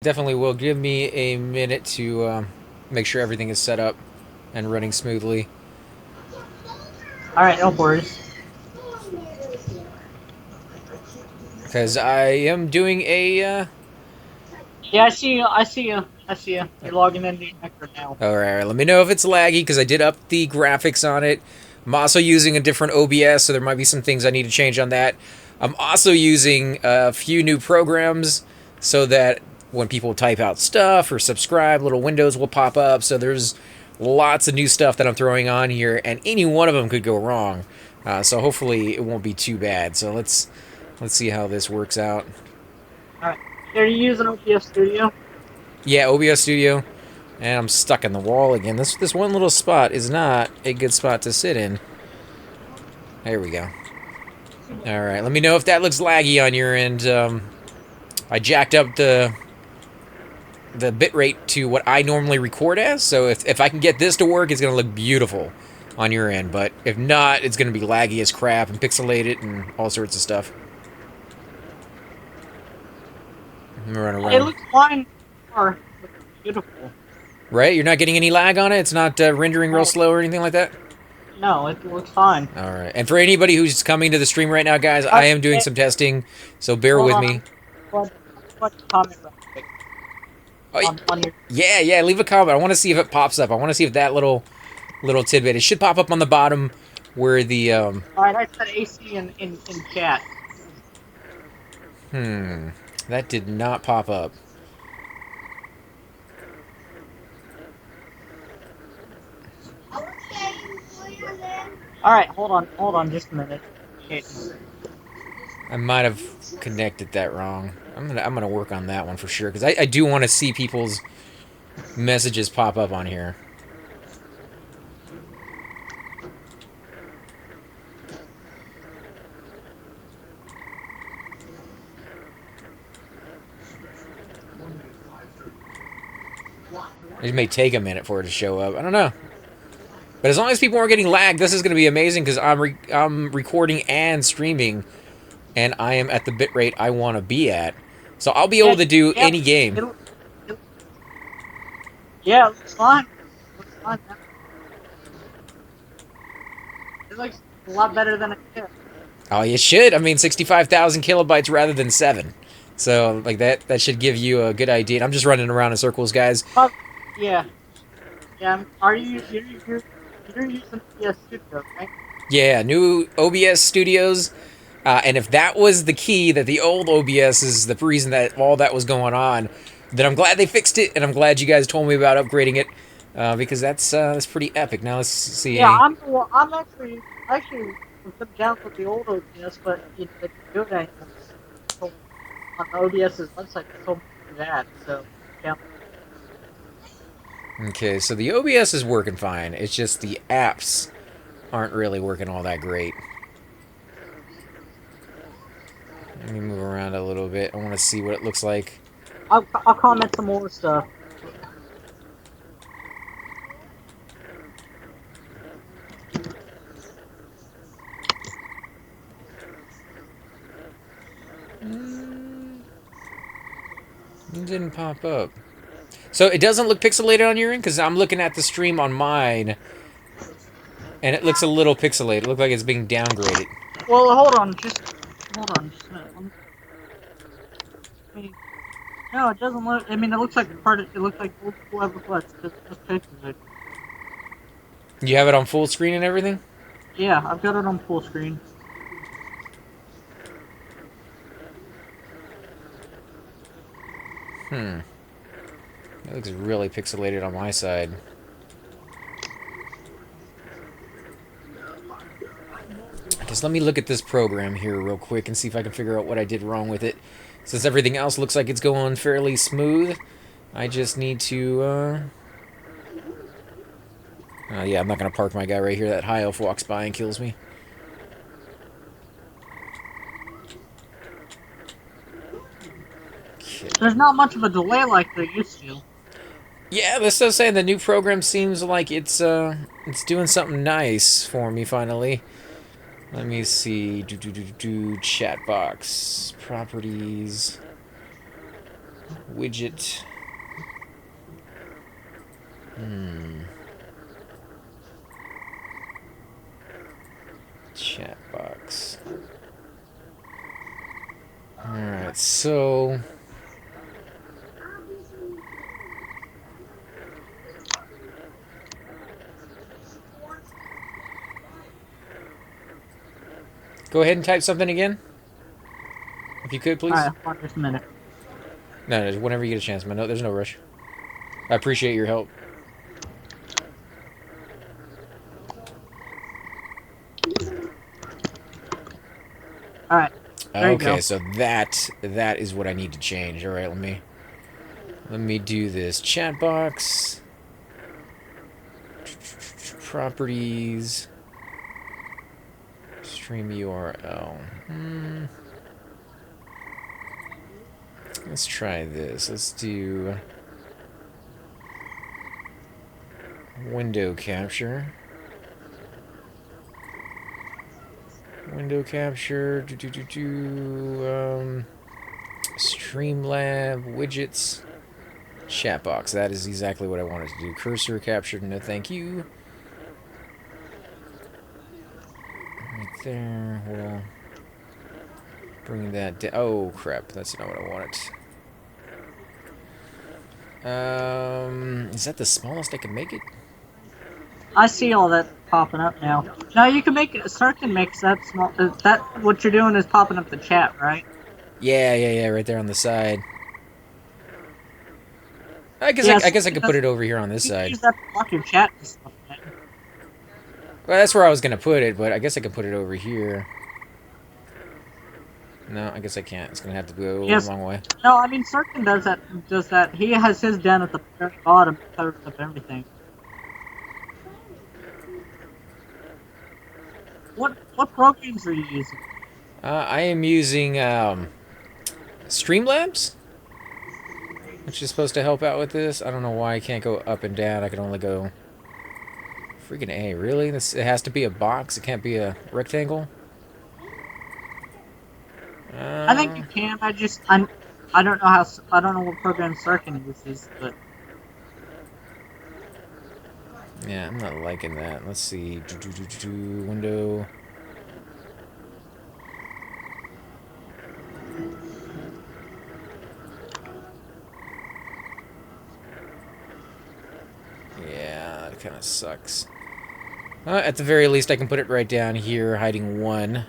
Definitely will. Give me a minute to make sure everything is set up and running smoothly. Alright, no worries. Because I am doing a... Yeah, I see you. I see you. I see you. You're logging in the connector now. Alright, let me know if it's laggy, because I did up the graphics on it. I'm also using a different OBS, so there might be some things I need to change on that. I'm also using a few new programs, so that when people type out stuff or subscribe, little windows will pop up. So there's lots of new stuff that I'm throwing on here, and any one of them could go wrong. So hopefully it won't be too bad. So let's see how this works out. Alright. Are you using OPS Studio? Yeah, OBS Studio, and I'm stuck in the wall again. This one little spot is not a good spot to sit in. There we go. All right, let me know if that looks laggy on your end. I jacked up the bitrate to what I normally record as, so if I can get this to work, it's gonna look beautiful on your end. But if not, it's gonna be laggy as crap and pixelated and all sorts of stuff. I'm gonna run It around. looks fine. Or looks beautiful. Right? You're not getting any lag on it? It's not rendering real No, slow or anything like that? no, it looks fine. All right. And for anybody who's coming to the stream right now, guys, I Uh, am doing hey, some testing, so bear hold with on. me. What comment real quick Oh, on your. yeah, leave a comment. I want to see if it pops up. I want to see if that little tidbit. It should pop up on the bottom where the Alright, I said AC in chat. that did not pop up. Alright, hold on just a minute. Okay. I might have connected that wrong. I'm gonna work on that one for sure because I do want to see people's messages pop up on here. It may take a minute for it to show up. I don't know. But as long as people aren't getting lagged, this is going to be amazing because I'm recording and streaming, and I am at the bitrate I want to be at. So I'll be Yeah, able to do yeah, any game. it, it, yeah, it looks fine. It looks fine. It looks a lot better than it did. Oh, you should. I mean, 65,000 kilobytes rather than 7. So, like, that should give you a good idea. And I'm just running around in circles, guys. But, yeah. Yeah, are you're using PS Studio, right? Yeah, new OBS studios. And if that was the key, that the old OBS is the reason that all that was going on, then I'm glad they fixed it, and I'm glad you guys told me about upgrading it, because that's pretty epic. Now let's Yeah, see. I'm actually put down with the old OBS, but it do that so on the OBS's website it told me to do that. So yeah, Okay, so the OBS is working fine. It's just the apps aren't really working all that great. Let me move around a little bit. I want to see what it looks like. I'll comment some more stuff. It didn't pop up. So it doesn't look pixelated on your end? Because I'm looking at the stream on mine, and it looks a little pixelated. It looks like it's being downgraded. Well, hold on, just a minute. No, it doesn't look. I mean, it looks like part. It looks like old school Everquest. Just fixes it. You have it on full screen and everything? Yeah, I've got it on full screen. It looks really pixelated on my side. Just let me look at this program here real quick and see if I can figure out what I did wrong with it. Since everything else looks like it's going fairly smooth, I just need to, yeah, I'm not going to park my guy right here. That high elf walks by and kills me. Okay. There's not much of a delay like there used to. Yeah, this is saying the new program seems like it's doing something nice for me finally. Let me see. Chat box properties. Widget. Chat box. Alright, so... Go ahead and type something again. If you could, please. Alright, hold on just a minute. No, whenever you get a chance, man. No, there's no rush. I appreciate your help. Alright. There you go. Okay, so that is what I need to change. All right, let me do this. Chat box, properties, stream URL. Let's try this. Let's do window capture. Window capture. Streamlab widgets. Chat box. That is exactly what I wanted to do. Cursor captured. No, thank you. Right there. We'll bring that down. Oh crap! That's not what I wanted. Is that the smallest I can make it? I see all that popping up now. Now you can make Circuit makes that small. That what you're doing is popping up the chat, right? Yeah, right there on the side. I guess Yes, I guess I could put it over here on this You can side. use that to block your chat and stuff, man. Well, that's where I was gonna put it, but I guess I could put it over here. No, I guess I can't. It's gonna have to go a long way. No, I mean Circuit does that. Does that? He has his down at the very bottom, covers up everything. What programs are you using? I am using Streamlabs, which is supposed to help out with this. I don't know why I can't go up and down. I can only go freaking A. Really? It has to be a box. It can't be a rectangle. I think you can. I don't know I don't know what program Circuit uses, but yeah, I'm not liking that. Let's see. Window. Yeah, that kind of sucks. At the very least, I can put it right down here, hiding 1.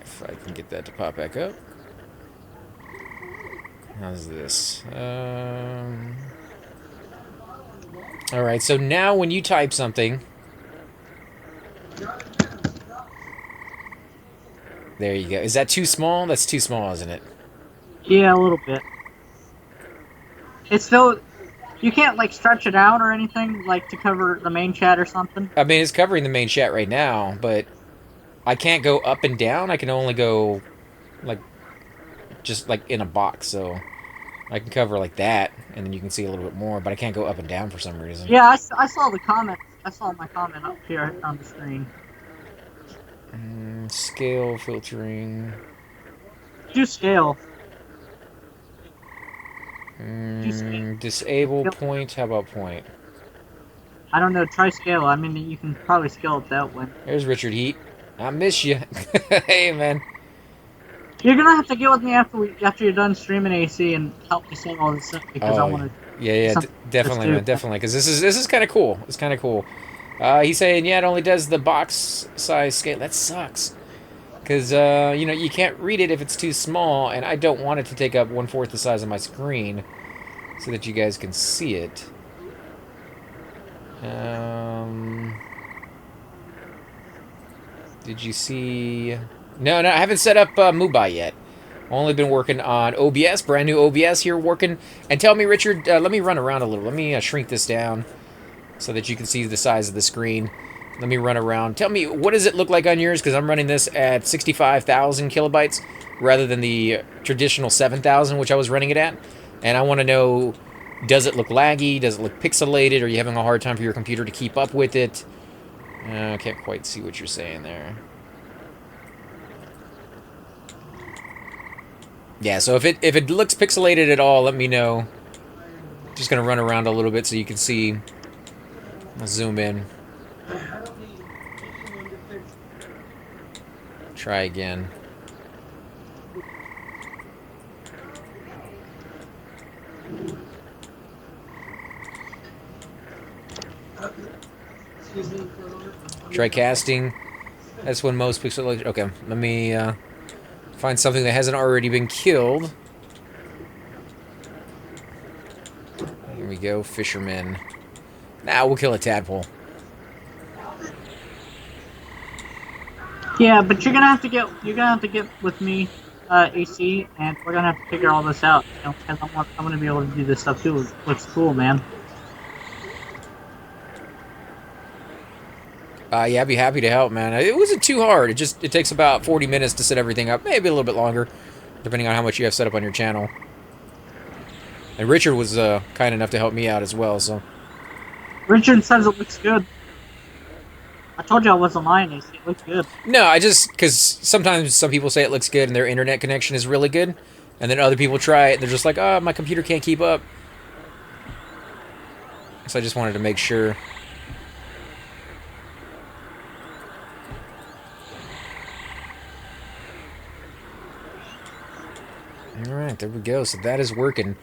If I can get that to pop back up. How's this? Alright, so now when you type something... There you go. Is that too small? That's too small, isn't it? yeah, a little bit. It's still, you can't like stretch it out or anything, like to cover the main chat or something. I mean, it's covering the main chat right now, but I can't go up and down. I can only go, like, just like in a box, so I can cover like that, and then you can see a little bit more, but I can't go up and down for some reason. Yeah, I saw the comment. I saw my comment up here on the screen. Scale, filtering. Do scale. Disable point. How about point? I don't know. Try scale. I mean, you can probably scale it that way. There's Richard Heat. I miss you. Hey, man. You're gonna have to get with me after you're done streaming AC and help me set all this up because I want to. Yeah, definitely, man, definitely. Because this is kind of cool. It's kind of cool. He's saying, yeah, it only does the box size scale. That sucks. Because, you know, you can't read it if it's too small, and I don't want it to take up 1/4 the size of my screen so that you guys can see it. Did you see... No, I haven't set up Mubai yet. Only been working on OBS, brand new OBS here working. And tell me, Richard, let me run around a little. Let me shrink this down so that you can see the size of the screen. Let me run around. Tell me, what does it look like on yours? Because I'm running this at 65,000 kilobytes rather than the traditional 7,000, which I was running it at. And I want to know, does it look laggy? Does it look pixelated? Are you having a hard time for your computer to keep up with it? I can't quite see what you're saying there. Yeah, so if it looks pixelated at all, let me know. Just gonna run around a little bit so you can see. I'll zoom in. Try again. Try casting. That's when most pixel. Okay, let me find something that hasn't already been killed. Here we go, fisherman. Now we'll kill a tadpole. Yeah, but you're gonna have to get with me, AC, and we're gonna have to figure all this out. You know, because I'm gonna be able to do this stuff too. It looks cool, man. Yeah, I'd be happy to help, man. It wasn't too hard. It takes about 40 minutes to set everything up, maybe a little bit longer, depending on how much you have set up on your channel. And Richard was kind enough to help me out as well, so. Richard says it looks good. I told you I wasn't lying, AC. It looks good. No, because sometimes some people say it looks good and their internet connection is really good, and then other people try it and they're just like, oh, my computer can't keep up. So I just wanted to make sure. Alright, there we go. So that is working.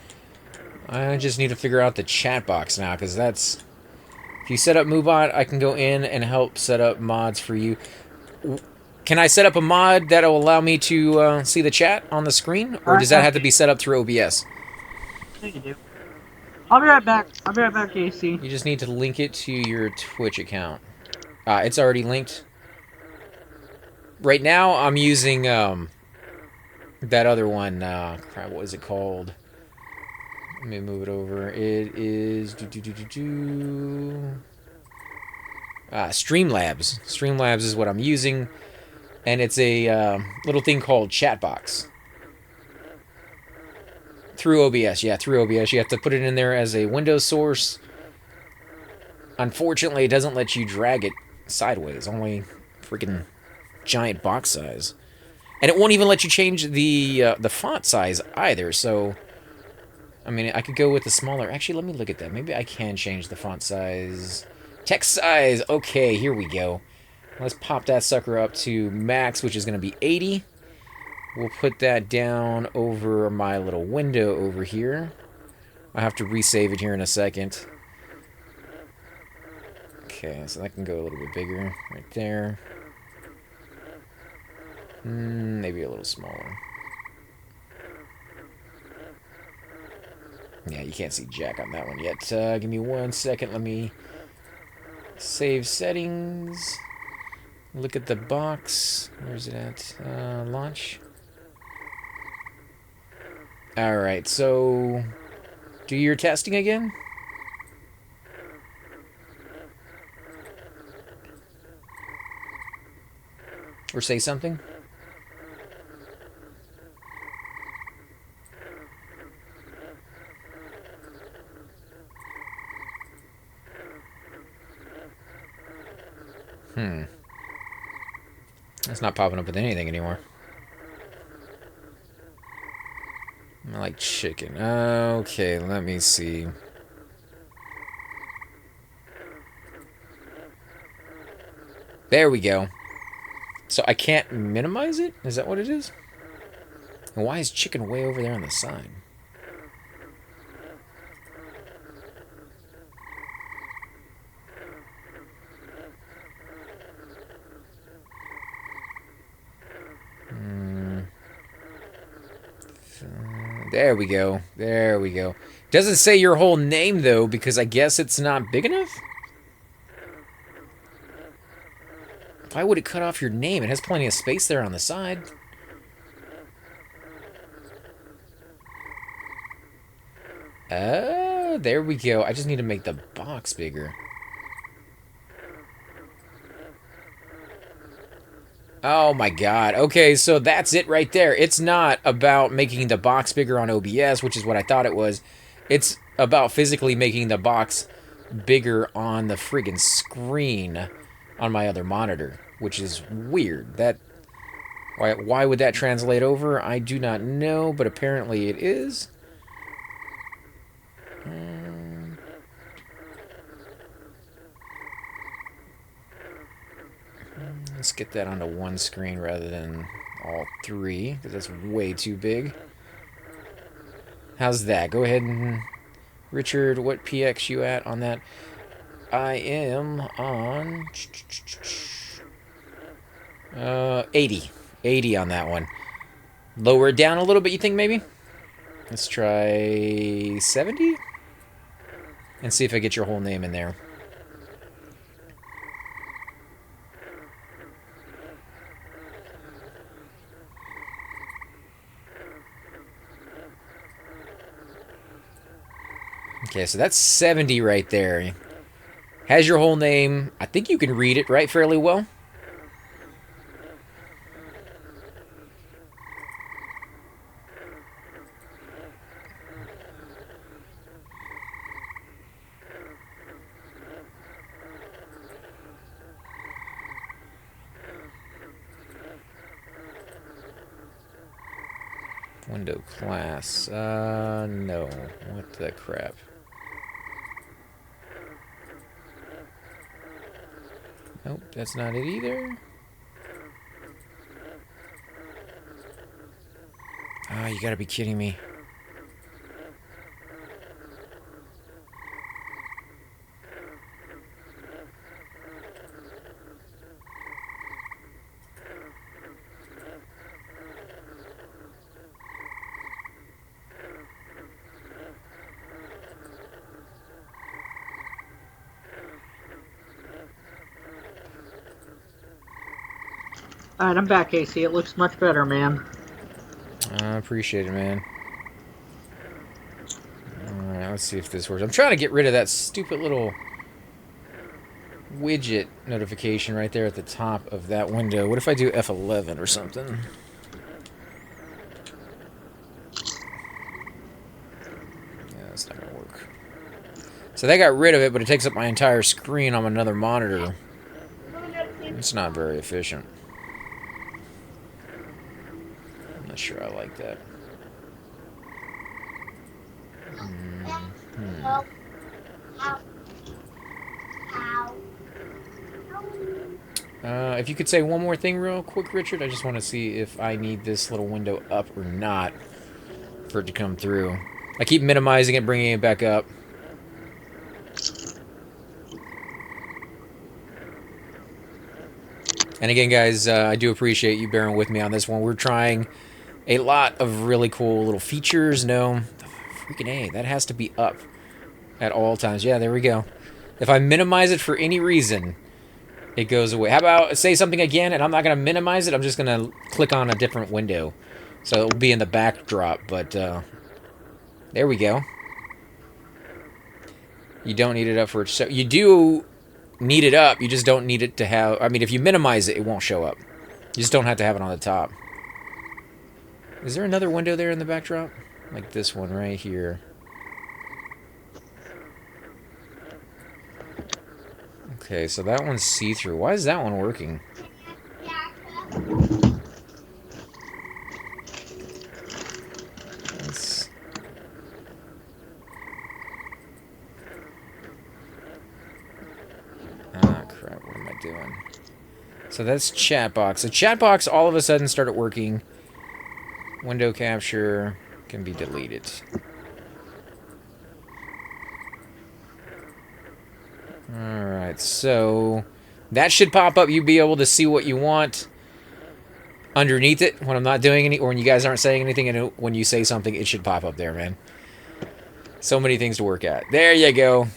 I just need to figure out the chat box now, because that's... If you set up MoveBot, I can go in and help set up mods for you. Can I set up a mod that will allow me to see the chat on the screen? Or does that have to be set up through OBS? I think you do. I'll be right back. I'll be right back, AC. You just need to link it to your Twitch account. It's already linked. Right now, I'm using that other one. Crap, what is it called? Let me move it over. It is Streamlabs. Streamlabs is what I'm using, and it's a little thing called Chatbox. Through OBS, yeah, through OBS. You have to put it in there as a Windows source. Unfortunately, it doesn't let you drag it sideways. Only freaking giant box size, and it won't even let you change the font size either. So. I mean, I could go with the smaller... Actually, let me look at that. Maybe I can change the font size. Text size! Okay, here we go. Let's pop that sucker up to max, which is going to be 80. We'll put that down over my little window over here. I'll have to resave it here in a second. Okay, so that can go a little bit bigger. Right there. Maybe a little smaller. Yeah, you can't see jack on that one yet. Give me 1 second. Let me save settings. Look at the box. Where's it at? Launch. Alright, so... Do your testing again? Or say something? That's not popping up with anything anymore. I like chicken. Okay, let me see. There we go. So I can't minimize it? Is that what it is? And why is chicken way over there on the side? There we go. There we go. Doesn't say your whole name, though, because I guess it's not big enough? Why would it cut off your name? It has plenty of space there on the side. Oh, there we go. I just need to make the box bigger. Oh my god. Okay, so that's it right there. It's not about making the box bigger on OBS, which is what I thought it was. It's about physically making the box bigger on the friggin' screen on my other monitor, which is weird. That Why would that translate over? I do not know, but apparently it is. Let's get that onto one screen rather than all three, because that's way too big. How's that? Go ahead and... Richard, what PX you at on that? I am on... 80. 80 on that one. Lower it down a little bit, you think, maybe? Let's try 70? And see if I get your whole name in there. Okay, so that's 70 right there. Has your whole name. I think you can read it, right, fairly well. Window class. No. What the crap? Nope, that's not it either. Oh, you gotta be kidding me. Alright, I'm back, AC. It looks much better, man. I appreciate it, man. Alright, let's see if this works. I'm trying to get rid of that stupid little widget notification right there at the top of that window. What if I do F11 or something? Yeah, that's not gonna work. So they got rid of it, but it takes up my entire screen on another monitor. It's not very efficient. I'm not sure I like that. If you could say one more thing real quick, Richard, I just want to see if I need this little window up or not for it to come through. I keep minimizing it, bringing it back up. And again, guys, I do appreciate you bearing with me on this one. We're trying a lot of really cool little features. No, freaking A, that has to be up at all times. Yeah, there we go. If I minimize it for any reason, it goes away. How about say something again, and I'm not going to minimize it. I'm just going to click on a different window. So it'll be in the backdrop, but there we go. You don't need it up for it. So you do need it up. You just don't need it to have... I mean, if you minimize it, it won't show up. You just don't have to have it on the top. Is there another window there in the backdrop? Like this one right here. Okay, so that one's see-through. Why is that one working? Let's... Ah, crap. What am I doing? So that's chat box. The chat box all of a sudden started working. Window capture can be deleted. Alright, so that should pop up. You'll be able to see what you want underneath it when I'm not doing any, or when you guys aren't saying anything, and when you say something, it should pop up there, man. So many things to work at. There you go.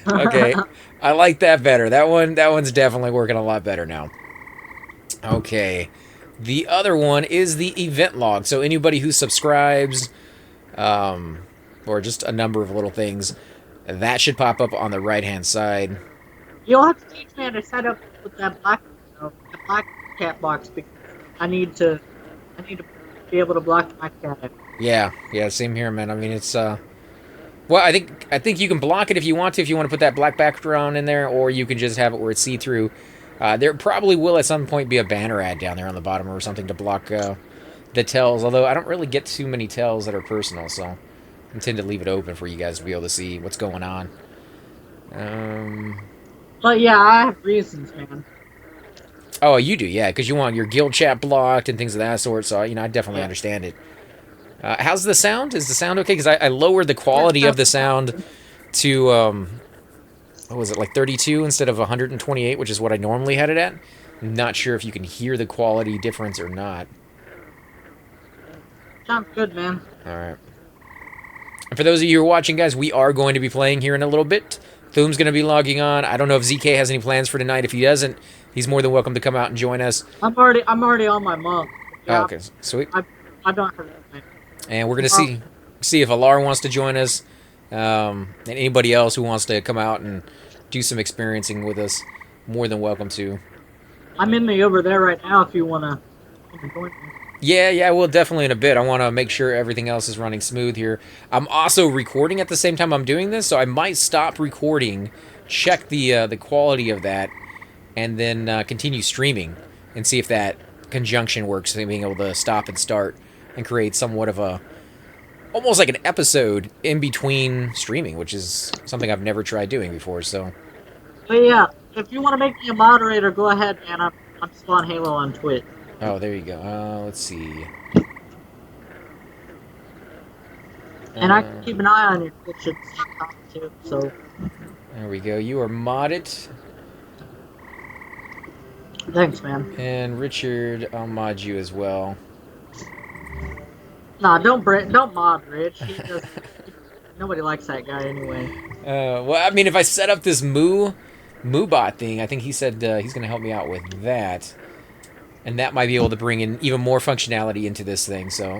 Okay, I like that better. That one's definitely working a lot better now. Okay, the other one is the event log. So anybody who subscribes, or just a number of little things, that should pop up on the right-hand side. You'll have to teach me how to set up with that black, the black cat box, because I need to be able to block my cat. Yeah, same here, man. I mean, it's Well, I think you can block it if you want to put that black background in there, or you can just have it where it's see-through. There probably will at some point be a banner ad down there on the bottom or something to block the tells, although I don't really get too many tells that are personal, so I intend to leave it open for you guys to be able to see what's going on. But yeah, I have reasons, man. Oh, you do, yeah, because you want your guild chat blocked and things of that sort, so, I definitely understand it. How's the sound? Is the sound okay? Because I lowered the quality of the sound to, what was it, like 32 instead of 128, which is what I normally had it at. Not sure if you can hear the quality difference or not. Sounds good, man. Alright. And for those of you who are watching, guys, we are going to be playing here in a little bit. Thume's going to be logging on. I don't know if ZK has any plans for tonight. If he doesn't, he's more than welcome to come out and join us. I'm already on my month. Yeah, Oh, okay, sweet. I don't have anything. And we're going to see if Alar wants to join us, and anybody else who wants to come out and do some experiencing with us, more than welcome to. I'm in the over there right now if you want to join me. Yeah, well, definitely in a bit. I want to make sure everything else is running smooth here. I'm also recording at the same time I'm doing this, so I might stop recording, check the quality of that, and then continue streaming and see if that conjunction works, being able to stop and start and create somewhat of a, almost like an episode in between streaming, which is something I've never tried doing before, so. But yeah, if you want to make me a moderator, go ahead, man. I'm Spawn Halo on Twitch. Oh, there you go. Let's see. And I can keep an eye on your Twitch at the same time, too, so. There we go. You are modded. Thanks, man. And Richard, I'll mod you as well. Nah, don't mod Rich. He doesn't, nobody likes that guy anyway. Well, I mean, if I set up this MooBot thing, I think he said he's going to help me out with that. And that might be able to bring in even more functionality into this thing. So,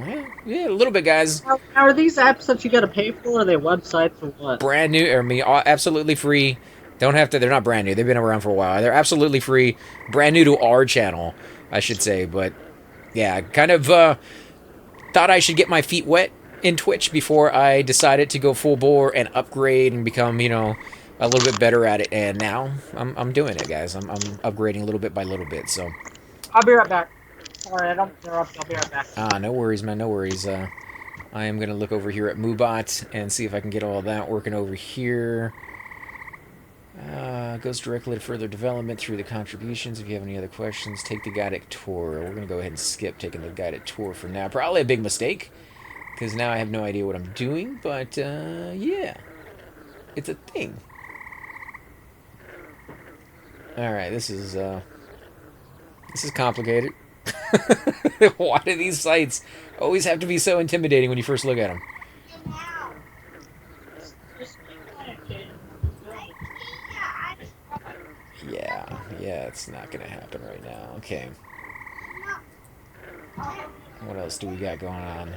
yeah, a little bit, guys. Now, are these apps that you got to pay for, or are they websites or what? Brand new, absolutely free. Don't have to, they're not brand new. They've been around for a while. They're absolutely free. Brand new to our channel, I should say. But, yeah, kind of thought I should get my feet wet in Twitch before I decided to go full bore and upgrade and become, a little bit better at it. And now I'm doing it, guys. I'm upgrading little bit by little bit, so. I'll be right back. Sorry, I don't interrupt. I'll be right back. No worries, man. No worries. I am going to look over here at MooBot and see if I can get all that working over here. Goes directly to further development through the contributions. If you have any other questions, take the guided tour. We're going to go ahead and skip taking the guided tour for now. Probably a big mistake, because now I have no idea what I'm doing, but, yeah. It's a thing. Alright, this is complicated. Why do these sites always have to be so intimidating when you first look at them? Yeah, it's not gonna happen right now. Okay. What else do we got going on?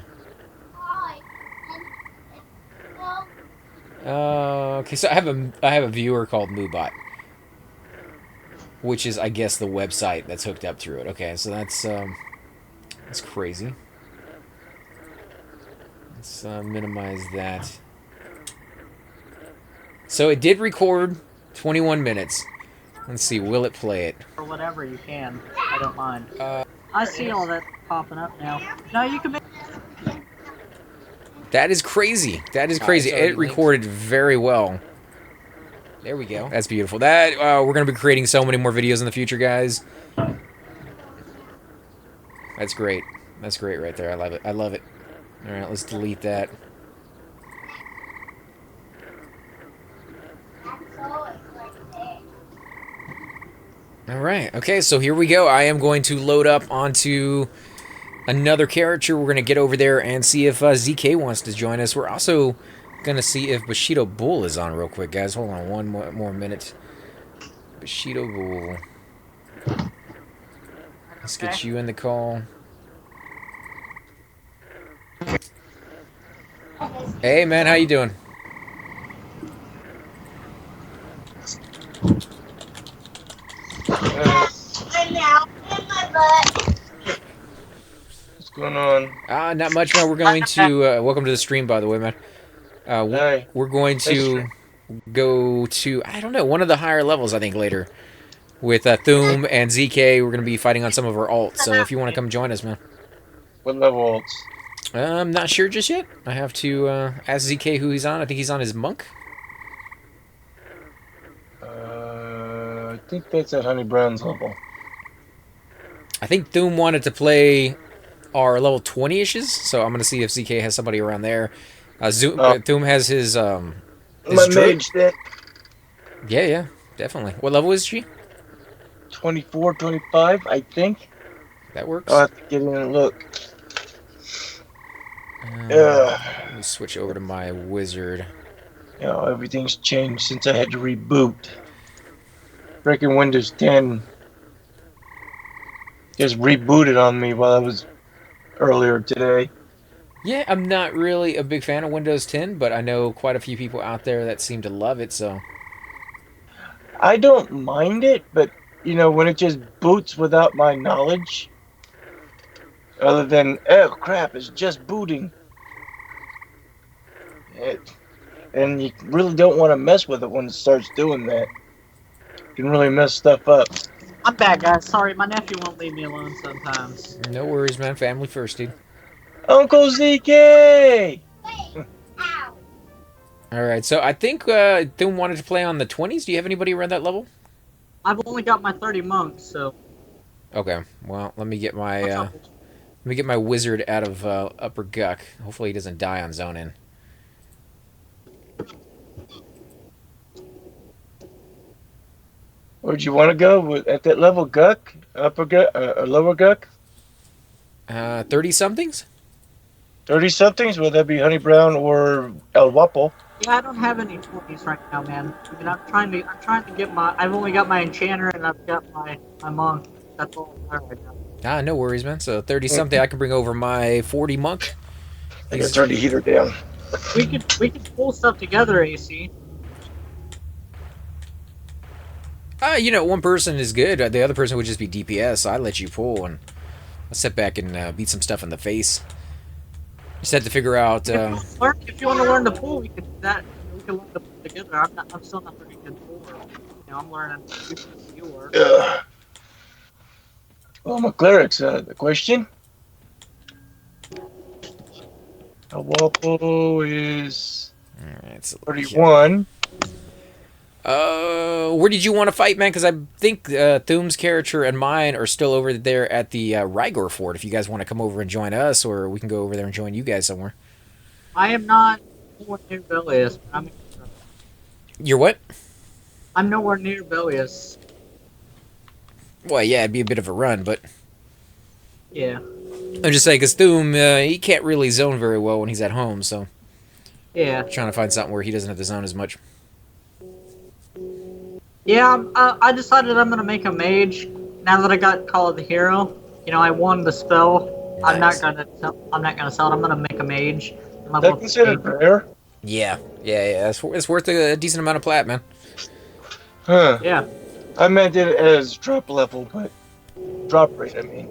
Okay, so I have a viewer called MooBot, which is, I guess, the website that's hooked up through it. Okay, so that's crazy. Let's minimize that. So it did record 21 minutes. Let's see, will it play it? Or whatever you can. I don't mind. I see all that popping up now. Now you can make... That is crazy. That is crazy. It recorded very well. There we go. That's beautiful. That we're going to be creating so many more videos in the future, guys. That's great. That's great right there. I love it. I love it. All right, let's delete that. All right. Okay, so here we go. I am going to load up onto another character. We're going to get over there and see if ZK wants to join us. We're also going to see if Bushido Bull is on real quick, guys. Hold on one more minute. Bushido Bull. Let's get you in the call. Hey, man, how you doing? I'm now in my butt. What's going on? Not much, man. We're going to welcome to the stream, by the way, man. Hey, we're going thanks to go to, I don't know, one of the higher levels, I think, later. With Thum and ZK, we're going to be fighting on some of our alts. So if you want to come join us, man. what levels? I'm not sure just yet. I have to ask ZK who he's on. I think he's on his monk. I think that's at Honey Brown's level. I think Thum wanted to play our level 20-ishes, so I'm going to see if ZK has somebody around there. Oh, Thum has his my druid. mage deck. Yeah, yeah, definitely. What level is she? 24, 25, I think. That I'll works. have to get in and look. Let me switch over to my wizard. Everything's changed since I had to reboot. Freaking Windows 10 just rebooted on me while I was earlier today. Yeah, I'm not really a big fan of Windows 10, but I know quite a few people out there that seem to love it, so... I don't mind it, but when it just boots without my knowledge, other than oh crap, it's just booting. And you really don't want to mess with it when it starts doing that. It can really mess stuff up. I'm back, guys. Sorry, my nephew won't leave me alone sometimes. No worries, man. Family first, dude. Uncle ZK! Ow. Alright, so I think Thum wanted to play on the 20s. Do you have anybody around that level? I've only got my 30 monks, so. Okay, well, let me get my What's let up? me get my wizard out of Upper Guck. Hopefully he doesn't die on zone in. Where'd you want to go? At that level, Guck? Upper Guck? Or lower Guck? 30 somethings? 30 somethings? Would that be Honey Brown or El Wapo? Yeah, I don't have any 20s right now, man. I mean, I'm trying to get my. I've only got my enchanter and I've got my monk. That's all I have right now. No worries, man. So 30 something, I can bring over my 40 monk. I can turn the heater down. We could pull stuff together, AC. One person is good. The other person would just be DPS, so I'd let you pull, and I'll sit back and beat some stuff in the face. Just had to figure out... If you want to learn to pull, we can do that. We can learn to pull together. I'm still not very good puller. I'm learning you are. Well, my cleric's the question. El Wapo is Alright, so 31. where did you want to fight, man? Because I think Thum's character and mine are still over there at the Rygor Fort. If you guys want to come over and join us, or we can go over there and join you guys somewhere. I am not nowhere near Belius. You're what? I'm nowhere near Belius. Well, yeah, it'd be a bit of a run, but... Yeah. I'm just saying, because Thum, he can't really zone very well when he's at home, so... Yeah. Trying to find something where he doesn't have to zone as much. Yeah, I decided I'm gonna make a mage. Now that I got Call of the Hero, I won the spell. Nice. I'm not gonna sell it. I'm gonna make a mage. That considered rare? Yeah. It's worth a decent amount of plat, man. Huh. Yeah. I meant it as drop level, but drop rate, I mean.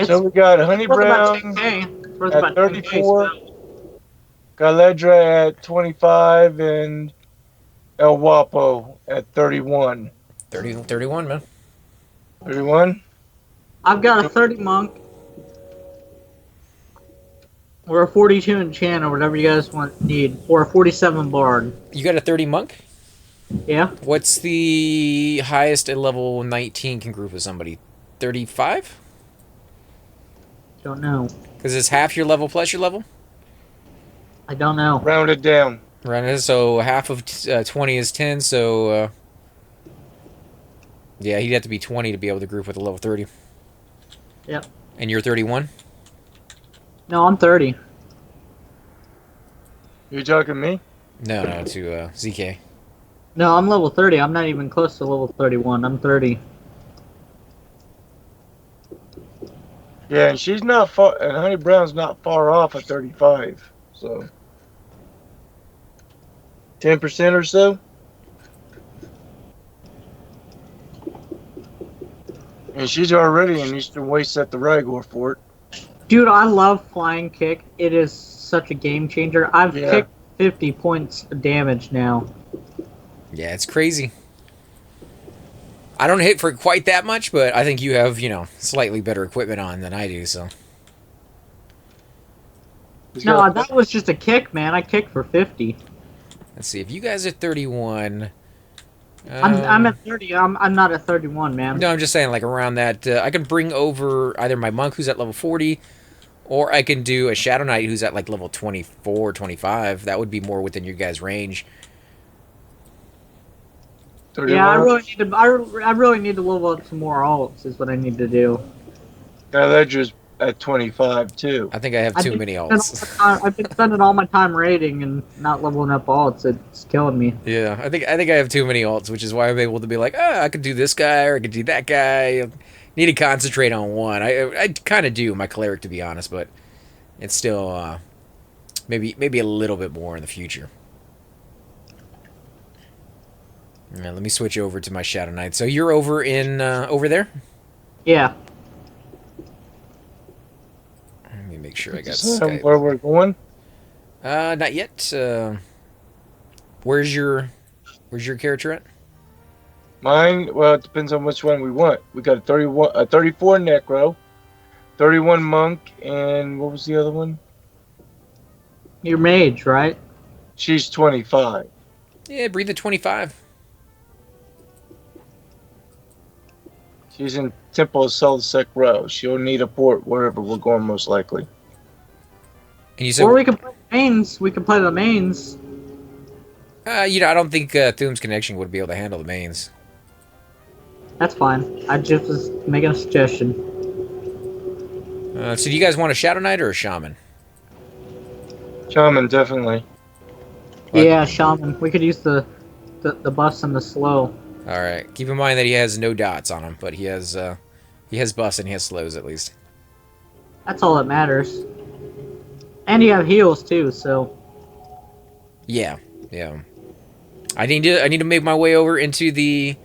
So we got Honey worth about Brown 10K. It's worth at about 10K 34, spell. Galedra at 25, and El Wapo at 31. 31, man. 31? I've got a 30 monk. Or a 42 enchant, or whatever you guys need. Or a 47 bard. You got a 30 monk? Yeah. What's the highest at level 19 can group with somebody? 35? Don't know. Because it's half your level plus your level? I don't know. Rounded down. Right, so half of 20 is 10, so... yeah, he'd have to be 20 to be able to group with a level 30. Yep. And you're 31? No, I'm 30. You talking to me? No, to ZK. No, I'm level 30. I'm not even close to level 31. I'm 30. Yeah, and she's not far, and Honey Brown's not far off at 35, so 10% or so. And she's already in Eastern Waste at the Rygor Fort. Dude, I love Flying Kick. It is such a game changer. I've Yeah. kicked 50 points of damage now. Yeah, it's crazy. I don't hit for quite that much, but I think you have, slightly better equipment on than I do, so. He's got No, that was just a kick, man. I kicked for 50. Let's see, if you guys are 31... I'm at 30. I'm not at 31, man. No, I'm just saying, like, around that, I can bring over either my monk, who's at level 40, or I can do a Shadow Knight, who's at, like, level 24, 25. That would be more within your guys' range. Yeah, 31. I really need to level up some more alts. Is what I need to do. Guy Ledger's at 25 too. I think I have too many alts. I've been spending all my time raiding and not leveling up alts. It's killing me. Yeah, I think I have too many alts, which is why I'm able to be like, I could do this guy or I could do that guy. I need to concentrate on one. I kind of do my cleric, to be honest, but it's still maybe a little bit more in the future. Yeah, let me switch over to my Shadow Knight. So you're over in over there? Yeah. Let me make sure I got Decide Skype. where we're going. Not yet. Where's your character at? Mine, well, it depends on which one we want. We got a 34 Necro, 31 Monk, and what was the other one? You're mage, right? She's 25. Yeah, breathe the 25. She's in Temple of Solsec Row. She'll need a port wherever we're going, most likely. And you said, Or we can play the mains. We can play the mains. I don't think Thuum's connection would be able to handle the mains. That's fine. I just was making a suggestion. So do you guys want a Shadow Knight or a Shaman? Shaman, definitely. What? Yeah, shaman. We could use the buffs and the slow. All right. Keep in mind that he has no dots on him, but he has buffs and he has slows at least. That's all that matters. And you have heals too, so. Yeah. I need to make my way over into the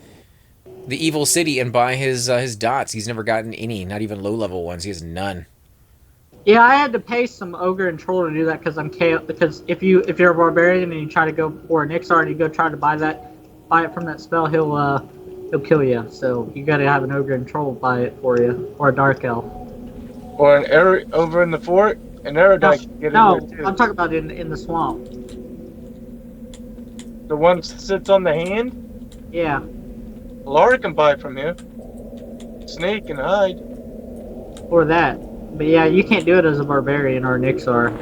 evil city and buy his dots. He's never gotten any, not even low level ones. He has none. Yeah, I had to pay some ogre and troll to do that because I'm chaos. Because if you're a barbarian and you try to go for an Ixar and you go try to buy it from that spell, he'll kill you. So you got to have an ogre and troll buy it for you, or a dark elf. Or an arrow over in the fort, an Aerodite can get No, in there too. I'm talking about in the swamp. The one that sits on the hand? Yeah. Laura can buy from here. Sneak and hide. Or that. But yeah, you can't do it as a barbarian or an Ixar.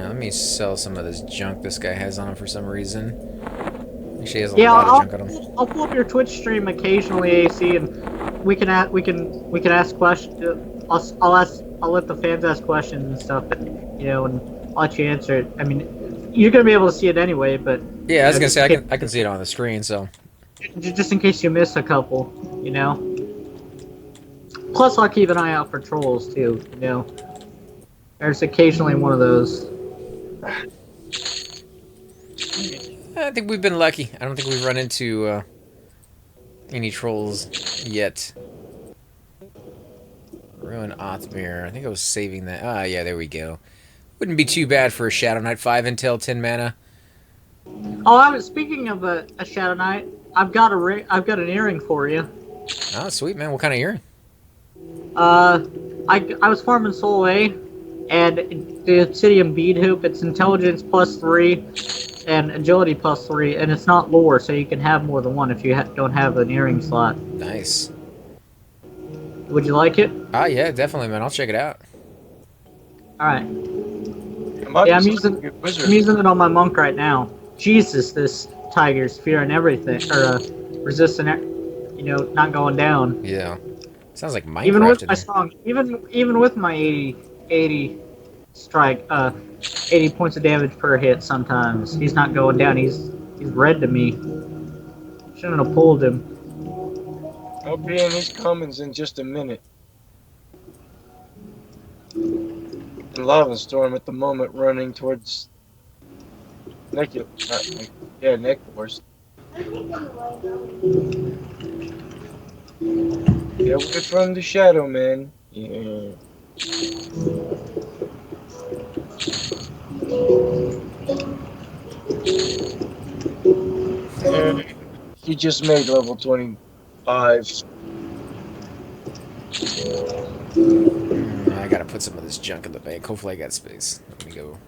Let me sell some of this junk this guy has on him for some reason. Actually, he has a Yeah, lot of junk on him. I'll pull up your Twitch stream occasionally, AC, and we can ask questions. I'll let the fans ask questions and stuff, and I'll let you answer it. I mean, you're gonna be able to see it anyway, but Yeah, I was gonna say I can see it on the screen, so. just in case you miss a couple, Plus, I'll keep an eye out for trolls too. There's occasionally one of those. I think we've been lucky. I don't think we've run into any trolls yet. Ruin Othmere. I think I was saving that. Ah, yeah, there we go. Wouldn't be too bad for a Shadow Knight. 5 intel, 10 mana. Oh, speaking of a Shadow Knight, I've got an earring for you. Oh, sweet, man. What kind of earring? I was farming Soul A, and the Obsidian Bead Hoop. It's Intelligence +3 and Agility +3, and it's not lore, so you can have more than one if you don't have an earring slot. Nice. Would you like it? Ah, yeah, definitely, man. I'll check it out. All right. Yeah, I'm using it on my monk right now. Jesus, this tiger's fearing everything, or resisting, not going down. Yeah. Sounds like Minecraft. Even with my song, even with my 80 strike, 80 points of damage per hit. Sometimes he's not going down. He's red to me. Shouldn't have pulled him. I'll be in his comments in just a minute. Lava Storm at the moment running towards Neck Force. Yeah, we're from the Shadow Man. Yeah. You just made level 25. I gotta put some of this junk in the bank. Hopefully I got space. Let me go.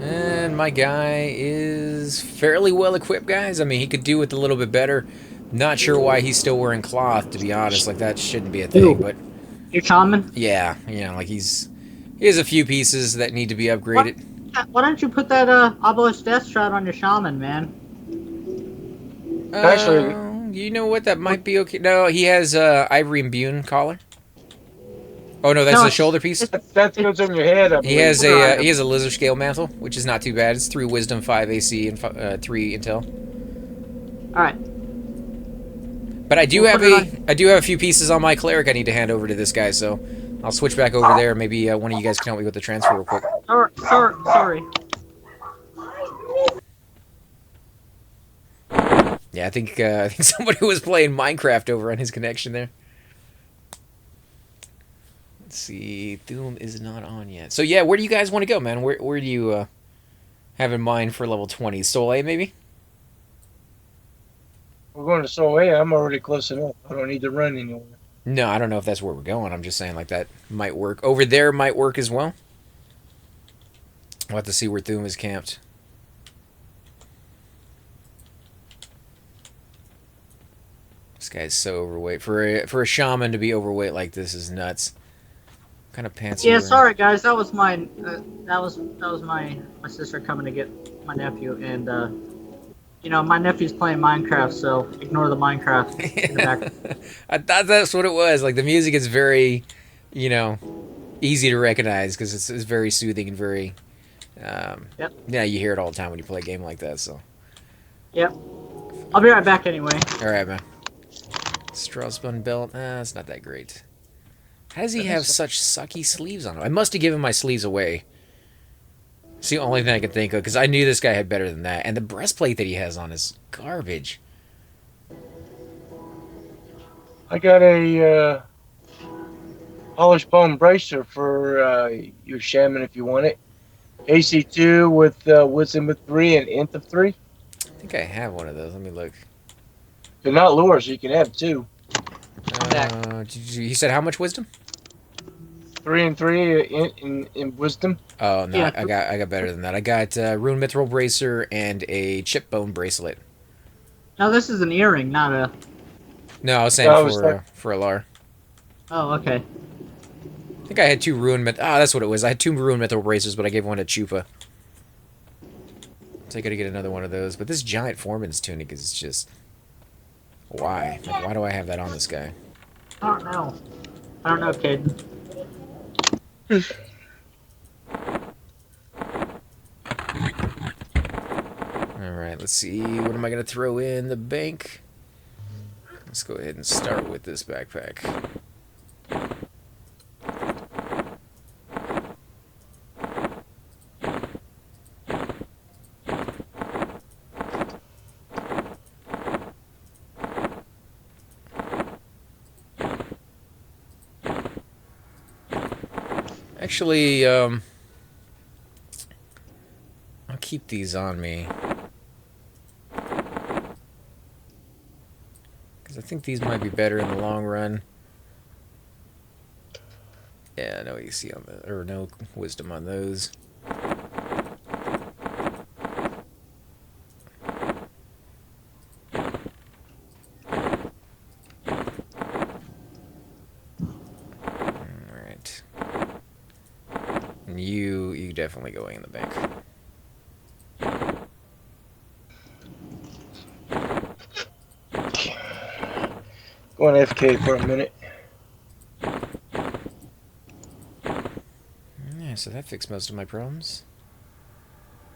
And my guy is fairly well equipped, guys. I mean, he could do with a little bit better. Not sure why he's still wearing cloth, to be honest. Like, that shouldn't be a thing, but... You're shaman? Yeah, like he has a few pieces that need to be upgraded. Why don't you put that obelisk death shroud on your shaman, man? Actually, You know what? That might be okay. No, he has ivory imbue collar. Oh no, that's No, the shoulder piece. that goes on your head. I He believe. has a lizard scale mantle, which is not too bad. It's 3 wisdom, 5 AC, and 3 intel. All right. But I do have a few pieces on my cleric I need to hand over to this guy, so I'll switch back over there. Maybe one of you guys can help me with the transfer real quick. Sorry. Yeah, I think somebody was playing Minecraft over on his connection there. Let's see, Doom is not on yet. So yeah, where do you guys want to go, man? Where do you have in mind for level 20? Soleil, maybe? We're going to Soleil. I'm already close enough. I don't need to run anywhere. No, I don't know if that's where we're going. I'm just saying, like, that might work. Over there might work as well. We'll have to see where Doom is camped. This guy's so overweight. For a shaman to be overweight like this is nuts. What kind of pants are you Yeah, wearing? sorry guys. That was my my sister coming to get my nephew, and you know, my nephew's playing Minecraft, so ignore the Minecraft in the back. I thought that's what it was. Like, the music is very, easy to recognize because it's very soothing and very. Yep. Yeah, you hear it all the time when you play a game like that. So. Yep. I'll be right back anyway. All right, man. Straw spun belt. It's not that great. How does he have such sucky sleeves on him? I must have given my sleeves away. It's the only thing I can think of, because I knew this guy had better than that. And the breastplate that he has on is garbage. I got a polished bone bracer for your shaman if you want it. AC2 with wisdom of 3 and int of 3. I think I have one of those. Let me look. They're not lures, so you can have 2. He said how much wisdom? 3 and 3 in wisdom. Oh no, Yeah. I got better than that. I got rune mithril bracer and a chip bone bracelet. No, this is an earring, not a. No, I was saying for a lar. Oh, okay. I think I had 2 rune that's what it was. I had 2 rune mithril bracers, but I gave one to Chupa. So I gotta get another one of those. But this giant foreman's tunic is just. Why? Like, why do I have that on this guy? I don't know, kid. Alright, let's see. What am I going to throw in the bank? Let's go ahead and start with this backpack. Actually, I'll keep these on me. Because I think these might be better in the long run. Yeah, no AC on the, or no wisdom on those. Alright. And you definitely going in the bank. Going FK for a minute. Yeah, so that fixed most of my problems.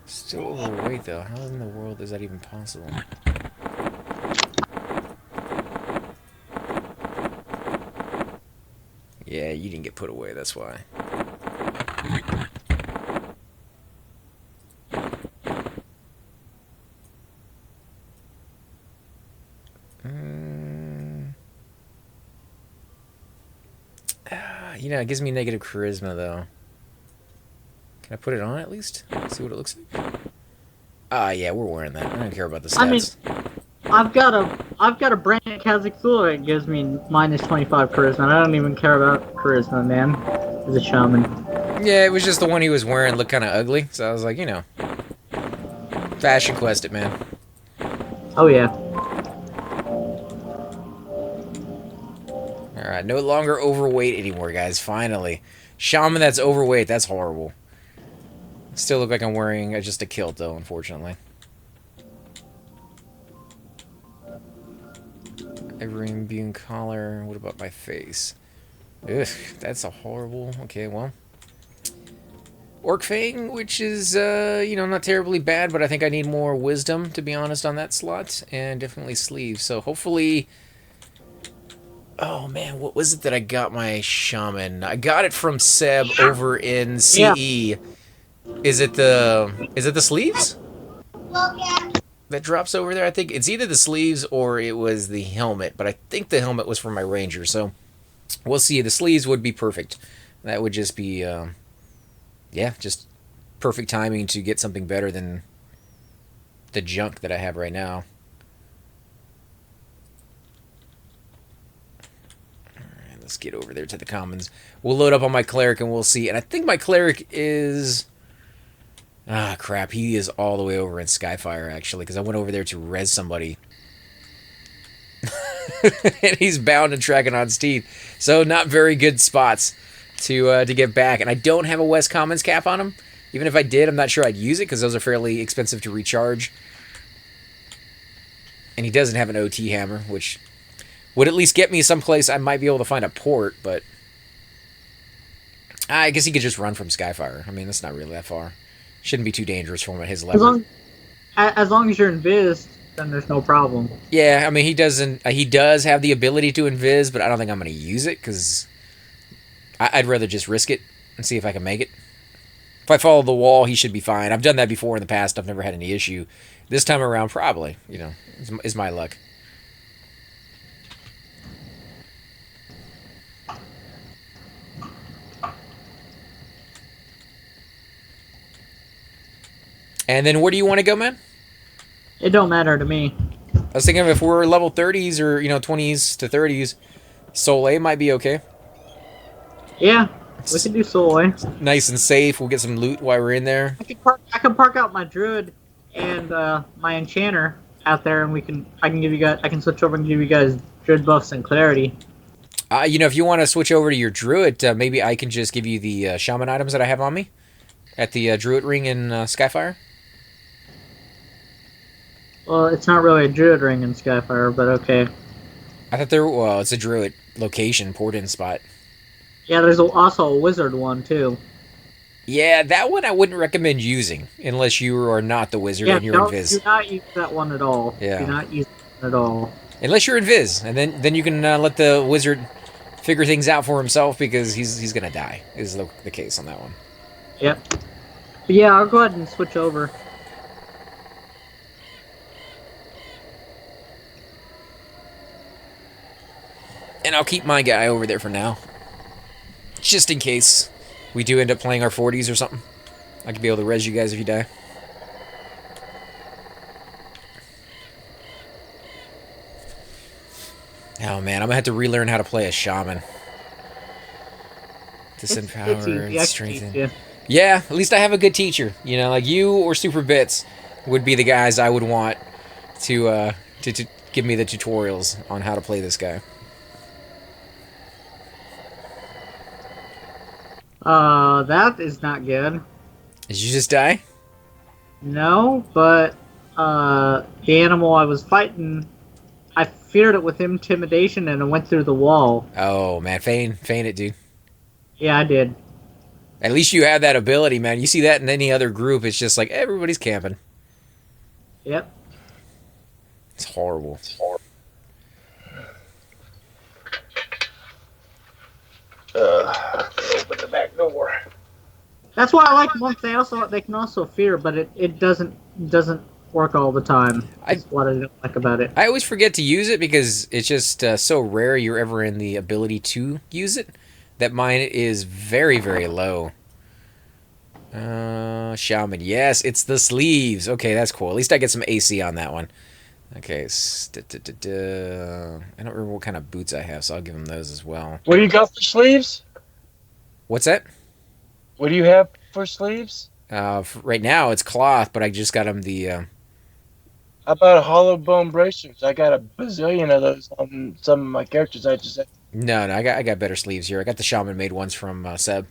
Still overweight though. How in the world is that even possible? Yeah, you didn't get put away, that's why. You know, it gives me negative charisma, though. Can I put it on at least? See what it looks like? Yeah, we're wearing that. I don't care about the I mean, stats. I've got a brand Kazakhstan that gives me minus 25 charisma. I don't even care about charisma, man. As a shaman. Yeah, it was just the one he was wearing looked kind of ugly, so I was like, fashion quest it, man. Oh yeah. Alright, no longer overweight anymore, guys, finally. Shaman that's overweight, that's horrible. Still look like I'm wearing just a kilt, though, unfortunately. Every immune collar. What about my face? Ugh, that's a horrible... Okay, well... Orc Fang, which is, not terribly bad, but I think I need more wisdom, to be honest, on that slot. And definitely sleeves. So hopefully... Oh, man, what was it that I got my shaman? I got it from Seb over in CE. Yeah. Is it the sleeves? Look at That drops over there? I think it's either the sleeves or it was the helmet, but I think the helmet was for my ranger, so we'll see. The sleeves would be perfect. That would just be... yeah, just perfect timing to get something better than the junk that I have right now. Alright, let's get over there to the commons. We'll load up on my cleric and we'll see. And I think my cleric is... Ah, crap. He is all the way over in Skyfire, actually, because I went over there to res somebody. And he's bound and tracking on Steed. So not very good spots to get back. And I don't have a West Commons cap on him. Even if I did, I'm not sure I'd use it because those are fairly expensive to recharge. And he doesn't have an OT hammer, which would at least get me someplace I might be able to find a port, but I guess he could just run from Skyfire. I mean, that's not really that far. Shouldn't be too dangerous for him at his level. As long as you're invis, then there's no problem. Yeah, I mean, he does have the ability to invis, but I don't think I'm going to use it because I'd rather just risk it and see if I can make it. If I follow the wall, he should be fine. I've done that before in the past. I've never had any issue. This time around, probably, is my luck. And then where do you want to go, man? It don't matter to me. I was thinking if we're level 30s or, 20s to 30s, Soleil might be okay. Yeah, we can do Soy. Nice and safe. We'll get some loot while we're in there. I can park out my druid and my enchanter out there, and I can switch over and give you guys druid buffs and clarity. If you want to switch over to your druid, maybe I can just give you the shaman items that I have on me at the druid ring in Skyfire. Well, it's not really a druid ring in Skyfire, but okay. I thought it's a druid location, port-in spot. Yeah, there's also a wizard one, too. Yeah, that one I wouldn't recommend using, unless you are not the wizard and you're invis. Do not use that one at all. Yeah. Do not use it at all. Unless you're invis, and then you can let the wizard figure things out for himself, because he's going to die, is the case on that one. Yep. But yeah, I'll go ahead and switch over. And I'll keep my guy over there for now. Just in case we do end up playing our 40s or something. I could be able to res you guys if you die. Oh man, I'm gonna have to relearn how to play a shaman. Disempower and strengthen. Yeah, at least I have a good teacher. Like you or Super Bits would be the guys I would want to give me the tutorials on how to play this guy. That is not good. Did you just die? No, but the animal I was fighting, I feared it with intimidation and it went through the wall. Oh man, feign it, dude. Yeah, I did. At least you have that ability, man. You see that in any other group, it's just like everybody's camping. Yep. It's horrible. Open the back door. That's why I like monks. They can also fear, but it doesn't work all the time. That's what I don't like about it. I always forget to use it because it's just so rare you're ever in the ability to use it that mine is very, very low. Shaman. Yes, it's the sleeves. Okay, that's cool. At least I get some AC on that one. Okay. I don't remember what kind of boots I have, so I'll give him those as well. What do you got for sleeves? What's that? What do you have for sleeves? Right now it's cloth, but I just got him the. How about hollow bone bracers? I got a bazillion of those on some of my characters. I just No, I got better sleeves here. I got the shaman made ones from Seb.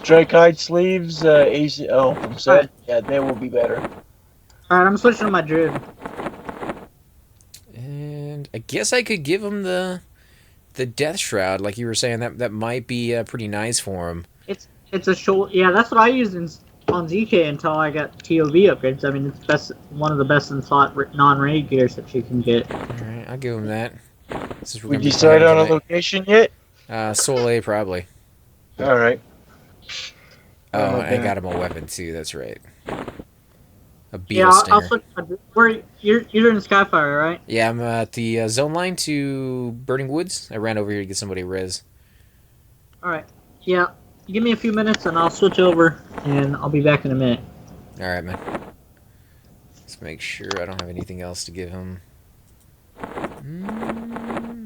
Drake hide sleeves, ACL from Seth. Alright. Yeah, they will be better. Alright, I'm switching to my druid. And I guess I could give him the death shroud, like you were saying. That might be pretty nice for him. It's a shoulder. Yeah, that's what I used on ZK until I got TOV upgrades. I mean, it's one of the best in slot non-raid gears that you can get. All right, I'll give him that. We decide on a location yet? Soleil probably. All right. Oh, I got him a weapon too. That's right. A beetle Yeah, I'll stinger. switch. Where you're in Skyfire, right? Yeah, I'm at the zone line to Burning Woods. I ran over here to get somebody res. All right. Yeah. Give me a few minutes and I'll switch over, and I'll be back in a minute. All right, man. Let's make sure I don't have anything else to give him.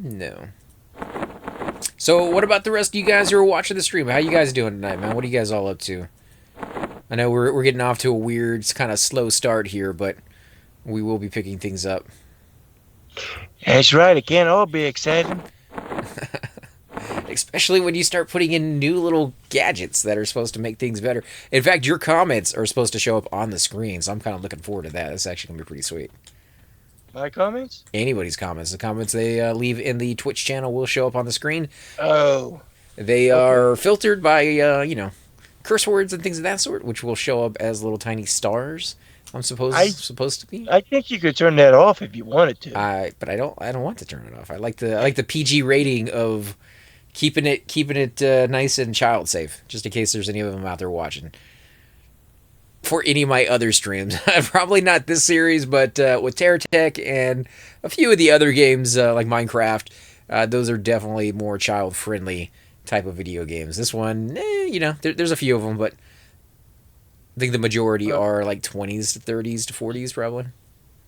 No. So, what about the rest of you guys who are watching the stream? How you guys doing tonight, man? What are you guys all up to? I know we're getting off to a weird, kind of slow start here, but we will be picking things up. That's right. It can't all be exciting. Especially when you start putting in new little gadgets that are supposed to make things better. In fact, your comments are supposed to show up on the screen, so I'm kind of looking forward to that. It's actually going to be pretty sweet. My comments? Anybody's comments. The comments they leave in the Twitch channel will show up on the screen. Oh. They are filtered by, curse words and things of that sort, which will show up as little tiny stars. I'm supposed to be. I think you could turn that off if you wanted to. But I don't want to turn it off. I like the PG rating of keeping it nice and child safe, just in case there's any of them out there watching. For any of my other streams, probably not this series, but with TerraTech and a few of the other games like Minecraft, those are definitely more child friendly type of video games. This one, there's a few of them, but I think the majority are like 20s to 30s to 40s probably.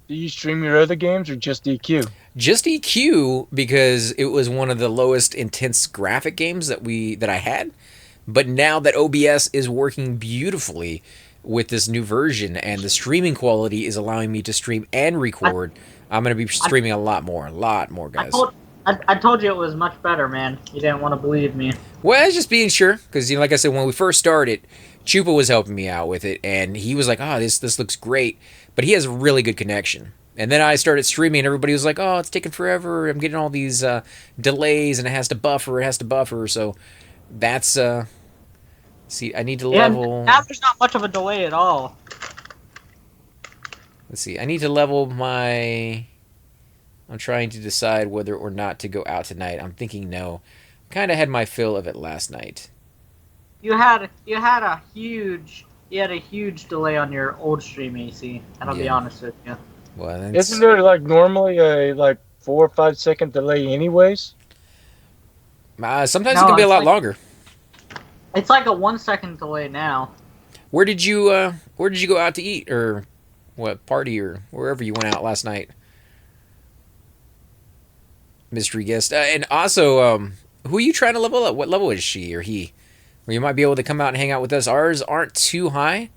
Do you stream your other games or just EQ? Just EQ because it was one of the lowest intense graphic games that I had. But now that OBS is working beautifully with this new version and the streaming quality is allowing me to stream and record, I'm going to be streaming a lot more, guys. I told you it was much better, man. You didn't want to believe me. Well, I was just being sure because, like I said, when we first started, Chupa was helping me out with it, and he was like, "Oh, this looks great," but he has a really good connection. And then I started streaming, and everybody was like, "Oh, it's taking forever. I'm getting all these delays, and it has to buffer." So that's see, I need to level. Now there's not much of a delay at all. Let's see, I need to level my. I'm trying to decide whether or not to go out tonight. I'm thinking no. I kind of had my fill of it last night. You had a huge delay on your old stream, AC. And I'll be honest with you. Well, isn't there like normally a 4 or 5 second delay anyways? Sometimes it can be a lot longer. It's like a 1 second delay now. Where did you go out to eat, or what party, or wherever you went out last night? Mystery guest. And also, who are you trying to level up? What level is she or he? Where you might be able to come out and hang out with us. Ours aren't too high.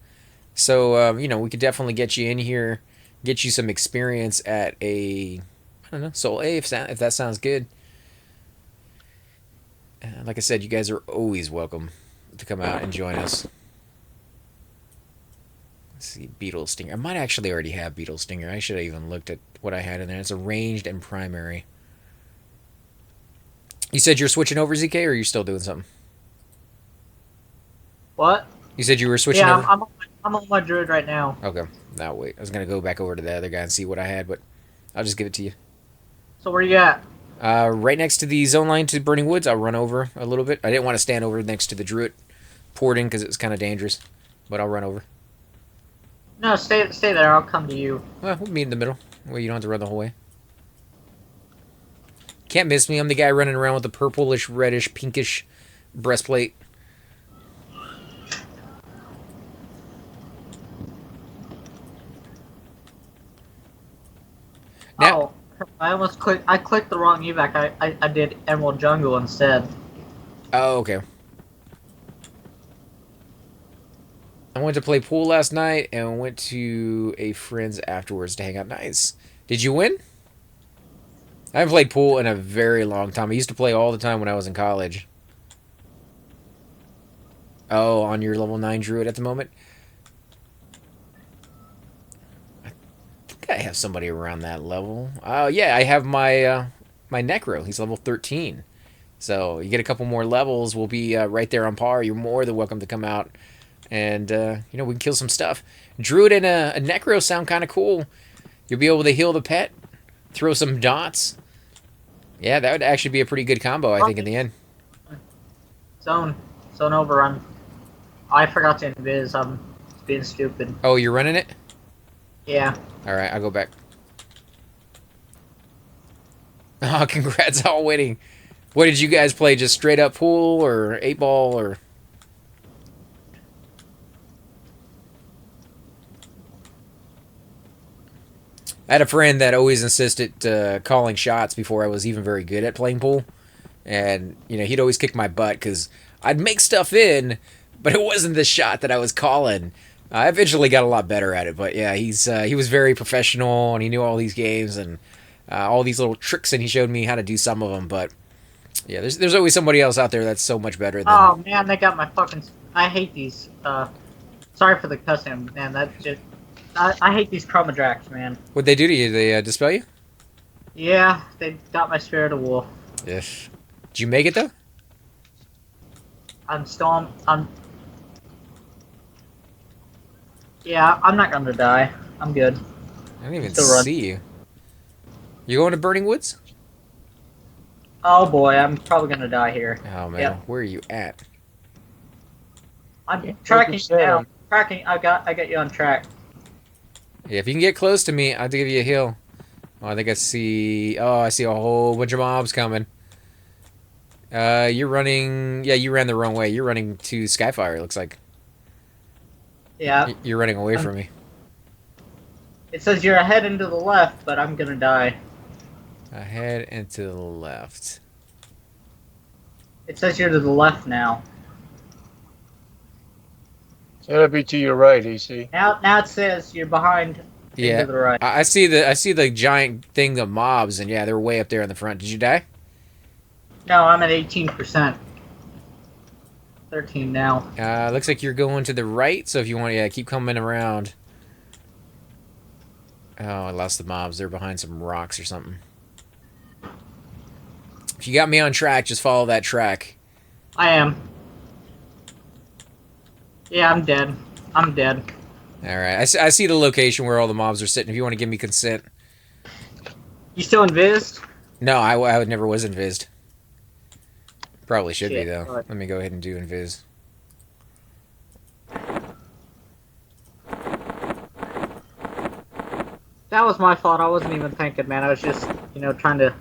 So, we could definitely get you in here, get you some experience at I don't know, Soul A, if that sounds good. Like I said, you guys are always welcome to come out and join us. Let's see, Beetle Stinger. I might actually already have Beetle Stinger. I should have even looked at what I had in there. It's a ranged and primary. You said you're switching over, ZK, or are you still doing something? What? You said you were switching over? Yeah, I'm on my druid right now. Okay. Now wait. I was going to go back over to the other guy and see what I had, but I'll just give it to you. So where you at? Right next to the zone line to Burning Woods. I'll run over a little bit. I didn't want to stand over next to the druid porting because it was kind of dangerous, but I'll run over. No, stay there. I'll come to you. Well, we'll meet in the middle where you don't have to run the whole way. Can't miss me. I'm the guy running around with the purplish, reddish, pinkish breastplate. Now, Oh, I almost clicked. I clicked the wrong evac. I did Emerald Jungle instead. oh, okay. I went to play pool last night and went to a friend's afterwards to hang out. Nice. Did you win? I haven't played pool in a very long time. I used to play all the time when I was in college. Oh, on your level 9 druid at the moment? I think I have somebody around that level. Oh, yeah, I have my Necro. He's level 13. So you get a couple more levels, we'll be right there on par. You're more than welcome to come out and, we can kill some stuff. Druid and a Necro sound kind of cool. You'll be able to heal the pet, throw some dots. Yeah, that would actually be a pretty good combo, I think, in the end. Zone overrun. I forgot to invis. I'm being stupid. Oh, you're running it? Yeah. Alright, I'll go back. Oh, congrats on winning. What did you guys play? Just straight up pool or 8-ball or... I had a friend that always insisted calling shots before I was even very good at playing pool. And, he'd always kick my butt because I'd make stuff in, but it wasn't the shot that I was calling. I eventually got a lot better at it, but yeah, he was very professional and he knew all these games and all these little tricks, and he showed me how to do some of them. But yeah, there's always somebody else out there that's so much better than. Oh man, they got my fucking. I hate these. Sorry for the cussing, man. That just. I hate these chromadrax, man. What'd they do to you? They dispel you? Yeah, they got my spirit of wolf. Yes. Did you make it though? I'm still. Yeah, I'm not gonna die. I'm good. I didn't even Still run. see you. You going to Burning Woods? Oh boy, I'm probably gonna die here. Oh man, Yep. where are you at? I'm tracking you down. Tracking. I got you on track. Yeah, if you can get close to me, I'll give you a heal. Oh, I think I see. Oh, I see a whole bunch of mobs coming. You're running. Yeah, you ran the wrong way. You're running to Skyfire. It looks like. Yeah. You're running away from me. It says you're ahead and to the left, but I'm gonna die. Ahead and to the left. It says you're to the left now. So that'd be to your right, AC. Now it says you're behind. Yeah, to the right. I see the giant thing of mobs, and yeah, they're way up there in the front. Did you die? No, I'm at 18%. 13 now. Looks like you're going to the right. So if you want, yeah, keep coming around. Oh, I lost the mobs. They're behind some rocks or something. If you got me on track, just follow that track. I am. Yeah, I'm dead. I'm dead. Alright, I see the location where all the mobs are sitting. If you want to give me consent. You still invised? No, I never was invised. Probably should be, Shit, though. right. Let me go ahead and do invis. That was my fault. I wasn't even thinking, man. I was just, trying to...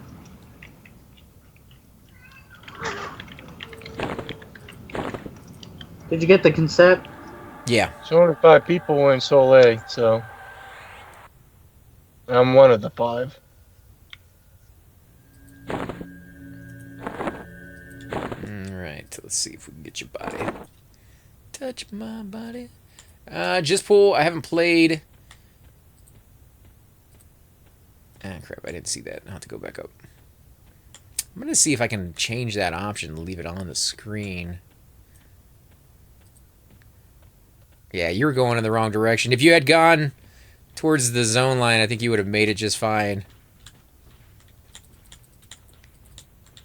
Did you get the consent? Yeah. So only 5 people in Soleil, so I'm one of the 5. Alright, let's see if we can get your body. Touch my body. Just pool. I haven't played. Ah, crap. I didn't see that. I'll have to go back up. I'm going to see if I can change that option and leave it on the screen. Yeah, you were going in the wrong direction. If you had gone towards the zone line, I think you would have made it just fine.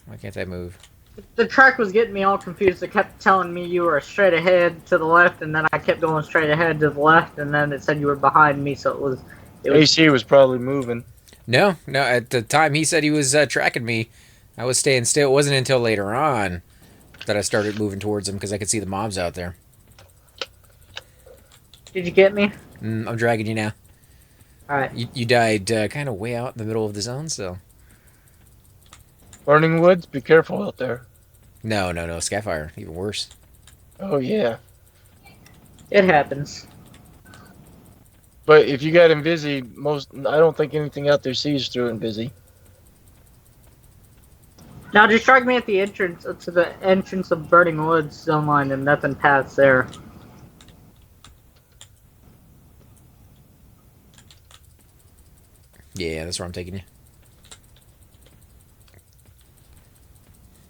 Why can't I move? The track was getting me all confused. It kept telling me you were straight ahead to the left, and then I kept going straight ahead to the left, and then it said you were behind me, so it was... AC was probably moving. No. At the time he said he was tracking me, I was staying still. It wasn't until later on that I started moving towards him because I could see the mobs out there. Did you get me? I'm dragging you now. Alright. You died kind of way out in the middle of the zone, so... Burning Woods, be careful out there. No. Skyfire, even worse. Oh, yeah. It happens. But if you got Invisi, I don't think anything out there sees through Invisi. Now just strike me at the entrance to the entrance of Burning Woods zone line and nothing past there. Yeah, that's where I'm taking you.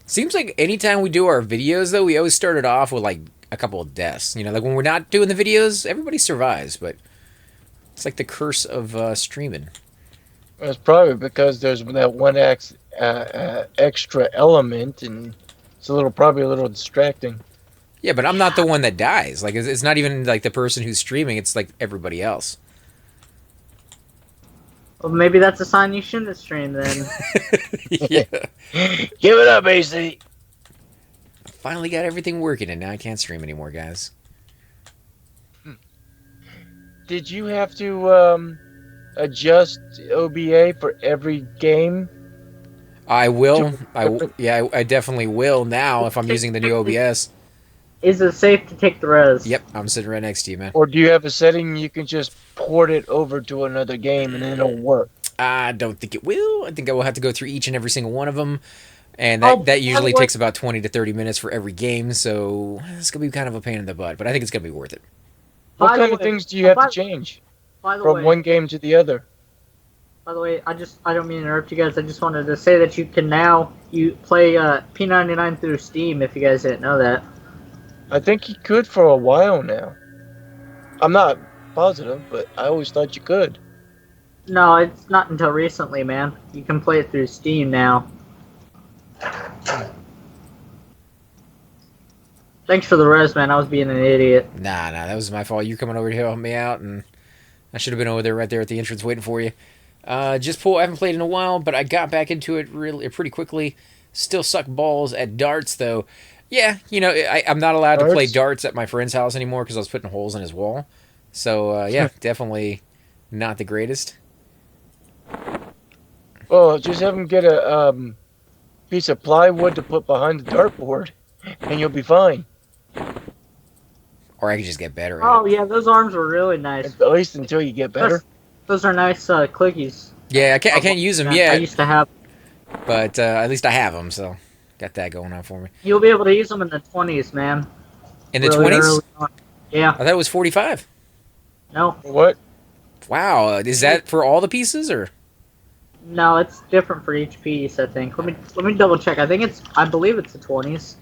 Seems like anytime we do our videos, though, we always start it off with, like, a couple of deaths. You know, like, when we're not doing the videos, everybody survives, but it's like the curse of streaming. It's probably because there's that one extra element, and it's probably a little distracting. Yeah, but I'm not the one that dies. Like, it's not even, like, the person who's streaming. It's, like, everybody else. Well, maybe that's a sign you shouldn't stream then. Yeah. Give it up, AC. Finally got everything working, and now I can't stream anymore, guys. Did you have to adjust OBA for every game? I will. I definitely will now if I'm using the new OBS. Is it safe to take the res? Yep, I'm sitting right next to you, man. Or do you have a setting you can just port it over to another game and then it'll work? I don't think it will. I think I will have to go through each and every single one of them. And that usually takes about 20 to 30 minutes for every game, so it's going to be kind of a pain in the butt, but I think it's going to be worth it. What kind of things do you have to change from one game to the other? By the way, I don't mean to interrupt you guys. I just wanted to say that you can now play P99 through Steam if you guys didn't know that. I think you could for a while now. I'm not positive, but I always thought you could. No, it's not until recently, man. You can play it through Steam now. Thanks for the res, man. I was being an idiot. Nah, that was my fault. You coming over here to help me out, and I should have been over there right there at the entrance waiting for you. Just I haven't played in a while, but I got back into it pretty quickly. Still suck balls at darts, though. Yeah, you know, I'm not allowed to play darts at my friend's house anymore because I was putting holes in his wall. So, yeah, definitely not the greatest. Well, just have him get a piece of plywood to put behind the dartboard, and you'll be fine. Or I could just get better at Oh, it. yeah, those arms were really nice. At least until you get better. Those are nice clickies. Yeah, I can't use them yet. I used to have. But at least I have them, so got that going on for me. You'll be able to use them in the 20s, man. In the 20s? Yeah. I thought it was 45. No. What? Wow, is that for all the pieces, or? No, it's different for each piece, I think. Let me double check. I believe it's the 20s.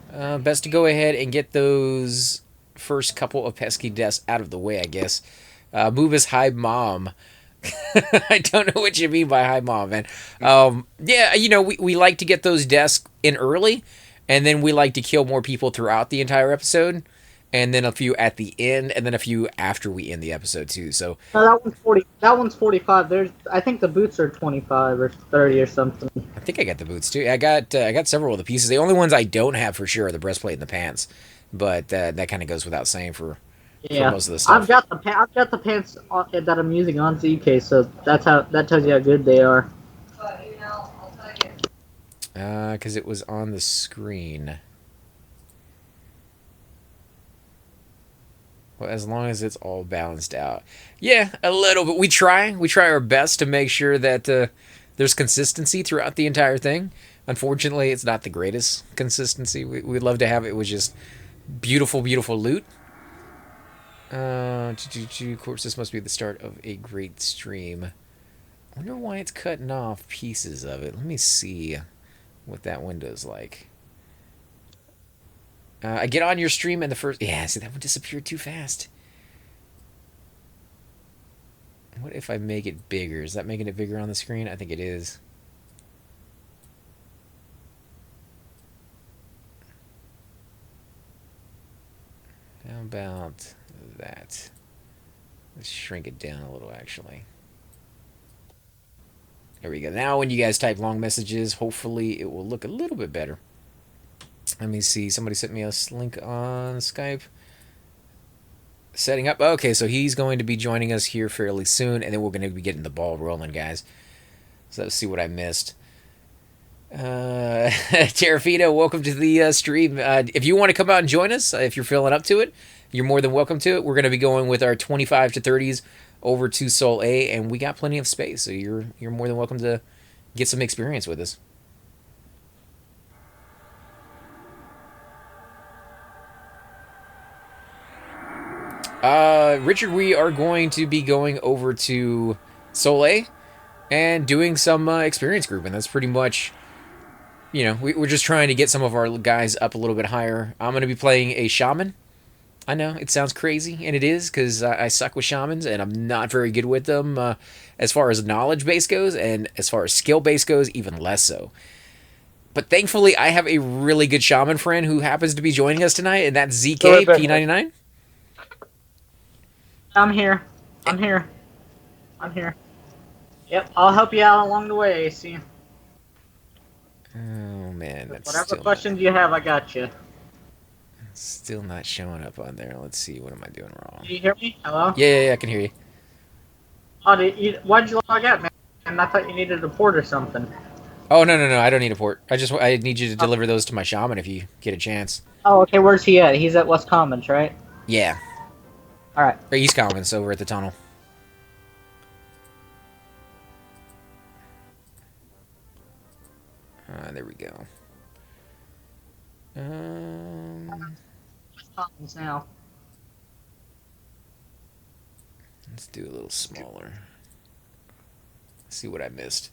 Best to go ahead and get those first couple of pesky deaths out of the way, I guess. Move as Hi Mom. I don't know what you mean by Hi Mom, man. Yeah, you know, we like to get those deaths in early, and then we like to kill more people throughout the entire episode, and then a few at the end, and then a few after we end the episode too. So no, that one's 40. That one's 45. I think the boots are 25 or 30 or something. I think I got the boots too. I got several of the pieces. The only ones I don't have for sure are the breastplate and the pants, but that kind of goes without saying for most of the stuff. I've got the pants that I'm using on ZK, so that tells you how good they are. Because it was on the screen. Well, as long as it's all balanced out. Yeah, a little bit. We try our best to make sure that there's consistency throughout the entire thing. Unfortunately, it's not the greatest consistency. We'd love to have it with just beautiful, beautiful loot. Of course, this must be the start of a great stream. I wonder why it's cutting off pieces of it. Let me see what that window's like. I get on your stream and the first... Yeah, see, that one disappeared too fast. What if I make it bigger? Is that making it bigger on the screen? I think it is. How about that? Let's shrink it down a little, actually. There we go. Now when you guys type long messages, hopefully it will look a little bit better. Let me see. Somebody sent me a link on Skype. Setting up. Okay, so he's going to be joining us here fairly soon, and then we're going to be getting the ball rolling, guys. So let's see what I missed. TerraFena, welcome to the stream. If you want to come out and join us, if you're feeling up to it, you're more than welcome to it. We're going to be going with our 25 to 30s over to Soul A, and we got plenty of space, so you're more than welcome to get some experience with us. Richard, we are going to be going over to Soul A and doing some experience group, and that's pretty much, we're just trying to get some of our guys up a little bit higher. I'm going to be playing a shaman. I know it sounds crazy, and it is, because I suck with shamans, and I'm not very good with them as far as knowledge base goes, and as far as skill base goes, even less so. But thankfully, I have a really good shaman friend who happens to be joining us tonight, and that's ZK P99. I'm here. I'm here. I'm here. Yep, I'll help you out along the way, AC. Oh man, that's whatever questions you have, I got you. Still not showing up on there. Let's see, what am I doing wrong? Can you hear me? Hello? Yeah, I can hear you. Oh, why'd you log out, man? I thought you needed a port or something. Oh, no, I don't need a port. I need you to deliver those to my shaman if you get a chance. Oh, okay, where's he at? He's at West Commons, right? Yeah. Alright. Or East Commons, over at the tunnel. There we go. West Commons now. Let's do a little smaller. Let's see what I missed.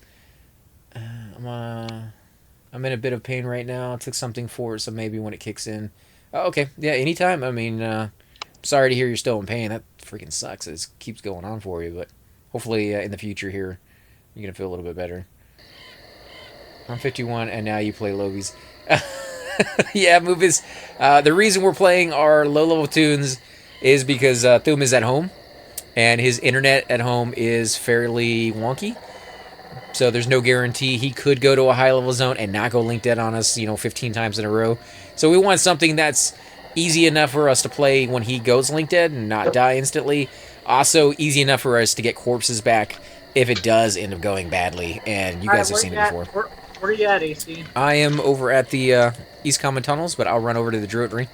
I'm in a bit of pain right now. I took something for it, so maybe when it kicks in. Oh, okay. Yeah, anytime. I mean, sorry to hear you're still in pain. That freaking sucks. It keeps going on for you, but hopefully in the future here, you're going to feel a little bit better. I'm 51, and now you play Lobies. Yeah, Movies. The reason we're playing our low-level tunes is because Thum is at home, and his internet at home is fairly wonky. So there's no guarantee he could go to a high-level zone and not go link dead on us, 15 times in a row. So we want something that's easy enough for us to play when he goes link dead and not die instantly. Also, easy enough for us to get corpses back if it does end up going badly, and you guys have seen it before. Where are you at, AC? I am over at the East Common Tunnels, but I'll run over to the Druidry.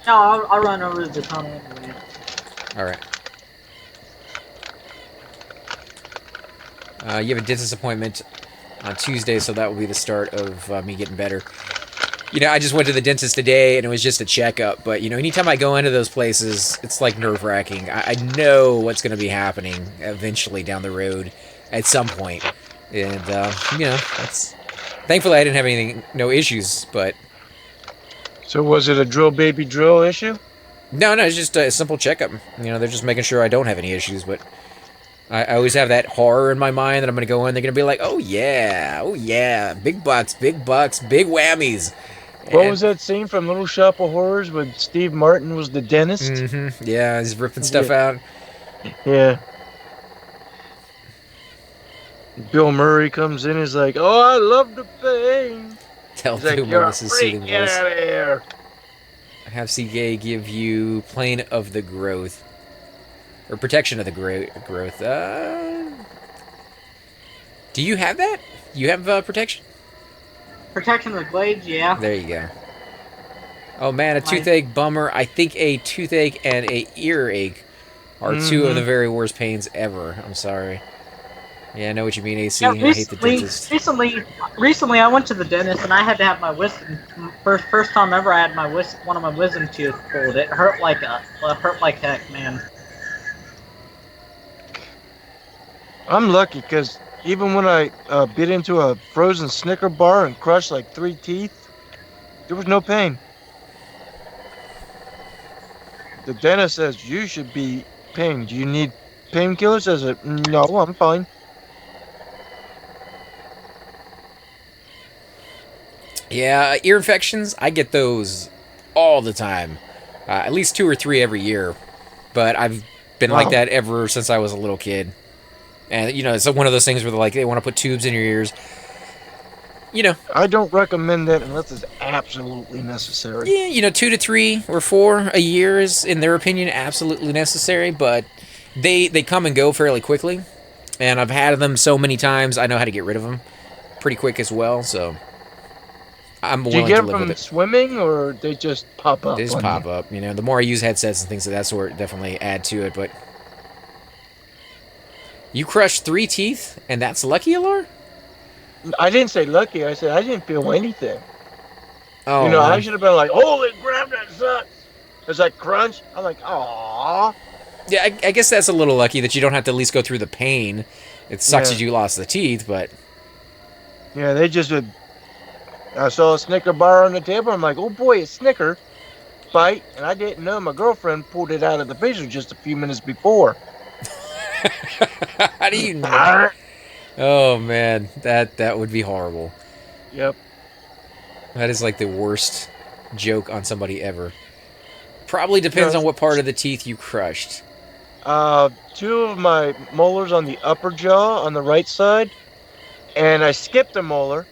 No, I'll run over to the tunnel anyway. Alright. You have a dentist appointment on Tuesday, so that will be the start of me getting better. I just went to the dentist today, and it was just a checkup, but, anytime I go into those places, it's, like, nerve-wracking. I know what's going to be happening eventually down the road at some point. And, that's... Thankfully, I didn't have no issues, but... So was it a drill baby drill issue? No, it's just a simple checkup. They're just making sure I don't have any issues, but... I always have that horror in my mind that I'm going to go in, they're going to be like, oh yeah, big bucks, big whammies. What was that scene from Little Shop of Horrors when Steve Martin was the dentist? Mm-hmm. Yeah, he's ripping stuff out. Yeah. Bill Murray comes in, he's like, oh, I love the pain. Tell He's like, Doom you're a this is freak, soothing get voice. out of here. Have CK give you Plane of the Growth. Or Protection of the Growth. Do you have that? You have Protection? Protection of the Glades, yeah. There you go. Oh man, a toothache, bummer. I think a toothache and a earache are two of the very worst pains ever. I'm sorry. Yeah, I know what you mean, AC. Yeah, I hate the dentist. Recently, I went to the dentist and I had to have my wisdom. First time ever, I had one of my wisdom teeth pulled. It hurt like heck, man. I'm lucky because even when I bit into a frozen Snicker bar and crushed like 3 teeth, there was no pain. The dentist says you should be pain. Do you need painkillers? I said, no, I'm fine. Yeah, ear infections, I get those all the time. At least 2 or 3 every year. But I've been like that ever since I was a little kid. And, it's one of those things where they want to put tubes in your ears. I don't recommend that unless it's absolutely necessary. Yeah, 2 to 3 or 4 a year is, in their opinion, absolutely necessary. But they come and go fairly quickly. And I've had them so many times, I know how to get rid of them pretty quick as well, so... I'm willing to live with it. Do you get them from swimming, or they just pop up? They just pop up. The more I use headsets and things of that sort, definitely add to it. But You crushed 3 teeth, and that's lucky, Alar? I didn't say lucky. I said I didn't feel anything. Oh, I man. should have been like, holy crap, that sucks. There's that crunch. I'm like, aww. Yeah, I guess that's a little lucky that you don't have to at least go through the pain. It sucks Yeah. that you lost the teeth, but... Yeah, they just would. I saw a Snicker bar on the table. I'm like, oh boy, it's Snicker. Bite. And I didn't know my girlfriend pulled it out of the freezer just a few minutes before. How do you know? Oh, man. That would be horrible. Yep. That is like the worst joke on somebody ever. Probably depends on what part of the teeth you crushed. 2 of my molars on the upper jaw on the right side. And I skipped a molar.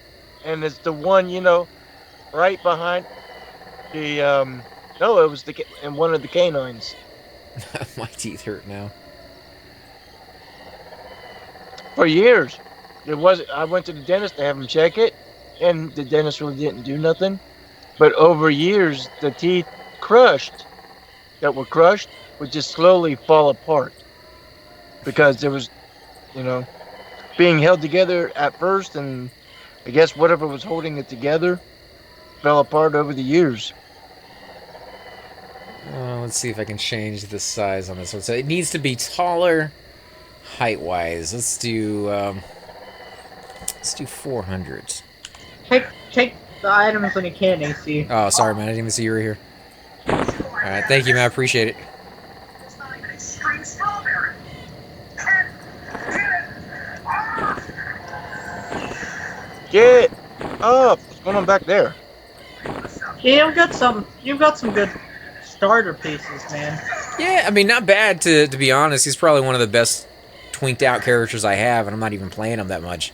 And it's the one, right behind the, no, it was in one of the canines. My teeth hurt now. For years. I went to the dentist to have him check it, and the dentist really didn't do nothing. But over years, the teeth that were crushed would just slowly fall apart. Because there was, being held together at first, and I guess whatever was holding it together fell apart over the years. Let's see if I can change the size on this one. So it needs to be taller, height-wise. Let's do 400. Take the items when you can, AC. Oh, sorry, man. I didn't even see you were here. All right, thank you, man. I appreciate it. Get up! What's going on back there? Yeah, you've got some good starter pieces, man. Yeah, I mean, not bad to be honest. He's probably one of the best twinked out characters I have, and I'm not even playing him that much.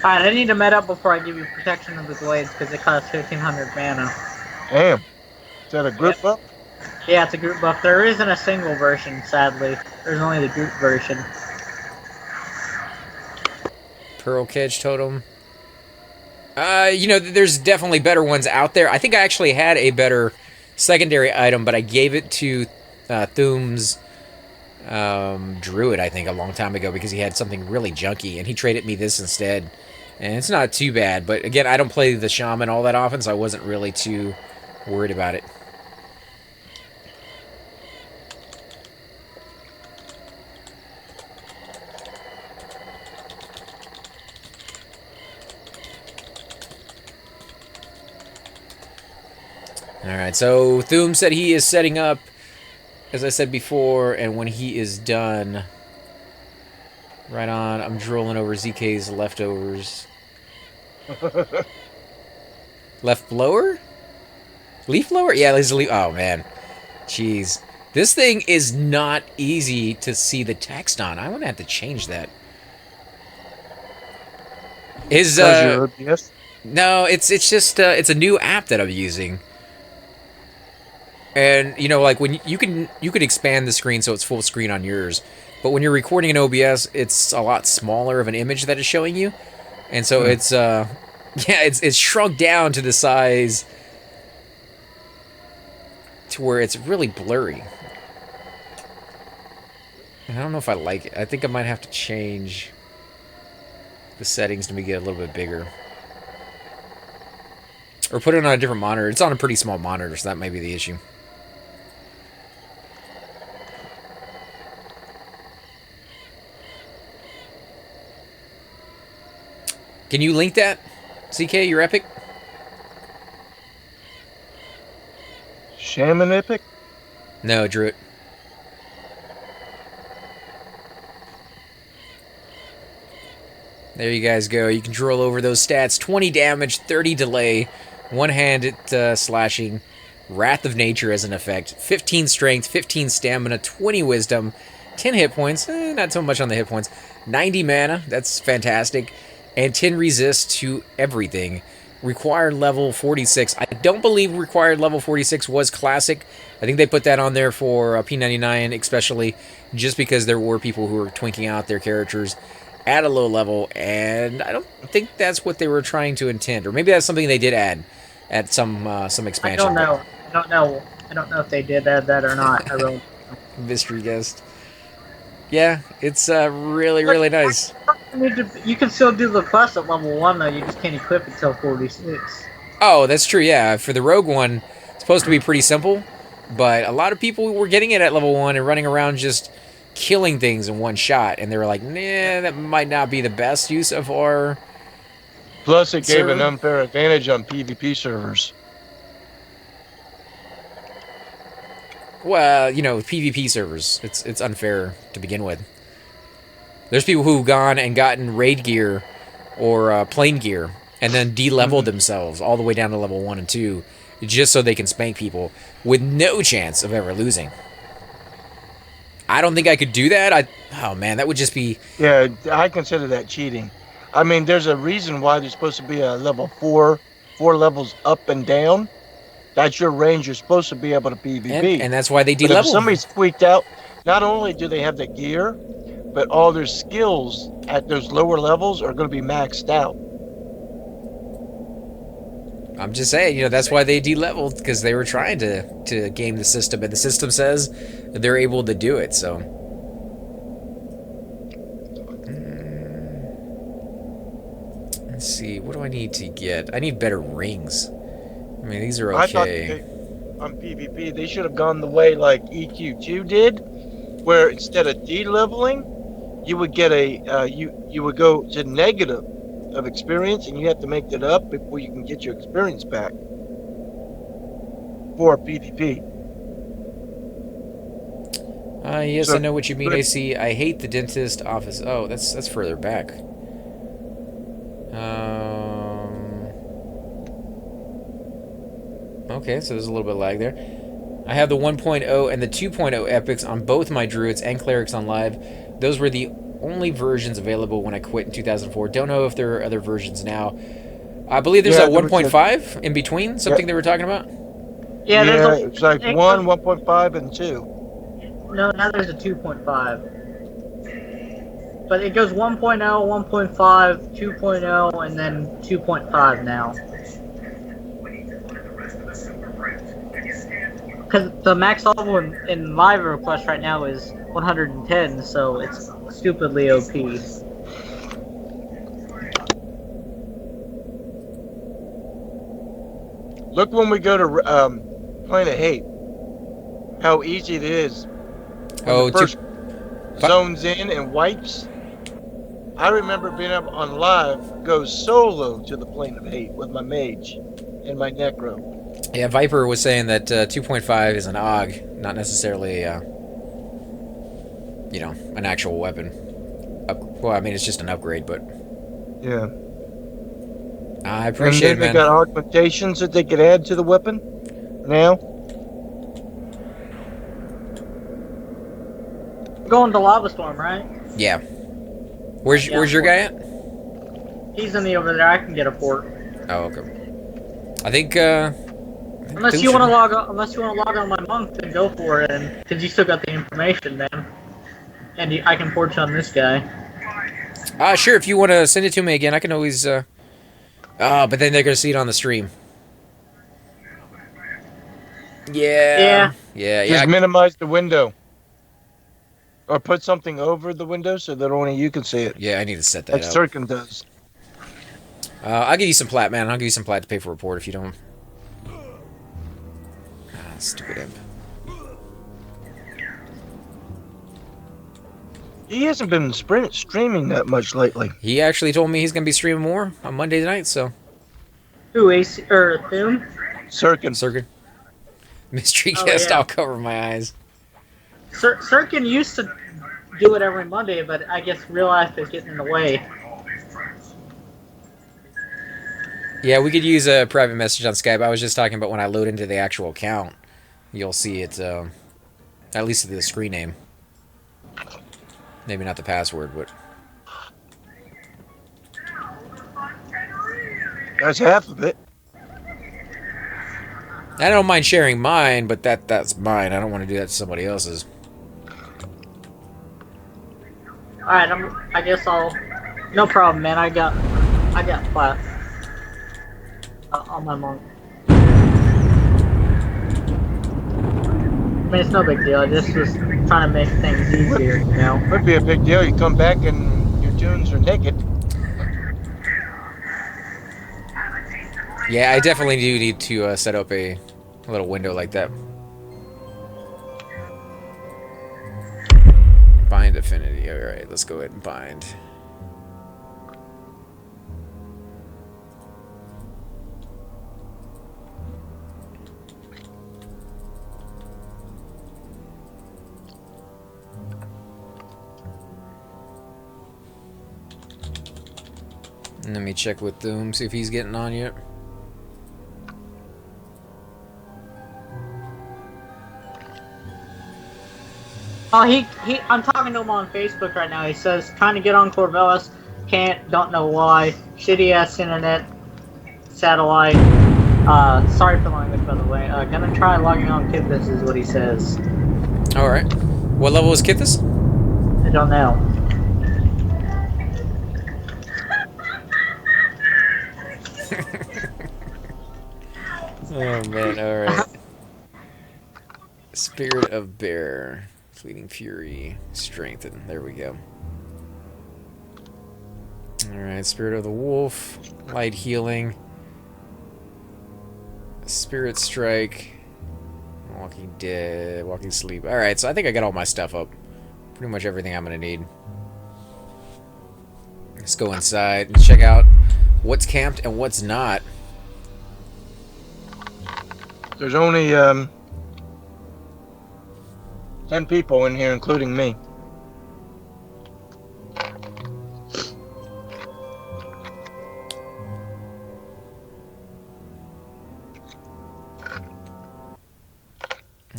Alright, I need to med up before I give you protection of the blades because it costs 1500 mana. Damn. Is that a group up? Yeah, it's a group buff. There isn't a single version, sadly. There's only the group version. Pearl Kedge Totem. There's definitely better ones out there. I think I actually had a better secondary item, but I gave it to Thume's Druid, I think, a long time ago because he had something really junky, and he traded me this instead. And it's not too bad, but again, I don't play the Shaman all that often, so I wasn't really too worried about it. Alright, so Thume said he is setting up, as I said before, and when he is done, right on, I'm drooling over ZK's leftovers. Left blower? Leaf blower? Yeah, there's a leaf. Oh, man. Jeez. This thing is not easy to see the text on. I'm going to have to change that. His, Yes. No, it's just, it's a new app that I'm using. And, like, when you can expand the screen so it's full screen on yours. But when you're recording in OBS, it's a lot smaller of an image that is showing you. And so it's, it's shrunk down to the size to where it's really blurry. And I don't know if I like it. I think I might have to change the settings to make it a little bit bigger. Or put it on a different monitor. It's on a pretty small monitor, so that might be the issue. Can you link that? CK, your epic? Shaman epic? No, Druid. There you guys go. You can drool over those stats. 20 damage, 30 delay, one-handed slashing, Wrath of Nature as an effect, 15 strength, 15 stamina, 20 wisdom, 10 hit points, not so much on the hit points, 90 mana, that's fantastic, and 10 resist to everything. Required level 46. I don't believe required level 46 was classic. I think they put that on there for P99 especially, just because there were people who were twinking out their characters at a low level, and I don't think that's what they were trying to intend, or maybe that's something they did add at some expansion. I don't know. I don't know. I don't know if they did add that or not. I really. Mystery guest. Yeah, it's really nice. You can still do the quest at level 1 though. You just can't equip it till 46. Oh, that's true. Yeah, for the Rogue one, it's supposed to be pretty simple, but a lot of people were getting it at level 1 and running around just killing things in one shot, and they were like, "Nah, that might not be the best use of our." Plus, it gave an Server? unfair advantage on PvP servers. Well, you know, PvP servers, it's unfair to begin with. There's people who've gone and gotten raid gear or plane gear and then de-leveled themselves all the way down to level 1 and 2 just so they can spank people with no chance of ever losing. I don't think I could do that. Oh man, that would just be... Yeah, I consider that cheating. I mean, there's a reason why there's supposed to be a level 4 levels up and down. That's your range. You're supposed to be able to PvP. And that's why they But if de-leveled. somebody's squeaked out, not only do they have the gear, but all their skills at those lower levels are going to be maxed out. I'm just saying, you know, that's why they de-leveled, because they were trying to game the system, and the system says they're able to do it, so... Let's see, what do I need to get? I need better rings. I mean, these are I thought okay. on PvP, they should have gone the way like EQ2 did, where instead of de-leveling, you would get a, you would go to negative of experience, and you have to make that up before you can get your experience back for PvP. Yes, So- I know what you mean, AC. I hate the dentist office. Oh, that's further back. Okay, so there's a little bit of lag there. I have the 1.0 and the 2.0 epics on both my druids and clerics on live. Those were the only versions available when I quit in 2004. Don't know if there are other versions now. I believe there's Yeah, a there was 1.5 in between, something they were talking about. Yeah, there's it's like it 1, goes- 1.5, and 2. No, now there's a 2.5. But it goes 1.0, 1.5, 2.0, and then 2.5 now. Because the max level in live request right now is 110, so it's stupidly OP. Look when we go to Planet Hate, how easy it is. When Oh, the first zones in and wipes. I remember being up on live, go solo to the Plane of Hate with my mage and my necro. Yeah, Viper was saying that 2.5 is an AUG, not necessarily, you know, an actual weapon. Well, I mean, it's just an upgrade, but Yeah. I And appreciate then it, they man. got augmentations that they could add to the weapon now. Going to Lava Storm, right? Yeah. Where's your guy at? He's in the over there. I can get a port. Oh, okay. I think, Unless you want to log on my monk, then go for it, and because you still got the information, then, and I can port you on this guy. Sure, if you want to send it to me again, I can always, but then they're gonna see it on the stream. Yeah. Just minimize the window. Or put something over the window so that only you can see it. Yeah, I need to set that Like up. Circin does. I'll give you some plat, man. I'll give you some plat to pay for a report if you don't. Stupid imp. He hasn't been streaming that much lately. He actually told me he's gonna be streaming more on Monday night, so. Who, AC or Thum? Circin. Circuit. Mystery Oh, guest, yeah. I'll cover my eyes. Sirkin used to do it every Monday, but I guess real life is getting in the way. Yeah, we could use a private message on Skype. I was just talking about when I load into the actual account. You'll see it, at least the screen name. Maybe not the password, but... That's half of it. I don't mind sharing mine, but that's mine. I don't want to do that to somebody else's. Alright, I guess I'll No problem, man. I got flat on my monk. I mean, it's no big deal. I just was trying to make things easier, you know. Would be a big deal. You come back and your tunes are naked. Yeah, I definitely do need to set up a little window like that. Bind affinity. Alright, let's go ahead and bind. Let me check with Doom, see if he's getting on yet. Oh, I'm talking to him on Facebook right now. He says, trying to get on Corvallis, can't, don't know why. Shitty ass internet, satellite. Sorry for the language, by the way. Gonna try logging on Kipnis is what he says. Alright. What level is Kithis? I don't know. Oh man, alright. Spirit of Bear. Fleeting Fury. Strengthen. There we go. Alright, Spirit of the Wolf. Light Healing. Spirit Strike. Walking Dead. Walking Sleep. Alright, so I think I got all my stuff up. Pretty much everything I'm gonna need. Let's go inside and check out what's camped and what's not. There's only 10 people in here, including me.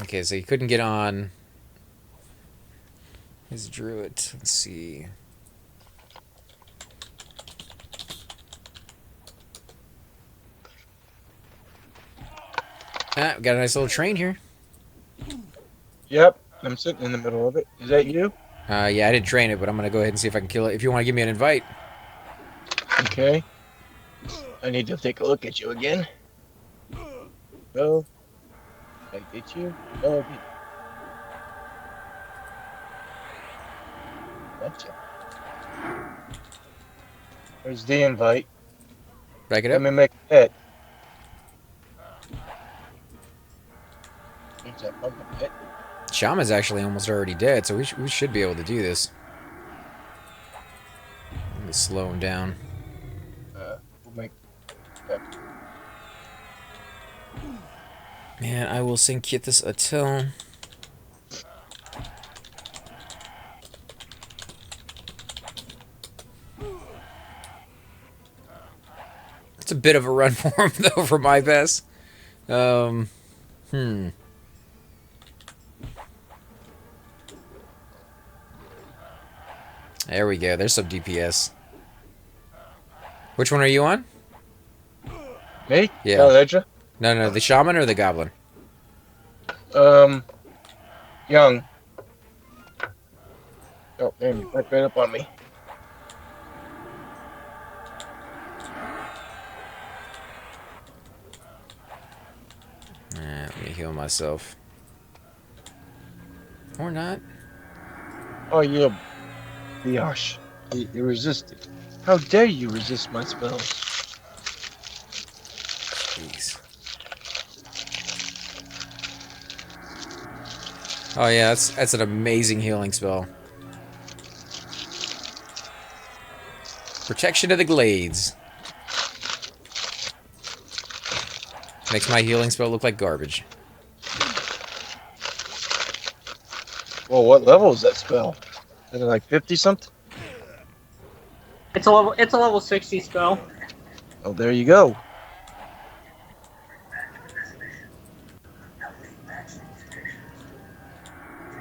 Okay, so you couldn't get on his druid. Let's see. Ah, we got a nice little train here. Yep, I'm sitting in the middle of it. Is that you? Yeah, I didn't train it, but I'm gonna go ahead and see if I can kill it. If you want to give me an invite. Okay. I need to take a look at you again. Oh. Did I get you? Oh, okay. Gotcha. There's the invite. Back it Let up. me make a bet. There's that pumpkin pit. Shaman's actually almost already dead, so we should be able to do this. Let me slow him down. We'll make that. Man, I will sing Kithis a tone. It's a bit of a run for him, though, for my best. There we go. There's some DPS. Which one are you on? Me? Yeah. Oh, that's you? No, the Shaman or the Goblin? Young. Oh, damn, you backed right up on me. Let me heal myself. Or not. Oh, you biatch. You resisted. How dare you resist my spells? Jeez. Oh yeah, that's an amazing healing spell. Protection of the Glades. Makes my healing spell look like garbage. Well, what level is that spell? Is it like 50 something? It's a level 60 spell. Oh, there you go.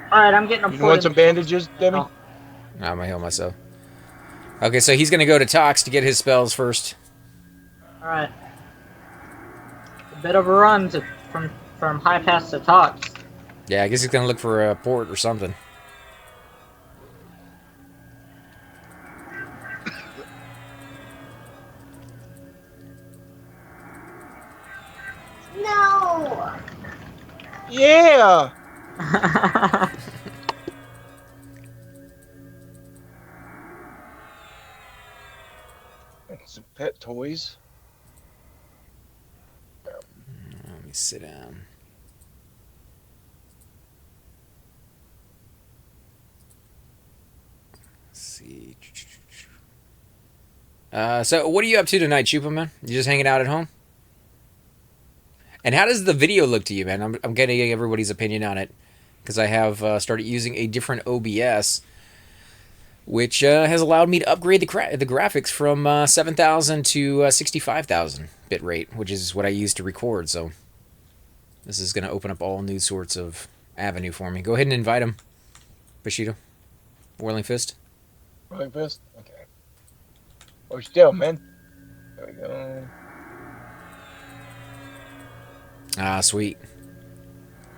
Alright, I'm getting a You want some bandages, Demi? Oh. I'm gonna heal myself. Okay, so he's gonna go to Tox to get his spells first. Alright. A bit of a run from High Pass to Tox. Yeah, I guess he's gonna look for a port or something. Yeah. And some pet toys. Let me sit down. Let's see. So what are you up to tonight, Chupa, man? You just hanging out at home? And how does the video look to you, man? I'm getting everybody's opinion on it because I have started using a different OBS, which has allowed me to upgrade the graphics from 7,000 to 65,000 bitrate, which is what I use to record. So this is going to open up all new sorts of avenue for me. Go ahead and invite him, Bushido. Whirling Fist. Rolling fist? Okay. Oh, still, man. There we go. Ah, sweet.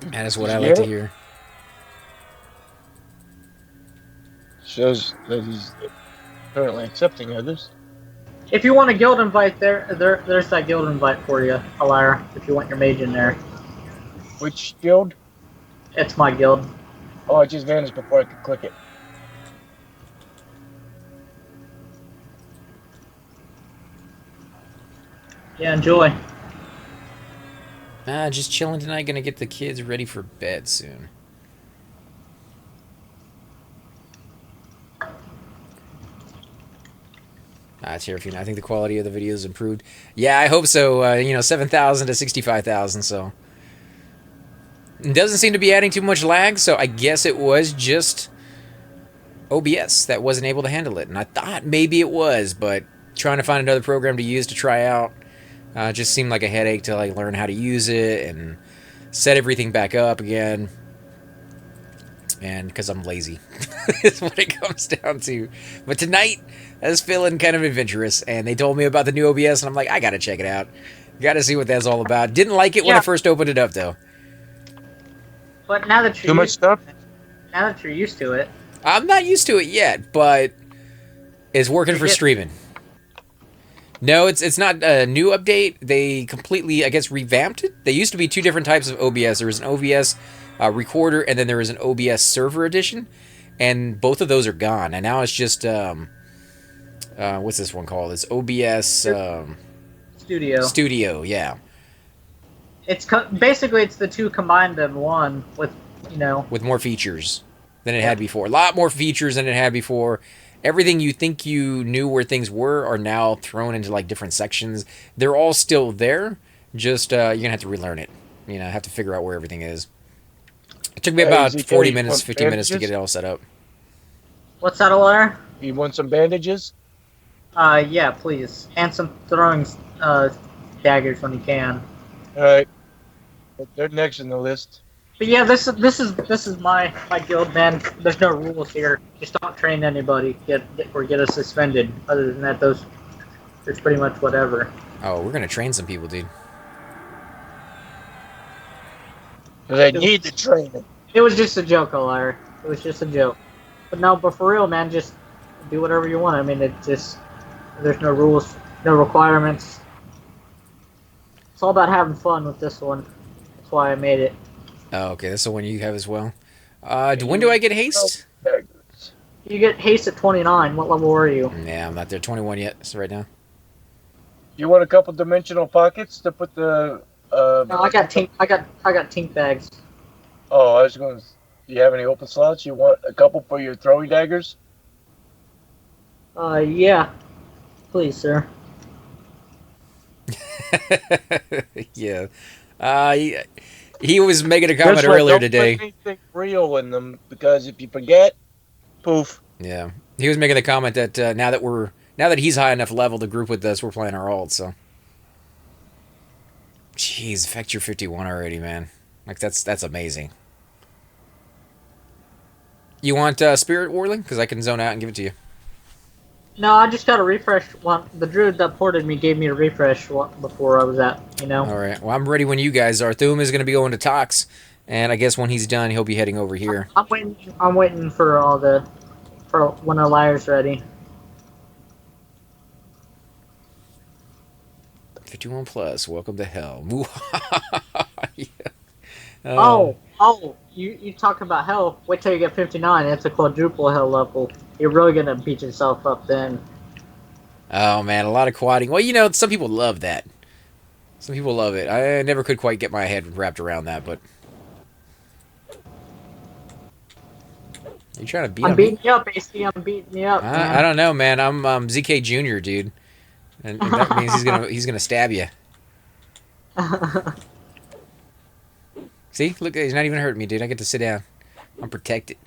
That is what Did I you like get to it? hear. Shows that he's currently accepting others. If you want a guild invite, there's that guild invite for you, Alara. If you want your mage in there, Which guild? it's my guild. Oh, it just vanished before I could click it. Yeah, enjoy. Just chilling tonight. Gonna get the kids ready for bed soon. TerraFena. I think the quality of the videos improved. Yeah, I hope so. 7,000 to 65,000. So it doesn't seem to be adding too much lag. So I guess it was just OBS that wasn't able to handle it. And I thought maybe it was, but trying to find another program to use to try out just seemed like a headache to like learn how to use it and set everything back up again. And because I'm lazy is what it comes down to. But tonight I was feeling kind of adventurous, and they told me about the new OBS, and I'm like, I gotta check it out. Gotta see what that's all about. Didn't like it when I first opened it up, though. But now that you're Too much stuff? now that you're used to it, I'm not used to it yet, but it's working for streaming. No, it's not a new update. They completely, I guess, revamped it. They used to be two different types of OBS. There was an OBS recorder, and then there was an OBS server edition, and both of those are gone. And now it's just what's this one called? It's OBS Studio. Studio, yeah. It's basically it's the two combined in one with with more features than it had before. A lot more features than it had before. Everything you think you knew where things were are now thrown into like different sections. They're all still there. Just you're gonna have to relearn it. Have to figure out where everything is. It took me about 40 minutes, 50 minutes to get it all set up. What's that, Alara? You want some bandages? Yeah, please, and some throwing daggers when you can. All right. They're next in the list. But yeah, this is my guild, man. There's no rules here. Just don't train anybody, get us suspended. Other than that, it's pretty much whatever. Oh, we're gonna train some people, dude. They need the training. It was just a joke, Alara. It was just a joke. But for real, man, just do whatever you want. I mean, there's no rules, no requirements. It's all about having fun with this one. That's why I made it. Oh, okay, that's the one you have as well. When do I get haste? You get haste at 29. What level were you? Yeah, I'm not there. 21 yet. So right now. You want a couple dimensional pockets to put the? No, I got tink bags. Oh, I was going. Do you have any open slots? You want a couple for your throwing daggers? Yeah. Please, sir. Yeah. He was making a comment earlier today. Don't put anything real in them, because if you forget, poof. Yeah, he was making the comment that now that he's high enough level to group with us, we're playing our ult. So, jeez, Vector 51 already, man. Like that's amazing. You want Spirit Warling? Because I can zone out and give it to you. No, I just got a refresh one. The druid that ported me gave me a refresh before I was at, All right. Well, I'm ready when you guys are. Thum is going to be going to Tox, and I guess when he's done, he'll be heading over here. I'm waiting for when the liar's ready. 51 plus. Welcome to hell. You talk about hell. Wait till you get 59. It's a quadruple hell level. You're really gonna beat yourself up then. Oh man, a lot of quadding. Well, you know, some people love that. Some people love it. I never could quite get my head wrapped around that, but you trying to beat I'm on me? beating you up, AC. I'm beating you up, I man. don't know, man. I'm ZK Junior, dude, and that means he's gonna stab you. See, look, he's not even hurting me, dude. I get to sit down. I'm protected.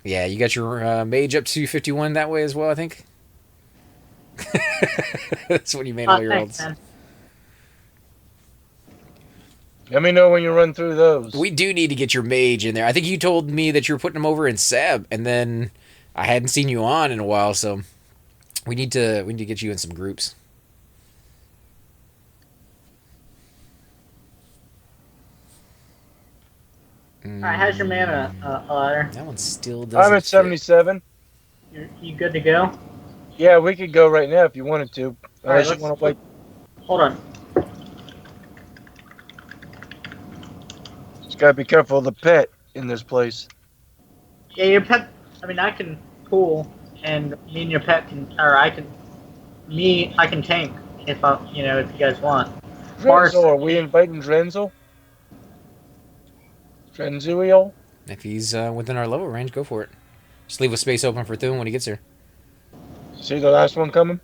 Yeah, you got your mage up to 51 that way as well, I think. That's when you made all your Thanks, ults. man. Let me know when you run through those. We do need to get your mage in there. I think you told me that you were putting him over in Seb, and then I hadn't seen you on in a while, so we need to get you in some groups. Alright, how's your mana, ladder? That one still doesn't. I'm at fit. 77. You good to go? Yeah, we could go right now if you wanted to. Unless you want to wait. Hold on. Just gotta be careful of the pet in this place. Yeah, your pet. I mean, I can pool, and me and your pet can, or I can, I can tank if if you guys want. Drenzel, are we inviting Drenzel? Drenzuiel? If he's within our level range, go for it. Just leave a space open for Thune when he gets here. See the last one coming?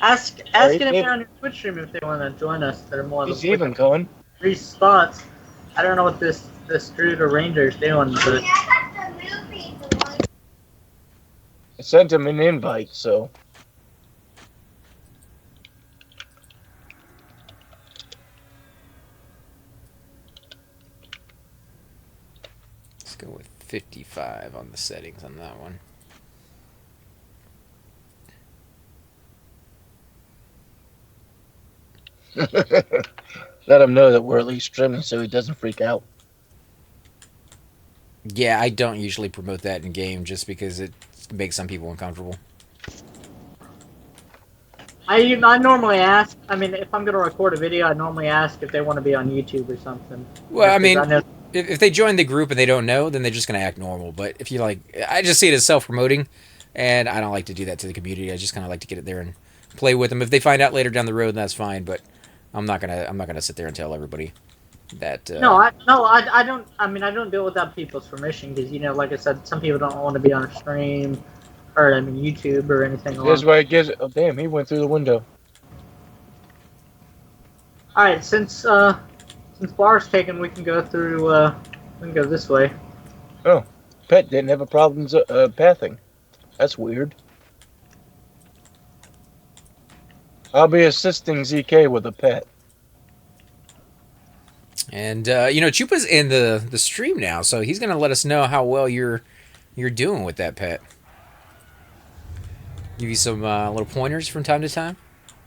Ask Right, anybody on your Twitch stream if they want to join us. They're more. He's even coming. 3 spots. I don't know what this Druid or Ranger is doing, but I sent him an invite, so. Let's go with 55 on the settings on that one. Let him know that we're at least streaming so he doesn't freak out. Yeah, I don't usually promote that in game just because it makes some people uncomfortable. I normally ask. I mean, if I'm gonna record a video, I normally ask if they want to be on YouTube or something. Well, I mean, know, if they join the group and they don't know, then they're just gonna act normal. But if you like, I just see it as self-promoting, and I don't like to do that to the community. I just kind of like to get it there and play with them. If they find out later down the road, that's fine. But I'm not gonna sit there and tell everybody that. I don't. I mean, I don't do it without people's permission because like I said, some people don't want to be on a stream, or YouTube or anything. That's why it gives. Oh damn! He went through the window. All right, since bar's taken, we can go through. We can go this way. Oh, pet didn't have a problem pathing. That's weird. I'll be assisting ZK with a pet. And Chupa's in the stream now, so he's gonna let us know how well you're doing with that pet. Give you some little pointers from time to time.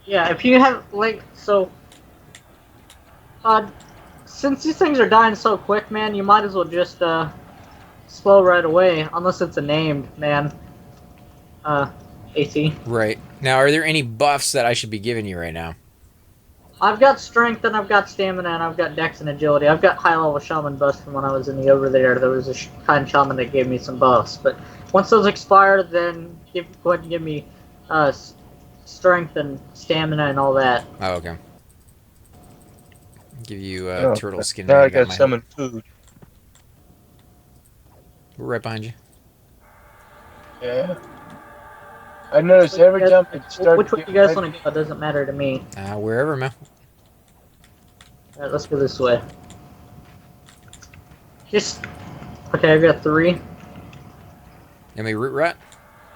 Yeah, if you have since these things are dying so quick, man, you might as well just slow right away, unless it's a named man. AC. Right. Now, are there any buffs that I should be giving you right now? I've got strength and I've got stamina and I've got dex and agility. I've got high level shaman buffs from when I was in the over there. There was a kind shaman that gave me some buffs, but once those expire, then go ahead and give me strength and stamina and all that. Oh, okay. Give you turtle skin. Now I got summon food. We're right behind you. Yeah. I noticed every time it starts. Which way you guys want to go? It doesn't matter to me. Wherever, man. Alright, let's go this way. Okay, I've got 3. Give me root rat?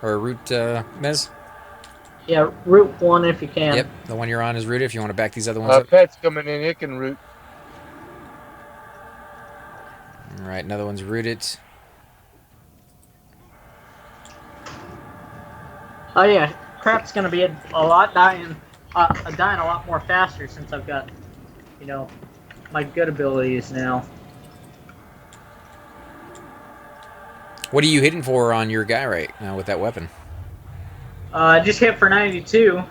Or root mez? Yeah, root 1 if you can. Yep, the one you're on is rooted if you want to back these other ones up. Pet's coming in, it can root. Alright, another one's rooted. Oh yeah, crap's gonna be a lot dying a lot more faster since I've got, my good abilities now. What are you hitting for on your guy right now with that weapon? I just hit for 92.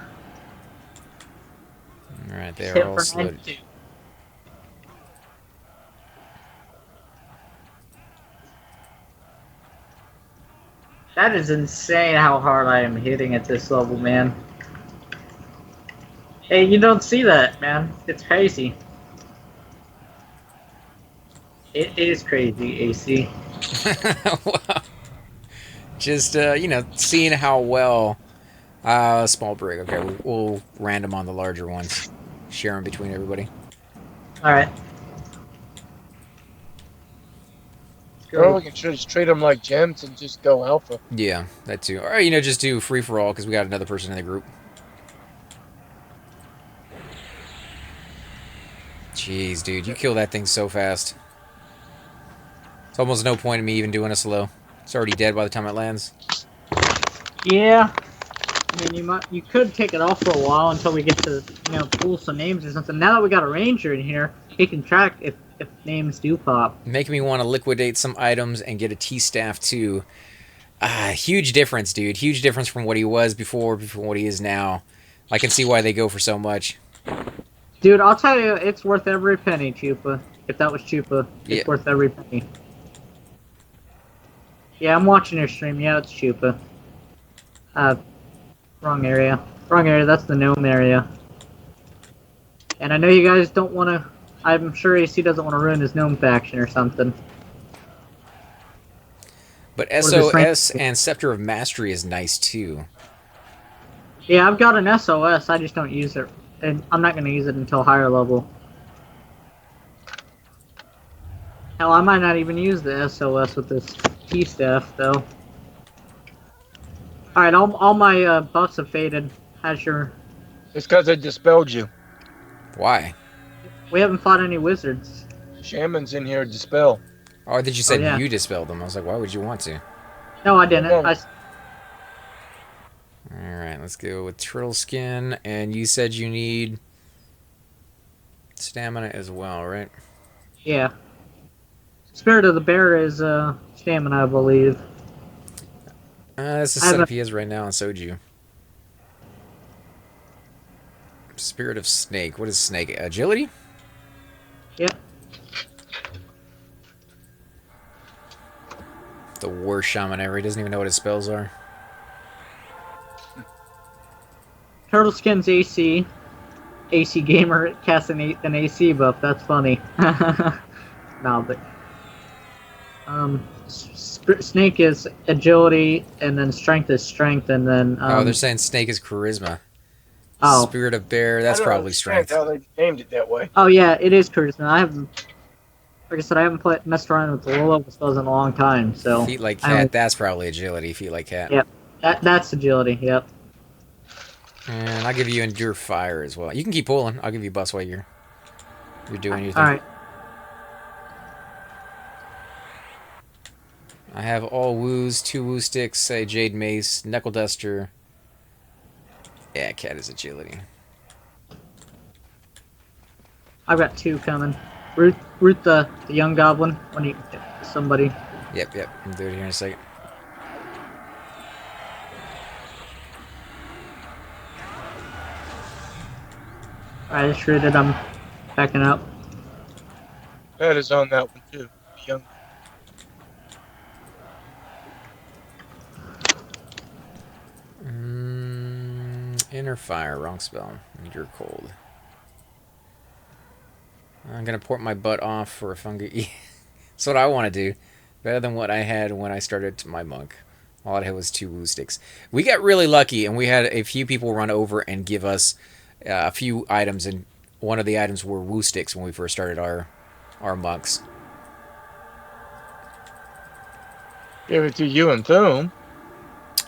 Alright, they are Hit all for slowed. 92. That is insane how hard I am hitting at this level, man. Hey, you don't see that, man. It's crazy. It is crazy, AC. Wow. Just, you know, seeing how well... small brig. Okay, we'll random on the larger ones. Share them between everybody. Alright. Or we can just treat them like gems and just go alpha. Yeah, that too. Or, you know, just do free-for-all, because we got another person in the group. Jeez, dude, you kill that thing so fast. It's almost no point in me even doing a slow. It's already dead by the time it lands. Yeah. I mean, you could take it off for a while until we get to, you know, pull some names or something. Now that we got a ranger in here, he can track if names do pop. Making me want to liquidate some items and get a T-staff too. Huge difference, dude. Huge difference from what he was before what he is now. I can see why they go for so much. Dude, I'll tell you, it's worth every penny, Chupa. If that was Chupa, it's worth every penny. Yeah, I'm watching your stream. Yeah, it's Chupa. Wrong area. Wrong area, that's the gnome area. And I know you guys don't want to... I'm sure AC doesn't want to ruin his gnome faction or something. But SOS and Scepter of Mastery is nice too. Yeah, I've got an SOS, I just don't use it. And I'm not going to use it until higher level. Hell, I might not even use the SOS with this T-staff, though. Alright, all my buffs have faded. How's your... It's because I dispelled you. Why? We haven't fought any wizards. Shaman's in here to dispel. Oh, I thought you said yeah. you dispelled them. I was like, why would you want to? No, I didn't. Alright, let's go with turtle skin. And you said you need stamina as well, right? Yeah. Spirit of the Bear is stamina, I believe. That's the setup he has right now on Soju. Spirit of Snake. What is Snake? Agility? Yep. The worst shaman ever. He doesn't even know what his spells are. Turtle Skin's AC. AC Gamer casting an AC buff. That's funny. No, but... Snake is agility, and then strength is strength, and then... oh, they're saying Snake is charisma. Oh. Spirit of Bear, that's probably strength. How they named it that way. Oh yeah, it is charisma. I haven't... Like I said, I haven't messed around with the low-level spells in a long time, so... Feet like cat, that's probably agility. Feet like cat. Yep. That's agility, yep. And I'll give you Endure Fire as well. You can keep pulling. I'll give you buffs while you're doing your thing. Alright. I have all woos, 2 woo sticks, a Jade Mace, Knuckle Duster. Yeah, cat is agility. I've got 2 coming. Root the young goblin when you somebody. Yep. I'll do it here in a second. Alright, I just rooted. I'm backing up. That is on that one too. Young. Inner Fire, wrong spell. You're cold. I'm gonna port my butt off for a fungi. That's what I want to do. Better than what I had when I started my monk. All I had was 2 woo sticks. We got really lucky, and we had a few people run over and give us a few items, and one of the items were woo sticks when we first started our monks. Give it to you and Thum.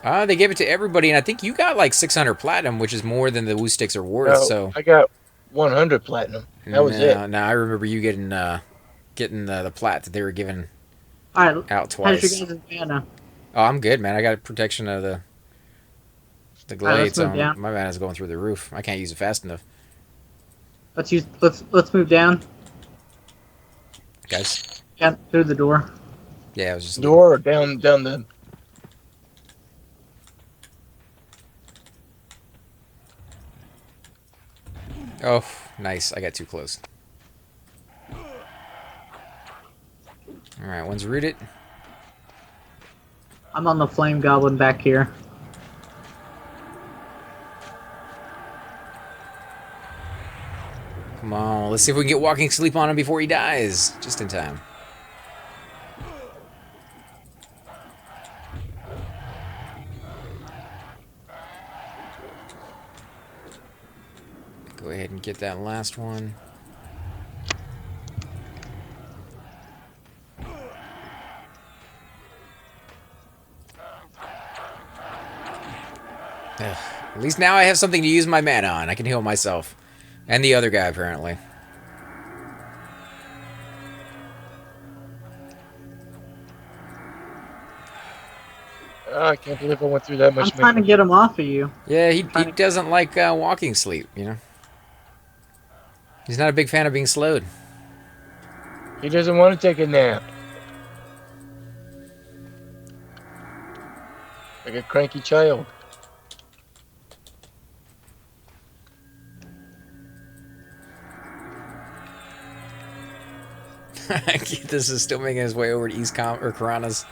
They gave it to everybody, and I think you got like 600 platinum, which is more than the woo sticks are worth. No, so I got 100 platinum. That was it. No, I remember you getting the plat that they were giving out twice. How's your guys' mana? Oh, I'm good, man. I got protection of the glade, so down. my mana's going through the roof. I can't use it fast enough. Let's move down. Guys. Yeah, through the door. Yeah, I was just Door or down the. Oh, nice. I got too close. Alright, one's rooted. I'm on the flame goblin back here. Come on, let's see if we can get walking sleep on him before he dies. Just in time. Go ahead and get that last one. Ugh. At least now I have something to use my mana on. I can heal myself. And the other guy, apparently. Oh, I can't believe I went through that I'm much. trying to get him off of you. Yeah, he doesn't like walking sleep, you know? He's not a big fan of being slowed. He doesn't want to take a nap. Like a cranky child. This is still making his way over to East or Karanas.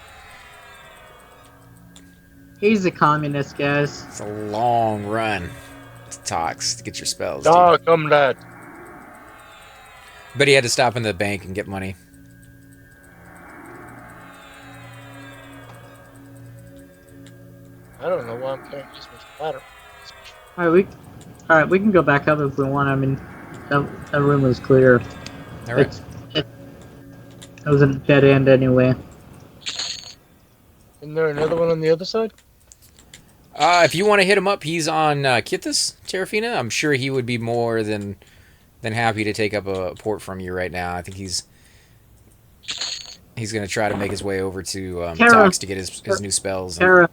He's a communist, guys. It's a long run to Tox to get your spells. Oh, come lad. But he had to stop in the bank and get money. I don't know why I'm carrying this much ladder. Alright, we can go back up if we want. I mean, that room was clear. Alright. It was a dead end anyway. Isn't there another one on the other side? If you want to hit him up, he's on Kithis, TerraFena. I'm sure he would be more than happy to take up a port from you right now. I think he's going to try to make his way over to Tox to get his new spells. Terra,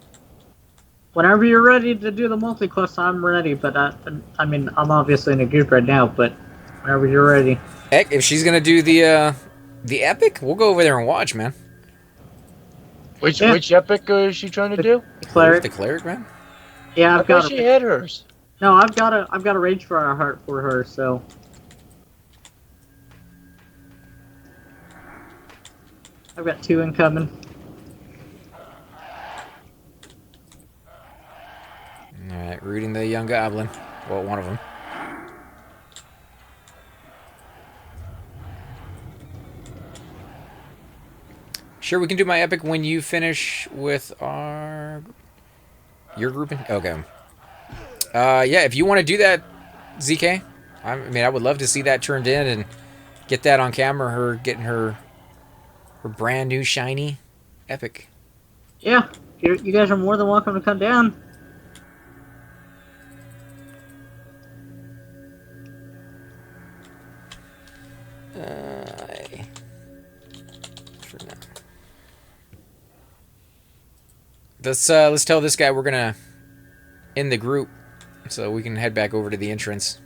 whenever you're ready to do the multi-quest, I'm ready. But I mean, I'm obviously in a group right now. But whenever you're ready. Heck, if she's going to do the epic, we'll go over there and watch, man. Which epic is she trying to do? Cleric. The cleric, man? Yeah, I thought she had hers. No, I've got a rage for our heart for her. So. I've got 2 incoming. Alright, rooting the young goblin. Well, one of them. Sure, we can do my epic when you finish with your grouping? Okay. Yeah, if you want to do that, ZK, I mean, I would love to see that turned in and get that on camera, her getting her brand new shiny epic. Yeah, you guys are more than welcome to come down. For now. Let's tell this guy we're gonna end the group so we can head back over to the entrance.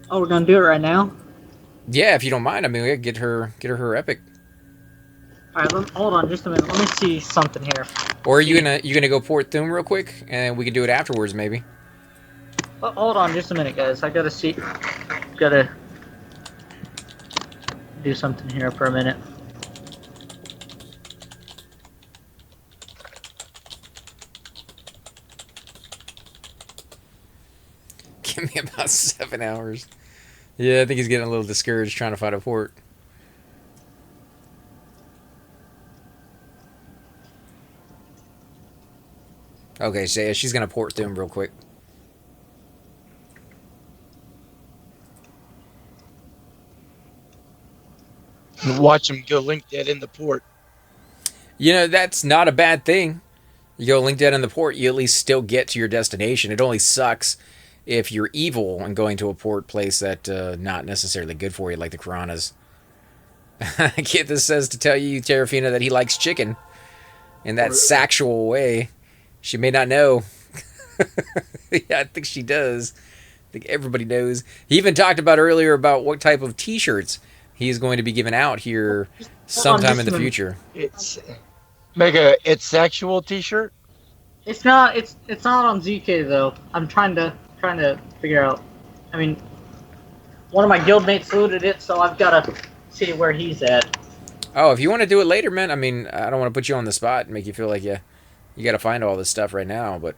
Oh, we're gonna do it right now. Yeah, if you don't mind. I mean, we gotta get her epic. All right, hold on just a minute. Let me see something here. Or are you gonna go Port Thum real quick, and we can do it afterwards, maybe. Hold on just a minute, guys. I gotta see. Gotta do something here for a minute. Give me about 7 hours. Yeah, I think he's getting a little discouraged trying to find a port. Okay, so yeah, she's gonna Port Thum real quick. Watch him go link that in the port. You know, that's not a bad thing. You go link dead in the port, you at least still get to your destination. It only sucks if you're evil and going to a port place that not necessarily good for you, like the Karanas. Kid, this says to tell you, TerraFena, that he likes chicken in that sexual way. She may not know. Yeah, I think she does. I think everybody knows. He even talked about earlier about what type of T-shirts he's going to be giving out here sometime in the future. It's it's sexual T-shirt. It's not on ZK though. I'm trying to figure out. I mean, one of my guildmates looted it, so I've got to see where he's at. Oh, if you want to do it later, man. I mean, I don't want to put you on the spot and make you feel like you got to find all this stuff right now, but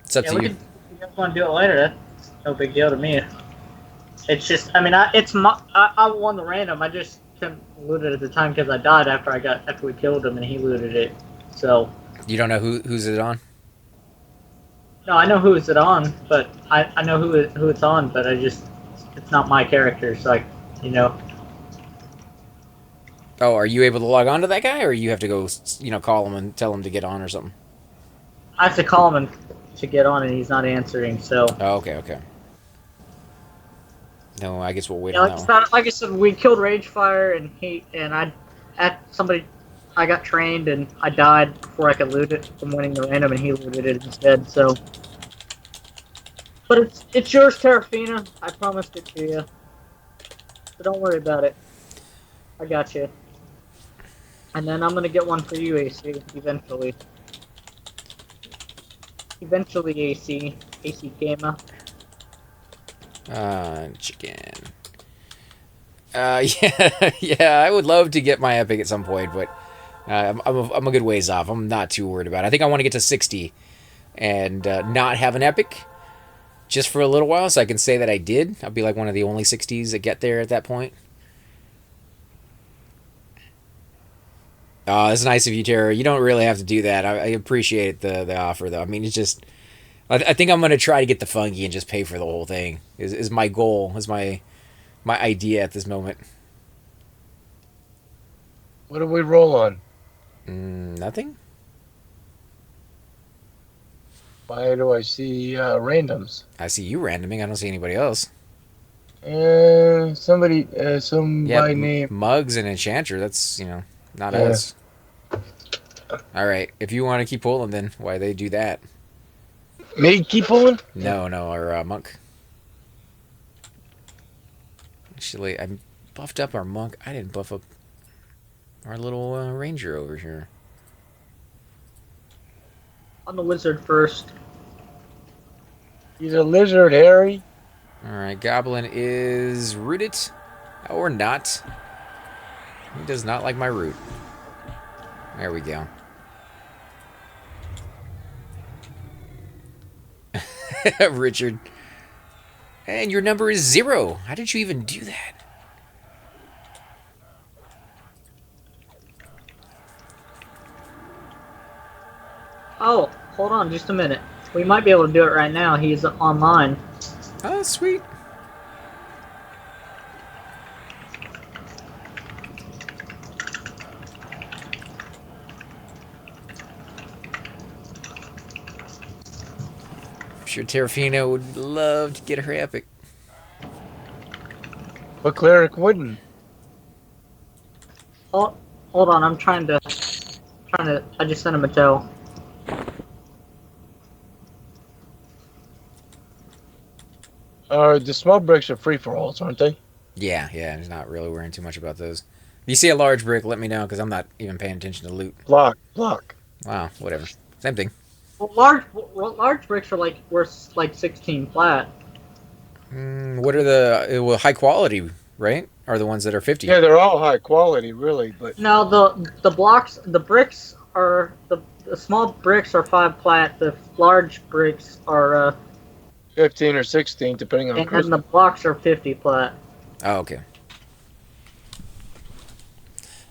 it's up Yeah, to we you. can. If you guys want to do it later, that's no big deal to me. It's just, I mean, I won the random. I just couldn't loot it at the time because I died after we killed him and he looted it. So You don't know who's it on? no, I know who it's on, but I know who it's on, but it's not my character. So you know. Oh, are you able to log on to that guy, or you have to go, call him and tell him to get on or something? I have to call him to get on, and he's not answering. So. Oh, okay. No, I guess we'll wait Yeah, on that one. like I said, we killed Ragefire, I got trained, and I died before I could loot it from winning the random, and he looted it instead. So, but it's yours, TerraFena. I promised it to you, so don't worry about it. I got you. And then I'm gonna get one for you, AC, eventually. Eventually, AC Gamer. Chicken. Yeah, I would love to get my epic at some point, but I'm a good ways off. I'm not too worried about it. I think I want to get to 60 and not have an epic just for a little while so I can say that I did. I'll be like one of the only 60s that get there at that point. Oh, it's nice of you, Tara. You don't really have to do that. I appreciate the offer, though. I mean, it's just... I think I'm going to try to get the funky and just pay for the whole thing. Is my goal. Is my idea at this moment. What do we roll on? Nothing? Why do I see randoms? I see you randoming. I don't see anybody else. Somebody name. Mugs and Enchanter. That's, not us. All right. If you want to keep pulling, then why they do that? Me keep pulling? No, our monk. Actually, I buffed up our monk. I didn't buff up our little ranger over here. On the wizard first. He's a lizard, Harry. All right, Goblin is rooted or not. He does not like my root. There we go. Richard. And your number is 0. How did you even do that? Oh, hold on just a minute. We might be able to do it right now. He's online. Oh, sweet. I'm sure TerraFena would love to get her epic. But cleric wouldn't. Hold on, I'm trying to. I just sent him a tell. The small bricks are free for alls, aren't they? Yeah, he's not really worrying too much about those. If you see a large brick, let me know, because I'm not even paying attention to loot. Block. Wow, whatever. Same thing. Well, large bricks are worth 16 flat. What are the high quality, right? Are the ones that are 50? Yeah, they're all high quality, really, but No, the blocks, the bricks are the small bricks are 5 flat. The large bricks are 15 or 16, depending on and the blocks are 50 flat. Oh, okay.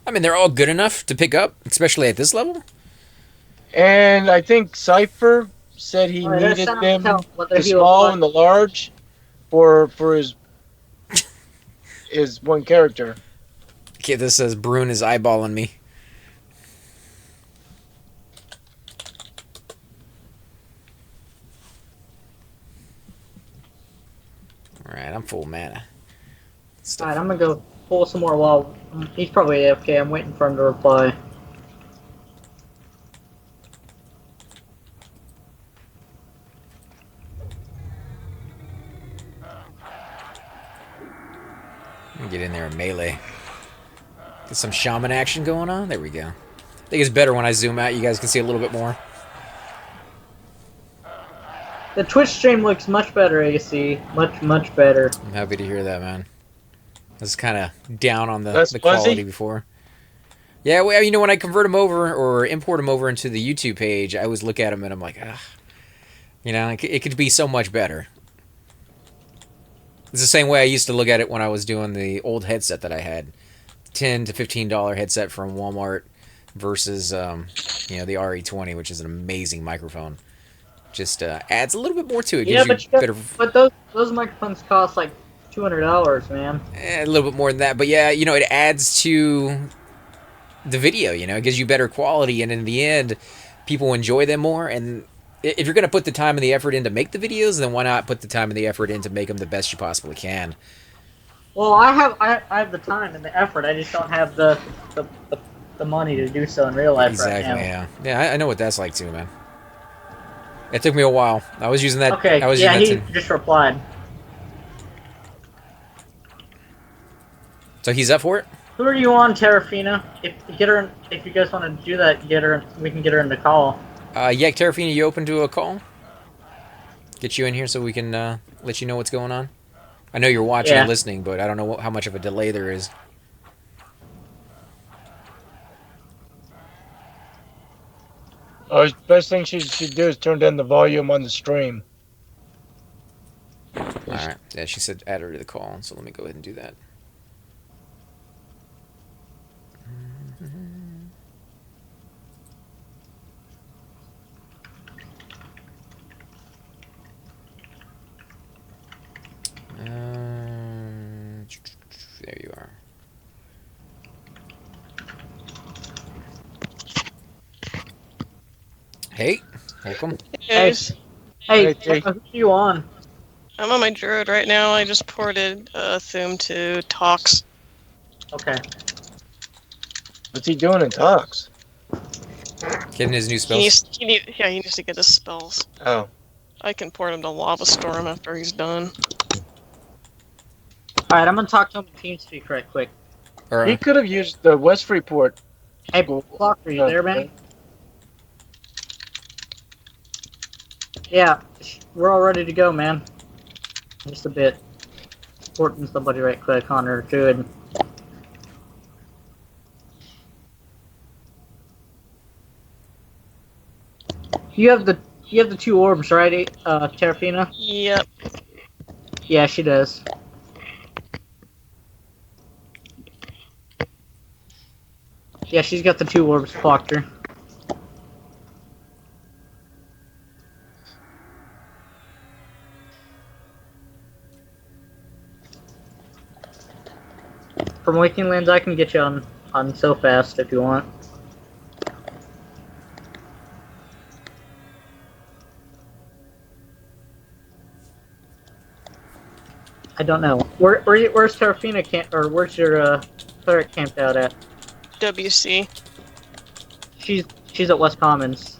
I mean, they're all good enough to pick up, especially at this level. And I think Cypher said he Alright, needed let's them, tell whether the he was small fine. and the large, for his one character. Okay, this says Brune is eyeballing me. Alright, I'm full mana. Alright, I'm gonna go pull some more while he's probably AFK. I'm waiting for him to reply. Get in there and melee. Get some shaman action going on. There we go. I think it's better when I zoom out. You guys can see a little bit more. The Twitch stream looks much better, AC. Much better. I'm happy to hear that, man. I was kind of down on That's the quality fuzzy. before. Yeah, well, you know, when I convert them over or import them over into the YouTube page, I always look at them and I'm like, ah, you know, it could be so much better. It's the same way I used to look at it when I was doing the old headset that I had, $10 to $15 headset from Walmart versus, you know, the RE20, which is an amazing microphone. Just adds a little bit more to it. Yeah, Gives you better, but those microphones cost like $200, man. a little bit more than that. But yeah, you know, it adds to the video. You know, it gives you better quality, and in the end, people enjoy them more. And if you're going to put the time and the effort in to make the videos, then why not put the time and the effort in to make them the best you possibly can? Well, I have the time and the effort. I just don't have the money to do so in real life Exactly. right now. Yeah. Yeah. I know what that's like too, man. It took me a while. I was using that. Okay, I was yeah, using he that just replied. so he's up for it. Who are you on, TerraFena? If you guys want to do that, get her. We can get her in the call. Yeah, TerraFena, you open to a call? Get you in here so we can let you know what's going on. I know you're watching and Yeah. listening, but I don't know how much of a delay there is. Oh, best thing she should do is turn down the volume on the stream. All right. Yeah, she said add her to the call, so let me go ahead and do that. There you are. Hey, welcome. Hey, Yes. hey, Hey, who are you on? I'm on my druid right now. I just ported Thum to Talks. Okay. What's he doing in talks? Getting his new He spells. he needs to get his spells. Oh, I can port him to Lava Storm after he's done. All right, I'm gonna talk to him in TeamSpeak right quick. Or, he could have used the West Freeport. Hey, Cool. Block, are you there, man? Yeah, we're all ready to go, man. Just a bit. Porting somebody right quick on her. Good. You have the two orbs, right, Terrafina? Yep. Yeah, she does. Yeah, she's got the two orbs clocked her. From Waking Lands, I can get you on so fast if you want. I don't know. Where's Terrafina or where's your cleric camped out at? WC. She's at West Commons.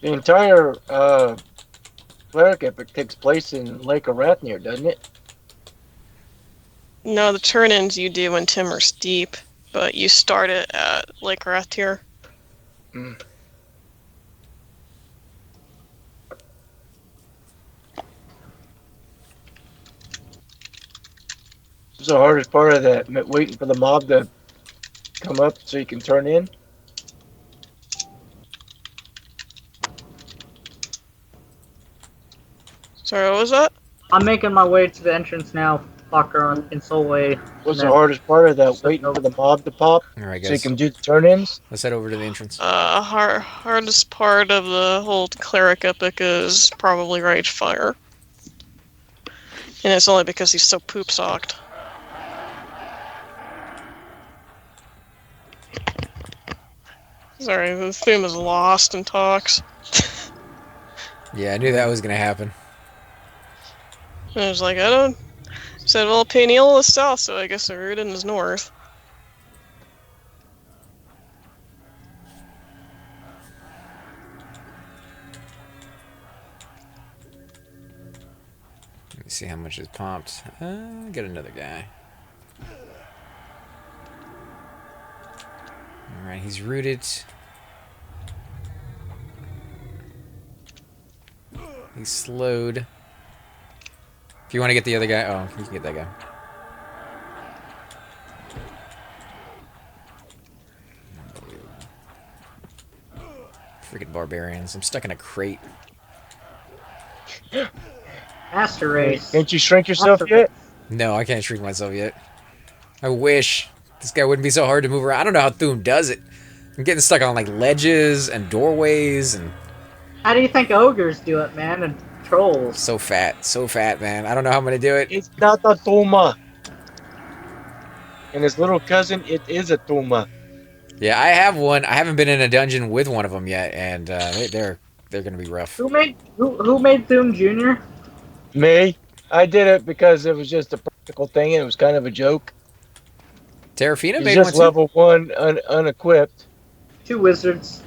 The entire cleric epic takes place in Lake Arathnier, doesn't it? No, the turn-ins you do in Timmer's Deep, but you start it at Lake Rathtier. Mm. What's the hardest part of that? Waiting for the mob to come up so you can turn in? Sorry, what was that? I'm making my way to the entrance now, Fucker, in Solway. What's the hardest part of that? So- Waiting for the mob to pop all right, so you guys. can do the turn-ins? Let's head over to the entrance. Hardest part of the whole cleric epic is probably Rage Fire. And it's only because he's so poop-socked. Sorry, the theme is lost in Talks. Yeah, I knew that was gonna happen. And I was like, I don't... Said, well, Peniel is south, so I guess Erudin is north. Let me see how much is pumped. Get another guy. All right, he's rooted. He's slowed. If you want to get the other guy, oh, you can get that guy. Freaking barbarians. I'm stuck in a crate. Master race. Can't you shrink yourself yet? No, I can't shrink myself yet. I wish. This guy wouldn't be so hard to move around. I don't know how Thum does it. I'm getting stuck on like ledges and doorways and How do you think ogres do it, man? And trolls. so fat, man. I don't know how I'm gonna do it. It's not a Tuma. And his little cousin, it is a Tuma. Yeah, I have one. I haven't been in a dungeon with one of them yet, and they're gonna be rough. Who made Thum Jr.? Me, I did it because it was just a practical thing and it was kind of a joke. TerraFena He's made just one too. level 1 unequipped. 2 wizards.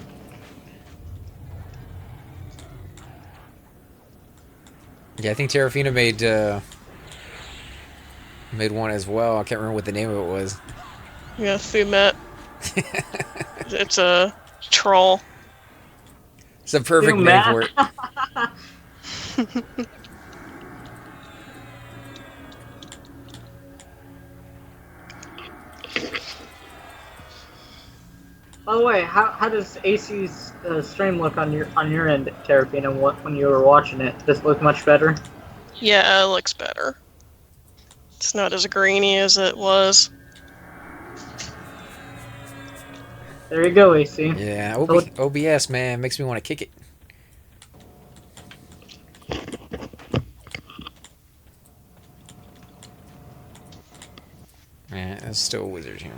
Yeah, I think TerraFena made one as well. I can't remember what the name of it was. Yeah, Thumet. It's a troll. It's a perfect Thum, name man. for it. By the way, how does AC's stream look on your end, TerraFena? When you were watching it, does it look much better? Yeah, it looks better. It's not as grainy as it was. There you go, AC. Yeah, So- OBS, man, makes me want to kick it. Yeah, there's still a wizard here.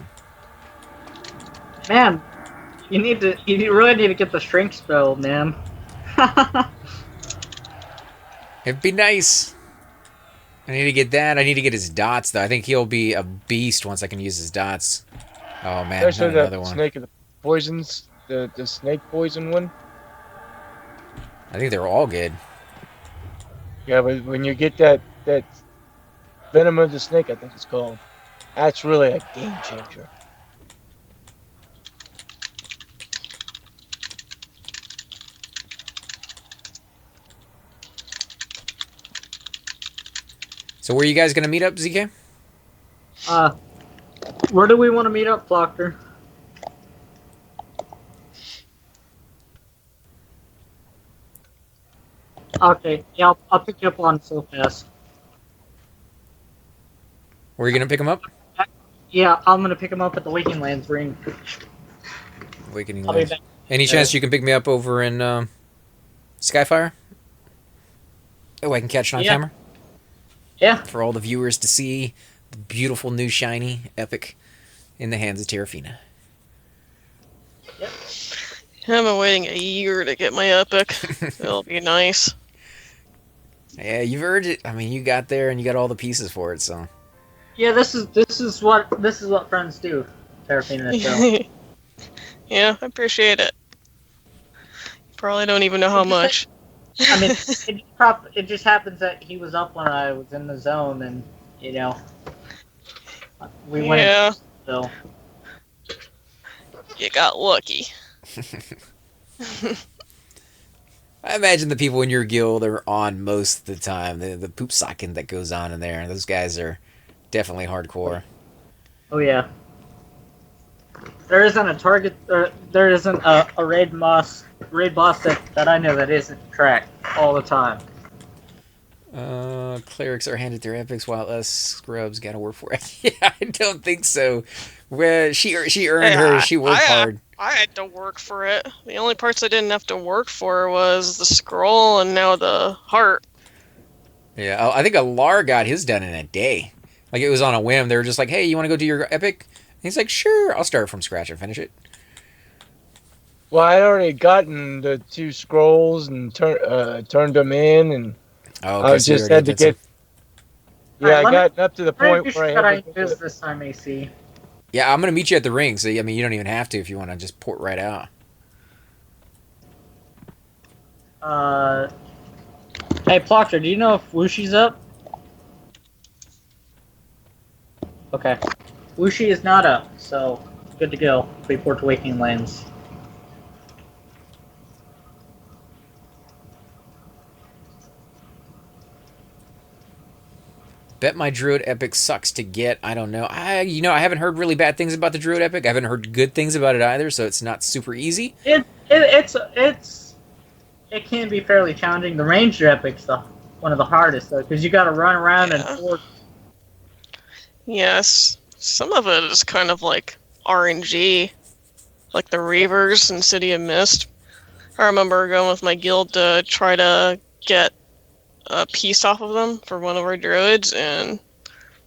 Man, you really need to get the shrink spell, man. It'd be nice. I need to get that. I need to get his dots, though. I think he'll be a beast once I can use his dots. Oh, man, Especially not another that one. snake of the poisons, the snake poison one. I think they're all good. Yeah, but when you get that venom of the snake, I think it's called, that's really a game changer. So where are you guys going to meet up, ZK? Where do we want to meet up, Flocker? Okay, yeah, I'll pick you up on so fast. Where are you going to pick him up? Yeah, I'm gonna pick him up at the Waking Lands ring. Awakening I'll be Lands. back. Any chance you can pick me up over in Skyfire? Oh, I can catch it on Yeah. camera? Yeah. For all the viewers to see the beautiful new shiny epic in the hands of TerraFena. Yep. I've been waiting a year to get my epic. It'll be nice. Yeah, you've earned it. I mean, you got there and you got all the pieces for it, so. Yeah, this is what friends do. TerraFena show. Yeah, I appreciate it. Probably don't even know how much. I mean, it just happens that he was up when I was in the zone, and we went. Yeah, So you got lucky. I imagine the people in your guild are on most of the time. The poop socking that goes on in there. Those guys are definitely hardcore. oh yeah, there isn't a target. There isn't a raid boss that I know that isn't tracked all the time. Clerics are handed their epics while us scrubs gotta work for it. Yeah, I don't think so. Well, she earned hers. She worked hard. I had to work for it. The only parts I didn't have to work for was the scroll and now the heart. Yeah, I think Alar got his done in a day. Like, it was on a whim. They were just like, hey, you want to go do your epic? And he's like, sure, I'll start from scratch and finish it. Well, I already gotten the 2 scrolls and turned them in, and Oh, I so you just already had to did some- get. Yeah, Alright, I got up to the point where I I had to use this time, AC. Yeah, I'm going to meet you at the ring. So, I mean, you don't even have to if you want to just port right out. Hey, Proctor, do you know if Wushi's up? Okay. Wushi is not up, so good to go. Report to Waking Lands. bet my Druid Epic sucks to get. I don't know. I haven't heard really bad things about the Druid Epic. I haven't heard good things about it either, so it's not super easy. It can be fairly challenging. The Ranger Epic's one of the hardest though, because you got to run around Yeah. and force. Yes, some of it is kind of like RNG, like the Reavers in City of Mist. I remember going with my guild to try to get a piece off of them for one of our druids, and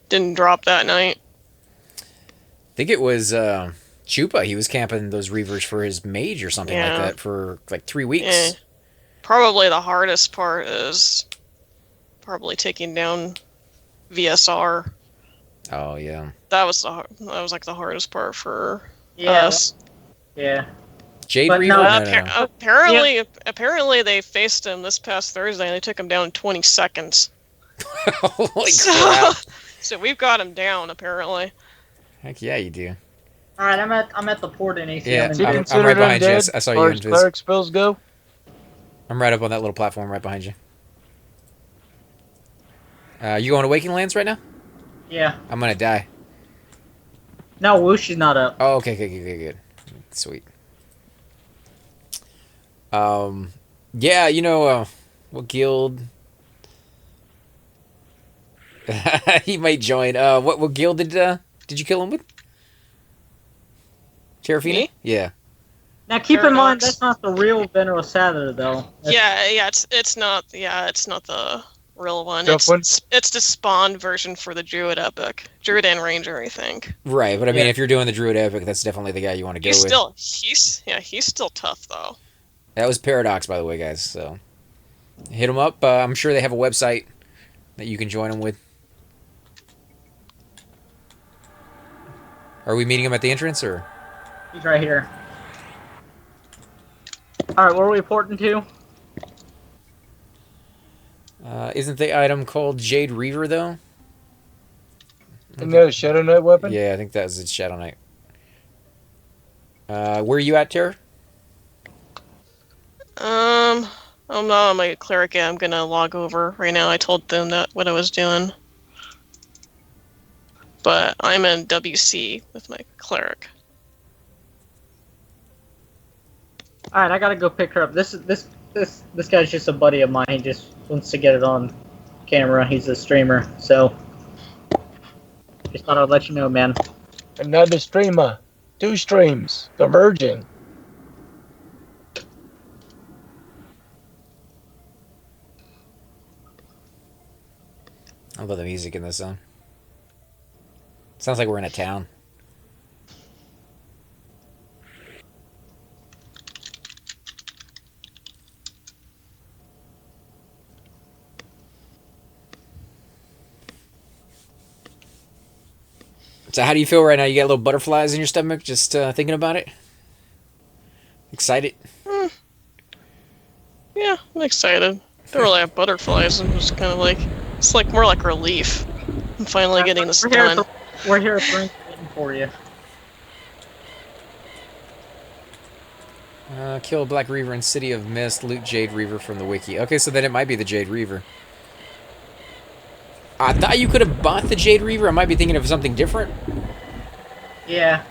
didn't drop that night. I think it was Chupa. He was camping those Reavers for his mage or something like Yeah. that for like 3 weeks. Eh. Probably the hardest part is probably taking down VSR. Oh yeah. That was like the hardest part for Yeah, us. yeah. Jade But Reaver? no, No. Apparently they faced him this past Thursday and they took him down in 20 seconds. Holy So, crap. so we've got him down apparently. Heck yeah, you do. All right, I'm at the port in AC. Yeah, Is he I'm considered right behind you. undead I saw as you far in as Viz. cleric spells go? I'm right up on that little platform right behind you. You going to Waking Lands right now? Yeah. I'm gonna die. No, Whooshy's not up. Oh, okay, good. Sweet. Yeah, what guild? He might join. What guild did you kill him with? TerraFena? Me? Yeah. Now keep in mind Paradox. that's not the real Veneral Sather though. It's not the real one. Tough one. It's the spawn version for the Druid Epic. Druid and Ranger, I think. Right, but I mean, Yeah. if you're doing the Druid Epic, that's definitely the guy you want to go with. He's still tough though. That was Paradox, by the way, guys. So hit them up. I'm sure they have a website that you can join them with. Are we meeting him at the entrance, or? He's right here. All right, where are we porting to? Isn't the item called Jade Reaver, though? Isn't that a Shadow Knight weapon? Yeah, I think that was its Shadow Knight. Where are you at, Terra? I'm not on my cleric yet. I'm gonna log over right now. I told them that what I was doing. But I'm in WC with my cleric. All right, I gotta go pick her up. This guy's just a buddy of mine. He just wants to get it on camera. He's a streamer, so just thought I'd let you know, man. Another streamer. 2 streams. Converging. I love the music in this song. Sounds like we're in a town. So how do you feel right now? You got little butterflies in your stomach just thinking about it? Excited? Yeah, I'm excited. Don't really have butterflies. I'm just kind of like, it's like more like relief. I'm finally getting this done. We're here at the rink waiting for you. Kill a Black Reaver in City of Mist. Loot Jade Reaver from the wiki. Okay, so then it might be the Jade Reaver. I thought you could have bought the Jade Reaver. I might be thinking of something different. Yeah.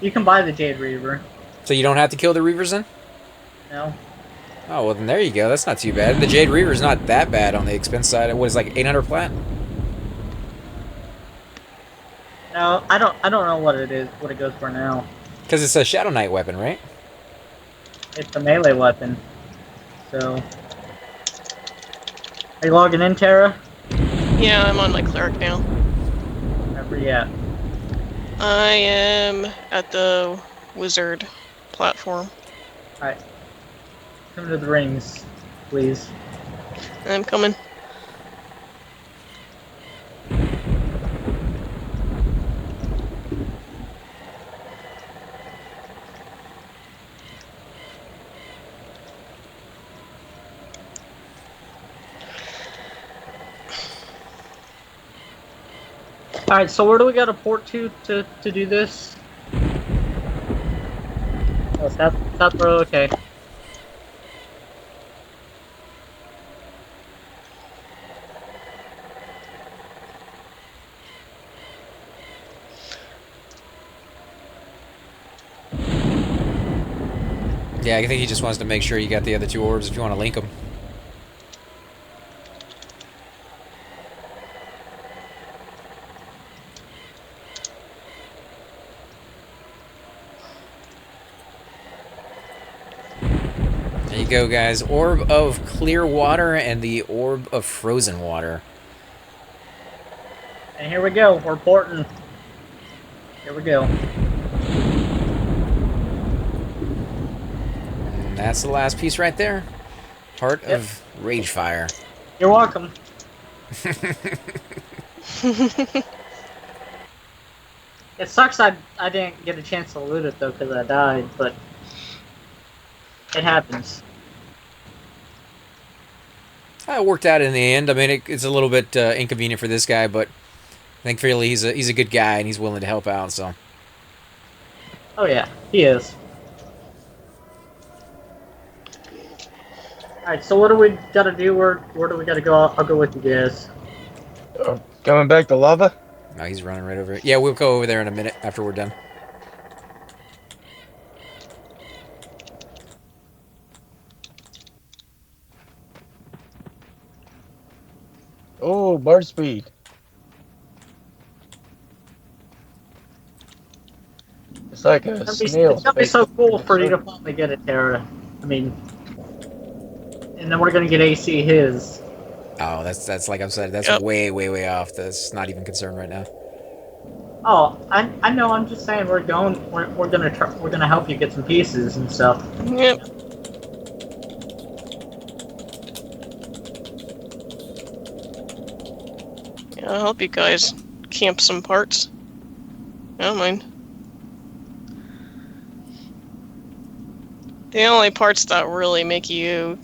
You can buy the Jade Reaver. So you don't have to kill the Reavers then? No. Oh, well then there you go. That's not too bad. The Jade Reaver's not that bad on the expense side. What is like 800 plat? No, I don't know what it goes for now. Because it's a Shadow Knight weapon, right? It's a melee weapon. So are you logging in, Terra? Yeah, I'm on my cleric now. Wherever you at. I am at the wizard platform. Alright. Come to the rings, please. I'm coming. Alright, so where do we got to port to do this? Oh, South Row, okay. Yeah, I think he just wants to make sure you got the other 2 orbs if you want to link them. There you go, guys. Orb of clear water and the orb of frozen water. And here we go. We're porting. Here we go. And that's the last piece right there. Heart of Ragefire. You're welcome. It sucks I didn't get a chance to loot it though because I died, but it happens. It worked out in the end. I mean, it's a little bit inconvenient for this guy, but thankfully he's a good guy and he's willing to help out. So. Oh yeah, he is. All right, so what do we gotta do? Where do we gotta go? I'll go with you guys. Coming back to lava? No, he's running right over it. Yeah, we'll go over there in a minute after we're done. Oh, bird speed. It's like a snail. It's gonna be so cool for you to finally get it, Terra. I mean, and then we're gonna get AC his. Oh, that's like I said, that's way off. That's not even concerned right now. Oh, I know. I'm just saying we're gonna help you get some pieces and stuff. Yep. Yeah, I'll help you guys camp some parts. I don't mind. The only parts that really make you,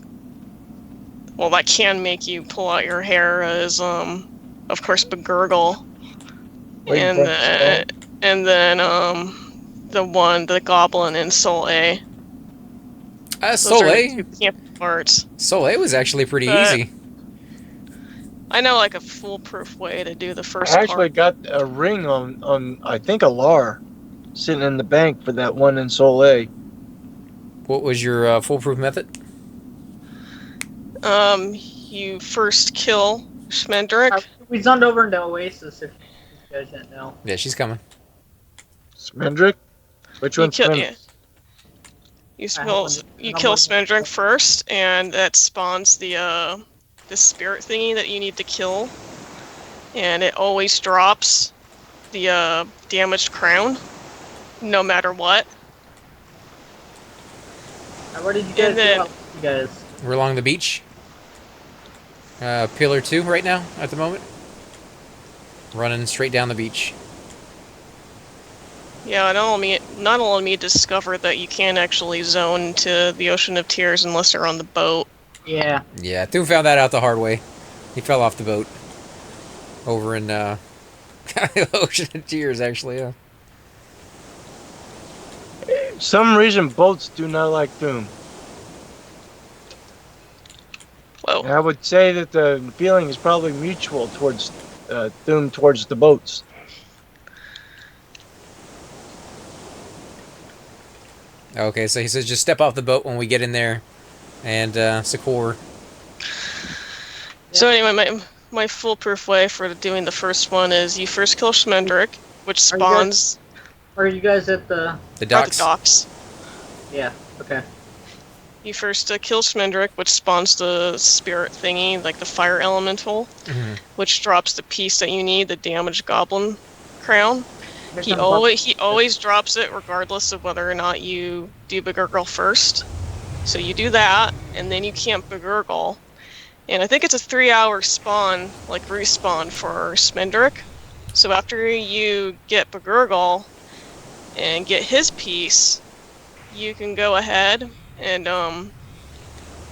well, that can make you pull out your hair is, of course, Begurgle. And then the Goblin in Soul A. Soul Those are A? the 2 camp parts. Soul A was actually pretty easy. I know, like, a foolproof way to do the first I actually part. got a ring on I think a LAR sitting in the bank for that one in Soul A. What was your foolproof method? You first kill Schmendrick. We zoned over into Oasis if you guys didn't know. Yeah, she's coming. Smendrick? Which one's Smendrick? You kill Smendrick first, and that spawns the spirit thingy that you need to kill. And it always drops the damaged crown, no matter what. Where did you guys go? You guys? We're along the beach. Pillar 2 right now, at the moment. Running straight down the beach. Yeah, not only me discovered that you can't actually zone to the Ocean of Tears unless you're on the boat. Yeah. Yeah, Thune found that out the hard way. He fell off the boat. Over in, Ocean of Tears, actually, yeah. Some reason boats do not like Doom. Whoa. And I would say that the feeling is probably mutual towards Doom towards the boats. Okay, so he says just step off the boat when we get in there and Sakor. So anyway, my foolproof way for doing the first one is you first kill Schmendrick, which spawns... Are you guys at the... The docks? The docks. Yeah, okay. You first kill Schmendrick, which spawns the spirit thingy, like the fire elemental, which drops the piece that you need, the damaged goblin crown. He always drops it regardless of whether or not you do Begurgle first. So you do that, and then you camp Begurgle. And I think it's a 3-hour spawn, like respawn for Smendrick. So after you get Begurgle and get his piece, you can go ahead and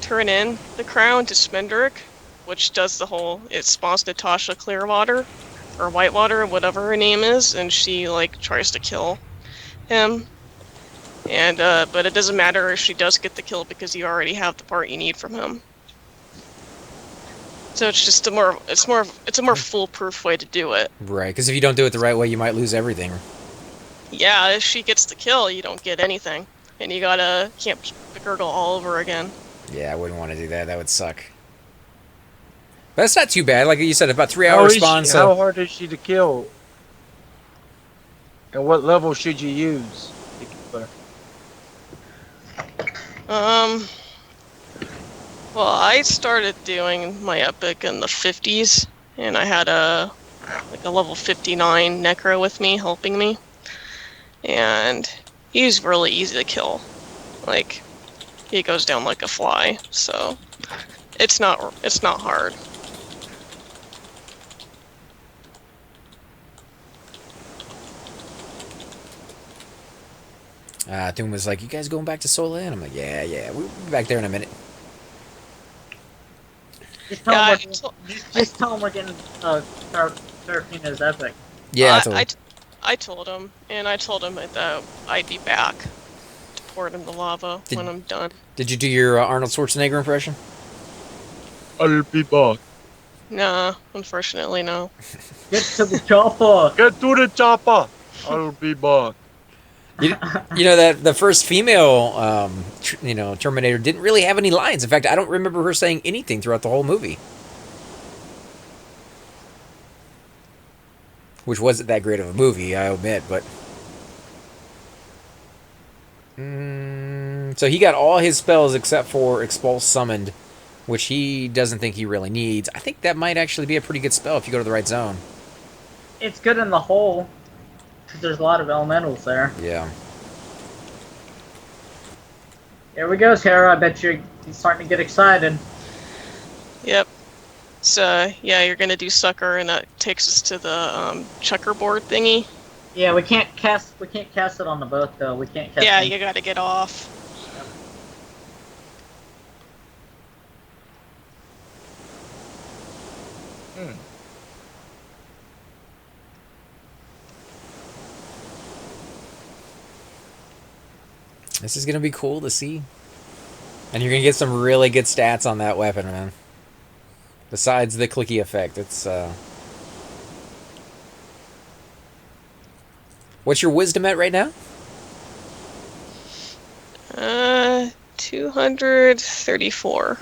turn in the crown to Smendrick, which does the whole, it spawns Natasha Clearwater, or Whitewater, whatever her name is, and she like tries to kill him. And but it doesn't matter if she does get the kill because you already have the part you need from him. So it's just a more foolproof way to do it. Right, because if you don't do it the right way, you might lose everything. Yeah, if she gets the kill, you don't get anything. and you gotta camp the gurgle all over again. Yeah, I wouldn't want to do that. That would suck. But that's not too bad. Like you said, about 3 How hours is spawn. she? So How hard is she to kill? And what level should you use to kill her? Well, I started doing my epic in the 50s, and I had a level 59 necro with me, helping me, and he's really easy to kill. Like, he goes down like a fly, so it's not hard. Doom was like, "You guys going back to Sola?" And I'm like, "Yeah, we'll be back there in a minute." Just tell Yeah, him just tell him we're getting TerraFena's epic. Yeah, I told him. I told him, and I told him that I'd be back to pour it in the lava when I'm done. Did you do your Arnold Schwarzenegger impression? I'll be back. Nah, unfortunately, no. Get to the chopper. Get to the chopper. I'll be back. You know that the first female, Terminator didn't really have any lines. In fact, I don't remember her saying anything throughout the whole movie, which wasn't that great of a movie, I admit. But so he got all his spells except for Expulse Summoned, which he doesn't think he really needs. I think that might actually be a pretty good spell if you go to the right zone. It's good in the hole, because there's a lot of elementals there. Yeah. There we go, Sarah. I bet you're starting to get excited. Yep. So yeah, you're gonna do sucker, and that takes us to the checkerboard thingy. Yeah, we can't cast it on the boat though. We can't cast Yeah, it. you gotta get off. This is gonna be cool to see. And you're gonna get some really good stats on that weapon, man. Besides the clicky effect, it's What's your wisdom at right now? 234.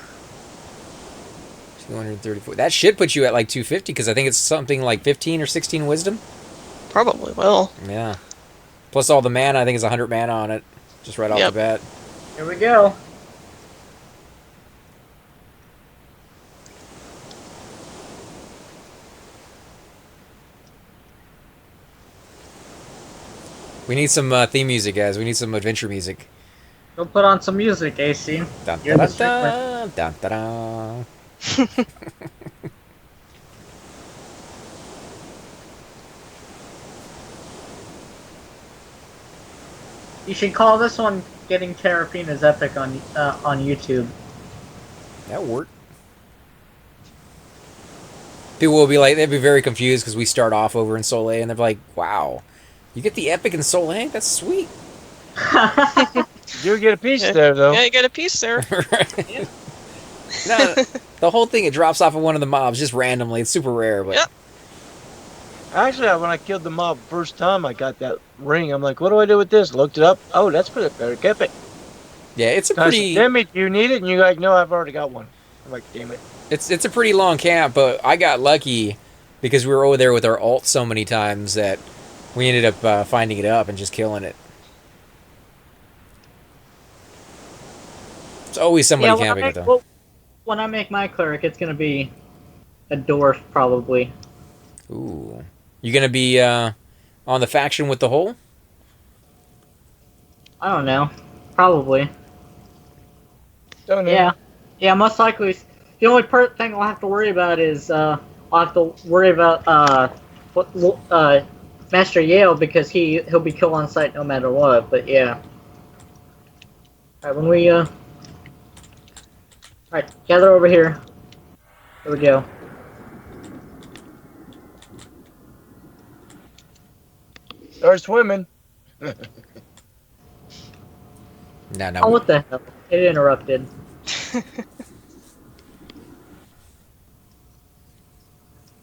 234. That should put you at like 250 because I think it's something like 15 or 16 wisdom. Probably will. Yeah. Plus all the mana, I think it's 100 mana on it. Just right off the bat. Here we go. We need some theme music, guys. We need some adventure music. Go put on some music, AC. Dun, You're dun, the dun, dun, dun, dun. You should call this one "Getting TerraFena's Epic" on YouTube. That worked. People will be like, they'd be very confused because we start off over in Soleil, and they're like, "Wow, you get the epic in Soleil? That's sweet." You get a piece there, though. Yeah, you get a piece there. Right. No, the whole thing, it drops off of one of the mobs just randomly. It's super rare, but Yep. Actually, when I killed the mob first time, I got that ring. I'm like, what do I do with this? Looked it up. Oh, that's for the better. Kept it. yeah, it's a I said, pretty. damn it, you need it? And you're like, no, I've already got one. I'm like, damn it. It's a pretty long camp, but I got lucky because we were over there with our ult so many times that we ended up finding it up and just killing it. It's always somebody camping it though. When I make my cleric, it's gonna be a dwarf probably. Ooh, you gonna be on the faction with the hole? I don't know. Probably. Don't know. Yeah. Yeah, most likely. The only thing I'll have to worry about is I'll have to worry about Master Yale because he'll be killed on sight no matter what. But yeah. All right, when we all right, gather over here. Here we go. Start swimming. No. Oh, what the hell? It interrupted.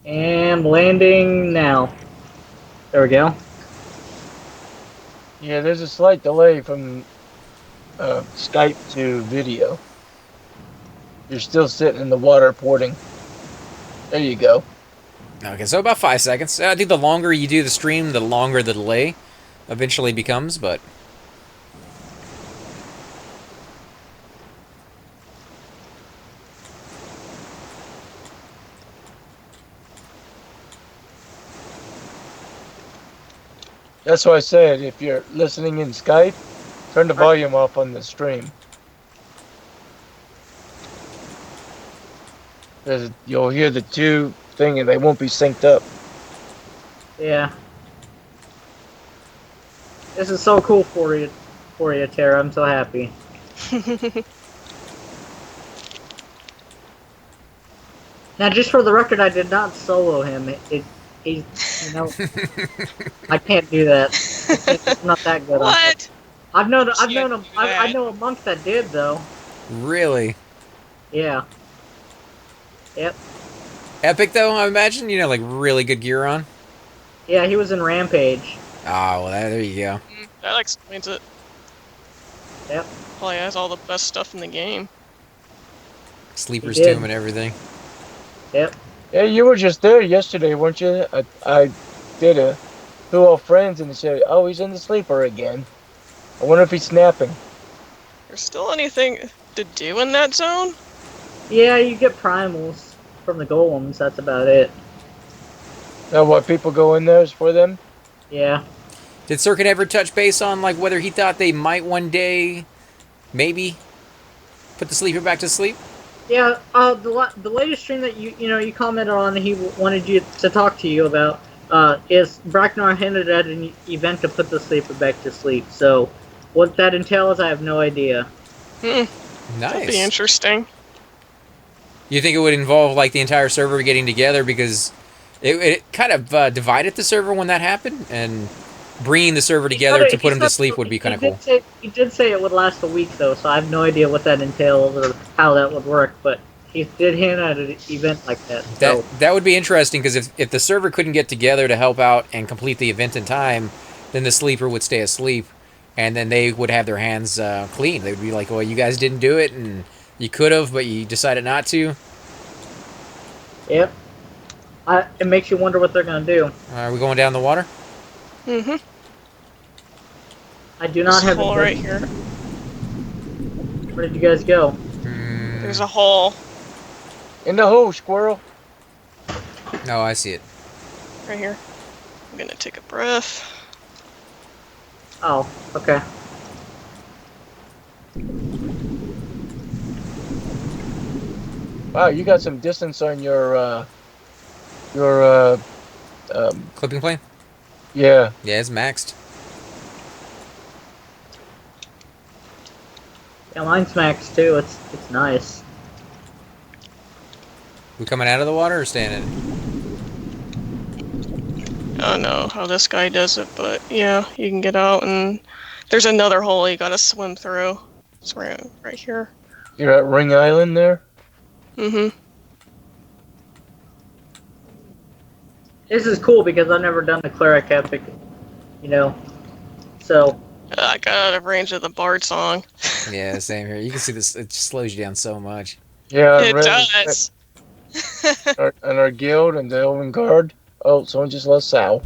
And landing now. There we go. Yeah, there's a slight delay from Skype to video. You're still sitting in the water porting. There you go. Okay, so about 5 seconds. I think the longer you do the stream, the longer the delay eventually becomes, but... That's why I said if you're listening in Skype, turn the volume off on the stream. Because you'll hear the two thing and they won't be synced up. Yeah. This is so cool for you, Tara. I'm so happy. Now, just for the record, I did not solo him. He's, you know, I can't do that. It's not that good. What? I know that. a monk that did though. Really? Yeah. Yep. Epic, though, I imagine? You know, like, really good gear on? Yeah, he was in Rampage. Oh, well, there you go. That explains it. Yep. Probably has all the best stuff in the game. Sleeper's He did. Tomb and everything. Yep. Yeah, you were just there yesterday, weren't you? I did a Who All Friends and they said, oh, he's in the sleeper again. I wonder if he's snapping. There's still anything to do in that zone? Yeah, you get primals from the golems. That's about it. Now, what people go in there is for them? Yeah. Did Circuit ever touch base on, like, whether he thought they might one day, maybe, put the sleeper back to sleep? Yeah. The latest stream that you commented on, he wanted you to talk to you about, is Bracknar hinted at an event to put the sleeper back to sleep. So, what that entails, I have no idea. That'd be Nice. interesting. You think it would involve, like, the entire server getting together because it kind of divided the server when that happened, and bringing the server together to put him to sleep would be kind of cool. He did say it would last a week, though, so I have no idea what that entails or how that would work, but he did hint at an event like that. So. That would be interesting, because if the server couldn't get together to help out and complete the event in time, then the sleeper would stay asleep, and then they would have their hands clean. They would be like, well, you guys didn't do it, and you could have, but you decided not to. Yep. It makes you wonder what they're going to do. Are we going down the water? Mm-hmm. I do not have hole a right here. Where did you guys go? There's a hole In the hole, squirrel. Oh, I see it. right here. I'm gonna take a breath. Oh, okay. Wow, you got some distance on your Clipping plane? yeah. Yeah, it's maxed. Yeah, mine's max too. It's nice. We coming out of the water or staying in it? I don't know how this guy does it, but yeah, you can get out and there's another hole you gotta swim through. It's right here. You're at Ring Island there? Mm-hmm. This is cool because I've never done the cleric epic, so. I got out of range of the Bard song. Yeah, same here. You can see this, it just slows you down so much. Yeah, It does. And our guild and the Elven Guard. Oh, someone just lost Sal.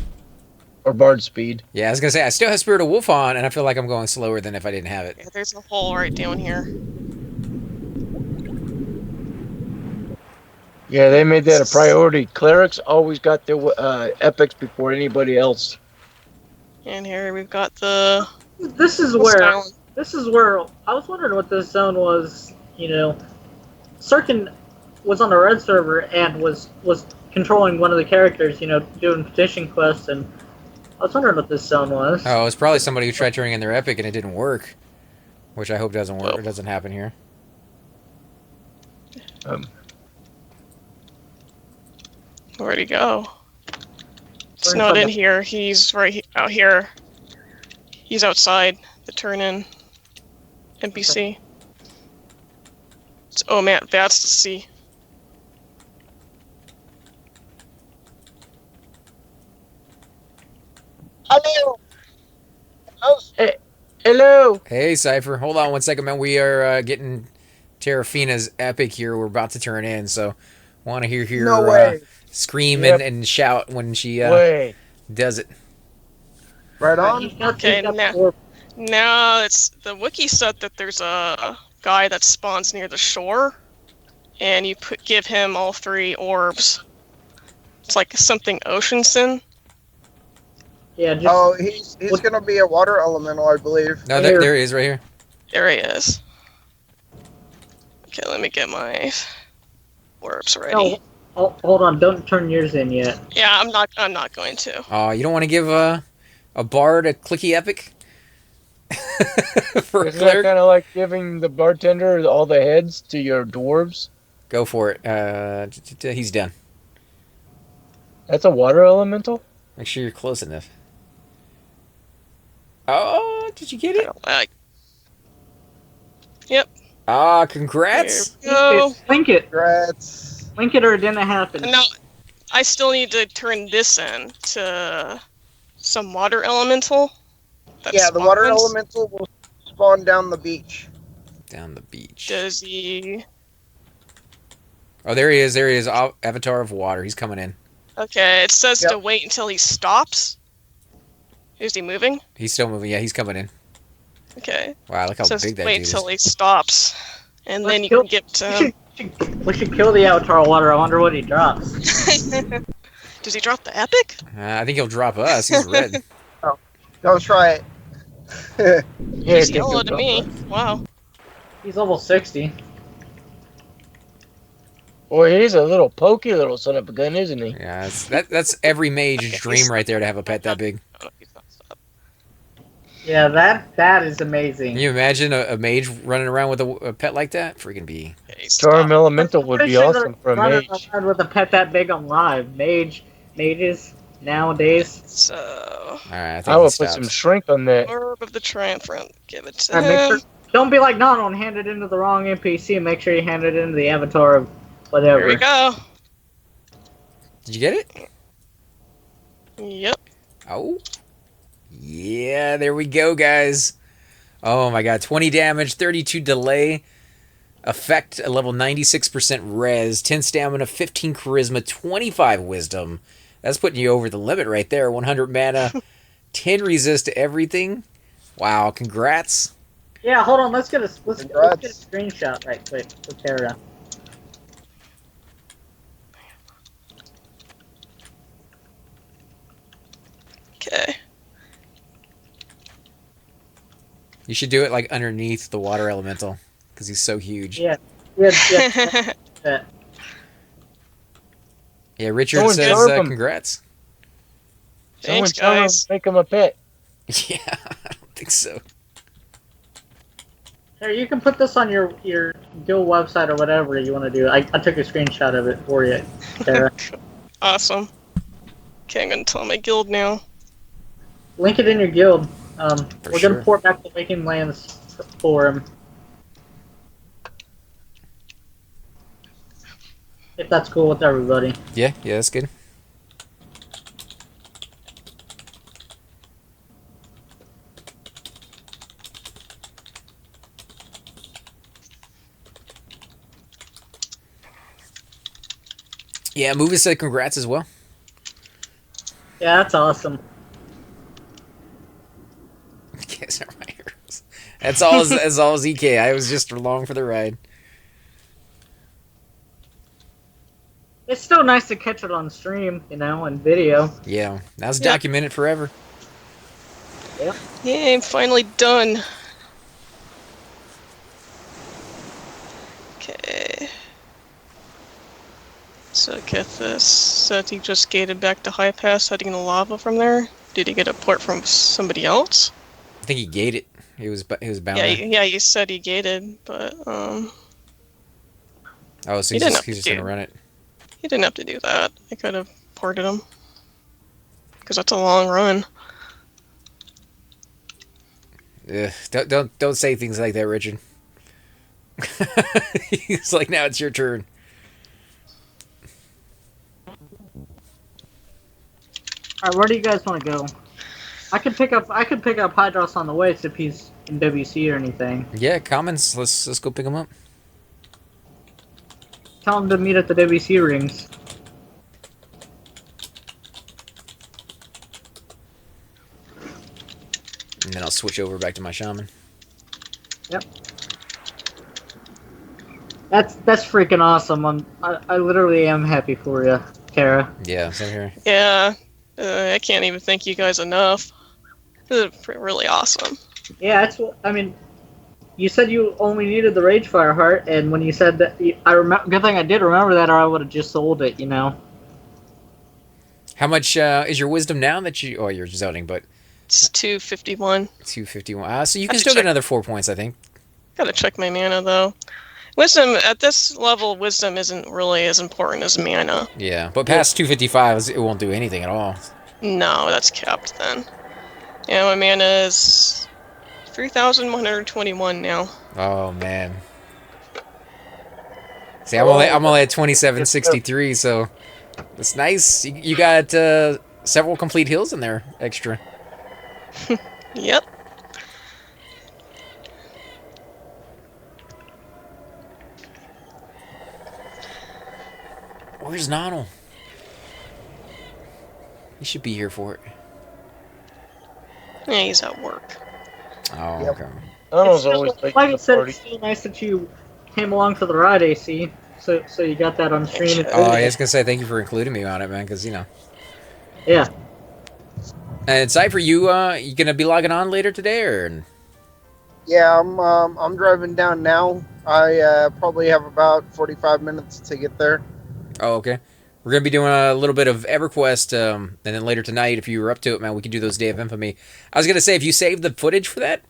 Or Bard speed. Yeah, I was gonna say, I still have Spirit of Wolf on, and I feel like I'm going slower than if I didn't have it. Yeah, there's a hole right down here. Yeah, they made that a priority. Clerics always got their epics before anybody else. And here we've got the This is where I was wondering what this zone was. Sirkin was on the red server and was controlling one of the characters. Doing petition quests, and I was wondering what this zone was. Oh, it's probably somebody who tried turning in their epic and it didn't work. Which I hope doesn't work, or doesn't happen here. Where'd he go? He's not in here. He's out here. He's outside the turn-in NPC. Oh man, that's the sea. Hello. Hello. Hey, Cypher. Hold on one second, man. We are getting TerraFena's epic here. We're about to turn in, so want to hear No her way. scream Yep. and shout when she Wait. does it. Right Alright, on. Okay, he's got now- the orb. Now it's the wiki said that there's a guy that spawns near the shore, and you give him all 3 orbs. It's like something ocean sin. Yeah, just Oh, he's gonna be a water elemental, I believe. No, Here. there he is right here. There he is. Okay, let me get my orbs ready. no. Oh, hold on, don't turn yours in yet. Yeah, I'm not going to. Oh, you don't want to give a bard a clicky epic for a Isn't that cleric? kind of like giving the bartender all the heads to your dwarves? Go for it. He's done. That's a water elemental? Make sure you're close enough. Oh, did you get I it? don't like. Yep. Ah, congrats. There we go. Link it. Congrats. Link it or it didn't happen. No, I still need to turn this in to some water elemental. that Yeah, the water spawns. elemental will spawn down the beach. Down the beach. Does he? Oh, there he is. There he is. Avatar of water. He's coming in. Okay, it says Yep. to wait until he stops. Is he moving? He's still moving. Yeah, he's coming in. Okay. Wow, look how It says big that wait dude is. until he stops, and Let's then you kill- can get to him. We should kill the Avatar of Water. I wonder what he drops. Does he drop the epic? I think he'll drop us. He's red. Don't try it. Yeah, He's take yellow the to me. Wow. He's level 60. Boy, he's a little pokey little son of a gun, isn't he? Yeah, that's every mage's dream right there to have a pet that big. Oh, he's not stopped. Yeah, that is amazing. Can you imagine a mage running around with a pet like that? Freaking be. Okay, he's Storm stopped. elemental would Pretty be sure awesome they're for a running mage. around with a pet that big on live. Mages nowadays. So, All right, I think I he would put stops. some shrink on that. orb of the triumphant. Give it to And make him. sure, don't be like, no, don't hand it into the wrong NPC. And make sure you hand it into the Avatar of whatever. Here we go. Did you get it? Yep. Oh. Yeah, there we go, guys. Oh my god, 20 damage, 32 delay, effect, a level 96% res, 10 stamina, 15 charisma, 25 wisdom. That's putting you over the limit right there. 100 mana, 10 resist to everything. Wow, congrats. Yeah, hold on. Let's get a Congrats. screenshot right quick for Terra. Okay. You should do it like underneath the water elemental because he's so huge. Yeah, yeah. Yeah, Richard Someone says serve him. congrats. Someone Thanks, tell him, guys. make him a pet. Yeah, I don't think so. Here, you can put this on your guild website or whatever you want to do. I took a screenshot of it for you, Terra. Awesome. Okay, I'm gonna tell my guild now. Link it in your guild. For We're sure. gonna port back the Waking Lands for him. If that's cool with everybody. Yeah, that's good. Yeah, Movie said congrats as well. Yeah, that's awesome. Guys are my heroes. That's all as EK. I was just along for the ride. It's still nice to catch it on stream, and video. Yeah, that was Yeah. documented forever. Yay, I'm finally done. Okay. So get this. Said he just gated back to High Pass, heading to lava from there. Did he get a port from somebody else? I think he gated. He was bound. Yeah, there. yeah, you said he gated, but Oh, so he he's didn't just, have he's to just gonna do- run it. he didn't have to do that. I could have ported him. Because that's a long run. Ugh, don't say things like that, Richard. He's like, now it's your turn. Alright, where do you guys want to go? I could pick up Hydros on the way if he's in WC or anything. Yeah, comments. Let's go pick them up. Tell them to meet at the WC rings. And then I'll switch over back to my shaman. Yep. That's freaking awesome. I literally am happy for you, Tara. Yeah, same here. Yeah, I can't even thank you guys enough. This is really awesome. Yeah, that's what I mean. You said you only needed the Ragefire heart, and when you said that, I remember. Good thing I did remember that, or I would have just sold it. You know. How much is your wisdom now that you? Oh, you're zoning, but It's 251. 251. So you Have can to still get check. another 4 points, I think. Gotta check my mana though. Wisdom at this level, wisdom isn't really as important as mana. Yeah, but past 255, it won't do anything at all. No, that's capped then. Yeah, my mana is 3,121 now. Oh man. See, I'm only at 2763, so that's nice. You got several complete heals in there extra. Yep. Where's Nonal? He should be here for it. Yeah, he's at work. Oh, Yep. okay. Donald's It's always still- late like to I the said, party. it's still nice that you came along for the ride, AC. So you got that on stream. Oh, I was gonna say thank you for including me on it, man, because you know. Yeah. And Cypher, you gonna be logging on later today, or? Yeah, I'm driving down now. I probably have about 45 minutes to get there. Oh, okay. We're gonna be doing a little bit of Everquest, and then later tonight, if you were up to it, man, we could do those Day of Infamy. I was gonna say if you saved the footage for that,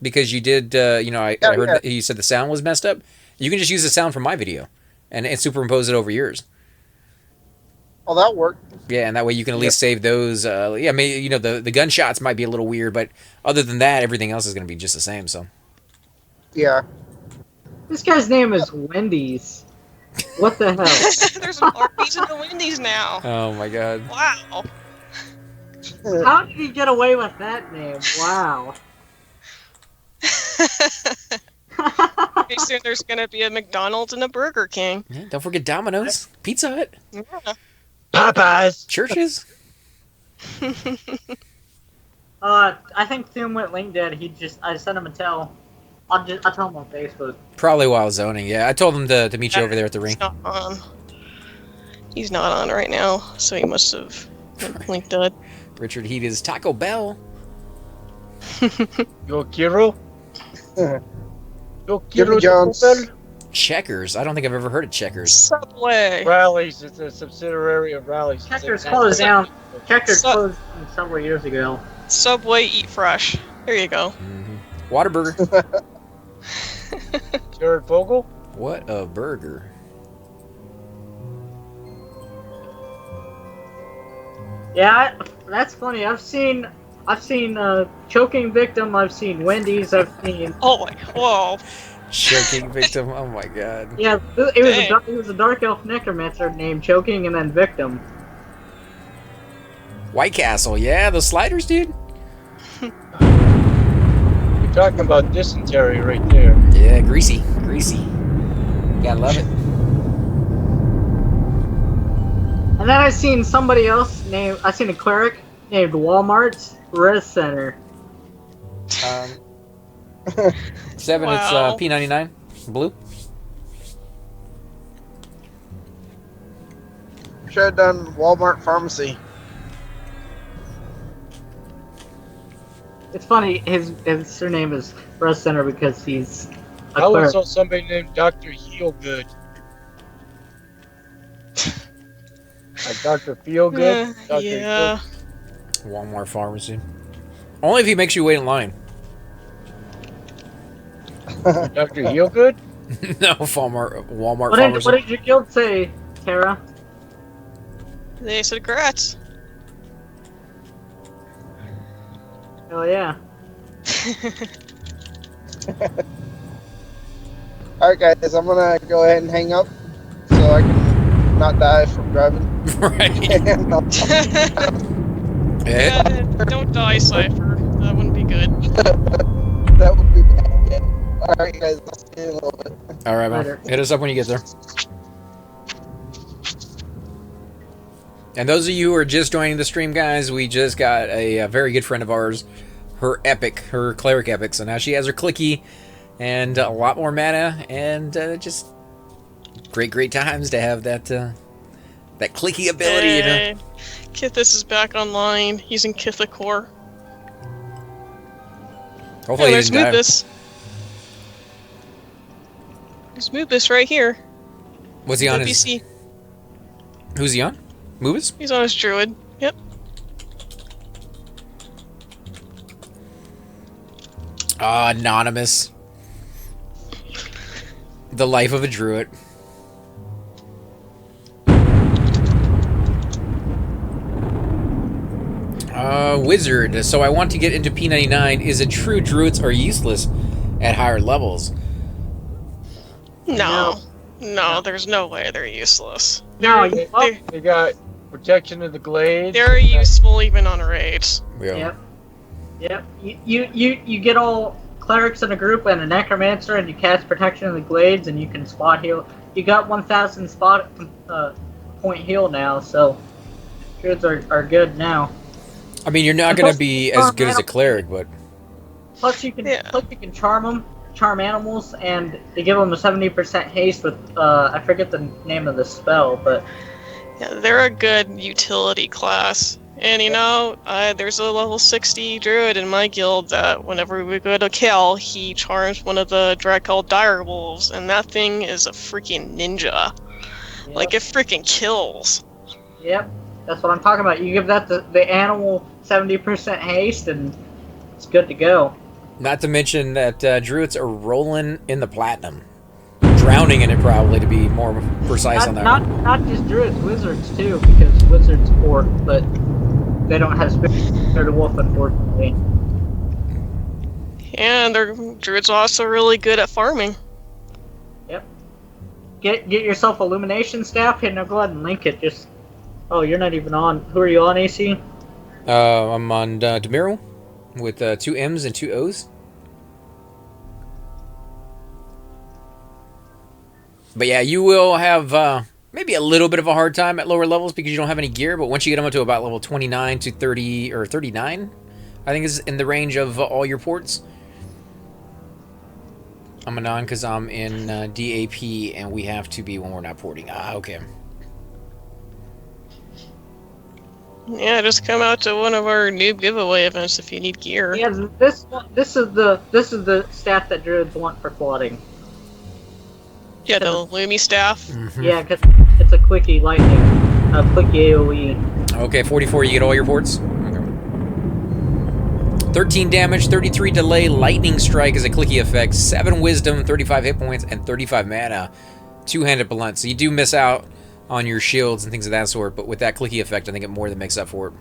because you did, I heard yeah. that you said the sound was messed up. You can just use the sound from my video, and superimpose it over yours. Oh, that worked. Yeah, and that way you can at least save those. Yeah, maybe the gunshots might be a little weird, but other than that, everything else is gonna be just the same. So. Yeah. This guy's name is Wendy's. What the hell? There's an Arby's and a Wendy's now. Oh my God. Wow. How did he get away with that name? Wow. Pretty soon there's gonna be a McDonald's and a Burger King. Yeah, don't forget Domino's, Pizza Hut, Yeah. Popeyes. churches. I think Thum went link dead. I sent him a tell. I'll tell him on Facebook. Probably while zoning. Yeah, I told him to meet you over there at the ring. He's not on. He's not on right now, so he must have linked dead. Richard Heat is Taco Bell. Yo quiero. Yo Jimmy quiero John's. Taco Bell. Checkers. I don't think I've ever heard of Checkers. Subway. Rallies. It's a subsidiary of Rallies. Checkers closed down. Checkers closed several years ago. Subway Eat Fresh. There you go. Whataburger. Jared Fogle. What a burger. Yeah, that's funny. I've seen choking victim. I've seen Wendy's. I've seen Oh my, whoa. Choking victim. Oh my God. yeah. It was a dark elf necromancer named choking and then victim. White Castle. Yeah, those sliders, dude. You're talking about dysentery right there. Yeah, greasy. Greasy. Gotta love it. And then I seen somebody else named. I seen a cleric named Walmart's Res Center. 7, Wow. it's P99. Blue. Should have done Walmart Pharmacy. It's funny. His surname is Res Center because he's a I once cleric. saw somebody named Dr. Heelgood. Like Dr. Feelgood. Dr. Yeah. Walmart pharmacy. Only if he makes you wait in line. Dr. Heelgood? No, Walmart What pharmacy. did your guild say, Tara? They said grats. Oh yeah. Alright, guys, I'm gonna go ahead and hang up so I can not die from driving. Right. And I'll- Yeah. Don't die, Cypher. That wouldn't be good. that would All right, guys. I'll see you in a little bit. All right, man. Later. Hit us up when you get there. And those of you who are just joining the stream, guys, we just got a very good friend of ours, her cleric epic. So now she has her clicky and a lot more mana, and just great times to have that that clicky ability, you know. Hey, Kithis is back online using Kithicor. Hopefully he Let's didn't move die. this. Let's move this right here. Was he on his? WC. Who's he on? Movies? He's on his druid. Yep. Anonymous. The life of a druid. Wizard. So I want to get into P99. Is it true druids are useless at higher levels? No. No, there's no way they're useless. No, They're, They got protection of the glade. they're useful even on raids. Yep. Yep. You get all clerics in a group and a necromancer, and you cast protection in the glades, and you can spot heal. You got 1,000 spot point heal now, so druids are good now. I mean, you're not And going plus- to be as good as a cleric, but Plus you can Yeah. charm animals, and they give them a 70% haste with I forget the name of the spell, but Yeah, they're a good utility class. And you know, there's a level 60 druid in my guild that whenever we go to kill, he charms one of the Dracul dire wolves, and that thing is a freaking ninja. yep. Like, it freaking kills. Yep, that's what I'm talking about. You give that the animal 70% haste, and it's good to go. not to mention that druids are rolling in the platinum. Drowning in it, probably, to be more precise on that one. Not just druids, wizards too, because wizards orc, but they don't have spirit of wolf, unfortunately. And their druids are also really good at farming. Yep. Get yourself illumination staff. Here, now go ahead and link it. Just you're not even on. Who are you on, AC? I'm on Demiro with 2 M's and 2 O's. But yeah, you will have maybe a little bit of a hard time at lower levels because you don't have any gear, but once you get them up to about level 29 to 30 or 39, I think is in the range of all your ports. I'm a non because I'm in DAP and we have to be when we're not porting. Okay. Yeah, just come out to one of our noob giveaway events if you need gear. Yeah, this is the staff that druids want for plotting. Yeah, the Lumi staff. Mhm. Yeah, because it's a quickie lightning, a quickie AOE. Okay, 44, you get all your ports? Okay. 13 damage, 33 delay, lightning strike is a clicky effect, 7 wisdom, 35 hit points, and 35 mana. Two-handed blunt, so you do miss out on your shields and things of that sort, but with that clicky effect, I think it more than makes up for it.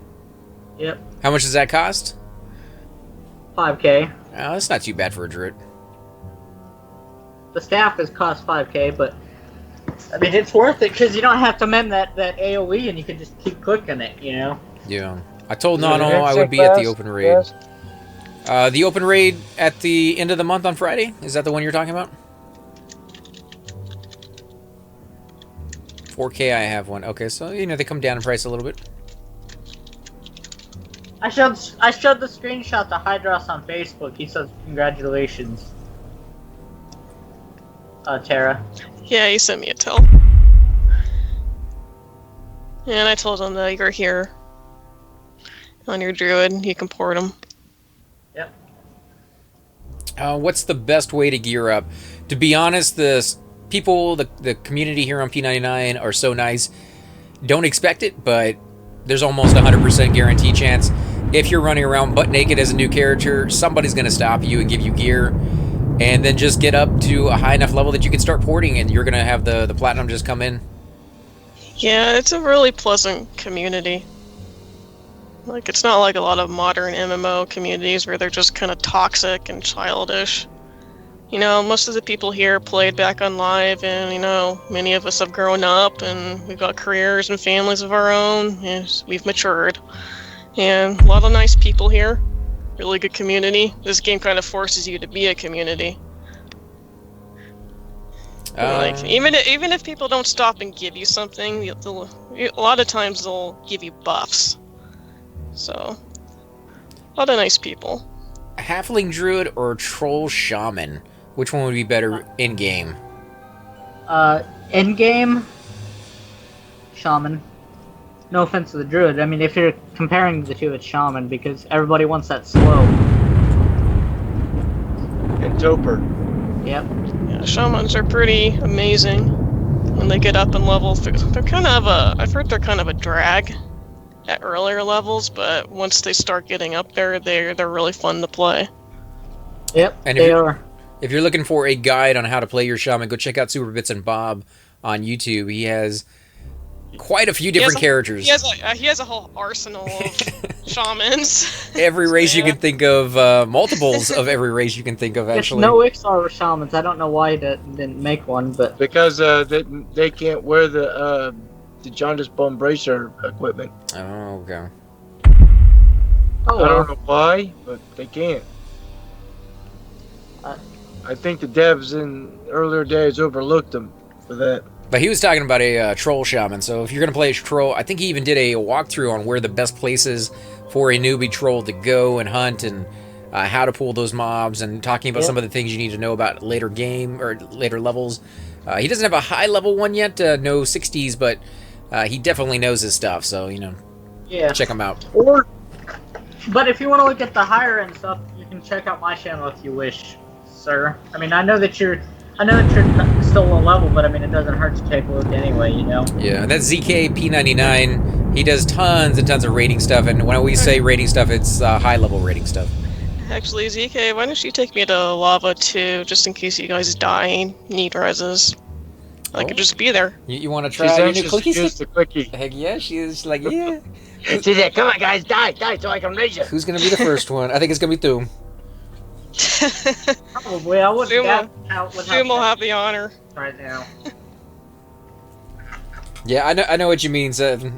Yep, How much does that cost? 5k. Oh, that's not too bad for a druid. The staff is cost 5k, but I mean it's worth it because you don't have to mend that AOE, and you can just keep clicking it, you know. Yeah. I told Is it Nano an I would be at the class? open raid. Yes. The open raid at the end of the month on Friday? Is that the one you're talking about? 4K, I have one. Okay, so, you know, they come down in price a little bit. I showed the screenshot to Hydros on Facebook. He says congratulations, Terra. Yeah, he sent me a tell. And I told him that you're here on your druid. You can port him. Yep. What's the best way to gear up? To be honest, the community here on P99 are so nice. Don't expect it, but there's almost 100% guarantee chance. If you're running around butt naked as a new character, somebody's going to stop you and give you gear. And then just get up to a high enough level that you can start porting, and you're going to have the platinum just come in. Yeah, it's a really pleasant community. Like, it's not like a lot of modern MMO communities where they're just kind of toxic and childish. You know, most of the people here played back on live, and, you know, many of us have grown up, and we've got careers and families of our own, and we've matured. And a lot of nice people here. Really good community. This game kind of forces you to be a community. Like even if people don't stop and give you something, a lot of times they'll give you buffs. So, a lot of nice people. Halfling druid or troll shaman? Which one would be better in game? In game, shaman. No offense to the druid. I mean, if you're comparing the two, it's shaman because everybody wants that slow. And Toper. Yep. Yeah, shamans are pretty amazing when they get up in level. They're kind of I've heard they're kind of a drag at earlier levels, but once they start getting up there, they're really fun to play. Yep. And they are. If you're looking for a guide on how to play your shaman, go check out Super Bits and Bob on YouTube. He has quite a few different characters. He has a whole arsenal of shamans. Every race you Yeah. can think of, multiples of every race you can think of, It's actually. no XR shamans. I don't know why they didn't make one, but Because they can't wear the jaundice bone bracer equipment. Oh, okay. oh I don't well. know why, but they can't. Uh, I think the devs in earlier days overlooked them for that. But he was talking about a troll shaman, so if you're going to play a troll, I think he even did a walkthrough on where the best places for a newbie troll to go and hunt and how to pull those mobs and talking about some of the things you need to know about later game or later levels. He doesn't have a high level one yet, no 60s, but he definitely knows his stuff, so, Yeah. check him out. But if you want to look at the higher end stuff, you can check out my channel if you wish, sir. I mean, I know that you're still low level, but I mean, it doesn't hurt to take a look anyway, Yeah, and that's ZK P99. He does tons and tons of rating stuff, and when we say rating stuff, it's high level rating stuff. Actually, ZK, why don't you take me to lava too, just in case you guys die and need reses? I could just be there. You want to She's try your new anxious to clicky use stick? the Clicky. Heck yeah, she is like, yeah. She's like, come on, guys, die, so I can raise you. Who's going to be the first one? I think it's going to be Thoom. Probably. I wouldn't doubt with Zoom will have the honor. right now. Yeah, I know what you mean. Same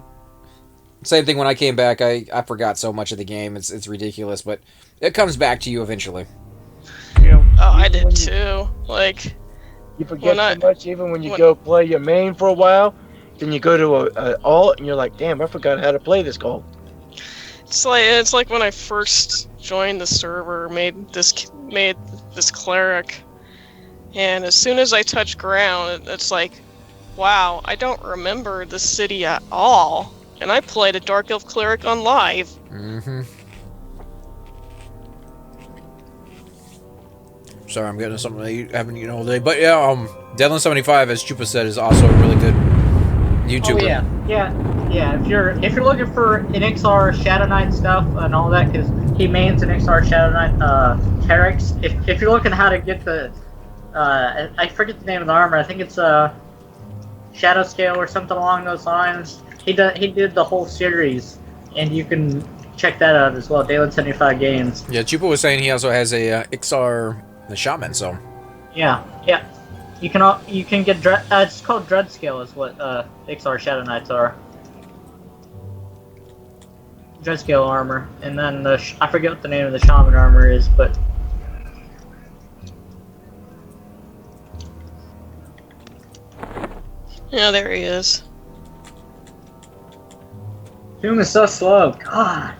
thing when I came back. I forgot so much of the game. It's ridiculous, but it comes back to you eventually. Oh, I did too. Like, You forget so much even when you go play your main for a while. Then you go to a alt and you're like, damn, I forgot how to play this alt. it's like when I first joined the server, made this cleric, and as soon as I touch ground, it's like, wow, I don't remember the city at all. And I played a Dark Elf cleric on live. Mm-hmm. Sorry, I'm getting something I haven't eaten all day. But yeah, Deadland75, as Chupa said, is also a really good YouTuber. Oh yeah. If you're looking for an XR Shadow Knight stuff and all that, because he mains an XR Shadow Knight Terex. If you're looking how to get the, I forget the name of the armor. I think it's Shadow Scale or something along those lines. He did the whole series, and you can check that out as well. Deadland75 Games. Yeah, Chupa was saying he also has a XR the Shaman, so. Yeah. You can get it's called Dread Scale is what XR Shadow Knights are. Dread Scale armor, and then I forget what the name of the Shaman armor is, but. Yeah, there he is. Doom is so slow. God.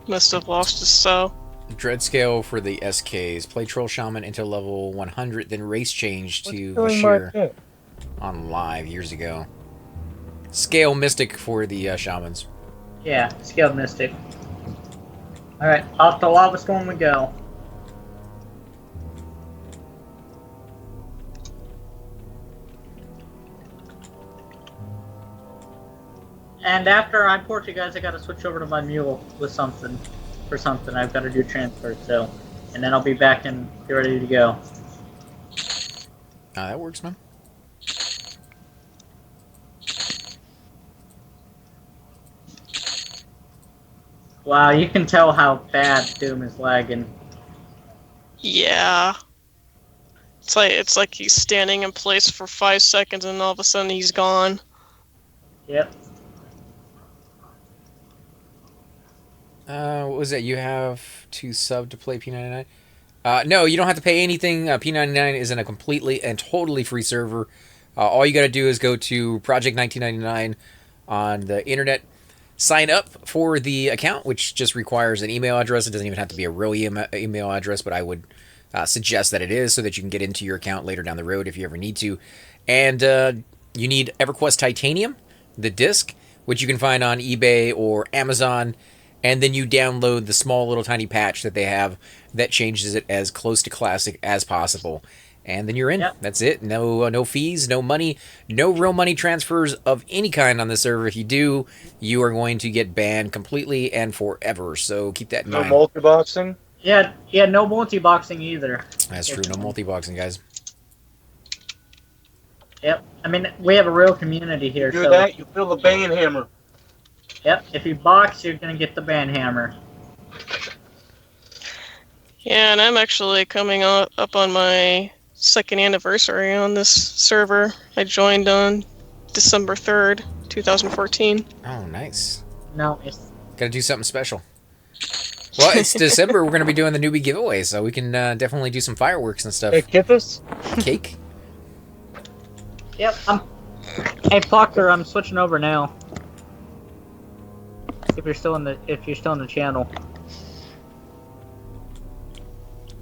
Must have lost his soul. Dread Scale for the SKs. Play Troll Shaman until level 100, then race change to Bashir on live years ago. Scale Mystic for the Shamans. Yeah, Scale Mystic. Alright, off the Lava Storm we go. And after I port you guys, I gotta switch over to my mule with something. For something, I've gotta do transfer, so. And then I'll be back and be ready to go. That works, man. Wow, you can tell how bad Doom is lagging. Yeah. It's like he's standing in place for 5 seconds and all of a sudden he's gone. Yep. What was that? You have to sub to play P99? No, you don't have to pay anything. P99 is in a completely and totally free server. All you got to do is go to Project 1999 on the internet, sign up for the account, which just requires an email address. It doesn't even have to be a real email address, but I would suggest that it is so that you can get into your account later down the road if you ever need to. And you need Everquest Titanium, the disc, which you can find on eBay or Amazon. And then you download the small little tiny patch that they have that changes it as close to classic as possible. And then you're in. Yep. That's it. No fees, no money, no real money transfers of any kind on the server. If you do, you are going to get banned completely and forever. So keep that in No mind. multi-boxing. Yeah, no multi-boxing either. That's true. No multi-boxing, guys. Yep. I mean, we have a real community here. Do So, that, you feel the banging hammer. yep. If you box, you're gonna get the ban hammer. Yeah, and I'm actually coming up on my 2nd anniversary on this server. I joined on December 3rd, 2014. Oh, nice. No, it's Got to do something special. Well, it's December. We're going to be doing the newbie giveaway, so we can definitely do some fireworks and stuff. Hey, Kithis? Cake. yep. Hey, Proctor, I'm switching over now. If you're still in the channel.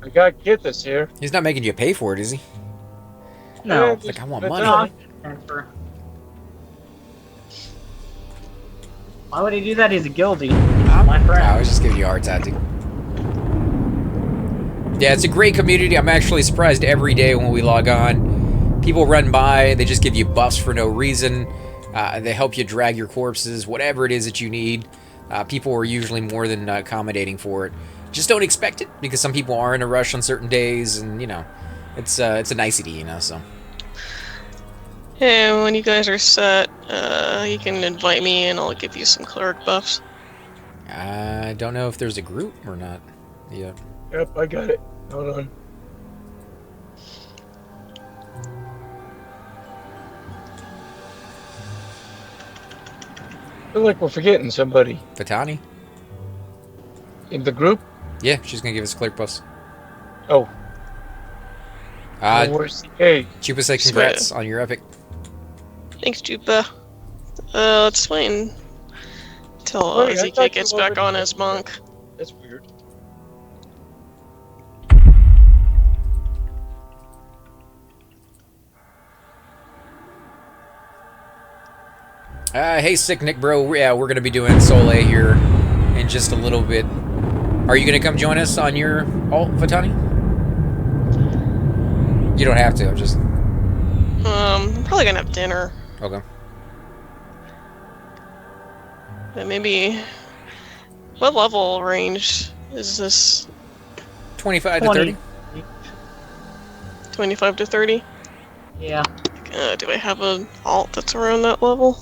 I got Kithis here. He's not making you pay for it, is he? No. Yeah, Like, I want that's money. No, all. I can transfer. Why would he do that? He's a guildie. My friend. I was just giving you a hard time, dude. Yeah, it's a great community. I'm actually surprised every day when we log on. People run by, they just give you buffs for no reason. They help you drag your corpses, whatever it is that you need. People are usually more than accommodating for it. Just don't expect it, because some people are in a rush on certain days, and, you know, it's a nicety, you know, so. Hey, when you guys are set, you can invite me and I'll give you some cleric buffs. I don't know if there's a group or not. Yeah. Yep, I got it. Hold on. I feel like we're forgetting somebody. Fatani? In the group? Yeah, she's gonna give us cleric buffs. Oh. Where's the A? Chupa said congrats on your epic. Thanks, Jupa. Let's wait until Wait, I Ezekiel thought gets you back already on did as that. monk. That's weird. Hey, Sick Nick, bro. Yeah, we're gonna be doing Soleil here in just a little bit. Are you gonna come join us on your alt, Fatani? You don't have to. I'm just I'm probably gonna have dinner. okay. But maybe... What level range is this? 25 to 30. 25 to 30? Yeah. Do I have an alt that's around that level?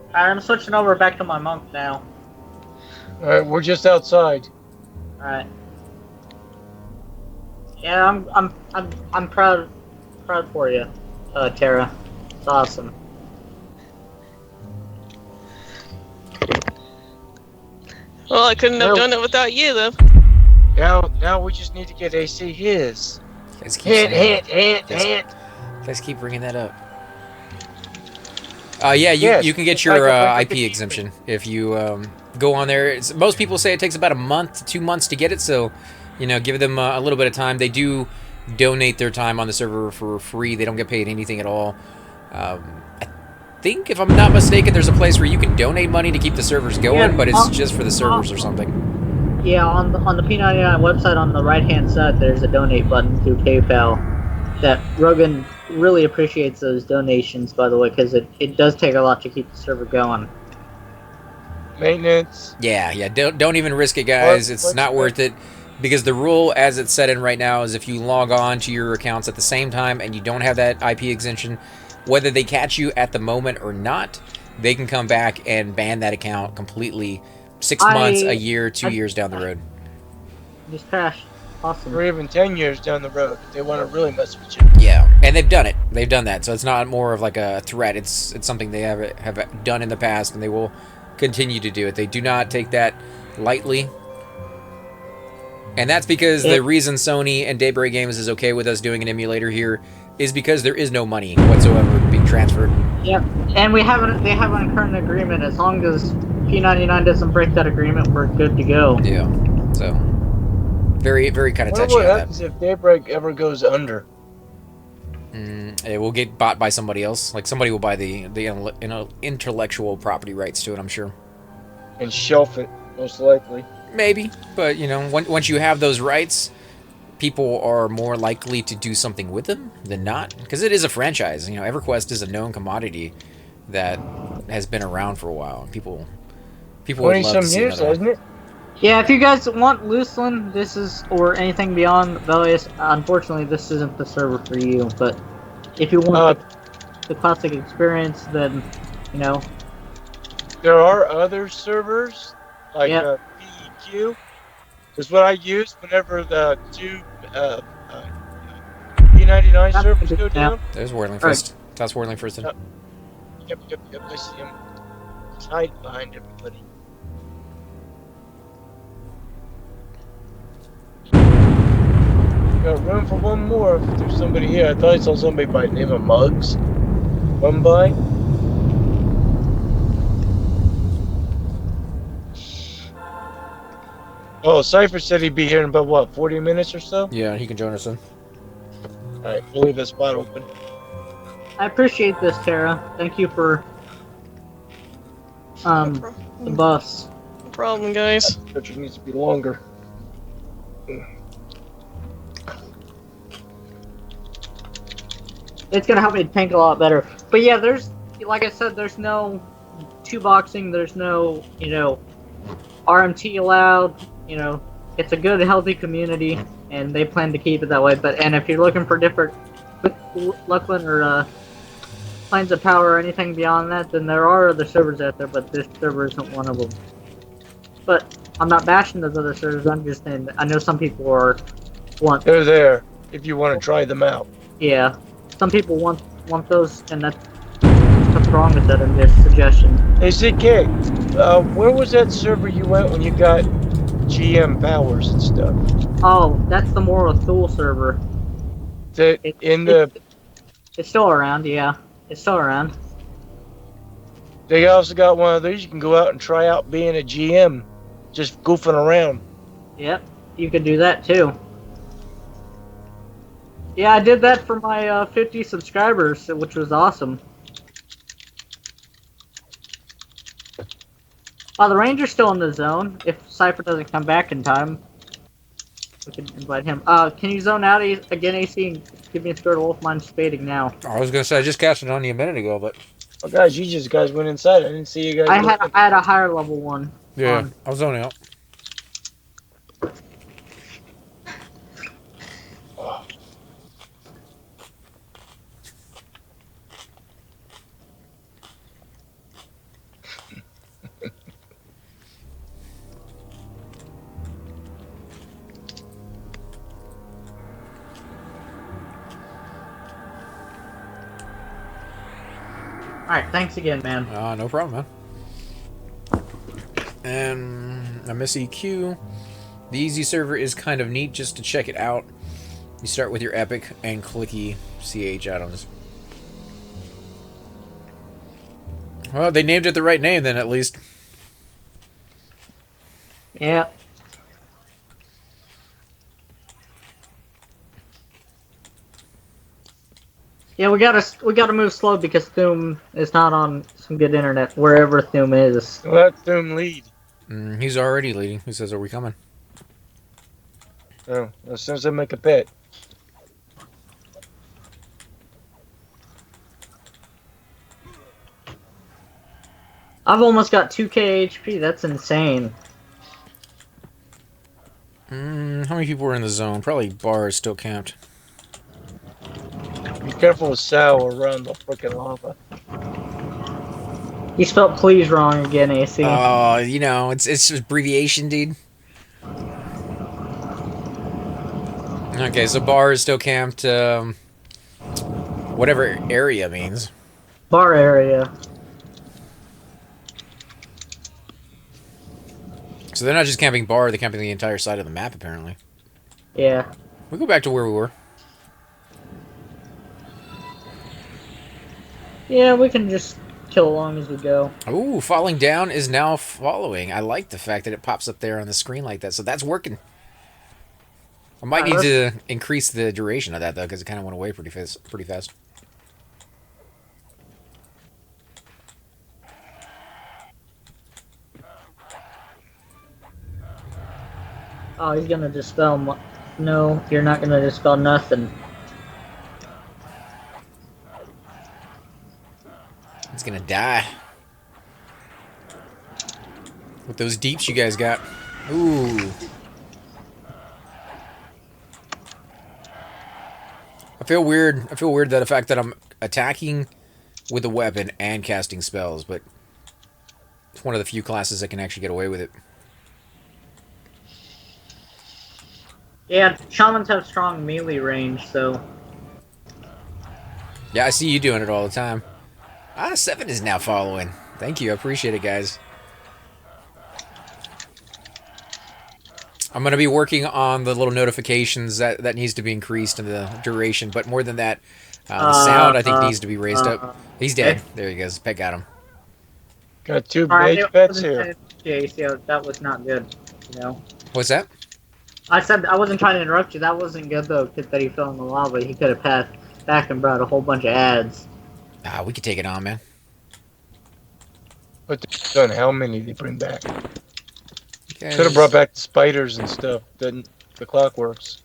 Alright, I'm switching over back to my monk now. Alright, we're just outside. Alright. Yeah, I'm proud for you, Terra. It's awesome. Well, I couldn't have No. done it without you, though. Now we just need to get AC his. You guys keep Hit, saying- hit, hit, Yes. hit. You guys keep bringing that up. Yeah, Yes, you can get it's your like a IP exemption if you go on there. Most people say it takes about a month to 2 months to get it, so you know, give them a little bit of time. They do donate their time on the server for free. They don't get paid anything at all. I think, if I'm not mistaken, there's a place where you can donate money to keep the servers going, Yeah, but it's just for the servers or something. Yeah, on the P99 website on the right-hand side, there's a donate button through PayPal. That Rogan really appreciates those donations, by the way, because it does take a lot to keep the server going. Maintenance. Yeah. Don't even risk it, guys. It's What's not the- worth it. Because the rule, as it's set in right now, is if you log on to your accounts at the same time and you don't have that IP exemption, whether they catch you at the moment or not, they can come back and ban that account completely 6 months, a year, 2 years down the road. Just crashed. Awesome. or even 10 years down the road if they want to really mess with you. Yeah, and they've done it. They've done that, so it's not more of like a threat. It's something they have done in the past, and they will continue to do it. They do not take that lightly, and that's because Yeah. the reason Sony and Daybreak Games is okay with us doing an emulator here is because there is no money whatsoever being transferred. Yep. And they have a current agreement. As long as P99 doesn't break that agreement, we're good to go. Yeah, so very kind I of wonder touchy what on that. happens if Daybreak ever goes under. It will get bought by somebody else. Like somebody will buy the intellectual property rights to it. I'm sure. And shelf it, most likely. Maybe, but you know, once you have those rights, people are more likely to do something with them than not, because it is a franchise. You know, EverQuest is a known commodity that has been around for a while. People would 20 love to some see years, another hasn't one. it? Yeah, if you guys want Luceland, or anything beyond Velius, unfortunately, this isn't the server for you. But if you want the classic experience, then, you know, There are other servers, like yeah. PEQ, is what I use whenever the two P99 servers go Yeah. down. There's Whirling Right. Fist. That's Whirling Fist. Yep, I see him. He's hiding behind everybody. Got room for one more if there's somebody here. I thought I saw somebody by the name of Muggs. One by. Oh, Cypher said he'd be here in about, what, 40 minutes or so? Yeah, he can join us then. Alright, we'll leave that spot open. I appreciate this, Tara. Thank you for the bus. No problem, guys. Picture needs to be longer. It's gonna help me tank a lot better. But yeah, like I said, there's no two boxing. There's no, RMT allowed. It's a good, healthy community, and they plan to keep it that way. And if you're looking for different Luckland or Plains of Power or anything beyond that, then there are other servers out there, but this server isn't one of them. But I'm not bashing those other servers. I'm just saying I know some people want. They're there if you want to try them out. Yeah, some people want those, and that's what's wrong with that. In this suggestion. Hey, CK, where was that server you went when you got GM powers and stuff? Oh, that's the Moral Thule server. It's still around. Yeah, it's still around. They also got one of these. You can go out and try out being a GM, just goofing around. Yep, you could do that too. Yeah, I did that for my 50 subscribers, which was awesome. The Ranger's still in the zone. If Cypher doesn't come back in time, we can invite him. Can you zone out again, AC, and give me a start of Wolf Mine Spading now? I was gonna say I just cast it on you a minute ago, but Oh, guys, you guys went inside. I didn't see you guys. I had a higher level one. yeah, I was zoning out. Alright, thanks again, man. No problem, man. And I miss EQ. The easy server is kind of neat just to check it out. You start with your Epic and Clicky CH atoms. Well, they named it the right name then, at least. Yeah. Yeah, we gotta move slow because Thum is not on some good internet wherever Thum is. Let them lead. He's already leading. He says, "Are we coming?" Oh, as soon as I make a bet. I've almost got 2k HP. That's insane. How many people were in the zone? Probably bars still camped. Be careful with Sal around the freaking lava. You spelled please wrong again, AC. Oh, it's just abbreviation, dude. Okay, so bar is still camped. Whatever area means. Bar area. So they're not just camping bar; they're camping the entire side of the map, apparently. Yeah. We go back to where we were. Yeah, we can just kill along as we go. Ooh, falling down is now following. I like the fact that it pops up there on the screen like that. So that's working. I might need to increase the duration of that though, because it kind of went away pretty fast. Oh, he's gonna dispel. No, you're not gonna dispel nothing. It's gonna die. With those deeps you guys got. Ooh. I feel weird. I feel weird that the fact that I'm attacking with a weapon and casting spells, but it's one of the few classes that can actually get away with it. Yeah, shamans have strong melee range, so. Yeah, I see you doing it all the time. Ah, 7 is now following. Thank you. I appreciate it, guys. I'm going to be working on the little notifications that needs to be increased in the duration, but more than that, the sound I think needs to be raised up. He's dead. There he goes. Pet got him. Got 2 mage pets here. Yeah, so that was not good, you know. What's that? I said I wasn't trying to interrupt you. That wasn't good though. That he fell in the lava. He could have passed back and brought a whole bunch of ads. Ah, we could take it on, man. But done, how many did they bring back? Guys... Could have brought back the spiders and stuff. The clockworks.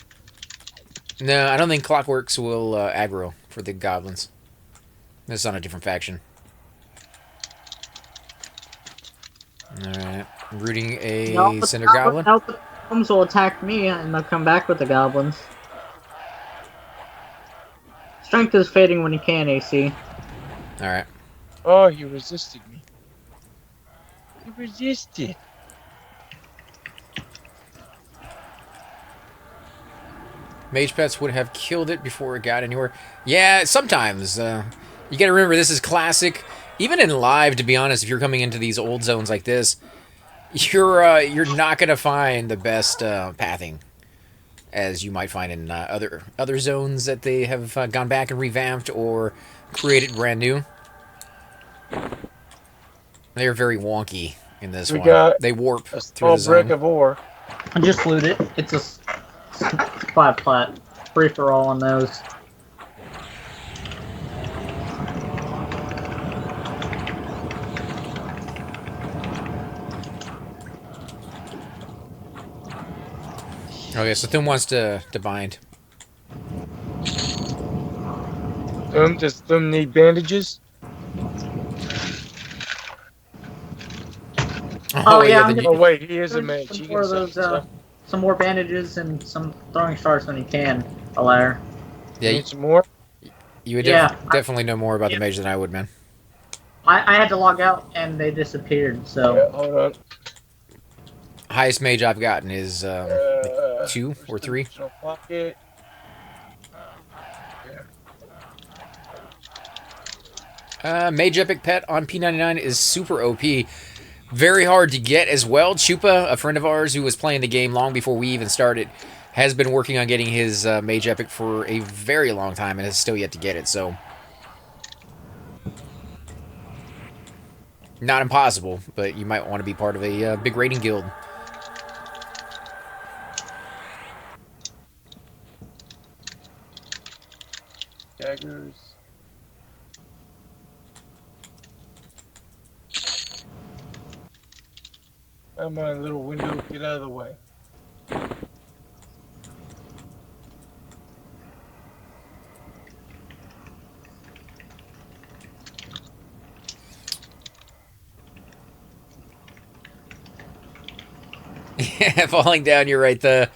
No, I don't think Clockworks will aggro for the goblins. That's on a different faction. Alright. I'm rooting a Cinder Goblin. No, the goblins will attack me and they'll come back with the goblins. Strength is fading when you can, AC. Alright. Oh, you resisted me. You resisted. Mage Pets would have killed it before it got anywhere. Yeah, sometimes. You gotta remember, this is classic. Even in live, to be honest, if you're coming into these old zones like this, you're not gonna find the best pathing, as you might find in other zones that they have gone back and revamped or created brand new. They're very wonky in this one. They warp a through the zone. brick of ore. I just loot it. It's a 5 plat. Free for all on those. Okay, so Thum wants to bind. Does Thum need bandages? Oh yeah, Oh wait, he is a mage. Some more of those, some more bandages and some throwing stars when you can, Alair. Yeah, you need some more? You would definitely know more about the mage than I would, man. I had to log out and they disappeared, so... Yeah, hold on. Highest mage I've gotten is like 2 or 3. Mage Epic Pet on P99 is super OP. Very hard to get as well. Chupa, a friend of ours who was playing the game long before we even started, has been working on getting his Mage Epic for a very long time and has still yet to get it, so... Not impossible, but you might want to be part of a big raiding guild. Daggers. Come on, little window, get out of the way. Yeah, falling down, you're right. The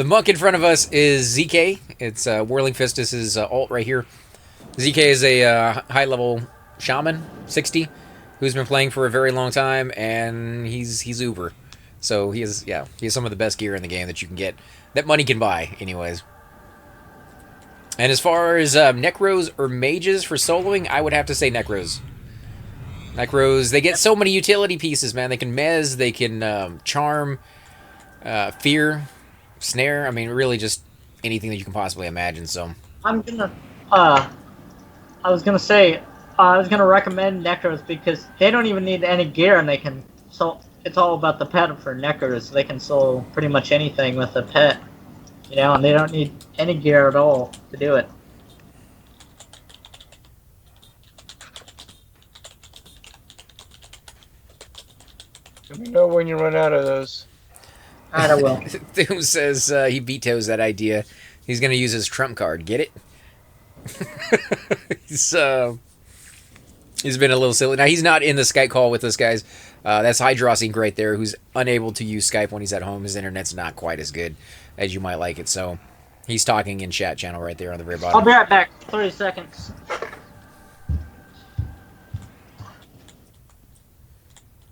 monk in front of us is ZK. It's Whirling Fistus' alt right here. ZK is a high-level shaman, 60, who's been playing for a very long time, and he's uber. So he has some of the best gear in the game that you can get, that money can buy, anyways. And as far as Necros or Mages for soloing, I would have to say Necros. Necros, they get so many utility pieces, man. They can mez, they can charm, fear, snare. I mean, really just anything that you can possibly imagine, so... I'm gonna, I was gonna say, I was gonna recommend Necros because they don't even need any gear and they can, so it's all about the pet for Necros. They can solo pretty much anything with a pet, you know, and they don't need any gear at all to do it. Let me know when you run out of those. Alright, I will. Doom says he vetoes that idea. He's going to use his trump card. Get it? He's been a little silly. Now, he's not in the Skype call with us, guys. That's Hydrosync right there, who's unable to use Skype when he's at home. His internet's not quite as good as you might like it, so he's talking in chat channel right there on the very bottom. I'll be right back. 30 seconds.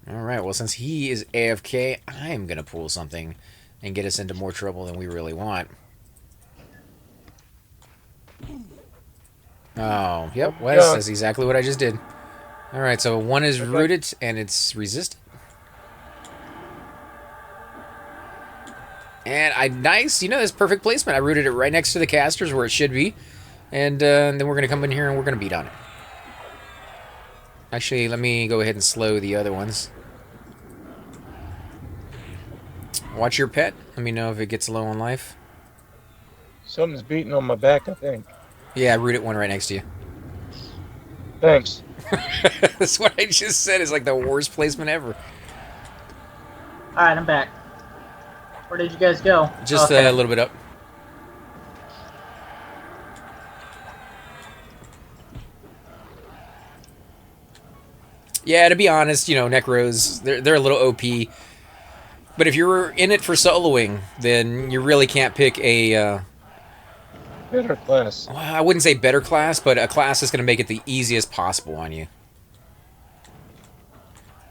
Alright, well, since he is AFK, I am going to pull something and get us into more trouble than we really want. Oh, yep, Wes, that's exactly what I just did. Alright, so one is rooted and it's resistant. And nice, you know, that's perfect placement. I rooted it right next to the casters where it should be. And then we're going to come in here and we're going to beat on it. Actually, let me go ahead and slow the other ones. Watch your pet. Let me know if it gets low on life. Something's beating on my back, I think. Yeah, I rooted one right next to you. Thanks. That's what I just said. It's like the worst placement ever. Alright, I'm back. Where did you guys go? Just Okay. a little bit up. Yeah, to be honest, you know, Necros, they're a little OP. But if you're in it for soloing, then you really can't pick a... Better class. well, I wouldn't say better class, but a class that's going to make it the easiest possible on you.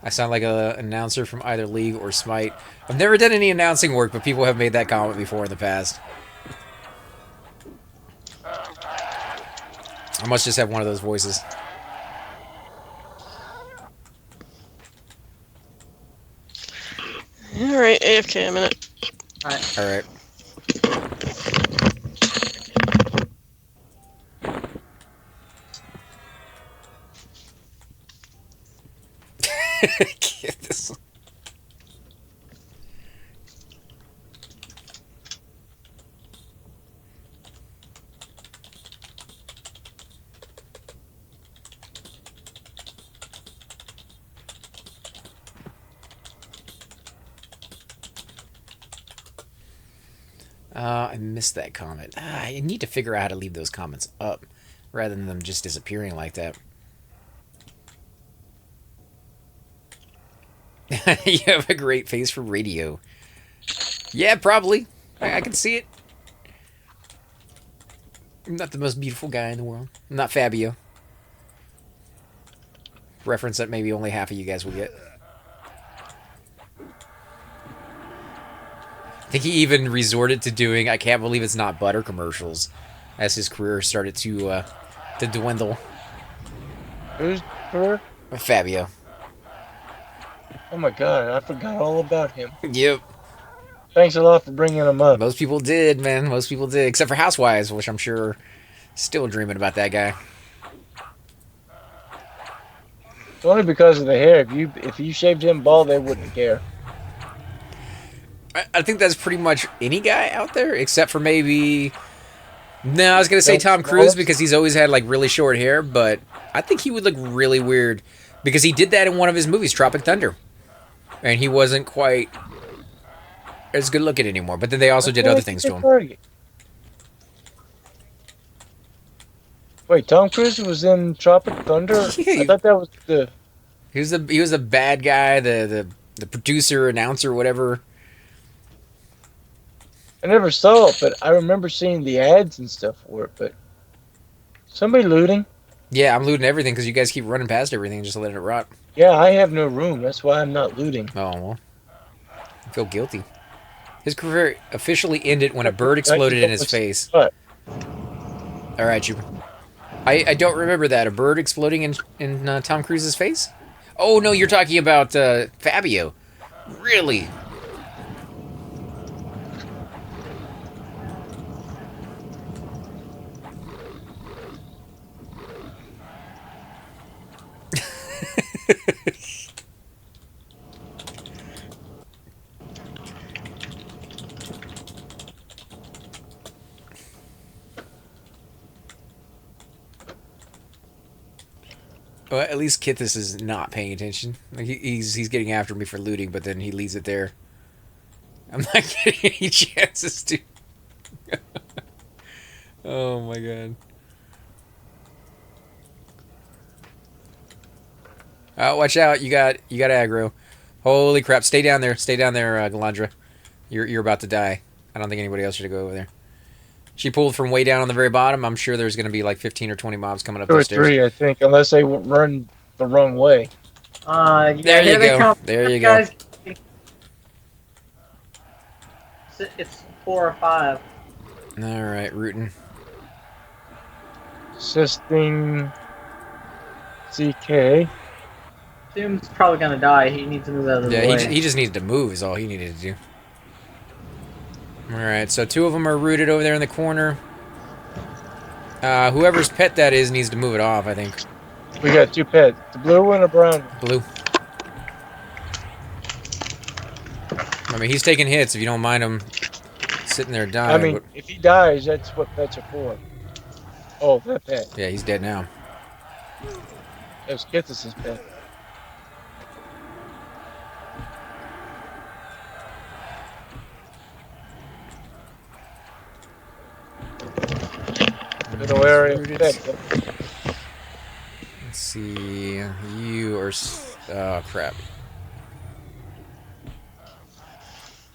I sound like an announcer from either League or Smite. I've never done any announcing work, but people have made that comment before in the past. I must just have one of those voices. Alright, AFK a minute. Alright. Alright. Get this. I missed that comment. I need to figure out how to leave those comments up rather than them just disappearing like that. You have a great face for radio. Yeah, probably. I can see it. I'm not the most beautiful guy in the world. I'm not Fabio. Reference that maybe only half of you guys will get. I think he even resorted to doing "I can't believe it's not butter" commercials as his career started to dwindle. Who's her? Fabio. Oh my god, I forgot all about him. Yep. Thanks a lot for bringing him up. Most people did, man. Most people did, except for Housewives, which I'm sure still dreaming about that guy. It's only because of the hair. If you shaved him bald, they wouldn't care. I think that's pretty much any guy out there, except for maybe... No, I was going to say Tom Cruise because he's always had like really short hair, but I think he would look really weird because he did that in one of his movies, Tropic Thunder. And he wasn't quite as good looking anymore, but then they also did other things to him. Wait, Tom Cruise was in Tropic Thunder? Yeah, I thought that was the... He was the bad guy, the producer, announcer, whatever. I never saw it, but I remember seeing the ads and stuff for it, but... Somebody looting? Yeah, I'm looting everything because you guys keep running past everything and just letting it rot. Yeah, I have no room. That's why I'm not looting. Oh, well. I feel guilty. His career officially ended when a bird exploded in his face. What? All right, you. I don't remember that. A bird exploding in Tom Cruise's face? Oh no, you're talking about Fabio. Really? Well, at least Kithis is not paying attention. Like he's getting after me for looting, but then he leaves it there. I'm not getting any chances to. Oh my god. Oh, watch out! You got aggro. Holy crap! Stay down there, Galandra. You're about to die. I don't think anybody else should go over there. She pulled from way down on the very bottom. I'm sure there's going to be like 15 or 20 mobs coming up Two or those stairs. three, I think, unless they run the wrong way. Yeah, There you here they go. come. There you Guys. It's 4 or 5. go. All right, rooting. Assisting CK. Doom's probably gonna die. He needs to move out of the Yeah, way. he just needed to move is all he needed to do. All right, so 2 of them are rooted over there in the corner. Whoever's pet that is needs to move it off, I think. We got 2 pets, the blue one and a brown one. Blue. I mean, he's taking hits if you don't mind him sitting there dying. I mean, if he dies, that's what pets are for. Oh, that pet. Yeah, he's dead now. That was Kithis' pet. Middle area pet. Let's see. You are. Oh, crap.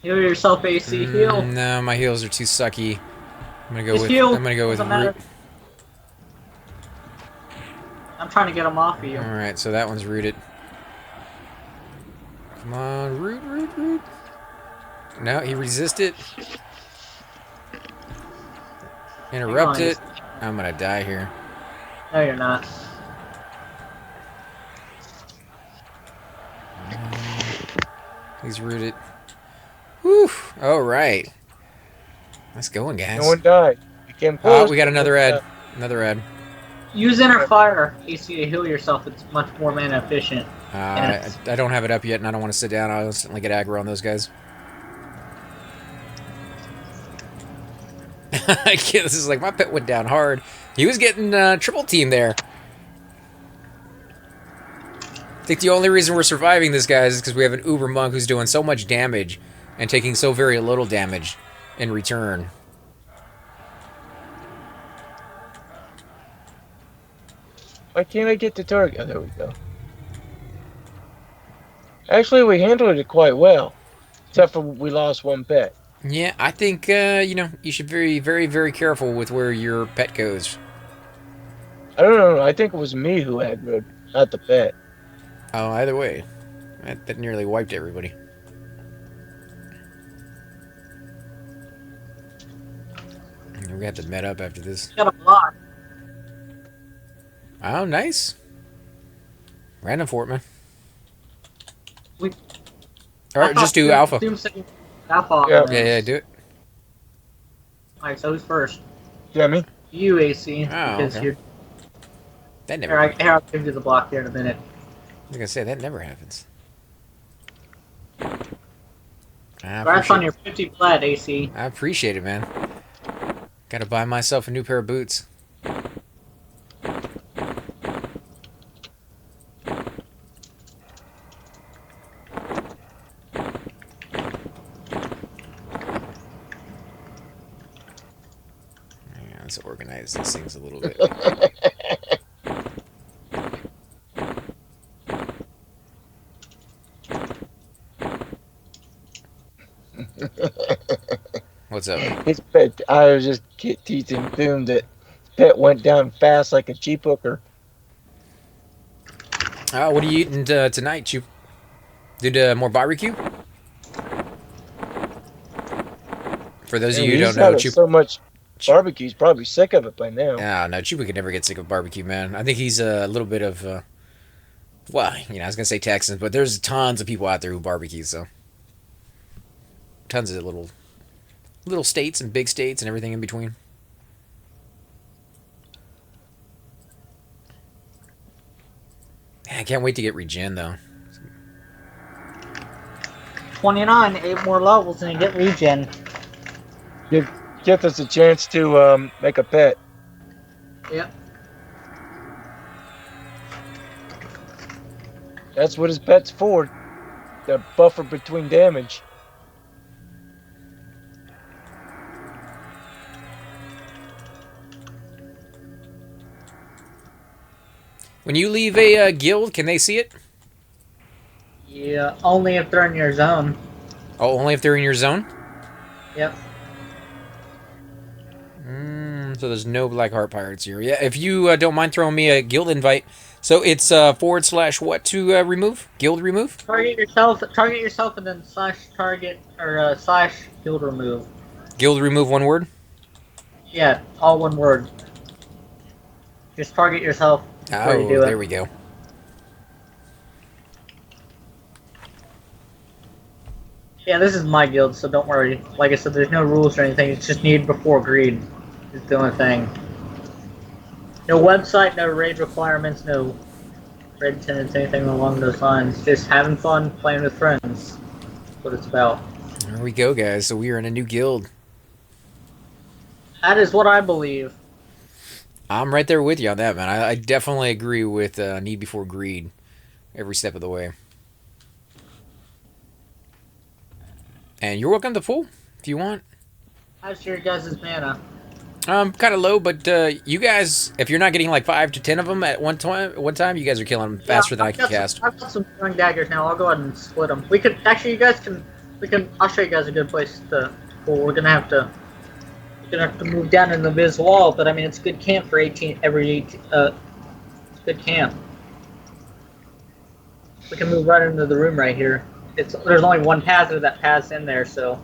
Heal yourself, AC. Heal. No, my heals are too sucky. I'm gonna go Just with. heal. I'm gonna go with Doesn't root. matter. I'm trying to get him off of you. All right, so that one's rooted. Come on, root. No, he resisted. Interrupt it. I'm gonna die here. No, you're not. He's rooted. Whew. All right. Let's going, guys. No one died. You came close. Oh, we got another ad. Another ad. Use Inner Fire, AC, to heal yourself. It's much more mana efficient. I don't have it up yet, and I don't want to sit down. I'll instantly get aggro on those guys. This is like, my pet went down hard. He was getting triple team there. I think the only reason we're surviving this, guys, is because we have an Uber Monk who's doing so much damage and taking so very little damage in return. Why can't I get the target? Oh, there we go. Actually, we handled it quite well. Except for we lost 1 pet. Yeah, I think, you know, you should be very, very careful with where your pet goes. I don't know. I think it was me who aggroed, not the pet. Oh, either way. That nearly wiped everybody. We have to met up after this. Got a block. Oh, nice. Random fort, man. Alright, just do alpha. Alpha. Yeah. Yeah, do it. Alright, so who's first? Yeah, me? You, AC. Oh, Because okay. you're. That never. Here, I'll give you the block here in a minute. I was gonna say that never happens. Congrats on your 50 plat, AC. I appreciate it, man. Gotta buy myself a new pair of boots. Yeah, let's organize these things a little bit. What's up? His pet, I was just teaching Boom that his pet went down fast like a cheap hooker. What are you eating tonight, you? Did more barbecue? For those of you who don't know, Chup. So much Barbecue's probably sick of it by now. Ah, no, Chuba could never get sick of barbecue, man. I think he's a little bit of, well, I was gonna say Texans, but there's tons of people out there who barbecue, so tons of little states and big states and everything in between. Man, I can't wait to get regen though. 29, 8 more levels, and you get regen. Give us a chance to make a pet. Yep. That's what his pet's for. The buffer between damage. When you leave a guild, can they see it? Yeah, only if they're in your zone. Oh, only if they're in your zone? Yep. So there's no Black Heart Pirates here. Yeah, if you don't mind throwing me a guild invite. So it's / what to remove? Guild remove? Target yourself, and then / target or / guild remove. Guild remove, one word? Yeah, all one word. Just target yourself before you Oh, do it. there we go. Yeah, this is my guild, so don't worry. Like I said, there's no rules or anything. It's just need before greed. It's the only thing. No website, no raid requirements, no raid attendance, anything along those lines. Just having fun, playing with friends. That's what it's about. There we go, guys. So we are in a new guild. That is what I believe. I'm right there with you on that, man. I definitely agree with need before greed every step of the way. And you're welcome to the pool if you want. How's your guys' mana? Kind of low, but you guys, if you're not getting like 5 to 10 of them at one time, you guys are killing them faster than I can cast. I've got some throwing daggers now. I'll go ahead and split them. We could actually, you guys can. I'll show you guys a good place to. Well, we're gonna have to move down in the Viz wall, but I mean it's good camp for 18 every 18. It's good camp. We can move right into the room right here. There's only one path that paths in there, so.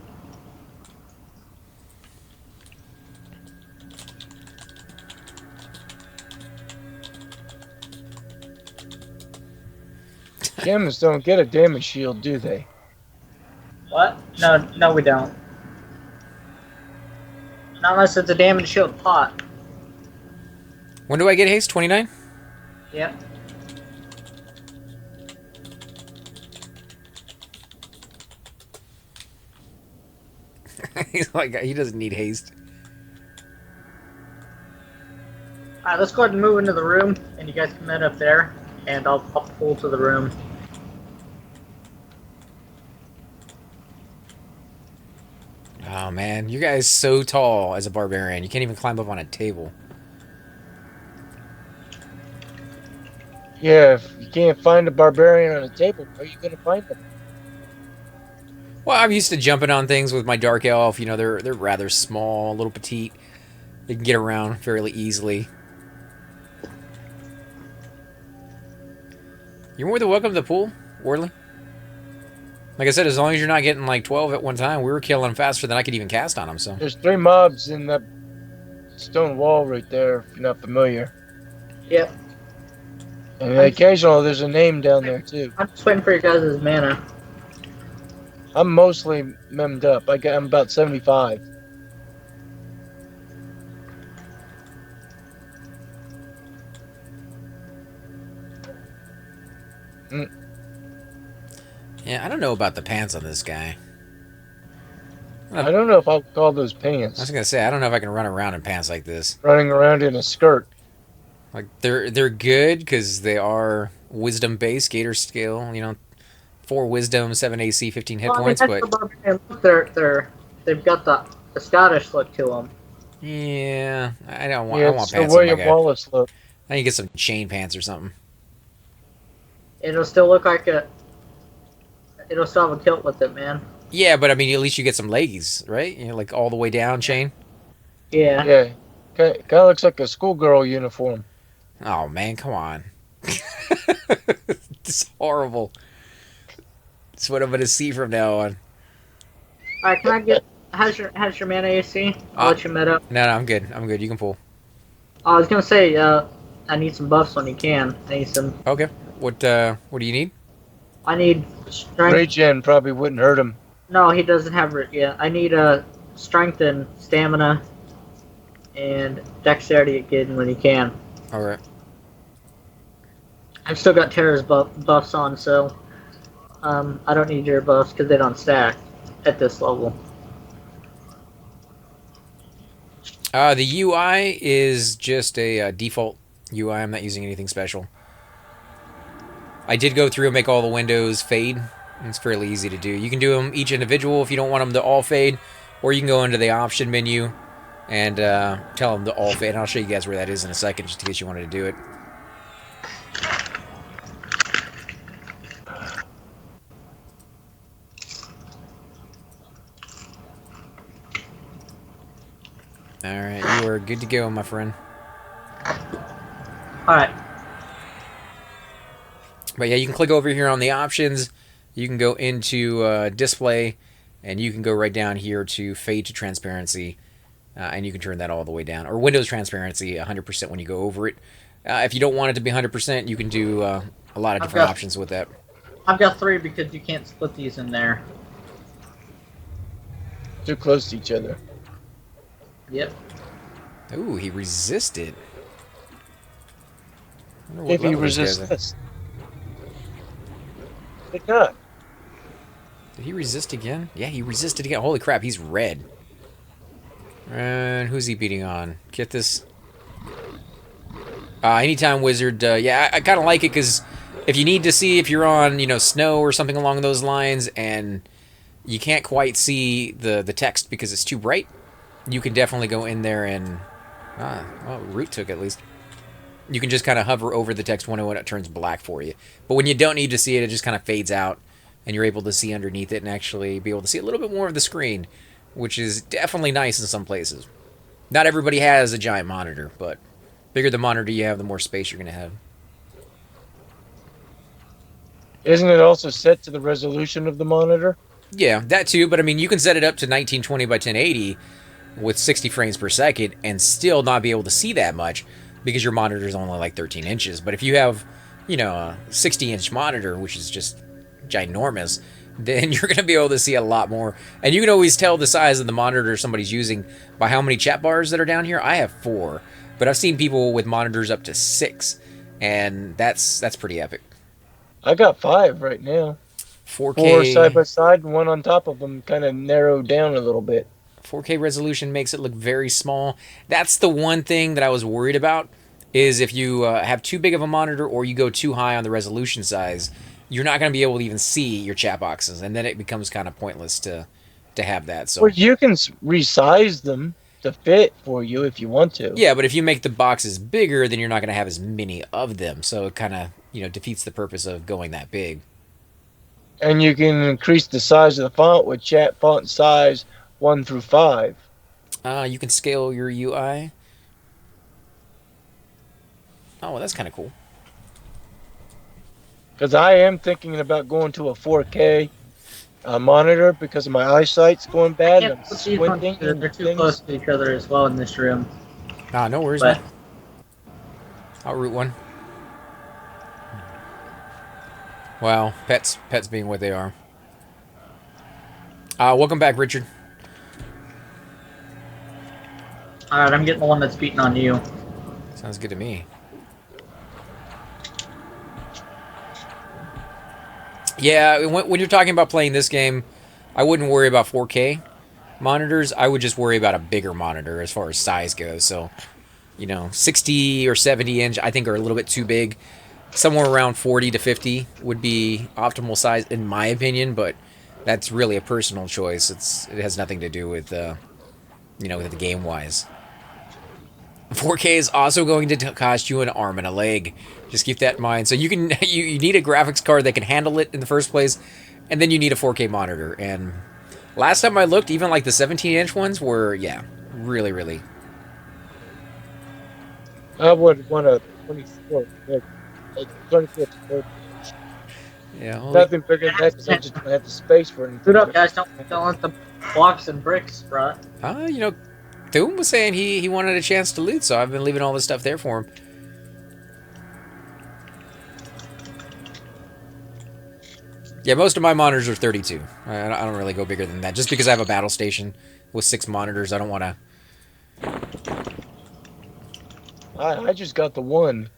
Gammas don't get a damage shield, do they? What? No, we don't. Not unless it's a damage shield pot. When do I get haste? 29? Yep. He's like, he doesn't need haste. Alright, let's go ahead and move into the room, and you guys can meet up there, and I'll pull to the room. Oh man, you guys so tall as a barbarian. You can't even climb up on a table. Yeah, if you can't find a barbarian on a table, where are you gonna find them? Well, I'm used to jumping on things with my dark elf. You know, they're rather small, a little petite. They can get around fairly easily. You're more than welcome to the pool, Wardley. Like I said, as long as you're not getting like 12 at one time, we were killing them faster than I could even cast on them. So There's 3 mobs in that stone wall right there, if you're not familiar. Yep. And occasionally there's a name down there too. I'm just waiting for your guys' mana. I'm mostly memmed up. I'm about 75. yeah, I don't know about the pants on this guy. I don't know if I'll call those I pants. was gonna say I don't know if I can run around in pants like this. Running around in a skirt. Like they're good because they are wisdom based, gator skill. You know, 4 wisdom, 7 AC, 15 hit points. But They've got the Scottish look to them. yeah, I don't want. Yeah, I want it's the pants on my William guy. Wallace look. I need to get some chain pants or something. It'll still look like it'll still have a kilt with it, man. Yeah, but I mean, at least you get some leggies, right? You know, like all the way down chain. Yeah. Yeah. Kind of looks like a schoolgirl uniform. Oh man, come on. It's horrible. It's what I'm gonna see from now on. Alright, Has your mana AC? I'll let you med up. No, I'm good. I'm good. You can pull. I was gonna say, I need some buffs when you can. I need some. Okay. What do you need? I need strength. Regen probably wouldn't hurt him. No, he doesn't have it yet. I need strength and stamina and dexterity again when you can. All right. I've still got Terra's buffs on, so I don't need your buffs because they don't stack at this level. The UI is just a default UI. I'm not using anything special. I did go through and make all the windows fade. It's fairly easy to do. You can do them each individual if you don't want them to all fade, or you can go into the option menu and tell them to all fade. And I'll show you guys where that is in a second, just in case you wanted to do it. Alright, you are good to go, my friend. Alright. But yeah, you can click over here on the options. You can go into display, and you can go right down here to fade to transparency, and you can turn that all the way down. Or Windows transparency, 100% when you go over it. If you don't want it to be 100%, you can do a lot of different options with that. I've got 3 because you can't split these in there. Too close to each other. Yep. Ooh, he resisted. If he resists this. It not. Did he resist again? Yeah, he resisted again. Holy crap, he's red. And who's he beating on? Get this. Anytime Wizard. Yeah, I kind of like it because if you need to see if you're on, snow or something along those lines, and you can't quite see the text because it's too bright, you can definitely go in there and... well, Root took at least. You can just kind of hover over the text window when it turns black for you. But when you don't need to see it, it just kind of fades out, and you're able to see underneath it and actually be able to see a little bit more of the screen, which is definitely nice in some places. Not everybody has a giant monitor, but bigger the monitor you have, the more space you're going to have. Isn't it also set to the resolution of the monitor? Yeah, that too, but I mean, you can set it up to 1920 by 1080 with 60 frames per second and still not be able to see that much because your monitor is only like 13 inches. But if you have, a 60-inch monitor, which is just ginormous, then you're going to be able to see a lot more. And you can always tell the size of the monitor somebody's using by how many chat bars that are down here. I have 4, but I've seen people with monitors up to 6, and that's pretty epic. I got 5 right now. 4K 4 side by side, and one on top of them kind of narrowed down a little bit. 4K resolution makes it look very small. That's the one thing that I was worried about, is if you have too big of a monitor or you go too high on the resolution size, you're not going to be able to even see your chat boxes, and then it becomes kind of pointless to have that. So, well, you can resize them to fit for you if you want to. Yeah, but if you make the boxes bigger, then you're not going to have as many of them, so it kind of defeats the purpose of going that big. And you can increase the size of the font with chat font size 1 through 5. You can scale your UI. Oh, well, that's kind of cool. Because I am thinking about going to a 4K monitor because my eyesight's going bad. And I'm squinting. They're too close to each other as well in this room. No worries, man. I'll root one. Wow, pets being what they are. Welcome back, Richard. Alright, I'm getting the one that's beating on you. Sounds good to me. Yeah, when you're talking about playing this game, I wouldn't worry about 4K monitors. I would just worry about a bigger monitor as far as size goes. So, 60 or 70 inch, I think, are a little bit too big. Somewhere around 40 to 50 would be optimal size, in my opinion, but that's really a personal choice. It has nothing to do with, with the game-wise. 4K is also going to cost you an arm and a leg. Just keep that in mind. So you need a graphics card that can handle it in the first place, and then you need a 4K monitor. And last time I looked, even like the 17-inch ones were, really, really. I would want a 24. Like 24. Yeah. Nothing bigger than that because I just don't have the space for anything. Boot up, guys. Don't let the blocks and bricks, bruh. You know, Doom was saying he wanted a chance to loot, so I've been leaving all this stuff there for him. Yeah, most of my monitors are 32. I don't really go bigger than that. Just because I have a battle station with 6 monitors, I don't want to... I just got the one.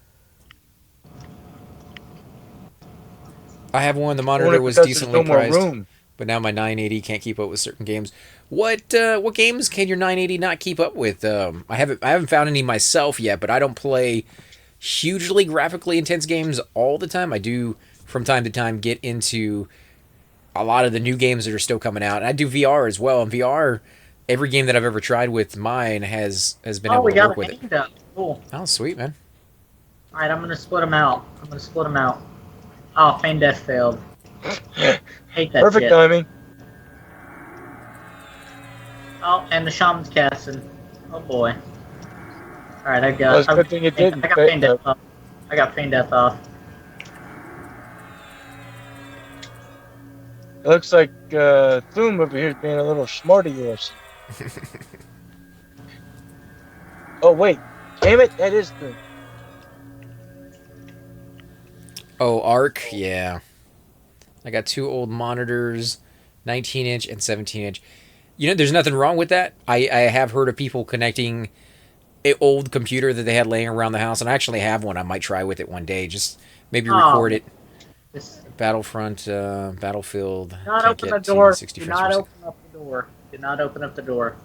I have one. The Only monitor was because there's decently no more priced, room. but now my 980 can't keep up with certain games. What games can your 980 not keep up with? I haven't found any myself yet, but I don't play hugely graphically intense games all the time. I do from time to time get into a lot of the new games that are still coming out, and I do VR as well. And VR, every game that I've ever tried with mine has been able we to got work a with it. hand up. Cool. Oh, sweet, man. All right, I'm gonna split them out. Oh, feign death failed. Hate that Perfect shit. timing. Oh, and the shaman's casting. Oh boy. All right, I got. Well, it's a good thing you didn't. I got feign death off. I got feign death off. It looks like Thum over here is being a little smarty yours. Oh wait, damn it, that is Thum. Oh, Arc, yeah. I got 2 old monitors, 19-inch and 17-inch. You know, there's nothing wrong with that. I have heard of people connecting an old computer that they had laying around the house, and I actually have one. I might try with it one day. Just maybe record it. Battlefront, Battlefield. Do not can't open the get door. 60 Do frames not per open up the door. Do not open up the door.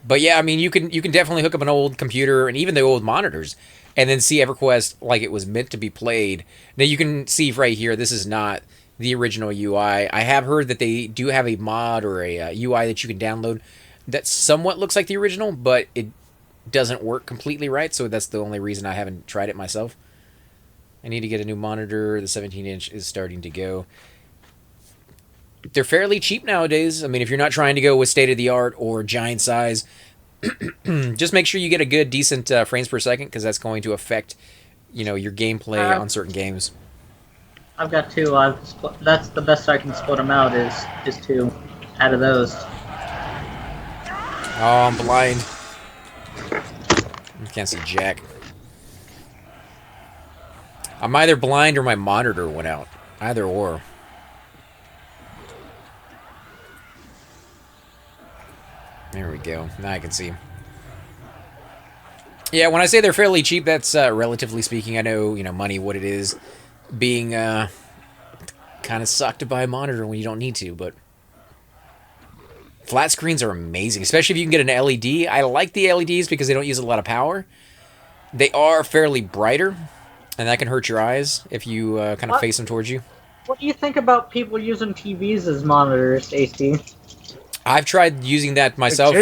But yeah, I mean, you can definitely hook up an old computer and even the old monitors, and then see Everquest like it was meant to be played. Now you can see right here, this is not the original UI. I have heard that they do have a mod or a UI that you can download that somewhat looks like the original, but it doesn't work completely right. So that's the only reason I haven't tried it myself. I need to get a new monitor. The 17-inch is starting to go. They're fairly cheap nowadays. I mean, if you're not trying to go with state-of-the-art or giant size, just make sure you get a good, decent frames per second, because that's going to affect, you know, your gameplay on certain games. I've got 2. That's the best I can split them out is 2 out of those. Oh, I'm blind. I can't see jack. I'm either blind or my monitor went out. Either or. There we go. Now I can see. Yeah, when I say they're fairly cheap, that's relatively speaking. I know, you know, money, what it is, being kind of sucked to buy a monitor when you don't need to, but flat screens are amazing, especially if you can get an LED. I like the LEDs because they don't use a lot of power. They are fairly brighter, and that can hurt your eyes if you kind of face them towards you. What do you think about people using TVs as monitors, AC? I've tried using that myself.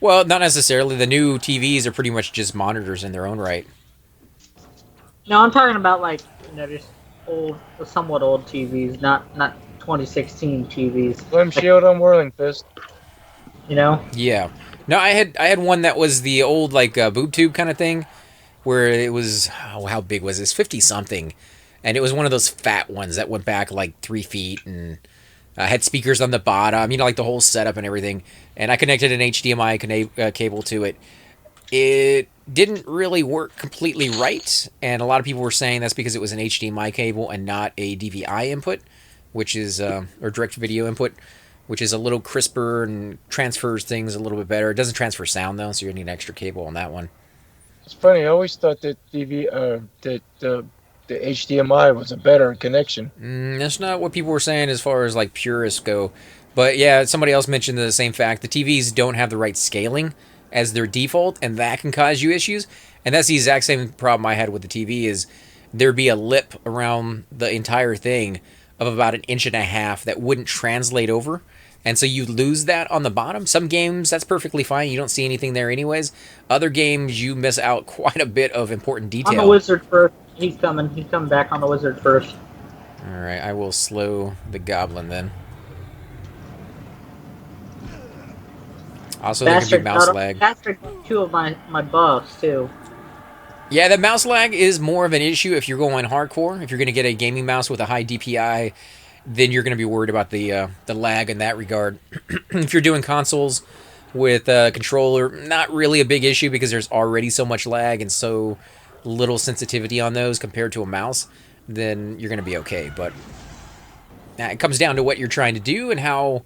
Well, not necessarily. The new TVs are pretty much just monitors in their own right. No, I'm talking about, like, you know, just old, somewhat old TVs, not 2016 TVs. Slim shield on whirling fist. You know? Yeah. No, I had one that was the old like boob tube kind of thing, where it was how big was this? 50 something, and it was one of those fat ones that went back like 3 feet and had speakers on the bottom. You know, like the whole setup and everything. And I connected an HDMI cable to it. It didn't really work completely right, and a lot of people were saying that's because it was an HDMI cable and not a DVI input, which is or direct video input, which is a little crisper and transfers things a little bit better. It doesn't transfer sound though, so you need an extra cable on that one. It's funny. I always thought that that the HDMI was a better connection. That's not what people were saying as far as like purists go, but yeah, somebody else mentioned the same fact. The TVs don't have the right scaling as their default, and that can cause you issues. And that's the exact same problem I had with the TV. Is there'd be a lip around the entire thing of about 1.5 inches that wouldn't translate over, and so you lose that on the bottom. Some games that's perfectly fine, you don't see anything there anyways. Other games you miss out quite a bit of important detail. On the wizard first. He's coming back on the wizard first. Alright, I will slow the goblin then. Also, there can be mouse lag. Bastard got 2 of my buffs too. Yeah, the mouse lag is more of an issue if you're going hardcore. If you're going to get a gaming mouse with a high DPI, then you're going to be worried about the lag in that regard. If you're doing consoles with a controller, not really a big issue because there's already so much lag and so little sensitivity on those compared to a mouse, then you're going to be okay. But it comes down to what you're trying to do and how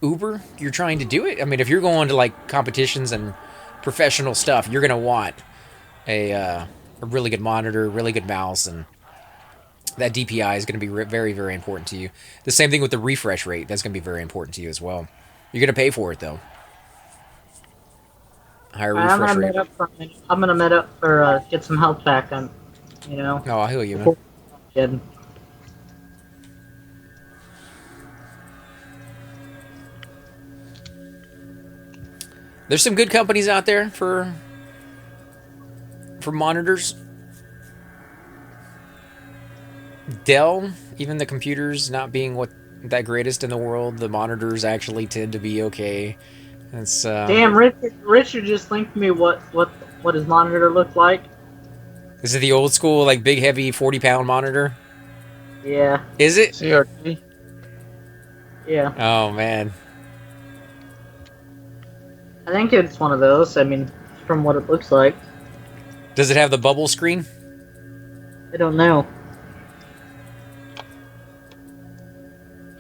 uber you're trying to do it. I mean, if you're going to like competitions and professional stuff, you're going to want a really good monitor, really good mouse, and that DPI is going to be very, very important to you. The same thing with the refresh rate. That's going to be very important to you as well. You're going to pay for it, though. Higher refresh rate. I'm gonna met up or get some health back on, you know. Oh, I'll heal you, man. Good. There's some good companies out there for monitors. Dell, even the computers not being what that greatest in the world, the monitors actually tend to be okay. It's Damn, Richard just linked me what his monitor looked like. Is it the old school like big heavy 40-pound monitor? Yeah. Is it? CRT. Yeah. Oh man. I think it's one of those. I mean, from what it looks like. Does it have the bubble screen? I don't know.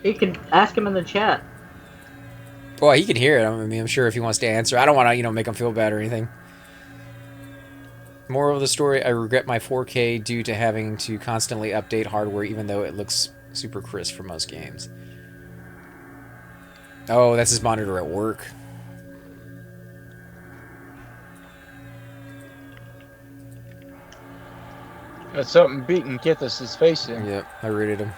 You could ask him in the chat. Well, he can hear it. I mean, I'm sure if he wants to answer. I don't want to, make him feel bad or anything. Moral of the story, I regret my 4K due to having to constantly update hardware even though it looks super crisp for most games. Oh, that's his monitor at work. Got something beating Kithis' face in. Yep, I rooted him.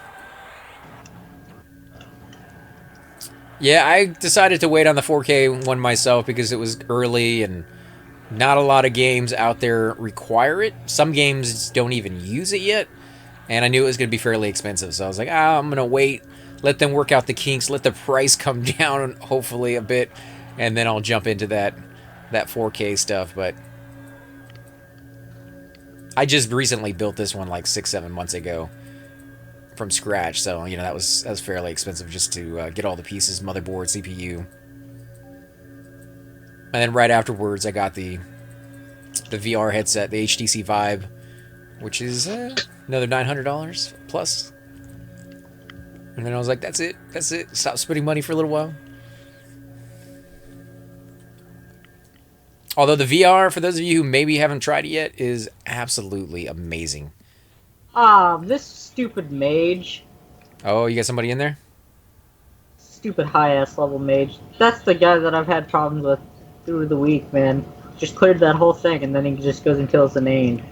Yeah, I decided to wait on the 4K one myself because it was early and not a lot of games out there require it. Some games don't even use it yet, and I knew it was going to be fairly expensive, so I was like, I'm going to wait, let them work out the kinks, let the price come down hopefully a bit, and then I'll jump into that 4K stuff. But I just recently built this one like 6-7 months ago from scratch, so that was fairly expensive just to get all the pieces, motherboard, CPU, and then right afterwards I got the VR headset, the HTC Vibe, which is another $900 plus, and then I was like, that's it, stop spending money for a little while. Although the VR, for those of you who maybe haven't tried it yet, is absolutely amazing. This stupid mage. Oh, you got somebody in there? Stupid high-ass level mage. That's the guy that I've had problems with through the week, man. Just cleared that whole thing, and then he just goes and kills the named.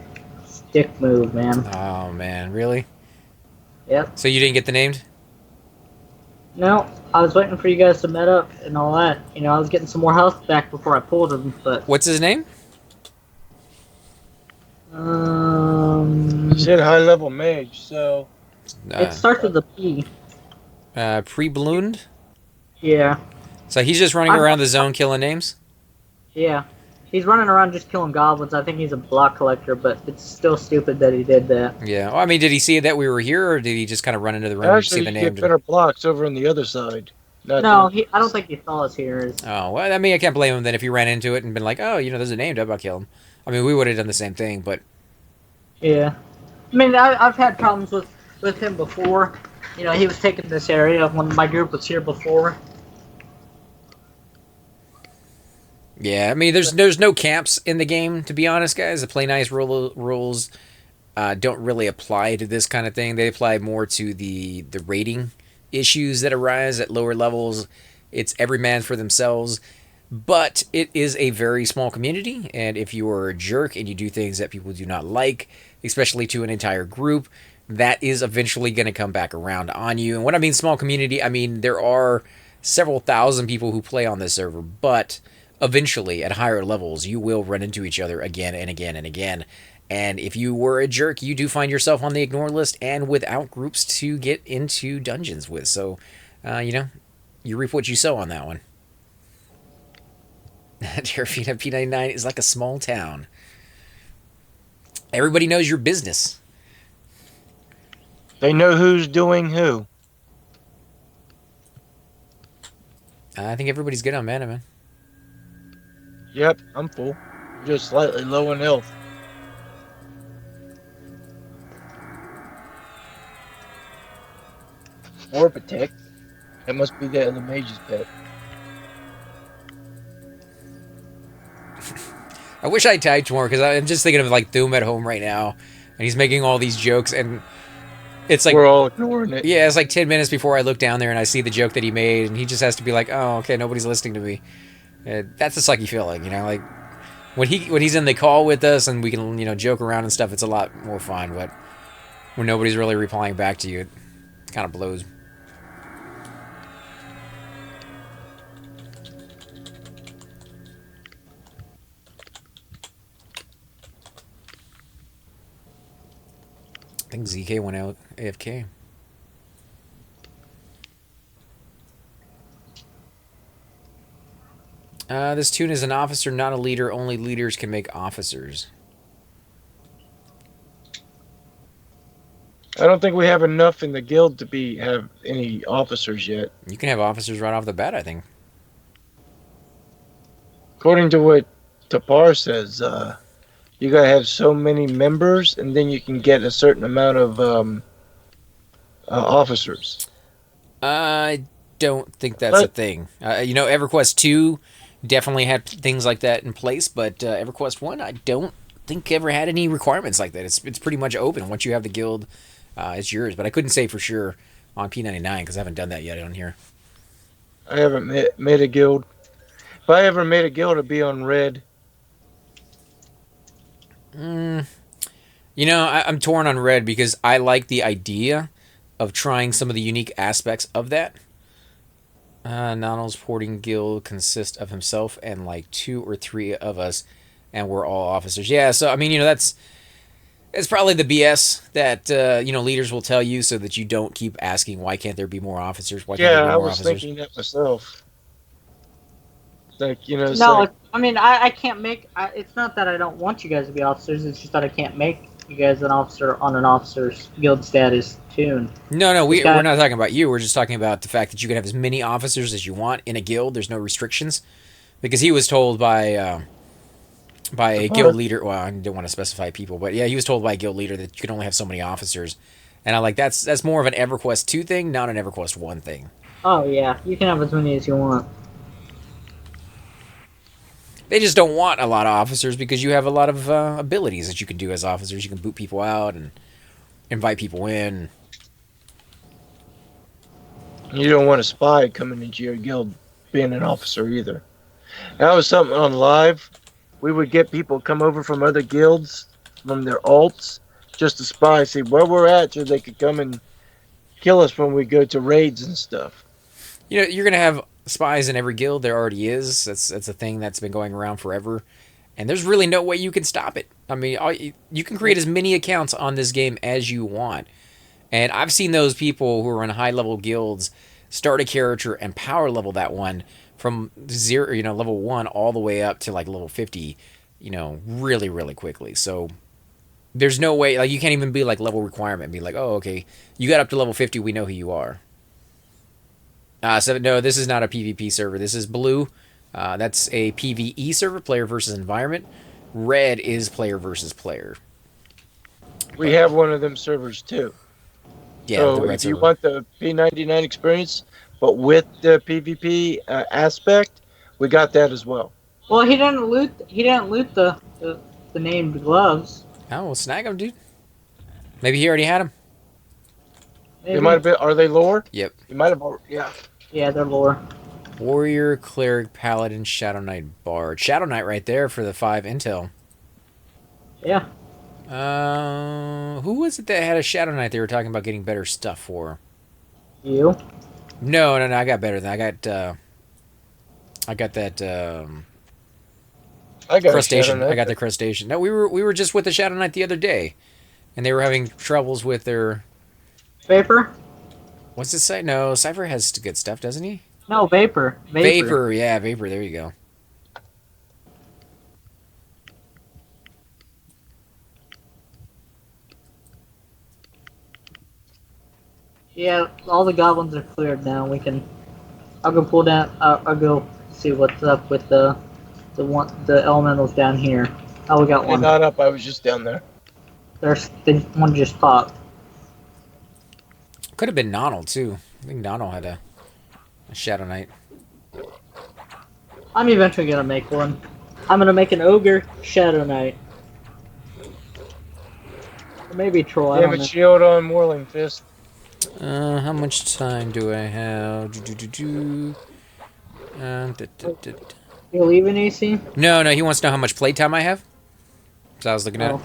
Stick move, man. Oh, man, really? Yep. So you didn't get the named? No, I was waiting for you guys to met up and all that. I was getting some more health back before I pulled him, but... What's his name? You said high level mage, so it starts with a P. Pre-ballooned? Yeah. So he's just running around the zone killing names? Yeah. He's running around just killing goblins. I think he's a block collector, but it's still stupid that he did that. Yeah. Well, I mean, did he see that we were here, or did he just kind of run into the room and see actually the you name? get better blocks over on the other side. No, I don't think he saw us here. Oh, well, I mean, I can't blame him then if he ran into it and been like, oh, there's a named up, I'll kill him. I mean, we would have done the same thing, but... Yeah. I mean, I've had problems with him before. He was taking this area when my group was here before. Yeah, I mean, there's no camps in the game, to be honest, guys. The play nice rules don't really apply to this kind of thing. They apply more to the rating issues that arise at lower levels. It's every man for themselves, but it is a very small community, and if you are a jerk and you do things that people do not like, especially to an entire group, that is eventually going to come back around on you. And when I mean small community, I mean there are several thousand people who play on this server, but eventually at higher levels you will run into each other again and again and again. And if you were a jerk, you do find yourself on the ignore list and without groups to get into dungeons with. So, you reap what you sow on that one. TerraFena P99 is like a small town. Everybody knows your business. they know who's doing who. I think everybody's good on mana, man. Yep, I'm full. Just slightly low in health. Or protect. That must be the mage's pet. I wish I typed more because I'm just thinking of like Doom at home right now, and he's making all these jokes, and it's like, We're all ignoring it. yeah, it's like 10 minutes before I look down there and I see the joke that he made, and he just has to be like, oh, okay, nobody's listening to me. That's a sucky feeling, you know, like when he's in the call with us and we can, you know, joke around and stuff, it's a lot more fun. But when nobody's really replying back to you, it kind of blows. I think ZK went out AFK. This tune is an officer, not a leader. Only leaders can make officers. I don't think we have enough in the guild to have any officers yet. You can have officers right off the bat, I think. According to what Tapar says, you gotta have so many members, and then you can get a certain amount of officers. I don't think that's a thing. You know, EverQuest 2 definitely had things like that in place, but EverQuest 1, I don't think ever had any requirements like that. It's pretty much open. Once you have the guild, it's yours. But I couldn't say for sure on P99 because I haven't done that yet on here. I haven't made a guild. If I ever made a guild, it'd be on red. You know, I'm torn on red because I like the idea of trying some of the unique aspects of that. Nonal's porting guild consists of himself and like 2 or 3 of us, and we're all officers. Yeah, so I mean, you know, it's probably the BS that you know, leaders will tell you so that you don't keep asking why can't there be more officers? Why can't there be I more was officers? thinking that myself. Like, you know, it's No, like, I mean, I can't make. It's not that I don't want you guys to be officers. It's just that I can't make you guys an officer on an officer's guild status tune. No, This guy- we're not talking about you. We're just talking about the fact that you can have as many officers as you want in a guild. There's no restrictions, because he was told by a guild leader. Well, I don't want to specify people, but yeah, he was told by a guild leader that you can only have so many officers. And I like that's more of an EverQuest 2 thing, not an EverQuest 1 thing. Oh yeah, you can have as many as you want. They just don't want a lot of officers because you have a lot of abilities that you can do as officers. You can boot people out and invite people in. you don't want a spy coming into your guild being an officer either. That was something on live. We would get people come over from other guilds, from their alts, just to spy, see where we're at, so they could come and kill us when we go to raids and stuff. You know, you're gonna have spies in every guild. There already is. That's a thing that's been going around forever, and there's really no way you can stop it. I mean, you can create as many accounts on this game as you want, and I've seen those people who are in high level guilds start a character and power level that one from 0, you know, level 1 all the way up to like level 50, you know, really, really quickly. So there's no way, like, you can't even be like level requirement and be like, oh, okay, you got up to level 50, we know who you are. So no, this is not a PvP server. This is blue. That's a PvE server, player versus environment. Red is player versus player. We have one of them servers too. Yeah, So the red if you server. want the P99 experience, but with the PvP aspect, we got that as well. Well, he didn't loot. He didn't loot the named gloves. Oh, well, snag him, dude. Maybe he already had him. They Maybe. might have been. Are they lore? Yep. You might have. Yeah. Yeah, they're lore. Warrior, Cleric, Paladin, Shadow Knight, Bard. Shadow Knight right there for the 5 intel. Yeah. Who was it that had a Shadow Knight they were talking about getting better stuff for? You. No, I got better than I got that I got crustacean. A I got the crustacean. No, we were just with the Shadow Knight the other day, and they were having troubles with their. Vapor. What's it say? No, Cypher has good stuff, doesn't he? No, vapor. Vapor, yeah, Vapor. There you go. Yeah, all the goblins are cleared now. We can. I'll go pull down. I'll go see what's up with the elementals down here. Oh, we got They're one. not up. I was just down there. One just popped. Could have been Nonald too. I think Nonald had a Shadow Knight. I'm eventually gonna make one. I'm gonna make an ogre Shadow Knight. Or maybe troll. I Damn don't it, know. shield on Whirling Fist. How much time do I have? You leaving, AC? No, he wants to know how much playtime I have. So I was looking at. Oh,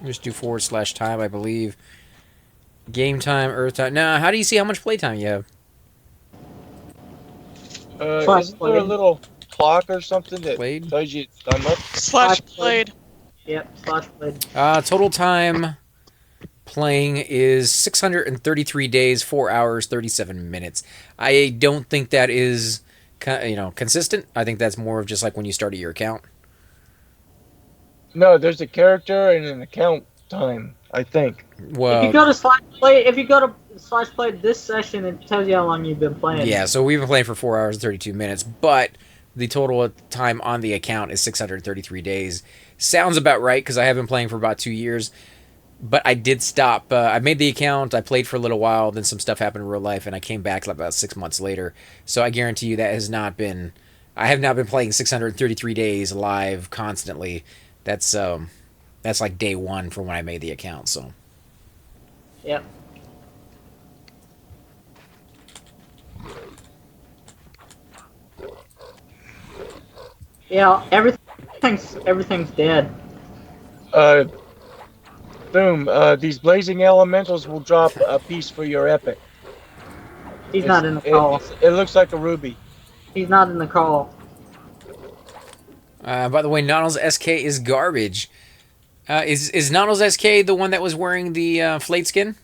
Just do / time, I believe. Game time, Earth time. No, how do you see how much playtime you have? Slash Isn't there a blade. little clock or something that Played? tells you it's done up? Slash blade. Yep, slash blade. Total time playing is 633 days, 4 hours, 37 minutes. I don't think that is, consistent. I think that's more of just like when you started your account. No, there's a character and an account time, I think. Well, If you go to slash blade this session, it tells you how long you've been playing. yeah, so we've been playing for 4 hours and 32 minutes, but the total time on the account is 633 days. Sounds about right because I have been playing for about 2 years, but I did stop. I made the account, I played for a little while, then some stuff happened in real life, and I came back about 6 months later. So I guarantee you that has not been. I have not been playing 633 days live constantly. That's like day one from when I made the account. So Yep. Yeah, everything's dead. Uh, Boom. These blazing elementals will drop a piece for your epic. He's not in the call. It looks like a ruby. He's not in the call. by the way, Nonald's SK is garbage. Is Nonald's SK the one that was wearing the flayed skin?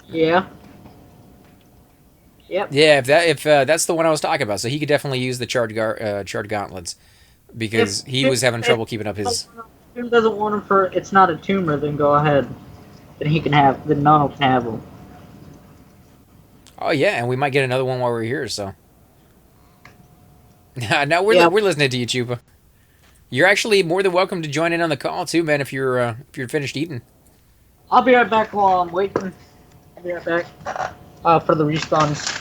Yeah. Yep. Yeah, if that's the one I was talking about, so he could definitely use the charred gauntlets because he was having trouble keeping up his. If Tomb doesn't want him for it's not a tumor, then go ahead. Then Nono can have him. Oh yeah, and we might get another one while we're here. So now we're listening to you, Chupa. You're actually more than welcome to join in on the call too, man. If you're finished eating. I'll be right back while I'm waiting. I'll be right back. For the respawns.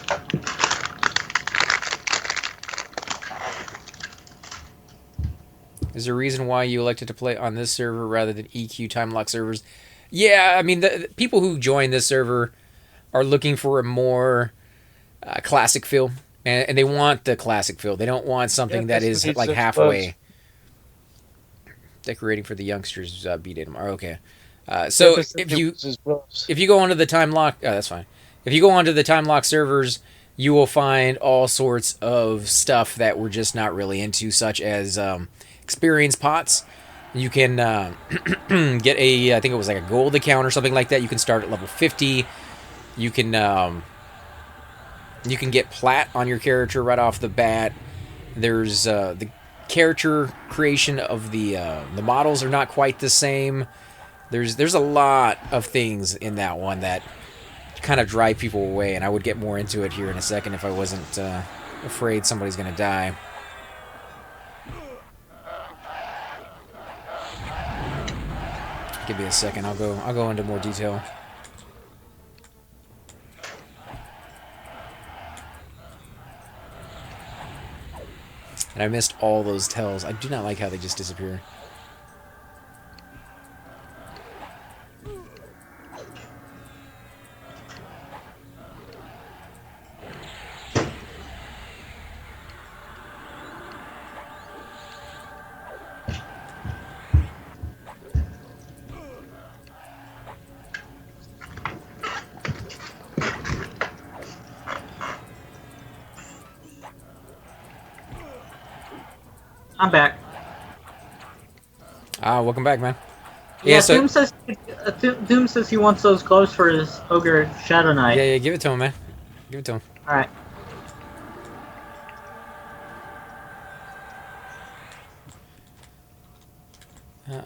Is there a reason why you elected to play on this server rather than EQ time lock servers? Yeah, I mean the people who join this server are looking for a more classic feel, and they want the classic feel. They don't want something that is like halfway. Decorating for the youngsters B-Day tomorrow. Okay. So if you go onto the time lock, that's fine. If you go onto the time lock servers, you will find all sorts of stuff that we're just not really into, such as experience pots. You can get I think it was like a gold account or something like that. You can start at level 50. You can get plat on your character right off the bat. There's the character creation of the models are not quite the same. There's a lot of things in that one that kind of drive people away, and I would get more into it here in a second if I wasn't afraid somebody's gonna die. Give me a second. I'll go into more detail. And I missed all those tells. I do not like how they just disappear. I'm back. Welcome back, man. Yeah, so Doom says he wants those gloves for his ogre Shadow Knight. yeah, give it to him, man. Give it to him. All right.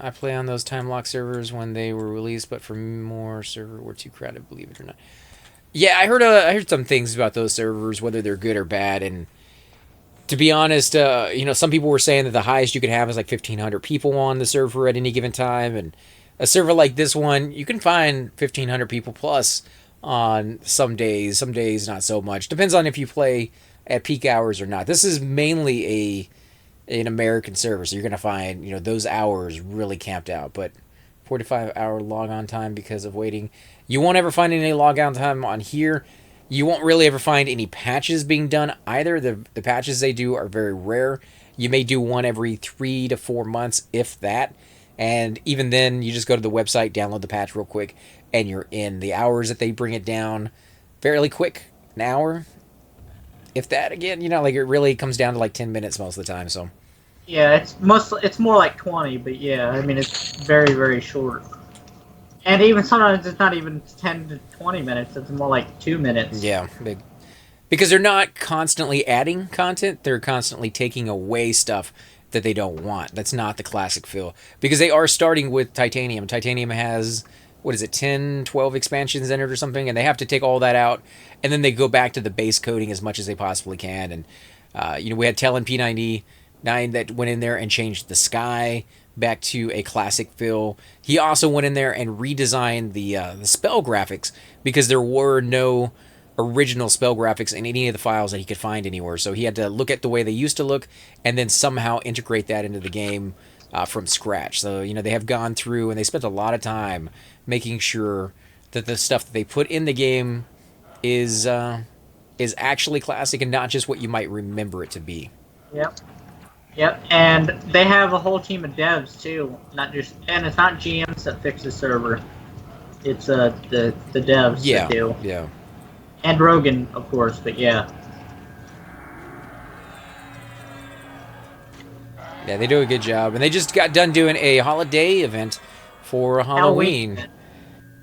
I play on those time lock servers when they were released, but for more server were too crowded, believe it or not. Yeah, I heard some things about those servers, whether they're good or bad, and to be honest, some people were saying that the highest you could have is like 1,500 people on the server at any given time, and a server like this one, you can find 1,500 people plus on some days. Some days not so much. Depends on if you play at peak hours or not. This is mainly an American server, so you're gonna find those hours really camped out, but 45-hour log on time because of waiting. You won't ever find any log on time on here. You won't really ever find any patches being done either. The patches they do are very rare. You may do one every 3 to 4 months, if that. And even then, you just go to the website, download the patch real quick, and you're in. The hours that they bring it down, fairly quick, an hour. If that, again, like it really comes down to like 10 minutes most of the time, so. Yeah, it's more like 20, but yeah, I mean it's very very short. And even sometimes it's not even 10 to 20 minutes. It's more like 2 minutes. Yeah, because they're not constantly adding content. They're constantly taking away stuff that they don't want. That's not the classic feel. Because they are starting with Titanium. Titanium has, 10, 12 expansions in it or something, and they have to take all that out, and then they go back to the base coding as much as they possibly can. And, we had Talon P99 that went in there and changed the sky back to a classic feel. He also went in there and redesigned the spell graphics because there were no original spell graphics in any of the files that he could find anywhere. So he had to look at the way they used to look and then somehow integrate that into the game from scratch. So they have gone through and they spent a lot of time making sure that the stuff that they put in the game is actually classic and not just what you might remember it to be. Yep. Yep, and they have a whole team of devs too, and it's not GMs that fix the server. It's the devs that do. Yeah. And Rogan, of course, but yeah. Yeah, they do a good job. And they just got done doing a holiday event for Halloween.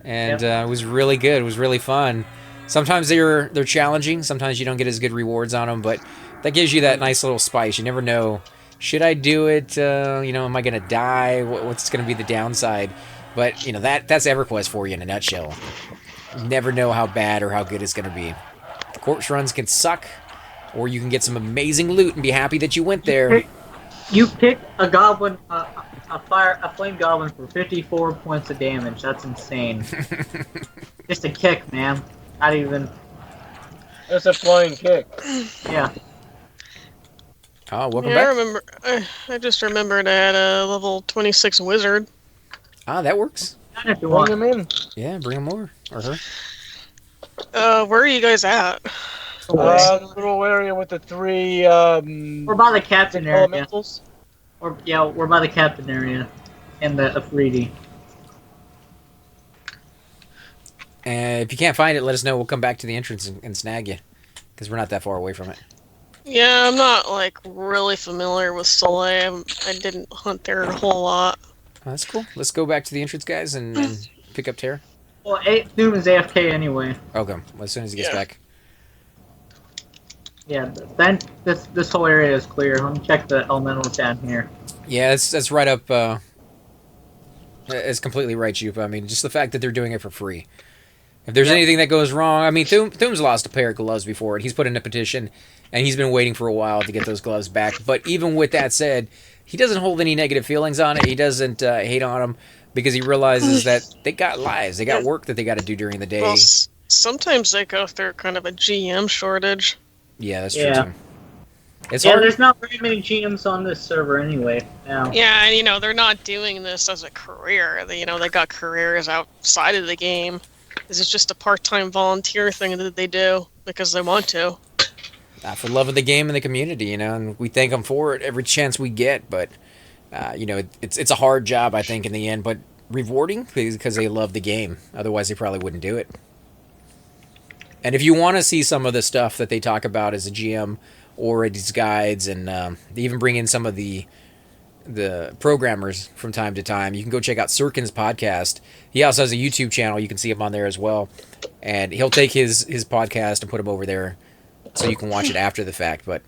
And it was really good. It was really fun. Sometimes they're challenging. Sometimes you don't get as good rewards on them, but that gives you that nice little spice. You never know. Should I do it? Am I going to die? What's going to be the downside? But, that's Everquest for you in a nutshell. You never know how bad or how good it's going to be. Corpse runs can suck, or you can get some amazing loot and be happy that you went there. You pick a goblin, a flame goblin for 54 points of damage. That's insane. Just a kick, man. Not even... That's a flying kick. Yeah. Oh, welcome back. I just remembered I had a level 26 wizard. Ah, that works. Bring him in. Yeah, bring him over. Or her. Where are you guys at? The little area with the 3 we're by the captain area. elementals. We're by the captain area. And the Afridi. And if you can't find it, let us know. We'll come back to the entrance and snag you. Because we're not that far away from it. Yeah, I'm not, really familiar with Soleil. I didn't hunt there a whole lot. Oh, that's cool. Let's go back to the entrance, guys, and pick up Terra. Well, Doom is AFK anyway. Okay, well, as soon as he gets back. Yeah, then this whole area is clear. Let me check the elementals down here. Yeah, that's right up. It's completely right, Jupe. I mean, just the fact that they're doing it for free. If there's anything that goes wrong, I mean, Thume's lost a pair of gloves before, and he's put in a petition, and he's been waiting for a while to get those gloves back. But even with that said, he doesn't hold any negative feelings on it. He doesn't hate on them because he realizes that they got lives. They got work that they got to do during the day. Well, sometimes they go through kind of a GM shortage. Yeah, that's true, too. It's hard. hard. There's not very many GMs on this server anyway now. Yeah, and they're not doing this as a career. They got careers outside of the game. This is just a part-time volunteer thing that they do because they want to. For love of the game and the community, and we thank them for it every chance we get. But, it's a hard job, I think, in the end, but rewarding because they love the game. Otherwise, they probably wouldn't do it. And if you want to see some of the stuff that they talk about as a GM or these guides, and they even bring in some of the programmers from time to time, you can go check out Sirkin's podcast. He also has a YouTube channel. You can see him on there as well. And he'll take his podcast and put him over there so you can watch it after the fact. But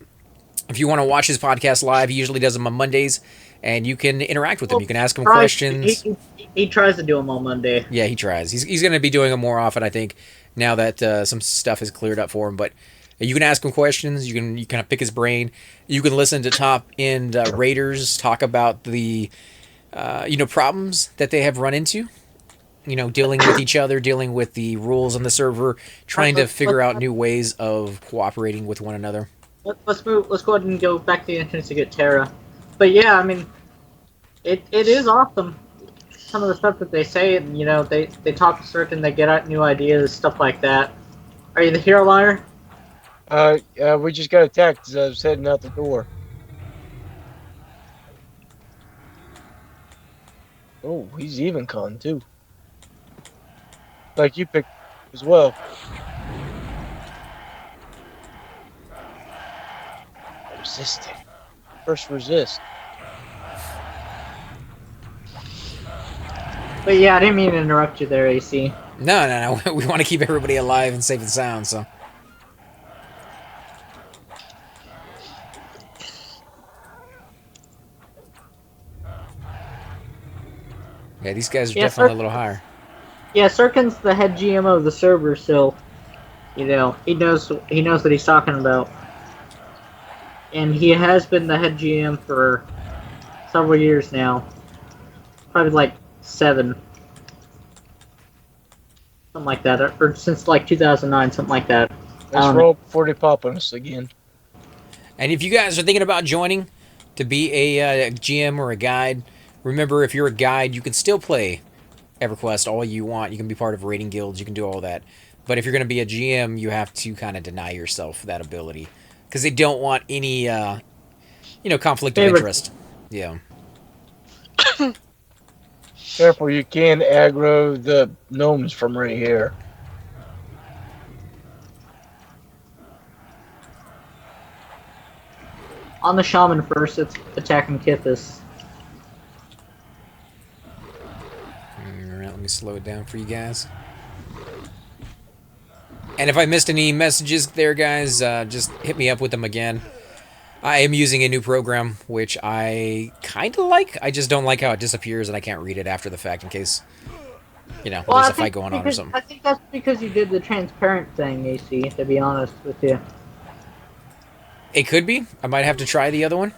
If you want to watch his podcast live, he usually does them on Mondays, and you can interact with him. You can ask him Right. questions. He tries to do them on Monday. Yeah, he tries. He's going to be doing them more often, I think, now that some stuff is cleared up for him. But you can ask him questions. You can kind of pick his brain. You can listen to top end raiders talk about the problems that they have run into. Dealing with each other, dealing with the rules on the server, trying to figure out new ways of cooperating with one another. Let's move. Let's go ahead and go back to the entrance to get Terra. But yeah, I mean, it is awesome. Some of the stuff that they say, and they talk to Cirque and they get out new ideas, stuff like that. Are you the hero liar? We just got attacked as I was heading out the door. Oh, he's even con too. Like you picked as well. Resisting. First resist. But yeah, I didn't mean to interrupt you there, AC. No. We want to keep everybody alive and safe and sound, so. Yeah, these guys are definitely a little higher. Yeah, Sirkin's the head GM of the server, so he knows what he's talking about. And he has been the head GM for several years now. Probably like 7. Something like that. Or since like 2009, something like that. Let's roll before they pop on us again. And if you guys are thinking about joining to be a GM or a guide, remember, if you're a guide, you can still play Everquest all you want. You can be part of raiding guilds. You can do all that. But if you're going to be a GM, you have to kind of deny yourself that ability. Because they don't want any, conflict of interest. Yeah. Careful, you can aggro the gnomes from right here. On the shaman first, it's attacking Kithis. Alright, let me slow it down for you guys. And if I missed any messages there, guys, just hit me up with them again. I am using a new program, which I kind of like. I just don't like how it disappears and I can't read it after the fact in case, there's a fight going on or something. I think that's because you did the transparent thing, AC, to be honest with you. It could be. I might have to try the other one.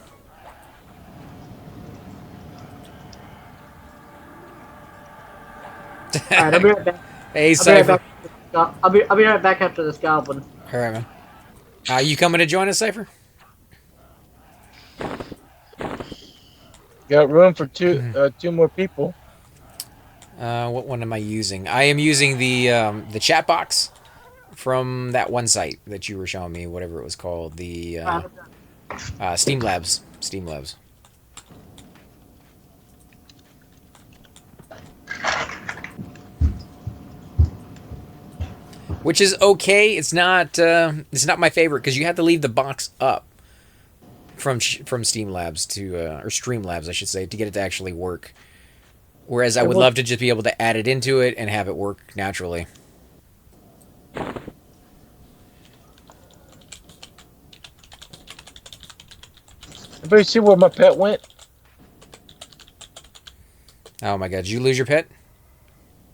Alright, I'll be right back. Hey, Cypher. I'll be right back after this goblin. Alright, man. You coming to join us, Cypher? Got room for two more people. What one am I using? I am using the chat box from that one site that you were showing me, whatever it was called, the Steam Labs. Steam Labs. Which is okay. It's not my favorite because you have to leave the box up from Steam Labs to or Stream Labs, I should say, to get it to actually work. Whereas I would love to just be able to add it into it and have it work naturally. Everybody see where my pet went? Oh my god, did you lose your pet?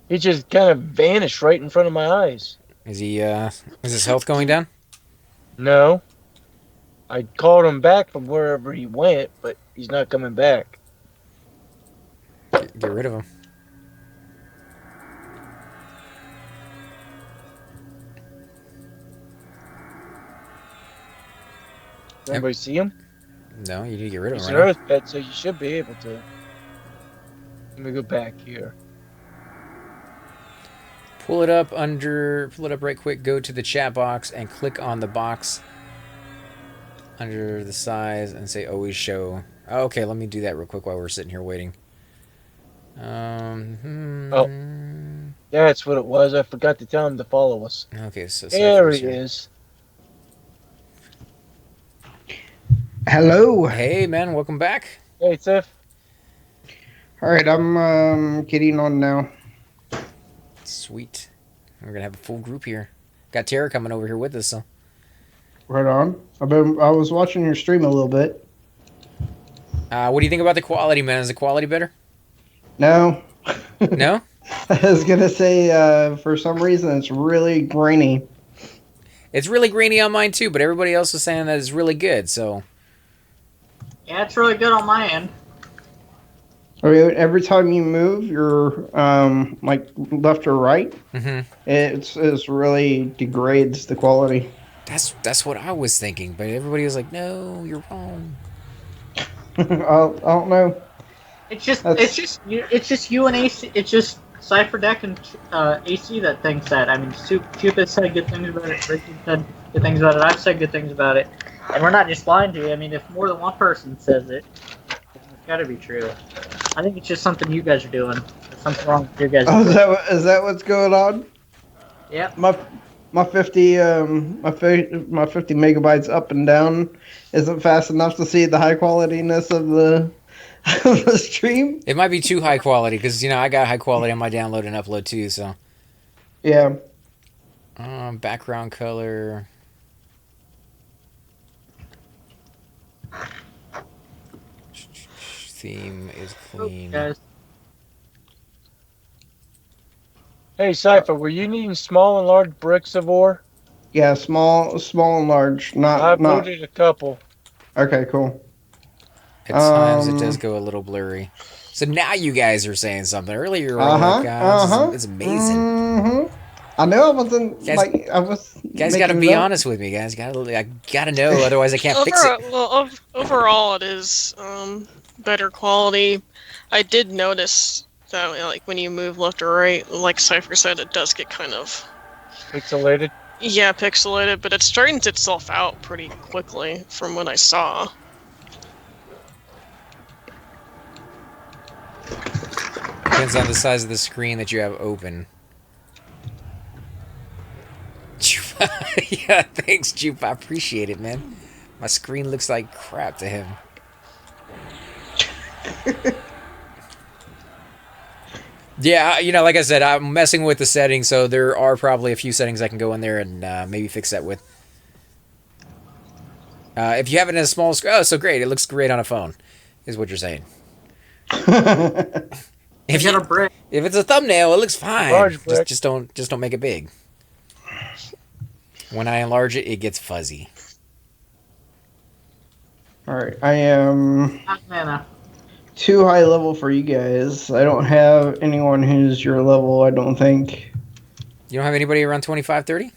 He just kind of vanished right in front of my eyes. Is his health going down? No. I called him back from wherever he went, but he's not coming back. Get rid of him. Does anybody see him? No, you need to get rid of He's him an right earth pet, so you should be able to. Let me go back here. Pull it up right quick, go to the chat box and click on the box under the size and say always show. Oh, okay, let me do that real quick while we're sitting here waiting. Oh, that's what it was. I forgot to tell him to follow us. Okay, so there he is. Hello. Hey, man, welcome back. Hey, Tiff. All right, I'm getting on now. Sweet. We're gonna have a full group here. Got Terra coming over here with us, so. Right on. I was watching your stream a little bit. What do you think about the quality, man? Is the quality better? No. No? I was gonna say, for some reason, it's really grainy. It's really grainy on mine too, but everybody else is saying that it's really good, so... Yeah, it's really good on my end. I mean, every time you move, you're like left or right. Mm-hmm. It's really degrades the quality. That's what I was thinking, but everybody was like, no, you're wrong. I don't know. It's just That's- it's just you and AC. It's just Cypher Deck and AC that thinks that. I mean, Cupid said good things about it. Richard said good things about it. I've said good things about it, and we're not just lying to you. I mean, if more than one person says it, then it's got to be true. I think it's just something you guys are doing. There's something wrong with you guys. Oh, is that what's going on? Yep. My 50 my 50 megabytes up and down isn't fast enough to see the high qualityness of the of the stream. It might be too high quality, because, you know, I got high quality on my download and upload too, so... Yeah. Background color... Theme is clean. Guys. Hey, Cypher, were you needing small and large bricks of ore? Yeah, small and large. I Not voted a couple. Okay, cool. At times it does go a little blurry. So now you guys are saying something. Earlier you were like, it's amazing. Mm-hmm. I know I wasn't Guys- like I was. Guys got to be honest with me, guys. I gotta know, otherwise I can't fix it. Well, overall, it is better quality. I did notice that, like, when you move left or right, like Cypher said, it does get kind of Pixelated. yeah pixelated, but it straightens itself out pretty quickly from what I saw. Depends on the size of the screen that you have open. Yeah, thanks, Jupe. I appreciate it, man. My screen looks like crap to him. Yeah, you know, like I said, I'm messing with the settings, so there are probably a few settings I can go in there and maybe fix that with. If you have it in a small screen, oh, so great. It looks great on a phone, is what you're saying. If You got a brick. If it's a thumbnail, it looks fine. Large brick. Just don't make it big. When I enlarge it, it gets fuzzy. All right, I am Mana. too high level for you guys. I don't have anyone who's your level. I don't think. You don't have anybody around 25, 30?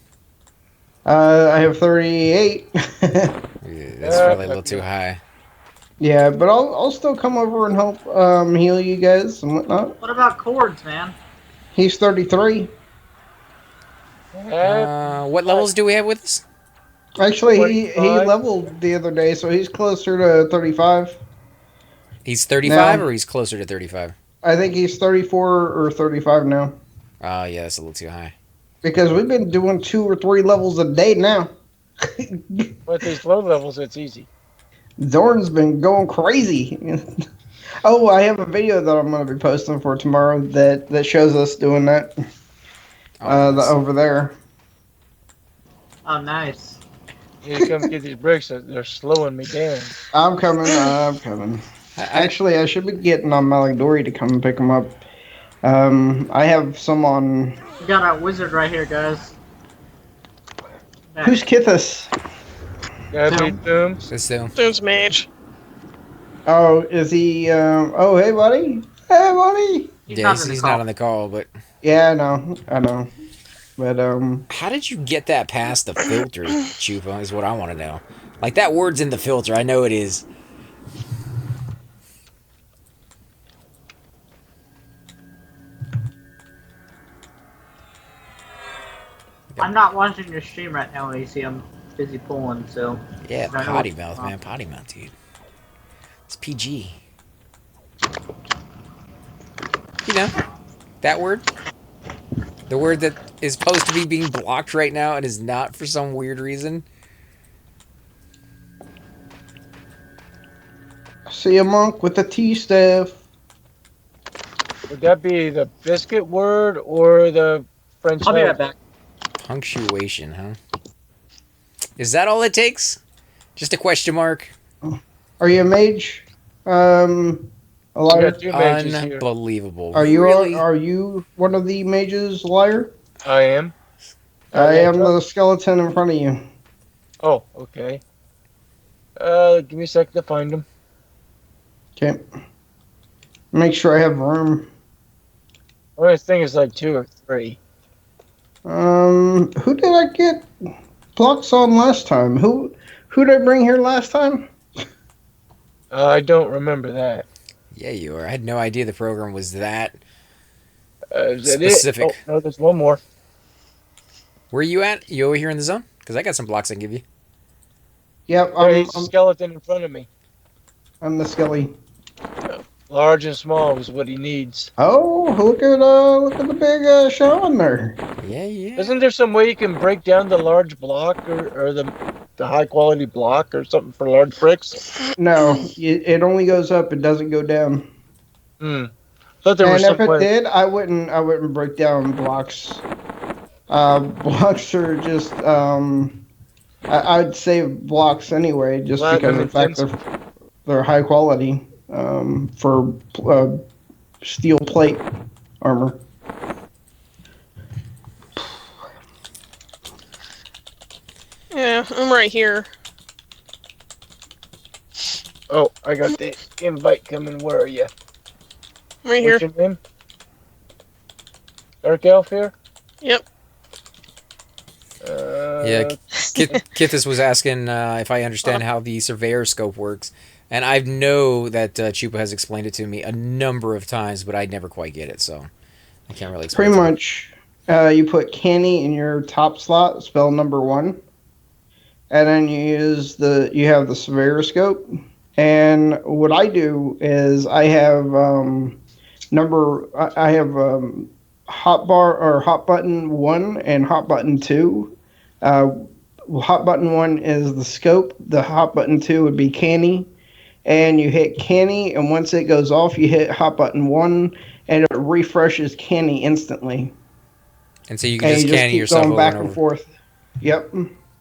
I have 38. That's probably a little too high. Yeah, but I'll still come over and help heal you guys and whatnot. What about chords, man? He's 33. What levels do we have with us? Actually, he 45. leveled the other day, so he's closer to 35. He's 35 No. or he's closer to 35? I think he's 34 or 35 now. Oh, yeah, that's a little too high. Because we've been doing 2 or 3 levels a day now. With these low levels, it's easy. Zorn's been going crazy. Oh, I have a video that I'm going to be posting for tomorrow that shows us doing that. Nice. Over there. Oh, nice. You come get these bricks, they're slowing me down. I'm coming. Actually, I should be getting on Malagdori to come and pick them up. I have some on. We got our wizard right here, guys. Back. Who's Kithis? Gotta be Doom. This too. There's Mage. Oh, is he? Oh, hey, buddy. Hey, buddy. Yeah, he's not on the call, but... Yeah, I know. But, How did you get that past the filter, Chupa, is what I want to know. Like, that word's in the filter. I know it is. I'm not watching your stream right now, AC. I'm busy pulling, so. Yeah, I know potty what's mouth, going on. man. Potty mouth, dude. It's PG. You know, that word? The word that is supposed to be being blocked right now and is not for some weird reason. see a monk with a tea staff. Would that be the biscuit word or the French? I'll be right back. Punctuation, huh? Is that all it takes? Just a question mark? Are you a mage? A We liar? got two mages here. Unbelievable. Are you Really? are you one of the mages, liar? I am. I Yeah, am the skeleton in front of you. Oh, okay. Give me a second to find him. Okay. Make sure I have room. Only thing is like 2 or 3. Who did I get blocks on last time? Who did I bring here last time? I don't remember that. Yeah, you are. I had no idea the program was that Is that it? specific. Oh, no, there's one more. Where are you at? You over here in the zone? Because I got some blocks I can give you. Yep, He's a skeleton in front of me. I'm the skelly. Large and small is what he needs. Oh, look at the big shell in there. Yeah, yeah. Isn't there some way you can break down the large block or the high quality block or something for large bricks? No, it only goes up. It doesn't go down. Thought there was And if some it way. did, I wouldn't break down blocks. Blocks are just I'd save blocks anyway, just Platinum because of the intensive. fact they're high quality for steel plate armor. Yeah, I'm right here. Oh, I got the invite coming. Where are you? Right here. What's your name? Dark Elf here? Yep. Yeah, Kithis was asking if I understand how the surveyor scope works, and I know that Chupa has explained it to me a number of times, but I never quite get it, so I can't really explain. Pretty much, you put canny in your top slot, spell number 1, and then you have the surveyor scope. And what I do is I have hot button 1 and hot button 2. Hot button 1 is the scope. The hot button 2 would be canny. And you hit canny, and once it goes off, you hit hot button 1, and it refreshes canny instantly. And so you can just canny keep yourself going over back and and over. forth. Yep,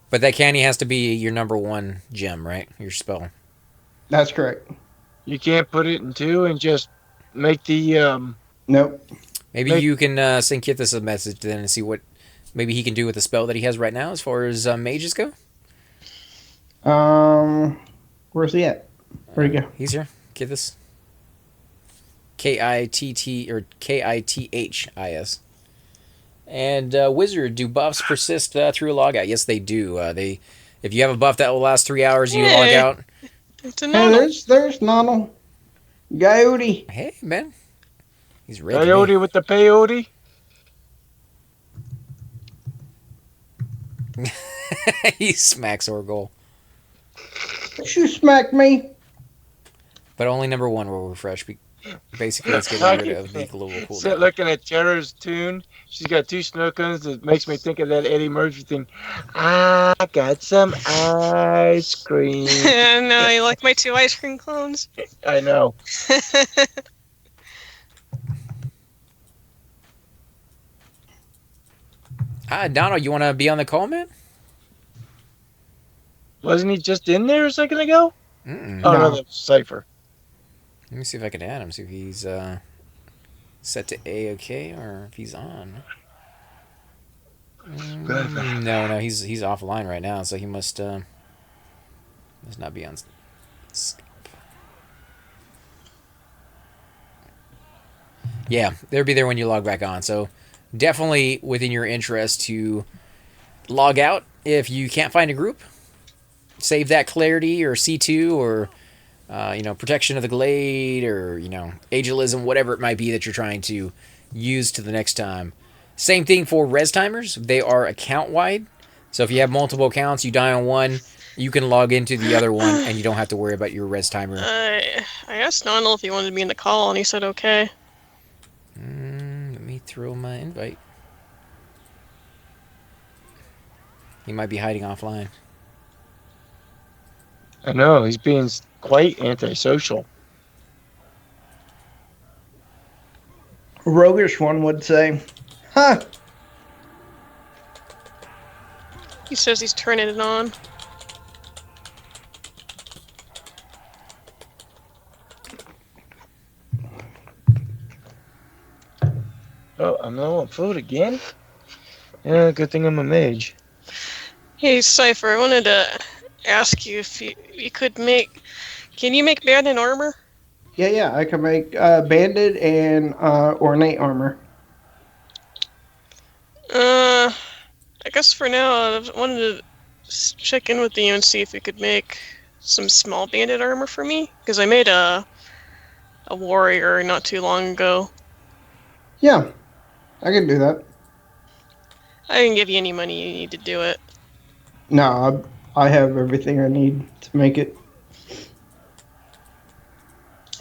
But that canny has to be your number 1 gem, right? Your spell. that's correct. You can't put it in 2 and just make the Nope. Maybe you can send Kithis a message then and see what maybe he can do with the spell that he has right now as far as mages go. Where's he at? Where'd he go? He's here. Kithis. Kitt or Kithis. And Wizard, do buffs persist through a logout? Yes, they do. If you have a buff that will last 3 hours, you log out. It's a Hey, nono. there's Nonal. Coyote. Hey, man. He's ready. coyote with the peyote. He smacks Orgol. You smacked me. But only number 1 will refresh. Basically, let's get rid of the global Sit cooldown. looking at Cheddar's tune. She's got 2 snow cones that makes me think of that Eddie Murphy thing. I got some ice cream. No, you like my 2 ice cream clones? I know. Donald, you want to be on the call, man? Wasn't he just in there a second ago? Mm-mm. Oh, no, No. that's Cypher. Let me see if I can add him, see if he's set to A-OK or if he's on. No, he's offline right now, so he must not be on Skype. Yeah, they'll be there when you log back on, so definitely within your interest to log out if you can't find a group. Save that clarity or C2 or protection of the glade or ageism, whatever it might be that you're trying to use to the next time. Same thing for res timers. They are account wide, so if you have multiple accounts, you die on one, you can log into the other one, and you don't have to worry about your res timer. I asked Nonal if he wanted to be in the call, and he said okay. Let me throw my invite. He might be hiding offline. I know, he's being quite antisocial. Roguish one would say, "Huh? He says he's turning it on. Oh, I'm low on food again? Yeah, good thing I'm a mage. Hey, Cypher, I wanted to ask you if you could make... Can you make bandit armor? Yeah, I can make banded and ornate armor. I guess for now, I wanted to check in with you and see if you could make some small bandit armor for me. Because I made a warrior not too long ago. Yeah, I can do that. I didn't give you any money you need to do it. No, I have everything I need to make it.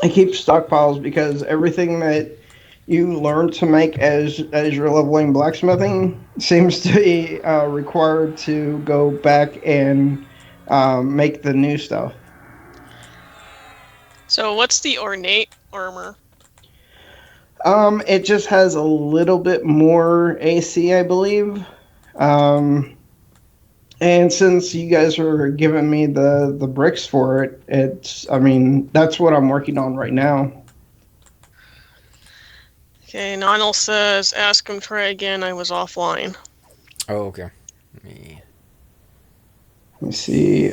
I keep stockpiles because everything that you learn to make as you're leveling blacksmithing seems to be required to go back and make the new stuff. So what's the ornate armor? It just has a little bit more AC, I believe. And since you guys are giving me the bricks for it, that's what I'm working on right now. Okay, Nonal says, ask him try again, I was offline. Oh, okay. Let me see.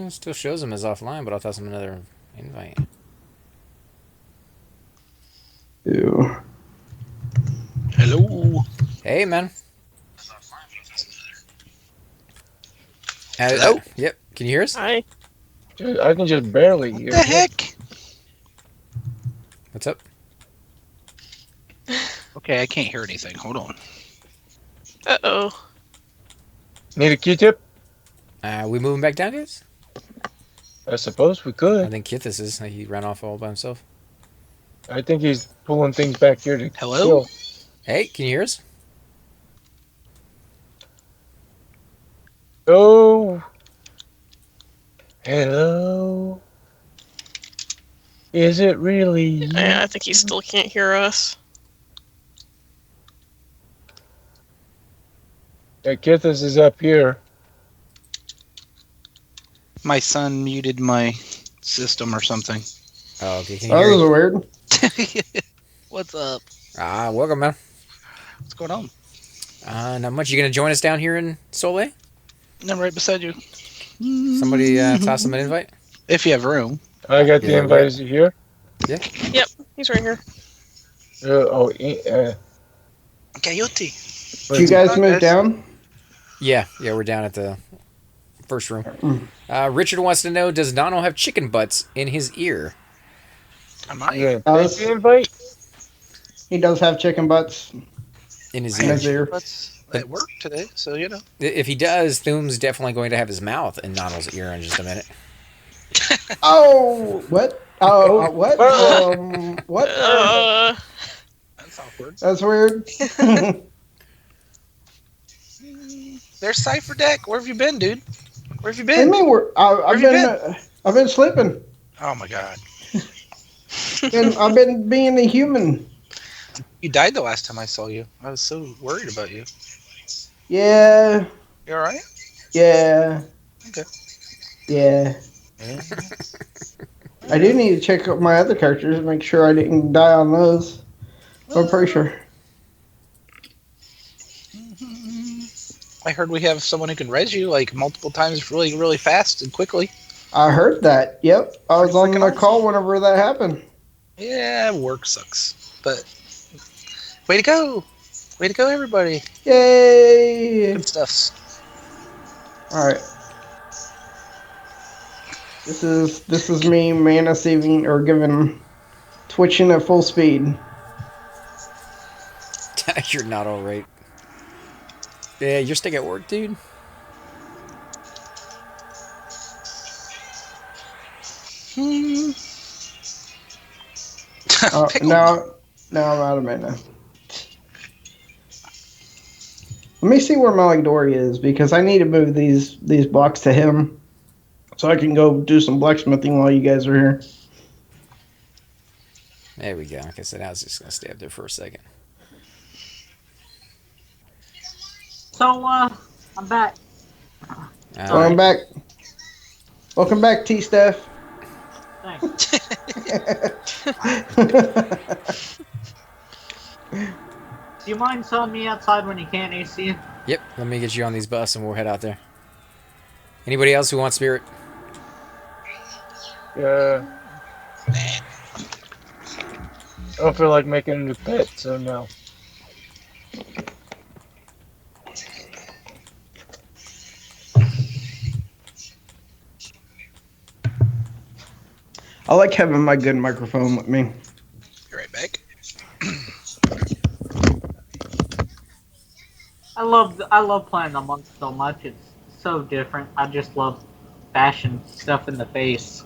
Still shows him as offline, but I'll toss him another invite. Ew. Hello. Hey, man. Hello? Yep. Can you hear us? Hi. Dude, I can just barely What hear. the heck? What's up? Okay, I can't hear anything. Hold on. Uh-oh. Need a Q-tip? We moving back down, guys? I suppose we I could. think Kithis is. He ran off all by himself. I think he's pulling things back here to Hello? kill. Hey, can you hear us? Oh. Hello. Is it really you? I think he still can't hear us. Kithis is up here. My son muted my system or something. Oh, okay. Can you That hear was me? weird. What's up? Welcome, man. What's going on? Not much. You gonna join us down here in Soleil? I'm right beside you. Somebody toss him an invite? If you have room. I got the Yeah, invite. Is he here? Yeah. Yep, he's right here. Coyote. Did you guys move down? Yeah, we're down at the first room. Richard wants to know, does Donald have chicken butts in his ear? I might. You gonna take the invite? He does have chicken butts In his in ear. his ear. Butts at work today, so you know. If he does, Thume's definitely going to have his mouth in Donald's ear in just a minute. Oh, what? What? What? That's awkward. That's weird. There's Cypher Deck. Where have you been, dude? Where have you What do you been? mean I've been sleeping. Oh my god. I've been being a human. You died the last time I saw you. I was so worried about you. Yeah. You alright? Yeah. Okay. Yeah. I do need to check out my other characters and make sure I didn't die on those. I'm pretty sure. I heard we have someone who can res you like multiple times really, really fast and quickly. I heard that. Yep. I was on Freaking the awesome. call whenever that happened. Yeah, work sucks. But way to go. Way to go, everybody. Yay. Good stuffs. Alright. This is me mana saving or giving twitching at full speed. You're not all right. Yeah, you're still at work, dude. Now I'm out of mana. Let me see where Maligdori is because I need to move these blocks to him so I can go do some blacksmithing while you guys are here. There we go. Like I said, I was just going to stay up there for a second. So, I'm back. Welcome back. Welcome back, T-Steph. Thanks. Do you mind telling me outside when you can't AC? Yep, let me get you on these bus and we'll head out there. Anybody else who wants spirit? Yeah. I don't feel like making a new pet, so no. I like having my good microphone with me. Be right back. I love playing the monk so much. It's so different. I just love bashing stuff in the face.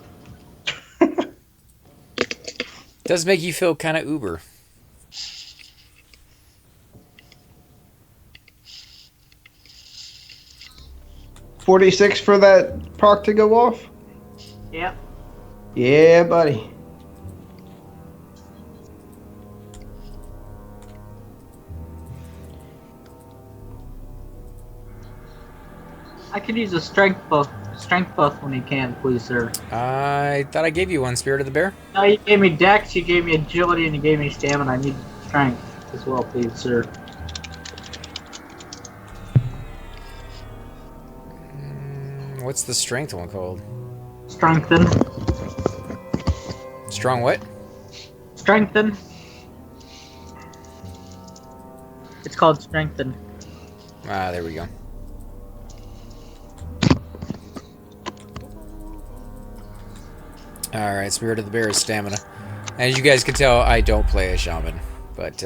Does make you feel kind of uber. $46 for that proc to go off? Yep. Yeah, buddy. I could use a strength buff. Strength buff when you can, please, sir. I thought I gave you one, Spirit of the Bear. No, you gave me dex, you gave me agility, and you gave me stamina. I need strength as well, please, sir. What's the strength one called? Strengthen. Strong what? Strengthen. It's called strengthen. Ah, there we go. Alright, Spirit of the Bear is stamina. As you guys can tell, I don't play a shaman. But,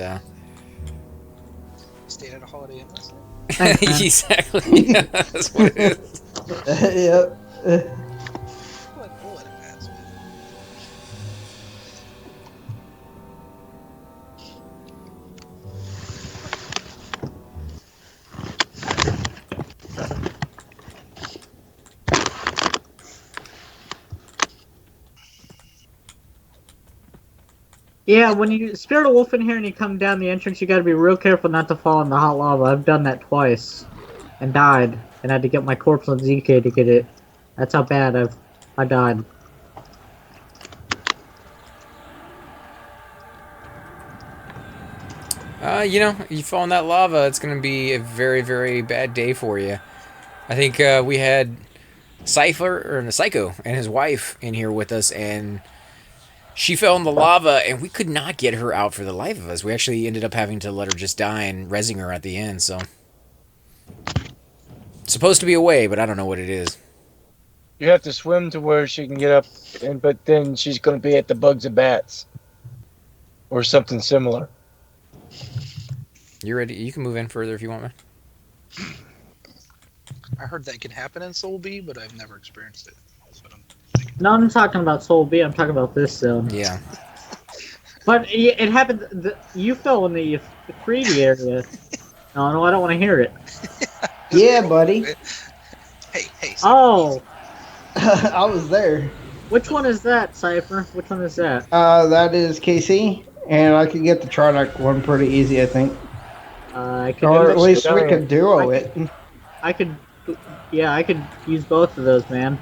Stayed at a Holiday Inn last night. exactly. Yeah, that's what it is. Yep. We'll let it pass. Yeah, when you spirit a wolf in here and you come down the entrance, you gotta be real careful not to fall in the hot lava. I've done that twice. And died. And had to get my corpse on ZK to get it. That's how bad I died. You know, you fall in that lava, it's going to be a very, very bad day for you. I think we had Psycho and his wife in here with us, and she fell in the lava, and we could not get her out for the life of us. We actually ended up having to let her just die and rezzing her at the end, so. It's supposed to be a way, but I don't know what it is. You have to swim to where she can get up, but then she's going to be at the bugs and bats. Or something similar. You're ready? You can move in further if you want, man. I heard that can happen in Soul B, but I've never experienced it. That's what I'm thinking. No, I'm talking about Soul B, I'm talking about this zone. Yeah. But it happened, you fell in the 3D area. No, I don't want to hear it. Yeah, buddy. Hey. Oh! I was there. Which one is that, Cypher? Which one is that? That is KC, and I could get the Triarch one pretty easy, I think. I could Or do at least we Giant. could duo it. I could use both of those, man.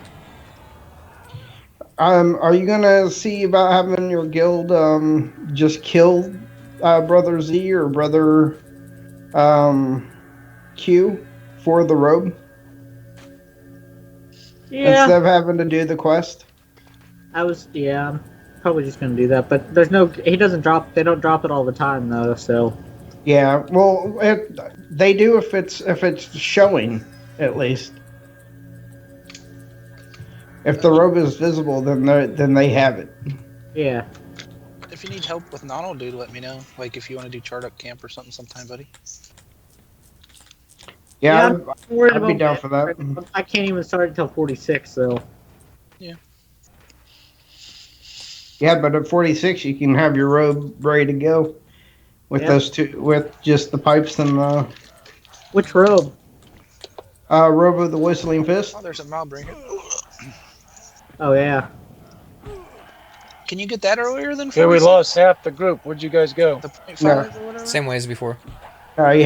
Are you gonna see about having your guild just kill Brother Z or Brother Q for the robe Yeah, instead of having to do the quest? I'm probably just gonna do that. But they don't drop it all the time though, so. Yeah, well, they do if it's showing at least. If the robe is visible, then they have it. Yeah. If you need help with Nono, dude, let me know. Like if you want to do Charduck Camp or something sometime, buddy. Yeah, I'm worried I'd be about down for that. I can't even start until 46, so. Yeah, but at 46, you can have your robe ready to go with those two, with just the pipes and the Which robe? robe of the Whistling Fist. Oh, there's a mob right here. Oh yeah. Can you get that earlier than 46? Yeah, we lost half the group. Where'd you guys go? The .5 No. or whatever? Same way as before. You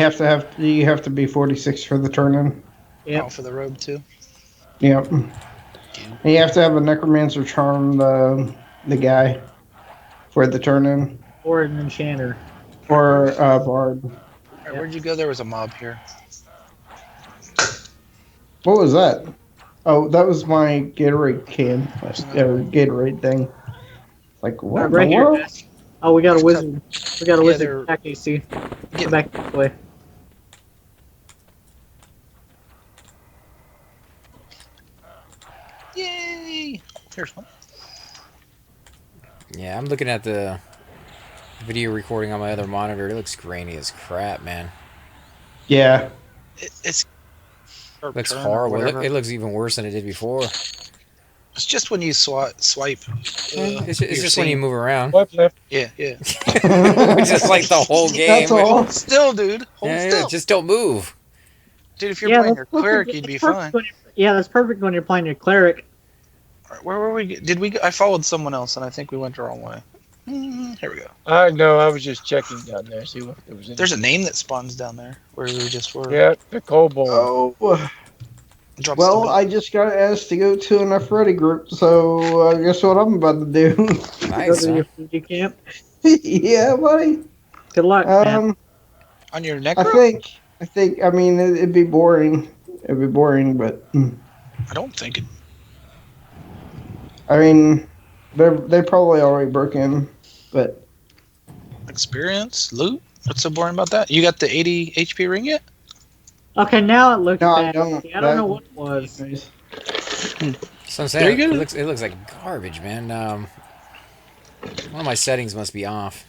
have to be 46 for the turn-in. Yep. Oh, for the robe too. Yep. And you have to have a necromancer charm the guy for the turn-in Or an enchanter. or bard. All right, where'd you go? There was a mob here. What was that? Oh, that was my Gatorade can or Gatorade thing. Like what? Alright, right in the here, world? guys. Oh, we got a wizard. We got a Yeah, wizard they're- back AC. Get- Come back this way. Yay! Here's one. Yeah, I'm looking at the video recording on my other monitor. It looks grainy as crap, man. Yeah. It's or Looks turn or horrible. whatever. It looks even worse than it did before. It's just when you swipe. It's your just when you scene. move around. What left? Yeah, yeah. Just like the whole game. That's all. Hold still, dude. Hold Yeah, still. just don't move. Dude, if you're playing your that's cleric, perfect- you'd be that's perfect fine. when yeah, that's perfect when you're playing your cleric. All right, where were we? Did we? I followed someone else, and I think we went the wrong way. Here we go. I know. I was just checking down there, see what there was in. There's a name that spawns down there where we just were. Yeah, the kobold. Oh. Drops Well, the I just got asked to go to an Freddy group, so guess what I'm about to do? Go Nice. to Huh? your Fuji camp. Yeah, buddy. Good luck, man. on your I necro. think. I mean, it'd be boring. It'd be boring, but I don't think it. I mean, they probably already broke in, but Experience, loot. What's so boring about that? You got the 80 HP ring yet? Okay, now it looks no, I bad. don't. I don't know what it was. So I'm There saying you go. it looks like garbage, man. One of my settings must be off.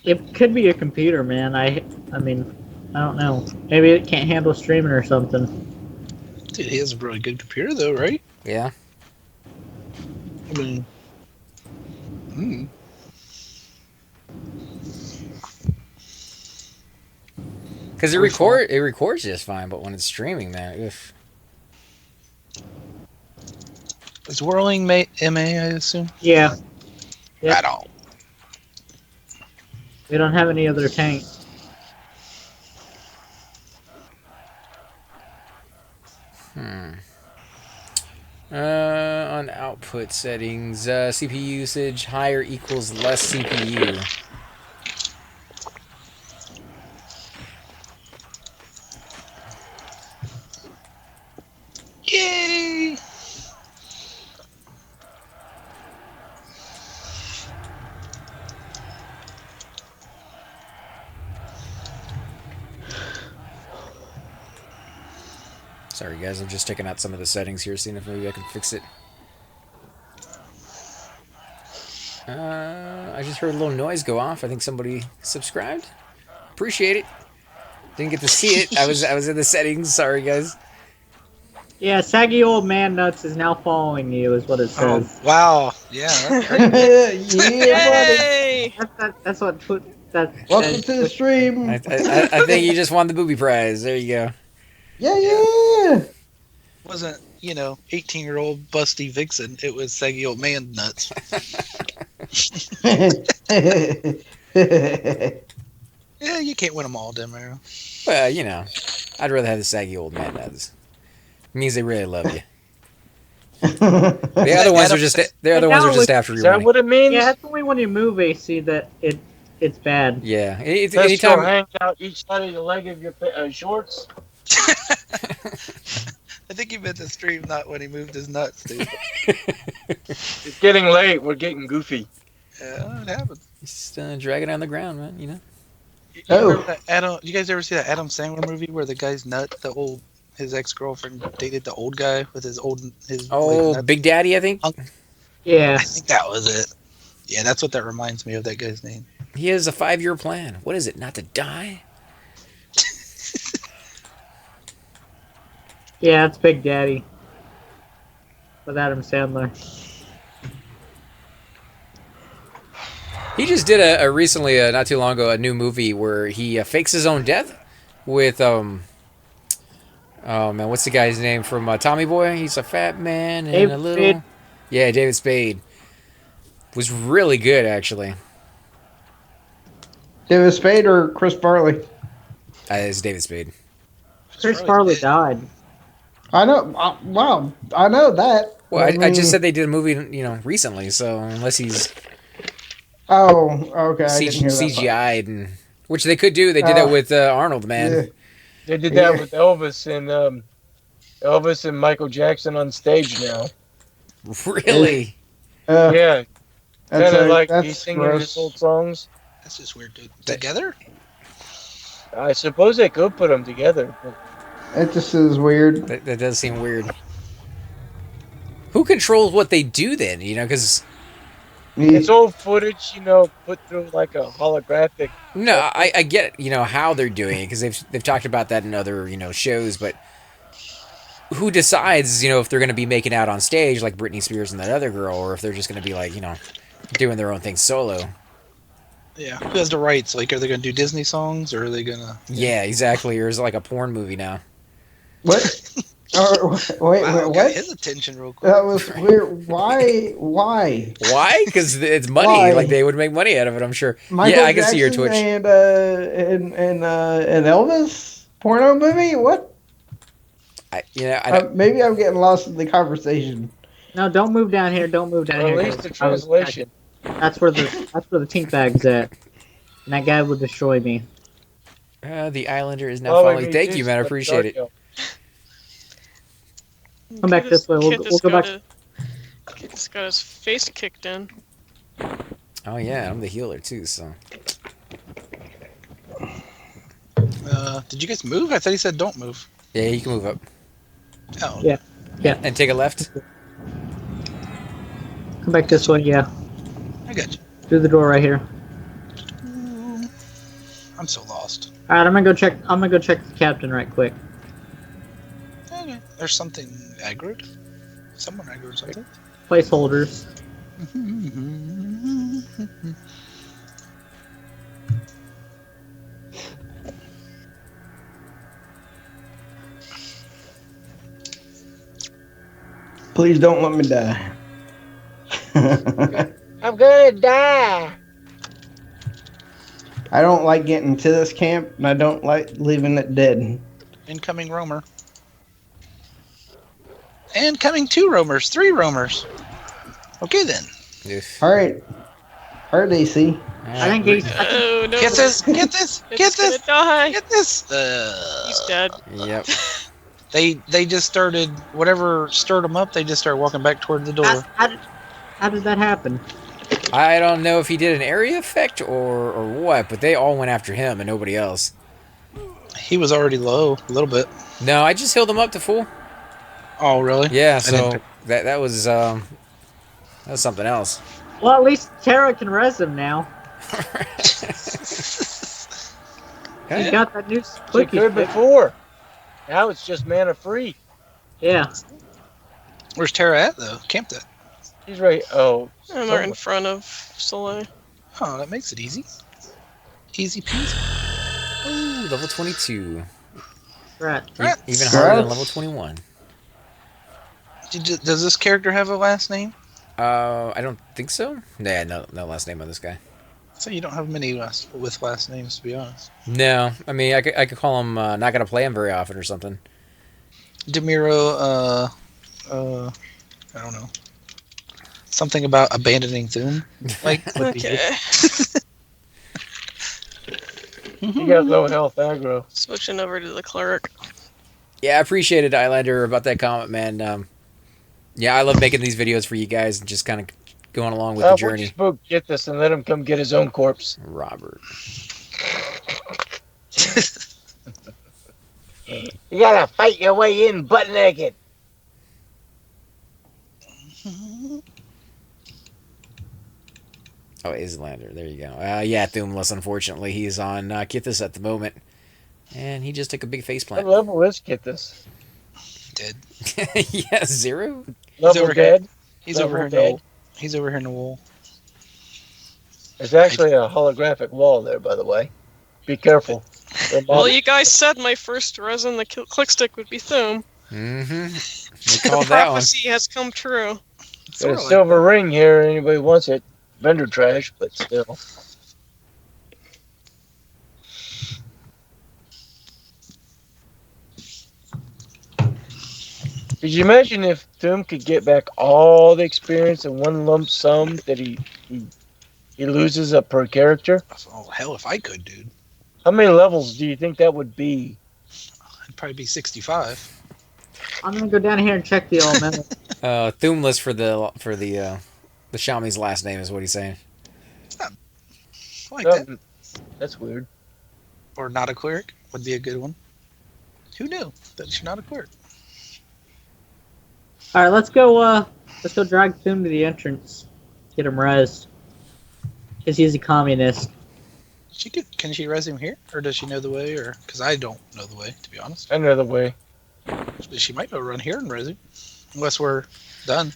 It could be a computer, man. I mean, I don't know. Maybe it can't handle streaming or something. Dude, he has a really good computer, though, right? Yeah. I mean, Because it records just fine, but when it's streaming, man, oof. is whirling MA, I assume? Yeah, Yep. At all. we don't have any other tank. On output settings, CPU usage higher equals less CPU. Yay! Sorry, guys, I'm just checking out some of the settings here, seeing if maybe I can fix it. I just heard a little noise go off. I think somebody subscribed. Appreciate it. Didn't get to see it. I was in the settings. Sorry, guys. Yeah, saggy old man nuts is now following you, is what it Oh, says. wow. Yeah. That's great. Yeah, buddy. Yay! That's what put that. Welcome to the stream. I think you just won the booby prize. There you go. Yeah. Wasn't, 18-year-old busty vixen. It was saggy old man nuts. Yeah, you can't win them all, Demaro. Well, I'd rather have the saggy old man nuts. It means they really love you. The other ones are just after Is your that money. what it means? Yeah, it's only when you move AC that it's bad. Yeah. It's Let's anytime. hang out each side of the leg of your shorts. I think he meant the stream, not when he moved his nuts, dude. It's getting late. We're getting goofy. Yeah, it happens. Just drag it on the ground, man. You Oh. remember that you guys ever see that Adam Sandler movie where the guy's nut, his ex-girlfriend dated the old guy with his Oh, nut? Big Daddy, I think. Yeah. I think that was it. Yeah, that's what that reminds me of, that guy's name. He has a 5-year plan. What is it? Not to die? Yeah, it's Big Daddy. With Adam Sandler. He just did a recently, not too long ago, a new movie where he fakes his own death with oh man, what's the guy's name from Tommy Boy? He's a fat man and David a little. Spade. Yeah, David Spade was really good actually. David Spade or Chris Farley? It's David Spade. Chris Farley died. I know. Wow, I know that. Well, But I just said they did a movie, recently. So unless he's Oh, okay. I didn't hear that. CGI'd, which they could do, they did that with Arnold, man. Yeah. They did that with Elvis and Michael Jackson on stage now. Really? Yeah, kind of like that's he's singing gross. his old songs. That's just weird, dude. Together? I suppose they could put them together. But It just is weird. That does seem weird. Who controls what they do then? Because it's old footage, put through like a holographic. no, I get how they're doing it because they've talked about that in other shows, but who decides if they're going to be making out on stage like Britney Spears and that other girl, or if they're just going to be like doing their own thing solo? Yeah. Who has the rights? Like, are they going to do Disney songs, or are they going to... Yeah, exactly. Or is it like a porn movie now? What? Wait, Wow, got what? his attention real quick. That was weird. Why? Why? Because it's money. Why? Like they would make money out of it. I'm sure. Michael Yeah, I can see your Jackson Twitch. and Elvis porno movie. What? Maybe I'm getting lost in the conversation. No, don't move down here. Don't move down Or at here. least the translation. That's where the tink bag's at. And that guy would destroy me. The Islander is now Well, following. maybe Thank this you, man. I is appreciate it. Darko. Come back this way. We'll go back. He's got his face kicked in. Oh yeah, I'm the healer too. So Did you guys move? I thought he said don't move. yeah, you can move up. Oh. Yeah. And take a left. Come back this way. Yeah. I got you. Through the door right here. I'm so lost. All right, I'm gonna go check the captain right quick. Okay. There's something aggroed. Someone aggroed something. Placeholders. Please don't let me die. I'm gonna die. I don't like getting to this camp, and I don't like leaving it dead. Incoming roamer. And coming 2 roamers, 3 roamers. Okay then. All right, AC. I think he's. Oh no! Get this! Get this! Get It's this! gonna die. Get this! He's dead. Yep. They just started, whatever stirred them up, they just started walking back toward the door. How did that happen? I don't know if he did an area effect or what, but they all went after him and nobody else. He was already low, a little bit. No, I just healed him up to full. Oh, really? Yeah, I so didn't- that was something else. Well, at least Terra can res him now. He got that new She Clicky could stick. before. Now it's just mana free. Yeah. Where's Terra at, though? Camped at. He's right. Oh, I'm right in front of Soleil. Oh, that makes it easy. Easy peasy. Ooh, level 22. Right. Even harder than level 21. Does this character have a last name? I don't think so. Yeah, no last name on this guy. So you don't have many with last names, to be honest. No, I mean I could call him not gonna play him very often or something. Demiro, I don't know. Something about abandoning Thum. Like, would be Okay. he got low health aggro. Switching over to the cleric. Yeah, I appreciate it, Islander, about that comment, man. Yeah, I love making these videos for you guys and just kind of going along with the We'll journey. just both get this and let him come get his own corpse. Robert. You gotta fight your way in butt naked. Oh, Islander. There you go. Yeah, Thumless, unfortunately. He's on Kithis at the moment. And he just took a big face What plant. level is Kithis? dead. Yeah, 0? Level over dead? He's Level over here in the dead? wall. He's over here in the wall. There's actually a holographic wall there, by the way. Be careful. They're Well, modeled- you guys said my first resin, the click stick, would be Thum. Mm-hmm. The They called that one. prophecy has come true. There's a silver ring here. Anybody wants it? Vendor trash, but still. Could you imagine if Doom could get back all the experience in one lump sum that he loses per character? Oh hell, if I could, dude, How many levels do you think that would be? I'd probably be 65. I'm gonna go down here and check the elemental. Thumless for the Xiaomi's last name is what he's saying. I like Oh, that. that's weird. Or not a cleric would be a good one. Who knew that you're not a cleric? All right, let's go drag Thum to the entrance. Get him rezzed. Because he's a communist. Can she res him here, or does she know the way? Or because I don't know the way, to be honest. Another way. She might go run here and res him, unless we're done.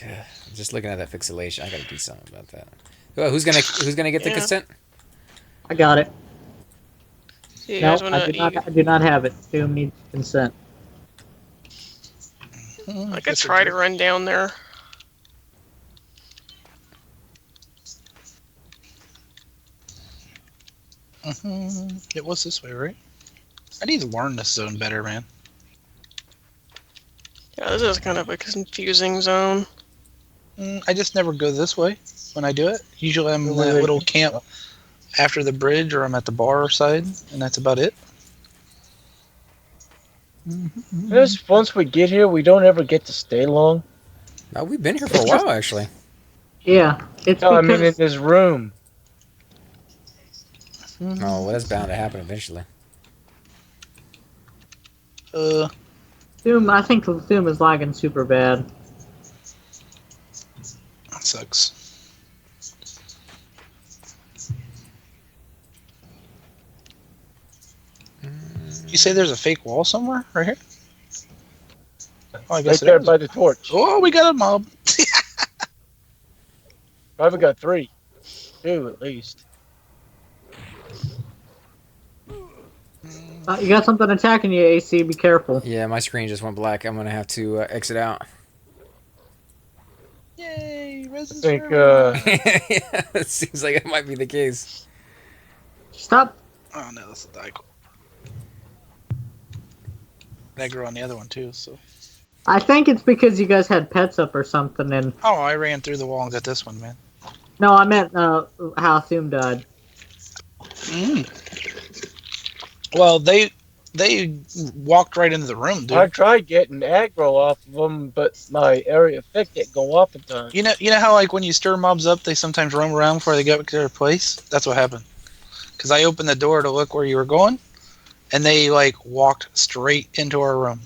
I'm just looking at that pixelation. I gotta do something about that. Well, who's gonna get the Yeah. consent? I got it. Do you No, guys wanna, I do not have it. Thum needs consent. I could try to run down there. It was this way, right? I need to learn this zone better, man. Yeah, this is kind of a confusing zone. I just never go this way when I do it. Usually I'm in that little camp after the bridge, or I'm at the bar side, and that's about it. Just once we get here, we don't ever get to stay long. No, we've been here for a while actually. Yeah, it's No, I because mean in this room. Oh, well, that's bound to happen eventually. Thum. I think Thum is lagging super bad. That sucks. You say there's a fake wall somewhere right here? Oh, I guess Right there it is. by the torch. Oh, we got a mob. Probably got 3. 2 at least. You got something attacking you, AC. Be careful. Yeah, my screen just went black. I'm gonna have to exit out. Yay! I think Yeah, it seems like it might be the case. Stop. Oh no, that's a die. That grew on the other one too. So. I think it's because you guys had pets up or something. And Oh, I ran through the wall and got this one, man. no, I meant how Thum died. Well, they walked right into the room, dude. I tried getting aggro off of them, but my area effect didn't go off in time. You know how like when you stir mobs up, they sometimes roam around before they get to their place. That's what happened. Because I opened the door to look where you were going, and they like walked straight into our room.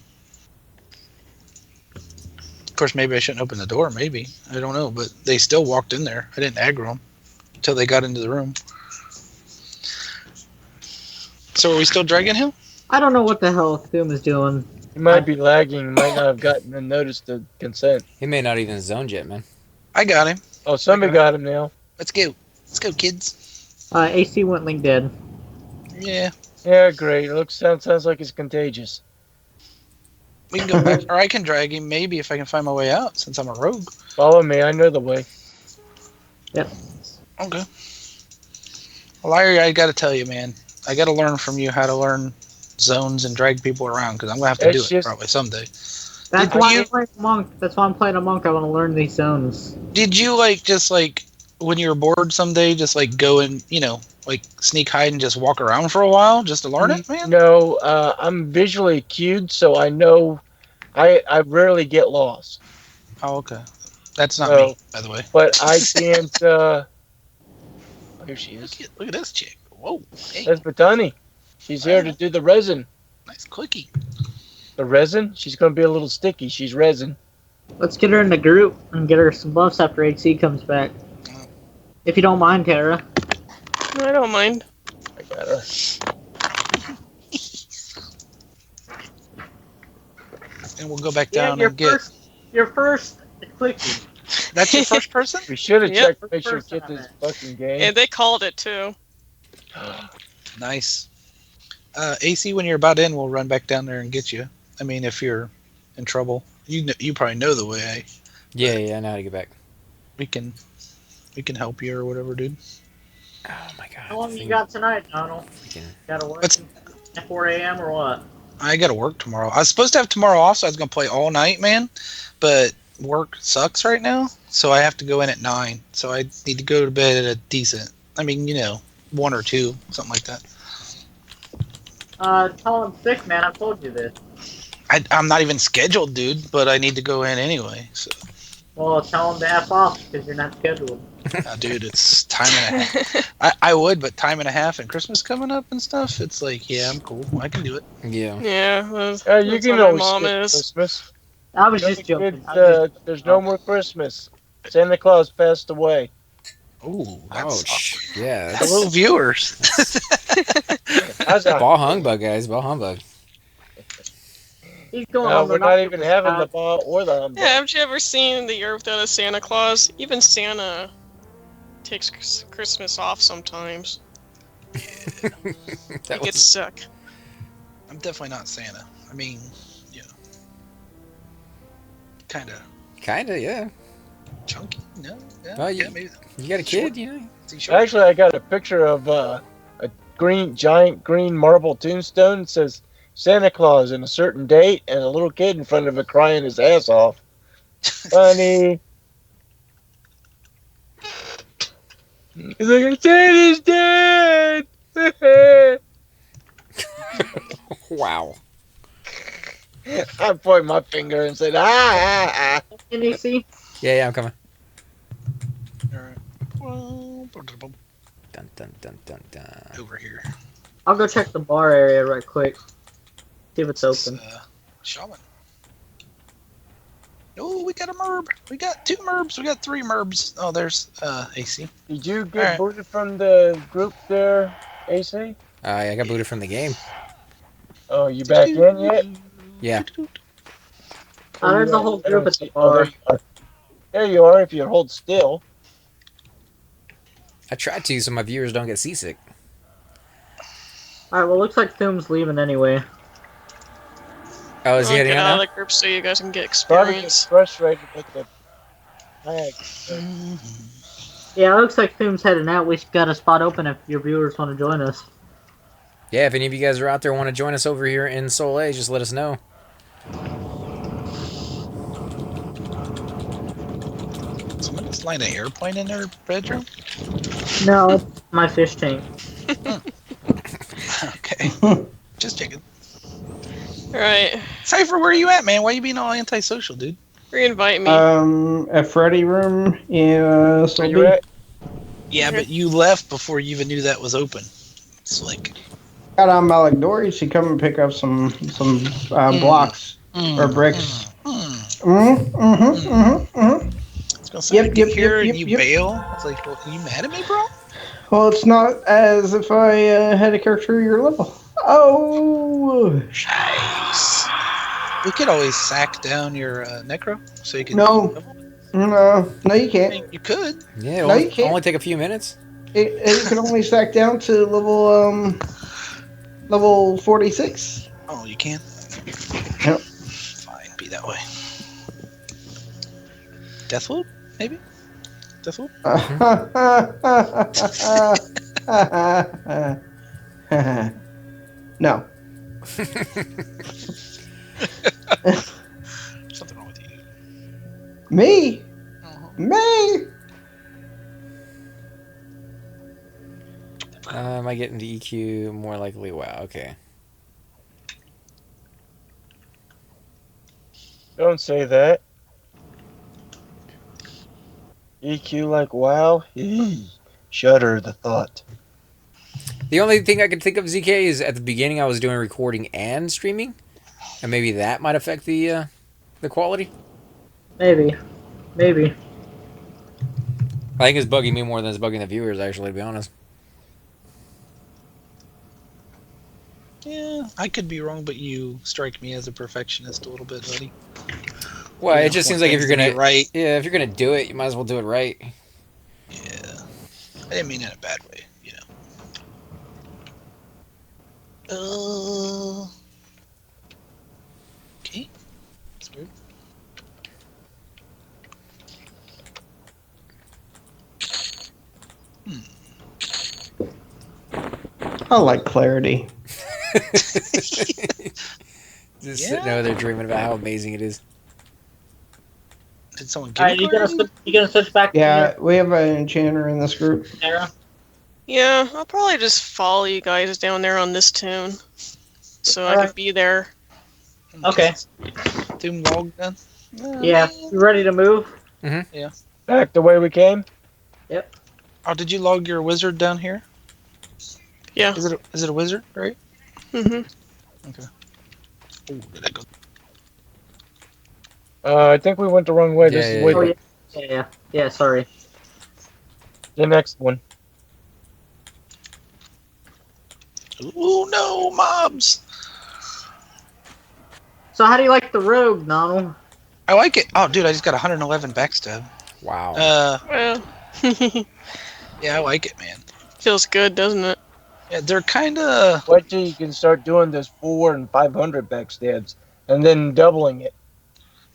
Of course, maybe I shouldn't open the door. Maybe I don't know, but they still walked in there. I didn't aggro them until they got into the room. So are we still dragging him? I don't know what the hell Thum is doing. He might be lagging. He might not have gotten and noticed the consent. He may not even zoned yet, man. I got him. Oh, somebody got him now. Let's go. Let's go, kids. AC went link dead. Yeah. Yeah, great. It sounds like it's contagious. We can go back, or I can drag him maybe if I can find my way out since I'm a rogue. Follow me. I know the way. Yep. Okay. Well, Larry, I got to tell you, man, I got to learn from you how to learn zones and drag people around because I'm gonna have to do it probably someday. That's why I'm playing a monk. That's why I'm playing a monk. I want to learn these zones. Did you just when you were bored someday, just go and sneak hide and just walk around for a while just to learn it, man? No, I'm visually cued, so I know. I rarely get lost. Oh, okay. That's not me, by the way. But I can't. Here she is. Look at this chick. Whoa. Hey. That's Batani. She's here to do the resin. Nice Clicky. The resin? She's going to be a little sticky. She's resin. Let's get her in the group and get her some buffs after HC comes back. If you don't mind, Terra. No, I don't mind. I got her. And we'll go back down and get... Your first Clicky. That's your first person? We should have Yep. checked to make sure we get this fucking game. Yeah, they called it too. Nice. AC, when you're about in, we'll run back down there and get you. I mean, if you're in trouble. You probably know the way. Yeah, I know how to get back. We can help you or whatever, dude. Oh my god. How long you got tonight, Donald? Got to work What's- at 4 a.m. or what? I gotta work tomorrow. I was supposed to have tomorrow off, so I was gonna play all night, man. But work sucks right now, so I have to go in at 9. So I need to go to bed at a decent. I mean, 1 or 2, something like that. Tell him sick, man. I've told you this. I'm not even scheduled, dude, but I need to go in anyway. So, Well, tell him to F off because you're not scheduled. dude, it's time and a half. I would, but time and a half and Christmas coming up and stuff. It's like, yeah, I'm cool. I can do it. Yeah. Yeah, You that's can how my always mom skip is. Christmas. I was just joking. There's no more Christmas. Santa Claus passed away. Ooh, Ouch. Yeah. Hello, viewers. How's that? Ball humbug, guys. Ball humbug. He's going No, on the we're not even having the the. ball or the humbug. Yeah, haven't you ever seen The Year Without a Santa Claus? Even Santa takes Christmas off sometimes. He gets sick. I'm definitely not Santa. I mean, kind of Kinda, yeah. chunky. No, yeah, Well, yeah, maybe. You got a kid, you know? Is he short? Actually, I got a picture of a giant green marble tombstone. It says Santa Claus and a certain date, and a little kid in front of it crying his ass off. Funny. He's like, Santa's dead! Wow. I pointed my finger and said, ah. Can you see? Yeah, I'm coming. All right. Dun, dun, dun, dun, dun. Over here. I'll go check the bar area right quick. See if it's open. Shaman. Oh, we got a merb. We got 2 merbs. We got 3 merbs. Oh, there's AC. Did you get Alright. booted from the group there, AC? I got booted from the game. Oh, you back in yet? Yeah. There's a whole group at the Oh, bar. there you are, if you hold still. I tried to so my viewers don't get seasick. Alright, well, looks like Thumb's leaving anyway. Oh, is he I'll heading get out out now? of the group so you guys can get Probably get experience. frustrated with the flag. Yeah, it looks like Thumb's heading out. We got a spot open if your viewers want to join us. Yeah, if any of you guys are out there and want to join us over here in Soleil, just let us know. Someone just lined an airplane in their bedroom? No, it's my fish tank. Okay. Just checking. Alright, Cypher, where are you at, man? Why are you being all antisocial, dude? re-invite me. A Freddy room. Yeah, so Where you at? Yeah, but you left before you even knew that was open. It's like... got on my like door. You should come and pick up some blocks or bricks. I was gonna say, Yep, I get yep, here yep, and you yep. bail. It's like, well, are you mad at me, bro? Well, it's not as if I had a character your level. Oh, Nice. We could always sack down your necro so you can. no, you can't. You could. Yeah, it'll No, only, you can't. only take a few minutes. It can only stack down to level 46. Oh, you can. Yep. Fine, be that way. Deathloop, maybe. Deathloop. No. Something wrong with you. Me? Uh-huh. Me? Am I getting to EQ? More likely, wow, okay. Don't say that. EQ like wow. Shudder the thought. The only thing I can think of, ZK, is at the beginning I was doing recording and streaming, and maybe that might affect the quality. Maybe. I think it's bugging me more than it's bugging the viewers, actually, to be honest. Yeah, I could be wrong, but you strike me as a perfectionist a little bit, buddy. Well, You it know, just seems want like if things you're to be gonna right. yeah, if you're gonna do it, you might as well do it right. Yeah, I didn't mean it in a bad way, you know. Okay, that's weird. I like clarity. sitting over there dreaming about how amazing it is. Did someone All give right, it you gonna switch back Yeah, to we have an enchanter in this group. your Terra? Yeah, I'll probably just follow you guys down there on this tune, so I Alright. could be there. Okay. Doom log then? Yeah, you ready to move? Back the way we came. Yep. Oh, did you log your wizard down here? Yeah. Is it a wizard, right? Mhm. Okay. Oh, did I go? I think we went the wrong way. This Yeah, is yeah, way Oh yeah. yeah. Sorry. the next one. Ooh, no, mobs! So how do you like the rogue, Donald? I like it. Oh, dude, I just got 111 backstab. Wow. Well, Yeah, I like it, man. feels good, doesn't it? Yeah, they're kind of... Wait till you can start doing this 400 and 500 backstabs, and then doubling it.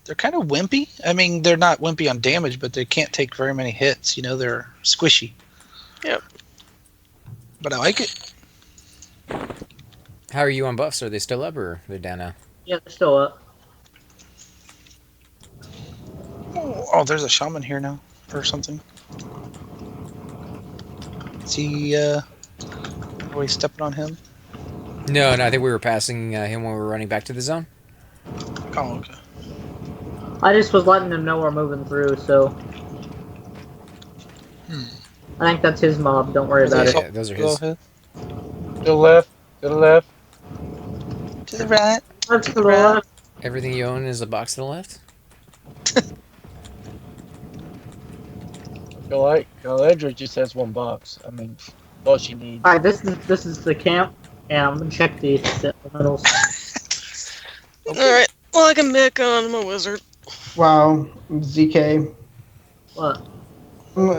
They're kind of wimpy. I mean, they're not wimpy on damage, but they can't take very many hits. You know, they're squishy. Yep. But I like it. How are you on buffs? Are they still up or are they down now? Yeah, they're still up. Oh, there's a shaman here now, or something. Is he, are we stepping on him? No, I think we were passing him when we were running back to the zone. Oh, okay. I just was letting them know we're moving through, so I think that's his mob. Don't worry about Yeah, it. yeah, those are Go his. ahead. To the left. To the left. To the right. Let's go left. Everything you own is a box to the left? Galadra just has one box. I mean, all she needs. All right, this is the camp, and I'm gonna check the middles. Alright, well, I can back on. I'm a wizard. Wow, ZK. What?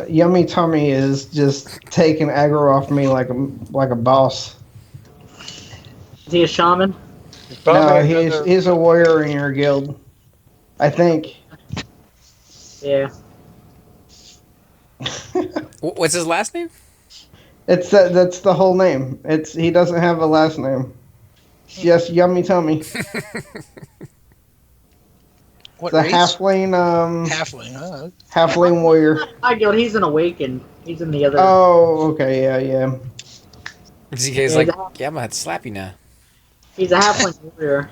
Yummy Tummy is just taking aggro off me like a boss. Is he a shaman? There's No, probably another- he's a warrior in your guild. I think. Yeah. What's his last name? It's that's the whole name. He doesn't have a last name. It's just Yummy Tummy. What The race? halfling Halfling. Oh, halfling warrior. My guild. He's an awakened. He's in the other. Oh, okay, yeah. ZK's Yeah, like, that- yeah, I'm gonna have to slap you now. He's a halfling warrior.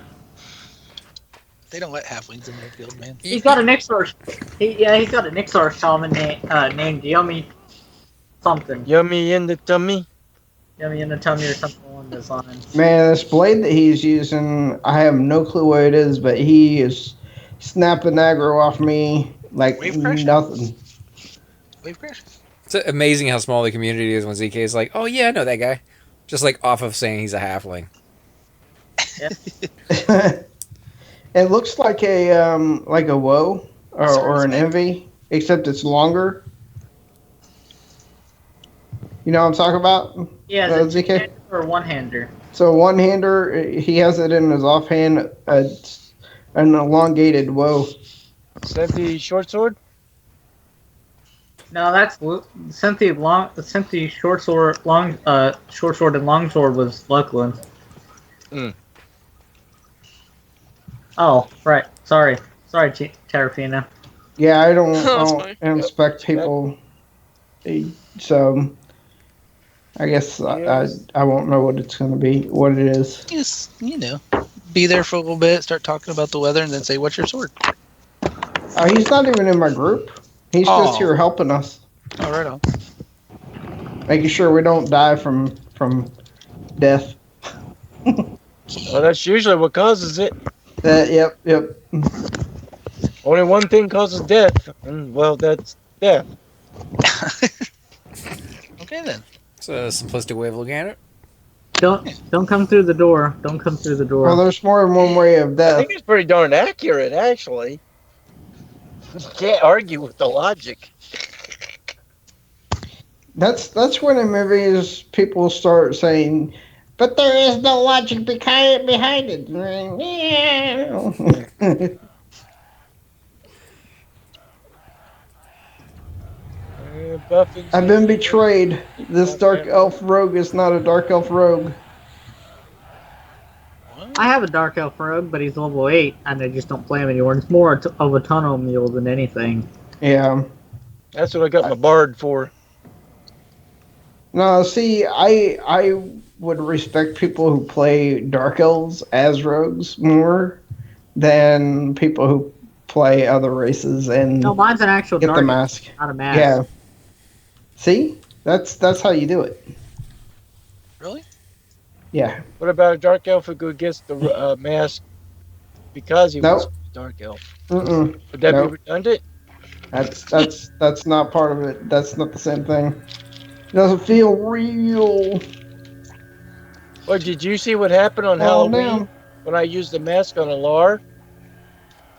they don't let halflings in their guild, man. He's got an Ixar. He's got an Ixar shaman named Yummy something. Yummy in the tummy. Yummy in the tummy or something along those lines. Man, this blade that he's using, I have no clue what it is, but he is snapping aggro off me like Wave crash? nothing. Wave crash? It's amazing how small the community is when ZK is like, oh yeah, I know that guy. Just like off of saying he's a halfling. It looks like a woe or an envy, except it's longer. You know what I'm talking about? Yeah, Uh, is it ZK? two-hander or one-hander? So one hander, he has it in his offhand, an elongated woe. Senti short sword. No, that's Cynthia short sword and long sword was Luckland. Mm. Oh, right. Sorry, TerraFena. Yeah, I don't, That's fine. inspect people, so I guess Yes. I won't know what it's going to be, what it is. Just, be there for a little bit, start talking about the weather, and then say, what's your sword? He's not even in my group. He's Oh. just here helping us, Oh, right on. making sure we don't die from death. Well, that's usually what causes it. Yep. Only one thing causes death, and well, that's death. Okay, then. It's a simplistic way of looking at it. Don't come through the door. Don't come through the door. Well, there's more than one way of I death. think it's pretty darn accurate, actually. You can't argue with the logic. That's when in movies people start saying, "But there is no logic behind it." I've been betrayed. This dark elf rogue is not a dark elf rogue. What? I have a Dark Elf Rogue, but he's level 8, and I just don't play him anymore. It's more of a tunnel mule than anything. Yeah. That's what I got my bard for. No, see, I would respect people who play Dark Elves as rogues more than people who play other races and No, mine's an actual get Dark the Elf, mask. not a mask. Yeah. See, that's how you do it. Really? Yeah. What about a dark elf who gets the mask because he was Nope. a dark elf? Mm-mm. Would that Nope. be redundant? That's not part of it. That's not the same thing. It doesn't feel real. Or did you see what happened on Calm Halloween down. when I used the mask on Alar?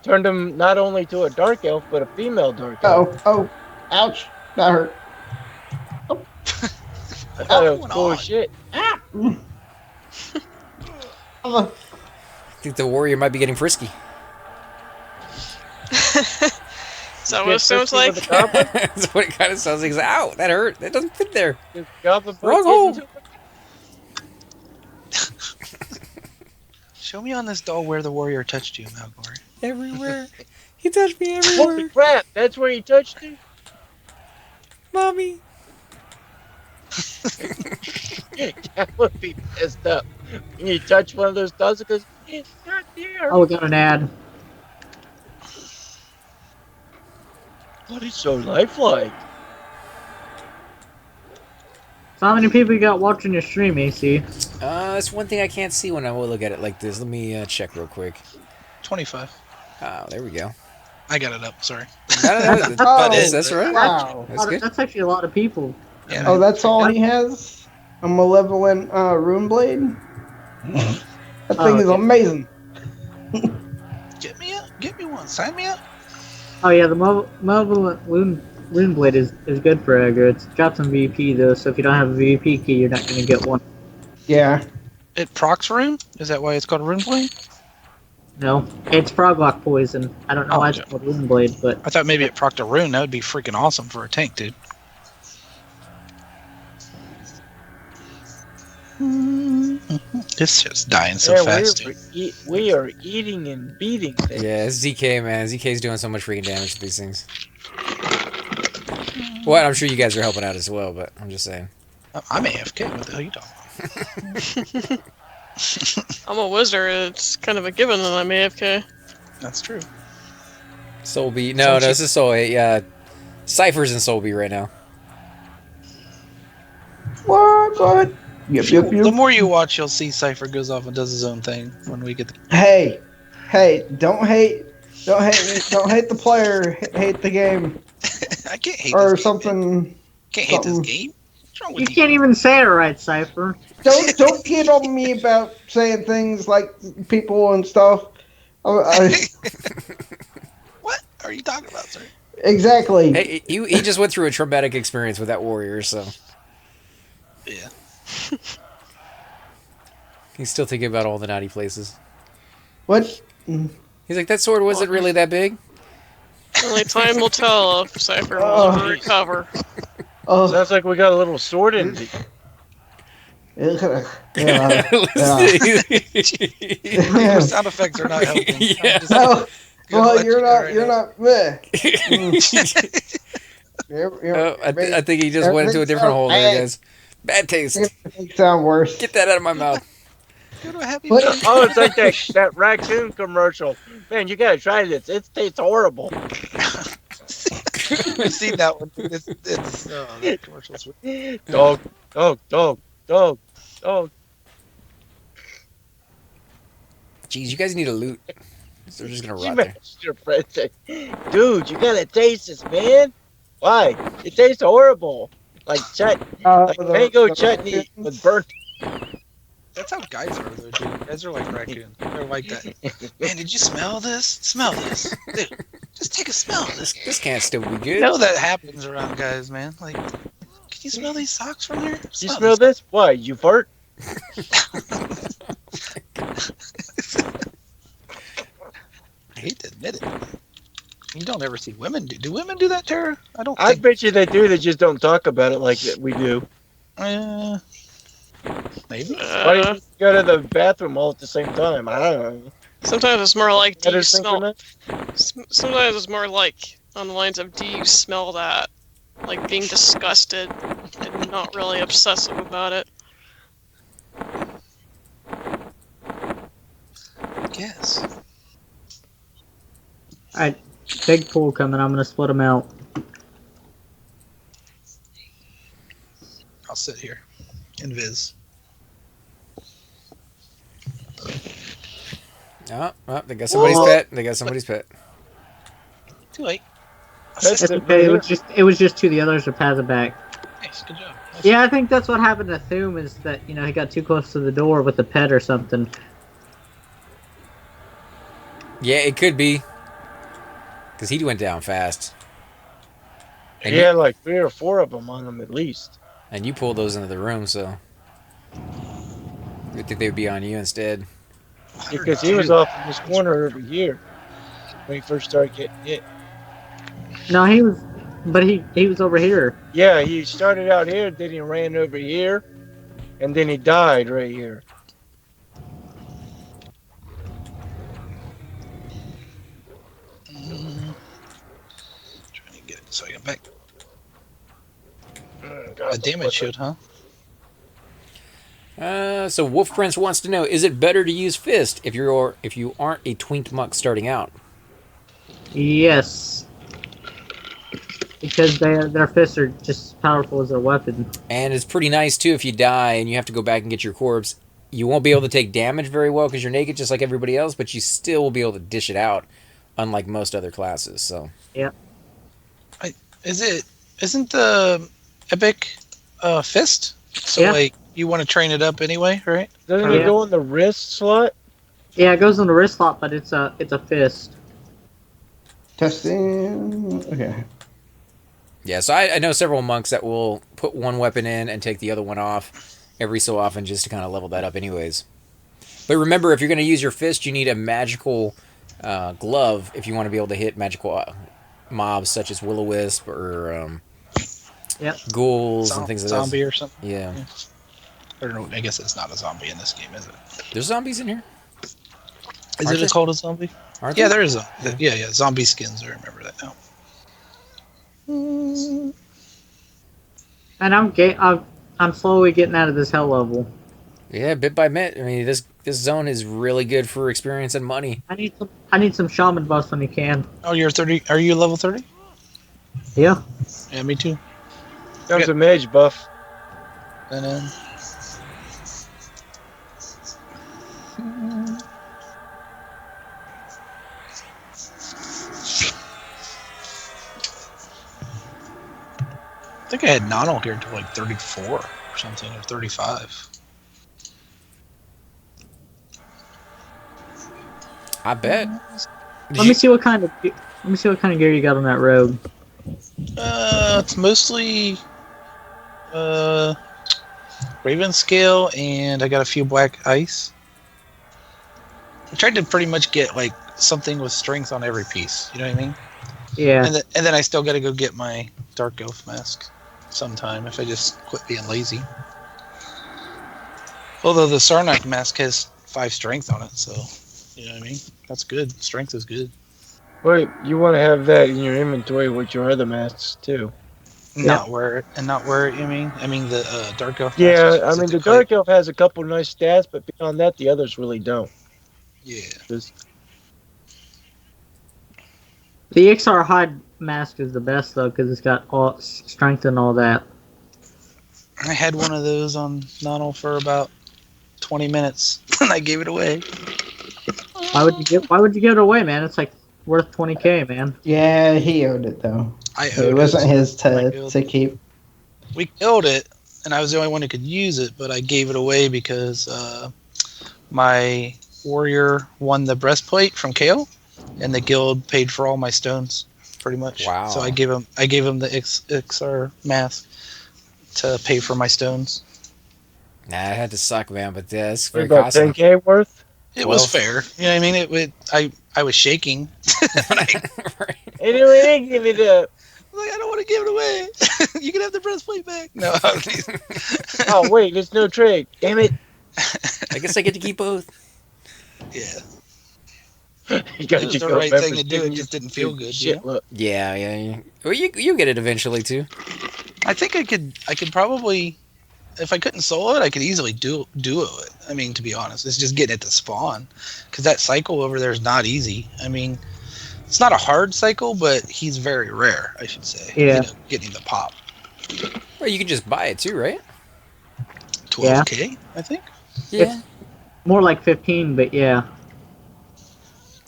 Turned him not only to a dark elf, but a female dark elf. Oh, ouch, that hurt. I thought it was going cool on? as shit. Oh, I think the warrior might be getting frisky. So Get it sounds frisky like with the goblin? That's what it kind of sounds like. He's like, ow, that hurt. That doesn't fit there. Did the goblin Wrong get hole. into it? Show me on this doll where the warrior touched you, Malgore. Everywhere. He touched me Holy everywhere. crap! That's where he touched you. Mommy. That would be messed up. When you touch one of those dolls, it goes, "It's not there." Oh, we got an ad. But it's so lifelike. So how many people you got watching your stream, AC? That's one thing I can't see when I will look at it like this. Let me check real quick. 25. Oh, there we go. I got it up. Sorry. That's right. wow. That's good. That's actually a lot of people. Yeah. Oh, that's all he has? A malevolent rune blade? That thing is okay. amazing. Get me up. Get me one. Sign me up. Oh yeah, the malevolent rune blade is good for aggro. It's got some VP though, so if you don't have a VP key, you're not going to get one. Yeah. It procs rune? Is that why it's called a rune blade? No, it's froglock poison. I don't know Oh, why it's okay. called rune blade, but I thought maybe it procced a rune. That would be freaking awesome for a tank, dude. This shit's dying so fast, dude. We are eating and beating things. Yeah, it's ZK, man. ZK's doing so much freaking damage to these things. Well, I'm sure you guys are helping out as well, but I'm just saying. I'm AFK. What the hell are you talking about? I'm a wizard. It's kind of a given that I'm AFK. That's true. Soulbeat. No, this is Soul 8. Yeah. Cypher's in Soulbeat right now. What? Go ahead. Yep, yep, The yep. more you watch, you'll see Cypher goes off and does his own thing when we get the... Hey, don't hate the player, hate the game I can't hate or this game, something. man. Can't hate this something. game. What's wrong you with you? can't even say it right, Cypher. Don't get on me about saying things like people and stuff. What are you talking about, sir? Exactly. Hey, he just went through a traumatic experience with that warrior, so Yeah. he's still thinking about all the naughty places. What? He's like, that sword wasn't really that big. Only time will tell if Cypher will Oh. ever recover. Oh, Sounds like we got a little sword in. yeah. Your sound effects are not helping. Yeah. No, well, let you're you go not. right You're now. not. Meh. You're- I think he just went into a different hole there, guys. Bad taste. Everything sound worse. Get that out of my mouth. Go to a happy What? meal. Oh, it's like that raccoon commercial. Man, you gotta try this. It tastes horrible. I've seen that one. It's that commercial's sweet. Dog, dog, dog, dog, dog. Jeez, you guys need a loot. They're just gonna You rot there. messed your friend say, dude, you gotta taste this, man. Why? It tastes horrible. Like like mango chutney with burnt. That's how guys are, though, dude. Guys are like raccoons. They're like that. Man, did you smell this? Smell this. Dude, just take a smell of this. This can't still be You good. know that happens around guys, man. Like, can you smell these socks from here? You smell this? Why? You fart? I hate to admit it. You don't ever see women do. Do women do that, Tara? I don't I think. bet you they do. They just don't talk about it like that we do. Maybe. Why do you go to the bathroom all at the same time? I don't know. Sometimes it's more like, do Better you smell? synchronous? Sometimes it's more like on the lines of, do you smell that? Like being disgusted and not really obsessive about it. Yes. Alright, big pool coming. I'm gonna split them out. I'll sit here. Invis. Oh, they got somebody's pet. They got somebody's pet. Too late. That's It's it, okay. right It was just two. The others are passing back. Nice. Good job. Nice. Yeah, I think that's what happened to Thum is that he got too close to the door with the pet or something. Yeah, it could be. Because he went down fast. And He had like 3 or 4 of them on him at least. And you pulled those into the room, so you'd think they would be on you instead. Because he was off in this corner over here when he first started getting hit. No, but he was over here. Yeah, he started out here, then he ran over here, and then he died right here. Trying to get it so I can back. God, A damage shield, huh? So Wolf Prince wants to know: is it better to use fist if you aren't a twink muck starting out? Yes, because their fists are just as powerful as their weapon. And it's pretty nice too if you die and you have to go back and get your corpse. You won't be able to take damage very well because you're naked, just like everybody else, but you still will be able to dish it out, unlike most other classes. So yeah. Isn't the epic fist? So Yeah. like you want to train it up anyway, right? Doesn't it go in the wrist slot? Yeah, it goes on the wrist slot, but it's a fist. Testing. Okay. yeah, so I know several monks that will put one weapon in and take the other one off every so often just to kind of level that up anyways. But remember, if you're going to use your fist, you need a magical glove if you want to be able to hit magical mobs such as will-o-wisp or ghouls and things like that. Zombie or something. Yeah. Or no, I guess it's not a zombie in this game, is it? There's zombies in here? Is Aren't it there? called a zombie? Aren't Yeah, there? there is a. Yeah, zombie skins. I remember that now. And I'm slowly getting out of this hell level. Yeah, bit by bit. I mean, this zone is really good for experience and money. I need some shaman buffs when you can. Oh, you're 30. Are you level 30? Yeah. Yeah, me too. There's a mage buff. And then. I think I had Nano here until like 34 or something, or 35. I bet. Let me see what kind of gear you got on that rogue. It's mostly Raven Scale, and I got a few black ice. I tried to pretty much get like something with strength on every piece. You know what I mean? Yeah. And then I still got to go get my Dark Elf mask sometime if I just quit being lazy. Although the Sarnak mask has 5 strength on it, so you know what I mean? That's good. Strength is good. Wait, you want to have that in your inventory with your other masks too? Not wear it. You mean? I mean the Dark Elf. Yeah, mask I mean the specifically. Dark Elf has a couple nice stats, but beyond that, the others really don't. Yeah. The XR hide mask is the best though because it's got all strength and all that. I had one of those on Nano for about 20 minutes, and I gave it away. Why would you give it away, man? It's like worth 20k, man. Yeah, he owed it though. It wasn't his to keep. We killed it, and I was the only one who could use it, but I gave it away because my warrior won the breastplate from Kale, and the guild paid for all my stones, pretty much. Wow. So I gave him the XR mask to pay for my stones. Nah, it had to suck, man, but yeah, it's very About costly. 10k worth. It was fair. You know what I mean? I was shaking. Right. Anyway, they give it up. Like, I don't want to give it away. You can have the breastplate back. No. Oh wait, there's no trade. Damn it! I guess I get to keep both. Yeah. You It gotta was just the go right thing to do. It just didn't feel good. Shit, look. Yeah, yeah. Well, you get it eventually too. I think I could probably, if I couldn't solo it, I could easily duo it. I mean, to be honest, it's just getting it to spawn, because that cycle over there is not easy. I mean, it's not a hard cycle, but he's very rare, I should say. Yeah. Getting the pop. Well, you can just buy it too, right? 12K, I think. Yeah. More like 15, but yeah.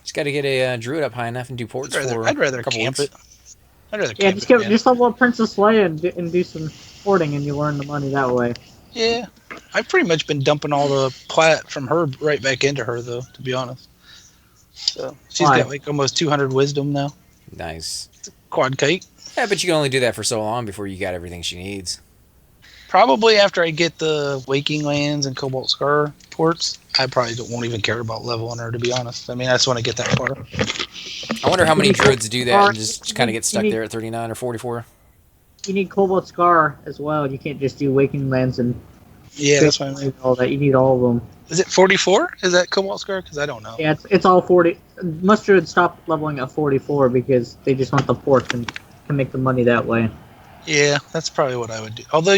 Just got to get a druid up high enough and do ports for I'd rather a couple camp weeks. it. I'd rather Yeah, camp it, man. just level up Princess Leia and do some porting, and you earn the money that way. Yeah, I've pretty much been dumping all the plat from her right back into her, though, to be honest. So she's Why? got like almost 200 wisdom now. Nice. Quad kite. Yeah, but you can only do that for so long before you got everything she needs. Probably after I get the Waking Lands and Cobalt Scar ports, I probably won't even care about leveling her, to be honest. I mean, I just want to get that far. I wonder how many druids do that and just You kind of need- get stuck you need- there at 39 or 44. You need Cobalt Scar as well. You can't just do Waking Lands and Yeah, that's what I mean. all that. You need all of them. Is it 44? Is that Cobalt Scar? Because I don't know. Yeah, it's all 40. Most druids stop leveling at 44 because they just want the ports and can make the money that way. Yeah, that's probably what I would do. Although,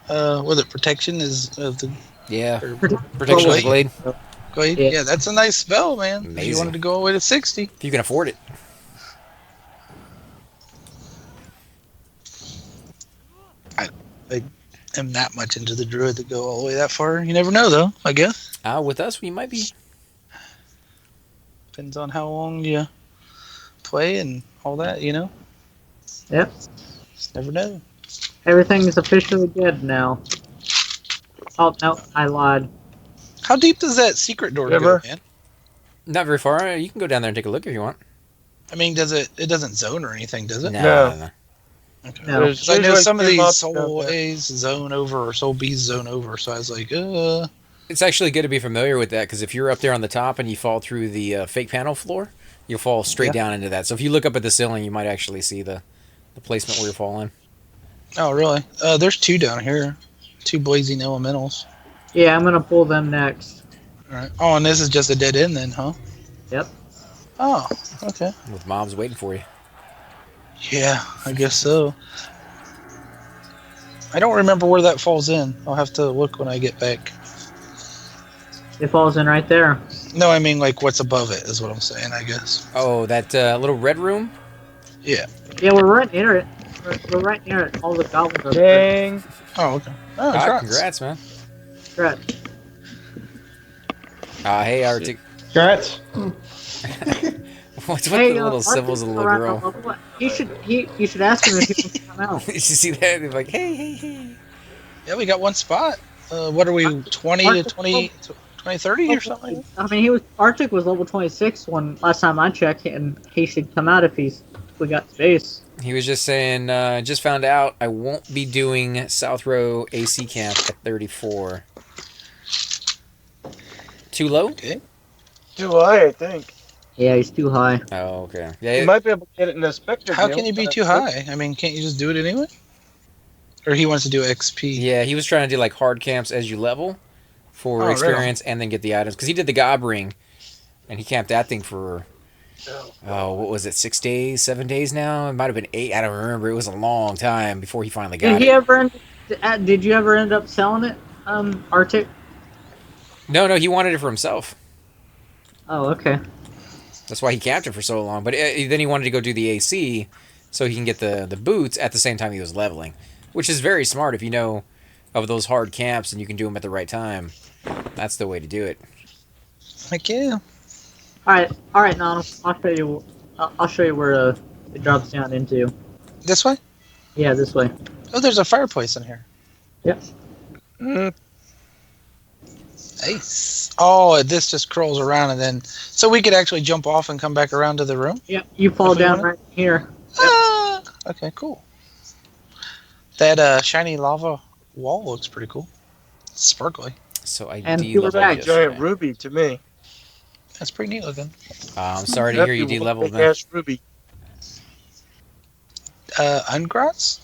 was it protection is of the Yeah. or Protection of the Blade. blade. Blade? Yeah. Yeah, that's a nice spell, man. If you Amazing. wanted to go all the way to 60. If you can afford it. I am that much into the druid to go all the way that far. You never know, though, I guess. With us, we might be. Depends on how long you play and all that, Yep. Just never know. Everything is officially dead now. Oh, no, I lied. How deep does that secret door River? go, man? Not very far. You can go down there and take a look if you want. I mean, it doesn't zone or anything, does it? No. Okay. No. There's 'Cause I know usually some of two these months Soul down there. A's zone over or Soul B's zone over, so I was like, It's actually good to be familiar with that because if you're up there on the top and you fall through the fake panel floor, you'll fall straight Yeah. down into that. So if you look up at the ceiling, you might actually see the placement where you're falling. oh, really? There's two down here. Two blazing elementals. Yeah, I'm gonna pull them next. All right. Oh, and this is just a dead end then, huh? Yep. Oh, okay. With mobs waiting for you. Yeah, I guess so. I don't remember where that falls in. I'll have to look when I get back. It falls in right there. No, I mean, like, what's above it is what I'm saying, I guess. Oh, that little red room? Yeah. Yeah, we're right near it. We're right near it. All the goblins are there. Dang. Oh, okay. Oh, Congrats, man. Right. Hey, Arctic. Congrats. What's with the little symbols of the little girl? You should ask him if he wants to come out. Did you see that? They're like, hey. Yeah, we got one spot. What are we, 20 to 20, 30 or something? I mean, Arctic was level 26 when last time I checked, and he should come out if we got space. He was just saying, just found out I won't be doing South Row AC camp at 34. Too low? Okay. Too high, I think. Yeah, he's too high. Oh, okay. You Yeah, might be able to get it in the Spectre. How deal, can you be but- too high? I mean, can't you just do it anyway? Or he wants to do XP? yeah, he was trying to do like hard camps as you level for Oh, experience and then get the items. Because he did the Gob Ring, and he camped that thing for, what was it, 6 days, 7 days now? It might have been 8, I don't remember. It was a long time before he finally got Did you ever end up selling it, Arctic? No, he wanted it for himself. Oh, okay. That's why he camped it for so long. But then he wanted to go do the AC so he can get the boots at the same time he was leveling. Which is very smart if you know of those hard camps and you can do them at the right time. That's the way to do it. Heck yeah. All right, Nan. I'll show you where it drops down into. This way? Yeah, this way. Oh, there's a fireplace in here. Yep. Mm, Nice. Oh, this just curls around and then... So we could actually jump off and come back around to the room? Yep. You fall If we down want right here. Ah! Okay, cool. That shiny lava wall looks pretty cool. It's sparkly. So I And D you were leveled back. this, giant right? ruby to me. That's pretty neat looking. I'm sorry to hear you D leveled Big then. ass ruby. Ungrats?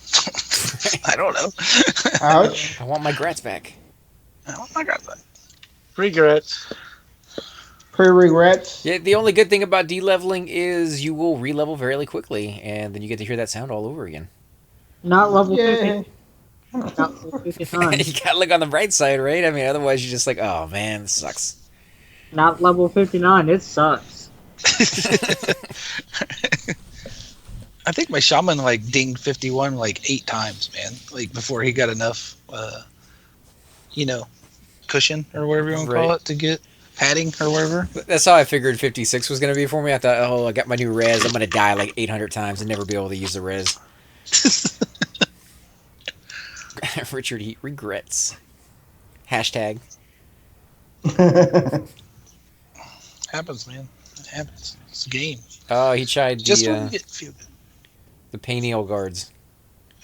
I don't know. Ouch. I want my grats back. I want my grats back. Regrets. Pre-regrets. Yeah, the only good thing about de-leveling is you will re-level fairly quickly, and then you get to hear that sound all over again. Not level 50. Yay. Not level 59. You gotta look on the bright side, right? I mean, otherwise you're just like, oh man, this sucks. Not level 59. It sucks. I think my shaman like dinged 51 like 8 times, man. Like before he got enough, cushion or whatever you want to call Right. it to get padding or whatever. That's how I figured 56 was gonna be for me. I thought, oh, I got my new res. I'm gonna die like 800 times and never be able to use the res. Richard, he regrets. Hashtag. Happens, man. It happens. It's a game. Oh, he tried Just when you get feel the pineal guards.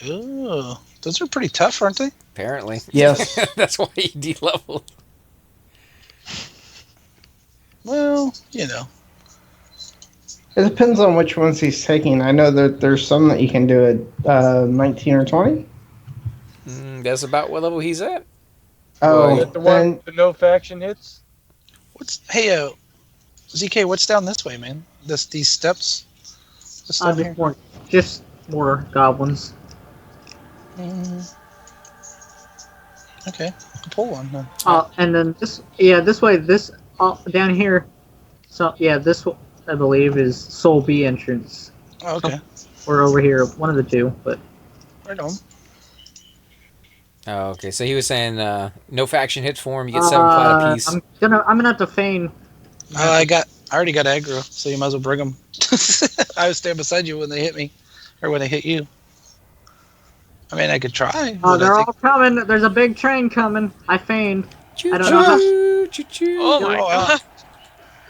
good. Oh, those are pretty tough, aren't they? Apparently. Yes. That's why he de-leveled. Well, It depends on which ones he's taking. I know that there's some that you can do at 19 or 20. That's about what level he's at. Oh, Is that the one then with the no faction hits? ZK, what's down this way, man? These steps? This down here? Just more goblins. Okay, pull one then. And then this way, down here. So yeah, this I believe is Soul B entrance. Oh, okay. Or over here, one of the two. But Right on. Oh, okay. So he was saying no faction hits for him. You get 7 plat apiece. I'm gonna have to feign. I already got aggro, so you might as well bring them. I was standing beside you when they hit me, or when they hit you. I mean, I could try. Oh, but they're I all think... coming. There's a big train coming. I feigned. Choo, I don't know how. choo, choo. Oh my wow. god.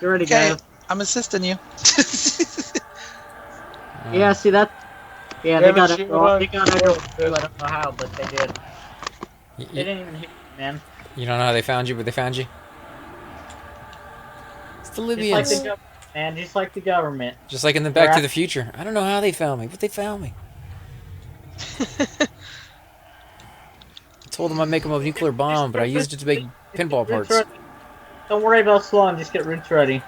You ready, Okay, guys? I'm assisting you. Yeah, see that? Yeah, Yeah, they but got she it. won. They got it. I don't know how, but they did. They You, didn't even hit me, man. you don't know how they found you, but they found you. It's the Just like Libyans. the government, man. Just like the government. Just like in the Back to the Future. I don't know how they found me, but they found me. I told them I'd make them a nuclear bomb, but I used it to make pinball parts. Don't worry about Sloan. Just get Roots ready,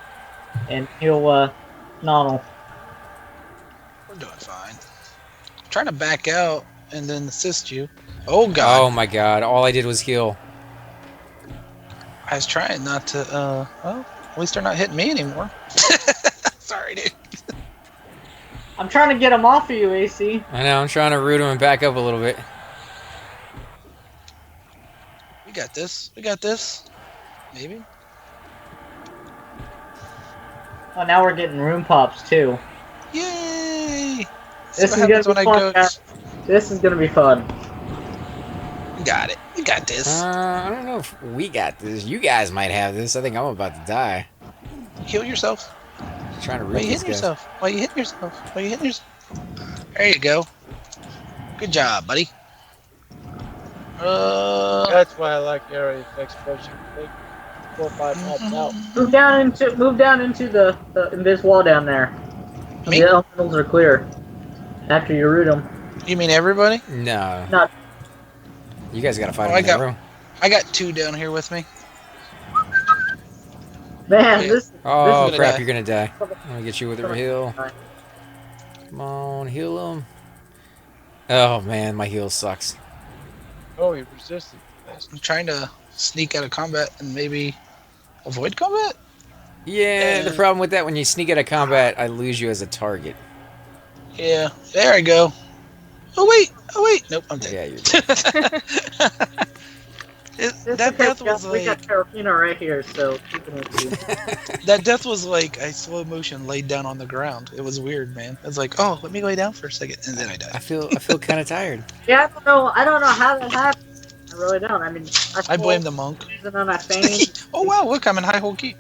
and he'll noddle. We're doing fine. I'm trying to back out and then assist you. Oh god. Oh my god, all I did was heal. I was trying not to, well, at least they're not hitting me anymore. Sorry, dude. I'm trying to get him off of you, AC. I know, I'm trying to root him and back up a little bit. We got this. We got this. Maybe. Oh, now we're getting room pops too. Yay! This what is gonna happens be when I fun, go. guys. This is gonna be fun. We got it. We got this. I don't know if we got this. You guys might have this. I think I'm about to die. Heal yourself. Trying to Why root you this hitting guy. yourself? Why you hitting yourself? Why you hitting yourself? There you go. Good job, buddy. That's why I like area effects, because you can take 4 or 5 pops out. Move down into the in this wall down there. Me? The elementals are clear. After you root them. You mean everybody? No. Not. You guys gotta fight Oh, him in that room. I got 2 down here with me. Man, Yeah. this. Oh gonna crap, die. you're gonna die. I'm gonna get you with a heal. Come on, heal him. Oh man, my heal sucks. Oh, you resisted. I'm trying to sneak out of combat and maybe avoid combat? Yeah, the problem with that, when you sneak out of combat, I lose you as a target. Yeah, there I go. Oh wait! Nope, I'm dead. Yeah, you're dead. That death was We got like TerraFena right here, so keep it with you. that death was like I slow motion laid down on the ground. It was weird, man. It's like, oh, let me lay down for a second, and then I I died. feel kind of tired. Yeah, I don't know how that happened. I really don't. I mean, I blame the monk. And then I feigned. Oh wow, look, I'm in High Hole Keep.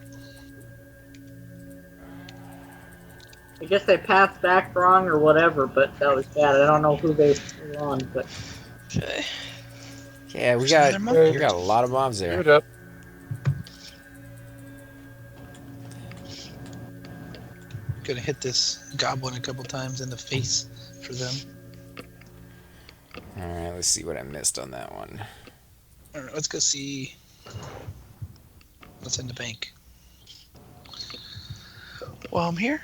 I guess they passed back wrong or whatever, but that was bad. I don't know who they were on, but Okay. Yeah, we There's got another monk. we got a lot of mobs there. Shoot up. Gonna hit this goblin a couple times in the face for them. All right, let's see what I missed on that one. All right, let's go see what's in the bank. While I'm here.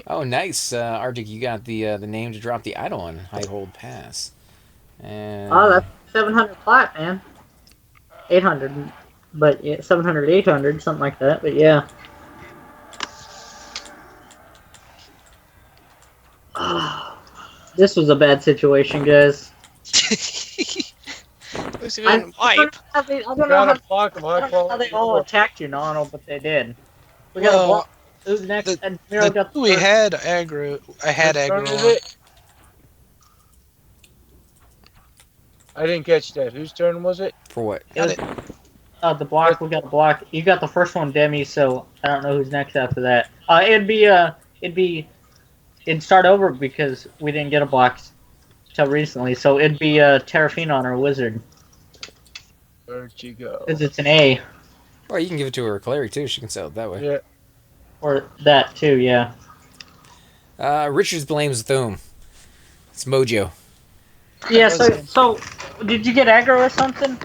Oh, nice, Arctic. You got the name to drop the idol on High Hold Pass. And Oh, that's 700 plat, man. 800, but yeah, 700, 800, something like that. But yeah. This was a bad situation, guys. Who's even wipe? I don't know Got how, a block of I high don't know how they quality all ore. attacked you, Nono, but they did. We got a Well, block. Who's next? And Miro got the we first. had aggro. I had Whose turn aggro is on. it? I didn't catch that. Whose turn was it? for what? It was, the block. We got a block. You got the first one, Demi. So I don't know who's next after that. It'd start over because we didn't get a block till recently. So it'd be TerraFena on our wizard Where'd you go? because it's an A Well, you can give it to her cleric too. She can sell it that way. Yeah. or that too. Yeah. Richards blames Thum. It's Mojo. Yeah. So did you get aggro or something?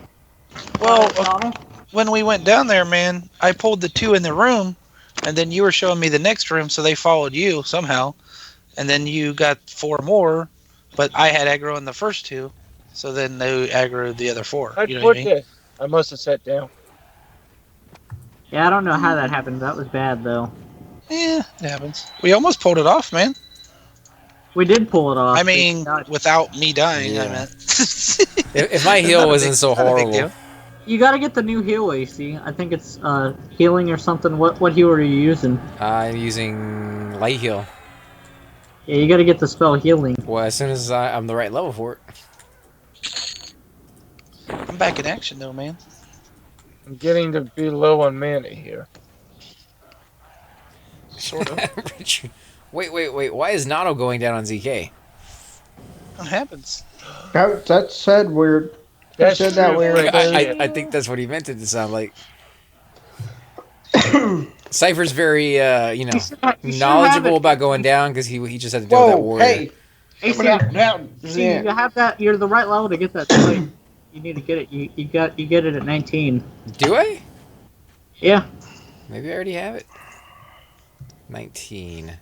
Well, Nono? when we went down there, man, I pulled the 2 in the room, and then you were showing me the next room, so they followed you somehow, and then you got 4 more, but I had aggro in the first 2, so then they aggroed the other 4. I'd You know put what I mean? this. I must have sat down. Yeah, I don't know how that happened. That was bad though. Yeah, it happens. We almost pulled it off, man. We did pull it off. I mean, but without me dying, I Yeah. meant. If my heal wasn't so not a big horrible, deal. you got to get the new heal AC. I think it's healing or something. What heal are you using? I'm using light heal. Yeah, you got to get the spell healing. Well, as soon as I'm the right level for I'm back in action, though, man. I'm getting to be low on mana here. Sort of. it. Richard, wait. Why is Nano going down on ZK? What happens? That said weird. That's said that true, way Rick. right I think that's what he meant it to sound like. Cypher's very, You should knowledgeable have it. about going down because he just had to deal with that Whoa, warrior. hey. AC, Down. see, you have that. You're the right level to get that slate. You need to get it. You get it at 19. Do I? Yeah. Maybe I already have it. 19.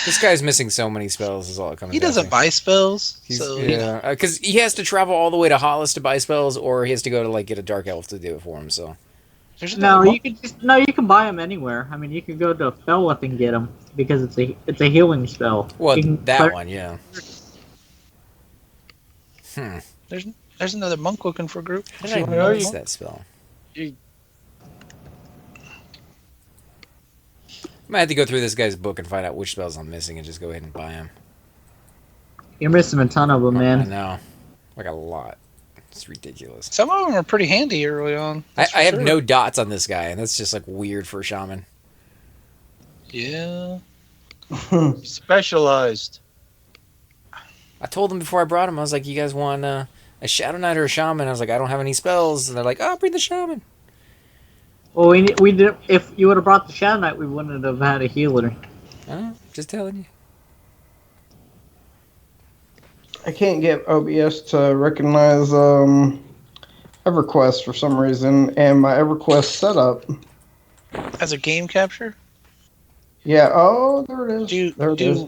This guy's missing so many spells is all it comes He down doesn't to. buy spells, He's, so you know. yeah, because he has to travel all the way to Hollis to buy spells, or he has to go to like get a dark elf to do it for him. So There's No, another you can you can buy them anywhere. I mean, you can go to Felwith and get them because it's a healing spell. well, You can that one, yeah. There's another monk looking for a group. How did I know miss you- that spell? You- I might have to go through this guy's book and find out which spells I'm missing and just go ahead and buy them. You're missing a ton of them, I man. know, like a lot. It's ridiculous. Some of them are pretty handy early on. I that's for have sure. no dots on this guy, and that's just like weird for a shaman. Yeah. Specialized. I told them before I brought him, I was like, "You guys want a Shadow Knight or a shaman?" I was like, "I don't have any spells," and they're like, "Oh, bring the shaman." Well, we did. If you would have brought the Shadow Knight, we wouldn't have had a healer. Just telling you. I can't get OBS to recognize EverQuest for some reason, and my EverQuest setup. As a game capture? Yeah. Oh, there it is. there it is. I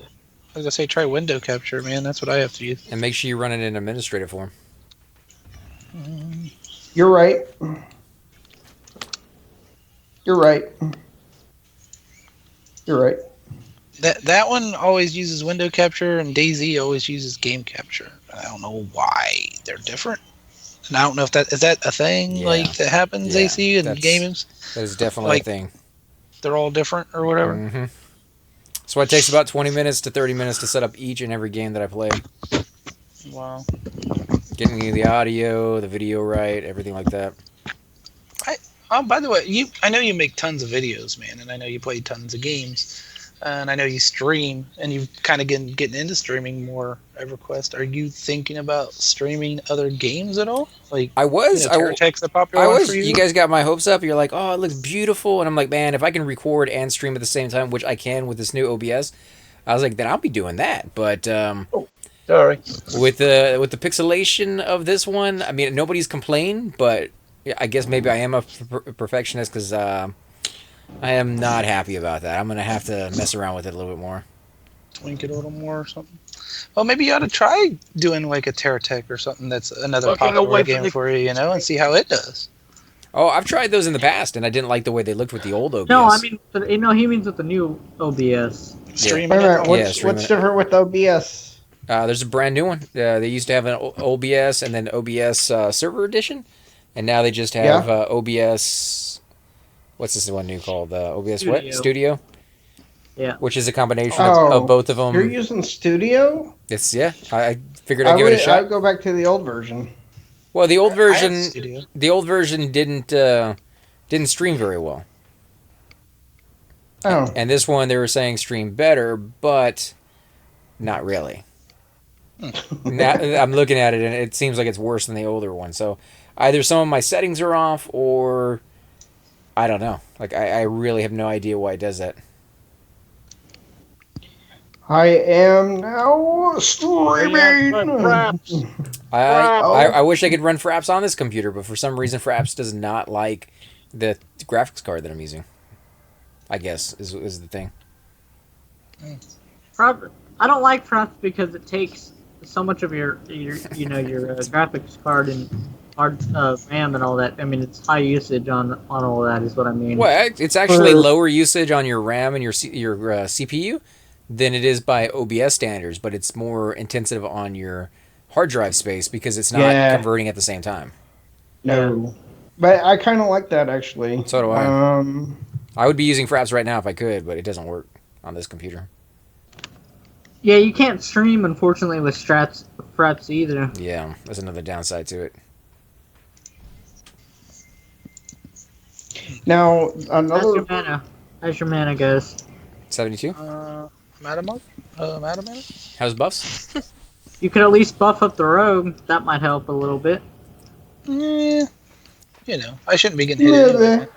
was gonna say try window capture, man. That's what I have to use. And make sure you run it in administrative form. You're right. You're right. You're right. That one always uses window capture, and DayZ always uses game capture. I don't know why they're different, and I don't know if that is that a thing Yeah. like that happens. Yeah, AC and that's- games, That is definitely Like- a thing. they're all different or whatever. Mm-hmm. So it takes about 20 minutes to 30 minutes to set up each and every game that I play. Wow. Getting the audio, the video right, everything like that. Oh, by the way, I know you make tons of videos, man, and I know you play tons of games, and I know you stream, and you've kind of getting into streaming more. EverQuest, are you thinking about streaming other games at all? Like I was. TerraTech's the popular I one was. for you. You guys got my hopes up. You're like, oh, it looks beautiful, and I'm like, man, if I can record and stream at the same time, which I can with this new OBS, I was like, then I'll be doing that. But Sorry. with the pixelation of this one, I mean, nobody's complained, but I guess maybe I am a perfectionist because I am not happy about that. I'm gonna have to mess around with it a little bit more. Twink it a little more or something. Well, maybe you ought to try doing like a TerraTech or something that's another Fucking popular away from game the- for you, you know, and see how it does. Oh, I've tried those in the past, and I didn't like the way they looked with the old OBS. No, I mean, he means with the new OBS. Streaming Wait a it. minute, Yeah, streaming what's it. different with OBS? There's a brand new one. They used to have an OBS and then OBS Server Edition, and now they just have OBS. What's this one new called? OBS Studio. what? Studio, Yeah. which is a combination Oh, of both of them. You're using Studio? It's I figured I'd give it a shot. I'd go back to the old version. Well, the old I have version, Studio. didn't stream very well, Oh, and this one they were saying streamed better, but not really. Now, I'm looking at it and it seems like it's worse than the older one. So either some of my settings are off, or I don't know. Like I really have no idea why it does that. I am now streaming. I wish I could run Fraps on this computer, but for some reason Fraps does not like the graphics card that I'm using. I guess is the thing. I don't like Fraps because it takes so much of your graphics card and hard RAM and all that. I mean, it's high usage on all that is what I mean. Well, it's actually lower usage on your RAM and your CPU than it is by OBS standards, but it's more intensive on your hard drive space because it's not converting at the same time. No, but I kind of like that actually. So do I. I would be using Fraps right now if I could, but it doesn't work on this computer. Yeah, you can't stream unfortunately with Fraps either. Yeah, there's another downside to it. Now How's another. your mana? How's your mana goes? 72. Madam? How's buffs? You could at least buff up the rogue. That might help a little bit. You know, I shouldn't be getting hit. Anyway.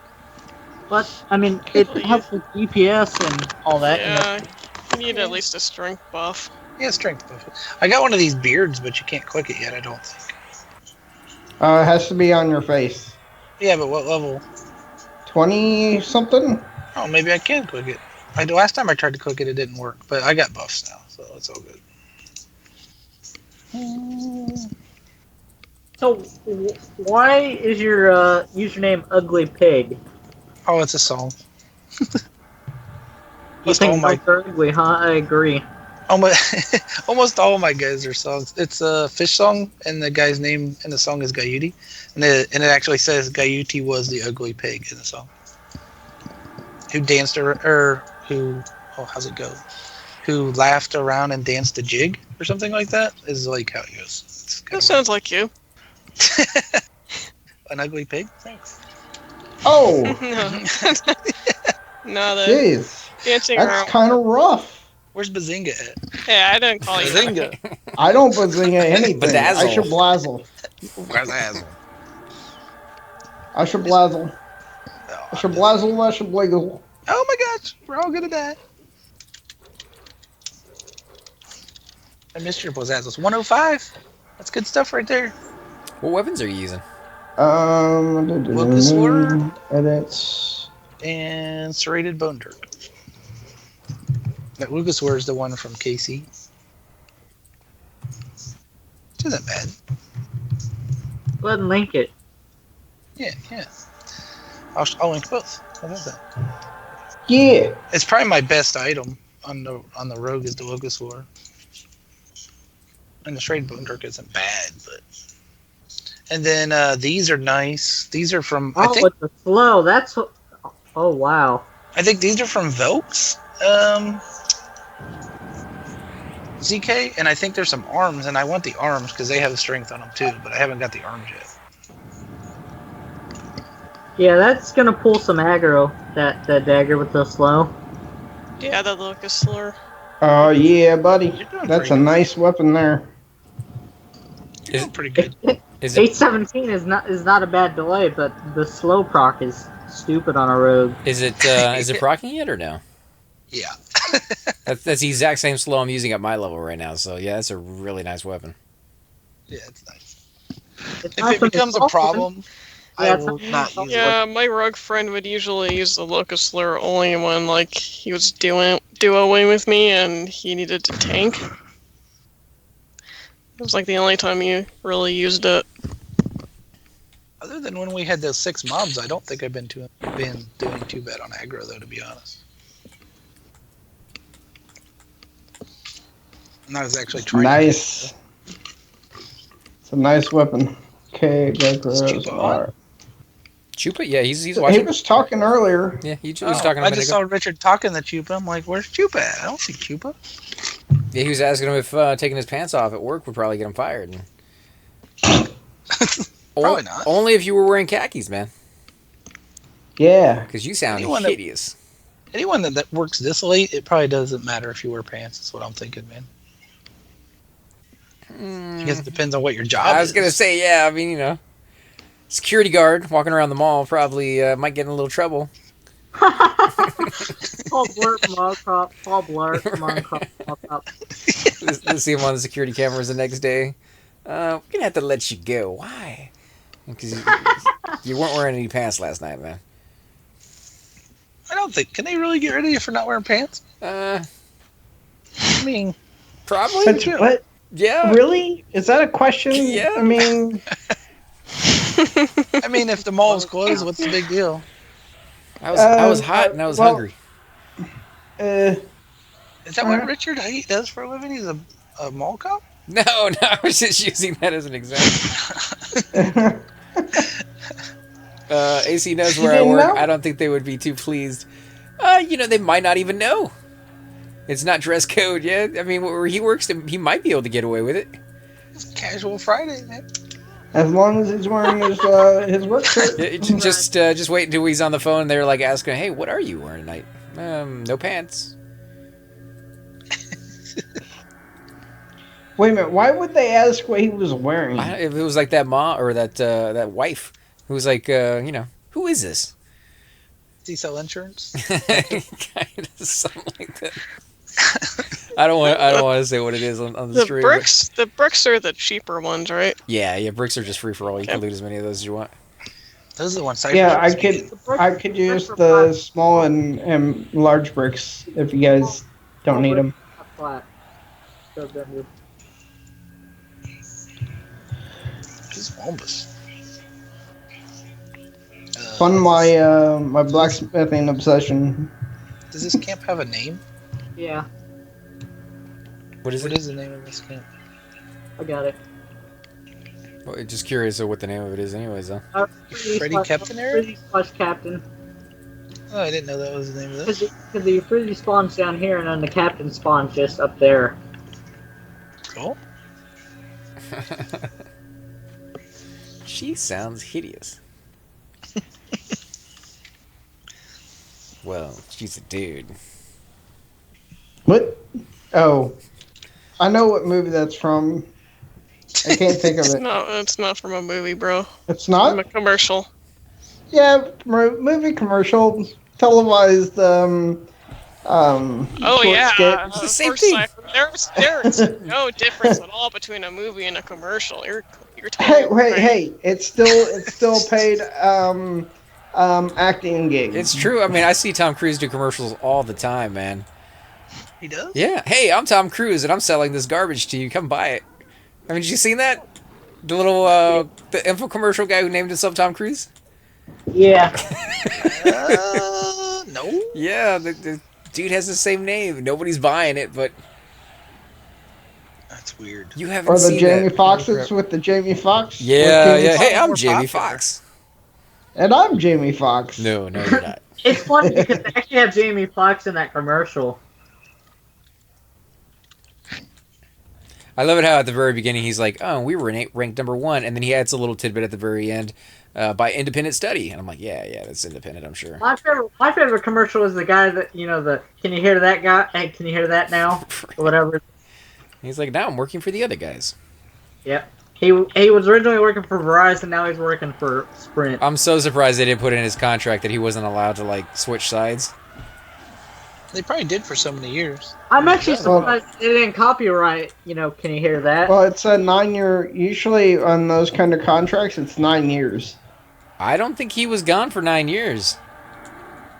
But I mean, it helps with DPS and all that. Yeah, you need at least a strength buff. Yeah, strength buff. I got one of these beards, but you can't click it yet, I don't think. It has to be on your face. Yeah, but what level? 20 something. Oh, maybe I can click it. Last time I tried to click it, it didn't work, but I got buffs now, so it's all good. So, why is your username Ugly Pig? Oh, it's a song. You Almost think all my both are ugly, huh? I agree. almost all my guys are songs. It's a fish song, and the guy's name in the song is Gayuti, and it actually says Gayuti was the ugly pig in the song. Who danced how's it go? Who laughed around and danced a jig or something like that is like how it goes. It's That sounds like you. an ugly pig. Thanks. Oh, No, the jeez, dancing that's around. kind of rough. Where's Bazinga at? Yeah, I didn't call you. Bazinga. I don't bazinga anything. Bedazzle. I should blazzle. Razzle. I should blazzle. I should blazzle. I should bliggle. Oh my gosh, we're all gonna die. I missed your Blazazzles. 105. That's good stuff right there. What weapons are you using? Locust Sword. Edits. And Serrated Bone Dirk. That Lucas Sword is the one from KC. Which isn't bad. Go ahead and link it. Yeah. I'll link both. How about that? Yeah. It's probably my best item on the rogue is the Locust Sword. And the Serrated Bone Dirk isn't bad, but. And then these are nice. These are from With the slow. That's what. Oh wow. I think these are from Velks, ZK, and I think there's some arms, and I want the arms because they have strength on them too, but I haven't got the arms yet. Yeah, that's gonna pull some aggro. That dagger with the slow. Yeah, the locust slur. Oh yeah, buddy. You're doing That's pretty a nice weapon there. You're doing pretty good. Is it 817 is not a bad delay, but the slow proc is stupid on a rogue. is it procking yet or no? Yeah. That's the exact same slow I'm using at my level right now. So yeah, that's a really nice weapon. Yeah, it's nice. It's If nice it when becomes it's a all- problem, Yeah, I it's will nice not when use it's it. Yeah, my rogue friend would usually use the locust slur only when like he was duoing with me and he needed to tank. It was like the only time he really used it. Other than when we had those 6 mobs, I don't think I've been doing too bad on aggro though, to be honest. I'm not as actually trying. Nice. It's a nice weapon. Okay, Is Gokros Chupa on? are. Chupa, yeah, he's He watching. was talking earlier. Yeah, he was Oh, talking a I minute just ago. saw Richard talking to Chupa. I'm like, where's Chupa at? I don't see Chupa. Yeah, he was asking him if taking his pants off at work would probably get him fired. Probably not. Only if you were wearing khakis, man. Yeah. Because you sound Anyone that- hideous. Anyone that works this late, it probably doesn't matter if you wear pants. That's what I'm thinking, man. I guess it depends on what your job is. I was gonna say, yeah. I mean, you know, security guard walking around the mall probably might get in a little trouble. Paul Blurt, Mall Paul Blurt, Let's see him on the security cameras the next day. We're gonna have to let you go. Why? Because you weren't wearing any pants last night, man. I don't think. Can they really get rid of you for not wearing pants? Uh, I mean, probably. But what? Yeah. Really? Is that a question? Yeah. I mean, if the mall's closed, what's the big deal? I was hot and I was hungry. Is that what Richard Haight does for a living? He's a mall cop? No, I was just using that as an example. AC knows You where I didn't work. know? I don't think they would be too pleased. They might not even know. It's not dress code yet. I mean, where he works, he might be able to get away with it. It's casual Friday, man. as long as he's wearing his work shirt. Yeah, just wait until he's on the phone. And they're like asking, "Hey, what are you wearing tonight?" No pants. Wait a minute. Why would they ask what he was wearing? If it was like that ma or that wife who was like, who is this? Does he sell insurance? Kind of something like that. I don't want to say what it is on the The stream. bricks are the cheaper ones, right? Yeah, bricks are just free for all. You can loot as many of those as you want. Those are the ones. Yeah, I could use the small and large bricks if you guys don't need them. Flat. So good. This is Wombus. Fun my blacksmithing obsession. Does this camp have a name? Yeah, What is What it? is the name of this camp? I got it. Well, just curious of what the name of it is, anyways. Though. Freddy Captain area? Freddy slash Captain. Oh, I didn't know that was the name of this. Because the Freddy spawns down here, and then the Captain spawns just up there. Cool. She sounds hideous. Well, she's a dude. What? Oh, I know what movie that's from. I can't think of it. No, it's not from a movie, bro. It's From a not. commercial. Yeah, movie commercial, televised. Oh short yeah, skit. It's the same First thing. There's no difference at all between a movie and a commercial. You're Hey, totally wait, right. hey! It's still paid acting gig. It's true. I mean, I see Tom Cruise do commercials all the time, man. He does? Yeah. Hey, I'm Tom Cruise, and I'm selling this garbage to you. Come buy it. I mean, did you seen that? The little the infomercial guy who named himself Tom Cruise. Yeah. No. Yeah, the dude has the same name. Nobody's buying it, but That's weird. you haven't Or the seen Jamie that. Foxxes with the Jamie Foxx. Yeah, with yeah. Jamie Hey, Foxx. I'm more Jamie popular. Foxx. And I'm Jamie Foxx. No, you're not. It's funny because they actually have Jamie Foxx in that commercial. I love it how at the very beginning he's like, "Oh, we were ranked number 1," and then he adds a little tidbit at the very end by independent study, and I'm like, "Yeah, that's independent, I'm sure." My favorite commercial is the guy that the can you hear that guy? Hey, can you hear that now? Or whatever. He's like, "Now I'm working for the other guys." Yep. He was originally working for Verizon. Now he's working for Sprint. I'm so surprised they didn't put in his contract that he wasn't allowed to like switch sides. They probably did for so many years. I'm actually Well- surprised they didn't copyright. Can you hear that? Well, it's a 9-year. Usually on those kind of contracts, it's 9 years. I don't think he was gone for 9 years.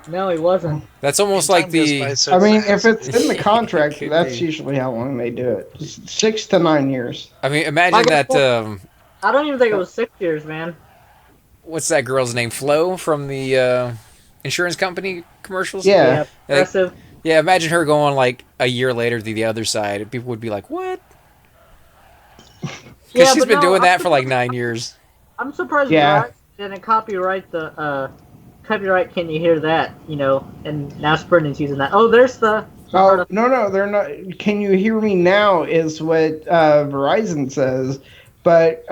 No, he wasn't. That's almost Man, like time goes the. by so I mean, fast. if it's in the It contract, could that's be. usually how long they do it. 6 to 9 years. I mean, imagine that. I don't even think it was 6 years, man. What's that girl's name? Flo from the insurance company commercials. Yeah. Progressive. Yeah, imagine her going like a year later to the other side. And people would be like, "What?" Because Yeah, she's but been no, doing I'm that for like 9 years. I'm surprised Yeah. Verizon didn't copyright the copyright. Can you hear that? And now Sprint's using that. Oh, there's the. Oh, no, they're not. Can you hear me now? Is what Verizon says, but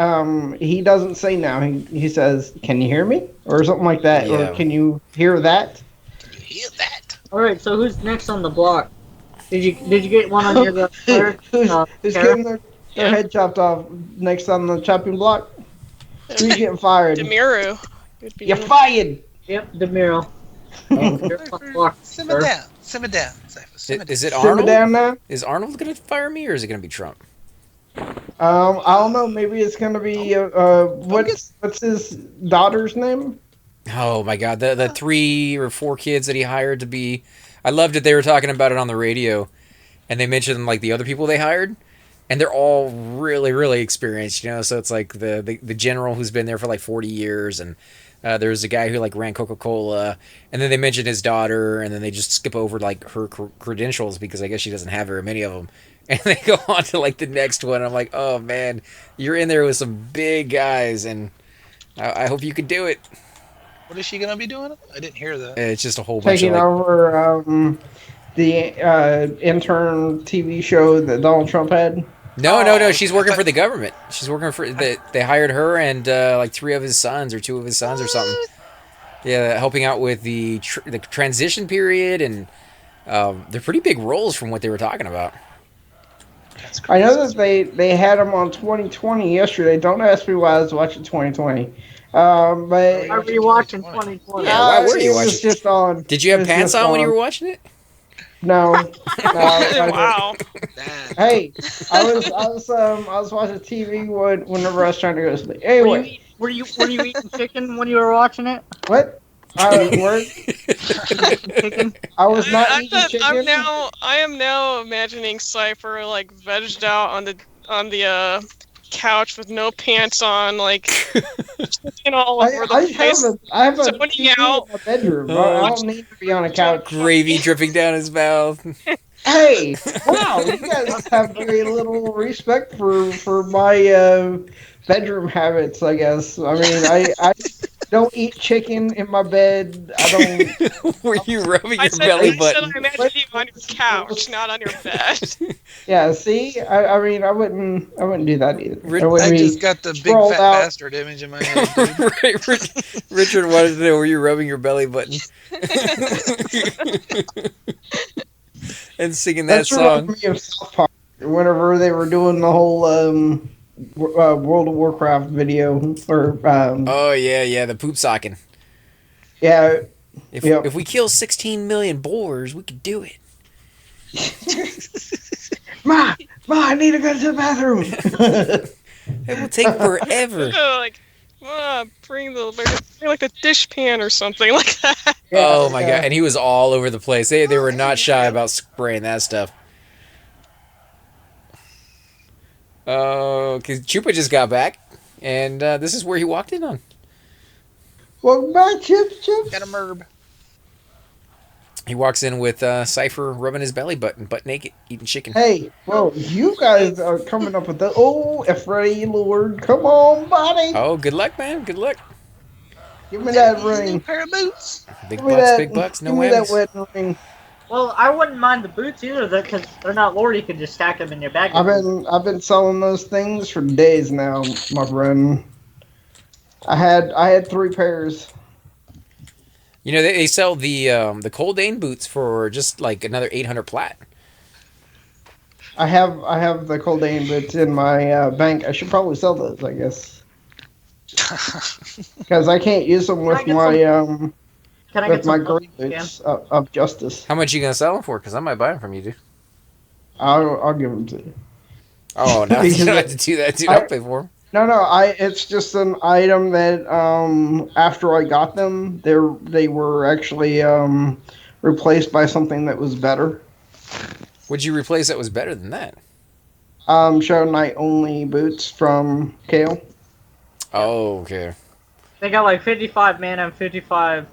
he doesn't say now. He says, "Can you hear me?" or something like that, Yeah. or "Can you hear that?" Can you hear that? All right, so who's next on the block? Did you get one on your player? Who's Kara? getting their head chopped off next on the chopping block? Who's getting fired? Demiru. Would be You're me. fired. Yep, Demiro. You're on the block, Simmer sir. down. Simmer down. Cypher, simmer Is it Simmer Arnold? down now. Is Arnold gonna fire me, or is it gonna be Trump? I don't know. Maybe it's gonna be what's his daughter's name? Oh my God, the 3 or 4 kids that he hired to be. I loved it. They were talking about it on the radio, and they mentioned like the other people they hired, and they're all really, really experienced. So it's like the general who's been there for like 40 years, and there's a guy who like ran Coca-Cola, and then they mentioned his daughter, and then they just skip over like her credentials because I guess she doesn't have very many of them, and they go on to like the next one. I'm like, oh man, you're in there with some big guys, and I hope you could do it. What is she gonna be doing? I didn't hear that. It's just a whole bunch Taking of like, over the intern TV show that Donald Trump had. No. She's working for the government. She's working for they hired her and like 3 of his sons or 2 of his sons or something. Yeah, helping out with the transition period, and they're pretty big roles from what they were talking about. That's I crazy. know that they had him on 2020 yesterday. Don't ask me why I was watching 2020. But Why were you watching 2020? Yeah, why were you it was watching? just on. Did you have It was pants just on when you were watching it? No. No, I didn't. Wow. That- Hey, I was watching TV whenever I was trying to go to sleep. Were Anyway, you eating chicken when you were watching it? what? Word? Chicken? I was not eating chicken. I am now imagining Cypher like vegged out on the couch with no pants on, like chicken all over the place. I have a Zoning TV out. in my bedroom. Oh. I don't need to be on a couch. Gravy dripping down his mouth. Hey, wow, you guys have very little respect for my bedroom habits, I guess. I mean, I don't eat chicken in my bed. I don't. Were you rubbing I your said, belly I button? imagine you on your couch, not on your bed. Yeah, see, I mean, I wouldn't do that either. Rid- I wouldn't I be just got the big sprawled fat out. bastard image in my head. Dude. Right, Richard wanted to know, were you rubbing your belly button? And singing that That's reminded song. me of South Park whenever they were doing the whole World of Warcraft video, or Oh yeah, the poop socking. yeah, Yep. If we kill 16 million boars, we could do it. Ma, I need to go to the bathroom. It will take forever. Like, bring like the dishpan or something like that. Oh my god! And he was all over the place. They were not shy about spraying that stuff. Because Chupa just got back, and this is where he walked in on. Welcome back, Chips. Got a merb. He walks in with Cypher rubbing his belly button, butt naked, eating chicken. Hey, well, you guys are coming up with the Ephraim Lord. Come on, buddy. Oh, good luck, man. Good luck. Give me that New ring. pair of boots. Big Give me bucks, that, big bucks, no give me that whammies. wedding ring. Well, I wouldn't mind the boots either, because they're not Lord. You could just stack them in your bag. I've been selling those things for days now, my friend. I had 3 pairs. You know, they sell the Coldane boots for just like another 800 plat. I have the Coldane boots in my bank. I should probably sell those, I guess, because I can't use them with Can I get my Can I with get my some milk? great boots of justice. How much you gonna sell them for? Because I might buy them from you, dude. I'll give them to you. Oh, no, you Because don't have to do that, dude. I I'll pay for them. no, it's just an item that after I got them, they were actually replaced by something that was better. Would you replace that was better than that? Shadow Knight only boots from Kale. Oh, okay. They got like 55 mana and 55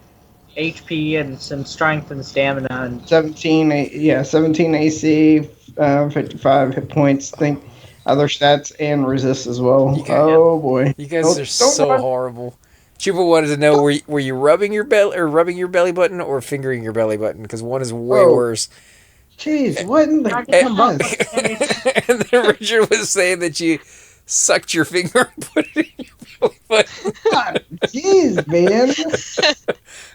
HP and some strength and stamina. And 17 AC, 55 hit points. Think other stats and resist as well. You got- Oh boy, You guys are Don't so run. horrible. Chupa wanted to know were you rubbing your belly button or fingering your belly button? Because one is way Oh. worse. Jeez, what in Can I the get some God? buff? And then Richard was saying that you sucked your finger and put it in your belly button God, jeez, man.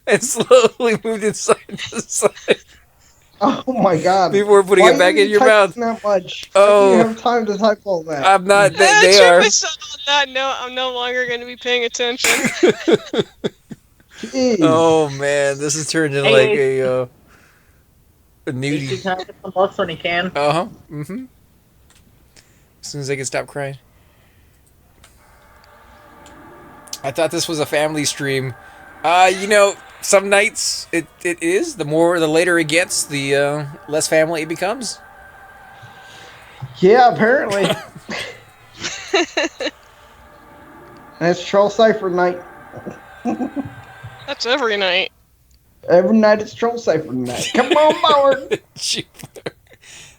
and slowly moved it side to side Oh my God. before putting Why it back are you in your typing mouth. that much? Why do you Oh, have time to type all that? I'm not. They Trip are. is settled on that note. I'm no longer going to be paying attention. Jeez. Oh man, this has turned into Hey, like a AC, nudie. can I get some buffs when you can? Uh huh. Mm-hmm. As soon as I can stop crying. I thought this was a family stream. Some nights it is. The later it gets, the less family it becomes. Yeah, apparently. That's Troll Cipher night. That's every night. Every night it's Troll Cipher night. Come on forward.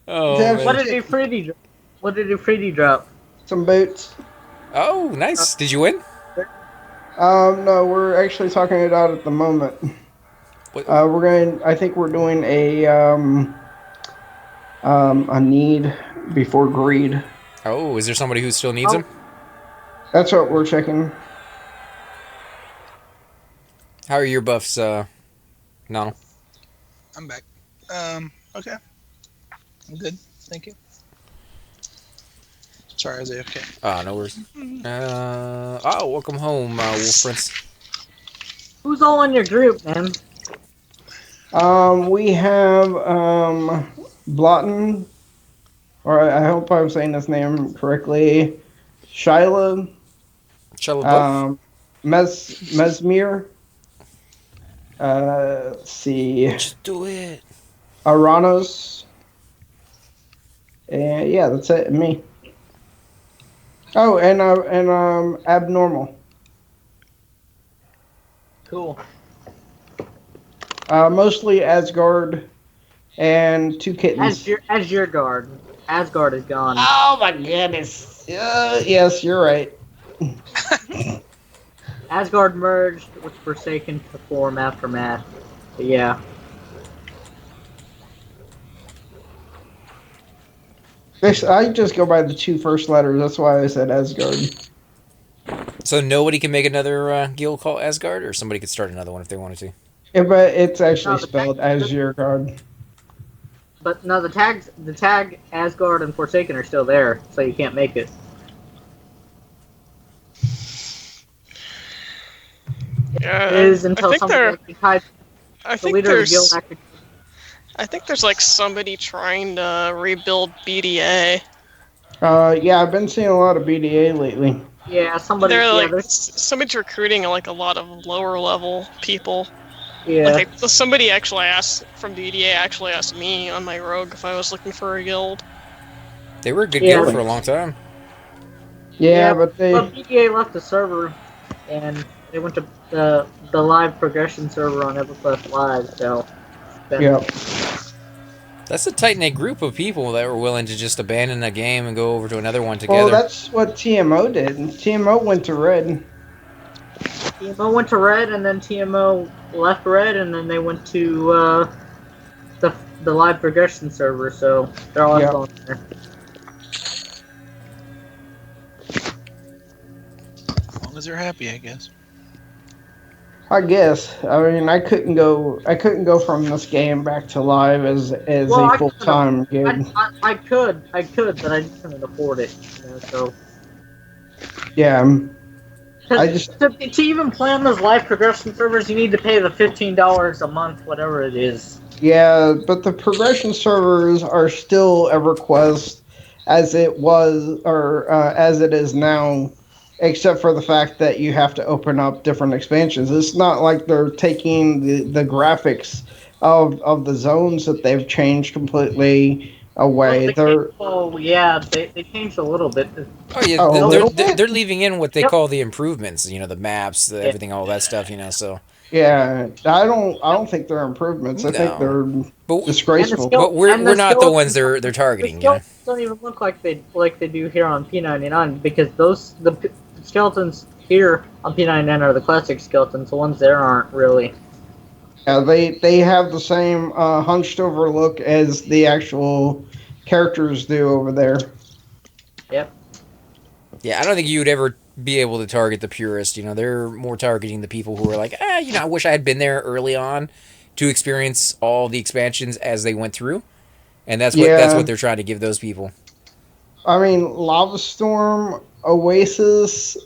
Oh What What man. did you freely drop? What did you freely drop? Some boots. Oh, nice. Did you win? No, we're actually talking it out at the moment. What? I think we're doing a need before greed. Oh, is there somebody who still needs them? That's what we're checking. How are your buffs, no? I'm back. Okay. I'm good. Thank you. Sorry, I was AFK. Ah, no worries. Welcome home, Wolf Prince. Who's all in your group, man? We have Blotton, or I hope I'm saying his name correctly. Shyla, Buff? Mesmir. Let's see. Just do it. Aranos. And yeah, that's it. Me. Oh, and Abnormal. Cool. Mostly Asgard and two kittens. Asgard. Asgard is gone. Oh my goodness. Yes, you're right. Asgard merged with Forsaken to form Aftermath. But yeah. I just go by the two first letters. That's why I said Asgard. So nobody can make another guild called Asgard, or somebody could start another one if they wanted to. Yeah, but it's actually No, the spelled Asgard. But no, the tag Asgard and Forsaken are still there, so you can't make it. Yeah, It is until I think somebody actually types I the think leader of the there's guild actually. I think there's like somebody trying to rebuild BDA. Yeah, I've been seeing a lot of BDA lately. Yeah, somebody. They're Yeah, like there's, somebody's recruiting like a lot of lower level people. yeah. Like somebody actually asked from BDA actually asked me on my rogue if I was looking for a guild. They were a good Yeah. guild for a long time. Yeah, but they. But BDA left the server, and they went to the live progression server on Everquest Live. So. then- Yeah. That's a tight-knit group of people that were willing to just abandon a game and go over to another one together. Well, that's what TMO did. TMO went to red. TMO went to red, and then TMO left red, and then they went to the live progression server. So they're all Yeah. going there. As long as they're happy, I guess. I guess. I mean, I couldn't go from this game back to live as Well, a full time gig. I could, but I just couldn't afford it. You know, so Yeah. I 'Cause just to even play on those live progression servers, you need to pay the $15 a month, whatever it is. Yeah, but the progression servers are still EverQuest as it was or as it is now, except for the fact that you have to open up different expansions. It's not like they're taking the graphics of the zones that they've changed completely away. They're Oh yeah, they changed a little bit. Oh yeah, a little bit. they're leaving in what they Yep. call the improvements. You know, the maps, the Yeah. everything, all that stuff. You know, so Yeah, I don't think they're improvements. I think no, they're but disgraceful. but we're The not the ones skeletons, they're the targeting. You know. skeletons don't even look like they do here on P99 because the skeletons here on P99 are the classic skeletons. The ones there aren't really. Yeah, they have the same hunched over look as the actual characters do over there. Yep. Yeah, I don't think you would ever be able to target the purist. You know, they're more targeting the people who are like, you know, I wish I had been there early on to experience all the expansions as they went through, and that's what Yeah, they're trying to give those people. I mean Lava Storm, Oasis,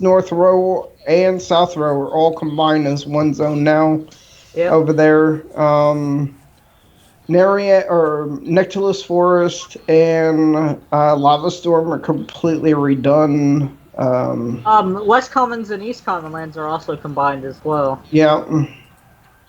North Row, and South Row are all combined as one zone now Yep. over there. Nariat or Nectarless Forest and Lava Storm are completely redone. West Commons and East Common lands are also combined as well. Yeah,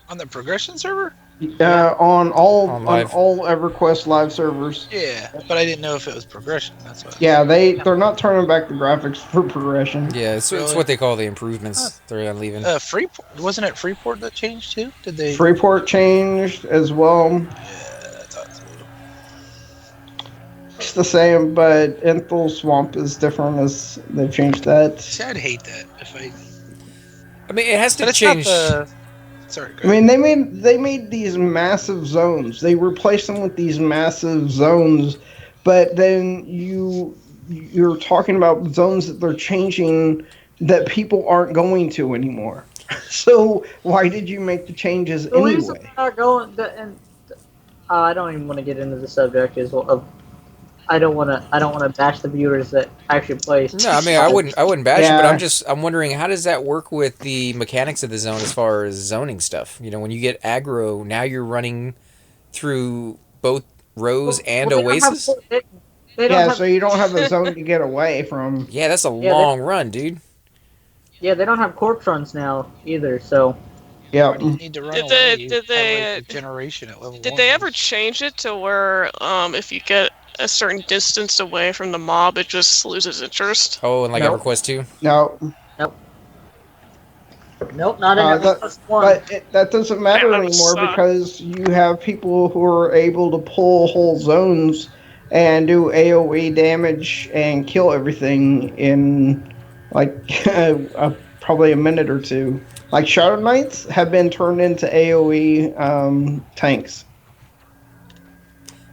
On the progression server? on On on live. all EverQuest live servers. Yeah, but I didn't know if it was progression. That's why. Yeah, they're not turning back the graphics for progression. Yeah, it's Really? what they call the improvements. They're leaving. Freeport wasn't it Freeport that changed too? Did they? Freeport changed as well. Yeah, I thought so. It's the same, but Enthal Swamp is different as they've changed that. See, I'd hate that if I. I mean, it has to But it's change. not the. Sorry. Go I ahead. mean, they made these massive zones. They replaced them with these massive zones, but then you're talking about zones that they're changing that people aren't going to anymore. So why did you make the changes The reason anyway? they're not going, and I don't even want to get into the subject as well. I don't want to bash the viewers that actually play. No, I mean, I wouldn't bash it, but Yeah. I'm wondering how does that work with the mechanics of the zone as far as zoning stuff. You know, when you get aggro, now you're running through both rows and Well, they don't have- Oasis. they don't Yeah, have- so you don't have a zone to get away from. Yeah, that's a Yeah, long run, dude. Yeah, they don't have corpse runs now either. So Yeah. Why do you need to run Did away? they- You did have, they, like, regeneration at level Did 1. they ever change it to where if you get a certain distance away from the mob, it just loses interest? Oh, and like Nope. EverQuest 2? No. nope, not in That- Everquest one. But that doesn't matter That would anymore suck. because you have people who are able to pull whole zones and do AoE damage and kill everything in like probably a minute or two. Like Shadow Knights have been turned into AoE tanks.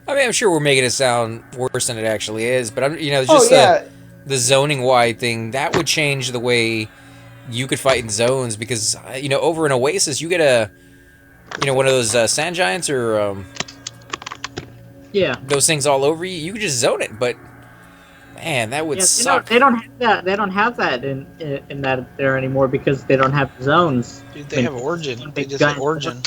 I mean, I'm sure we're making it sound worse than it actually is, but I'm, you know, Oh just yeah, the zoning wide thing that would change the way you could fight in zones because you know over in Oasis you get one of those sand giants or yeah. those things all over you. You could just zone it, but man, that would Yeah, suck. they don't have that. They don't have that in that there anymore because they don't have zones. Dude, they have Origin. They just have Origin.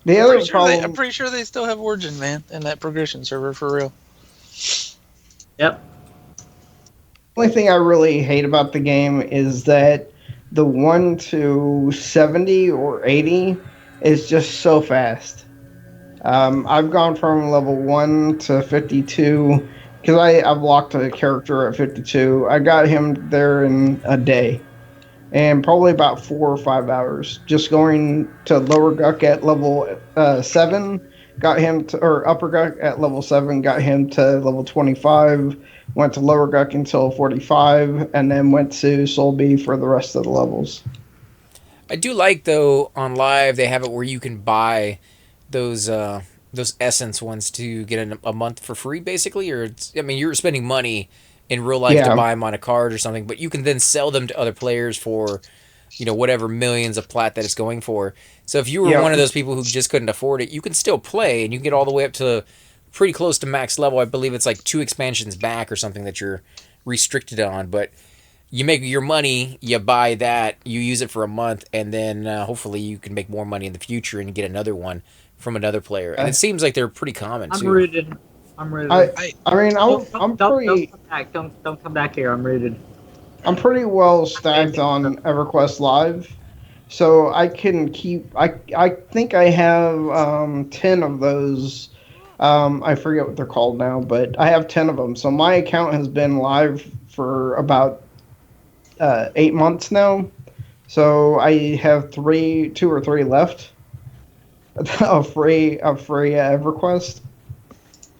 the I'm other pretty, sure problem. I'm pretty sure they still have Origin, man, in that progression server for real. Yep. Only thing I really hate about the game is that the 1 to 70 or 80 is just so fast. I've gone from level 1 to 52 because I've locked a character at 52. I got him there in a day and probably about 4 or 5 hours. Just going to lower Guck at level 7, got him to, or upper Guck at level 7, got him to level 25. Went to lower Guck until 45, and then went to Soulby for the rest of the levels. I do like though on live they have it where you can buy those essence ones to get a month for free basically, or I mean you're spending money in real life to Yeah. buy them on a card or something, but you can then sell them to other players for whatever millions of plat that it's going for. So if you were Yeah. one of those people who just couldn't afford it, you can still play and you can get all the way up to pretty close to max level. I believe it's like 2 expansions back or something that you're restricted on, but you make your money, you buy that, you use it for a month, and then hopefully you can make more money in the future and get another one from another player. And it seems like they're pretty common I'm too. rooted. I'm rooted. I mean, I'm Don't pretty come back. Don't come back here. I'm rooted. I'm pretty well stacked on EverQuest Live, so I can keep. I think I have 10 of those. I forget what they're called now, but I have 10 of them. So my account has been live for about 8 months now. So I have 2 or 3 left of free EverQuest.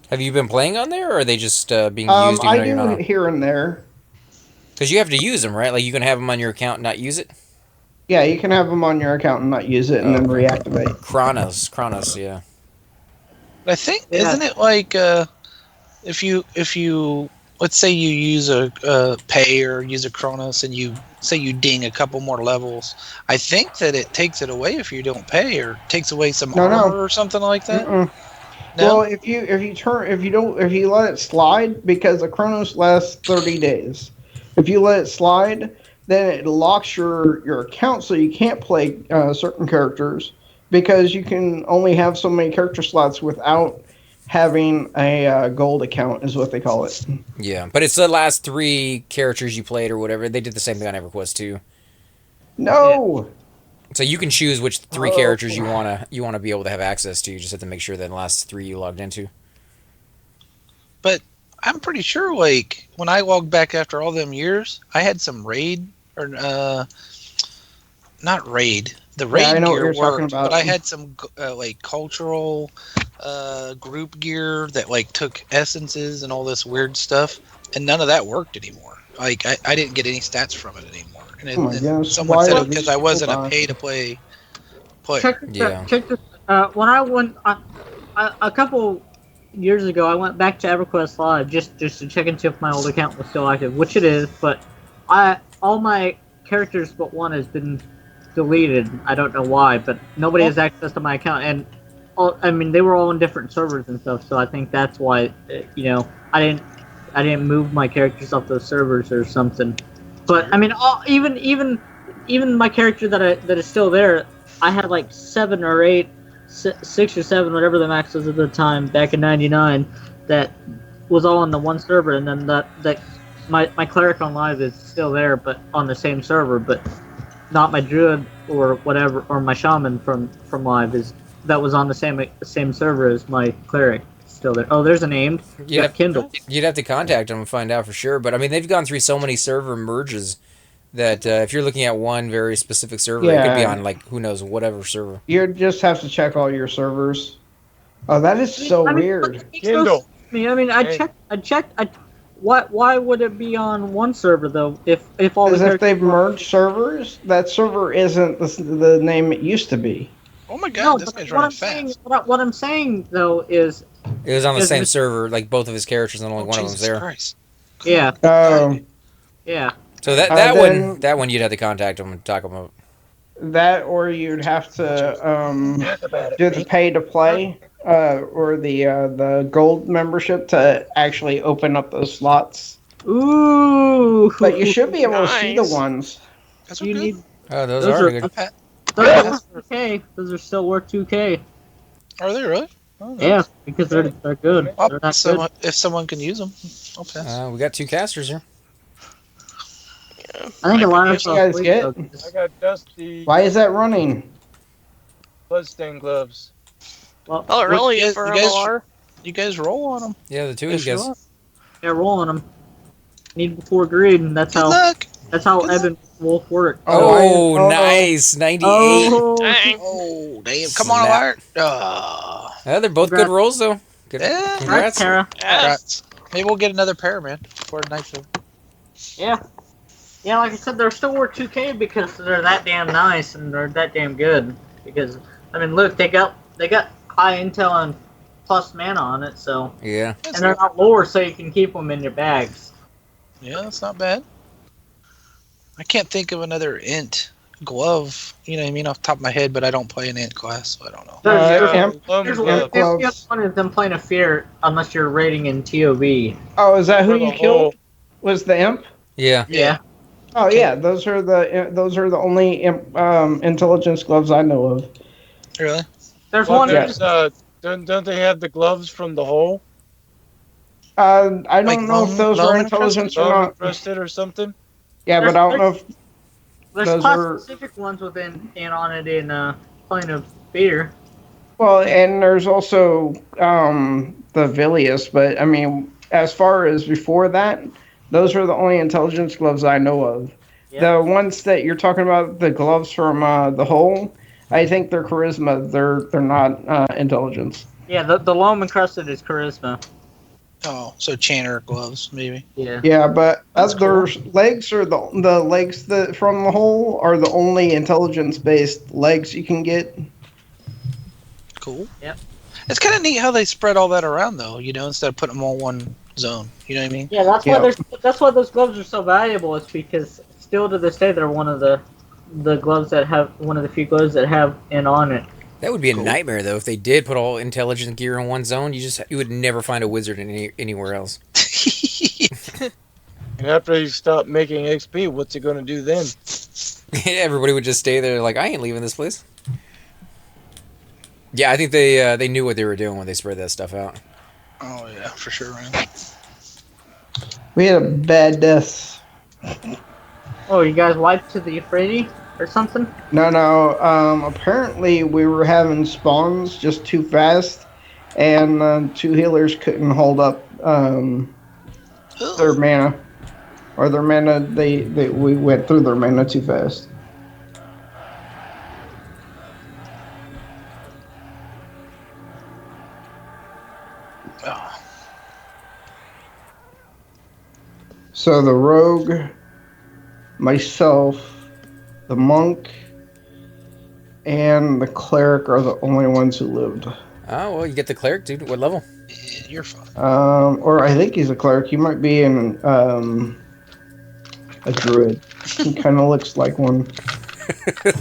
Have you been playing on there, or are they just being used even I though you're do not? here and there. Because you have to use them, right? Like you can have them on your account and not use it. Yeah, you can have them on your account and not use it, and then Okay. reactivate. Chronos, yeah. I think Yeah. isn't it like if you let's say you use a pay or use a Kronos and you say you ding a couple more levels, I think that it takes it away if you don't pay or takes away some No. armor or something like that. Mm-mm. No, Well, if you let it slide, because the Chronos lasts 30 days. If you let it slide, then it locks your account, so you can't play certain characters because you can only have so many character slots without having a gold account, is what they call it. Yeah, but it's the last 3 characters you played or whatever. They did the same thing on EverQuest too. No. So you can choose which 3 Oh. characters you wanna be able to have access to. You just have to make sure that the last 3 you logged into. but I'm pretty sure like when I logged back after all them years, I had some raid or not raid. The raid I know what gear you're talking worked, about. but I had some like cultural group gear that like took essences and all this weird stuff, and none of that worked anymore. Like I didn't get any stats from it anymore. And, Oh my and gosh, someone why said are it because these I wasn't people a pay to play player. Check this. Yeah. Check this. When I went a couple years ago, I went back to EverQuest Live just to check and see if my old account was still active, which it is. But all my characters but one has been deleted. I don't know why, but nobody has access to my account, and I mean they were all in different servers and stuff. So I think that's why I didn't move my characters off those servers or something. But I mean, even my character that is still there, I had like 7 or 8, 6 or 7, whatever the max was at the time back in '99. That was all on the one server, and then my cleric on live is still there, but on the same server, but not my druid or whatever, or my shaman from live that was on the same server as my cleric. Still there. Oh, there's a name. Yeah. Kindle. You'd have to contact them and find out for sure. But I mean, they've gone through so many server merges that if you're looking at one very specific server, it could be Yeah. on like who knows whatever server. You just have to check all your servers. Oh, that is so I mean, weird. it makes no Kindle. sense to me. I mean, I checked. Why would it be on one server though? If all the Because if characters they've merged servers, that server isn't the name it used to be. Oh my god, No, this but guy's what running I'm saying, fast. what I'm saying though is, It was on the Yes, same Mr. server, like both of his characters, and only one of them's Jesus there. Christ. yeah, yeah. So that then- one you'd have to contact them and talk about. That, or you'd have to do the pay to play, or the gold membership to actually open up those slots. Ooh. But you should be able to see the Nice. ones. That's You okay. need Oh, those Those are are- good. those are worth 2K. Those are still worth 2K. Are they really? Oh, nice. Yeah, because they're good. I'll- They're not someone- if someone can use them, I'll pass. We got 2 casters here. good. I think a lot of you guys get? I got dusty Why is that running? bloodstained gloves. Well, Oh, really? you guys- For you guys- MLR? You guys roll on them. Yeah, the 2 of you guys. yeah, rolling them. Need before greed, and that's Good how luck. Ebb and Wolf work. Oh, nice, 98. Oh, Dang. Oh, damn. Come on, Snap. Alert. Oh. They're both Congrats. good rolls though. Good. Yeah. right, Congrats. Tara. Yeah. Congrats. Maybe we'll get another pair, man, for a night show. Yeah. Yeah, like I said, they're still worth 2K because they're that damn nice and they're that damn good. Because I mean, look, they got high intel and plus mana on it, so Yeah. and they're not lower, so you can keep them in your bags. Yeah, that's not bad. I can't think of another int glove, you know what I mean, off the top of my head, but I don't play an int class, so I don't know. There's Amp- Lone Here's glove. one of them playing a fear unless you're rating in TOB. Oh, is that who you killed? Was the imp? Yeah. Yeah. Oh yeah, those are the only intelligence gloves I know of. Really? There's Well, one. Yeah. don't they have the gloves from the hole? I Like don't know if those are loam encrusted? intelligence or Bone not. encrusted or something? Yeah, but There's I don't there's, know if there's those class are. specific ones within and on it in Plane of Fear. Well, and there's also the Vilius, but I mean, as far as before that, those are the only intelligence gloves I know of. Yeah. The ones that you're talking about, the gloves from the hole, I think they're charisma. They're not intelligence. Yeah. The loam encrusted is charisma. Oh, so Chanter gloves, maybe. Yeah. Yeah, but That's other cool. legs are the legs that from the hole are the only intelligence based legs you can get. Cool. Yep. It's kind of neat how they spread all that around, though. Instead of putting them all one zone. You know what I mean? Yeah. That's why Yeah. those gloves are so valuable. It's because still to this day they're one of the gloves that have one of the few gloves that have in on it. That would be a Cool. nightmare though if they did put all intelligent gear in one zone. You would never find a wizard anywhere else. And after you stop making XP, what's it going to do then? Everybody would just stay there like, I ain't leaving this place. Yeah, I think they knew what they were doing when they spread that stuff out. Oh yeah, for sure, man. We had a bad death. Oh, you guys wiped to the Euphrates or something? No. Apparently we were having spawns just too fast, and two healers couldn't hold up their mana, or their mana. We went through their mana too fast. Oh. So the rogue, myself, the monk, and the cleric are the only ones who lived. Oh, well, you get the cleric, dude. What level? Yeah, you're fine. Or I think he's a cleric. He might be a druid. He kind of looks like one.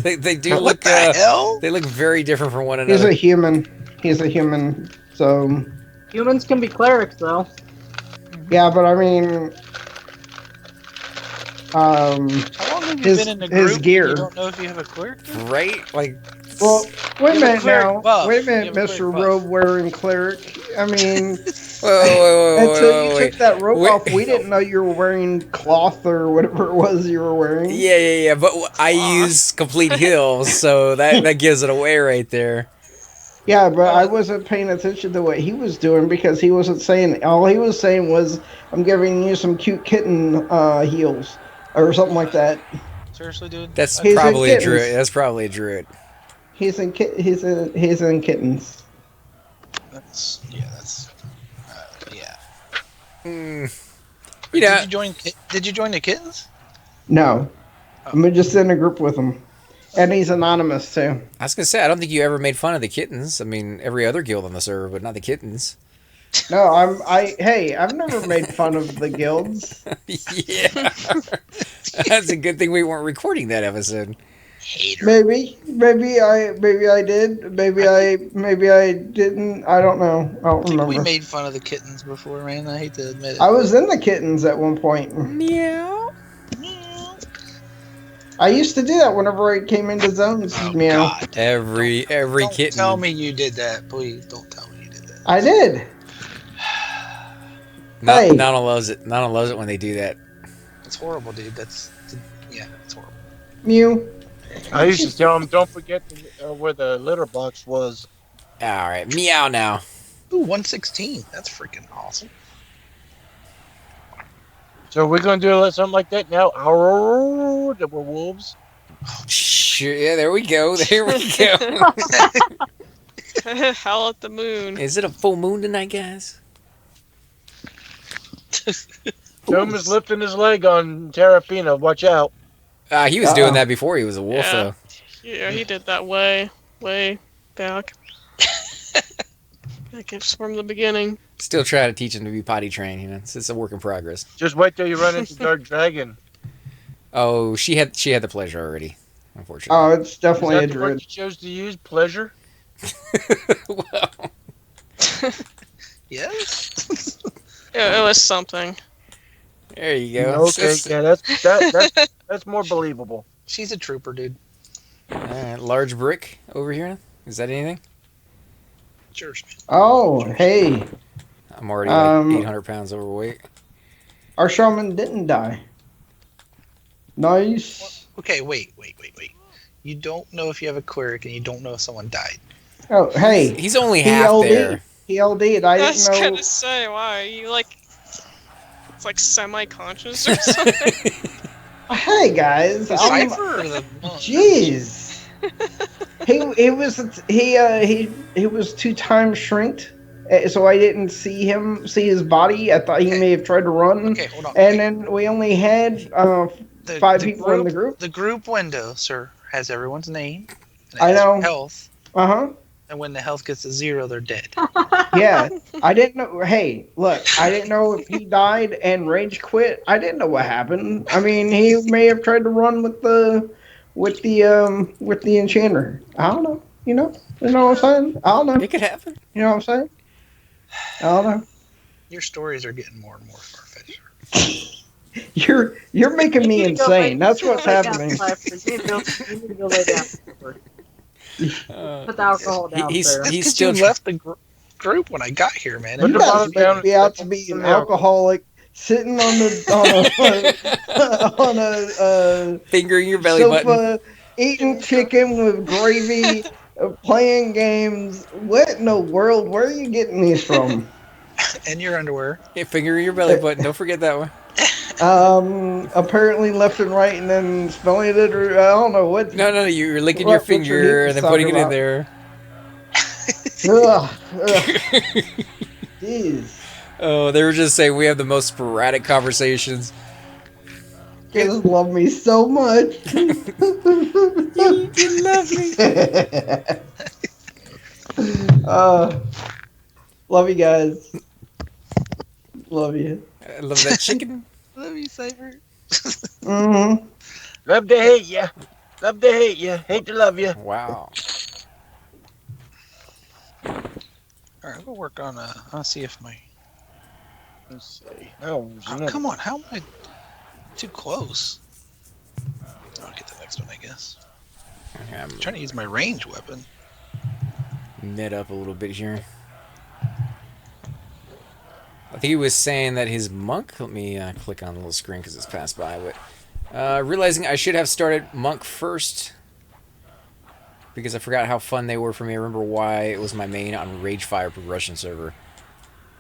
they do What look. the hell? They look very different from one He's another. a human. He's a human. So Humans can be clerics though. yeah, but I mean, How long have you his- been in the his group? gear. You don't know if you have a cleric? Right? Like, well, wait a You have a minute cleric now. buff. Wait a You minute, have a Mister cleric buff. Robe wearing cleric. I mean, whoa, until you took that robe Wait. off, we didn't know you were wearing cloth or whatever it was you were wearing. Yeah. But I use complete heals, so that gives it away right there. Yeah, but I wasn't paying attention to what he was doing because he wasn't saying. All he was saying was, "I'm giving you some cute kitten heals," or something like that. Seriously, dude? That's He's in probably a kittens. druid. That's probably a druid. He's in kittens. That's yeah. You know, Did you join the kittens? No, I'm just in a group with him, and he's anonymous too. I was gonna say I don't think you ever made fun of the kittens. I mean, every other guild on the server, but not the kittens. No, I've never made fun of the guilds. Yeah, that's a good thing we weren't recording that episode. Hater. Maybe I did. Maybe I didn't. I don't know. I don't I think we remember. made fun of the kittens before, man. I hate to admit it. I was in the kittens at one point. Meow. I used to do that whenever I came into zones. Oh, Meow. God. Every Don't kitten. tell me you did that. Please don't tell me you did that. I did. Not, Hey. Nana loves it. Nana loves it when they do that. It's horrible, dude. It's horrible. Mew. I used to tell them, don't forget where the litter box was. All right, meow now. Ooh, 116. That's freaking awesome. So we're going to do something like that now. Our that we're wolves. Sure, yeah, there we go. There we go. Howl at the moon. Is it a full moon tonight, guys? Tom is lifting his leg on TerraFena. Watch out. He was doing that before he was a wolf, Yeah. though. Yeah, he did that way back. Like it's from the beginning. Still trying to teach him to be potty trained. You know, it's a work in progress. Just wait till you run into Dark Dragon. Oh, she had the pleasure already. Unfortunately. Oh, it's Is definitely a that the word druid. you chose to use? Pleasure? Well, Yes? It was something. There you go. Okay, yeah, that's more believable. She's a trooper, dude. Alright, large brick over here. Is that anything? Cheers, man. Oh, Cheers. hey. I'm already like Um, 800 pounds overweight. Our shaman didn't die. Nice. Okay, wait. You don't know if you have a quirk, and you don't know if someone died. Oh, hey. He's only He half LD'd. there. He LD'd. I I didn't was know. gonna say, why? Are you like. It's like semi conscious or something? Hey guys. The cipher or the monk? Jeez. he was 2 times shrinked, so I didn't see his body. I thought he may have tried to run. Okay, hold on. And then we only had 5 people in the group. The group window, sir, has everyone's name. And it I has know. health. Uh-huh. And when the health gets to 0, they're dead. Yeah. I didn't know. Hey, look, I didn't know if he died and rage quit. I didn't know what happened. I mean, he may have tried to run with the enchanter. I don't know. You know what I'm saying? I don't know. It could happen. You know what I'm saying? I don't know. Your stories are getting more and more far-fetched. You're making me insane. That's what's happening. You need to go lay down. Put the alcohol down, He's sir. That's still you left the group when I got here, man. You the guys bottom make down me out to be an alcoholic sitting on a fingering your belly sofa, button. eating chicken with gravy, playing games. What in the world? Where are you getting these from? And your underwear. Yeah, fingering your belly button. Don't forget that one. Apparently left and right, and then spelling it, or I don't know what. No, you're licking What- your what your finger heat and then is putting it talking in there. Ugh. Jeez. Oh, they were just saying we have the most sporadic conversations. You just love me so much. You love me. Love you guys. Love you. I love that chicken. Love you, Cypher. Mm-hmm. Love to hate you. Love to hate you. Hate to love you. Wow. Alright, we'll work on I'll see if my... Let's see. Oh, come on, how am I too close? I'll get the next one, I guess. I'm I'm trying to use my range weapon. knit up a little bit here. I think he was saying that his monk... Let me click on the little screen because it's passed by. But realizing I should have started monk first because I forgot how fun they were for me. I remember why it was my main on Ragefire progression server.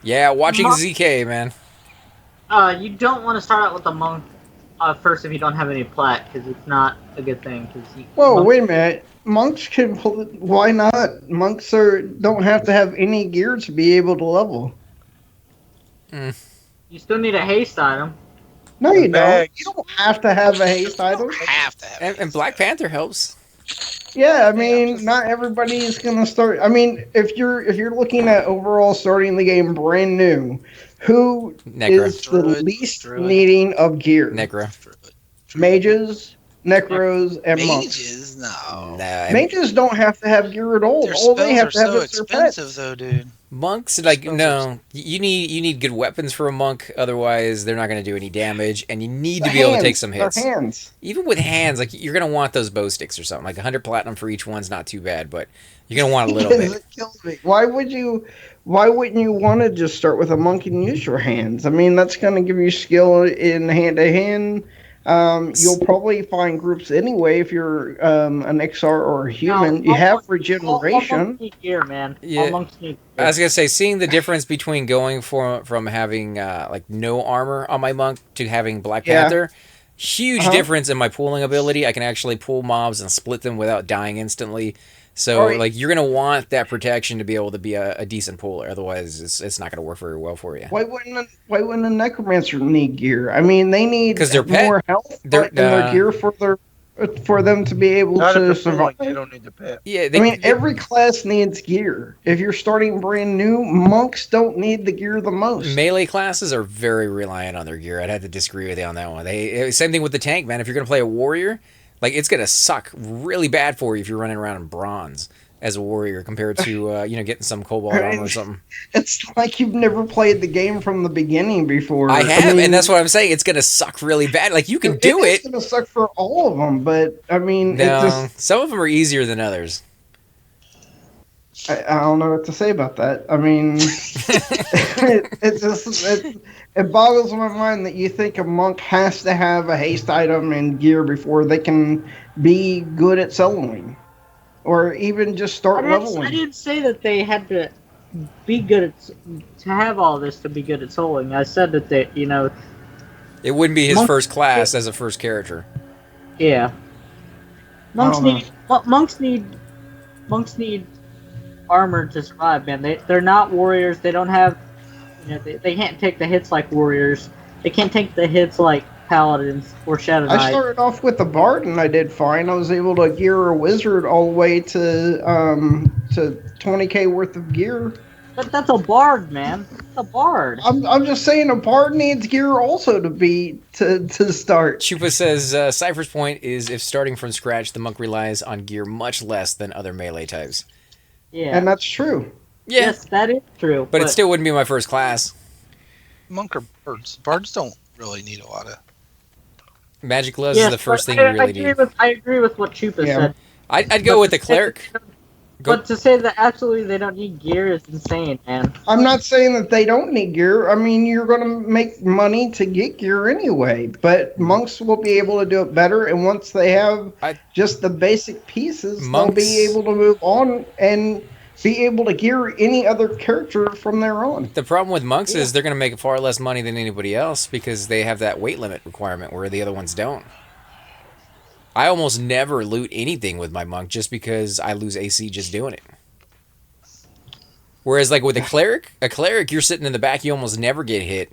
Yeah, watching ZK, man. You don't want to start out with the monk first if you don't have any plat, because it's not a good thing. Whoa, wait a minute. Monks can pull. Why not? Monks don't have to have any gear to be able to level. You still need a haste item. No, you don't. Bags. You don't have to have a haste item. Have to have And Black Panther helps. Yeah, I mean, not everybody is gonna start. I mean, if you're looking at overall starting the game brand new, who Necro. is the Druid, least druid. needing of gear? Necro. Mages, necros, and monks. Mages? No. Nah, Mages don't have to have gear at all. Their All they spells have are to have so is their pets. expensive, though, dude. monks, like, Spells no. You need good weapons for a monk, otherwise they're not going to do any damage, and you need to be able to take some hits. Their hands. Even with hands, like, you're going to want those bow sticks or something. Like, 100 platinum for each one's not too bad, but you're going to want a little Because bit. it kills me. Why wouldn't you want to just start with a monk and use your hands? I mean, that's going to give you skill in hand-to-hand. You'll probably find groups anyway if you're an XR or a human. You have All regeneration. monks need gear, man. Yeah. All monks need I gear. was gonna say, seeing the difference between going from having like no armor on my monk to having Black Yeah. Panther, huge Uh-huh. difference in my pulling ability. I can actually pull mobs and split them without dying instantly. So Alright. like you're gonna want that protection to be able to be a decent puller. Otherwise, it's not gonna work very well for you. Why wouldn't a necromancer need gear? I mean, they need 'Cause they're pet. more health They're, in their gear for them to be able Not to if it's survive. like they don't need the pet. Yeah, I mean, every class needs gear. If you're starting brand new, monks don't need the gear the most. melee classes are very reliant on their gear. I'd have to disagree with you on that one. Same thing with the tank, man. If you're gonna play a warrior, like it's gonna suck really bad for you if you're running around in bronze. as a warrior compared to getting some cobalt armor or something. It's like you've never played the game from the beginning before. I have, mean, and that's what I'm saying. It's gonna suck really bad. Like you can do It's it. gonna suck for all of them, but I mean, No, some of them are easier than others. I don't know what to say about that. I mean, it boggles my mind that you think a monk has to have a haste item and gear before they can be good at soloing, or even just start I leveling. didn't say that they had to be good at to have all this to be good at soloing. I said that they, It wouldn't be his Monk- first class as a first character. yeah. Monks I don't need monks need armor to survive, man. They're not warriors. They don't have, they can't take the hits like warriors. They can't take the hits like paladins or shadow knights. I started off with a bard and I did fine. I was able to gear a wizard all the way to 20k worth of gear. But that's a bard, man. That's a bard. I'm just saying a bard needs gear also to start. Chupa says Cypher's point is if starting from scratch, the monk relies on gear much less than other melee types. Yeah. And that's true. Yeah, Yes, that is true. but it still wouldn't be my first class. Monk or bards? Bards don't really need a lot of. Magic gloves is the first thing you really need. I agree with what Chupa said. I'd go with the cleric. Go. But to say that absolutely they don't need gear is insane, man. I'm not saying that they don't need gear. I mean, you're going to make money to get gear anyway, but monks will be able to do it better, and once they have just the basic pieces, they'll be able to move on and be able to gear any other character from there on. The problem with monks is they're going to make far less money than anybody else because they have that weight limit requirement where the other ones don't. I almost never loot anything with my monk just because I lose AC just doing it. Whereas like with a cleric, you're sitting in the back, you almost never get hit,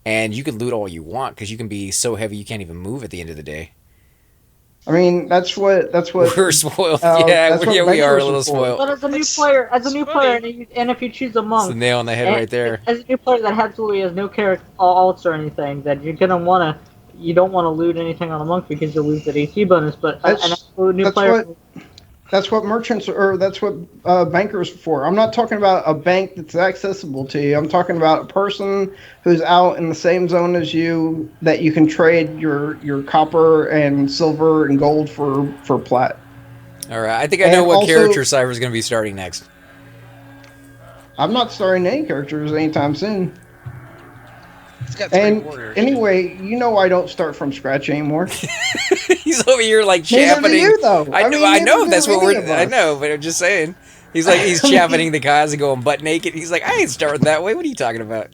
and you can loot all you want because you can be so heavy you can't even move at the end of the day. I mean, that's what We're spoiled. Yeah, we are a little spoiled. But as a new player, and if you choose a monk, It's the nail on the head right there. As a new player that absolutely has no character alts or anything, that you don't want to loot anything on a monk because you'll lose that AC bonus. But an absolute new player. That's what merchants that's what bankers are for. I'm not talking about a bank that's accessible to you. I'm talking about a person who's out in the same zone as you that you can trade your copper and silver and gold for plat. All right, I think I know what character Cypher's going to be starting next. I'm not starting any characters anytime soon. It's got 3 warriors. Anyway, I don't start from scratch anymore. He's over here like Neither do championing. you, though. I know that's what any of I us. know, but I'm just saying. He's like he's championing the guys and going butt naked. He's like, I ain't starting that way. What are you talking about?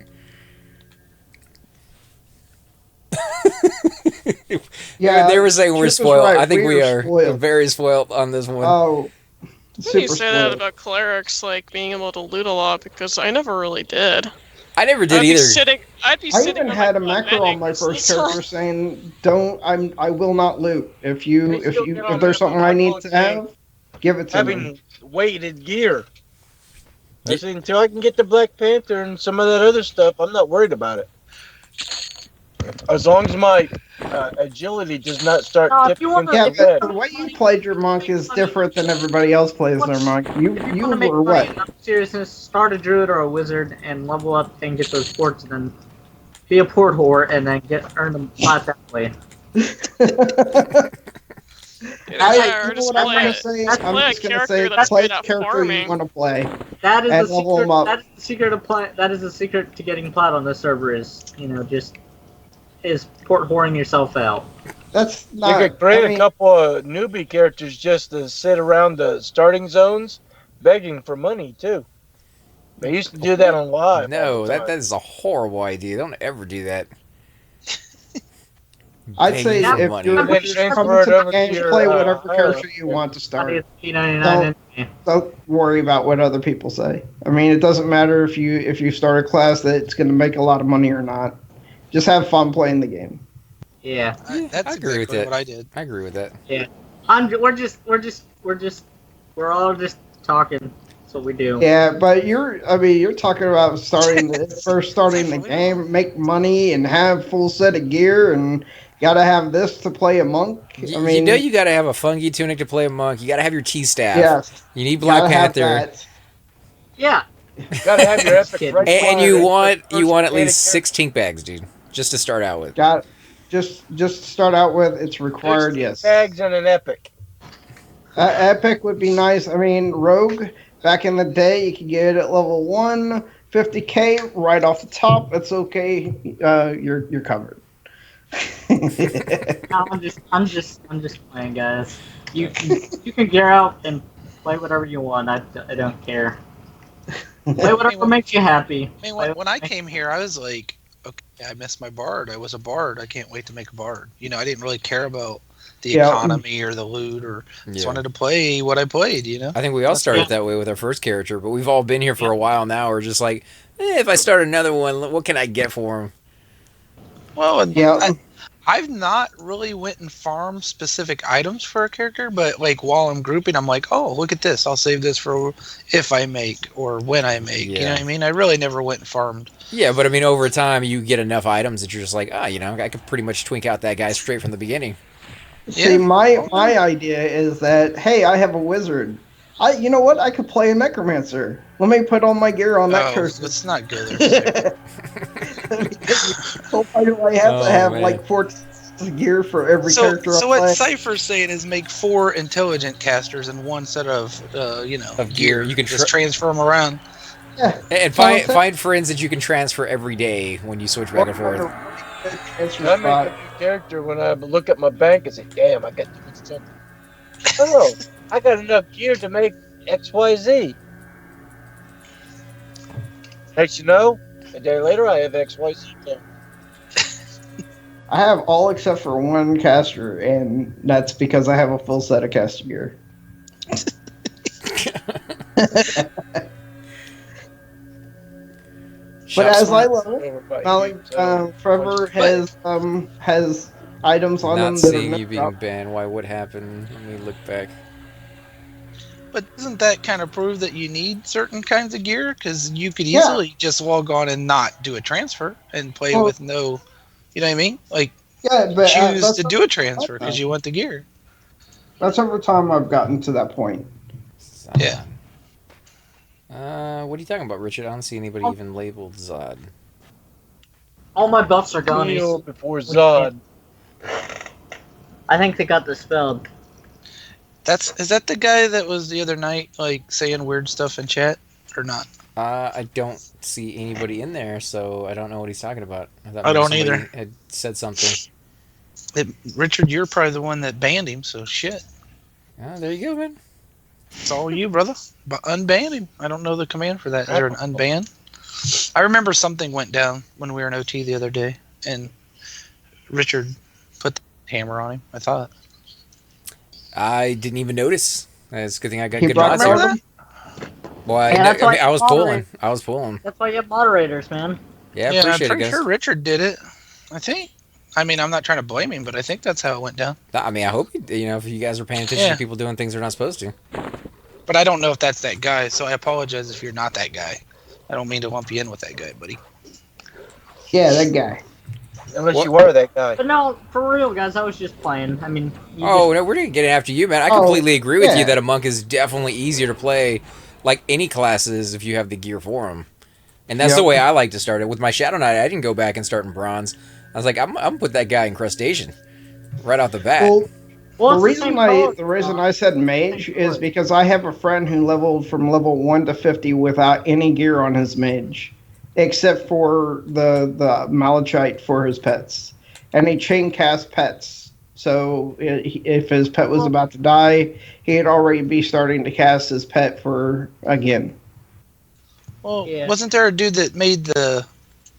Yeah, they were saying we're Chip is spoiled. right. I think we are spoiled. very spoiled on this one. Oh, You super say that spoiled. about clerics, like being able to loot a lot, because I never really did. I never did I'd either. I'd be I sitting. even on had a my macro on my first character saying, I will not loot. If there's something I need to have, give it to me. Having weighted gear. I said, until I can get the Black Panther and some of that other stuff, I'm not worried about it. As long as my agility does not start tipping into Yeah, the bed. but the way you played your monk is different than everybody else plays their monk. You were what? Seriousness, start a druid or a wizard and level up and get those ports, and then be a port whore and then earn them plat that way. I'm just gonna say play the character you want to play. That is and the level them secret. up. That is the secret of play. That is the secret to getting plat on this server. Is port whoring yourself out. That's You not. could create a couple of newbie characters just to sit around the starting zones begging for money, too. They used to do that on live. No, that is a horrible idea. Don't ever do that. I'd say Begging for if money. you're Then coming transfer to it the over game, to your, play whatever character hierarchy. you want to start. It's P99. Don't worry about what other people say. I mean, it doesn't matter if you start a class that it's going to make a lot of money or not. Just have fun playing the game. Yeah. That's I agree with exactly that. what I did. I agree with that. Yeah. We're all just talking. That's what we do. Yeah, but you're talking about starting the game, make money, and have full set of gear, and Gotta have this to play a monk. I mean, you gotta have a fungi tunic to play a monk. You gotta have your T-staff. yes, You need Black gotta have Panther. that. Yeah. Gotta have your Just epic kidding. break And line you and want first at organic least 6 tink bags, dude. Just to start out with. Got just to start out with. It's required. 16 Yes. bags and an epic. Epic would be nice. I mean, Rogue, back in the day, you could get it at level 1, 50k right off the top. It's okay. You're covered. No, I'm just playing, guys. You can gear out and play whatever you want. I don't care. Play whatever makes you happy. I mean, when I came here, I was like, okay, I missed my bard. I was a bard. I can't wait to make a bard. You know, I didn't really care about the economy or the loot, or just wanted to play what I played, you know? I think we all started that way with our first character, but we've all been here for a while now. We're just like, if I start another one, what can I get for him? Well, Yeah. I've not really went and farmed specific items for a character, but like while I'm grouping, I'm like, oh, look at this. I'll save this for if I make or when I make. You know what I mean? I really never went and farmed. Yeah, but I mean, over time, you get enough items that you're just like, you know, I could pretty much twink out that guy straight from the beginning. See, my idea is that, hey, I have a wizard. You know what? I could play a necromancer. Let me put all my gear on that person. Let's not go there. Why do I have to have like 4 gear for every character? So what Cypher's saying is make 4 intelligent casters and 1 set of of gear. You can just transfer them around. Yeah. And find friends that you can transfer every day when you switch back and forth. I make a new character when I look at my bank and say, damn, I got to do something. Oh, I got enough gear to make XYZ. Next you know, a day later I have XYZ now. I have all except for 1 caster, and that's because I have a full set of caster gear. But as I level, Trevor has items on him Not that seeing are you being banned. Why? What happened? Let me look back. But doesn't that kind of prove that you need certain kinds of gear? Because you could easily just log on and not do a transfer and play with no, you know what I mean? Like, choose to do a transfer because you want the gear. That's over time I've gotten to that point. Yeah. What are you talking about, Richard? I don't see anybody even labeled Zod. All my buffs are gone. Before Zod. I think they got dispelled. Is that the guy that was the other night, like, saying weird stuff in chat, or not? I don't see anybody in there, so I don't know what he's talking about. I don't either. Had said something. Richard, you're probably the one that banned him, so shit. There you go, man. It's all you, brother. But unban him. I don't know the command for that. Is there an unban? I remember something went down when we were in OT the other day, and Richard put the hammer on him, I thought. I didn't even notice. It's a good thing I got He good brought mods him here. over? Well, I was pulling. I was pulling. That's why you have moderators, man. Yeah, I'm appreciate it, pretty guys. sure Richard did it. I think. I mean, I'm not trying to blame him, but I think that's how it went down. I mean, I hope if you guys are paying attention to people doing things they're not supposed to. But I don't know if that's that guy, so I apologize if you're not that guy. I don't mean to lump you in with that guy, buddy. Yeah, that guy. Unless you were that guy. But no, for real, guys, I was just playing. I mean, No, we're gonna get after you, man. I completely agree with you that a monk is definitely easier to play, like any classes, if you have the gear for them. And that's the way I like to start it. With my Shadow Knight, I didn't go back and start in bronze. I was like, I'm gonna put that guy in crustacean right off the bat. Well, the reason I said mage is because I have a friend who leveled from level 1 to 50 without any gear on his mage, except for the malachite for his pets, and he chain cast pets. So if his pet was about to die, he'd already be starting to cast his pet for again. Well, wasn't there a dude that made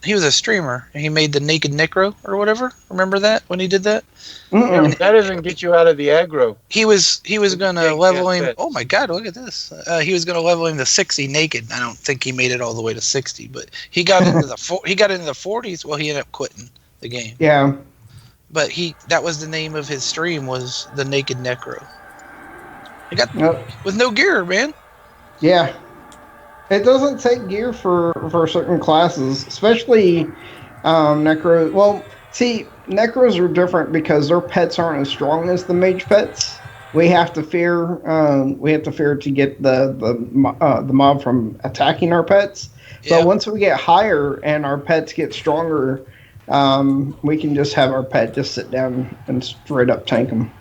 he was a streamer, and he made the Naked Necro or whatever? Remember that, when he did that? Yeah, that doesn't get you out of the aggro. He was going to level him. Oh my god, look at this. He was going to level him to 60 naked. I don't think he made it all the way to 60, but he got into the 40s. Well, he ended up quitting the game. Yeah. But that was the name of his stream, was the Naked Necro. He got with no gear, man. Yeah. It doesn't take gear for certain classes, especially necro. Well, See, Necros are different because their pets aren't as strong as the mage pets. We have to fear. We have to fear to get the mob from attacking our pets. Yeah. But once we get higher and our pets get stronger, we can just have our pet just sit down and straight up tank them.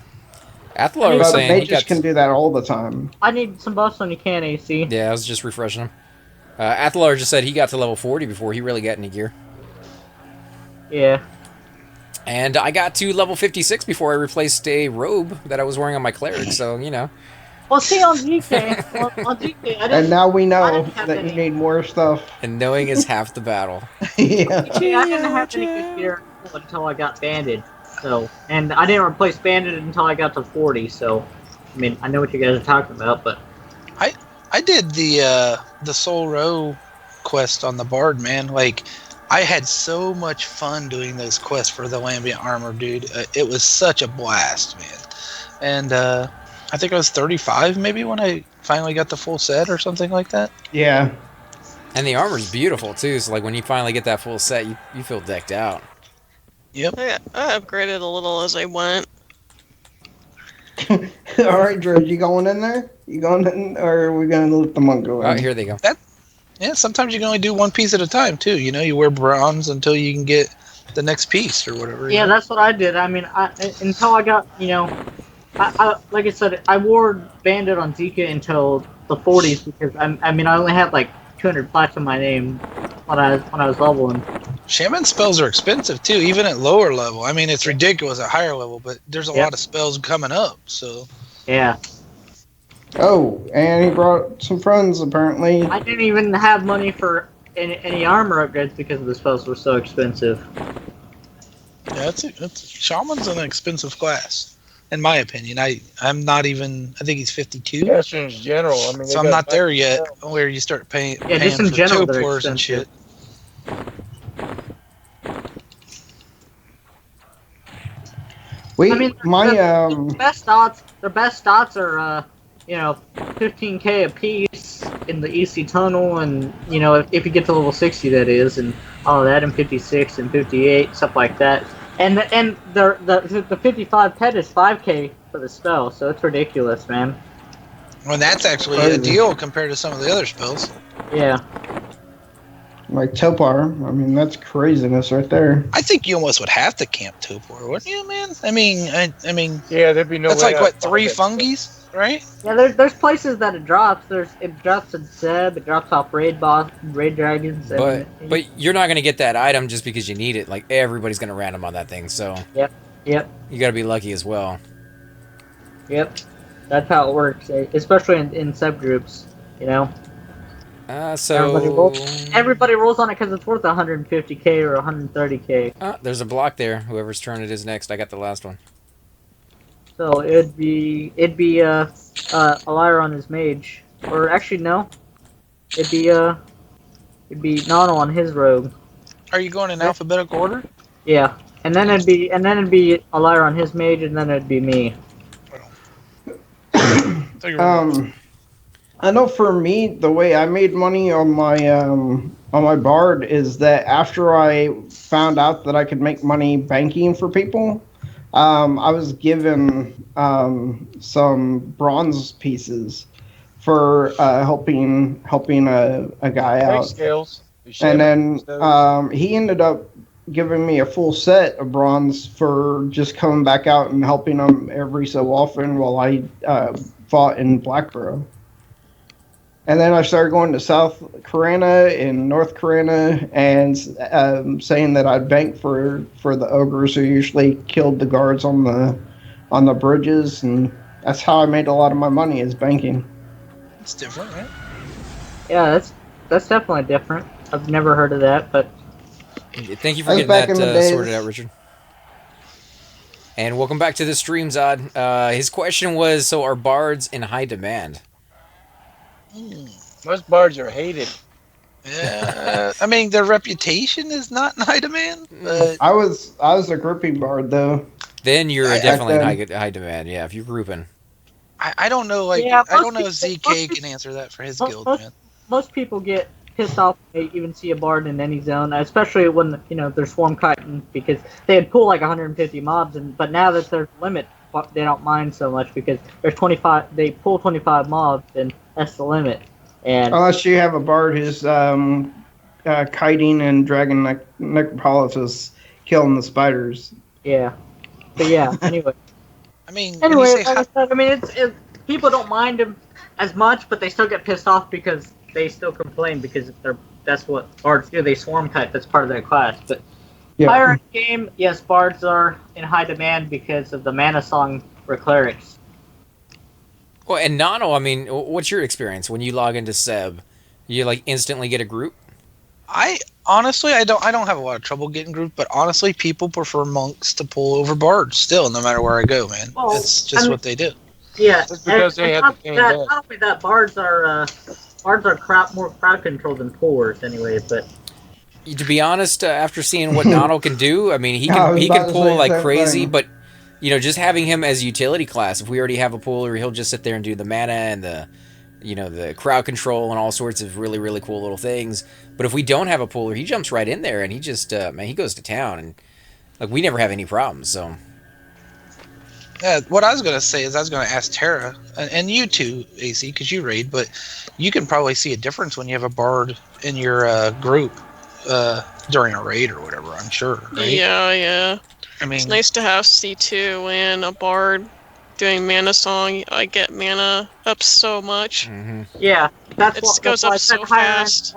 Athlar was But saying he mages got. can do that all the time. I need some buffs on your can AC. Yeah, I was just refreshing him. Athlar just said he got to level 40 before he really got any gear. Yeah. And I got to level 56 before I replaced a robe that I was wearing on my cleric, so, you know. Well, see, on GK, on GK, I didn't. And now we I know didn't have that you any. need more stuff. And knowing is half the battle. Yeah. Yeah, I didn't have any good gear until I got banded. So, and I didn't replace banded until I got to 40. So, I mean, I know what you guys are talking about, but I did the Soul Row quest on the Bard, man. Like, I had so much fun doing those quests for the Lambient Armor, dude. It was such a blast, man. And I think I was 35 maybe when I finally got the full set or something like that. Yeah. And the armor's beautiful, too, so, like, when you finally get that full set, you feel decked out. Yep. I upgraded a little as I went. All right, Drew, you going in there? You going in, or are we going to let the monk go in? Oh, here they go. Yeah, sometimes you can only do one piece at a time, too. You know, you wear bronze until you can get the next piece or whatever. yeah, that's what I did. I mean, until I got, I like I said, I wore banded on Zika until the 40s because I mean, I only had like 200 plaques in my name when I was leveling. Shaman spells are expensive, too, even at lower level. I mean, it's ridiculous at higher level, but there's a lot of spells coming up, so... Yeah. Oh, and he brought some friends, apparently. I didn't even have money for any armor upgrades because the spells were so expensive. Yeah, Shaman's an expensive class, in my opinion. I'm not even... I think he's 52. Yes, in general. I mean, So I'm not there yet, where you start paying just in for general, they're topors and shit. We, I mean, the best stats are 15k a piece in the EC tunnel, and if you get to level 60, that is, and all that, and 56 and 58, stuff like that. And the 55 pet is 5k for the spell, so it's ridiculous, man. Well, that's actually a deal compared to some of the other spells. Yeah. like Topar. I mean, that's craziness right there. I think you almost would have to camp Topor, wouldn't you, man? I mean, yeah, there'd be no. That's way like what 3 fungies, right? Yeah, there's places that it drops. It drops in Seb. It drops off raid dragons. But you're not gonna get that item just because you need it. Like everybody's gonna random on that thing. So Yep. You gotta be lucky as well. Yep. That's how it works, especially in subgroups. So everybody rolls on it because it's worth 150k or 130k. There's a block there. Whoever's turn it is next. I got the last one. So it'd be Alyra on his mage, or actually no, it'd be Nano on his rogue. Are you going in alphabetical order? Yeah, and then it'd be Alyra on his mage, and then it'd be me. I know for me, the way I made money on my Bard is that after I found out that I could make money banking for people, I was given some bronze pieces for helping a guy out. Scales. And then he ended up giving me a full set of bronze for just coming back out and helping him every so often while I fought in Blackborough. And then I started going to South Carina and North Carina and saying that I'd bank for the ogres who usually killed the guards on the bridges, and that's how I made a lot of my money, is banking. It's different, right? Yeah, that's definitely different. I've never heard of that, but thank you for getting that sorted out, Richard. And welcome back to the stream, Zod. His question was, so are bards in high demand? Most bards are hated. Yeah, I mean, their reputation is not in high demand. But I was a grouping bard though. Then you're definitely in high demand. Yeah, if you're grouping. I don't know. Like, yeah, I don't know if ZK can answer that for his guild, man. Most people get pissed off when they even see a bard in any zone, especially when they're swarm kiting because they'd pull like 150 mobs, but now that there's a limit, they don't mind so much because there's 25. They pull 25 mobs, and that's the limit. And Unless you have a bard who's kiting and dragging necropolises, killing the spiders. yeah, but yeah. Anyway, I mean, when you anyway, say like I said, I mean, people don't mind them as much, but they still get pissed off because they still complain because that's what bards do. They swarm kite. That's part of their class. But higher end game, yes, bards are in high demand because of the mana song for clerics. Well, and Nano, I mean, what's your experience when you log into Seb? You like instantly get a group? I honestly, I don't have a lot of trouble getting groups, but honestly, people prefer monks to pull over bards still, no matter where I go, man. Well, it's just what they do. Yeah, Just because they have the game back. not only that, bards are more crowd control than pullers, anyway. But To be honest, after seeing what Nano can do, I mean, he I was can about to pull say like the same crazy, thing. but just having him as utility class, if we already have a puller, he'll just sit there and do the mana and the crowd control and all sorts of really, really cool little things. But if we don't have a puller, he jumps right in there and he just, he goes to town. And like, we never have any problems, so. Yeah, what I was going to say is I was going to ask Terra, and you too, AC, because you raid, but you can probably see a difference when you have a bard in your group during a raid or whatever, I'm sure, right? Yeah. I mean, It's nice to have C2 and a bard doing mana song. I get mana up so much. yeah, It goes up so fast.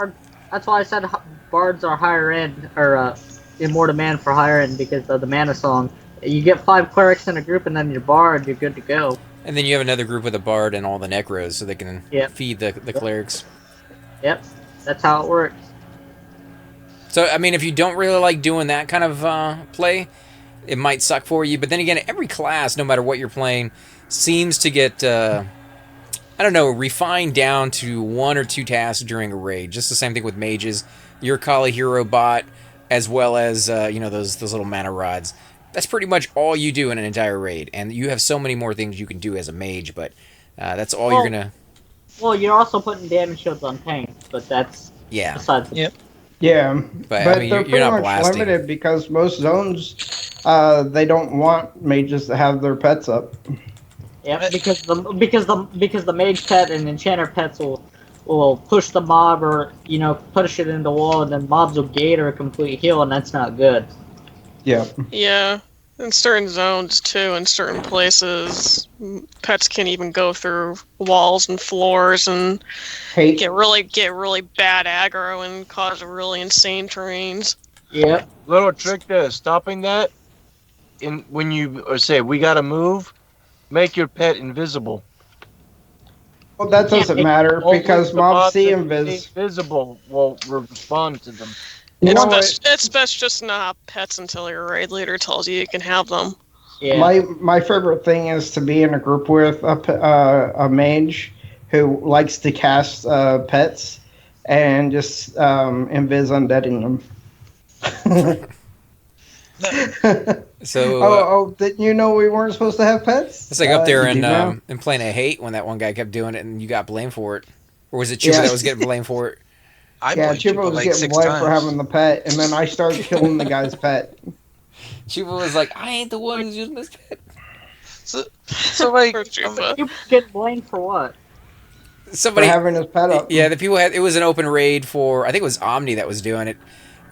That's why I said bards are higher end or in more demand for higher end because of the mana song. You get 5 clerics in a group, and then your bard, you're good to go. And then you have another group with a bard and all the necros, so they can feed the clerics. Yep, that's how it works. So, I mean, if you don't really like doing that kind of play, it might suck for you. But then again, every class, no matter what you're playing, seems to get, refined down to 1 or 2 tasks during a raid. Just the same thing with mages. Your Kali Hero bot, as well as, those little mana rods. That's pretty much all you do in an entire raid. And you have so many more things you can do as a mage, but that's all you're going to... Well, you're also putting damage shields on tanks, but that's... Yeah. Besides Yeah, But, but I mean, they're you're pretty not much blasting. limited because most zones, they don't want mages to have their pets up. Yeah, because the mage pet and enchanter pets will push the mob or push it into the wall, and then mobs will gate or a complete heal, and that's not good. Yeah. Yeah, in certain zones too, in certain places, pets can even go through walls and floors and get really bad aggro and cause really insane terrains. Yep. Little trick to stopping that, when you say we gotta move, make your pet invisible. Well, that doesn't matter Only because the mobs bots see that invis. are invisible will respond to them. It's best just not have pets until your raid leader tells you can have them. Yeah. My favorite thing is to be in a group with a mage who likes to cast pets and just invis undeading them. So didn't you know we weren't supposed to have pets? it's like up there you do now? in Planet of Hate when that one guy kept doing it and you got blamed for it. Or was it Chupa that was getting blamed for it? I Yeah, played Chupa Chupa was like getting 6 blamed times. for having the pet, and then I started killing the guy's pet. Chupa was like, I ain't the one who's using this pet. So like, Poor Chupa. You get blamed for what? Somebody for having his pet up. Yeah, the people had it was an open raid for I think it was Omni that was doing it.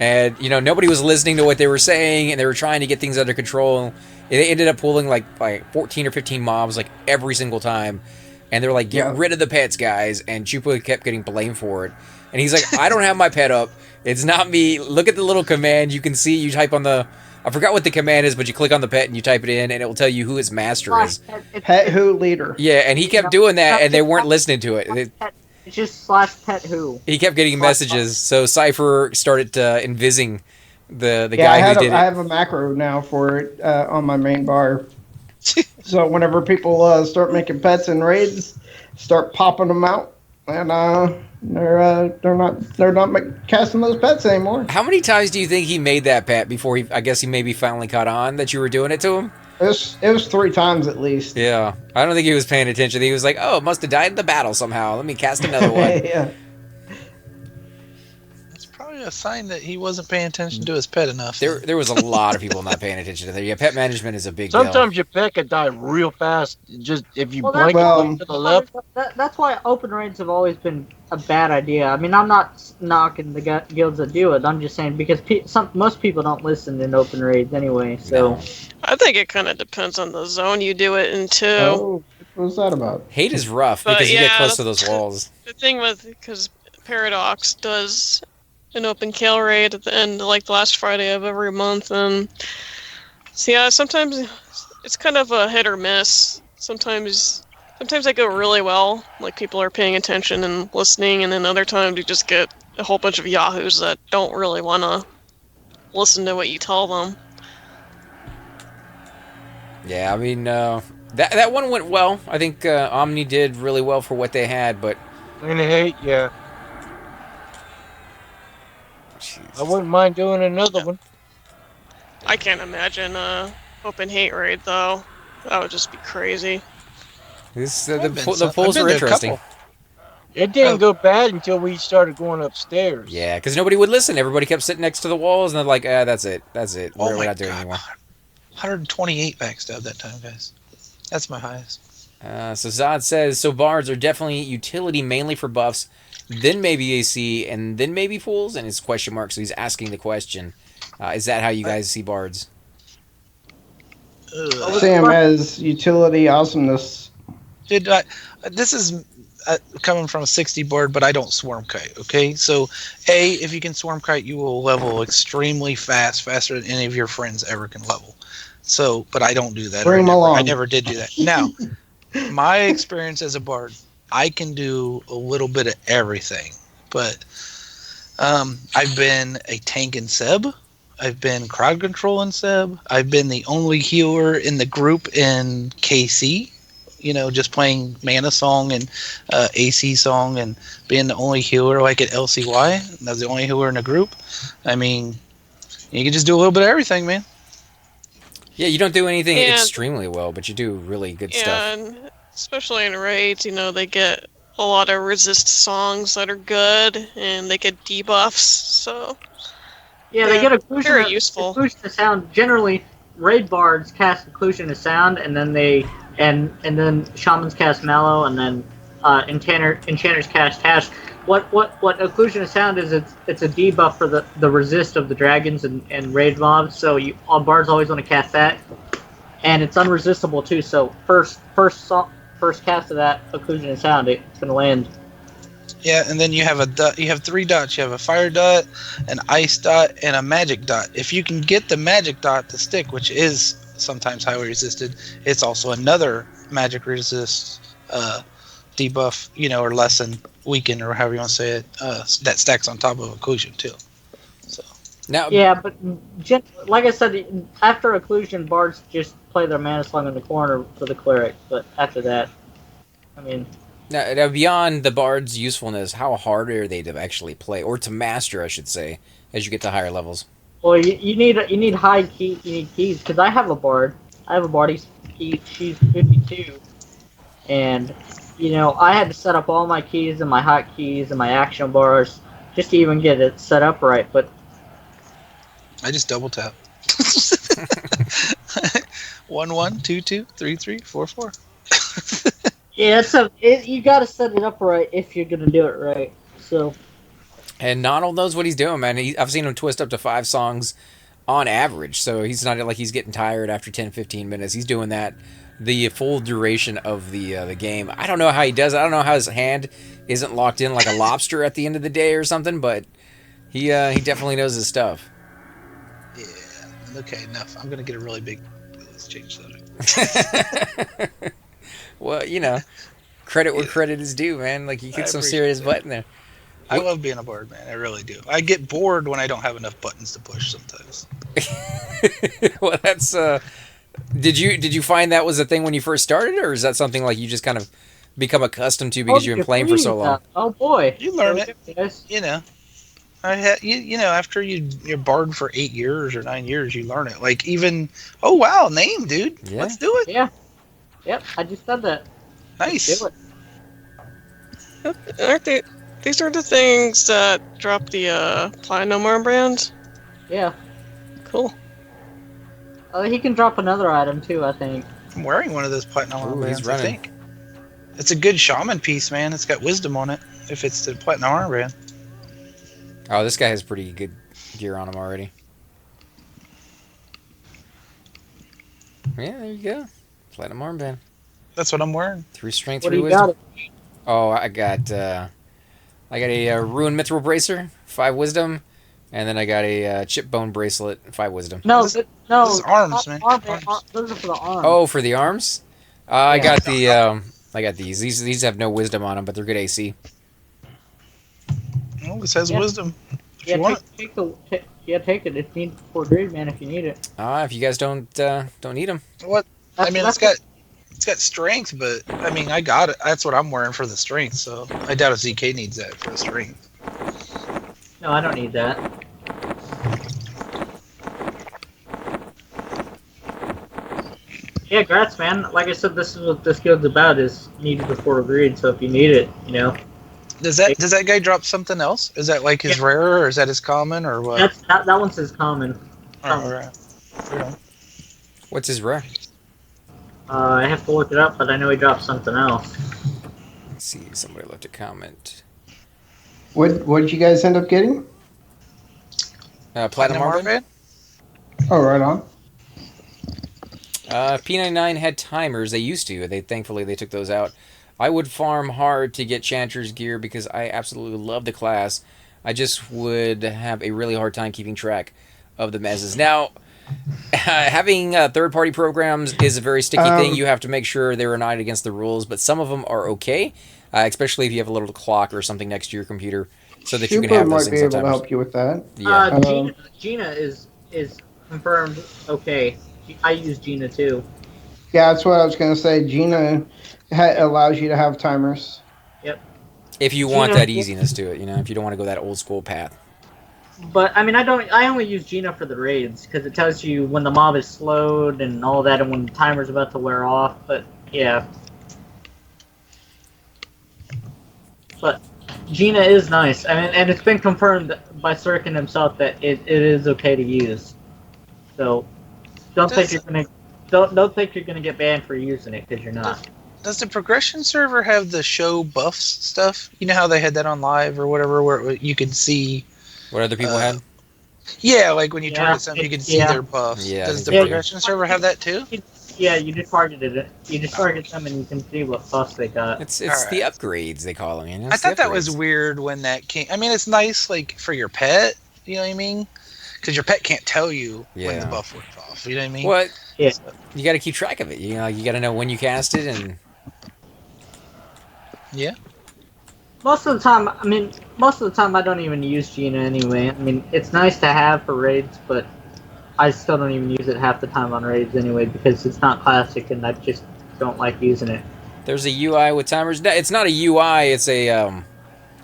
And nobody was listening to what they were saying and they were trying to get things under control. They ended up pulling like 14 or 15 mobs like every single time. And they're like, get rid of the pets, guys. And Chupa kept getting blamed for it. And he's like, I don't have my pet up. It's not me. Look at the little command. You can see, you type on the... I forgot what the command is, but you click on the pet and you type it in, and it will tell you who its master is. Pet who leader. Yeah, and he kept doing that, and they weren't listening to it. It's just /pet who. He kept getting messages, so Cypher started invising the Yeah, guy I who did it. have a macro now for it on my main bar. So whenever people start making pets in raids, start popping them out, and they're not casting those pets anymore. How many times do you think he made that pet before I guess he maybe finally caught on that you were doing it to him? It was 3 times at least. Yeah, I don't think he was paying attention. He was like, "Oh, it must have died in the battle somehow. Let me cast another one." Yeah. Probably a sign that he wasn't paying attention to his pet enough. There was a lot of people not paying attention to that. Yeah, pet management is a big deal. Sometimes your pet could die real fast. Just if you Well, blink that's, and look to the left. that's why open raids have always been a bad idea. I mean, I'm not knocking the guilds that do it. I'm just saying because most people don't listen in open raids anyway. So I think it kind of depends on the zone you do it in too. Oh, what was that about? Hate is rough But because you get yeah, close to those walls. The thing with because Paradox does an open kill raid at the end, like the last Friday of every month, and so yeah, sometimes it's kind of a hit or miss. Sometimes they go really well, like people are paying attention and listening, and then other times you just get a whole bunch of yahoos that don't really want to listen to what you tell them. Yeah, I mean, that one went well. I think Omni did really well for what they had, but And hate, yeah. jeez. I wouldn't mind doing another one. I can't imagine open hate raid though. That would just be crazy. The polls were interesting. It didn't go bad until we started going upstairs. Yeah, because nobody would listen. Everybody kept sitting next to the walls, and they're like, that's it. Oh We're my not doing it God. anymore. 128 backstab that time, guys. That's my highest. So Zod says, so bards are definitely utility mainly for buffs, then maybe AC, and then maybe pools, and it's question mark, so he's asking the question. Is that how you guys see bards? Sam has utility awesomeness. Dude, this is coming from a 60 board, but I don't swarm kite, okay? So, if you can swarm kite, you will level extremely fast, faster than any of your friends ever can level. So, but I don't do that. I never did do that. Now, my experience as a bard, I can do a little bit of everything, but I've been a tank in Seb. I've been crowd control in Seb. I've been the only healer in the group in KC. You know, just playing Mana Song and AC Song and being the only healer like at LCY. I was the only healer in the group. I mean, you can just do a little bit of everything, man. Yeah, you don't do anything extremely well, but you do really good stuff. And especially in raids, you know, they get a lot of resist songs that are good, and they get debuffs, so... yeah, they get occlusion. Very useful. Occlusion to sound. Generally, raid bards cast occlusion to sound, and then then shamans cast mallow, and then enchanters cast hash. What occlusion to sound is? It's a debuff for the resist of the dragons and raid mobs. So all bards always want to cast that, and it's unresistible too. So first cast of that occlusion to sound, it's gonna land. Yeah, and then you have you have 3 dots. You have a fire dot, an ice dot, and a magic dot. If you can get the magic dot to stick, which is sometimes highly resisted, it's also another magic resist debuff, you know, or lessen, weaken, or however you want to say it, that stacks on top of occlusion too. So now, yeah, but like I said, after occlusion, bards just play their mana slung in the corner for the cleric. But after that, I mean. Now, beyond the bard's usefulness, how hard are they to actually play, or to master, I should say, as you get to higher levels? Well, you need high key. You need keys because I have a bard. She's 52, and you know I had to set up all my keys and my hotkeys and my action bars just to even get it set up right. But I just double tap. 1 1 2 2 3 3 4 4. yeah, you got to set it up right if you're gonna do it right. So. And Donald knows what he's doing, man. I've seen him twist up to 5 songs on average, so he's not like he's getting tired after 10, 15 minutes. He's doing that the full duration of the game. I don't know how he does it. I don't know how his hand isn't locked in like a lobster at the end of the day or something, but he definitely knows his stuff. Yeah. Okay, enough. I'm gonna get a really big. Let's change subject. Well, you know, credit where credit is due, man. Like you kicked some serious butt in there. I love being a bard, man. I really do. I get bored when I don't have enough buttons to push sometimes. Well, that's did you find that was a thing when you first started, or is that something like you just kind of become accustomed to because you've been playing for so long? Oh boy, you learn it. You know, you know, after you're bard for 8 years or 9 years, you learn it. Like even name, dude. Yeah. Let's do it. Yeah. Yep, I just said that. Nice. Do it. These are the things that drop the platinum armband. Yeah. Cool. He can drop another item too, I think. I'm wearing one of those platinum Ooh, he's armbands, I running. think. It's a good shaman piece, man. It's got wisdom on it, if it's the platinum armband. Oh, this guy has pretty good gear on him already. Yeah, there you go. Platinum armband. That's what I'm wearing. 3 strength, What 3 do you wisdom. got? Oh, I got a ruined mithril bracer, 5 wisdom, and then I got a chip bone bracelet, 5 wisdom. No, This- no. this is arms, man. Arms. Arms. Those are for the arms. Oh, for the arms? I Yeah. got the I got these. These have no wisdom on them, but they're good AC. Oh, this has Yeah. wisdom. If Yeah, you want it. take it. If you need for greed, man, if you need it. If you guys don't need them. What? I That's- mean, that's- it's got strength, but I mean, I got it. That's what I'm wearing for the strength. So I doubt if ZK needs that for the strength. No, I don't need that. Yeah, grats, man. Like I said, this is what this guild's about, is needed before greed, so if you need it, you know. Does that guy drop something else? Is that like his Yeah. rare, or is that his common, or what? That one's his common. All right. Yeah. What's his rare? I have to look it up, but I know he dropped something else. Let's see. Somebody left a comment. What did you guys end up getting? Platinum armband. Oh, right on. P99 had timers. They used to. Thankfully they took those out. I would farm hard to get Chanter's gear because I absolutely love the class. I just would have a really hard time keeping track of the mezzes. Now, having third-party programs is a very sticky thing. You have to make sure they're not against the rules, but some of them are okay, especially if you have a little clock or something next to your computer, so that you can have those might be things able to sometimes. help you with that. Yeah. Gina is confirmed okay. I use Gina too. Yeah, that's what I was going to say. Gina allows you to have timers. If you want Gina- that easiness to it, if you don't want to go that old school path. But I mean, I only use Gina for the raids because it tells you when the mob is slowed and all that, and when the timer's about to wear off. But yeah, but Gina is nice. I mean, and it's been confirmed by Sirkin himself that it is okay to use. So don't think you're gonna get banned for using it, because you're not. Does the progression server have the show buffs stuff? You know how they had that on live or whatever, where you could see What other people had? Yeah, like when you Yeah, target something, you can see yeah. their buffs. Yeah, I Does think the they do. progression server have that too? Yeah, you just targeted it. You just target them and you can see what buffs they got. It's Alright. the upgrades they call them. I It's the thought that was upgrades. weird when that came. I mean, it's nice like for your pet. You know what I mean? Because your pet can't tell you when the Yeah. buff went off. You know what I mean? What? Yeah. You got to keep track of it. You got to know when you cast it, and Yeah. Most of the time I don't even use Gina anyway. I mean, it's nice to have for raids, but I still don't even use it half the time on raids anyway because it's not classic and I just don't like using it. there's a UI with timers. No, it's not a UI. It's a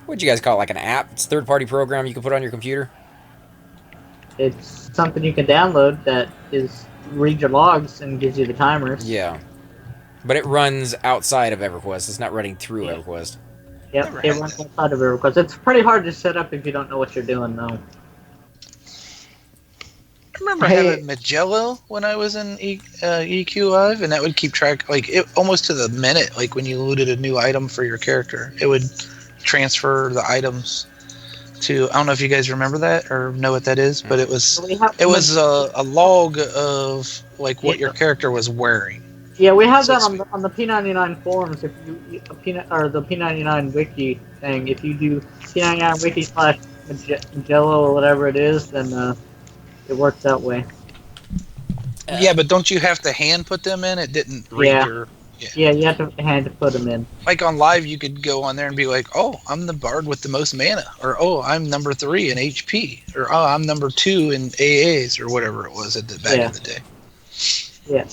what'd you guys call it? Like an app? It's a third-party program you can put on your computer. It's something you can download that reads your logs and gives you the timers. Yeah, but it runs outside of Everquest. It's not running through Yeah. Everquest. Yep, Never it had runs that. outside of Everquest. It's pretty hard to set up if you don't know what you're doing, though. I remember Hey. having Magello when I was in EQ Live, and that would keep track, like it almost to the minute. Like when you looted a new item for your character, it would transfer the items to. I don't know if you guys remember that or know what that is, but it was So we have- a log of like what your character was wearing. Yeah, we have So that it's- on the P99 forums. If you the P99 wiki thing, if you do P99 wiki / Magello or whatever it is, then it works that way. Yeah, but don't you have to hand put them in? It didn't read Yeah. your. Yeah, you have to hand to put them in. Like on live, you could go on there and be like, "Oh, I'm the bard with the most mana," or "Oh, I'm number 3 in HP," or "Oh, I'm number 2 in AAs," or whatever it was back Yeah. in the day. Yeah,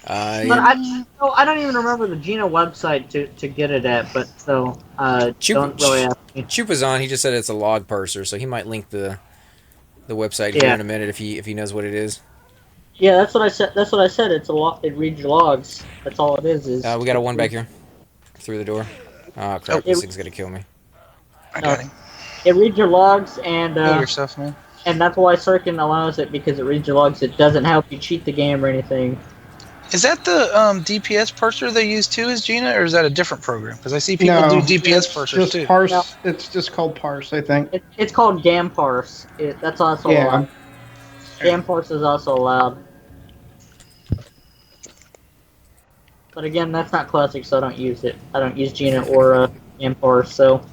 Uh, but I don't even remember the Gina website to get it at. But so don't really ask me. Chupa's on. He just said it's a log parser, so he might link the website here Yeah. in a minute if he knows what it is. Yeah, that's what I said. That's what I said. It's a log. It reads your logs. That's all it is. We got a one back here through the door. Oh crap! Oh. This thing's gonna kill me. I got him. It reads your logs, and Heal yourself, man. that's why Circuit allows it, because it reads your logs. It doesn't help you cheat the game or anything. Is that the DPS parser they use too, as Gina, or is that a different program? Because I see people No, do DPS it's parsers just too. parse. No. It's just called parse, I think. It's called GAM parse. That's also Yeah. allowed. GAM parse is also allowed. But again, that's not classic, so I don't use it. I don't use Gina or GAM parse, so.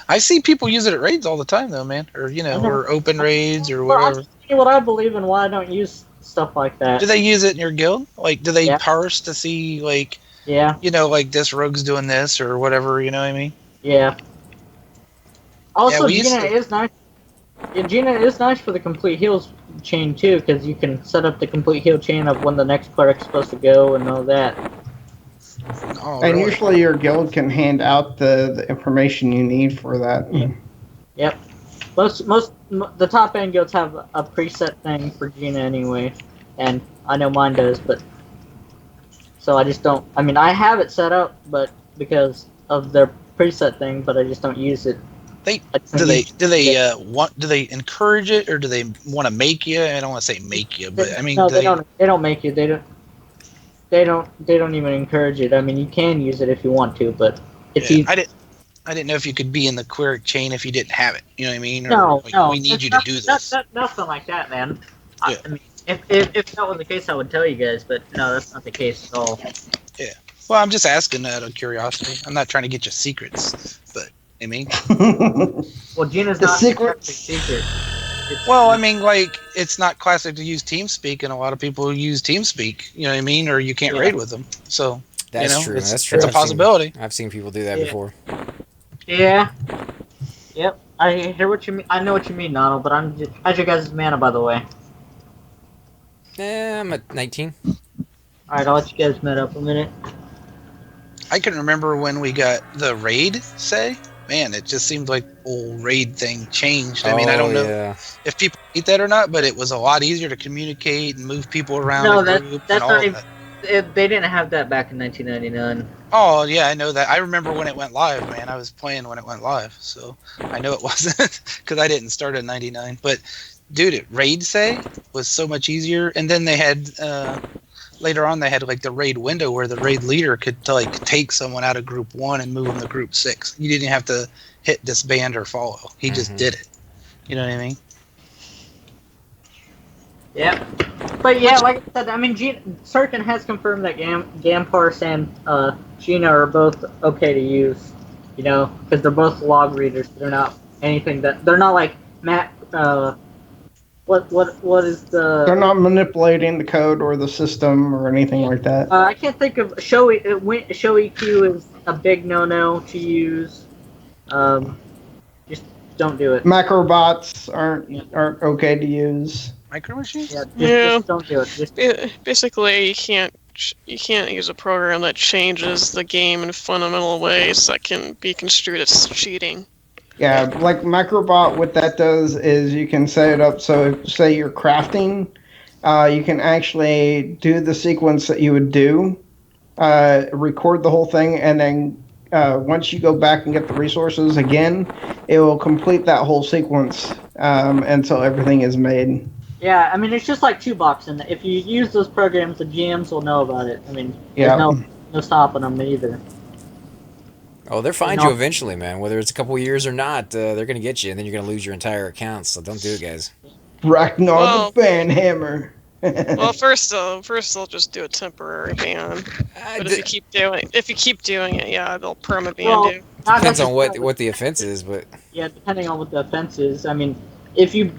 I see people use it at raids all the time, though, man. Or or open raids or Well, whatever. I'll tell you what I believe and why I don't use stuff like that. Do they use it in your guild? Like, do they Yeah. parse to see, like, Yeah, like this rogue's doing this or whatever? You know what I mean? yeah. Also, we used Gina to- is nice. Yeah, Gina is nice for the complete heals chain too, because you can set up the complete heal chain of when the next cleric's supposed to go and all that. Oh, And really? usually your guild can hand out the information you need for that. Yep. The top end guilds have a preset thing for Gina anyway, and I know mine does, but so I just don't. I mean, I have it set up, but because of their preset thing, but I just don't use it. Do they encourage it, or do they want to make you? I don't want to say make you, but I mean, No, they don't. They don't make you. They don't even encourage it. I mean, you can use it if you want to, but it's easy. I didn't know if you could be in the query chain if you didn't have it. You know what I mean? Or, No, like, no. we need you to do this. Nothing like that, man. Yeah. I mean, if that was the case, I would tell you guys, but no, that's not the case at all. Yeah. Well, I'm just asking out of curiosity. I'm not trying to get you secrets, but I mean, Well, Gina's The not secret- secret. well, I mean, like, it's not classic to use TeamSpeak, and a lot of people use TeamSpeak. You know what I mean? Or you can't Yeah. raid with them. So That's true. It's, That's true. It's a I've seen- possibility. I've seen people do that Yeah. before. Yeah. Yep. I hear what you mean. I know what you mean, Donald. But how's your guys' mana, by the way? I'm at 19. All right, I'll let you guys met up a minute. I can remember when we got the raid. Man, it just seemed like the whole raid thing changed. I mean, I don't know Yeah. if people eat that or not, but it was a lot easier to communicate and move people around No, the group that's and all not of even. that. They didn't have that back in 1999. Oh yeah, I know that. I remember when it went live, man. I was playing when it went live, so I know it wasn't because I didn't start in '99. But dude, raid was so much easier. And then they had later on they had like the raid window where the raid leader could like take someone out of group 1 and move them to group 6. You didn't have to hit disband or follow. He just did it. You know what I mean? Yep. But yeah, like I said, I mean, Sirkin has confirmed that Gamparse and Gina are both okay to use. You know, because they're both log readers. They're not anything that they're not like Matt. What is the? They're not manipulating the code or the system or anything like that. I can't think of show EQ is a big no to use. Just don't do it. Macrobots aren't okay to use. Micro Machines? Just don't do it. Just, Basically, you can't use a program that changes the game in fundamental ways that can be construed as cheating. Yeah, like Macrobot, what that does is you can set it up so, say you're crafting, you can actually do the sequence that you would do, record the whole thing, and then once you go back and get the resources again, it will complete that whole sequence until everything is made. yeah, I mean it's just like 2box, if you use those programs, the GMs will know about it. I mean, Yeah. there's no stopping them either. Oh, they'll find No. you eventually, man. Whether it's a couple years or not, they're gonna get you, and then you're gonna lose your entire account. So don't do it, guys. Ragnar Well- the Banhammer. Well, first they'll just do a temporary ban. But if you keep doing it, yeah, they'll perma ban Well, you. not Depends on necessarily- what the offense is, but Yeah, depending on what the offense is. I mean, if you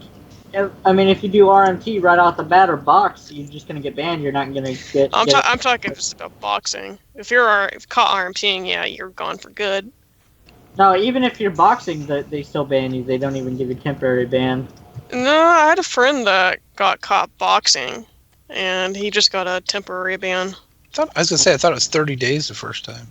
do RMT right off the bat or box, you're just gonna get banned. You're not gonna get. I'm talking just about boxing. If you're caught RMTing, yeah, you're gone for good. No, even if you're boxing, they still ban you. They don't even give you temporary ban. No, I had a friend that got caught boxing, and he just got a temporary ban. I was gonna say I thought it was 30 days the first time.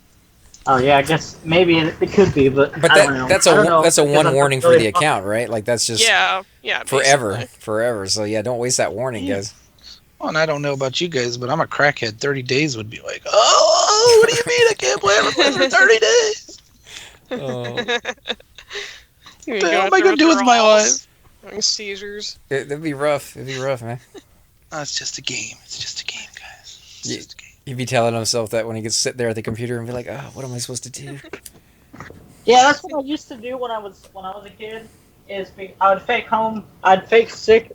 Oh yeah, I guess maybe it could be, but I don't know. that's I don't know, that's a because one I'm warning for really the account, right? Like that's just Yeah, forever, basically. forever. So yeah, don't waste that warning, guys. Well, and I don't know about you guys, but I'm a crackhead. 30 days would be like, oh, what do you mean I can't play Everquest for 30 days? Oh, You What the hell go am I through going to do with my life? withdrawals, having seizures. that'd be rough. It'd be rough, man. Oh, it's just a game. It's just a game, guys. It's Yeah. just a game. He'd be telling himself that when he gets sit there at the computer and be like, "Oh, what am I supposed to do?" Yeah, that's what I used to do when I was a kid. I would fake home. I'd fake sick,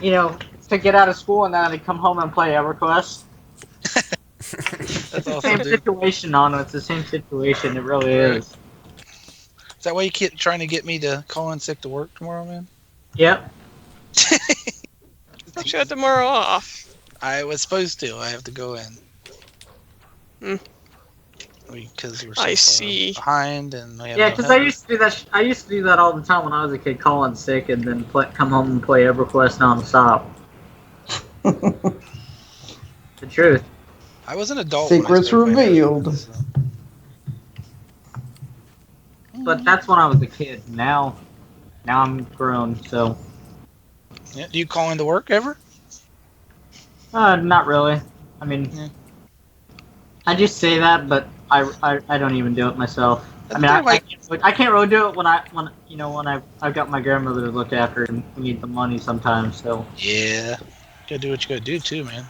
to get out of school, and then I'd come home and play EverQuest. That's awesome, Same dude. situation, Nano. It's the same situation. It really is. Is that why you keep trying to get me to call in sick to work tomorrow, man? Yep. Thought you had tomorrow off. I was supposed to. I have to go in. Hmm. Because we're so I far see. behind, and we have Yeah, no because I help. used to do that. I used to do that all the time when I was a kid, calling sick and then come home and play EverQuest nonstop. The truth. I was an adult. when I Secrets started playing revealed. EverQuest, so. But that's when I was a kid. Now I'm grown, so Yeah. Do you call into work ever? not really. I mean, Yeah. I just say that, but I don't even do it myself. I mean, They're I can't really do it when I've got my grandmother to look after and we need the money sometimes. So Yeah. Gotta do what you gotta do too, man.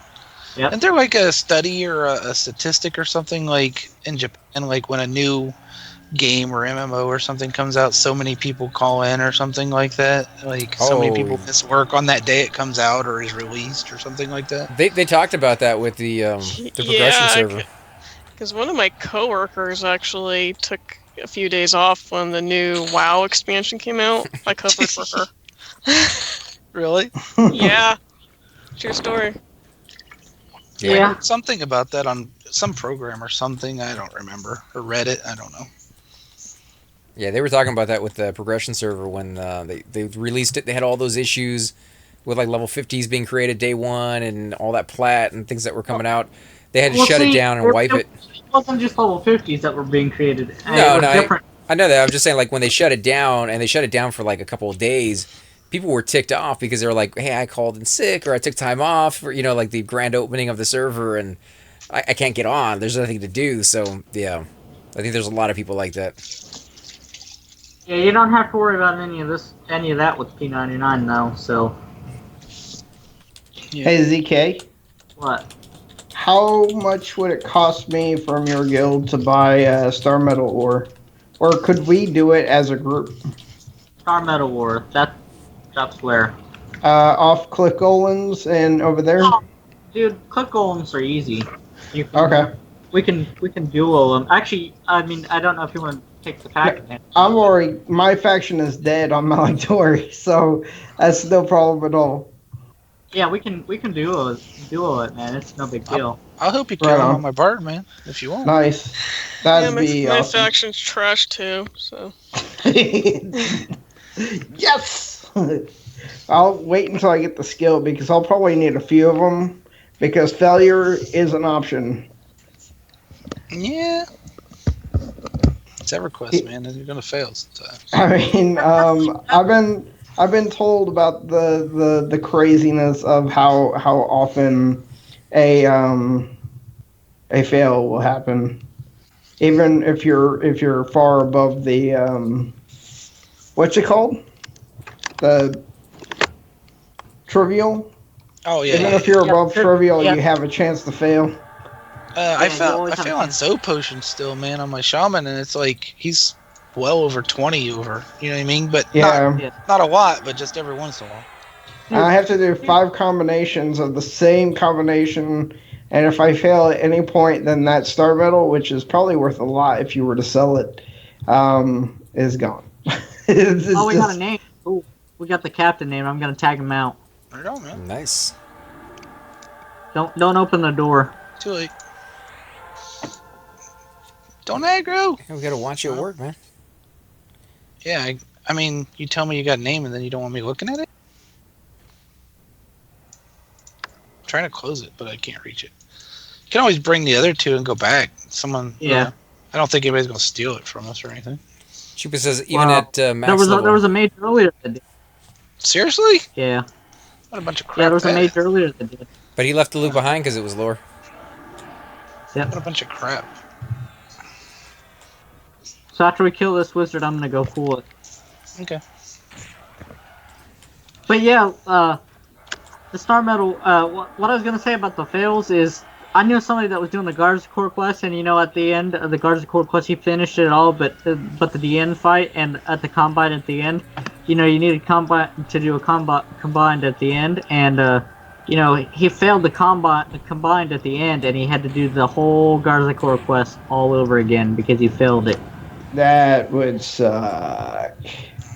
Yep. Isn't there like a study or a statistic or something like in Japan, like when a new game or MMO or something comes out, so many people call in or something like that? Like so many people miss work on that day it comes out or is released or something like that? They talked about that with the progression server. Because one of my coworkers actually took a few days off when the new WoW expansion came out. I covered for her. Really? Yeah. True story. I yeah. heard something about that on some program or something. I don't remember. Or read it. I don't know. Yeah, they were talking about that with the progression server when they released it. They had all those issues with like level 50s being created day one and all that plat and things that were coming out. They had to shut it down and wipe it. It wasn't just level 50s that were being created. No, it was different. I know that. I'm just saying, like, when they shut it down, and they shut it down for, like, a couple of days, people were ticked off because they were like, hey, I called in sick, or I took time off, or, like, the grand opening of the server, and I can't get on. There's nothing to do, so, yeah. I think there's a lot of people like that. Yeah, you don't have to worry about any of that with P99 now, so. Yeah. Hey, ZK, What? how much would it cost me from your guild to buy Star Metal ore? Or could we do it as a group? Star Metal War. That's where. Off Click Olins and over there? Oh, dude, click golems are easy. Okay. We can duo them. Actually, I mean, I don't know if you want to take the pack. My faction is dead on Malachori, so that's no problem at all. Yeah, we can duo it, man. It's no big deal. I'll help you Right carry on. on my bard, man, if you want. Nice. Yeah, That'd be my awesome. faction's trash too, so. Yes! I'll wait until I get the skill because I'll probably need a few of them because failure is an option. Yeah. It's EverQuest, man, and you're gonna fail sometimes. I mean, I've been told about the craziness of how often a fail will happen, even if you're far above the what's it called, the trivial. Oh yeah. Even if you're above trivial, yeah. you have a chance to fail. I you fell always have on to- Zoe potion still, man, on my shaman, and it's like he's well over 20 over. You know what I mean? But Yeah. not a lot, but just every once in a while. I have to do 5 combinations of the same combination, and if I fail at any point, then that star medal, which is probably worth a lot if you were to sell it, is gone. It's Oh, we got a just- name. Ooh, we got the captain name. I'm gonna tag him out. There you go, man. Nice. Don't open the door. Too late. Don't aggro. Yeah, we gotta watch you at work, man. Yeah, I mean, you tell me you got a name and then you don't want me looking at it? I'm trying to close it, but I can't reach it. You can always bring the other two and go back. Someone. Yeah. I don't think anybody's going to steal it from us or anything. Chupa says even Wow. at max There level. was a mage earlier that did. Seriously? Yeah. What a bunch of crap. Yeah, there was a that mage is. earlier that did. But he left the loot behind because it was lore. Yep. What a bunch of crap. So after we kill this wizard, I'm gonna go pull it. Okay. But yeah, the Star Medal, what I was gonna say about the fails is, I knew somebody that was doing the Guards Core quest, and at the end of the Guards Core quest, he finished it all, but the end fight and at the combine at the end, you needed combat to do a combined at the end, and he failed the combined at the end, and he had to do the whole Guards Core quest all over again because he failed it. That would suck.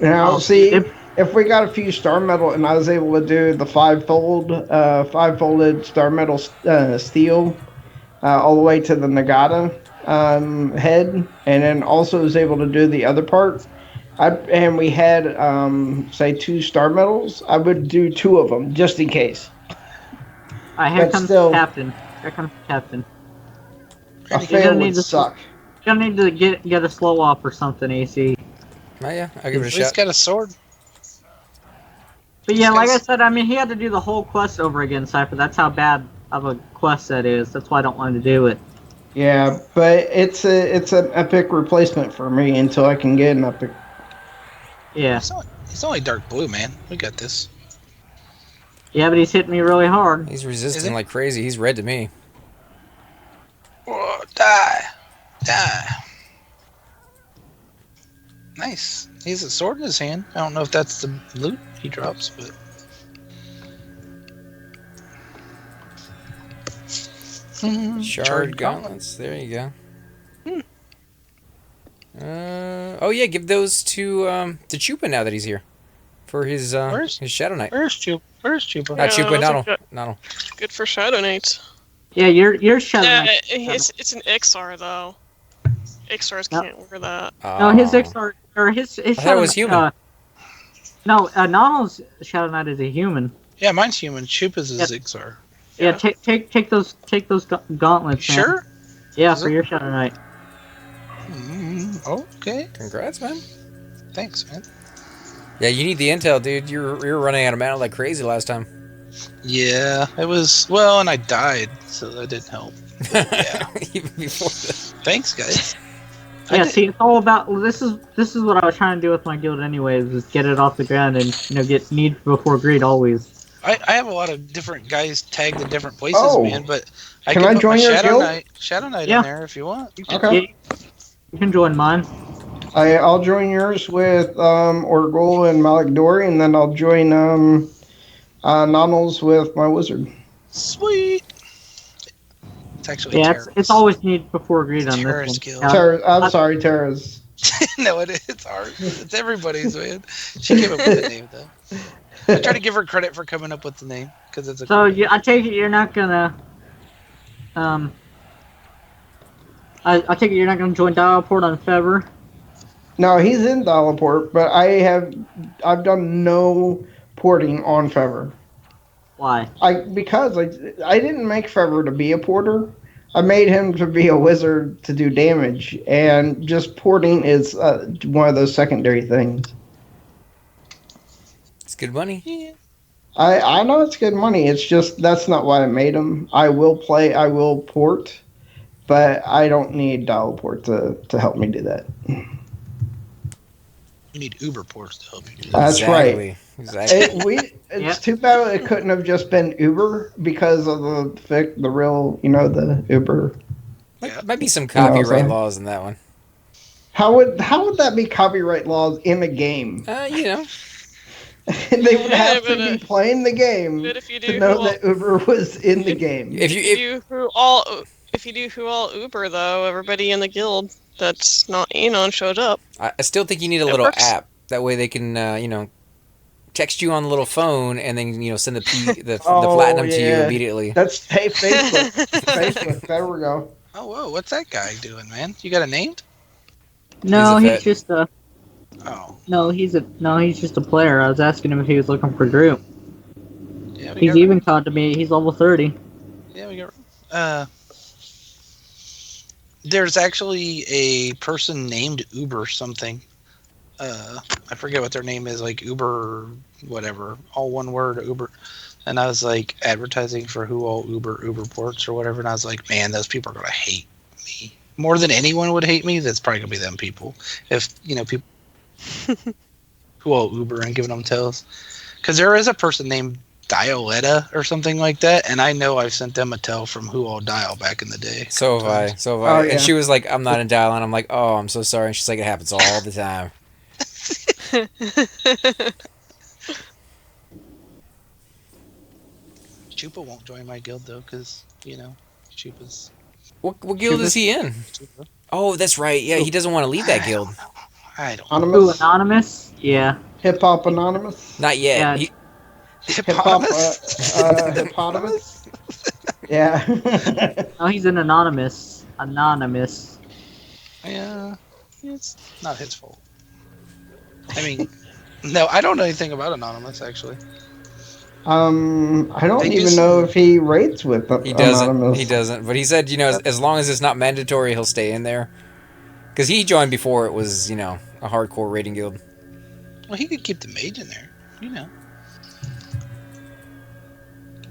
Now, see, if we got a few star metal and I was able to do the five-folded star metal steel all the way to the Nagata head, and then also was able to do the other part, and we had, say, 2 star metals, I would do 2 of them just in case. Here comes the captain. Here comes the captain. A fail would suck. You're gonna need to get a slow op or something, AC. Oh yeah, I'll give it a shot. He's got a sword. But yeah, like I said, I mean, he had to do the whole quest over again, Cypher. That's how bad of a quest that is. That's why I don't want to do it. Yeah, but it's an epic replacement for me until I can get an epic. Yeah. He's only dark blue, man. We got this. Yeah, but he's hitting me really hard. He's resisting like crazy. He's red to me. Oh, die. Nice. He has a sword in his hand. I don't know if that's the loot he drops, but... Shard gauntlets. There you go. Oh yeah, give those to Chupa now that he's here. For his Shadow Knight. Where's Chupa? Not Chupa, Nodal. Good for Shadow Knights. Yeah, your Shadow Knight. It's an Ixar though. Ixars can't wear that. No, his Ixar or his Shadow was human. Nodal's Shadow Knight is a human. Yeah, mine's human. Chupa's is Ixar. Yeah, take those gauntlets. Sure. Man. Yeah, for your Shadow Knight. Okay. Congrats, man. Thanks, man. Yeah, you need the intel, dude. You were running out of mana like crazy last time. Yeah, it was... Well, and I died, so that didn't help. Yeah. Even before that. Thanks, guys. Yeah, see, it's all about... This is what I was trying to do with my guild anyways, is get it off the ground and, get need before greed always. I have a lot of different guys tagged in different places, man, but I can put join my your Shadow Knight Yeah. in there if you want. Okay. You can join mine. I'll join yours with Orgul and Malik Dory, and then I'll join Nonals with my wizard. Sweet. It's actually it's always need before greed on Terra's this guild. one. I'm sorry, Terra's. No, it's ours. It's everybody's, man. She came up with the name, though. I try to give her credit for coming up with the name because it's a. So I take it you're not gonna. I take it you're not gonna join Dialport on Fever. No, he's in Dialport, but I've done no porting on Fever. Why? Because I didn't make Fever to be a porter. I made him to be a wizard to do damage, and just porting is one of those secondary things. It's good money. Yeah. I know it's good money. It's just that's not why I made him. I will port, but I don't need Dialport to help me do that. You need Uber ports to help you do that. That's right. Exactly. It's too bad it couldn't have just been Uber because of the real, the Uber. Might be some copyright laws in that one. How would that be copyright laws in a game? They would have to be playing the game to know that Uber was in the game. If you do who all Uber though, everybody in the guild that's not Anon showed up. I still think you need a little app. That way they can, text you on the little phone and then, send the platinum to you immediately. That's Facebook. Facebook. There we go. Oh, whoa. What's that guy doing, man? You got a name? No, he's just a... Oh. No, he's just a player. I was asking him if he was looking for group. Yeah, he's even called to me. He's level 30. Yeah, we got... There's actually a person named Uber something. I forget what their name is, like Uber, whatever, all one word, Uber. and I was like advertising for who all Uber ports or whatever, and I was like, man, those people are gonna hate me more than anyone would hate me. That's probably gonna be them people. If people who all Uber and giving them tails, because there is a person named Dialetta or something like that, and I know I've sent them a tell from who all dial back in the day. So have I. So have I. Oh, And yeah. she was like, I'm not in dial, and I'm like, oh, I'm so sorry. And she's like, it happens all the time. Chupa won't join my guild though, because Chupa's. What guild is he in? Chupa. Oh, that's right. Yeah, he doesn't want to leave that guild. I don't. Ooh, Anonymous. anonymous? Yeah. Hip Hop Anonymous. Not yet. Yeah. Hip Hop Hippopotamus. Yeah. Oh, he's an anonymous. Anonymous. Yeah, it's not his fault. I mean, no, I don't know anything about Anonymous actually. I don't They even just- know if he rates with He doesn't. Anonymous. He doesn't. But he said, as long as it's not mandatory, he'll stay in there. Because he joined before it was, a hardcore raiding guild. Well, he could keep the mage in there,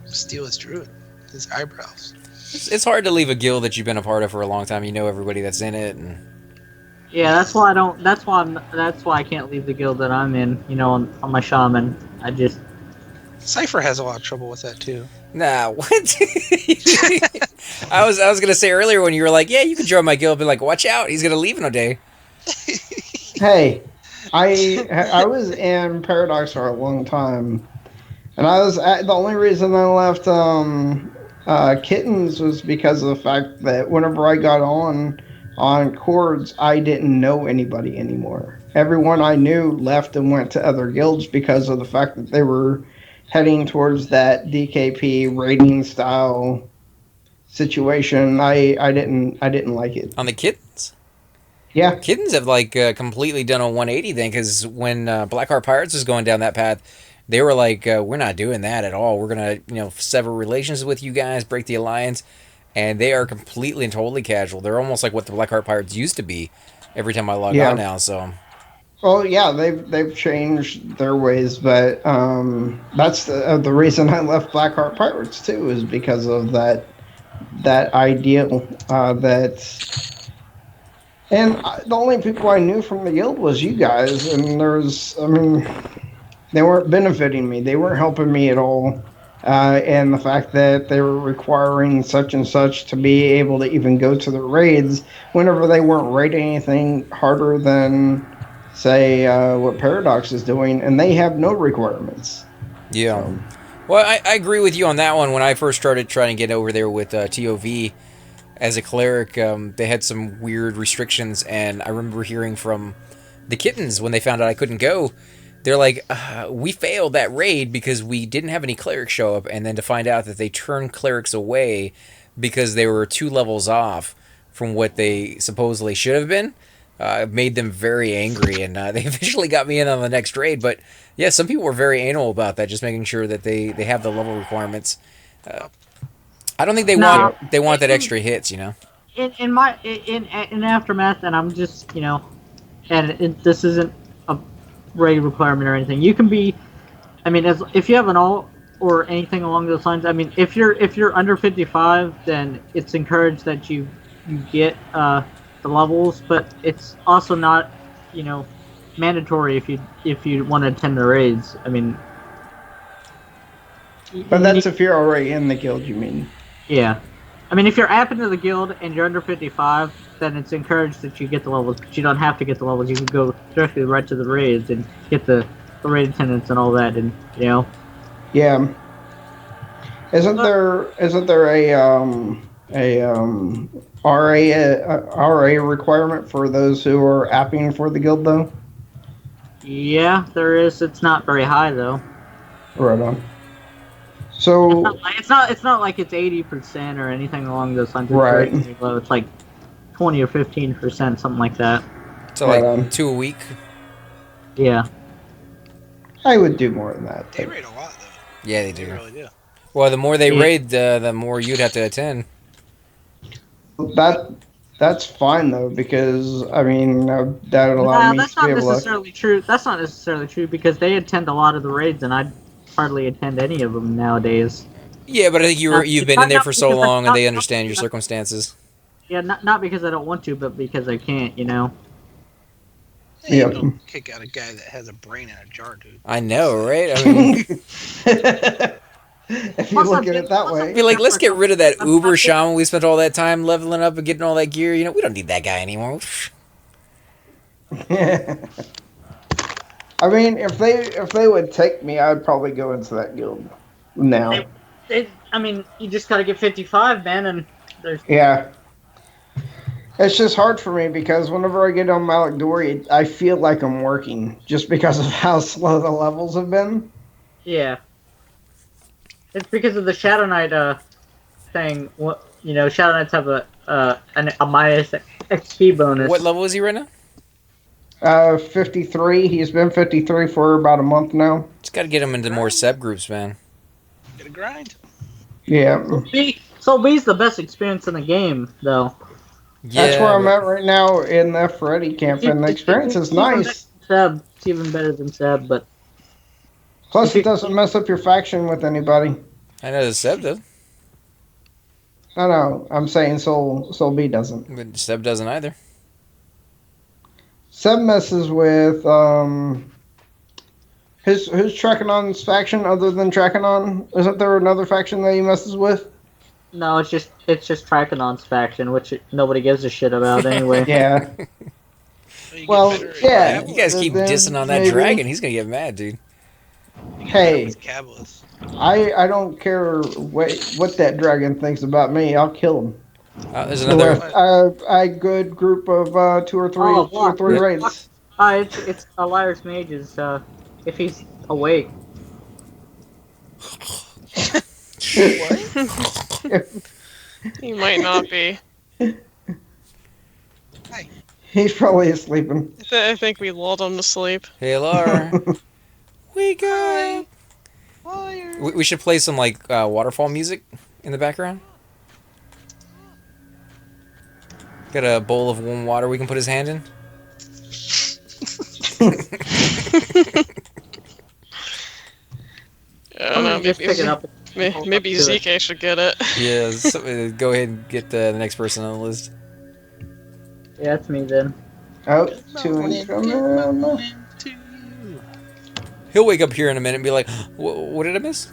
Steal his druid, his eyebrows. It's hard to leave a guild that you've been a part of for a long time. You know everybody that's in it, and Yeah, that's why I don't. That's why I can't leave the guild that I'm in. On my shaman. I just. Cypher has a lot of trouble with that too. nah. What? I was gonna say earlier when you were like, yeah, you can join my guild, but like, watch out, he's gonna leave in a day. Hey, I was in Paradox for a long time, and the only reason I left Kittens was because of the fact that whenever I got on Chords, I didn't know anybody anymore. Everyone I knew left and went to other guilds because of the fact that they were heading towards that DKP raiding style situation. I didn't like it. On the kittens. Yeah. Kittens have completely done a 180 thing, because when Blackheart Pirates was going down that path, they were like, we're not doing that at all. We're gonna sever relations with you guys, break the alliance, and they are completely and totally casual. They're almost like what the Blackheart Pirates used to be. Every time I log on now, so. Well, yeah, they've changed their ways, but that's the reason I left Blackheart Pirates too, is because of that ideal and the only people I knew from the guild was you guys, and they weren't benefiting me, they weren't helping me at all, and the fact that they were requiring such and such to be able to even go to the raids whenever they weren't raiding anything harder than say what Paradox is doing, and they have no requirements. Yeah. So. Well, I agree with you on that one. When I first started trying to get over there with TOV as a cleric, they had some weird restrictions, and I remember hearing from the kittens when they found out I couldn't go. They're like, we failed that raid because we didn't have any clerics show up, and then to find out that they turned clerics away because they were 2 levels off from what they supposedly should have been. Made them very angry, and they eventually got me in on the next raid. But yeah, some people were very anal about that, just making sure that they have the level requirements. I don't think they want that extra hits, In Aftermath, and I'm just this isn't a raid requirement or anything. You can be, if you have an alt or anything along those lines. If you're under 55, then it's encouraged that you get the levels, but it's also not, mandatory if you want to attend the raids. But that's if you're already in the guild, you mean? Yeah. If you're app into the guild and you're under 55, then it's encouraged that you get the levels, but you don't have to get the levels. You can go directly right to the raids and get the raid attendance and all that, and Yeah. Isn't there a RA requirement for those who are apping for the guild though? Yeah, there is. It's not very high though. Right on. So It's not like it's 80% or anything along those lines. It's Right. very low. It's like 20 or 15%, something like that. So Right like on. 2 a week. Yeah. I would do more than that. They but- raid a lot though. Yeah, they They do. really do. Well, the more they Yeah. raid, the more you'd have to attend. That's fine though, because that would allow Nah, me that's to be not able to. necessarily true. That's not necessarily true because they attend a lot of the raids, and I hardly attend any of them nowadays. Yeah, but I think you've been in there for so long, and they understand your not- circumstances. Yeah, not because I don't want to, but because I can't. You know. Hey, Yeah. don't kick out a guy that has a brain in a jar, dude. I know, right? I mean, If you look at it that way. be like, let's get rid of that Uber shaman we spent all that time leveling up and getting all that gear. You know, we don't need that guy anymore. I mean, if they would take me, I'd probably go into that guild now. I mean, you just gotta get 55, man, and there's. Yeah. It's just hard for me because whenever I get on Malik Dory, I feel like I'm working just because of how slow the levels have been. Yeah. It's because of the Shadow Knight thing. You know, Shadow Knights have a minus XP bonus. What level is he right now? 53. He's been 53 for about a month now. Just got to get him into more sub groups, man. Get a grind. Yeah. Soul B's the best experience in the game, though. Yeah, That's where I'm at right now in the Freddy camp, and the experience is nice. It's even better than Seb, but Plus, it doesn't mess up your faction with anybody. I know the Seb does, No, I'm saying Soul B doesn't. but Seb doesn't either. Seb messes with who's Trakanon's faction other than Trakanon? Isn't there another faction that he messes with? no, it's just Triconon's faction, which nobody gives a shit about anyway. Yeah. You get Well, better at yeah. You guys keep Then dissing on that maybe. dragon. He's gonna get mad, dude. You get Hey. better with Cabalist. I don't care what that dragon thinks about me. I'll kill him. There's another. With a good group of two or three Yeah. raids. It's Elias Mage's, if he's awake. He might not be. He's probably sleeping. I think we lulled him to sleep. Hey, Laura. Wake up. We should play some like waterfall music in the background. Got a bowl of warm water we can put his hand in. I don't know, Just pick it up. maybe ZK should get it. Yeah, go ahead and get the next person on the list. Yeah, that's me then. Oh, two incoming. He'll wake up here in a minute and be like, what did I miss?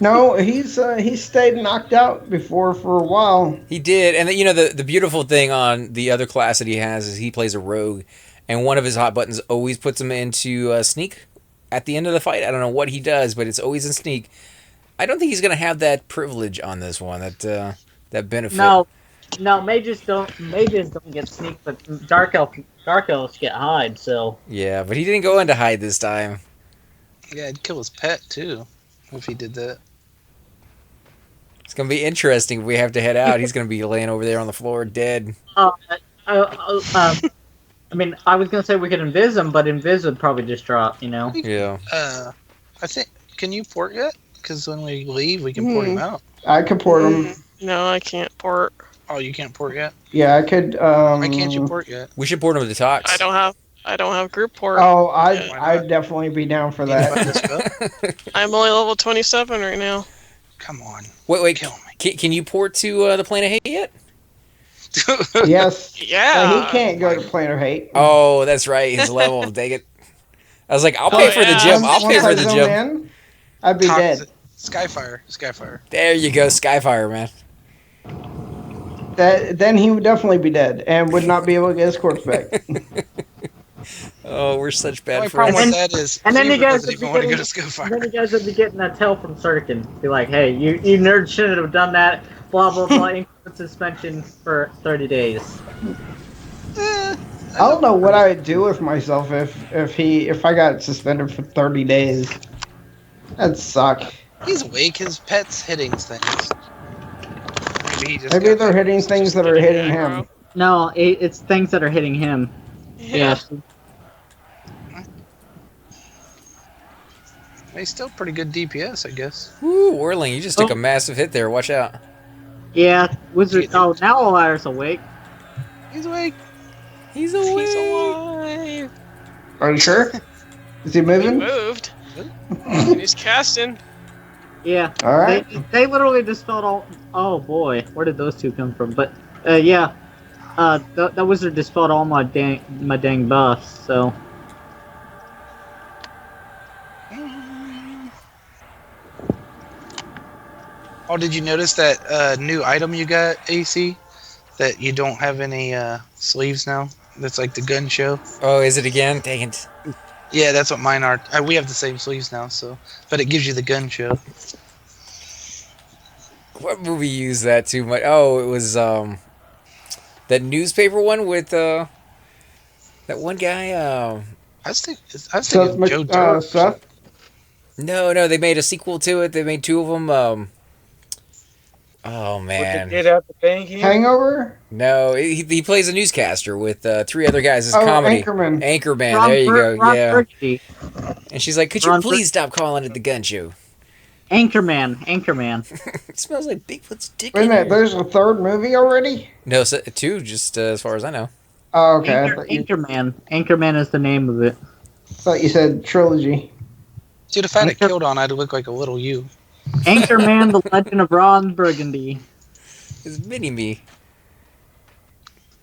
No, he's stayed knocked out before for a while. He did, and you know the beautiful thing on the other class that he has is he plays a rogue, and one of his hot buttons always puts him into sneak at the end of the fight. I don't know what he does, but it's always in sneak. I don't think he's gonna have that privilege on this one. That benefit. No, mages don't get sneak, but dark elves get hide. So Yeah, but he didn't go into hide this time. Yeah, I'd kill his pet too if he did that. It's gonna be interesting if we have to head out. He's gonna be laying over there on the floor dead. I mean, I was gonna say we could invis him, but invis would probably just drop. You know. Yeah. I think. Can you port yet? Because when we leave, we can port him out. I could port him. No, I can't port. Oh, you can't port yet? Yeah, I could. Why can't you port yet? We should port him to Tox. I don't have group port. Oh, Yeah, why I'd not? definitely be down for You know that. about this stuff? I'm only level 27 right now. Come on. Wait. Kill me. Can you port to the Plane of Hate yet? Yes. Yeah. He can't go to Planar Hate. Oh, that's right. His level. Dang it. I was like, I'll pay for the yeah. gym. I'll pay Once for I the zone gym. in, I'd be dead. Skyfire. There you go, Skyfire, man. Then he would definitely be dead and would not be able to get his corpse back. Oh, we're such The only bad problem friends. with that is And then you Fever guys doesn't would even be want to go getting- to And then Skyfire. you guys would be getting a tell from Sirkin. Be like, hey, you nerds shouldn't have done that. Blah blah blah. Include suspension for 30 days. I don't know what I would do with myself if I got suspended for 30 days. That'd suck. He's awake. His pet's hitting things. Maybe Maybe they're hitting things that are hitting aggro. him. No, it's things that are hitting him. Yes. He's still pretty good DPS, I guess. Woo, Whirling, you just took a massive hit there. Watch out. Yeah. Wizard. Oh, now Elias awake. He's awake. He's He's alive. Are you sure? Is he He moving? moved. And he's casting. Yeah. All right. They literally dispelled all. Oh boy, where did those two come from? But yeah. That wizard dispelled all my dang buffs. So. Oh, did you notice that new item you got, AC? That you don't have any sleeves now? That's like the gun show. Oh, is it again? Dang it. Yeah, that's what mine are. We have the same sleeves now, so. But it gives you the gun show. What movie used that too much? Oh, it was that newspaper one with that one guy. I was thinking Joe Dirt. Seth. No, they made a sequel to it. They made two of them. Oh With the man, kid out the bank here? Hangover. no, he plays a newscaster with three other guys. It's Oh, comedy. Anchorman. Anchorman. There you go. Ron Yeah. Burgundy. And she's like, "Could you Ron please stop calling it the gun show? Anchorman. It smells like Bigfoot's dick." Wait a in minute, here." there's a third movie already? No, so, two, just as far as I know. Oh, okay. I thought you Anchorman is the name of it. said trilogy. Dude, if I had a kilt on, I'd look like a little you. Anchorman: The Legend of Ron Burgundy. It's mini me.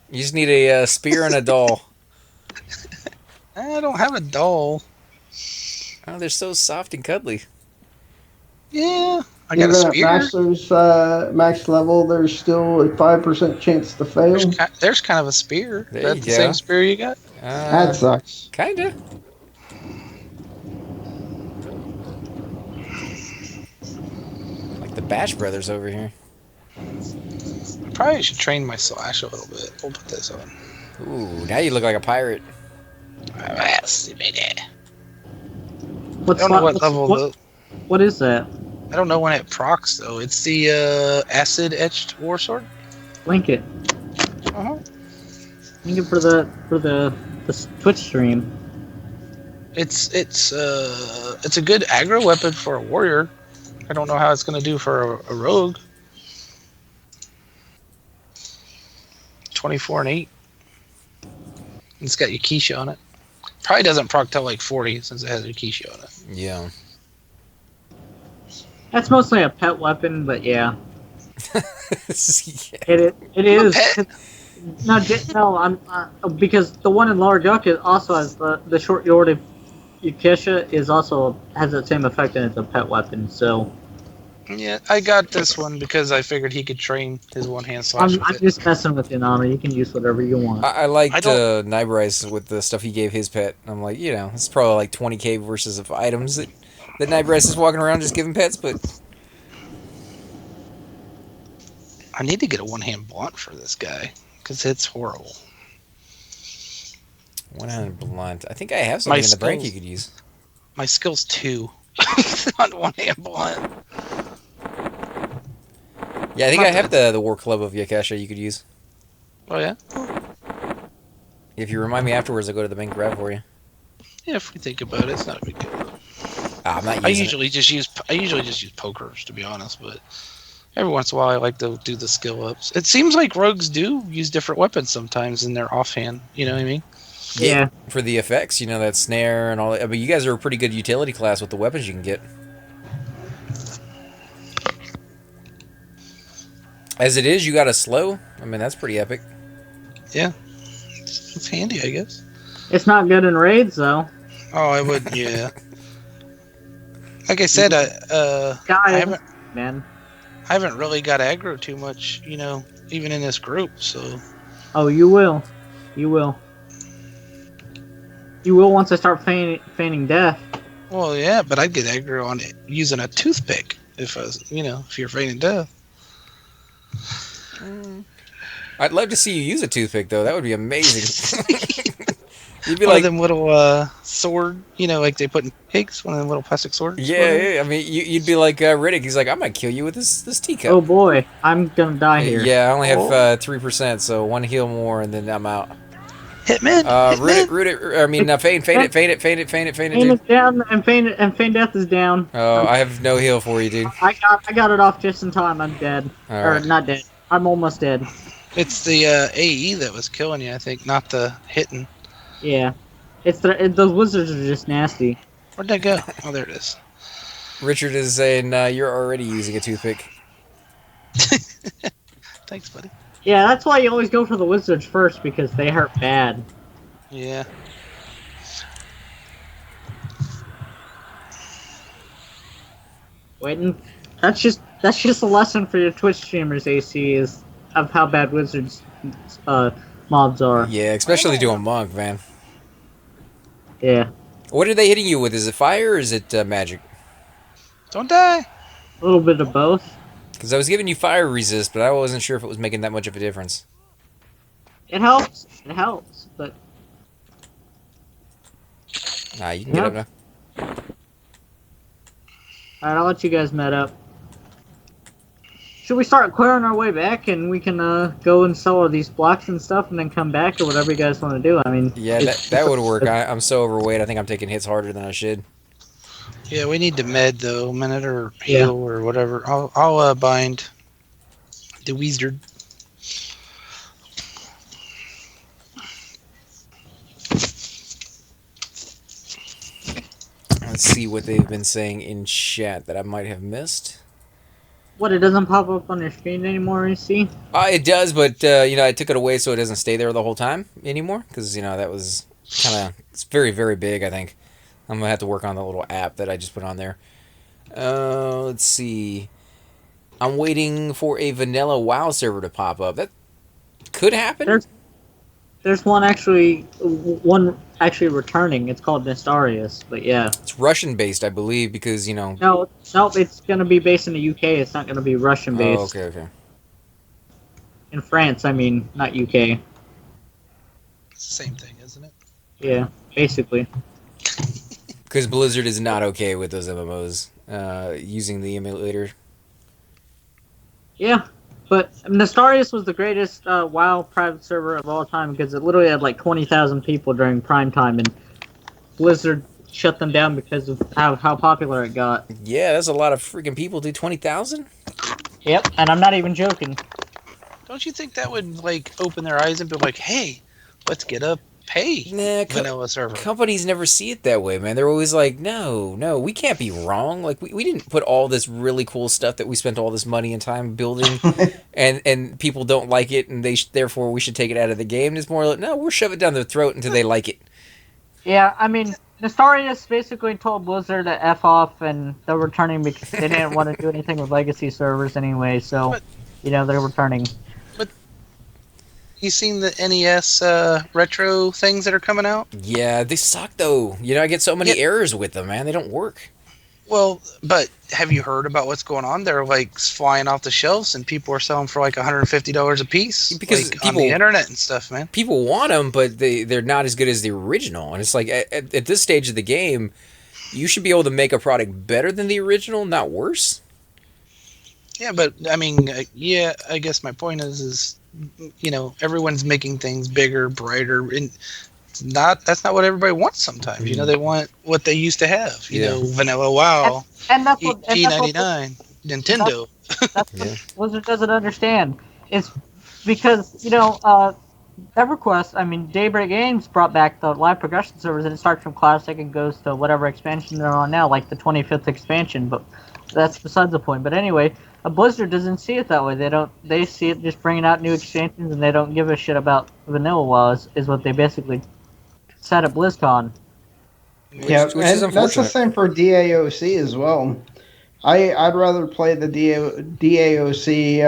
You just need a spear and a doll. I don't have a doll. Oh, they're so soft and cuddly. Yeah, I got a Even at spear. max level, there's still a 5% chance to fail. There's kind of a spear. There That's you the go. same spear you got? That sucks. Kinda. Like the Bash Brothers over here. Probably should train my slash a little bit. We'll put this on. Ooh, now you look like a pirate. What's I don't know what what's- level what- What is that? I don't know when it procs though. It's the acid etched war sword. Link it. Uh-huh. Link it for the Twitch stream. It's a good aggro weapon for a warrior. I don't know how it's gonna do for a rogue. 24 and 8. It's got Yakisha on it. Probably doesn't proc till like 40 since it has Yakisha on it. Yeah. That's mostly a pet weapon, but yeah, Yeah. it is. pet. No, I'm because the one in Lower Duck also has the short Yorda Yukisha has that same effect and it's a pet weapon. So Yeah, I got this one because I figured he could train his one-hand slash I'm with it. just messing with you, Nana. You can use whatever you want. I liked I don't- Nybrise with the stuff he gave his pet. I'm like, it's probably like 20k versus of items that Nybrise is walking around just giving pets, but I need to get a one-hand blunt for this guy because it's horrible. one-handed blunt. I think I have something in the bank you skills- could use. My skill's 2 on one-hand blunt. Yeah, I think I have the War Club of Yakasha you could use. Oh yeah. If you remind me afterwards, I'll go to the bank grab for you. Yeah, if we think about it, it's not a big deal. I'm not using I it. usually just use pokers, to be honest, but every once in a while I like to do the skill ups. It seems like rogues do use different weapons sometimes in their offhand. You know what I mean? Yeah. For the effects, that snare and all that. But you guys are a pretty good utility class with the weapons you can get. As it is, you got a slow. I mean, that's pretty epic. Yeah, it's handy, I guess. It's not good in raids though. Oh, I would, yeah. Like I said, I Guys, man. haven't really got aggro too much, even in this group. So Oh, you will. You will. You will once I start feigning death. well, yeah, but I'd get aggro on it using a toothpick if I was, if you're feigning death. I'd love to see you use a toothpick, though. That would be amazing. You'd be One like, of them little sword, like they put in pigs, one of them little plastic swords. yeah. I mean, you'd be like Riddick. He's like, I might kill you with this teacup. Oh boy, I'm gonna die here. Yeah, I only have 3%, so one heal more, and then I'm out. Hitman. Root it. I mean, feint it, Feign dude. is down and feign death is down. Oh, I have no heal for you, dude. I got it off just in time. I'm dead. All Or right. not dead. I'm almost dead. It's the AE that was killing you, I think, not the hitting. Yeah. Those wizards are just nasty. Where'd that go? Oh, there it is. Richard is saying you're already using a toothpick. Thanks, buddy. Yeah, that's why you always go for the wizards first because they hurt bad. Yeah. Waiting. That's just a lesson for your Twitch streamers, AC, is of how bad wizards mobs are. Yeah, especially to a monk, man. Yeah, What are they hitting you with? Is it fire or is it magic? Don't die. a little bit of both. Because I was giving you fire resist, but I wasn't sure if it was making that much of a difference. It helps. It helps, but Nah, you can get up now. alright, I'll let you guys met up. Should we start clearing our way back and we can go and sell all these blocks and stuff and then come back or whatever you guys want to do? I mean, Yeah, that would work. I'm so overweight. I think I'm taking hits harder than I should. Yeah, we need to med though, minute or heal or whatever. I'll bind the wizard. Let's see what they've been saying in chat that I might have missed. What, it doesn't pop up on your screen anymore, AC? It does, but I took it away so it doesn't stay there the whole time anymore. Because that was it's very, very big. I think I'm gonna have to work on the little app that I just put on there. Let's see. I'm waiting for a vanilla WoW server to pop up. That could happen. There's one actually returning. It's called Nestarius, but yeah. It's Russian based, I believe, because No, it's gonna be based in the UK. It's not gonna be Russian based. Oh, okay. In France, I mean, not UK. It's the same thing, isn't it? Yeah, basically. Because Blizzard is not okay with those MMOs using the emulator. Yeah, but Nestarius was the greatest WoW private server of all time because it literally had like 20,000 people during prime time, and Blizzard shut them down because of how popular it got. Yeah, that's a lot of freaking people, dude. 20,000? Yep, and I'm not even joking. Don't you think that would like open their eyes and be like, hey, let's get a pay vanilla server? Companies never see it that way, man. They're always like, no, we can't be wrong. Like, we didn't put all this really cool stuff that we spent all this money and time building, and people don't like it, and therefore we should take it out of the game. It's more like, no, we'll shove it down their throat until they like it. Yeah, I mean, Nestarius basically told Blizzard to F off, and they're returning because they didn't want to do anything with legacy servers anyway, so, they're returning. You seen the NES retro things that are coming out? Yeah, they suck, though. I get so many errors with them, man. They don't work. Well, but have you heard about what's going on? They're like flying off the shelves, and people are selling for like $150 a piece. Because people, on the internet and stuff, man. People want them, but they're not as good as the original. And it's like, at this stage of the game, you should be able to make a product better than the original, not worse. Yeah, but I mean, I guess my point is everyone's making things bigger, brighter, and that's not what everybody wants sometimes. They want what they used to have. Vanilla WoW, and that's what P99, Nintendo. That's what Blizzard doesn't understand. It's because EverQuest, I mean, Daybreak Games brought back the live progression servers, and it starts from Classic and goes to whatever expansion they're on now, like the 25th expansion, but that's besides the point. But anyway, Blizzard doesn't see it that way. They see it just bringing out new expansions, and they don't give a shit about vanilla WoW, is what they basically said at BlizzCon. Yeah, which is and that's the same for DAOC as well. I'd rather play the DAOC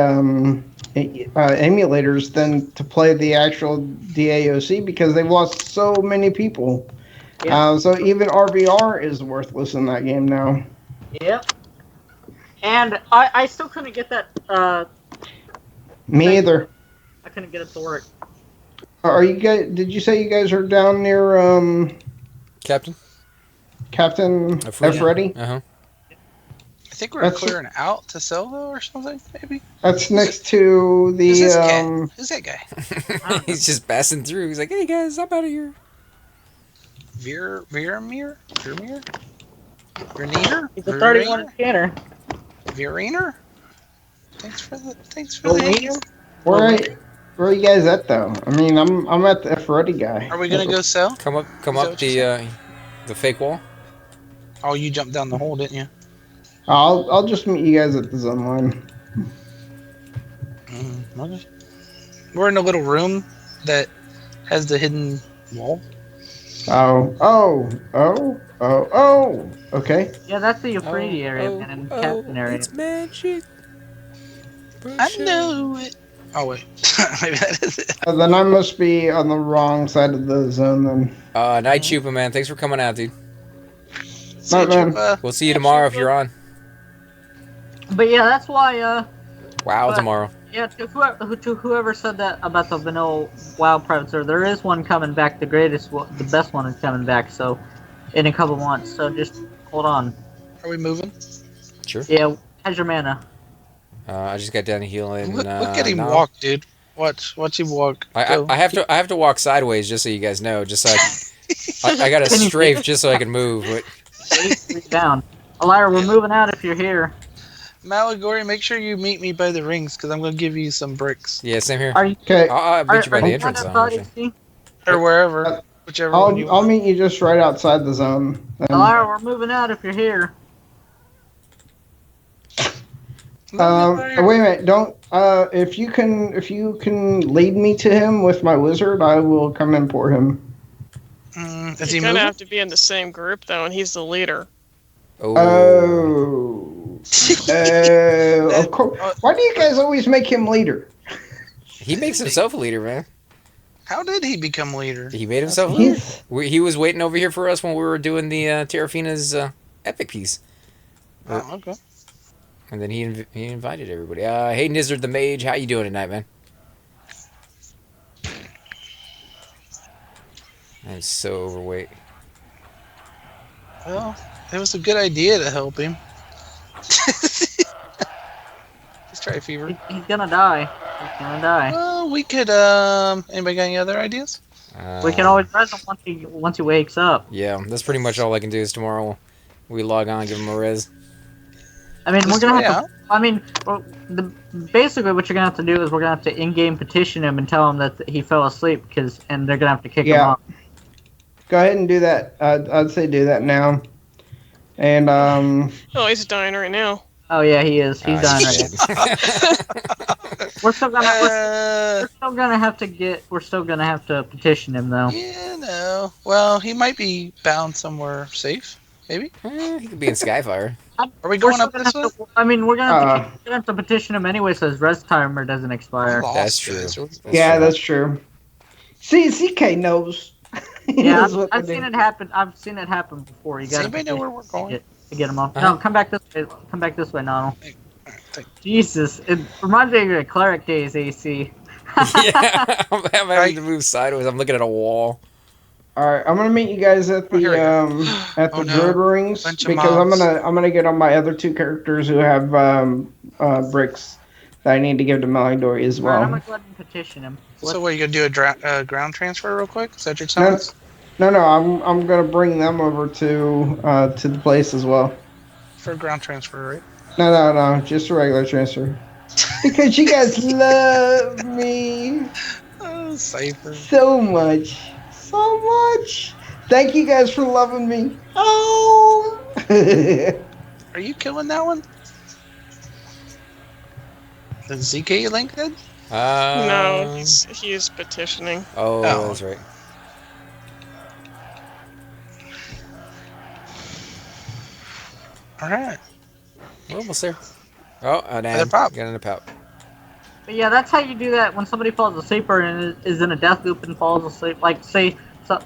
emulators than to play the actual DAOC because they've lost so many people. Yeah. So even RVR is worthless in that game now. Yep. And I still couldn't get that. Me either. I couldn't get it to work. Are you guys? Did you say you guys are down near Captain F. Ready? Uh-huh. I think we're clearing out to sell though, or something. Maybe that's next to the. Who's that guy? He's just passing through. He's like, "Hey guys, I'm out of here." Vermeer? He's a 31 scanner. Vereener? Thanks for the Right. Where are you guys at though? I mean, I'm at the F-Ready guy. Are we gonna go sell? Come up Is that what you the fake wall. Oh, you jumped down the hole, didn't you? I'll just meet you guys at the zone line. Okay. We're in a little room that has the hidden wall. Oh. Okay. Yeah, that's the Euphrates area, man, and Captain area. It's magic. I know it. Oh wait, maybe that is it. Then I must be on the wrong side of the zone then. Night Chupa, man. Thanks for coming out, dude. Night, man. We'll see you tomorrow if you're on. But yeah, that's why. Wow, But- tomorrow. Yeah, to whoever said that about the vanilla wild predator, there is one coming back. The best one is coming back. So, in a couple months. So just hold on. Are we moving? Sure. Yeah, how's your mana? I just got done healing. Look at him no. walk, dude. Watch him walk. Go. I have to walk sideways just so you guys know. Just so I got to strafe just so I can move. But 8 down. Alira, we're moving out if you're here. Malagory, make sure you meet me by the rings because I'm gonna give you some bricks yeah, same here. Are you? Okay. I'll meet you by are the you entrance on zone. that Actually. side, or wherever, whichever one you I'll want. meet you just right outside the zone. Alira, we're moving out if you're here. Wait a minute. Don't. If you can lead me to him with my wizard, I will come and pour him. Is he You're gonna moving? have to be in the same group though, and he's the leader. Oh. Of course. Why do you guys always make him leader? He makes himself a leader, man. How did he become leader? He made himself a leader. He's, He was waiting over here for us when we were doing the TerraFena's epic piece. Oh, okay. And then he invited everybody. Hey, Nizzard the Mage, how you doing tonight, man? I'm so overweight. Well, it was a good idea to help him. He's try fever. He's gonna die. He's gonna die. Well, we could. Anybody got any other ideas? We can always res him once he wakes up. Yeah, that's pretty much all I can do is tomorrow we log on, give him a res. I mean, we're Just gonna wait have to. I mean, basically, what you're gonna have to do is we're gonna have to in-game petition him and tell him that he fell asleep, and they're gonna have to kick him off. go ahead and do that. I'd say do that now. And Oh, he's dying right now. Oh yeah, he is. He's dying right now. We're still gonna. We're still gonna have to petition him though. Yeah, no. Well, he might be bound somewhere safe. Maybe. He could be in Skyfire. Are we We're going still up gonna this have way? to, I mean, we're gonna have to petition him anyway, so his res timer doesn't expire. Lost, That's true. guys. that's true. See, CK knows. He Yeah, knows what to I've do. seen it happen. I've seen it happen before. You Does got anybody know where we're going? to get him off. Uh-huh. No, come back this way. Come back this way, Nonal. Thank- Jesus, it reminds me of the cleric days, AC. Yeah, I'm having to move sideways. I'm looking at a wall. All right, I'm gonna meet you guys at Oh, here we the go. at the Oh, no. druid rings Bunch of because mobs. I'm gonna get on my other two characters who have bricks that I need to give to Malidori as Alright, I'm well. gonna go ahead and petition him. So, what, you gonna do a ground transfer real quick? Is that your No, chance? no, I'm gonna bring them over to the place as well. For a ground transfer, right? No, just a regular transfer. Because you guys love me Oh, Cypher. so much. Thank you guys for loving me. Oh. Are you killing that one? The ZK link did? No, he's petitioning. Oh, Oh. that's right. Alright. We're almost there. Oh, Another damn. pop. Got another pop. But yeah, that's how you do that when somebody falls asleep or is in a death loop and falls asleep. Like, say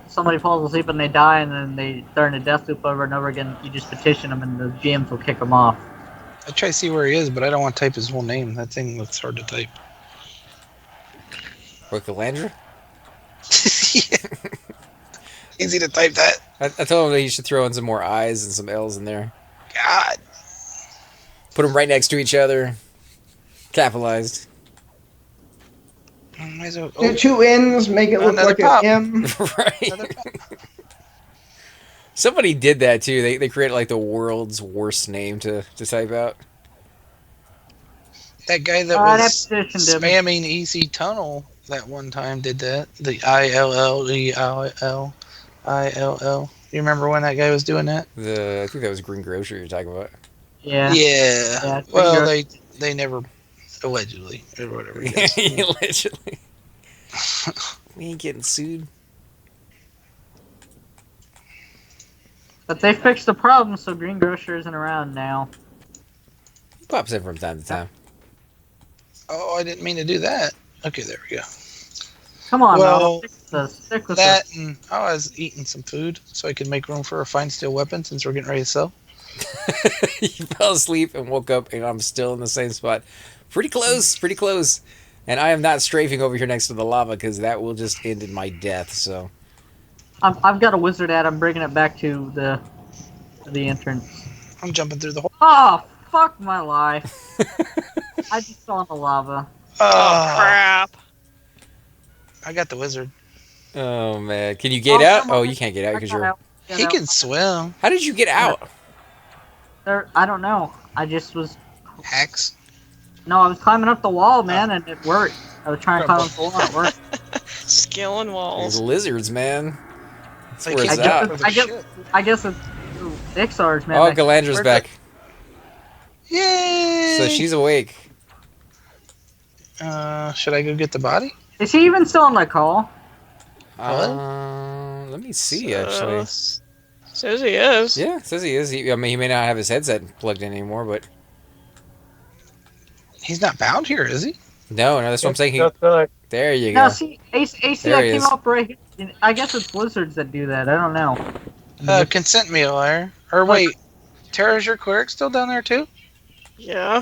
somebody falls asleep and they die and then they're in a death loop over and over again. You just petition them and the GMs will kick them off. I try to see where he is, but I don't want to type his whole name. That thing looks hard to type. Orcalandra? Easy to type that. I told him that he should throw in some more I's and some L's in there. God. Put them right next to each other. Capitalized. Do two N's, make it look Another like pop. an M. Right. Somebody did that too. They created like the world's worst name to type out. That guy that Alright, I was petitioned him. spamming EC Tunnel that one time did that. The ILLEILL. You remember when that guy was doing that? I think that was Green Grocery you're talking about. Yeah. Yeah. Yeah. Well, they never allegedly or whatever. Yes. Literally. We ain't getting sued. But they fixed the problem, so Green Grocer isn't around now. Pops in from time to time. Oh, I didn't mean to do that. Okay, there we go. Come on, Well, Mel. Stick with that us. and I was eating some food so I could make room for a fine steel weapon since we're getting ready to sell. You fell asleep and woke up, and I'm still in the same spot. Pretty close, pretty close. And I am not strafing over here next to the lava because that will just end in my death. So I've got a wizard at. I'm bringing it back to the entrance. I'm jumping through the hole. Oh, fuck my life. I just saw in the lava. Oh, crap. I got the wizard. oh man, can you get out? Oh, you can't get out I because got you're. out. He can swim. How did you get out? I don't know. I just was. Hacks. No, I was climbing up the wall, man, and it worked. I was trying to climb up the wall, and it worked. Scaling These walls. lizards, man. That's They where keep it's jumping at. over the I guess, ship. I guess it's Ixar's, man. Oh, Galandra's back. Yay! So she's awake. Should I go get the body? Is he even still on the call? Let me see, actually. Says he is. Yeah, it says he is. I mean, he may not have his headset plugged in anymore, but He's not bound here, is he? no, that's what I'm saying. That's right. There you No, go. see, AC, There I he came is. up right here. I guess it's lizards that do that. I don't know. Consent me, liar. Or wait, Tara's your cleric still down there too? Yeah.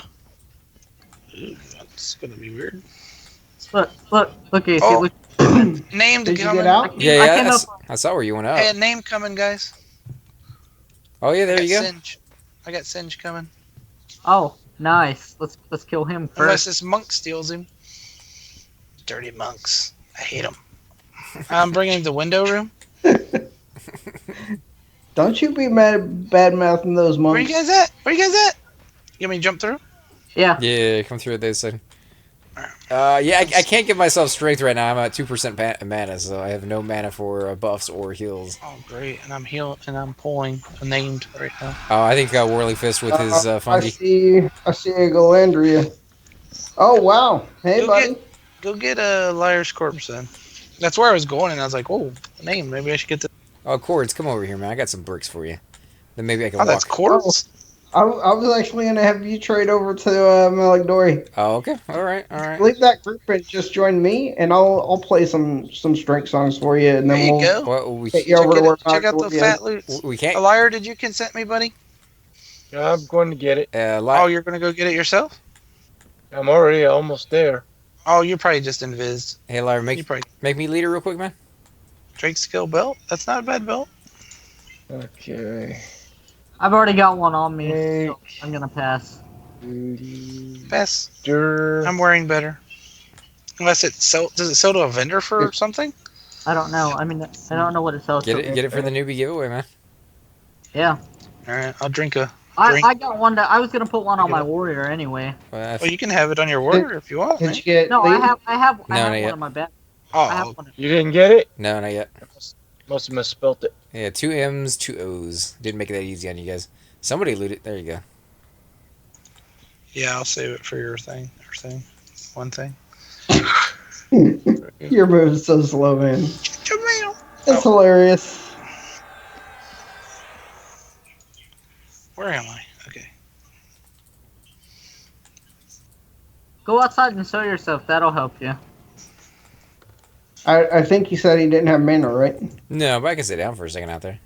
That's gonna be weird. Look, AC, Oh. look. Named Did you coming. get out? Yeah, I yeah. came up- I saw where you went Hey, a out. name coming, guys. Oh yeah, there I you got go. Singe. I got Singe coming. Oh, nice. Let's kill him Unless first. this monk steals him. Dirty monks. I hate them. I'm bringing the window room. Don't you be bad mouthing those Where monks. you guys at? Where you guys at? You want me to jump through? Yeah. Yeah, come through this second. Yeah, I can't give myself strength right now. I'm at 2% mana, so I have no mana for buffs or heals. Oh, great. And I'm healing and I'm pulling a named right now. Oh, I think Whirling Fist with his I fungi. see a Galandria. Oh wow! Hey, Go buddy. Go get a liar's corpse then. That's where I was going, and I was like, oh, name. Maybe I should get the. Oh, Cords, come over here, man. I got some bricks for you. Then maybe I can Oh, walk. that's quartz. I was actually gonna have you trade over to Malagdori. Oh, okay. All right. All right. Leave that group and just join me, and I'll play some strength songs for you, and There then you we'll go. Well, we get you over to where Check out the Malagdori is. fat loots. we A can't. liar, did you consent me, buddy? I'm going to get it. Oh, you're gonna go get it yourself? I'm already almost there. Oh, you're probably just invised. Hey, Lyra, You make probably me leader real quick, man. Drake skill belt. That's not a bad belt. Okay. I've already got one on me, Hey. so I'm gonna pass. Pass. Stir. I'm wearing better. Unless it sell. Does it sell to a vendor for something? I don't know. I mean, I don't know what it sells. Get to. it for the newbie giveaway, man. Yeah. All right, I'll drink a. I got one that I was gonna put one on Pick it my up. warrior anyway. Well, Oh, you can have it on your warrior if you want. Did Man. you get? No, lead? I have No, not one yet. on my back. I Oh, have one. You didn't get it? no, not yet. Must have misspelt it. Yeah, 2 M's, 2 O's. Didn't make it that easy on you guys. Somebody looted. There you go. yeah, I'll save it for your thing. One thing. Your move's so slow, man. Jamil. It's hilarious. Where am I? Okay. Go outside and show yourself. That'll help you. I think he said he didn't have mana, right? No, but I can sit down for a second out there.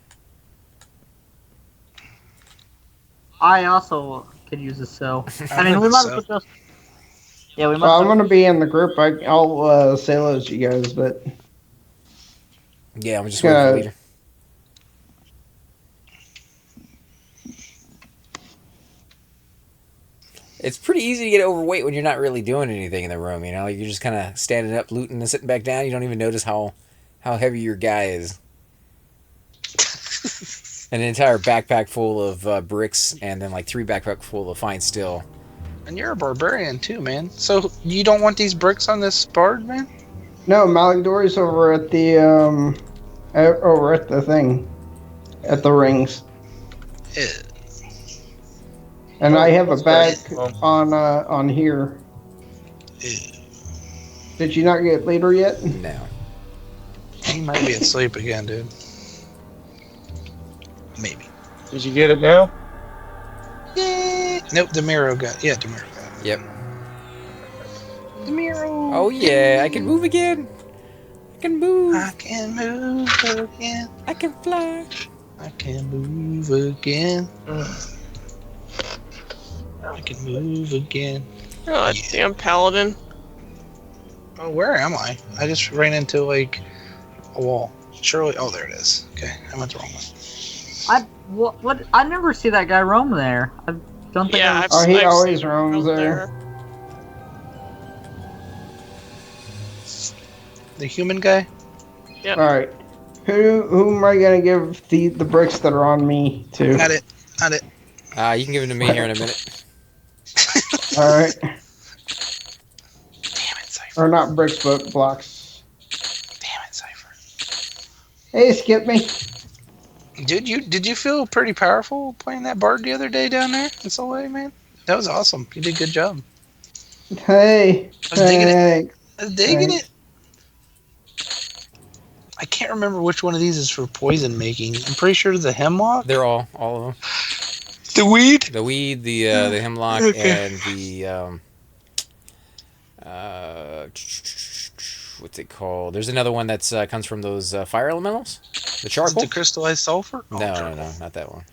I also could use a so. I mean, like we the might so. as well just. Yeah, we might. Well, as I'm well- gonna be in the group. I'll say hello to you guys, but Yeah, I'm just waiting for leader. It's pretty easy to get overweight when you're not really doing anything in the room, you know? You're just kind of standing up, looting, and sitting back down. You don't even notice how heavy your guy is. An entire backpack full of bricks, and then like 3 backpack full of fine steel. And you're a barbarian too, man. So you don't want these bricks on this bard, man? No, Malagdori's over at the over at the thing, at the rings, Eh, and I have a that's right. bag on here. eh. Did you not get leader yet? No. He might be asleep again, dude. Maybe. Did you get it now? Nope, Demiro got. Yeah, Demiro got. Yep. Demiro. Oh yeah, I can move again. I can move. I can move again. I can fly. I can move again. I can move again. Oh, Yeah. damn paladin. Oh, where am I? I just ran into like a wall. Surely. Oh, there it is. Okay, I went the wrong way. What? I never see that guy roam there. I don't think. Yeah, Oh, he I've always seen roams him there. The human guy. All right. Who am I gonna give the bricks that are on me to? Not it. Not it. You can give them to me here in a minute. All right. Damn it, Cypher. Or not bricks, but blocks. Damn it, Cypher. Hey, skip me. Did you feel pretty powerful playing that bard the other day down there in Soleil, man? That was awesome. You did a good job. Hey. I was digging it. Thanks. I was digging Thanks. it. I can't remember which one of these is for poison making. I'm pretty sure the hemlock. They're all of them. The weed. The weed, the hemlock, Okay. and the what's it called? There's another one that's comes from those fire elementals. The Is it charcoal. the crystallized sulfur? Oh, No, not that one.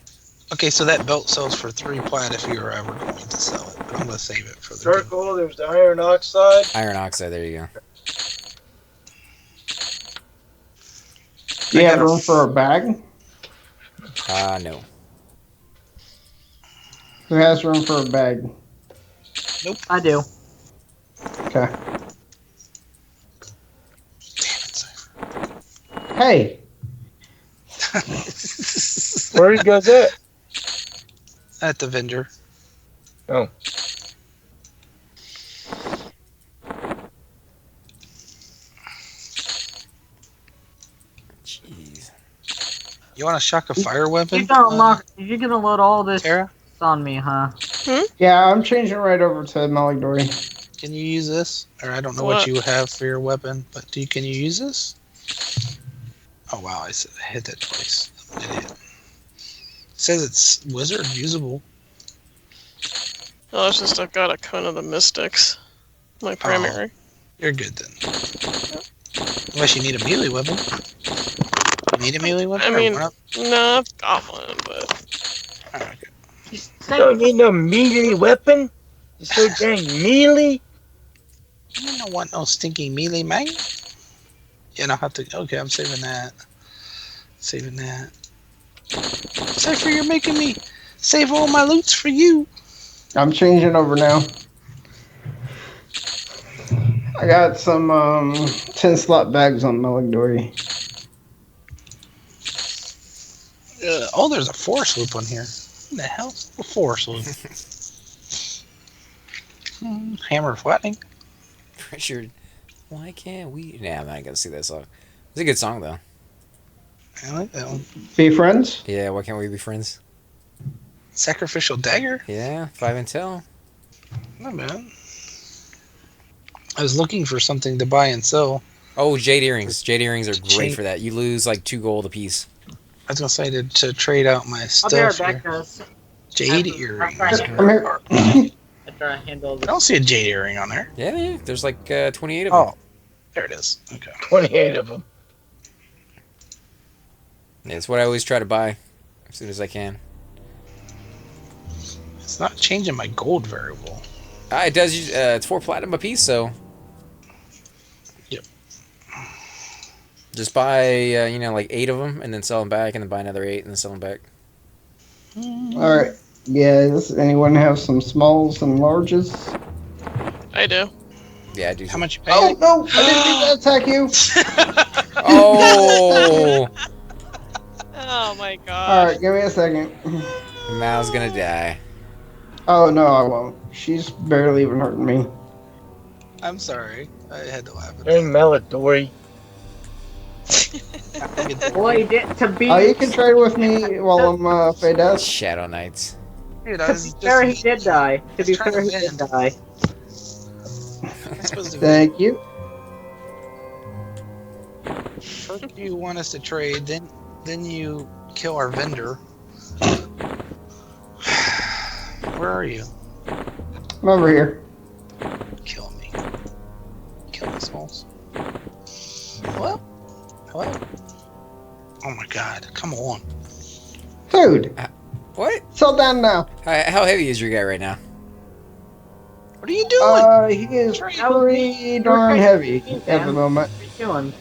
Okay, so that belt sells for 3 plat if you're ever going to sell it. But I'm gonna save it for the Charcoal, there's the iron oxide. Iron oxide. There you go. Do you have room for a bag? No. Who has room for a bag? I do. Okay. Damn it, Cypher. Hey. Where you guys at? At the vendor. Oh. Jeez. You want to shock a fire weapon? You're gonna load all this Tara, on me, huh? Yeah, I'm changing right over to Malagdori. can you use this? Or I don't know what What? you have for your weapon, but can you use this? Oh wow, I hit that twice. I'm an idiot. It says it's wizard usable. Oh, it's just I've got a Cone of the Mystics. My primary. You're good then. Unless you need a melee weapon. You need a melee weapon? I or mean, one up? no, I've got one, but Alright, good. Don't need no melee weapon. You're so dang melee. I don't want no stinking melee, man. Yeah, I'll have to. Okay, I'm saving that. Saving that. Cypher, you're making me save all my loots for you. I'm changing over now. I got some 10 slot bags on Malagdori. Oh, there's a force loop on here. What the hell? A force loop. Hammer of Flattening. Richard, why can't we? Nah, I'm not gonna see that song. It's a good song though. I like that one. Be friends? Yeah, why can't we be friends? Sacrificial Dagger. Yeah, 5 and tell. Not bad. I was looking for something to buy and sell. Oh, jade earrings. Jade earrings are great Chain- for that. You lose like 2 gold a piece. I was gonna say to trade out my I'll be right stuff. back, Here. guys. Jade After- earrings. after I Come here. After I handle I this. don't see a jade earring on there. Yeah, there's like 28 of them. Oh, there it is. Okay. 28 of them. Yeah, it's what I always try to buy as soon as I can. It's not changing my gold variable. It does. It's 4 platinum a piece, so. Yep. Just buy, like 8 of them, and then sell them back, and then buy another 8, and then sell them back. Alright. Yeah, does anyone have some smalls and larges? I do. Yeah, I do. How much you pay? Oh, no! I didn't mean to attack you! Oh! Oh my god. Alright, give me a second. Mal's gonna die. Oh, no, I won't. She's barely even hurting me. I'm sorry. I had to laugh at Dang Malatory. that. Boy, to be You can trade with me while I'm Fades. Shadow Knights. Dude, I to was be just fair, he did die. To was be trying fair, to he did win. die. I'm supposed to Thank you. First you want us to trade, then you kill our vendor. Where are you? I'm over here. Kill me. Kill the souls. Hello? Hello? Oh my god, come on. Dude, What? settle down now. How heavy is your guy right now? What are you doing? He is That was pretty darn heavy at the man. moment. What are you doing?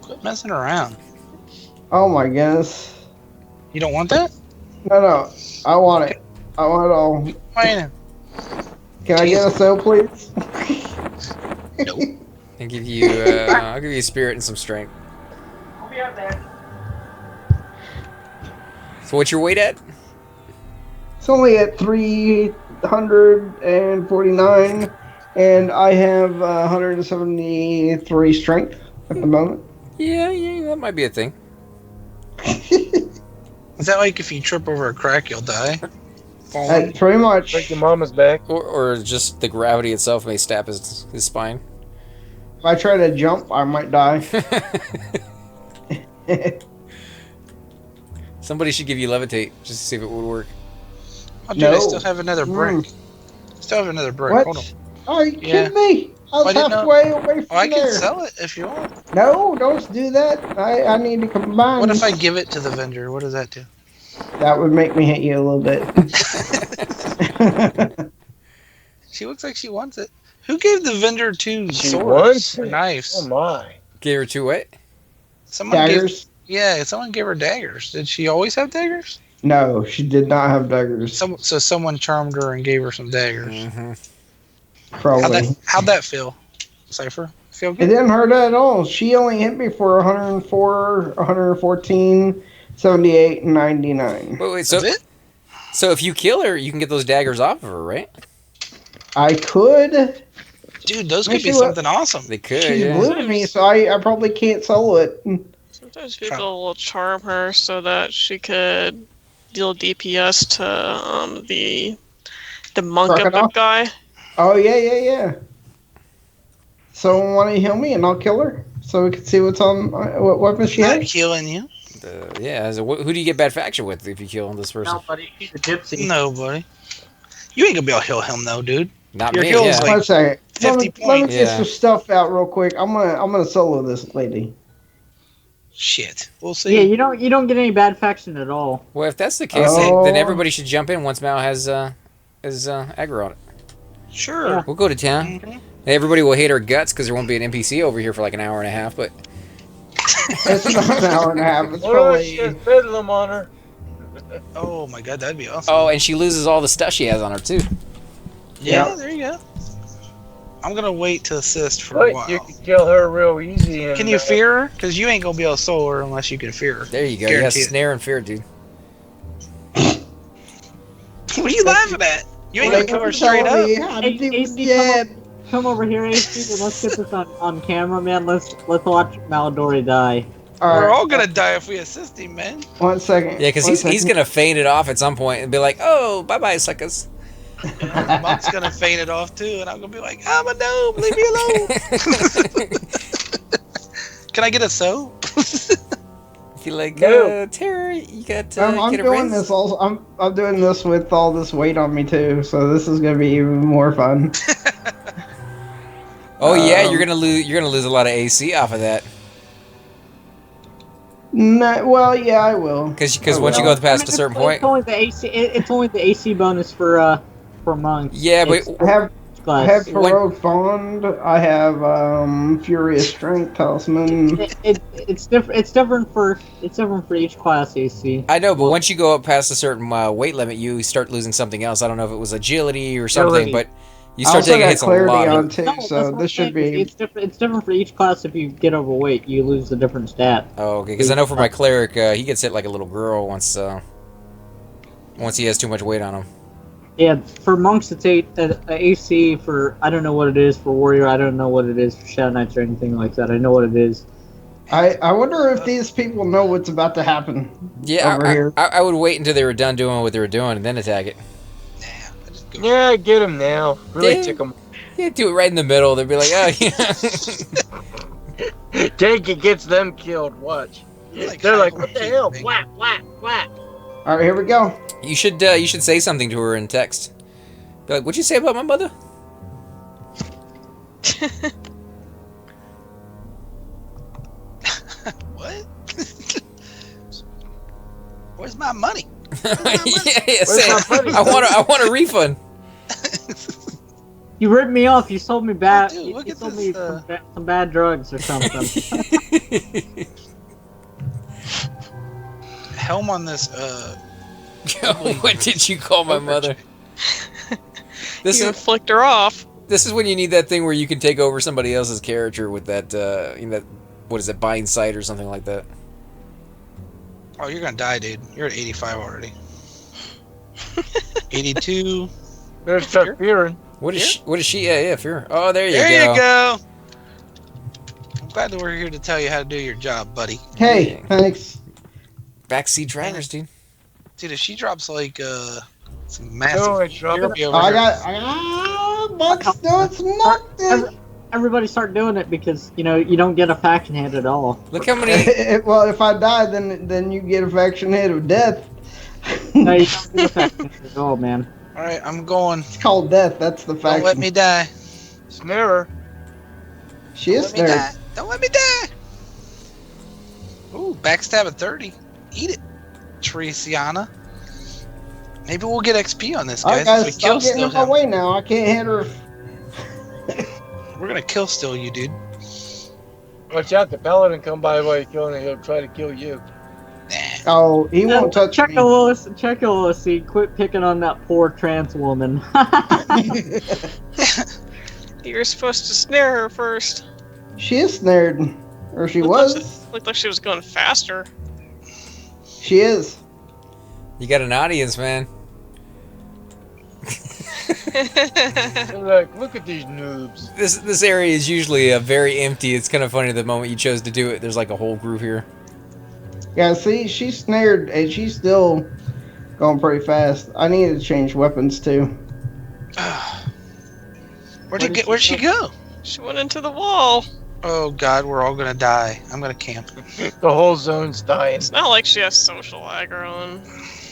Quit messing around. Oh my goodness. You don't want that? No, I want it. I want it all. Wait. Can I get a soap, please? Nope. I'll give you I'll give you spirit and some strength. I'll be up there. So what's your weight at? It's only at 349, and I have 173 strength at the moment. Yeah, that might be a thing. Is that like if you trip over a crack, you'll die? Falling? Pretty much. Break your mama's back. Or just the gravity itself may stab his spine. If I try to jump, I might die. Somebody should give you levitate just to see if it would work. Oh, dude, No. I still have another brick. Still have another brick. What? Hold on. Are you Yeah. kidding me? I was I didn't know- halfway away from Oh, I can there. sell it if you want. No, don't do that. I need to combine. What if I give it to the vendor? What does that do? That would make me hate you a little bit. She looks like she wants it. Who gave the vendor two She swords wants or it. knives? Oh my. Gave her two what? Someone gave, Daggers? yeah, someone gave her daggers. Did she always have daggers? No, she did not have daggers. So someone charmed her and gave her some daggers. Mm-hmm. Probably. How'd that feel? Cypher? Feel It good? didn't hurt at all. She only hit me for 104, 114, 78, and 99. Wait, so That's it? so if you kill her, you can get those daggers off of her, right? I could. Dude, those Let me could be see what- something awesome. They could, She's yeah. blue to me, so I probably can't solo it. Sometimes people will charm her so that she could deal DPS to the monk of the Crocodile? guy. Oh, yeah. Someone want to heal me and I'll kill her? So we can see what weapon she Not has? healing you. Yeah. So who do you get bad faction with if you kill this person? Nobody. He's a gypsy. Nobody. You ain't gonna be able to heal him though, dude. Not Your me. heal Yeah. is like- One second. 50 Let me points. get Yeah. some stuff out real quick. I'm gonna solo this lady. Shit. We'll see. Yeah, you don't get any bad faction at all. Well, if that's the case, then everybody should jump in once Mal has aggro on it. Sure. Yeah. We'll go to town. Mhm. Everybody will hate our guts because there won't be an NPC over here for like an hour and a half. But It's not an hour and a half. It's Oh, probably. shit, bedlam on her. Oh my god, that'd be awesome. oh, and she loses all the stuff she has on her too. yeah, yeah. there you go. I'm gonna wait to assist for a But while. you can kill her real easy. And, Can you fear her? Because you ain't gonna be able to solo her unless you can fear her. There you go. Guarantee Yes, it. snare and fear, dude. What are you laughing at? You ain't gonna kill her straight up. Yeah. Come over here, AC, and let's get this on camera, man. Let's watch Maladori die. We're all gonna die if we assist him, man. 1 second. Yeah, because he's gonna feign it off at some point and be like, "Oh, bye bye, suckers." The monk's gonna faint it off too, and I'm gonna be like, I'm a gnome, leave me alone. Can I get a soap? Feel like, No. Terror, you got I'm get a doing raise? this also. I'm doing this with all this weight on me too, so this is gonna be even more fun. Oh yeah, you're gonna lose a lot of AC off of that. No, well, yeah, I will. Because I once you will. go past a certain point, It's only the AC. It's only the AC bonus for monks. yeah, but It's I have class. heroic bond. I have furious strength talisman. It's different. It's different for each class AC. I know, but once you go up past a certain weight limit, you start losing something else. I don't know if it was agility or something, Agility. but you I start also taking got hits a clarity lot. on too, No, that's so what this should I'm saying. be. It's different. It's different for each class. If you get overweight, you lose a different stat. Oh, okay. Because I know for my cleric, he gets hit like a little girl once he has too much weight on him. Yeah, for monks it's 8 AC. For I don't know what it is for warrior. I don't know what it is for shadow knights or anything like that. I know what it is. I wonder if these people know what's about to happen Yeah, over here. I would wait until they were done doing what they were doing and then attack it. Nah, I just go. Yeah, get him now. Really Yeah. tick him. Yeah, do it right in the middle. They'd be like, oh, yeah. Take it gets them killed. Watch. Like They're like, high what the key, hell? big- Whack, whack, whack. All right, here we go. You should say something to her in text. Be like, what'd you say about my mother? What? Where's my money? Yeah, Where's say my it. money? I want a refund. You ripped me off. You sold me bad. Dude, look you at sold this, me some bad drugs or something. Helm on this. What did you call my mother? This You is flicked her off. this is when you need that thing where you can take over somebody else's character with that that what is it, bind sight or something like that. Oh, you're gonna die, dude. You're at 85 already. 82. Better start fearing. What is she? Yeah, fear. Oh, there you There go. you go. I'm glad that we're here to tell you how to do your job, buddy. Hey, Yeah. thanks. Backseat drivers, dude. Dude, if she drops like some No, massive, it's dropping. you'll be over I here. got Buck's doing some nothing. Everybody start doing it because you don't get a faction head at all. Look how many. Well, if I die, then you get a faction head of death. No, you don't get a faction head at all, man. All right, I'm going. It's called death. That's the faction. Don't let me die. Snare. She Don't is let me die. there. Don't let me die. Ooh, backstab at 30. Eat it, Triciana. Maybe we'll get XP on this, All guys. right, If guys, we kill stop getting in still my him. way now. I can't hit her. We're gonna kill still you, dude. Watch out, the paladin come by while you're killing it. He'll try to kill you. Nah. Oh, he won't touch me. Checkalossi, quit picking on that poor trans woman. You're supposed to snare her first. She is snared, or she Looked was. Looked like she was going faster. She is. You got an audience, man. They're like, look at these noobs. This area is usually very empty. It's kind of funny the moment you chose to do it. There's like a whole group here. Yeah, see, she's snared, and she's still going pretty fast. I need to change weapons too. Where'd she go? She went into the wall. Oh God, we're all gonna die. I'm gonna camp. The whole zone's dying. It's not like she has social aggro on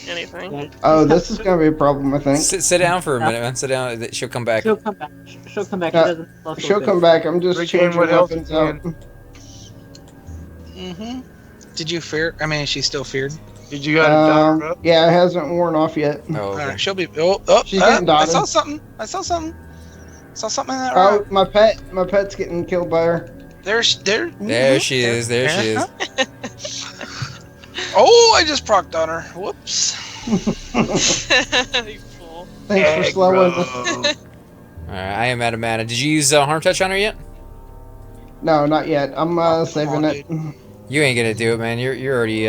anything. Oh, this is gonna be a problem, I think. Sit down for a minute, man. Sit down. She'll come back. She'll come back. She'll come back. She Uh, doesn't love She'll social come back. I'm just Regain changing what health weapons you out. can. Mm-hmm. Did you fear? I mean, is she still feared? Did you gotta dot her up? Yeah, it hasn't worn off yet. Oh, All okay. right, she'll be. Oh, She's getting I dotted. saw something. I saw something. Saw something in that Oh, rock. my pet's getting killed by her. There. There she is. There she is. Oh, I just procced on her. Whoops. You fool. Thanks for slowing. All right, I am out of mana. Did you use harm touch on her yet? No, not yet. I'm saving on, it. You ain't gonna do it, man. You're already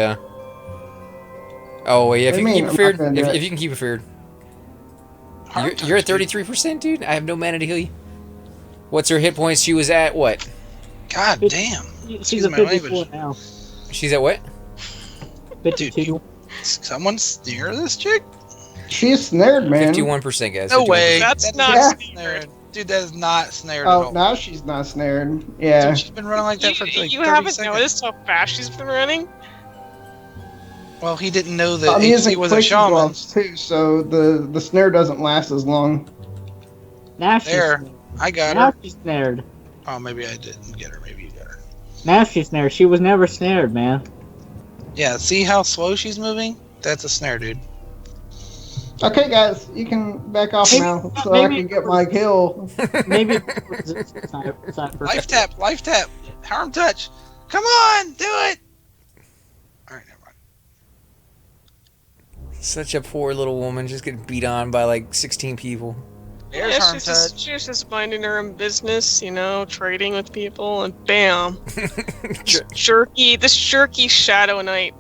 Oh yeah, if What do you you can keep mean it I'm feared, not gonna do if it? you can keep it feared. Harm You're at touch, dude. 33%, dude. I have no mana to heal you. What's her hit points? She was at what? God damn. She's Excuse a my 54 language. now. She's at what? 52. Someone's near this chick? She's snared, man. 51%, guys. No 51%. way. That's That is not Yeah. snared. Dude, that is not snared at Oh, all. now she's not snared. Yeah. Dude, she's been running like that for like You 30 haven't seconds. noticed how fast she's been running? Well, he didn't know that I'm AC using was a Clicky shaman. gloves too, so the snare doesn't last as long. Now she's There. snared. I got Now her. she's snared. Oh, maybe I didn't get her. Maybe you got her. Now she's snared. She was never snared, man. Yeah, see how slow she's moving? That's a snare, dude. Okay, guys, you can back off Maybe- now, so I maybe- can get my kill. Maybe it's resistance type for Life tap, harm touch. Come on, do it. All right, never mind. Such a poor little woman, just getting beat on by like 16 people. There's Yeah, harm she's just minding her own business, trading with people, and bam. This jerky Shadow Knight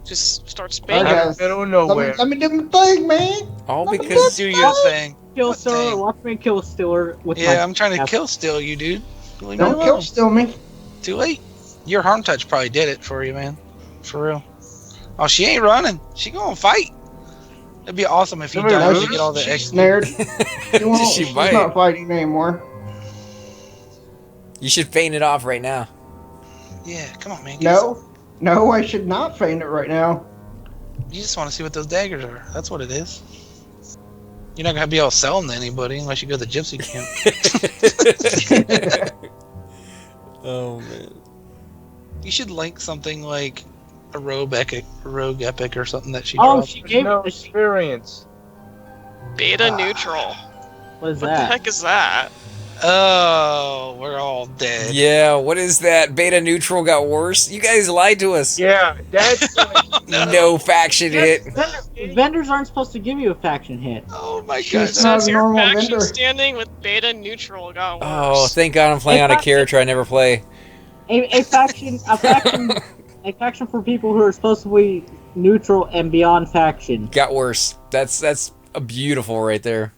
Just start Alright, spamming. guys. Middle of Let me, nowhere. let me do my thing, man. All Let me because Do your thing. Kill What Stealer. thing? Watch me kill Stealer with my. Yeah, I'm trying to Yeah. kill steal you, dude. Leave me Don't kill alone. steal me. Too late. Your harm touch probably did it for you, man. For real. Oh, she ain't running. She gonna fight. It'd be awesome if you Somebody died lose? to get all the She's XP. snared. She won't, she she's might. not fighting anymore. You should feign it off right now. Yeah, come on, man. No, I should not feign it right now. You just want to see what those daggers are. That's what it is. You're not gonna be able to sell them to anybody unless you go to the gypsy camp. Oh man. You should link something like a rogue epic or something that she Oh, dropped. she There's gave no it. experience. Beta neutral. What is What the that? heck is that? Oh, we're all dead. Yeah, what is that? Beta neutral got worse? You guys lied to us. Yeah, that's like, No faction hit. Vendors aren't supposed to give you a faction hit. Oh my She's god. not Says a your normal faction vendor. standing with beta neutral got worse. Oh, thank God I'm playing on a character I never play. A faction for people who are supposed to be neutral and beyond faction. Got worse. That's a beautiful right there.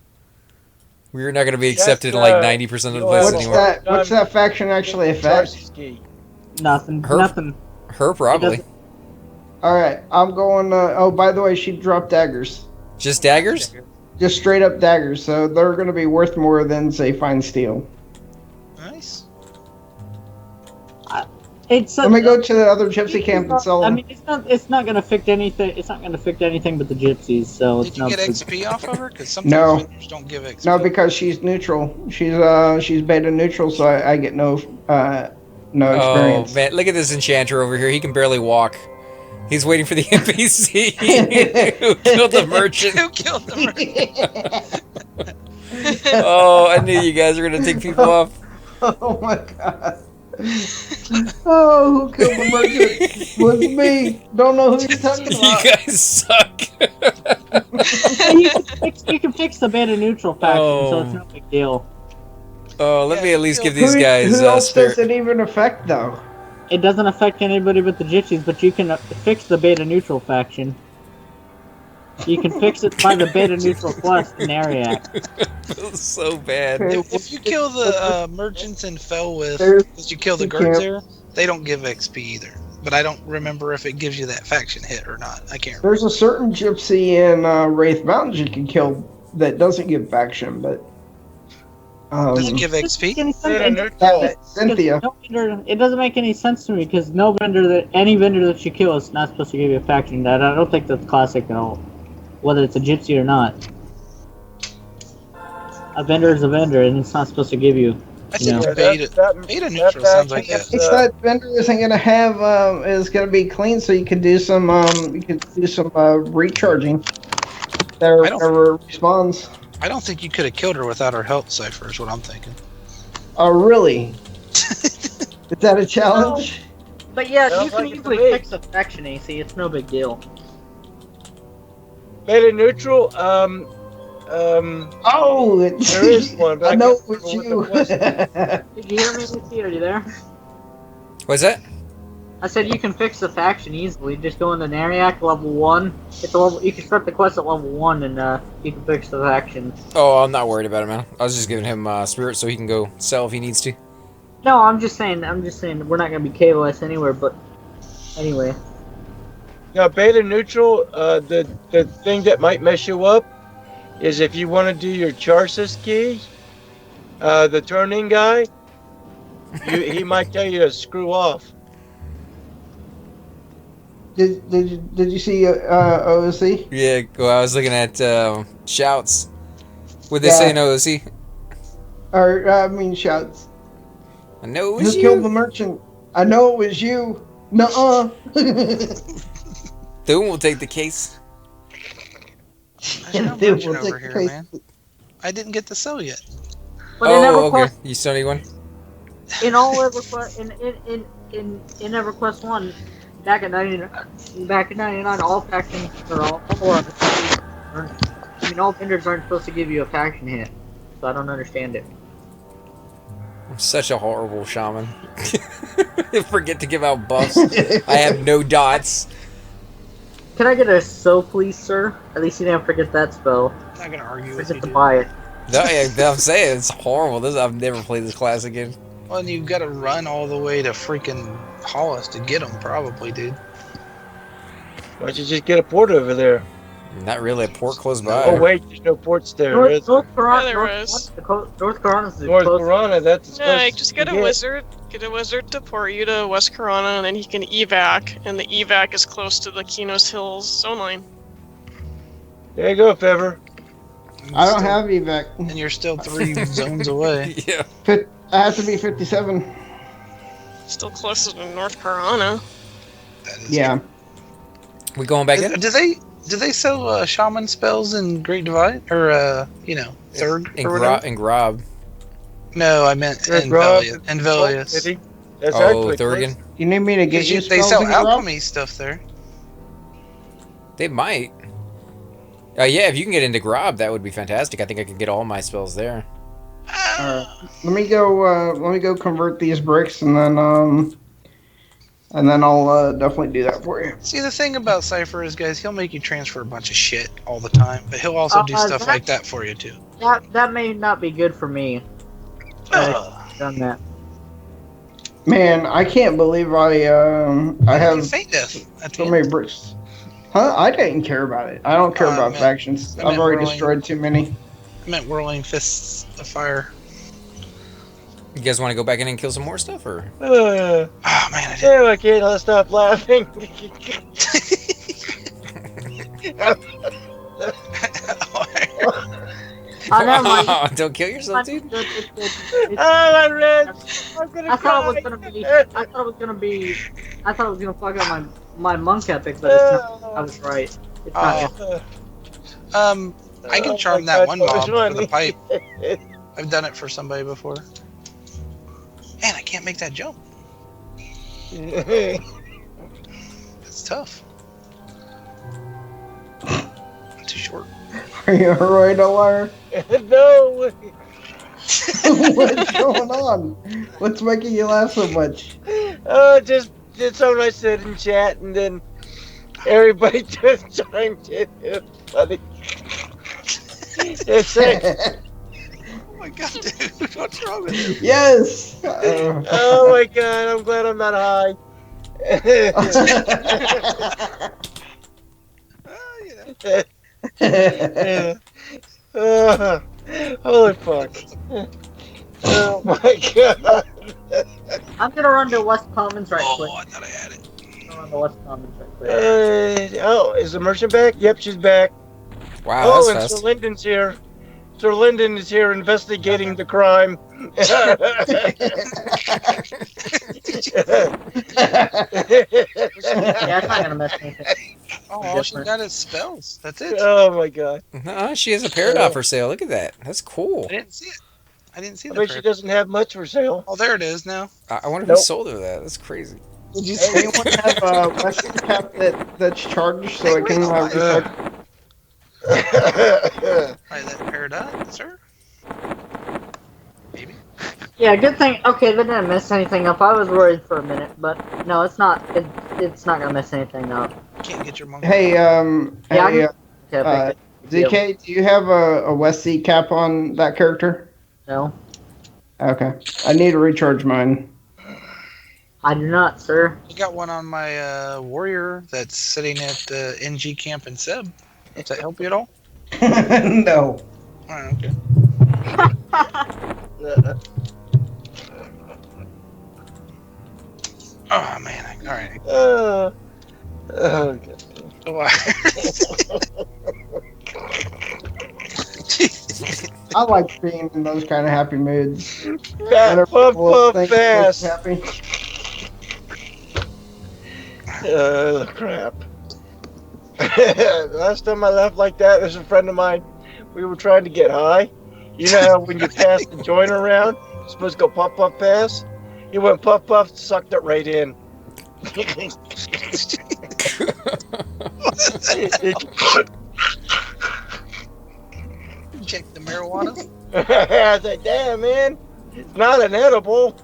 We're not going to be accepted in That's, like 90% of the you'll places have What's anymore. that? What's that faction actually affect? Charski. Nothing. Her- Nothing. Her probably. doesn't- All right, I'm going. Oh, by the way, she dropped daggers. Just daggers? Just straight up daggers, so they're going to be worth more than say fine steel. Nice. It's. Let me go to the other gypsy camp and sell I them. mean, it's not gonna affect anything. It's not gonna affect anything but the gypsies. So Did it's you no get big- XP off of her? Because sometimes No. vendors don't give XP. No, because she's neutral. She's beta neutral, so I get no experience. Oh man, look at this enchanter over here. He can barely walk. He's waiting for the NPC who killed the merchant. Who killed the merchant? Oh, I knew you guys were gonna take people off. Oh my god. Oh, who killed the merchant? Was me. Don't know who you're talking You about. guys suck. you can fix the beta neutral faction, so it's Oh. no big deal. Oh, let me at least give Who, these guys who else spirit. does it even affect, though? It doesn't affect anybody but the gypsies, but you can fix the beta neutral faction. You can fix it by the beta neutral quest in Ariak. Feels so bad. Okay. If you kill the merchants and fell with, There's because you kill the you guards can't- there, they don't give XP either. But I don't remember if it gives you that faction hit or not. I can't remember. There's a certain gypsy in Wraith Mountains you can kill that doesn't give faction, but Does it give XP? Beta neutral. Cynthia. It doesn't make any sense to me because any vendor that you kill is not supposed to give you a faction. That I don't think that's classic at all, whether it's a gypsy or not. A vendor is a vendor, and it's not supposed to give you. I think Yeah. beta neutral sounds like It's that. that vendor isn't gonna have is gonna be clean, so you can do some recharging. There I don't- whenever it respawns. I don't think you could have killed her without her health cipher, is what I'm thinking. Oh really? Is that a challenge? But yeah, Sounds you can like it to easily me. fix a faction AC. It's no big deal. Beta neutral. Oh, There is one, but I I know can't it was remember you. what the Did you hear me, Lucy? Are you there? What's that? I said you can fix the faction easily. Just go into Nariak level 1. You can start the quest at level 1 and you can fix the faction. Oh, I'm not worried about it, man. I was just giving him spirit so he can go sell if he needs to. No, I'm just saying we're not gonna be KOS anywhere, but anyway. Now, beta neutral, the thing that might mess you up is if you want to do your Charsis key, the turning guy, he might tell you to screw off. Did you see OC? Yeah, well, I was looking at shouts. What they Yeah. say, no, is he? Or I mean shouts. I know it Who was killed the you. merchant? I know it was you. Nuh-uh. Doom will take the case. There's no They merchant will over take here, place. man. I didn't get to sell yet. But in Oh, okay. EverQuest, You still need one? in all EverQuest, in EverQuest 1, back in 99, all factions all vendors aren't supposed to give you a faction hit. So I don't understand it. I'm such a horrible shaman. Forget to give out buffs. I have no dots. Can I get a so please, sir? At least you didn't forget that spell. I'm not gonna argue with Forget you, to dude. buy it. No, yeah, I'm saying it's horrible. I've never played this class again. Well, and you've got to run all the way to freaking Hollis to get them, probably, dude. Why don't you just get a port over there? Not really a port close No. by. Oh wait, there's no ports there. North, is North there? Carolina. Yeah, there North, is. North Carolina's the North closest. Carolina, that's as No, close you as just you get a can wizard. Get a wizard to port you to West Corona, and then he can evac, and the evac is close to the Kinos Hills zone line. There you go, Fever. I don't have evac. And you're still 3 zones away. Yeah. I have to be 57. Still closer to North Corona. That is Yeah. We going back in? Do they sell shaman spells in Great Divide or Third In, or whatever? in Grob. No, I meant in Rob, Velius. City. That's Oh, actually Thurgan. You need me to get you They spells sell in your route? alchemy stuff there. They might. Yeah, if you can get into Grob, that would be fantastic. I think I could get all my spells there. Alright. Let me go convert these bricks and then I'll definitely do that for you. See, the thing about Cypher is, guys, he'll make you transfer a bunch of shit all the time, but he'll also do stuff like that for you too. That may not be good for me. Done that. Man, I can't believe I have Fate Death at the so end. many bricks. Huh? I didn't care about it. I don't care about man. factions. I I've meant already rolling. destroyed too many. I meant whirling fists of fire. You guys want to go back in and kill some more stuff, or? Oh man, I did. Damn, I can't stop laughing. I know, my. Don't kill yourself, dude. Oh, my ribs! I'm gonna I thought it cry. was gonna be. I thought it was gonna be. I thought it was gonna fuck up my monk epic, but it's not. I was right. It's not. I can Oh charm my that God, one that mob was with a funny. pipe. I've done it for somebody before. Man, I can't make that jump. It's tough. Too short. Are you alright, Alar? No! What's going on? What's making you laugh so much? Oh, just something I said in chat, and then everybody just chimed in. It's funny. It's like, Oh my god, dude, what's wrong with you? Yes! oh my God, I'm glad I'm not high. Holy fuck. Oh my God. I'm gonna run to West Commons right quick. Oh, I thought I had it. I'm gonna run to West Commons right quick. Oh, is the merchant back? Yep, she's back. Wow, Oh, that's and Sir fast. Lyndon's here. Sir Lyndon is here investigating the crime. Yeah, it's not gonna mess anything. Oh, all she got is spells. That's it. Oh my God. She has a Peridot for sale. Look at that. That's cool. I didn't see it. I didn't see I the bet she doesn't have much for sale. Oh, there it is now. I wonder Nope. who sold her that. That's crazy. Did you Does anyone have a Western cap that's charged so I can recharge? Try that Peridot, sir? Maybe. Yeah, good thing. Okay, they didn't mess anything up. I was worried for a minute, but no, it's not. It's not gonna mess anything up. Can't get your monkey. Hey, Yeah, Okay, ZK, do you have a West Sea cap on that character? no, Okay. I need to recharge mine. I do not, sir. I got one on my warrior that's sitting at the NG camp in Seb. Does that help you at all? No. Alright, okay. Oh man, alright. Oh, God. I like being in those kind of happy moods. Fat puff Whenever puff people fast. happy. Crap. Last time I left like that, there's a friend of mine. We were trying to get high. You know how when you pass the joint around, you're supposed to go puff puff pass? He went puff puff, sucked it right in. Check the marijuana. I was like, damn, man, it's not an edible.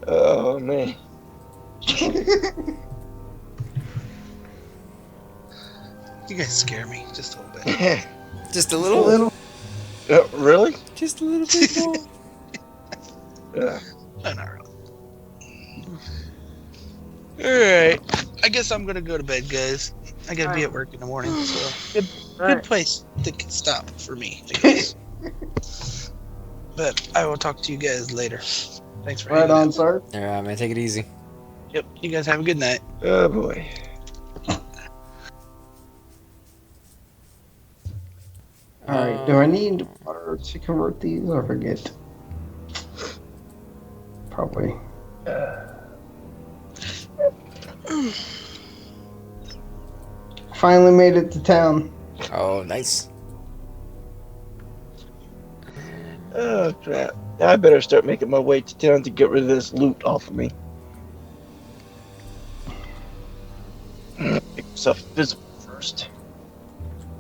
Oh, man. You guys scare me just a little bit. Just a A little. little. Really? Just a little bit more. Yeah. No, not really. Alright. I guess I'm gonna go to bed, guys. I gotta be at work in the morning, so good Right. place to stop for me, I guess. But I will talk to you guys later. Thanks for Right hanging on, out. sir. All right, man. Take it easy. Yep. You guys have a good night. Oh boy. Alright, do I need water to convert these? I forget. Probably. Finally made it to town. Oh, nice. Oh crap! I better start making my way to town to get rid of this loot off of me. Make myself visible first,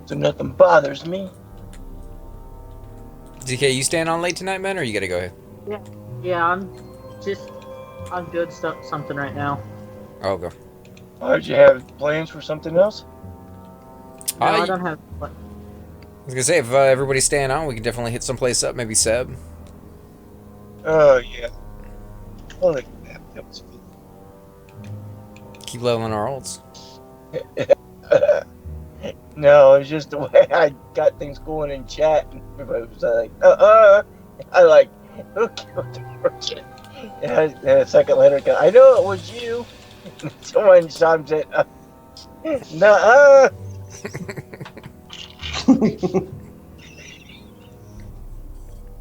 so nothing bothers me. DK, you staying on late tonight, man, or you gotta go ahead? Yeah, I'm doing something right now. Oh, go. Oh, did you have plans for something else? No, I I don't have. was gonna say, if everybody's staying on, we can definitely hit someplace up. Maybe Seb. Oh yeah. Holy crap, that was Keep leveling our ults. No, it's just the way I got things going in chat. And everybody was like, I like, who killed the person? And a second later, I know it was you. Someone chimes in, nuh-uh.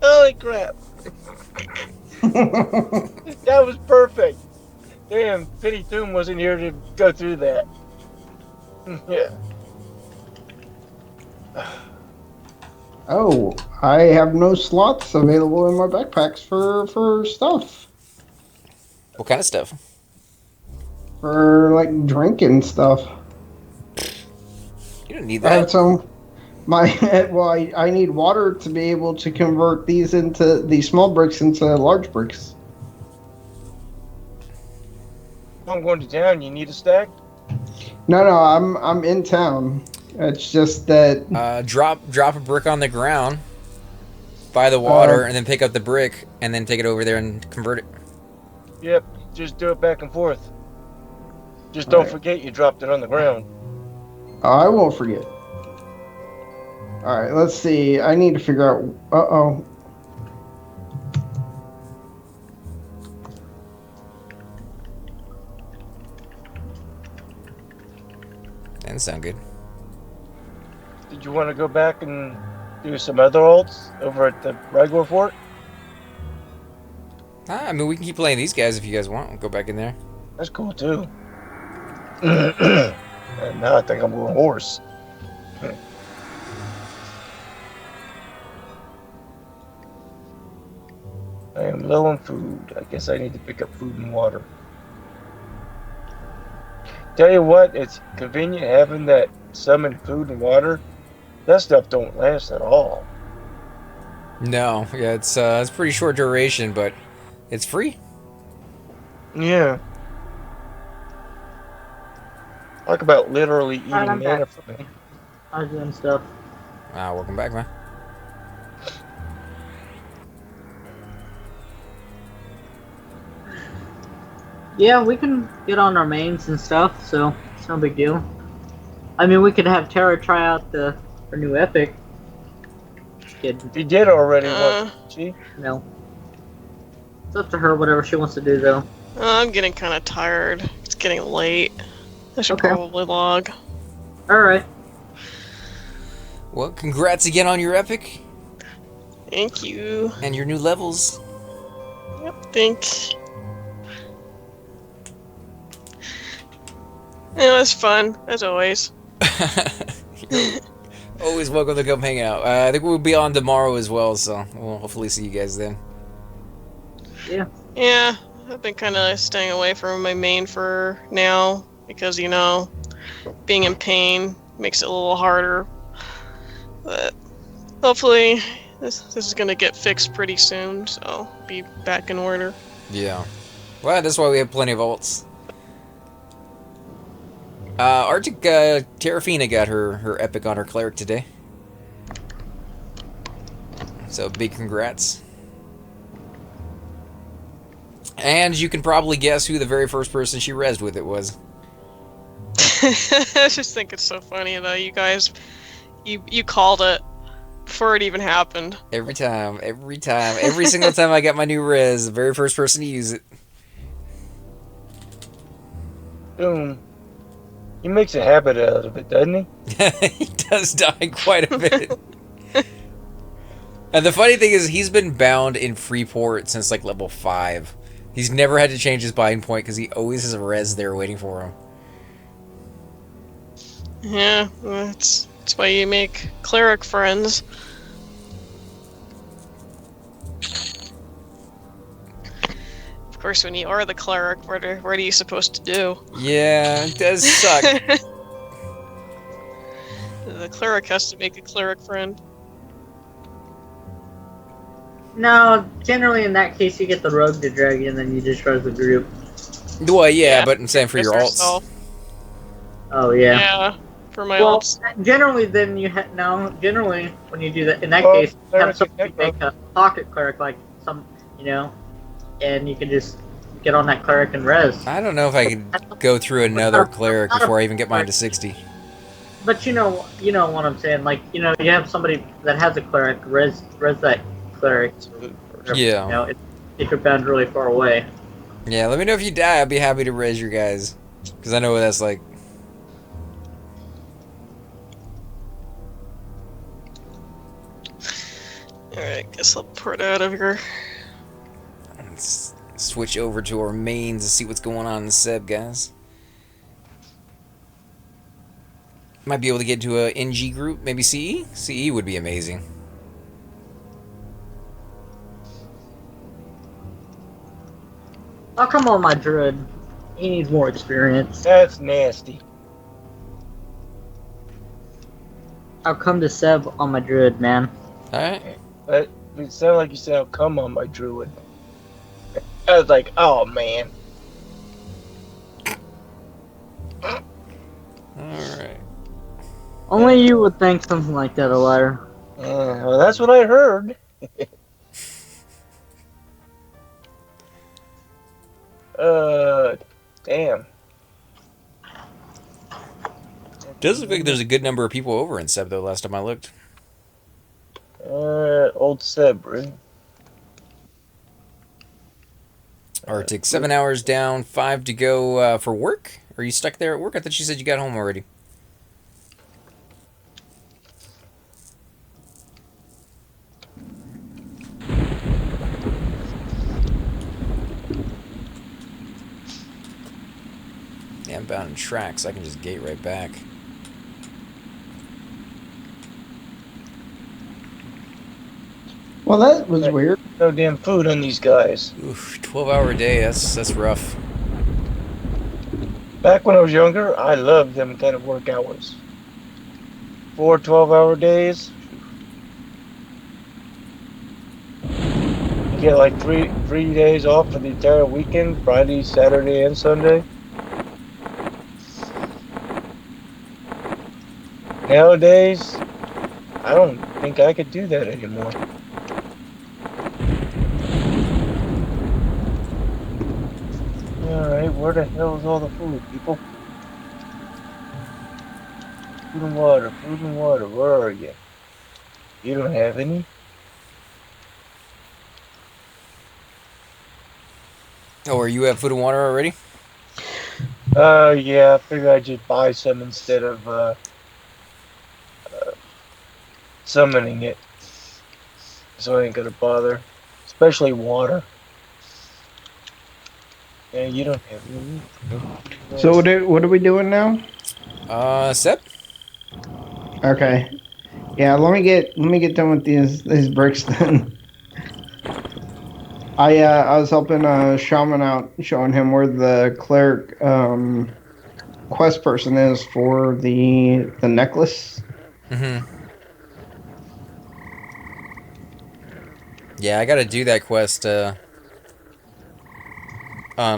Holy crap. That was perfect. Damn, Pity Toon wasn't here to go through that. Yeah. Oh, I have no slots available in my backpacks for stuff. What kind of stuff? For like drinking stuff. You don't need I have that. some. I need water to be able to convert these small bricks into large bricks. If I'm going to town, you need a stack? No, I'm in town. It's just that Drop a brick on the ground by the water, and then pick up the brick, and then take it over there and convert it. Yep, just do it back and forth. Just don't Alright. forget you dropped it on the ground. I won't forget. All right, let's see. I need to figure out. Uh-oh. Doesn't sound good. Did you want to go back and do some other ults over at the regular fort? I mean, we can keep playing these guys if you guys want. We'll go back in there. That's cool too. And now I think I'm going horse. I am low on food. I guess I need to pick up food and water. Tell you what, it's convenient having that summon food and water. That stuff don't last at all. No, yeah, it's pretty short duration, but it's free. Yeah. Talk about literally eating I'm mana back. for me. I was doing stuff. Welcome back, man. Yeah, we can get on our mains and stuff, so it's no big deal. I mean, we could have Terra try out her new epic. Just kidding. She did already once, didn't she? No. It's up to her, whatever she wants to do, though. I'm getting kind of tired. It's getting late. I should Okay. probably log. Alright. Well, congrats again on your epic Thank you. and your new levels. Yep, thanks. Yeah, it was fun, as always. You're always welcome to come hang out. I think we'll be on tomorrow as well, so we'll hopefully see you guys then. Yeah, I've been kind of staying away from my main for now, because, you know, being in pain makes it a little harder. But hopefully this is going to get fixed pretty soon, so I'll be back in order. Yeah. Well, that's why we have plenty of ults. Arctic TerraFena got her epic on her cleric today. So big congrats. And you can probably guess who the very first person she rezzed with it was. I just think it's so funny though. You guys, you called it before it even happened. Every time, every single time I got my new res, the very first person to use it. Boom. He makes a habit out of it, doesn't he? He does die quite a bit. And the funny thing is, he's been bound in Freeport since like level 5. He's never had to change his buying point because he always has a res there waiting for him. Yeah, that's why you make cleric friends. Of course, when you are the cleric, what are you supposed to do? Yeah, it does suck. The cleric has to make a cleric friend. No, generally in that case you get the rogue to drag you and then you just run the group. Well, yeah, Yeah, but I'm saying for your alts. yourself. Oh yeah. Yeah, for my Well, alts. generally then generally when you do that, in that Well, case, you have cleric somebody is make a pocket cleric like and you can just get on that cleric and res. I don't know if I could go through another cleric before I even get mine to 60. But you know what I'm saying. Like you have somebody that has a cleric, res that cleric. Yeah. You know, if you're bound really far away. Yeah, let me know if you die. I'd be happy to res your guys. Because I know what that's like. Alright, guess I'll port out of here. Let's switch over to our mains to see what's going on in Seb, guys. Might be able to get to a NG group, maybe CE? CE would be amazing. Oh, come on, my druid. He needs more experience. That's nasty. I'll come to Seb on my druid, man. Alright. But it sounded like you said, "Oh, come on, my druid." I was like, "Oh man." Alright. Only you would think something like that, Elire. Yeah, well, that's what I heard. Damn. Does look like there's a good number of people over in Seb, though, last time I looked. Old Seb, right? Arctic, 7 hours down, 5 to go for work? Are you stuck there at work? I thought you said you got home already. Yeah, I'm bound in track, so I can just gate right back. Well, that was weird. No damn food on these guys. Oof, 12-hour day, that's rough. Back when I was younger, I loved them kind of work hours. 4 12-hour days. You get like three days off for the entire weekend, Friday, Saturday, and Sunday. Nowadays, I don't think I could do that anymore. Alright, where the hell is all the food, people? Food and water, where are you? You don't have any? Oh, are you at food and water already? Yeah, I figured I'd just buy some instead of, summoning it. So I ain't gonna bother. Especially water. Yeah, you don't have any. So what are we doing now? Seb? Okay. Yeah, let me get done with these bricks then. I was helping Shaman out, showing him where the cleric quest person is for the necklace. Mm-hmm. Yeah, I gotta do that quest, on,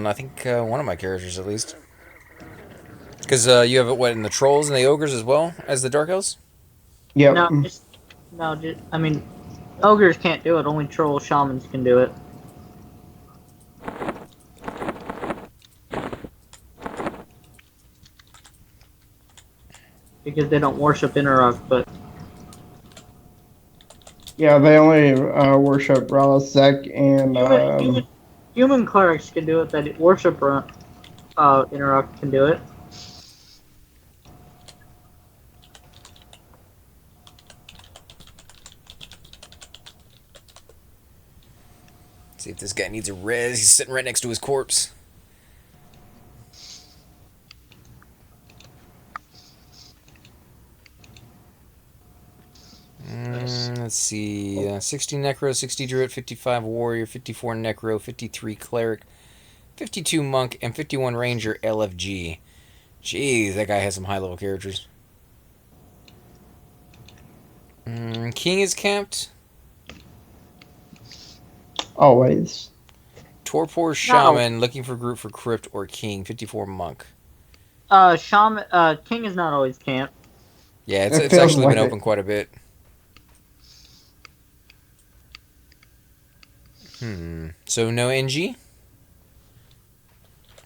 I think, one of my characters, at least. Because you have it, what, in the trolls and the ogres as well as the dark elves? Yep. No, I mean, ogres can't do it. Only troll shamans can do it. Because they don't worship Inarok, but Yeah, they only worship Ralisek and human clerics can do it. That worship Inarok can do it. See if this guy needs a res. He's sitting right next to his corpse. Let's see. 60 Necro, 60 Druid, 55 Warrior, 54 Necro, 53 Cleric, 52 Monk, and 51 Ranger LFG. Jeez, that guy has some high level characters. King is camped. always. Torpor Shaman, looking for group for Crypt or King, 54 Monk. Shaman, King is not always camped. Yeah, It it's feels actually like been it. open quite a bit. So no NG?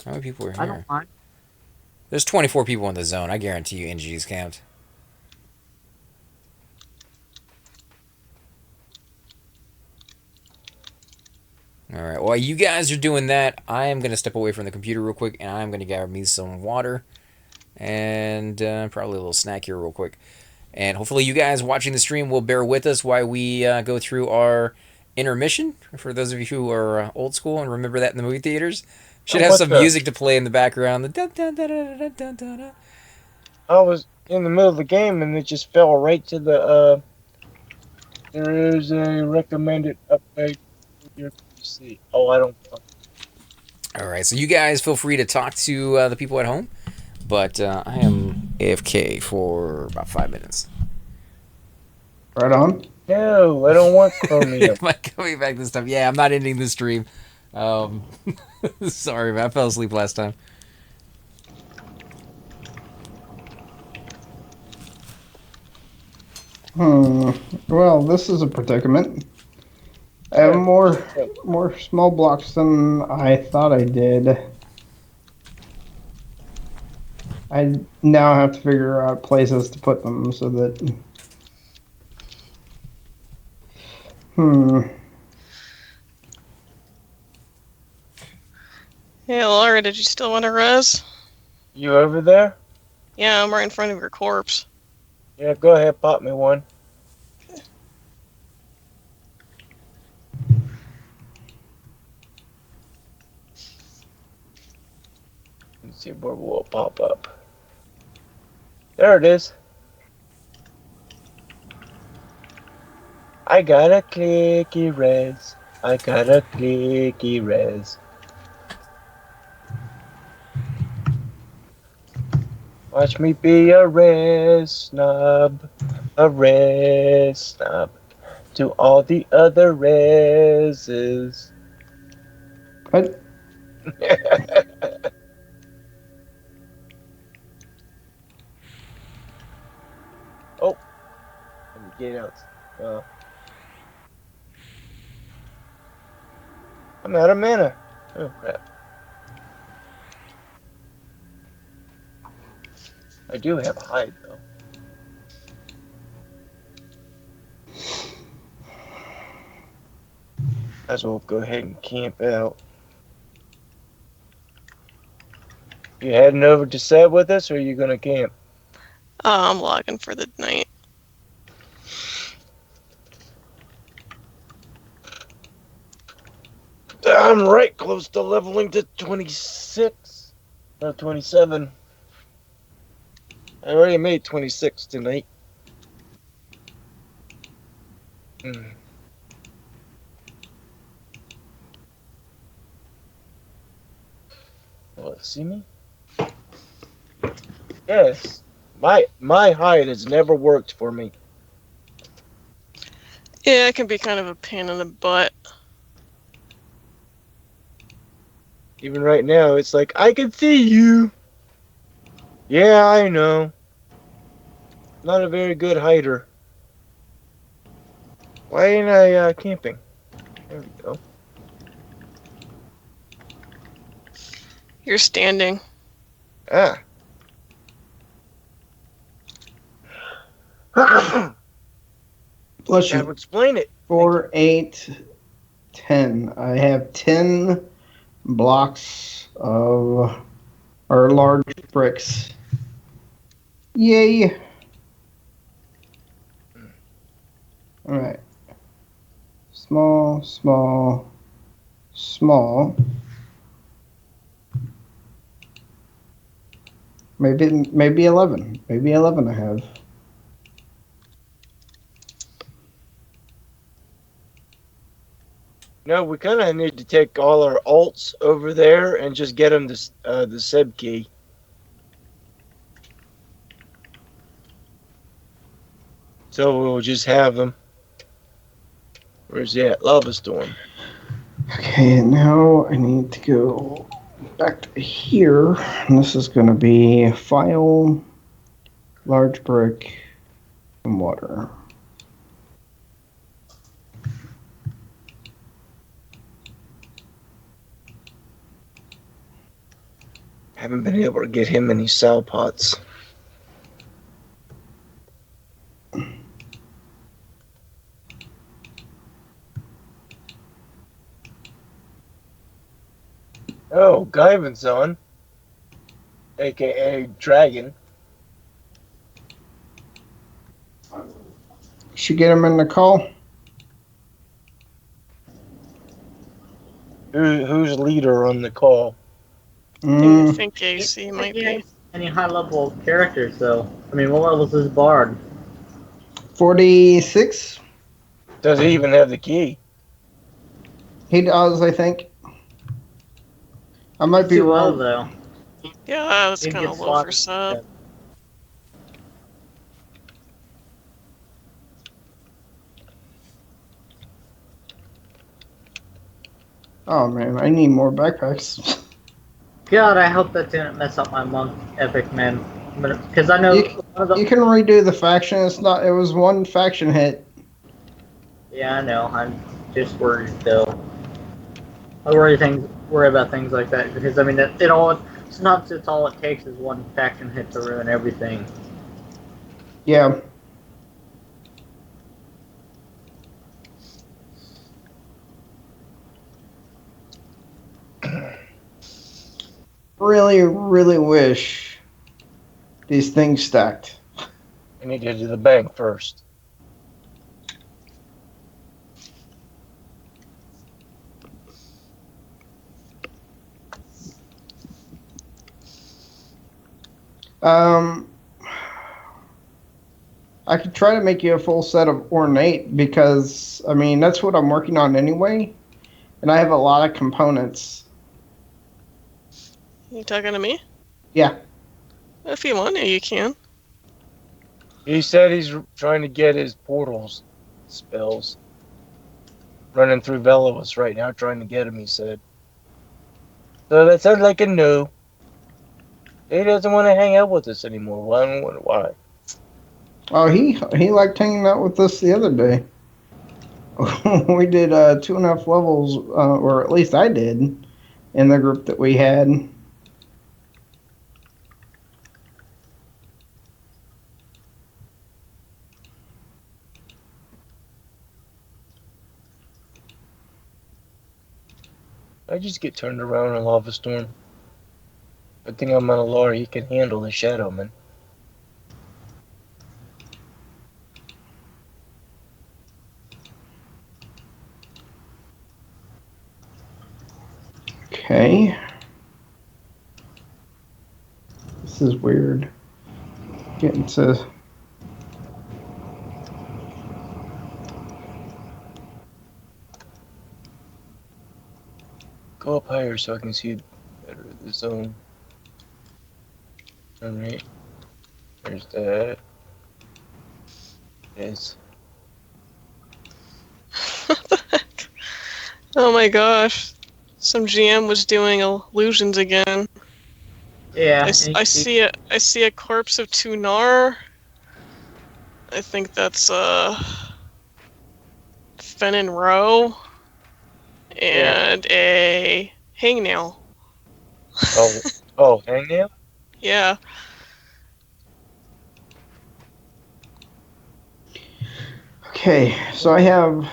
How many people are I here? don't mind. There's 24 people in the zone. I guarantee you NG is camped. Alright, while you guys are doing that, I am going to step away from the computer real quick, and I'm going to grab me some water, and probably a little snack here real quick. And hopefully you guys watching the stream will bear with us while we go through our intermission. For those of you who are old school and remember that in the movie theaters, should have some music to play in the background. I was in the middle of the game and it just fell right to the there is a recommended update for your PC. Oh, I don't. Alright, so you guys feel free to talk to the people at home, but I am AFK for about 5 minutes. Right on. No, I don't want Chromium. Am I coming back this time? Yeah, I'm not ending the stream. Sorry, man. I fell asleep last time. Well, this is a predicament. I have more small blocks than I thought I did. I now have to figure out places to put them so that. Hey, Laura, did you still want to res? You over there? Yeah, I'm right in front of your corpse. Yeah, go ahead, pop me one. Let's see where will it pop up. There it is. I got a clicky res. I got a clicky res. Watch me be a res snob. A res snob. To all the other reses. What? Oh. Let me get out. I'm out of mana. Oh, crap. I do have a hide, though. Might as well go ahead and camp out. You heading over to set with us, or are you gonna camp? I'm logging for the night. I'm right close to leveling to 26. No, 27. I already made 26 tonight. Well, see me? Yes. My hide has never worked for me. Yeah, it can be kind of a pain in the butt. Even right now, it's like, I can see you. Yeah, I know. Not a very good hider. Why ain't I camping? There we go. You're standing. Ah. Bless That you. would explain it. 4, 8, 10. I have 10 blocks of or large bricks. Yay! All right. Small, small, small. Maybe 11. Maybe 11 I have. No, we kind of need to take all our alts over there and just get them the SEB key. So we'll just have them. Where's he at? Lava Storm. Okay, now I need to go back to here. And this is going to be file, large brick, and water. Haven't been able to get him any cell pots. Oh, Guyvan's on. AKA Dragon. Should get him in the call. Who's leader on the call? I think AC might Yeah, be. any high level characters though? I mean, what level is this bard? 46. Does he even have the key? He does, I think. I might be Too low wrong. though. Yeah, that's You kind get of low for slotted. sub. Oh man, I need more backpacks. God, I hope that didn't mess up my monk epic, man. Because I know You, one of the, you can redo the faction. It's not. It was one faction hit. Yeah, I know. I'm just worried though. I worry about things like that because I mean it all. Sometimes it's all it takes is one faction hit to ruin everything. Yeah. Really, really wish these things stacked. I need to get to the bank first. Um, I could try to make you a full set of ornate because I mean that's what I'm working on anyway, and I have a lot of components. You talking to me? Yeah. If you want to, you can. He said he's trying to get his portals spells. Running through Velovis right now, trying to get him, he said. So that sounds like a no. He doesn't want to hang out with us anymore. Well, I don't wonder why. Oh, he liked hanging out with us the other day. We did 2.5 levels, or at least I did, in the group that we had. I just get turned around in Lava Storm. Good thing I'm on a lore, he can handle the Shadowman. Okay. This is weird. Getting to. Go up higher so I can see better the zone. Alright. There's that. Yes. What the heck? Oh my gosh. Some GM was doing illusions again. Yeah. I see it. I see a corpse of Tunar. I think that's Fennin Row and a hangnail. Oh, hangnail? Yeah. Okay, so I have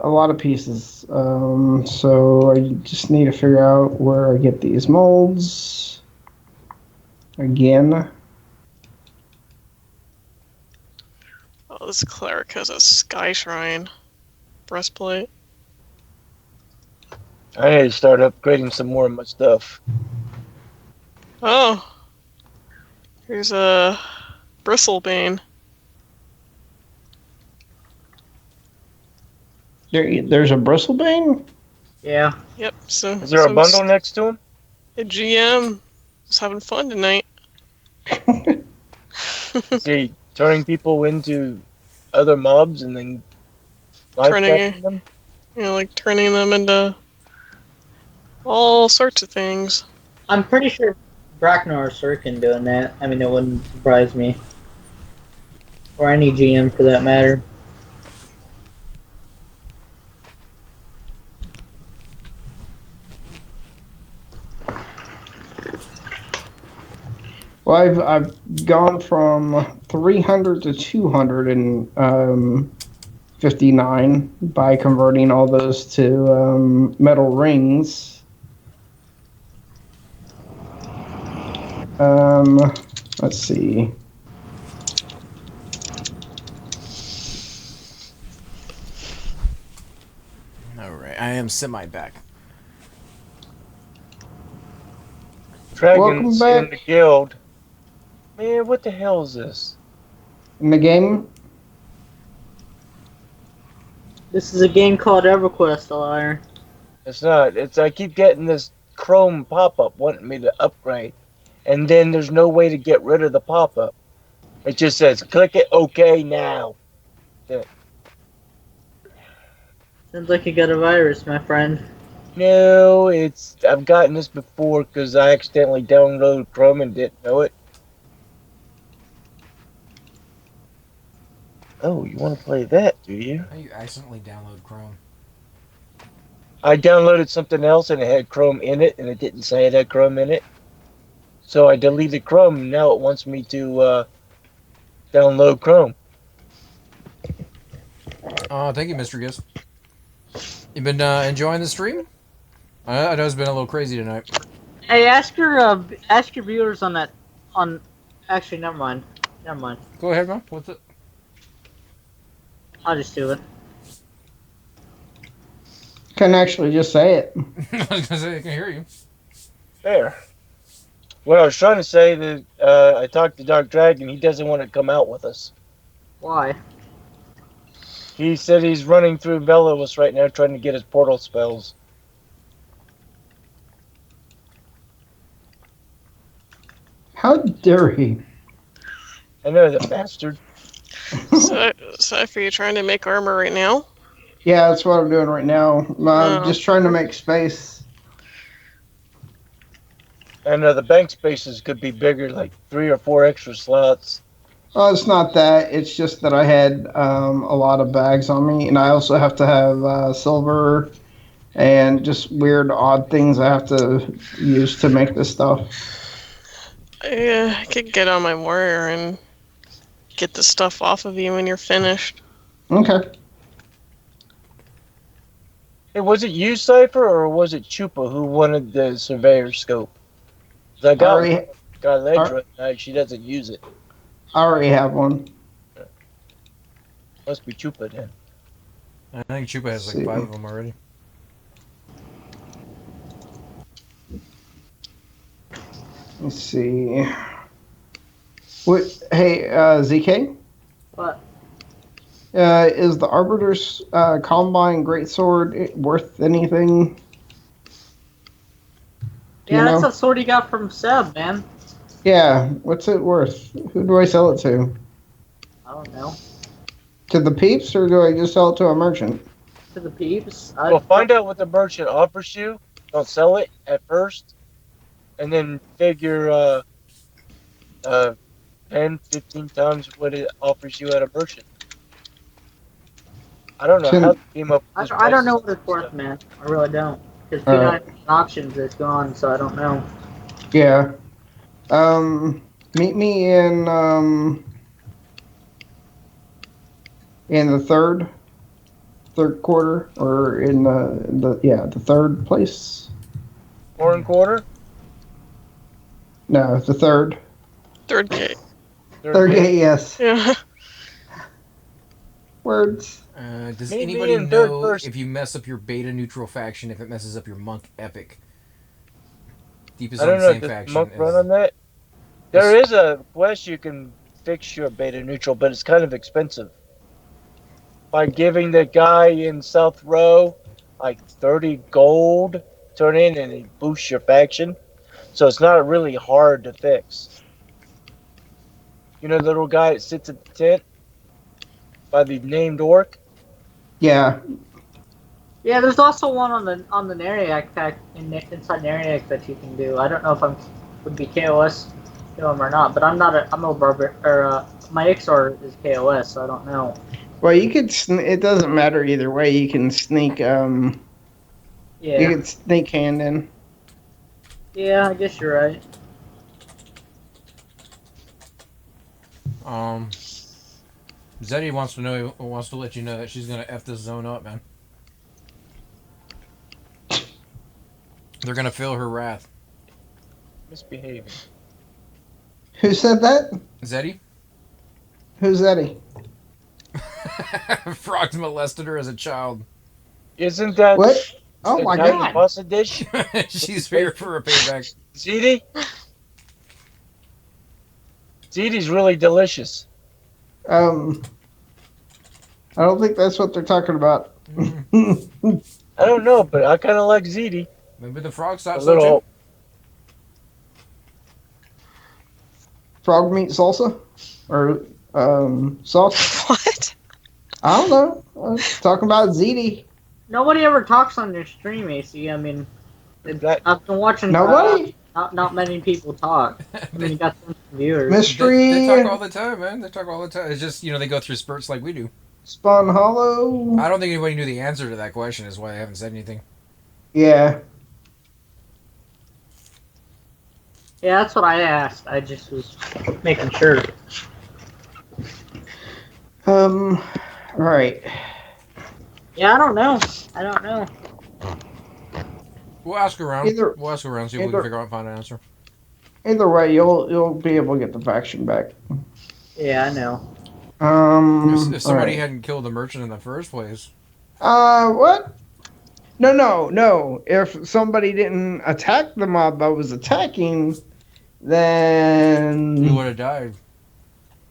a lot of pieces. So I just need to figure out where I get these molds again. Oh, this cleric has a sky shrine breastplate. I need to start upgrading some more of my stuff. Oh, here's a bristlebane. There's a bristlebane? Yeah. Yep. So Is there a bundle next to him? a GM is having fun tonight. Is he turning people into other mobs and then life turning, threatening them? like turning them into all sorts of things. I'm pretty sure Bracknor or Sirkin doing that. I mean, it wouldn't surprise me. Or any GM for that matter. Well, I've gone from 300 to 259 by converting all those to metal rings. Let's see. All right, I am semi back. Dragons Welcome in back. the guild. Man, what the hell is this? In the game, This is a game called Everquest, Liar. It's not. I keep getting this Chrome pop-up wanting me to upgrade. And then there's no way to get rid of the pop-up. It just says, click it, okay, now. Sounds like you got a virus, my friend. No, I've gotten this before because I accidentally downloaded Chrome and didn't know it. Oh, you want to play that, do you? How you accidentally download Chrome? I downloaded something else and it had Chrome in it, and it didn't say it had Chrome in it. So I deleted Chrome, and now it wants me to download Chrome. Oh, thank you, Mr. Gibbs. You been enjoying the stream? I know it's been a little crazy tonight. Hey, ask your viewers on that. Actually, never mind. Never mind. Go ahead, man. What's it? I'll just do it. can actually just say it. I was gonna say I can hear you. There. What I was trying to say that I talked to Dark Dragon. He doesn't want to come out with us. Why? He said he's running through Velos right now trying to get his portal spells. How dare he? I know, the bastard. So, are you trying to make armor right now? Yeah, that's what I'm doing right now. I'm just trying to make space. And the bank spaces could be bigger, like 3 or 4 extra slots. Well, it's not that. It's just that I had a lot of bags on me, and I also have to have silver and just weird, odd things I have to use to make this stuff. I could get on my warrior and get the stuff off of you when you're finished. Okay. Hey, was it you, Cypher, or was it Chupa who wanted the surveyor scope? 'Cause I got Ledra, she doesn't use it. I already have one. Must be Chupa then. I think Chupa has like 5 of them already. Let's see. What? Hey, ZK? What? Is the Arbiter's Combine Greatsword worth anything? Yeah, that's a sword he got from Seb, man. Yeah, what's it worth? Who do I sell it to? I don't know. To the peeps, or do I just sell it to a merchant? To the peeps. Well, find out what the merchant offers you. Don't sell it at first. and then figure 10, 15 times what it offers you at a merchant. I don't know how Ten, they came up with this I don't prices know on what it's this worth, stuff. man. I really don't. Because uh, P99 auctions is gone, so I don't know. yeah. Meet me in the third quarter, or in the third place. Foreign quarter, No, the third. Third gate. third Third gate. gate, yes. Yeah. Words. Does Meet me anybody in third know person. if you mess up your beta neutral faction, if it messes up your monk epic? Deep is I on don't the know. same Does faction Monk run as on that? There this. is a quest you can fix your beta neutral, but it's kind of expensive. By giving the guy in South Row like 30 gold, turn in and he boosts your faction. So it's not really hard to fix. You know the little guy that sits at the tent by the named orc? Yeah. Yeah, there's also one on the Nariac pack inside Nariac that you can do. I don't know if I'm would be KOS kill him or not, but I'm a barber or my XR is KOS, so I don't know. Well, you could. It doesn't matter either way. You can sneak. You Yeah, could sneak hand in. yeah, I guess you're right. Zeddy wants to let you know that she's gonna f this zone up, man. They're gonna feel her wrath. Misbehaving. Who said that? Zeddy? Who's Eddie? Frogs molested her as a child. Isn't that What? Oh my Italian god. pasta dish? She's here for a payback. Ziti? Ziti's really delicious. Um, I don't think that's what they're talking about. I don't know, but I kind of like ziti. Maybe the frogs thought A so little. too. Frog meat salsa, or sauce. What? I don't know. Talking about ziti. Nobody ever talks on your stream, AC. I mean, That, I've been watching. Nobody. Not many people talk. I mean, you got some viewers. Mystery. They talk all the time, man. They talk all the time. It's just, they go through spurts like we do. Spawn Hollow. I don't think anybody knew the answer to that question, is why they haven't said anything. Yeah. Yeah, that's what I asked. I just was making sure. All right. Yeah, I don't know. I don't know. We'll ask around. Either- We'll ask around, see if we can figure out and find an answer. Either way, you'll be able to get the faction back. Yeah, I know. If somebody alright. hadn't killed the merchant in the first place. What? No. If somebody didn't attack the mob I was attacking, then You would have died.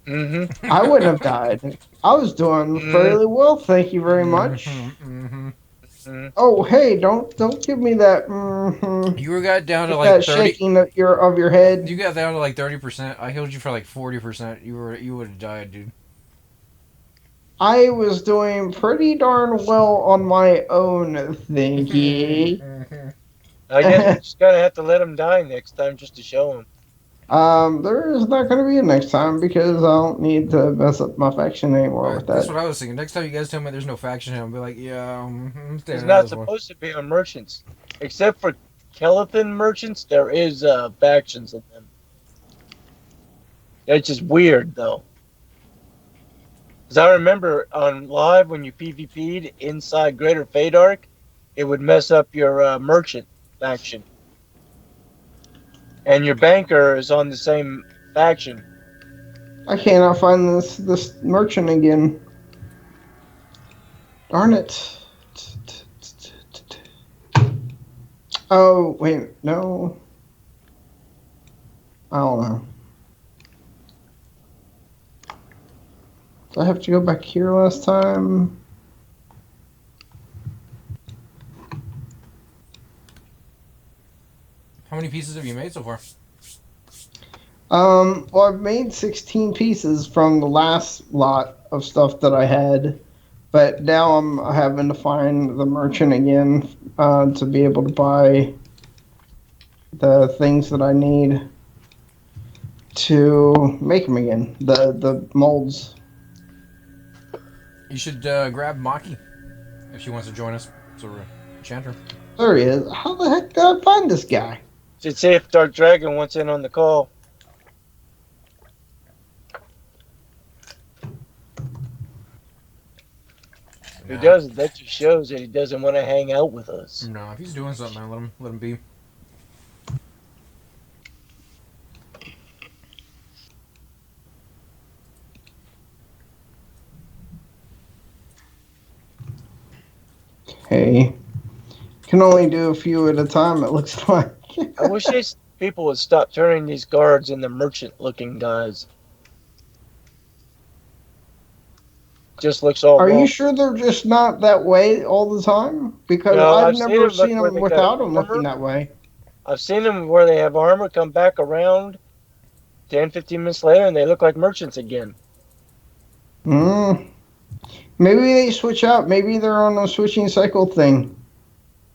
mm-hmm. I wouldn't have died. I was doing fairly well, thank you very much. Mm-hmm. Oh, hey, don't give me that. Mm-hmm. You got down to That like 30. shaking of your head. You got down to like 30%. I healed you for like 40%. You would have died, dude. I was doing pretty darn well on my own thingy. I guess we just gotta have to let him die next time just to show him. There is not going to be a next time because I don't need to mess up my faction anymore with That's that. what I was thinking. Next time you guys tell me there's no faction here, I'll be like, yeah, I'm It's standing out not this one. supposed to be on merchants. Except for Kelethan merchants, there is factions of them. It's just weird, though. Because I remember on live when you PvP'd inside Greater Fadark, it would mess up your merchant faction. And your banker is on the same faction. I cannot find this merchant again. Darn it. Oh, wait, no. I don't know. Did I have to go back here last time? How many pieces have you made so far? Well, I've made 16 pieces from the last lot of stuff that I had, but now I'm having to find the merchant again to be able to the things that I need to make them again. The molds. You should grab Maki if she wants to join us. So enchanter. There he is. How the heck did I find this guy? Should see if Dark Dragon wants in on the call. If he does, that just shows that he doesn't want to hang out with us. No, if he's doing something, man, let him be. Hey, can only do a few at a time. It looks like. I wish these people would stop turning these guards into merchant-looking guys. Just looks all Are wrong. you sure they're just not that way all the time? Because No, I've I've seen never them look seen where them they got without them armor. looking that way. I've seen them where they have armor come back around 10, 15 minutes later and they look like merchants again. Hmm. Maybe they switch out. Maybe they're on a switching cycle thing.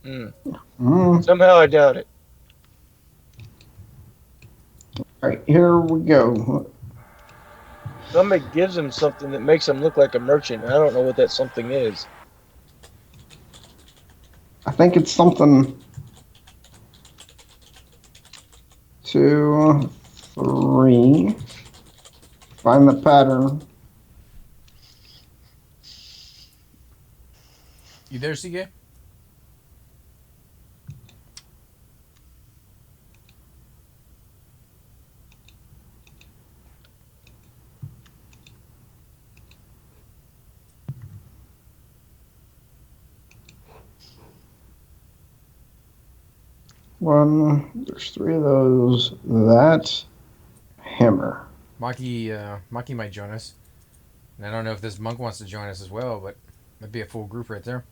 Somehow I doubt it. Alright, here we go. Somebody gives them something that makes them look like a merchant. I don't know what that something is. I think it's something. 2, 3. Find the pattern. You there, CK? One. There's 3 of those. That hammer. Maki might join us. And I don't know if this monk wants to join us as well, but that'd be a full group right there.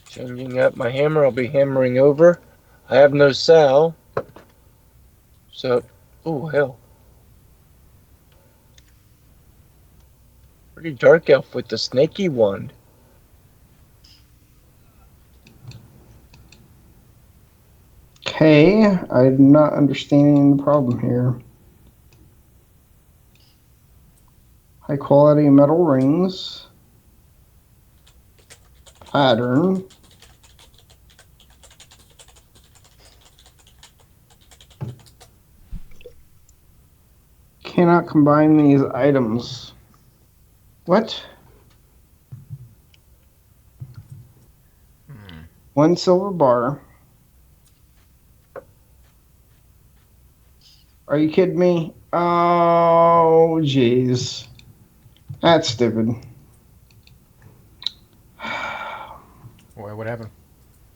Changing up my hammer, I'll be hammering over. I have no Sal. So, oh hell. Pretty dark elf with the snaky wand. Okay, I'm not understanding the problem here. High quality metal rings. Pattern. Cannot combine these items. What? 1 silver bar. Are you kidding me? Oh, jeez. That's stupid. What happened?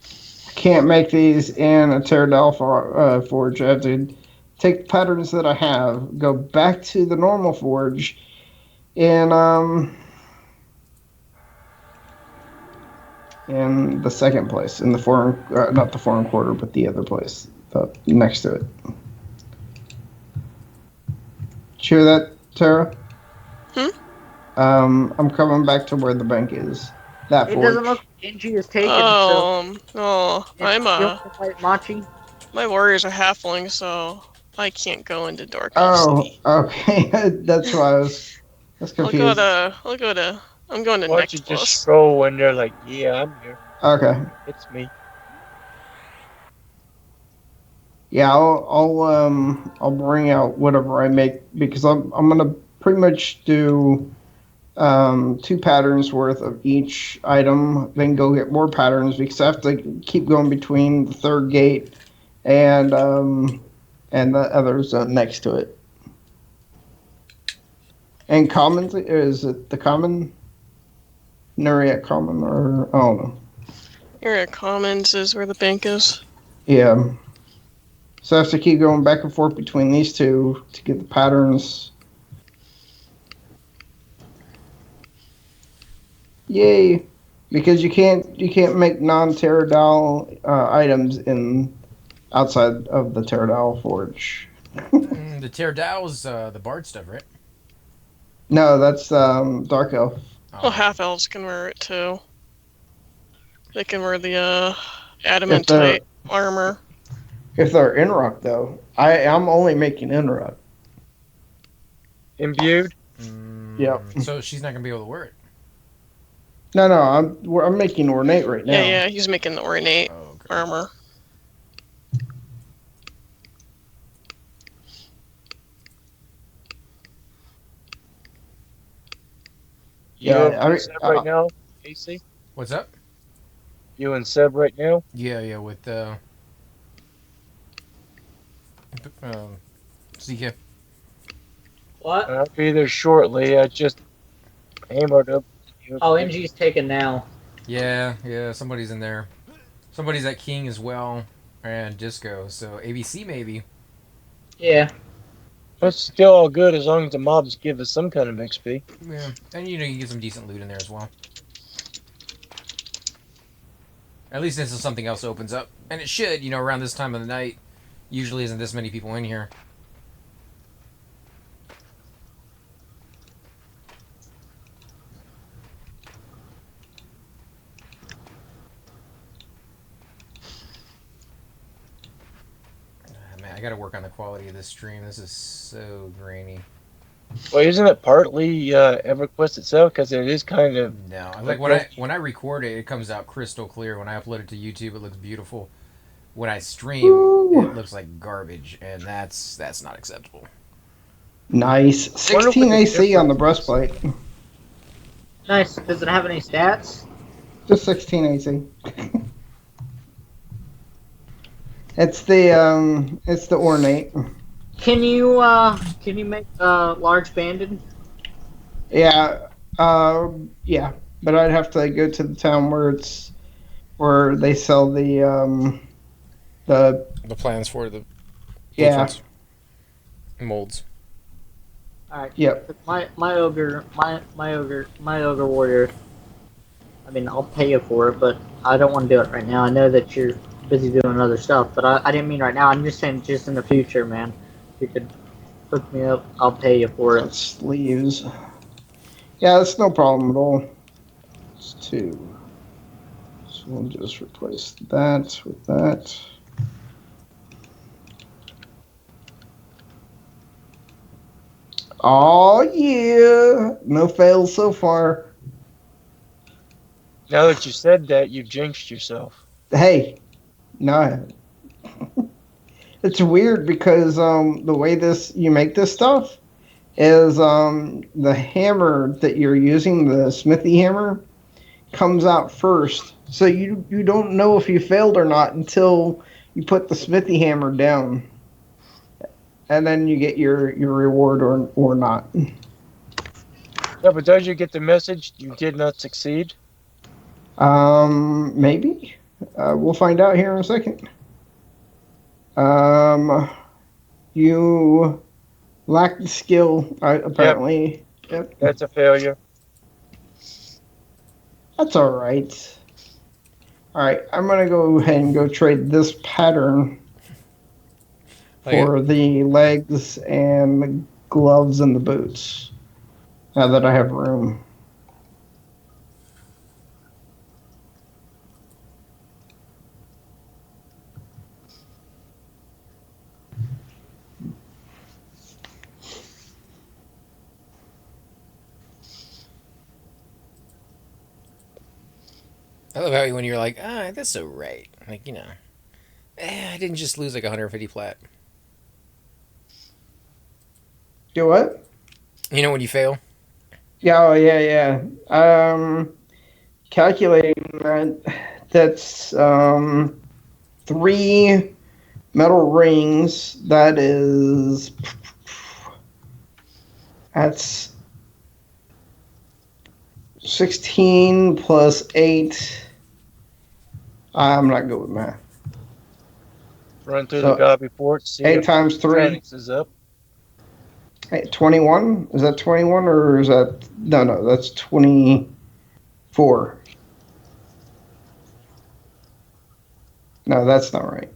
I can't make these in a Pterodactyl forge. I have to take the patterns that I have, go back to the normal forge, and in the second place, in the foreign, not the foreign quarter, but the other place, next to it. Did you hear that, Tara? I'm coming back to where the bank is. That It forge. doesn't look like Angie is taken, so I'm you want to fight Machi. my warriors are halfling, so I can't go into Dark Elf Oh, City. okay. That's why I was confused. I'm going to Why don't you Necklace. just scroll when they're like, yeah, I'm here. Okay. It's me. Yeah, I'll bring out whatever I make because I'm gonna pretty much do 2 patterns worth of each item, then go get more patterns because I have to keep going between the 3rd gate and the others next to it. And commons, is it the common? Nuriat common or I don't know. Area Commons is where the bank is. Yeah. So I have to keep going back and forth between these 2 to get the patterns. Yay! Because you can't make non-Pterodactyl items in outside of the Pterodactyl forge. The Pterodactyl's the bard stuff, right? No, that's Dark Elf. Well, half elves can wear it too. They can wear the If they're adamantite armor. Inrock though, I'm only making Inrock. Imbued. Yep. So she's not gonna be able to wear it. No, I'm making Ornate right now. Yeah, he's making the ornate Oh, okay. armor. Yeah, You and Seb right now, AC? What's up? You and Seb right now? Yeah, with CK. What? I'll be there shortly. I just hammered up. Oh, NG's taken now. Yeah, somebody's in there. Somebody's at King as well, and Disco. So ABC maybe. Yeah. It's still all good as long as the mobs give us some kind of XP. Yeah, and you can get some decent loot in there as well. At least until something else opens up, and it should. Around this time of the night, usually isn't this many people in here. Man, I gotta work on the quality of this stream. This is so grainy. Well, isn't it partly EverQuest itself? Because it is kind of... No, like when I record it, it comes out crystal clear. When I upload it to YouTube, it looks beautiful. When I stream, it looks like garbage, and that's not acceptable. Nice. 16 AC on the breastplate. Nice. Does it have any stats? Just 16 AC. It's the Ornate. Can you make large banded? Yeah, yeah, but I'd have to go to the town where they sell the plans for the defense molds. All right. Yep. My ogre warrior. I mean, I'll pay you for it, but I don't want to do it right now. I know that you're busy doing other stuff, but I didn't mean right now. I'm just saying, just in the future, man. If you could hook me up, I'll pay you for it. Sleeves. Yeah, that's no problem at all. It's 2. So we'll just replace that with that. Oh yeah, no fails so far. Now that you said that, you've jinxed yourself. Hey, no. It's weird because the way you make this stuff is the hammer that you're using, the smithy hammer, comes out first. So you don't know if you failed or not until you put the smithy hammer down. And then you get your reward or not. Yeah, but does you get the message you did not succeed? Maybe. We'll find out here in a second. You lack the skill, apparently. Yep. That's a failure. That's all right. All right, I'm gonna go ahead and go trade this pattern for the legs and the gloves and the boots. Now that I have room. I love how when you're like, that's so right. Like, I didn't just lose like 150 plat. Do what? When you fail? Yeah, oh, yeah. Calculating that's 3 metal rings. That's 16 plus 8. I'm not good with math. Run through the God report. See 8 times 3. Mechanics is up. 21? Is that 21 or is that... No, that's 24. No, that's not right.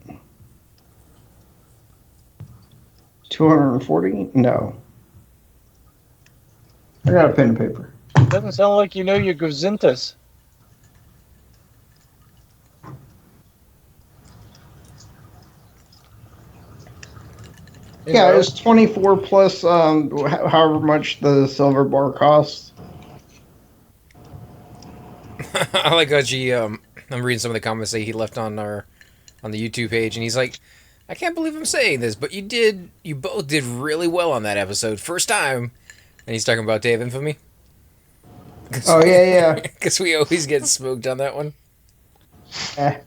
240? No. I got a pen and paper. Doesn't sound like you know your Gazintas. You Yeah, know? it's 24 plus however much the silver bar costs. I like how I'm reading some of the comments that he left on the YouTube page, and he's like, I can't believe I'm saying this, but you both did really well on that episode. First time. And he's talking about Day of Infamy. Oh yeah, yeah. Because we always get smoked on that one. Eh.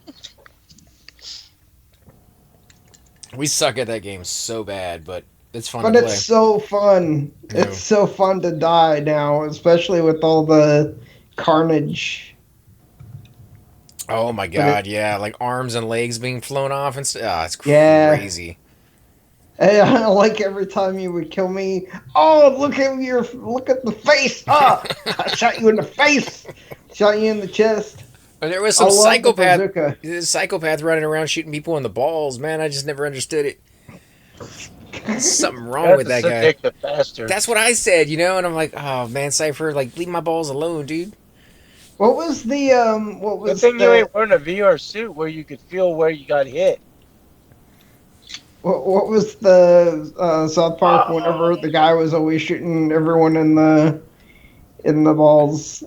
We suck at that game so bad, but it's fun But to it's play. so fun. Yeah. It's so fun to die now, especially with all the carnage. Oh my god, yeah, like arms and legs being flown off and stuff. Ah, it's Yeah. crazy. And like every time you would kill me, oh look at the face! Ah, I shot you in the face, shot you in the chest. And there was I some love the bazooka. psychopath running around shooting people in the balls. Man, I just never understood it. Something wrong with that guy. Take the bastard. That's what I said, and I'm like, oh man, Cypher, like leave my balls alone, dude. What was the What Good was thing you the ain't wearing a VR suit where you could feel where you got hit. what was the South Park? Whenever the guy was always shooting everyone in the balls.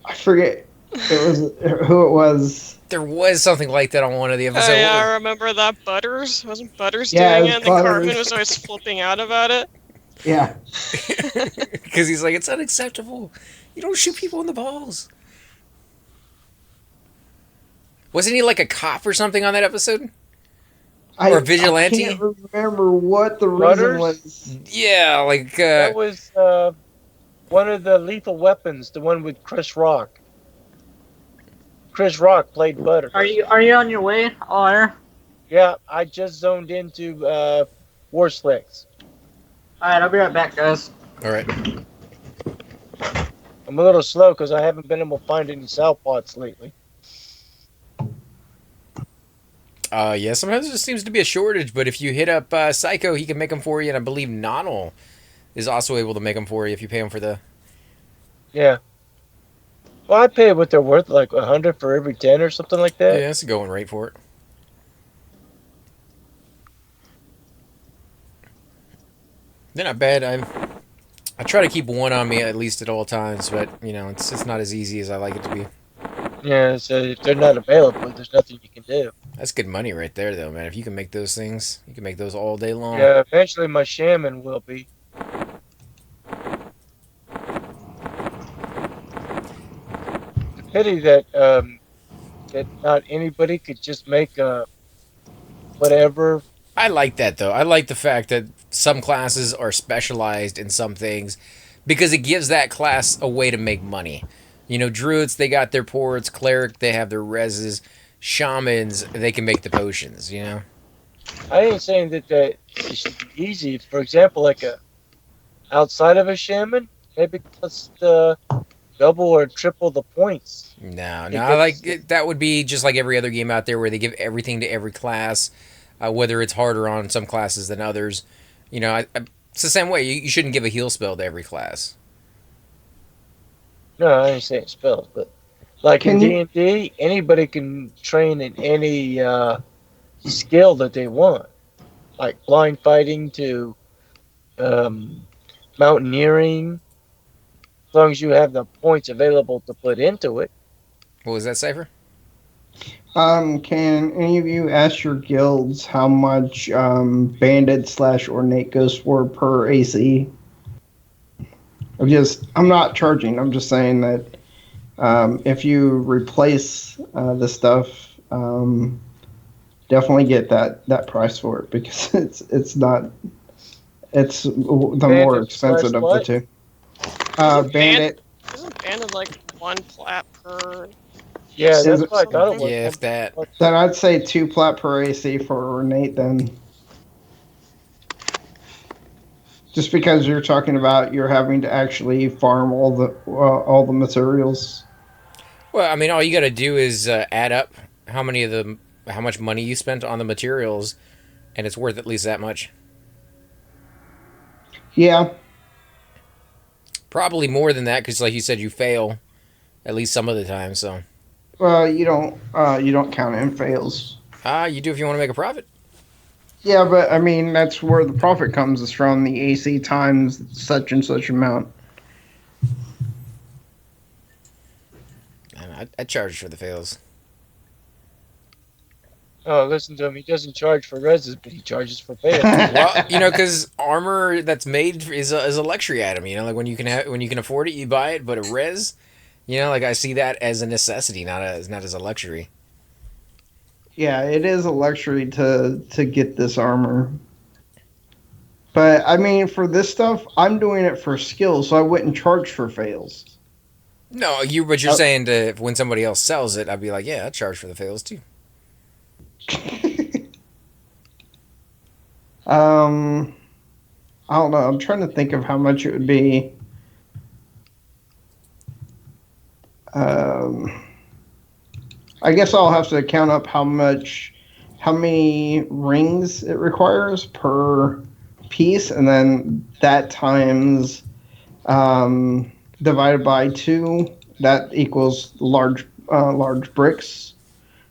I forget who it was. There was something like that on one of the episodes. Oh, yeah, I remember that. Butters? Wasn't Butters Yeah, doing it it? was And Butters. Cartman was always flipping out about it. Yeah. Because he's like, it's unacceptable. You don't shoot people in the balls. Wasn't he like a cop or something on that episode? Or vigilante? I can't remember what the Butters? reason was. Yeah, like That was one of the Lethal Weapons, the one with Chris Rock. Chris Rock played Butter. Are you on your way, Or? Yeah, I just zoned into War Slicks. Alright, I'll be right back, guys. all right. I'm a little slow because I haven't been able to find any south pots lately. Yeah, sometimes there seems to be a shortage, but if you hit up Psycho, he can make them for you, and I believe Nonal is also able to make them for you if you pay him for the... Yeah. Well, I pay what they're worth, like 100 for every 10 or something like that. Yeah, that's a going rate for it. They're not bad. I try to keep one on me at least at all times, but, it's just not as easy as I like it to be. Yeah, so if they're not available, there's nothing you can do. That's good money right there, though, man. If you can make those things, you can make those all day long. Yeah, eventually my shaman will be. Pity that that not anybody could just make a whatever. I like that, though. I like the fact that some classes are specialized in some things because it gives that class a way to make money. Druids, they got their ports. Cleric, they have their reses. Shamans, they can make the potions, I ain't saying that it should be easy. For example, like outside of a shaman, maybe let's double or triple the points. No, I like it. That would be just like every other game out there where they give everything to every class, whether it's harder on some classes than others. It's the same way. You shouldn't give a heal spell to every class. No, I ain't saying spells, but like in Can D&D, anybody can train in any skill that they want, like blind fighting to mountaineering, as long as you have the points available to put into it. What was that, Cypher? Can any of you ask your guilds how much bandit/ornate goes for per AC? I'm not charging. I'm just saying that if you replace the stuff, definitely get that price for it because it's the more expensive of the what? two. Isn't Bandit. Isn't banded like one plat per? Yeah, Is that's it- what I thought it was. Yeah, if that. Then I'd say 2 plat per AC for ornate then. Just because you're talking about you're having to actually farm all the materials. Well, I mean, all you got to do is add up how much money you spent on the materials, and it's worth at least that much. Yeah. Probably more than that, because like you said, you fail at least some of the time. So, Well, you don't count in fails. you do if you want to make a profit. Yeah, but I mean that's where the profit comes is from the AC times such and such amount. And I charge for the fails. Oh, listen to him. He doesn't charge for reses, but he charges for fails. Well, because armor that's made is a luxury item. Like when you can afford it, you buy it. But a res, like I see that as a necessity, not as a luxury. Yeah, it is a luxury to get this armor. But I mean, for this stuff, I'm doing it for skill, so I wouldn't charge for fails. No, but you're saying to when somebody else sells it, I'd be like, yeah, I charge for the fails too. I don't know. I'm trying to think of how much it would be. I guess I'll have to count up how many rings it requires per piece, and then that times divided by 2. That equals large bricks,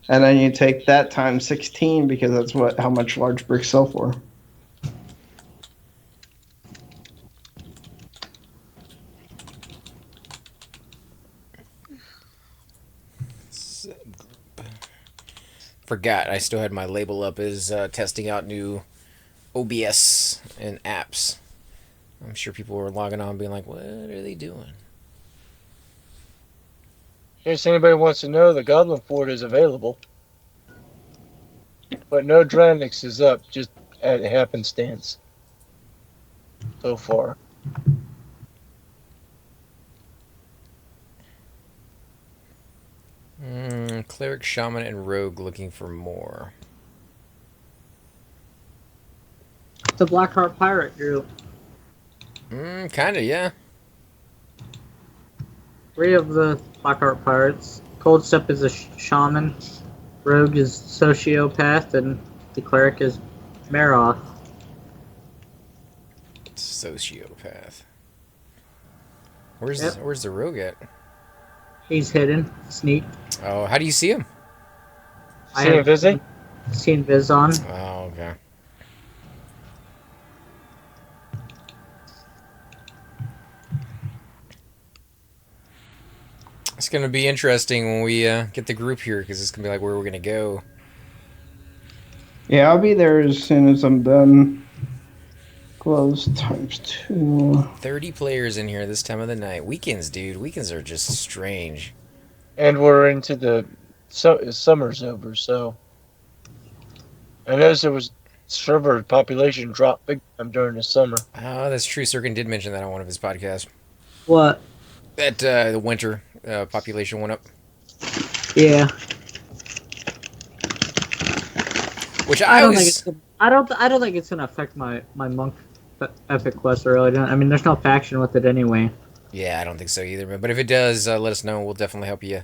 and then you take that times 16 because that's how much large bricks sell for. Forgot I still had my label up as testing out new OBS and apps. I'm sure people were logging on being like, what are they doing? In case anybody wants to know, the Goblin Fort is available. But no Dranix is up, just at happenstance. So far. Cleric, Shaman, and Rogue looking for more. The Blackheart Pirate group. Kinda, yeah. 3 of the Blackheart Pirates. Cold Step is a shaman. Rogue is sociopath, and the cleric is Maroth. Sociopath. Where's the rogue at? He's hidden, sneak. Oh, how do you see him? I See him have busy? seen Viz on. Oh, okay. It's gonna be interesting when we get the group here, because it's gonna be like where we're gonna go. Yeah, I'll be there as soon as I'm done. Gloves times 2. 30 players in here this time of the night. Weekends, dude. Weekends are just strange. And we're into the summer's over, so I noticed there was server population dropped big time during the summer. Oh, that's true. Sirkin did mention that on one of his podcasts. What? That the winter population went up. Yeah. Which I don't think it's gonna affect my monk epic quest really. I mean, there's no faction with it anyway. Yeah, I don't think so either. But if it does, let us know. We'll definitely help you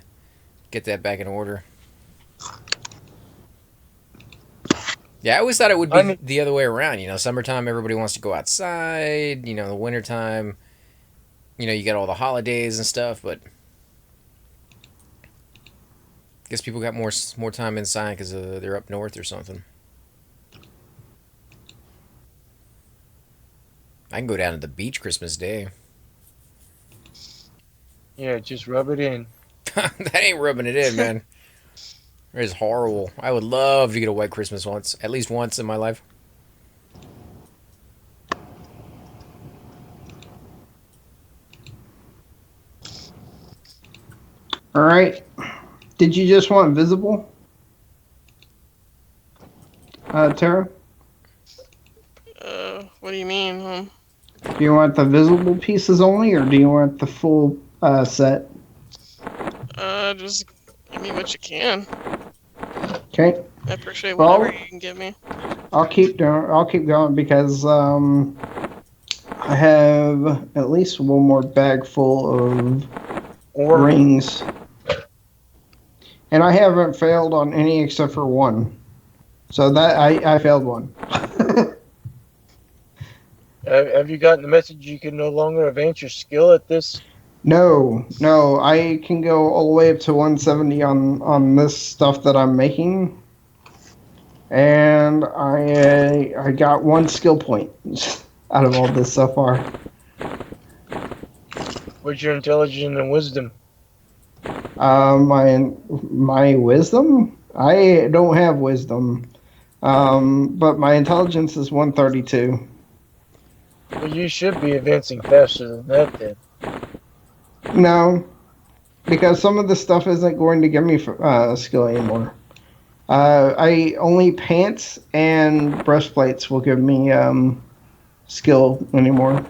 get that back in order. Yeah, I always thought it would be the other way around. Summertime, everybody wants to go outside. The wintertime, you get all the holidays and stuff. But I guess people got more time inside because they're up north or something. I can go down to the beach Christmas Day. Yeah, just rub it in. That ain't rubbing it in, man. It is horrible. I would love to get a white Christmas at least once in my life. All right. Did you just want visible? Tara? What do you mean? Do you want the visible pieces only, or do you want the full set? Just give me what you can. Okay. I appreciate whatever you can give me. I'll keep going because I have at least one more bag full of rings, and I haven't failed on any except for one. So that I failed one. Have you gotten the message you can no longer advance your skill at this? No, no, I can go all the way up to 170 on this stuff that I'm making, and I got one skill point out of all this so far. What's your intelligence and wisdom? My wisdom? I don't have wisdom, but my intelligence is 132. Well, you should be advancing faster than that then. No, because some of the stuff isn't going to give me skill anymore. I only pants and breastplates will give me skill anymore,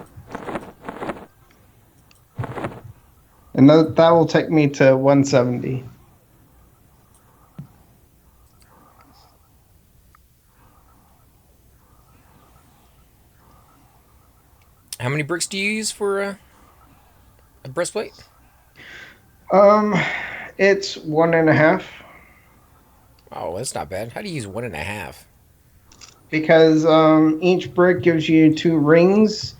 and that will take me to 170. How many bricks do you use for a breastplate? It's 1.5 Oh, that's not bad. How do you use 1.5? because each brick gives you 2 rings.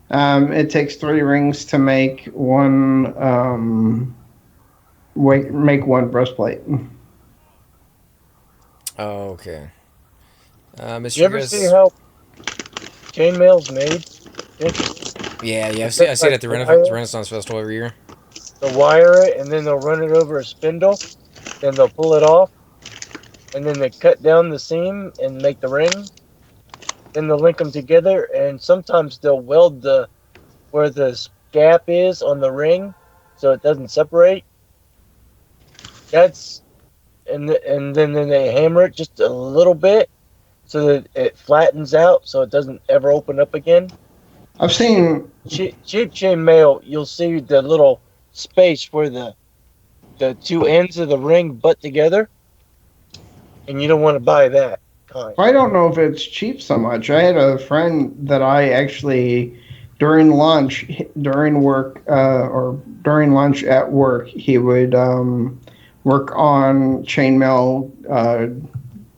It takes 3 rings to make one make one breastplate. Oh, okay. Mr. You ever see Chris. how chainmail's made? Interesting. Yeah, I've seen it at the Renaissance Festival every year. They'll wire it and then they'll run it over a spindle. Then they'll pull it off. And then they cut down the seam and make the ring. Then they'll link them together. And sometimes they'll weld where the gap is on the ring so it doesn't separate. And then they hammer it just a little bit so that it flattens out so it doesn't ever open up again. I've seen Cheap chainmail, you'll see the little space where the 2 ends of the ring butt together, and you don't want to buy that kind. I don't know if it's cheap so much. I had a friend that I actually during lunch during work or during lunch at work he would work on chainmail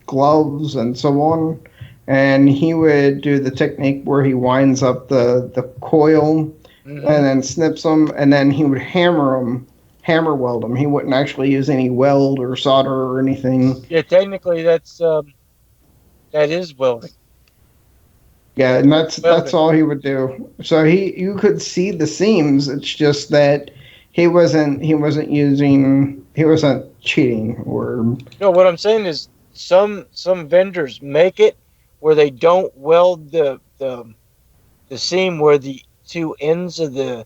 gloves and so on, and he would do the technique where he winds up the coil and then snips them, and then he would hammer weld them. He wouldn't actually use any weld or solder or anything. Yeah, technically that is welding. Yeah, and that's all he would do. So you could see the seams. It's just that he wasn't cheating or. No, what I'm saying is some vendors make it where they don't weld the seam where the 2 ends of the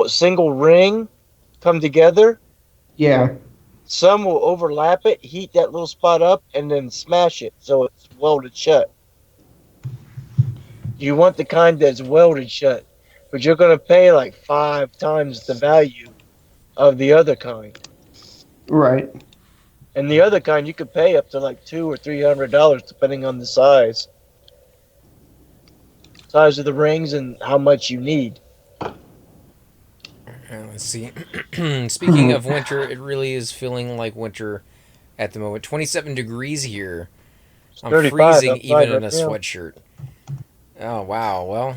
single ring come together. Yeah. Some will overlap it, heat that little spot up, and then smash it so it's welded shut. You want the kind that's welded shut, but you're going to pay like 5 times the value of the other kind. Right. And the other kind you could pay up to like $200 or $300 depending on the size of the rings and how much you need. Let's see. Speaking of winter, it really is feeling like winter at the moment. 27 degrees here. I'm 35 freezing outside even in right a now. sweatshirt. Oh, wow. Well,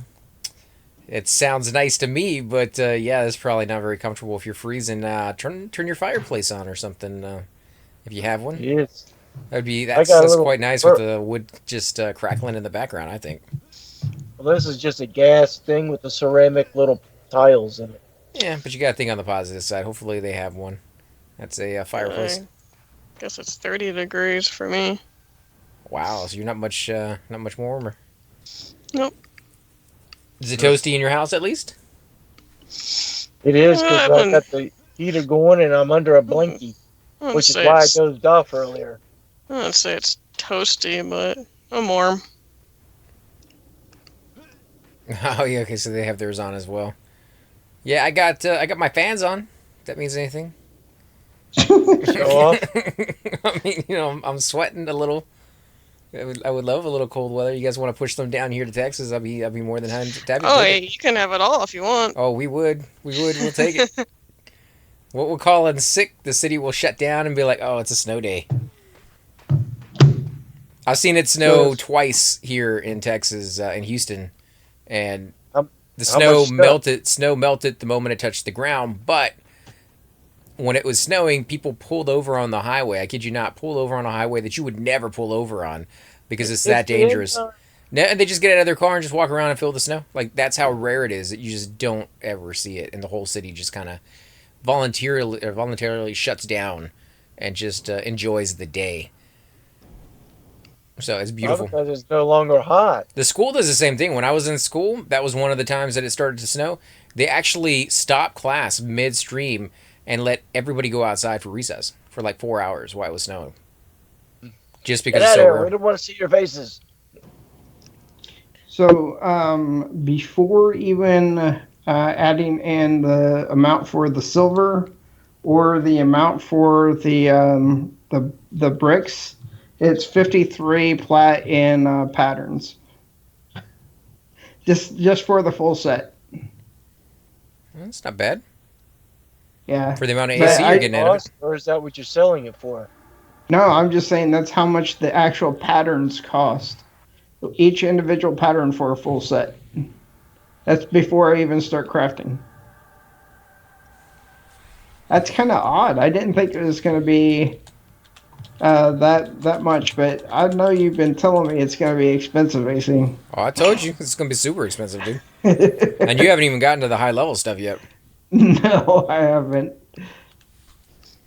it sounds nice to me, but yeah, it's probably not very comfortable if you're freezing. Turn your fireplace on or something if you have one. Yes. That's quite nice with the wood just crackling in the background, I think. Well, this is just a gas thing with the ceramic little tiles in it. Yeah, but you got to think on the positive side. Hopefully they have one. That's a fireplace. I guess it's 30 degrees for me. Wow, so you're not much warmer. Nope. Is it toasty in your house at least? It is because I got the heater going and I'm under a blankie, which is why I dozed off earlier. I wouldn't say it's toasty, but I'm warm. Oh yeah, okay, so they have theirs on as well. Yeah, I got my fans on. If that means anything. Show off. I mean, I'm sweating a little. I would love a little cold weather. You guys want to push them down here to Texas? I'd be more than happy to take it. You can have it all if you want. Oh, we would. We'll take it. What we'll call in sick, the city will shut down and be like, oh, it's a snow day. I've seen it snow twice here in Texas, in Houston, and How- the how much snow? Snow melted the moment it touched the ground, but when it was snowing, people pulled over on the highway. I kid you not, pulled over on a highway that you would never pull over on because it's that dangerous. No, and they just get out of their car and just walk around and feel the snow. Like that's how rare it is that you just don't ever see it, and the whole city just kind of voluntarily shuts down and just enjoys the day. So it's beautiful. Because it's no longer hot. The school does the same thing. When I was in school, that was one of the times that it started to snow. They actually stopped class midstream and let everybody go outside for recess for like 4 hours while it was snowing. Just because Get it's out so of here. We rare. don't want to see your faces. So before even adding in the amount for the silver or the amount for the bricks, it's 53 plat in patterns. Just for the full set. That's not bad Yeah. for the amount of But AC you're getting out of it. Cost, or is that what you're selling it for? No, I'm just saying that's how much the actual patterns cost. Each individual pattern for a full set. That's before I even start crafting. That's kind of odd. I didn't think it was going to be that much, but I know you've been telling me it's going to be expensive, AC. Oh, I told you it's gonna be super expensive, dude. And you haven't even gotten to the high level stuff yet. No, I haven't.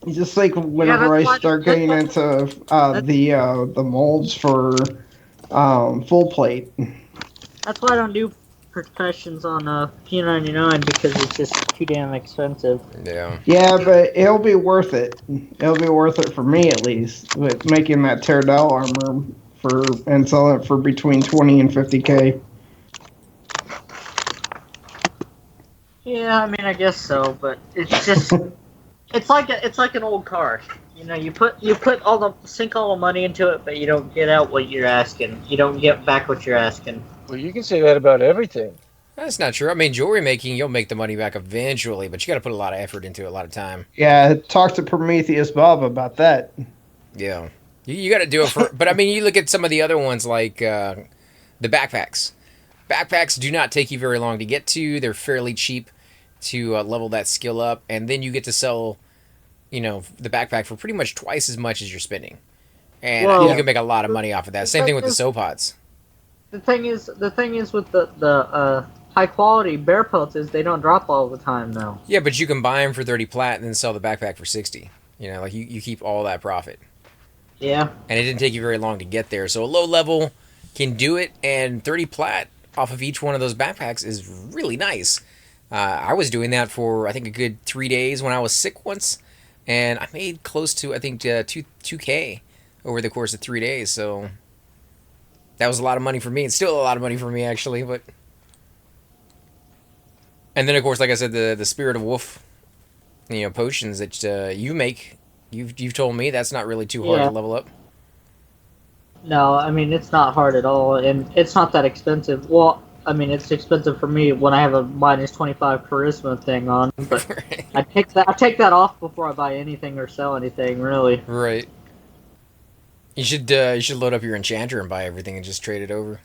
Just like whenever I start getting into the molds for full plate. That's why I don't do professions on P99 because it's just too damn expensive. Yeah. Yeah, but it'll be worth it. It'll be worth it for me at least. With making that Teardal armor and selling it for between 20 and 50K. Yeah, I mean, I guess so, but it's just it's like an old car. You know, you put sink all the money into it, but you don't get out what you're asking. You don't get back what you're asking. Well, you can say that about everything. That's not true. I mean, jewelry making, you'll make the money back eventually, but you got to put a lot of effort into it, a lot of time. Yeah, talk to Prometheus Bob about that. Yeah. You got to do it for. But I mean, you look at some of the other ones like the backpacks. Backpacks do not take you very long to get to. They're fairly cheap to level that skill up, and then you get to sell, the backpack for pretty much twice as much as you're spending, and Well, you can make a lot of money off of that. Same thing with the soap pods. The thing is with the high quality bear pelts is they don't drop all the time though. Yeah, but you can buy them for 30 plat and then sell the backpack for 60. Like you keep all that profit. Yeah. And it didn't take you very long to get there. So a low level can do it, and 30 plat off of each one of those backpacks is really nice. I was doing that for, I think, a good 3 days when I was sick once, and I made close to, I think, 2K over the course of 3 days. So that was a lot of money for me. It's still a lot of money for me, actually. But and then, of course, like I said, the Spirit of Wolf, potions that you make. You've told me that's not really too hard to level up. No, I mean it's not hard at all, and it's not that expensive. Well, I mean it's expensive for me when I have a minus 25 charisma thing on, but Right. I take that off before I buy anything or sell anything, really. Right. You should load up your enchanter and buy everything and just trade it over.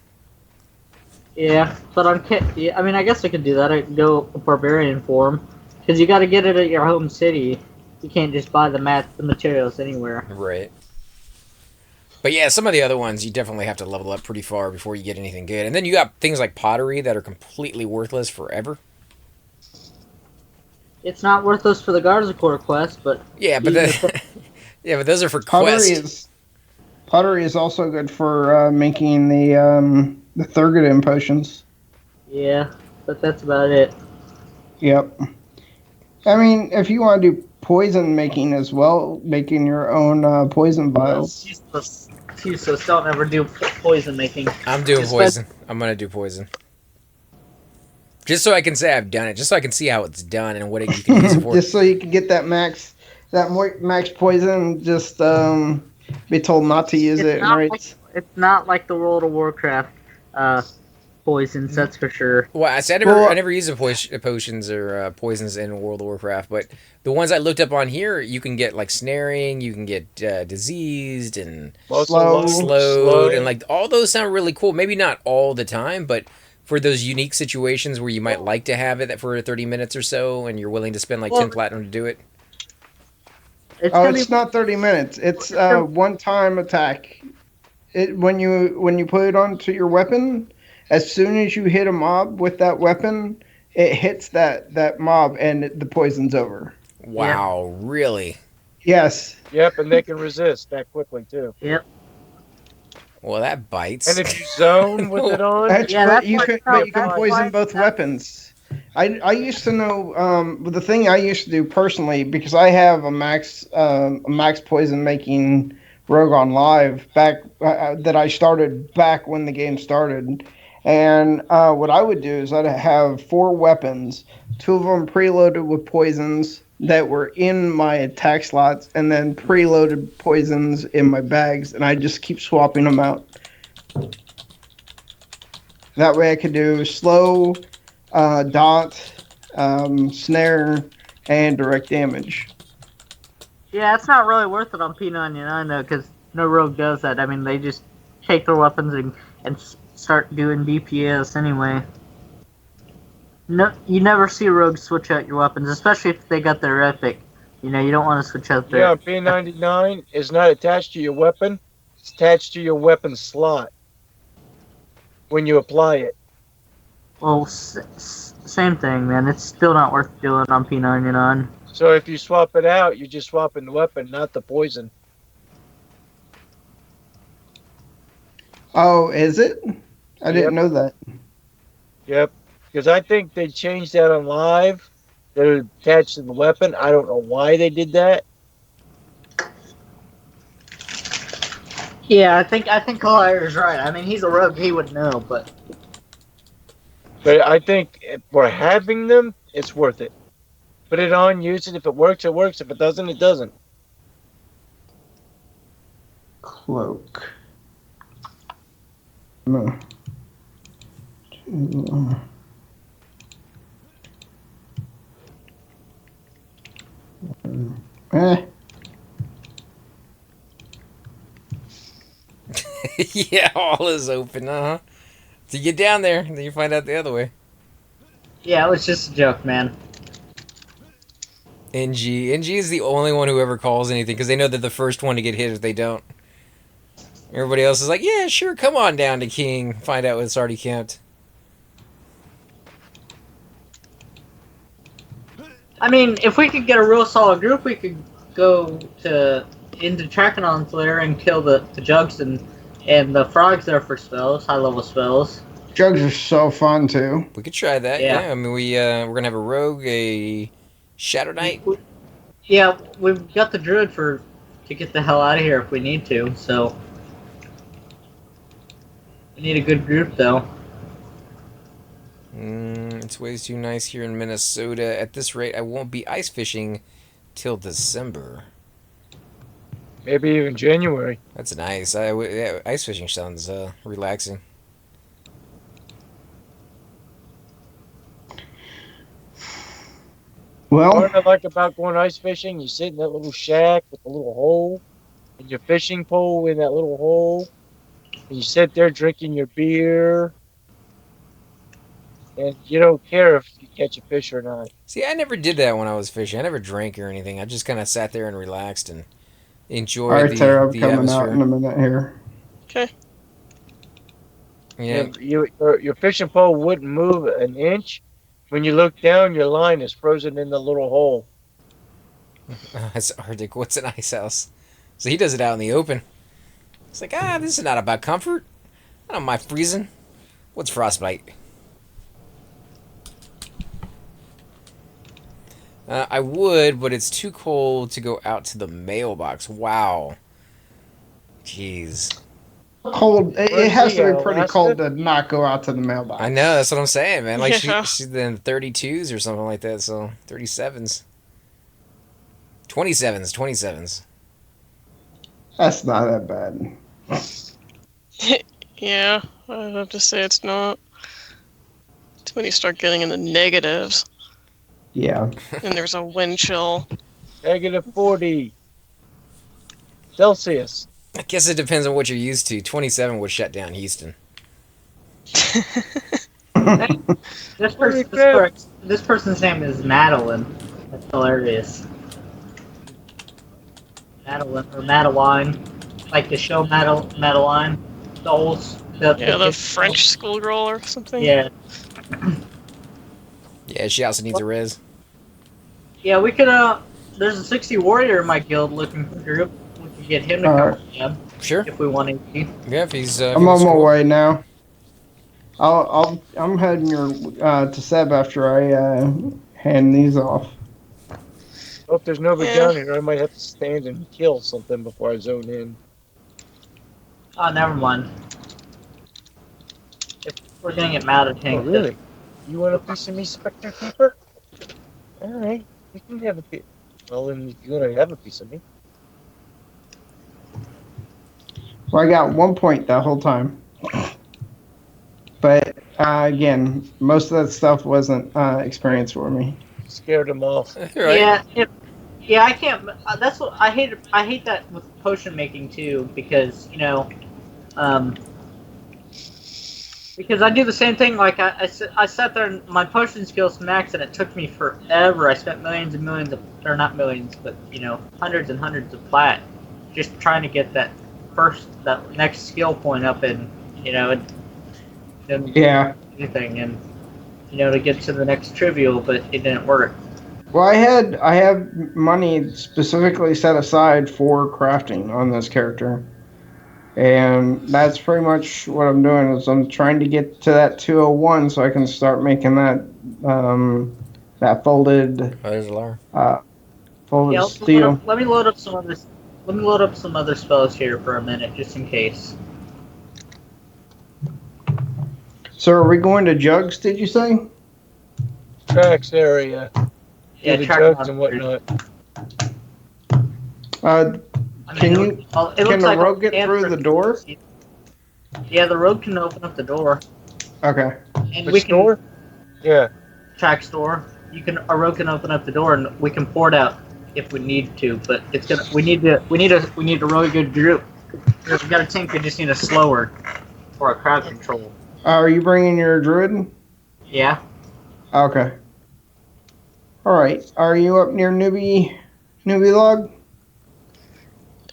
Yeah, but I mean I guess I could do that. I could go barbarian form, because you got to get it at your home city. You can't just buy the materials anywhere. Right. But yeah, some of the other ones you definitely have to level up pretty far before you get anything good. And then you got things like pottery that are completely worthless forever. It's not worthless for the Garza Core quest, but Yeah, but but those are for quests. Pottery is also good for making the Thurgoden potions. yeah, but that's about it. Yep. I mean, if you want to do poison making as well, making your own poison vials. It's useless. Don't ever do poison making. I'm doing Just poison. I'm gonna do poison. Just so I can say I've done it. Just so I can see how it's done and what you can use it for. Just so you can get that max poison. Just be told not to use it. Right? It's not like the World of Warcraft poisons. That's for sure. Well, I said I never use potions or poisons in World of Warcraft, but the ones I looked up on here, you can get like snaring, you can get diseased and Slowed. and like all those sound really cool. Maybe not all the time, but for those unique situations where you might like to have it for 30 minutes or so, and you're willing to spend like Well, 10 platinum to do it? It's Oh, gonna be it's not 30 minutes. It's one-time attack. When you put it onto your weapon, as soon as you hit a mob with that weapon, it hits that mob and the poison's over. Wow, really? Yes. Yep, and they can resist that quickly too. Yep. Well, that bites. And if you zone with it on, But that's you what- can no, but you can that's poison why- both that's- weapons. I used to know the thing I used to do personally, because I have a max poison making rogue on live back that I started back when the game started. And what I would do is I'd have 4 weapons, 2 of them preloaded with poisons that were in my attack slots, and then preloaded poisons in my bags, and I just keep swapping them out. That way I could do slow, dot, snare, and direct damage. Yeah, it's not really worth it on P99 though, because no rogue does that. I mean, they just take their weapons and start doing DPS anyway. No, you never see rogues switch out your weapons, especially if they got their epic. You know, you don't want to switch out their. yeah, P99 is not attached to your weapon. It's attached to your weapon slot when you apply it. Well, same thing, man. It's still not worth doing on P99. So if you swap it out, you're just swapping the weapon, not the poison. Oh, is it? I didn't know that. Yep. Because I think they changed that on live. They're attached to the weapon. I don't know why they did that. Yeah, I think Collier's right. I mean, he's a rogue; he would know, but But I think if we're having them, it's worth it. Put it on, use it. If it works, it works. If it doesn't, it doesn't. Cloak. No. Eh. Yeah, all is open, To get down there, then you find out the other way. yeah, it was just a joke, man. NG is the only one who ever calls anything because they know they're the first one to get hit if they don't. Everybody else is like, yeah, sure, come on down to King. Find out what's already camped. I mean, if we could get a real solid group, we could go into Trakanon's lair and kill the jugs and the frogs there for spells, high level spells. Jugs are so fun too. We could try that. Yeah. Yeah, I mean, we're gonna have a rogue, a Shadow Knight. Yeah, we've got the druid to get the hell out of here if we need to. So we need a good group though. It's way too nice here in Minnesota. At this rate, I won't be ice fishing till December. Maybe even January. That's nice. Yeah, ice fishing sounds relaxing. Well, What I like about going ice fishing, you sit in that little shack with a little hole, and your fishing pole in that little hole, and you sit there drinking your beer, and you don't care if you catch a fish or not. See, I never did that when I was fishing. I never drank or anything. I just kind of sat there and relaxed and enjoyed all right, Tara, I'm the coming out atmosphere. in a minute here. Okay. Yeah, And your fishing pole wouldn't move an inch. When you look down, your line is frozen in the little hole. it's Arctic. What's an ice house? So he does it out in the open. It's like, this is not about comfort. I don't mind freezing. What's frostbite? I would, but it's too cold to go out to the mailbox. Wow. Jeez. Cold. It Where's has to he, be pretty Alaska? cold to not go out to the mailbox. I know, that's what I'm saying, man. Like, Yeah. she's in 32s or something like that, so 37s. 27s. That's not that bad. Yeah, I'd have to say it's not. It's when you start getting in the negatives, Yeah. and there's a wind chill. Negative 40 Celsius. I guess it depends on what you're used to. 27 would shut down Houston. This person's name is Madeline. That's hilarious. Madeline or Madeline, like the show Madeline, the old Yeah, the kids French schoolgirl or something. Yeah, Yeah, she also needs a res. yeah. We could there's a 60 warrior in my guild looking for group. We could get him to come Alright. Sure. if we wanted to. Yeah, if he's. I'm on my way now. I'm heading to Seb after I hand these off. Well, if there's nobody Yeah. down here, I might have to stand and kill something before I zone in. Oh, never mind. If we're gonna get mad at Oh, Hank. really? You want a piece of me, Spectre Keeper? Alright, you can have a piece. Well, then you're gonna have a piece of me. Well, I got 1 point that whole time. But again, most of that stuff wasn't experience for me. Scared them off. Right. Yeah, I can't. That's what I hate. I hate that with potion making too, because because I do the same thing. Like I sat there and my potion skills max, and it took me forever. I spent millions and millions of, or not millions, but hundreds and hundreds of plat, just trying to get that next skill point up, and Yeah. anything, and to get to the next trivial, but it didn't work. Well, I have money specifically set aside for crafting on this character, and that's pretty much what I'm doing. Is I'm trying to get to that 201 so I can start making that that folded Oh, there's Laura. folded steel. Let me load up some other. Let me load up some other spells here for a minute, just in case. So are we going to jugs? Did you say? Tracks area. Yeah, the track jugs on- and whatnot. Can you? Can the rogue get through the door? Yeah, the rogue can open up the door, Okay. and Which we can door? Yeah. track store. A rogue can open up the door, and we can pour it out if we need to. But it's gonna. We need a really good group. If we got a tank, we just need a slower for a crowd control. Are you bringing your druid? Yeah. Okay. All right. Are you up near newbie log?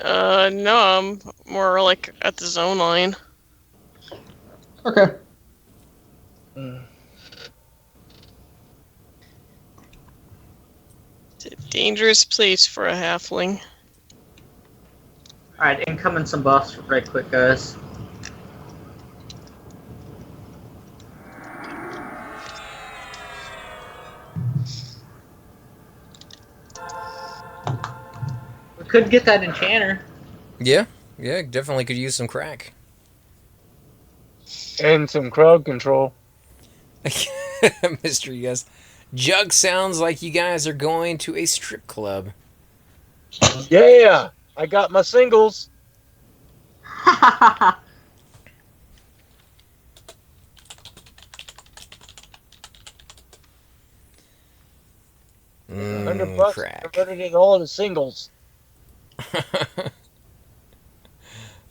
No, I'm more like at the zone line. Okay. It's a dangerous place for a halfling. All right, incoming some buffs right quick, guys. We could get that enchanter. Yeah, definitely could use some crack. And some crowd control. Mystery guest. Jug sounds like you guys are going to a strip club. Yeah! I got my singles. $100 crack. converted it all to singles.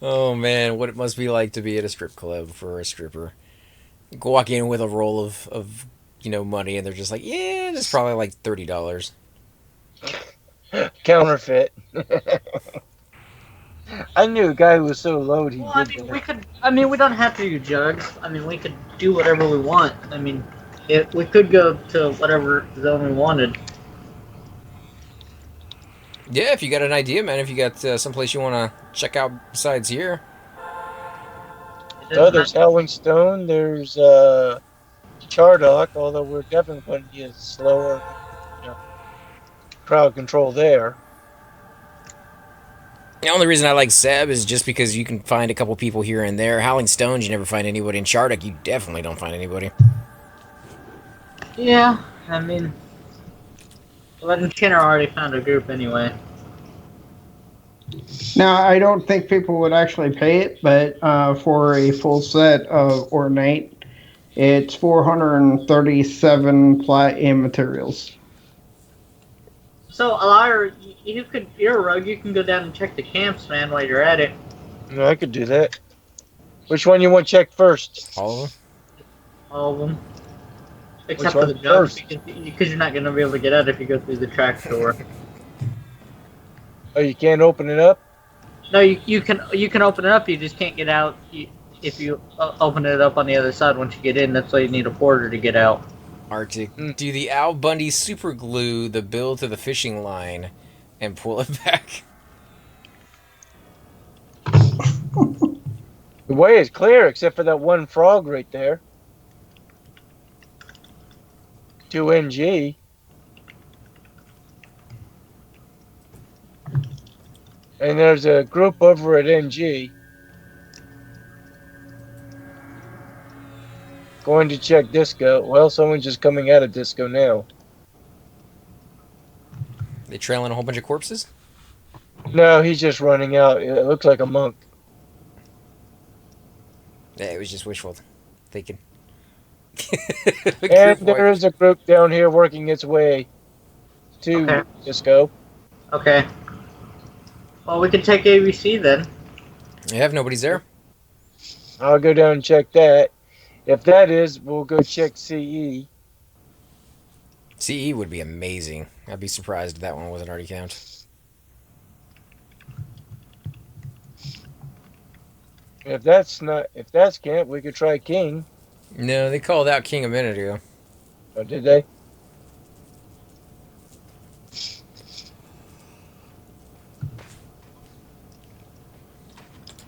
Oh man, what it must be like to be at a strip club for a stripper. Walk in with a roll of money, and they're just like, yeah, it's probably like $30. Counterfeit. I knew a guy who was so low he Well, I did mean, that. we could. I mean, we don't have to do jugs. I mean, we could do whatever we want. I mean, we could go to whatever zone we wanted. Yeah, if you got an idea, man, if you got someplace you want to check out besides here. Oh, there's Howling Stone, there's Chardock, although we're definitely going to use slower crowd control there. The only reason I like Seb is just because you can find a couple people here and there. Howling Stones, you never find anybody. In Chardock, you definitely don't find anybody. Yeah, I mean, Blood and Chinner already found a group anyway. Now, I don't think people would actually pay it, but for a full set of Ornate, it's 437 plat in materials. So, Alar, you're a rogue. You can go down and check the camps, man, while you're at it. No, I could do that. Which one you want to check first? All of them? All of them. Except Which for the one junk, first? because you're not going to be able to get out if you go through the track door. Oh, you can't open it up? No, you can open it up. You just can't get out if you open it up on the other side. Once you get in, that's why you need a porter to get out. Arctic, Hmm. do the Al Bundy super glue the bill to the fishing line and pull it back. The way is clear except for that one frog right there. 2NG. And there's a group over at NG. Going to check disco. Well, someone's just coming out of disco now. They trailing a whole bunch of corpses? No, he's just running out. It looks like a monk. Yeah, it was just wishful thinking. And Group there wipe. is a group down here working its way to Okay. disco. Okay. Well, we can take ABC then. Yeah, if nobody's there. I'll go down and check that. If that is, we'll go check CE. CE would be amazing. I'd be surprised if that one wasn't already camped. If that's camp, we could try King. No, they called out King a minute ago. Oh, did they?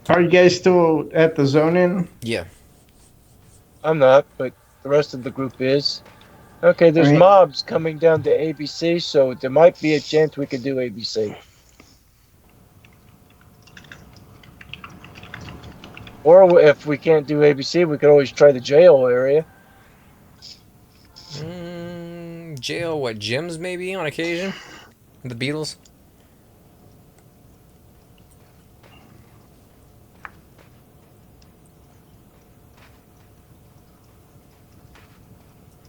Are you guys still at the zone in? Yeah. I'm not, but the rest of the group is. Okay, there's Alright. mobs coming down to ABC, so there might be a chance we could do ABC. Or if we can't do ABC, we could always try the jail area. Jail, what, gyms maybe on occasion? The Beatles?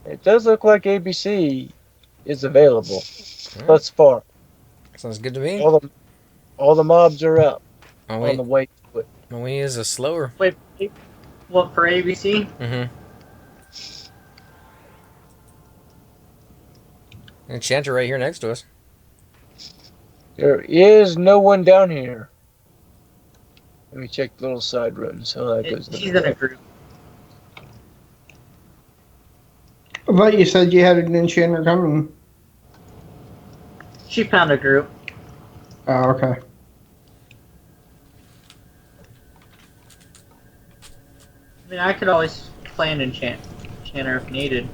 It does look like ABC is available thus far. Sounds good to me. All the mobs are up Oh, on wait. the way to it. Oh, he is a slower. Wait, what for ABC? Mm-hmm. Enchanter right here next to us. There is no one down here. Let me check the little side rooms. Oh, that goes She's in a group. I thought you said you had an enchanter coming. She found a group. Oh, okay. I mean, I could always play an enchanter if needed.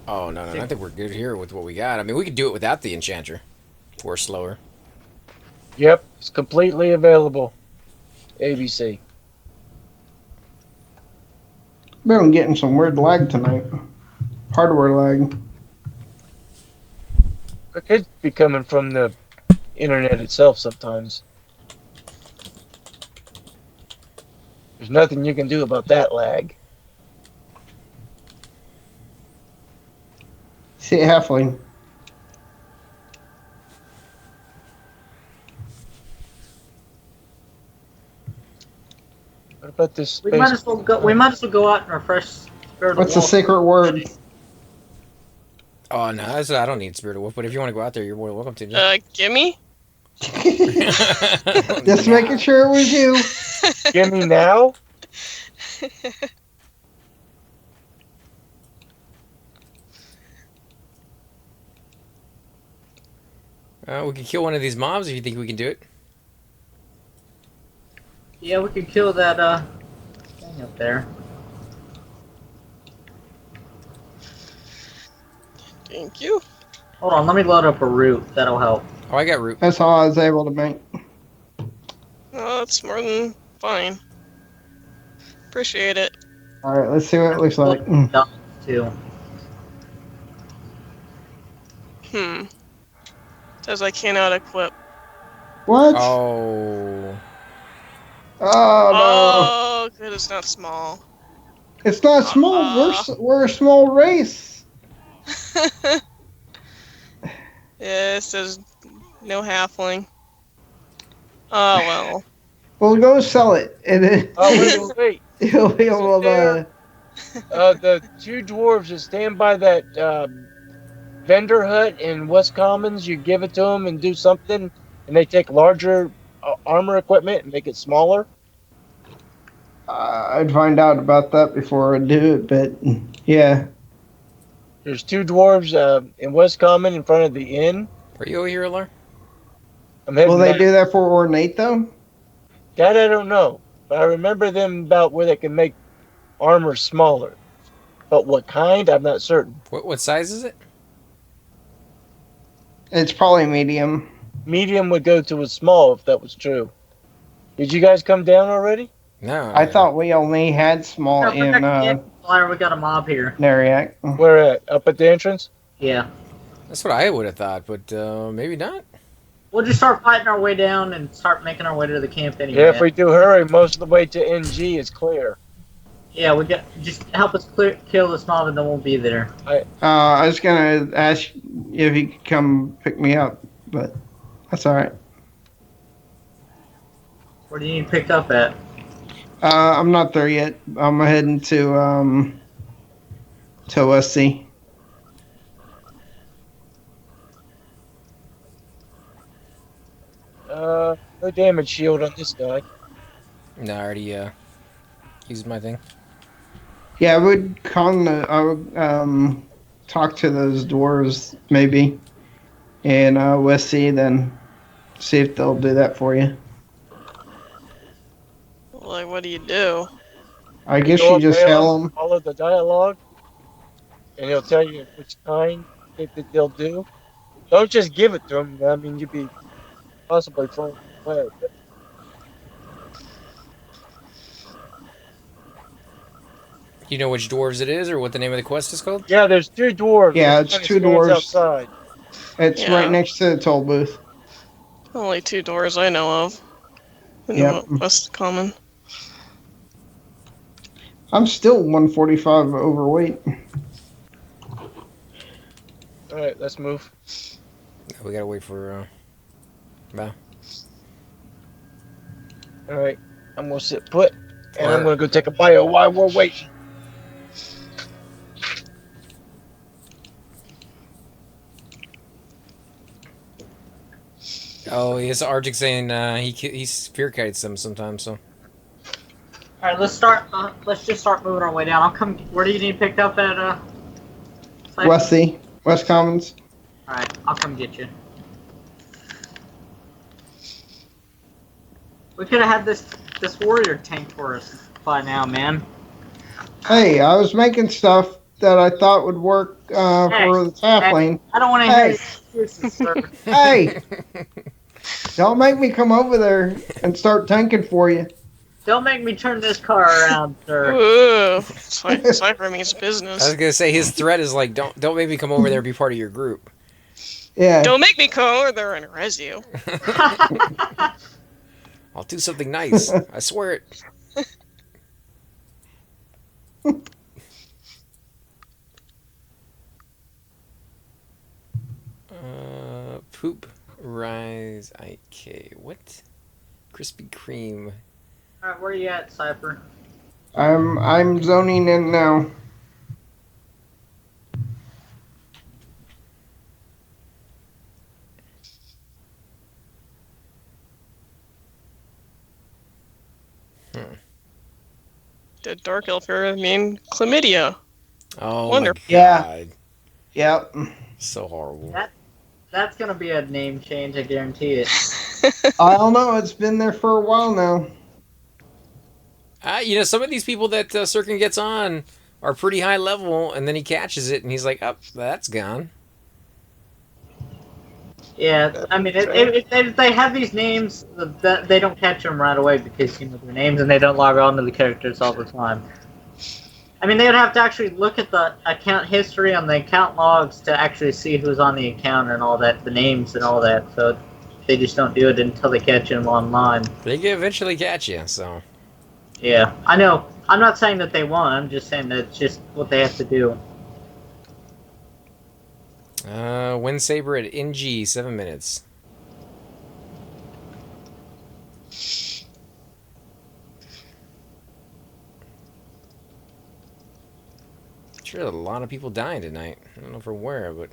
Oh, no. I think we're good here with what we got. I mean, we could do it without the enchanter. Or slower. Yep, it's completely available. ABC. Been getting some weird lag tonight. Hardware lag. It could be coming from the internet itself sometimes. There's nothing you can do about that lag. See it halfling. What about this space? We might as well go. We might as well go out and refresh. What's the secret word? Oh, no. I don't need Spirit of Wolf, but if you want to go out there, you're more than welcome to. Gimme? Just making sure it was you. Give me now? We can kill one of these mobs if you think we can do it. Yeah, we could kill that thing up there. Thank you. Hold on, let me load up a root. That'll help. Oh, I got root. That's all I was able to make. Oh, that's more than fine. Appreciate it. Alright, let's see what it looks like. Too. Says I cannot equip. What? Oh. Oh, no. Oh, good, it's not small. It's not small. We're a small race. Yeah, it says no halfling. Oh, well. We'll go sell it, and then Oh, wait. you'll be able to The two dwarves that stand by that vendor hut in West Commons, you give it to them and do something, and they take larger armor equipment and make it smaller. I'd find out about that before I do it, but yeah. There's two dwarves in West Common in front of the inn. Are you over here, Alar? I'm heading Will they back. do that for ornate though? That I don't know, but I remember them about where they can make armor smaller. But what kind, I'm not certain. What size is it? It's probably medium. Medium would go to a small if that was true. Did you guys come down already? No. I thought we only had small No, in we got a mob here. Nariak. Where at? Up at the entrance? Yeah. That's what I would have thought, but maybe not. We'll just start fighting our way down and start making our way to the camp anyway. Yeah, if we do hurry, most of the way to NG is clear. Yeah, we got just help us kill this mob and then we'll be there. I was gonna ask if he could come pick me up, but that's all right. Where do you need picked up at? I'm not there yet. I'm heading to OSC. No damage shield on this guy. No, I already used my thing. Yeah, I would talk to those dwarves maybe in OSC, then see if they'll do that for you. Like, what do you do? I guess Go you up just there, tell them. follow the dialogue, and he'll tell you which kind that they'll do. Don't just give it to him. I mean, you'd be possibly throwing it away. But You know which dwarves it is, or what the name of the quest is called? yeah, there's two dwarves. Yeah, There's it's one two that stands dwarves. outside. It's Yeah. right next to the toll booth. Only two doors I know of. In Yep. West Common. I'm still 145 overweight. All right, let's move. We gotta wait for. Well, All right, I'm gonna sit put, and I'm Or- gonna go take a bio while we're waiting. oh, yes, Arctic saying he spear kites them sometimes. So All right, let's start. Let's just start moving our way down. I'll come. Where do you need picked up at? Cypher? Westy, West Commons. All right, I'll come get you. We could have had this warrior tank for us by now, man. Hey, I was making stuff that I thought would work for the halfling. I don't want to hear Hey. your excuses, sir. Hey, don't make me come over there and start tanking for you. Don't make me turn this car around, sir. Ooh, Cypher means I was business. gonna say his threat is like, don't make me come over there and be part of your group. Yeah. Don't make me come over there and res you. I'll do something nice. I swear it. Poop rise IK. What? Krispy Kreme. All right, where you at, Cypher? I'm zoning in now. Did Dark Elf here mean chlamydia? Oh Wonderful. my god. Yep. So horrible. That's gonna be a name change, I guarantee it. I don't know. It's been there for a while now. You know, some of these people that Sirkin gets on are pretty high level, and then he catches it, and he's like, "Oh, that's gone." Yeah, I mean, if they have these names, they don't catch them right away because you know their names and they don't log on to the characters all the time. I mean, they would have to actually look at the account history on the account logs to actually see who's on the account and all that, the names and all that. So they just don't do it until they catch them online. They can eventually catch you, so. Yeah, I know. I'm not saying that they won't. I'm just saying that it's just what they have to do. Wind Saber at NG, 7 minutes. Sure, a lot of people dying tonight. I don't know from where, but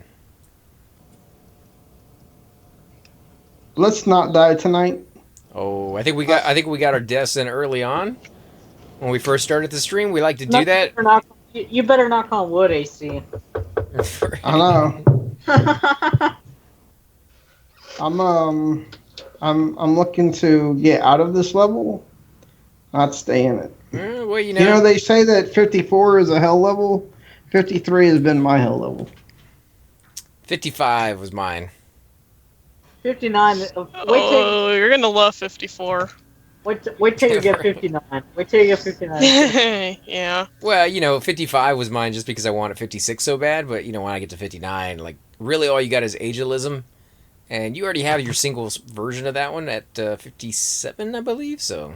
Let's not die tonight. oh, I think we got our deaths in early on when we first started the stream. We like to do that. You better knock on wood, AC. I know. I'm looking to get out of this level, not stay in it. Well, You know, they say that 54 is a hell level. 53 has been my hell level. 55 was mine. 59. Oh, you're gonna love 54. Wait till you get 59. Wait till you get 59. Yeah. Well, 55 was mine just because I wanted 56 so bad, but, when I get to 59, like, really all you got is ageism, and you already have your single version of that one at 57, I believe, so...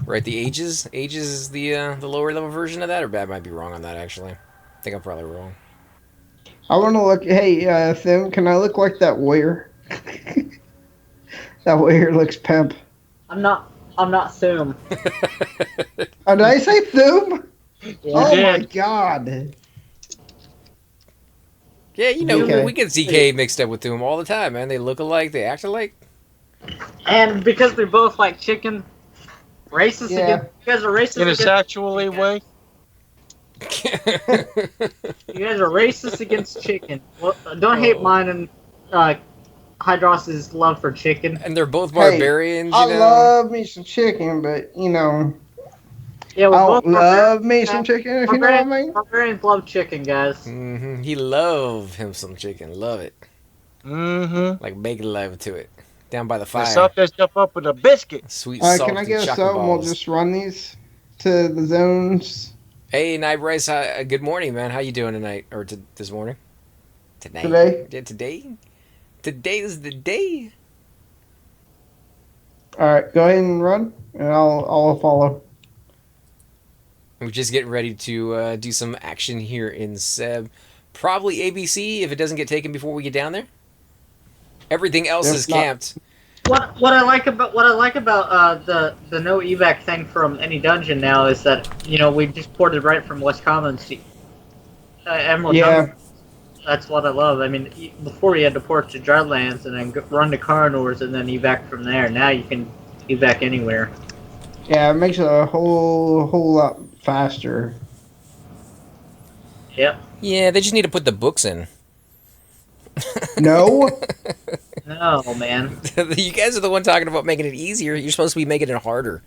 Right, the ages is the lower level version of that, or Bad might be wrong on that, actually. I think I'm probably wrong. I want to look. Hey, Thim, can I look like that warrior? That warrior looks pimp. I'm not Zoom. Oh, did I say Thum? Yeah. Oh my god. Yeah, Okay. we get ZK mixed up with them all the time, man. They look alike, they act alike. And because we both like chicken, racist Yeah. against you guys are racist In a against sexually way. you guys are racist against chicken. Well, don't hate mine and Hydros' love for chicken. And they're both barbarians, I love me some chicken, but Yeah, we I both don't love me some chicken, if you know what I mean. Barbarians love chicken, guys. Mm-hmm. He love him some chicken, love it. Mm-hmm. Like making love to it. Down by the fire. Sop that stuff up with a biscuit. Sweet Alright, salty can I get a chocolate sub and we'll balls. just run these to the zones? Hey, Night Bryce, good morning, man. How you doing tonight? Or this morning? Tonight? Today. Yeah, today? Today is the day. Alright, go ahead and run, and I'll follow. We're just getting ready to do some action here in Seb. Probably ABC if it doesn't get taken before we get down there. Everything else is camped. What I like about the no evac thing from any dungeon now is that we just ported right from West Commons to Emerald Jungle. That's what I love. I mean, before you had to port to Dreadlands and then run to Carnors and then evac from there. Now you can evac anywhere. Yeah, it makes it a whole lot faster. Yep. Yeah, they just need to put the books in. No. No, man. You guys are the one talking about making it easier. You're supposed to be making it harder.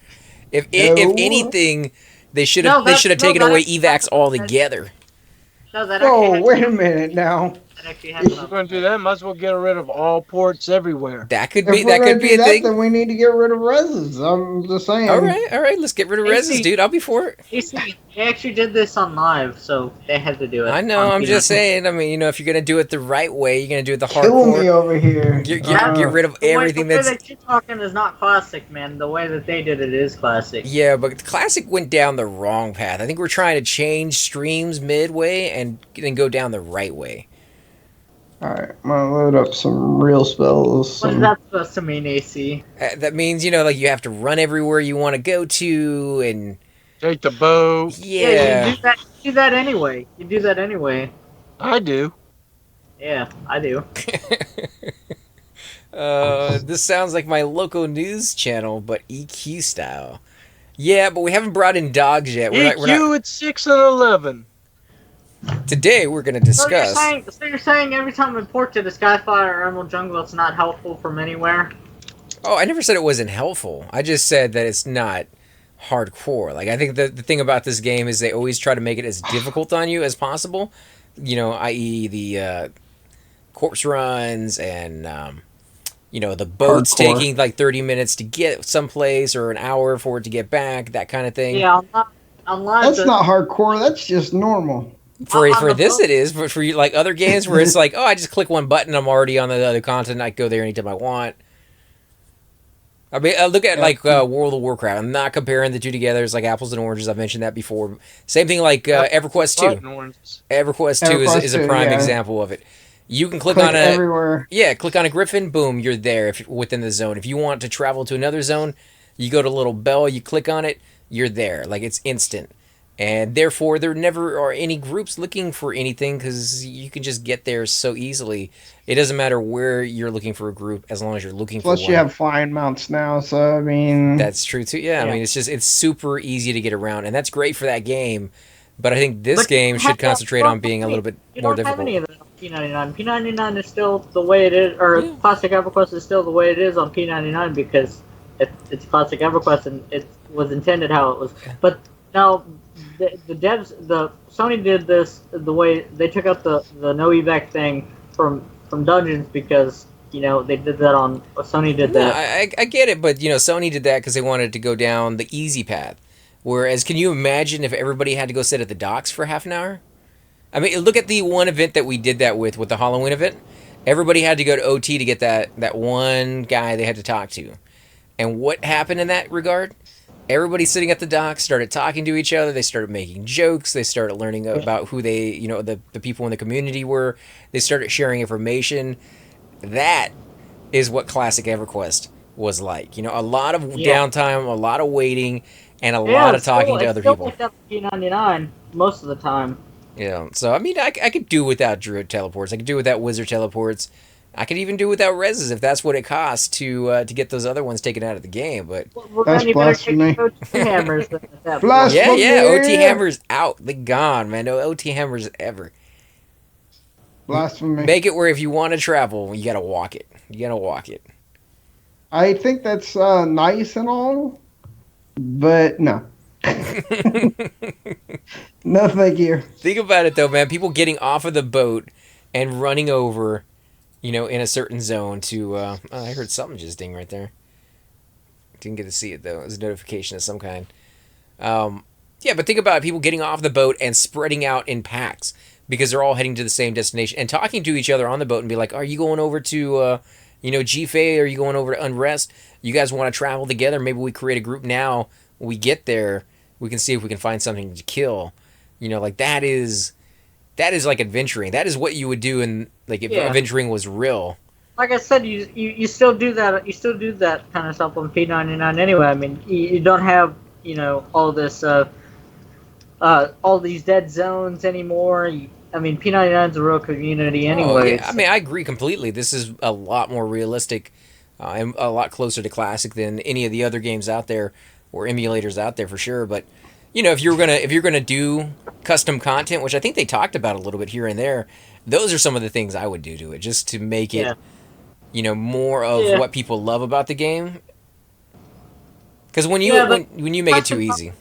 If anything, they should have taken away evacs altogether. No, Whoa, wait a minute now. If you're going to do that, might as well get rid of all ports everywhere. That could If be we're gonna a do that, thing. then we need to get rid of reses. I'm just saying. All right, let's get rid of reses, dude. I'll be for it. You see, they actually did this on live, so they had to do it. I know. I'm just saying. I mean, if you're gonna do it the right way, you're gonna do it the Kill me hardcore. over here. Get rid of everything the way that's. that you're talking is not classic, man. The way that they did it is classic. Yeah, but the classic went down the wrong path. I think we're trying to change streams midway and then go down the right way. Alright, I'm gonna load up some real spells. What is that supposed to mean, AC? That means like you have to run everywhere you want to go to and take the boat. Yeah, you do that anyway. You do that anyway. I do. Yeah, I do. This sounds like my local news channel, but EQ style. Yeah, but we haven't brought in dogs yet. We're EQ at 6 and 11. Today we're going to discuss. So you're saying every time we port to the Skyfire or Emerald Jungle, it's not helpful from anywhere? Oh, I never said it wasn't helpful. I just said that it's not hardcore. Like, I think the thing about this game is they always try to make it as difficult on you as possible. I.e. the corpse runs and the boats taking like 30 minutes to get someplace or an hour for it to get back, that kind of thing. Yeah, that's not hardcore. That's just normal. For this it is, but for like other games where it's like, oh, I just click one button, I'm already on the other continent, I can go there anytime I want. I mean, look at like World of Warcraft. I'm not comparing the two together. It's like apples and oranges. I've mentioned that before. Same thing like Everquest 2. Everquest 2 is a prime example of it. You can click on everywhere. Yeah, click on a griffin, boom, you're there within the zone. If you want to travel to another zone, you go to a little bell, you click on it, you're there. Like it's instant. And therefore, there never are any groups looking for anything because you can just get there so easily. It doesn't matter where you're looking for a group as long as you're looking for Plus, you one. have flying mounts now, so I mean, That's true too. Yeah, I Yeah. mean, it's super easy to get around, and that's great for that game. But I think this But you game don't should have that- concentrate on being a little bit You more don't have any difficult. of that on P99. P99 is still the way it is, or Yeah. Classic EverQuest is still the way it is on P99 because it's Classic EverQuest and it was intended how it was. But now the devs, the Sony did this the way they took out the no evac thing from Dungeons because they did that on Sony did No, that. I get it, but Sony did that because they wanted to go down the easy path. Whereas, can you imagine if everybody had to go sit at the docks for half an hour? I mean, look at the one event that we did that with the Halloween event. Everybody had to go to OT to get that one guy they had to talk to. And what happened in that regard? Everybody sitting at the dock started talking to each other. They started making jokes. They started learning about who they, the people in the community were. They started sharing information. That is what classic EverQuest was like. A lot of Yeah. downtime, a lot of waiting, and a Yeah, lot of it's still- talking to it's other still people. like that on P99 most of the time. So I mean, I could do without druid teleports. I could do without wizard teleports. I could even do without reses if that's what it costs to get those other ones taken out of the game. But Well, That's then you better take blasphemy. the OT hammers then at that point. Blasphemy. yeah, OT Yeah. hammers out. They're gone, man. No OT hammers ever. blasphemy. Make it where if you want to travel, you gotta walk it. You gotta walk it. I think that's nice and all, but no. No, thank you. Think about it though, man. People getting off of the boat and running over, in a certain zone to. Oh, I heard something just ding right there. Didn't get to see it though. It was a notification of some kind. Yeah, but think about it. People getting off the boat and spreading out in packs because they're all heading to the same destination and talking to each other on the boat and be like, "Are you going over to, GFA? Are you going over to Unrest? You guys want to travel together? Maybe we create a group now. When we get there, we can see if we can find something to kill. Like that is like adventuring. That is what you would do in like if Yeah. adventuring was real. Like I said, you still do that. You still do that kind of stuff on P99 anyway. I mean, you don't have all this all these dead zones anymore. I mean, P99 is a real community anyway. Oh, yeah. I mean, I agree completely. This is a lot more realistic and a lot closer to classic than any of the other games out there or emulators out there for sure. But if you're gonna do custom content, which I think they talked about a little bit here and there, those are some of the things I would do to it just to make it, more of Yeah. what people love about the game. Because when you Yeah, but when you make it too custom easy.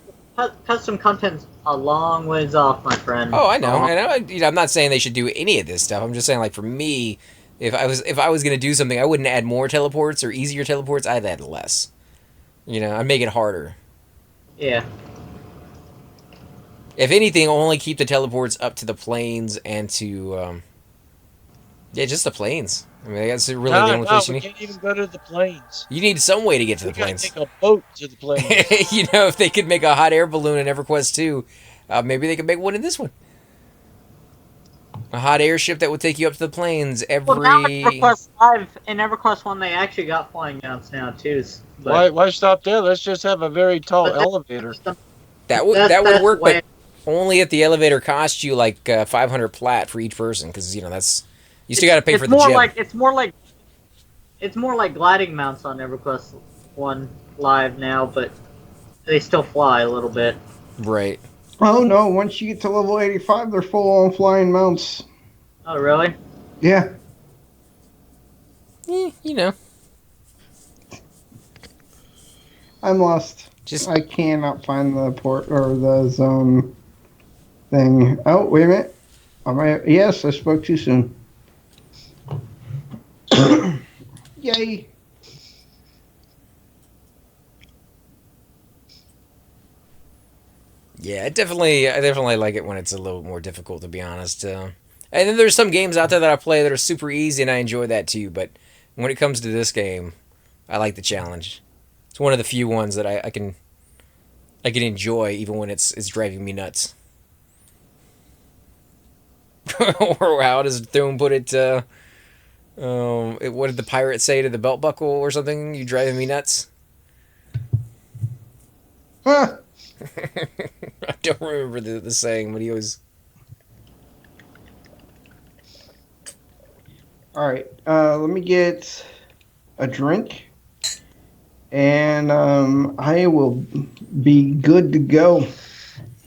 Custom content's a long ways off, my friend. Oh, I know, and I'm not saying they should do any of this stuff. I'm just saying, like for me, if I was gonna do something, I wouldn't add more teleports or easier teleports. I'd add less. I'd make it harder. Yeah. If anything, only keep the teleports up to the planes and to just the planes. I mean, that's really the only place you we need. can't even go to the plains. You need some way to get to We the gotta planes. take a boat to the plains. If they could make a hot air balloon in EverQuest 2, maybe they could make one in this one. A hot airship that would take you up to the plains Well, now every. EverQuest 5 and EverQuest 1, they actually got flying mounts now too. Why stop there? Let's just have a very tall But that- elevator. That would That's work, way- but only if the elevator costs you like 500 plat for each person, because that's you still got to pay it's for the more gym. like it's more like gliding mounts on EverQuest 1 live now, but they still fly a little bit. Right. Oh no! Once you get to level 85, they're full on flying mounts. Oh, really? Yeah. I'm lost. Just I cannot find the port or the zone thing. Oh, wait a minute. Yes, I spoke too soon. Yay. yeah, I definitely like it when it's a little more difficult, to be honest. And then there's some games out there that I play that are super easy, and I enjoy that too. But when it comes to this game, I like the challenge. It's one of the few ones that I can enjoy, even when it's driving me nuts. Or how does Thune put it? What did the pirate say to the belt buckle or something? You driving me nuts? Huh. I don't remember the saying, but he always. All right. Let me get a drink, and I will be good to go.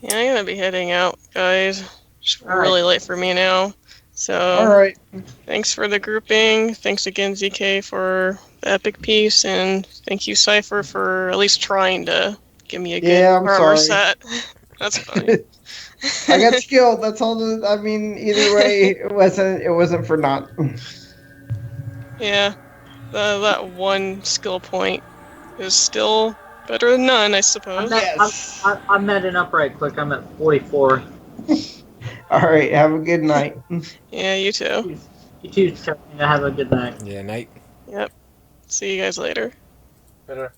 Yeah, I'm gonna be heading out, guys. It's All really right. late for me now. All So right. thanks for the grouping. Thanks again, ZK, for the epic piece, and thank you, Cypher, for at least trying to give me a good Yeah, I'm armor sorry. set. That's fine. I got skilled. That's all. I mean, either way, it wasn't for naught. Yeah, that one skill point is still better than none, I suppose. Yes. I'm netting up right quick. I'm at 44. All right. Have a good night. Yeah, you too. You too, Chucky. Have a good night. Yeah, night. Yep. See you guys later. Better.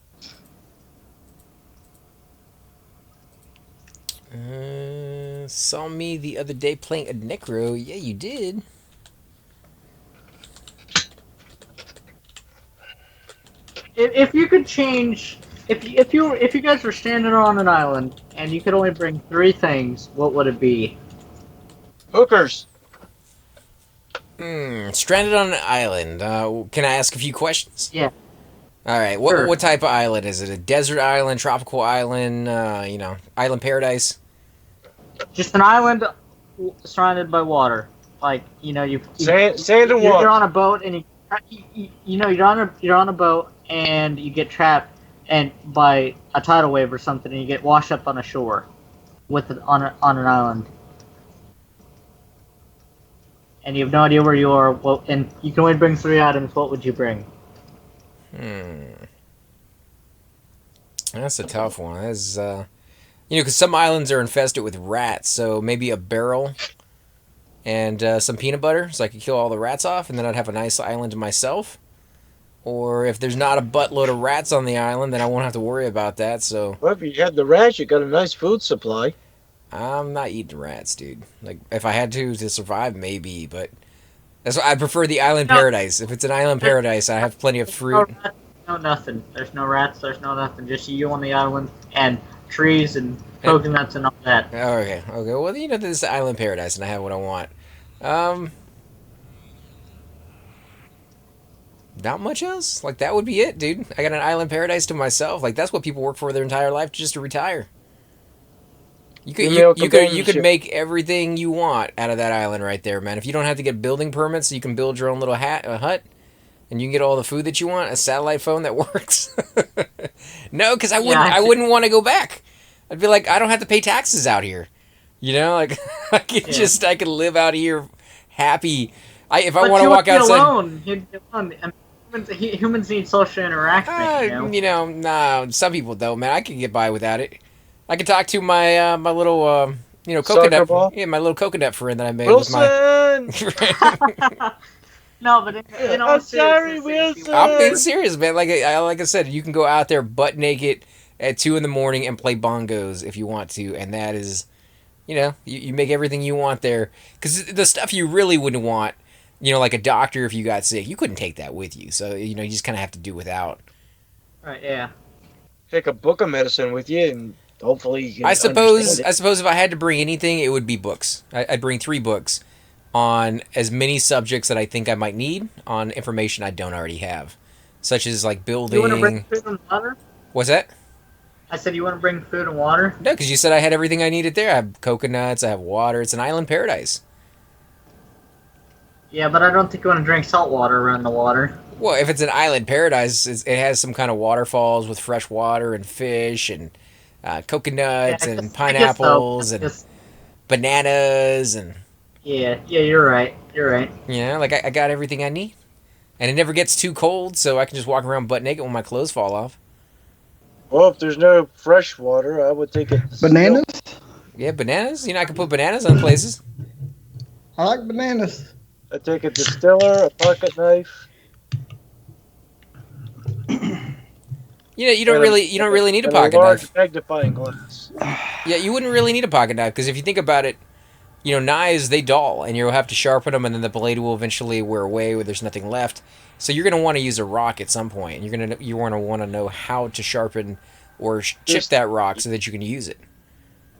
Saw me the other day playing a Necro. Yeah, you did. If you could change, if you guys were standing on an island and you could only bring 3 things, what would it be? Hookers. Stranded on an island. Can I ask a few questions? Yeah. All right. Sure. What type of island is it? A desert island, tropical island? Island paradise. Just an island surrounded by water. Like you Sand and you're water. on a boat and you're on a boat and you get trapped and by a tidal wave or something and you get washed up on a shore on an island. And you have no idea where you are. Well, and you can only bring 3 items. What would you bring? That's a tough one. That's because some islands are infested with rats, so maybe a barrel and some peanut butter, so I could kill all the rats off, and then I'd have a nice island to myself. Or if there's not a buttload of rats on the island, then I won't have to worry about that. So Well, if you had the rats, you got a nice food supply. I'm not eating rats, dude. Like if I had to survive, maybe, but that's why I prefer the island paradise. If it's an island paradise, I have plenty of fruit. No nothing. There's no rats. There's no nothing. Just you on the island and trees and coconuts and all that. Okay. Well, this is island paradise, and I have what I want. Not much else. Like that would be it, dude. I got an island paradise to myself. Like that's what people work for their entire life, just to retire. You could make everything you want out of that island right there, man. If you don't have to get building permits, you can build your own little hut, and you can get all the food that you want. A satellite phone that works. No, because I wouldn't want to go back. I'd be like, I don't have to pay taxes out here. Like I could live out here happy. If I want to walk outside. Alone. You'd be alone. Humans need social interaction. Nah. Some people don't, man. I can get by without it. I can talk to my my little Soccer ball? coconut. Yeah, my little coconut friend that I made Wilson! with my. No, but I'm sorry, Wilson! I'm being serious, man. Like I said, you can go out there butt naked at 2 a.m. and play bongos if you want to, and that is, you make everything you want there. Because the stuff you really wouldn't want, like a doctor if you got sick, you couldn't take that with you. So you just kind of have to do without. Right. Yeah. Take a book of medicine with you, and hopefully you can I suppose understand it. if I had to bring anything, it would be books. I'd bring 3 books on as many subjects that I think I might need on information I don't already have, such as like building. You want to bring food and water? What's that? I said you want to bring food and water. No, because you said I had everything I needed there. I have coconuts. I have water. It's an island paradise. Yeah, but I don't think you want to drink salt water around the water. Well, if it's an island paradise, it has some kind of waterfalls with fresh water and fish and coconuts and pineapples and bananas and. Yeah, you're right. Like I got everything I need. And it never gets too cold, so I can just walk around butt naked when my clothes fall off. Well, if there's no fresh water, I would take it. Bananas? Yeah, bananas. I can put bananas on places. I like bananas. I take a distiller, a pocket knife. You don't really need a pocket knife. Magnifying glass. Yeah, you wouldn't really need a pocket knife because if you think about it, knives they dull and you'll have to sharpen them and then the blade will eventually wear away where there's nothing left. So you're gonna want to use a rock at some point. You're gonna want to know how to sharpen or chip Just- that rock so that you can use it.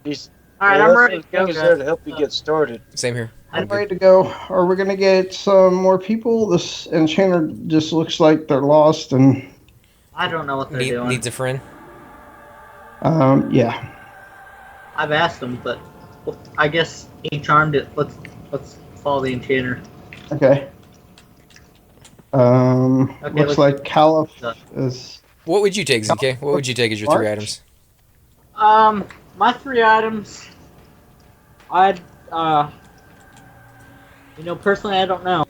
He's, All right, yeah, I'm that's ready what to the go, thing is there guys. to help you get started. Same here. I'm ready to go. Are we gonna get some more people? This enchanter just looks like they're lost, and I don't know what they're doing. Needs a friend. yeah. I've asked them, but I guess he charmed it. Let's follow the enchanter. Okay. Okay, Looks let's- like Caliph is. What would you take, ZK? What would you take as your 3 March? items? My 3 items. I'd personally, I don't know.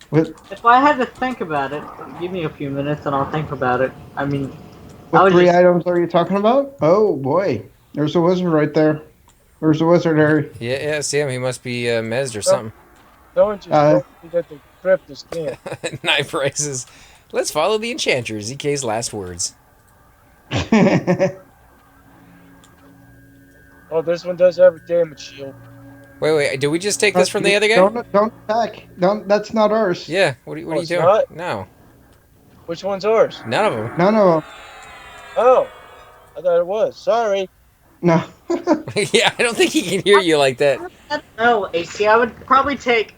What, If I had to think about it, give me a few minutes and I'll think about it. I mean, I what would 3 just- items are you talking about? Oh boy, there's a wizard right there. There's a wizard, Harry. Yeah, see him. He must be mezzed or something. Someone just told me that the crypt is camp. Knife prices. Let's follow the enchanter. ZK's last words. Oh, this one does have a damage shield. Wait. Did we just take this from the other guy? Don't attack. Don't. That's not ours. Yeah. What are you it's doing? not? No. Which one's ours? None of them. None of them. Oh, I thought it was. Sorry. No. Yeah, I don't think he can hear you like that. I don't know, AC. I would probably take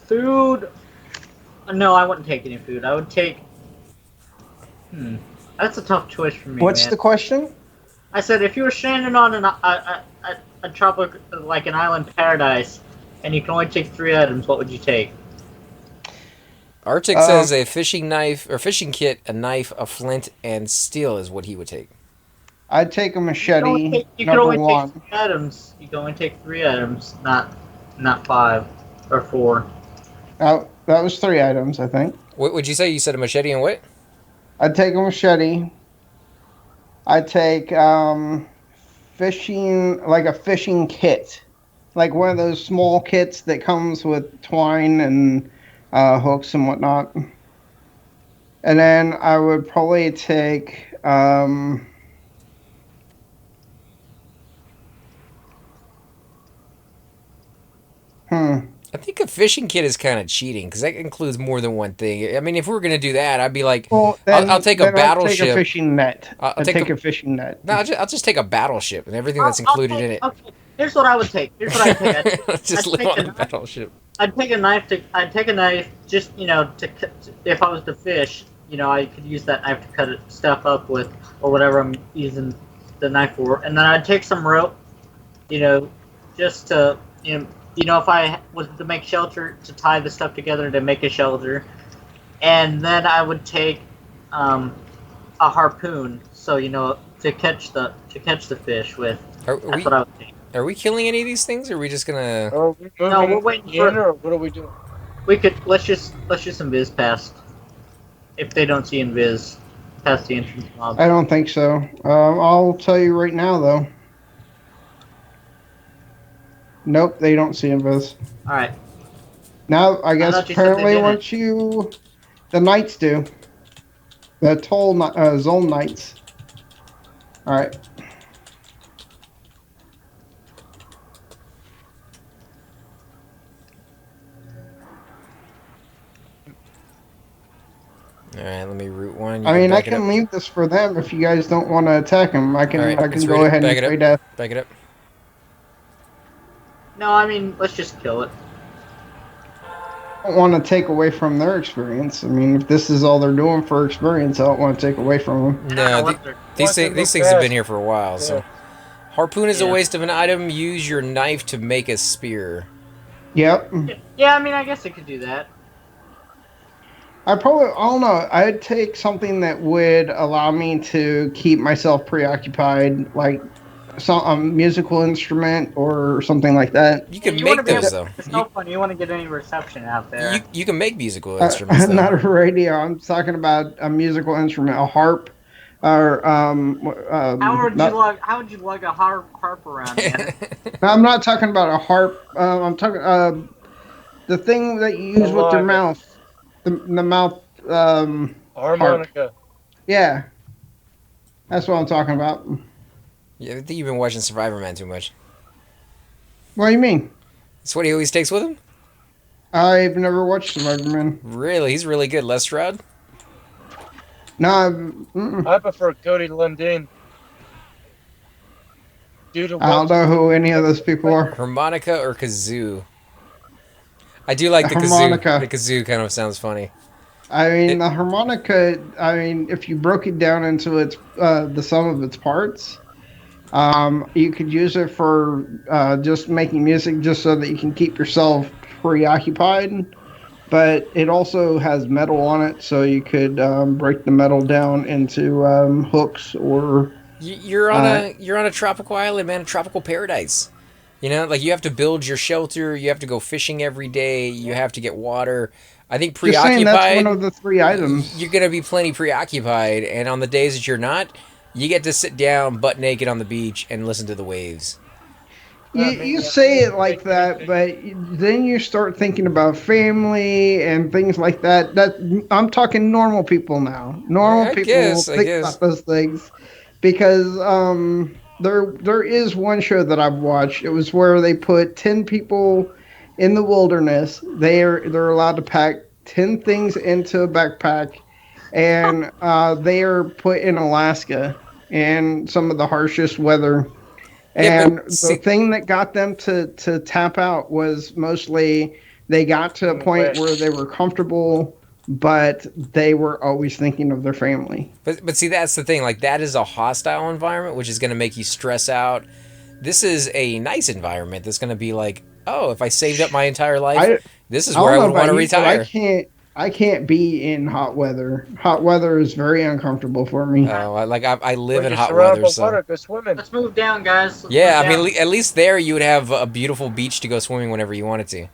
food. No, I wouldn't take any food. I would take. That's a tough choice for me. What's man. the question? I said if you were stranded on a tropic, like an island paradise, and you can only take 3 items, what would you take? Arctic says a fishing knife or fishing kit, a knife, a flint, and steel is what he would take. I'd take a machete. You can number only one. take 3 items. You can only take 3 items, not 5 or 4. That was 3 items, I think. What would you say? You said a machete and what? I'd take a machete. I'd take fishing, like a fishing kit, like one of those small kits that comes with twine and hooks and whatnot. And then I would probably take I think a fishing kit is kind of cheating because that includes more than one thing. I mean, if we were gonna do that, I'd be like, Well, then, I'll take a then I'll take battleship. a fishing net. I'll I'd take take a- a fishing net. No, I'll just take a battleship and everything that's included in it. Okay, here's what I would take. Here's what I'd take. Let's just I'd live take on a a knife. battleship. I'd take a knife just if I was to fish, I could use that knife to cut stuff up with or whatever I'm using the knife for, and then I'd take some rope, just to if I was to make shelter, to tie the stuff together to make a shelter, and then I would take a harpoon, so to catch the fish with. Are That's we what I would take. are we killing any of these things, or are we just gonna? Are we moving No, we're waiting in, for- or what are we doing? We could let's just invis past if they don't see invis past the entrance mob. I don't think so. I'll tell you right now, though. Nope, they don't see invis. All right. Now, I guess thought you said they apparently the knights do. The zone knights. All right. All right, let me route one. You I mean, I back it can up. leave this for them if you guys don't want to attack them. I can All right, I let's can read go it. ahead Back and it trade up. death. Back it up. No, I mean let's just kill it. I don't want to take away from their experience. I mean, if this is all they're doing for experience, I don't want to take away from them. I don't know No, what they're- these things have been here for a while. So, Yeah. harpoon is a Yeah. waste of an item. Use your knife to make a spear. Yep. Yeah, I mean I guess I could do that. I don't know. I'd take something that would allow me to keep myself preoccupied, like a musical instrument or something like that. You can You wanna make be able- those though. It's no fun. You want to get any reception out there. You can make musical instruments. Though. Not a radio. I'm talking about a musical instrument, a harp, or How would you lug a harp around? Man? I'm not talking about a harp. I'm talking the thing that you use with your Harmonica. mouth. The mouth. Harmonica. Yeah, that's what I'm talking about. Yeah, I think you've been watching Survivor Man too much. What do you mean? That's what he always takes with him. I've never watched Survivor Man. Really, he's really good. Les Stroud. No, I prefer Cody Lundin. Due to I don't what? know who any of those people are. Harmonica or kazoo? I do like the kazoo. The Harmonica. kazoo kind of sounds funny. I mean, It, the harmonica. I mean, if you broke it down into its the sum of its parts, you could use it for just making music, just so that you can keep yourself preoccupied. But it also has metal on it, so you could break the metal down into hooks or. Uh, you're on a tropical island, man, a tropical paradise. You know, like you have to build your shelter, you have to go fishing every day, you have to get water. I think just saying that's one preoccupied, of the three items. you're gonna be plenty preoccupied, and on the days that you're not, you get to sit down butt naked on the beach and listen to the waves. You say it like that, but then you start thinking about family and things like that. That I'm talking normal people now. Normal I people guess, I think guess. about those things because there is one show that I've watched. It was where they put 10 people in the wilderness. They're allowed to pack 10 things into a backpack, and they are put in Alaska in some of the harshest weather. Yeah, but And the see, thing that got them to tap out was mostly they got to a point where they were comfortable, but they were always thinking of their family. but see, that's the thing. Like that is a hostile environment, which is gonna make you stress out. This is a nice environment that's gonna be like, oh, if I saved up my entire life, I this is I where don't I know would want about to you, but retire. I can't be in hot weather. Hot weather is very uncomfortable for me. I live When in you're hot surrounded weather, by so water, go swimming. Let's move down, guys. Let's yeah. move I mean, down. at least there you would have a beautiful beach to go swimming whenever you wanted to.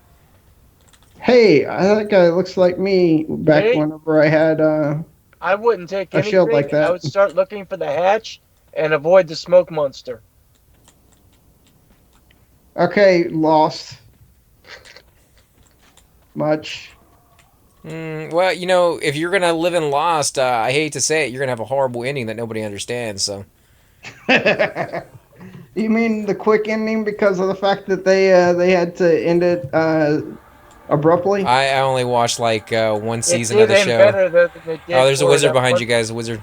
Hey, that guy looks like me back Me? whenever I had I wouldn't take a shield anything. like I that. would start looking for the hatch and avoid the smoke monster. Okay, lost much. Well, you know, if you're gonna live in Lost, I hate to say it, you're gonna have a horrible ending that nobody understands. So You mean the quick ending because of the fact that they had to end it abruptly? I only watched like one It season of did the end show. better than it Oh, did there's a for wizard that behind one. you guys. Wizard,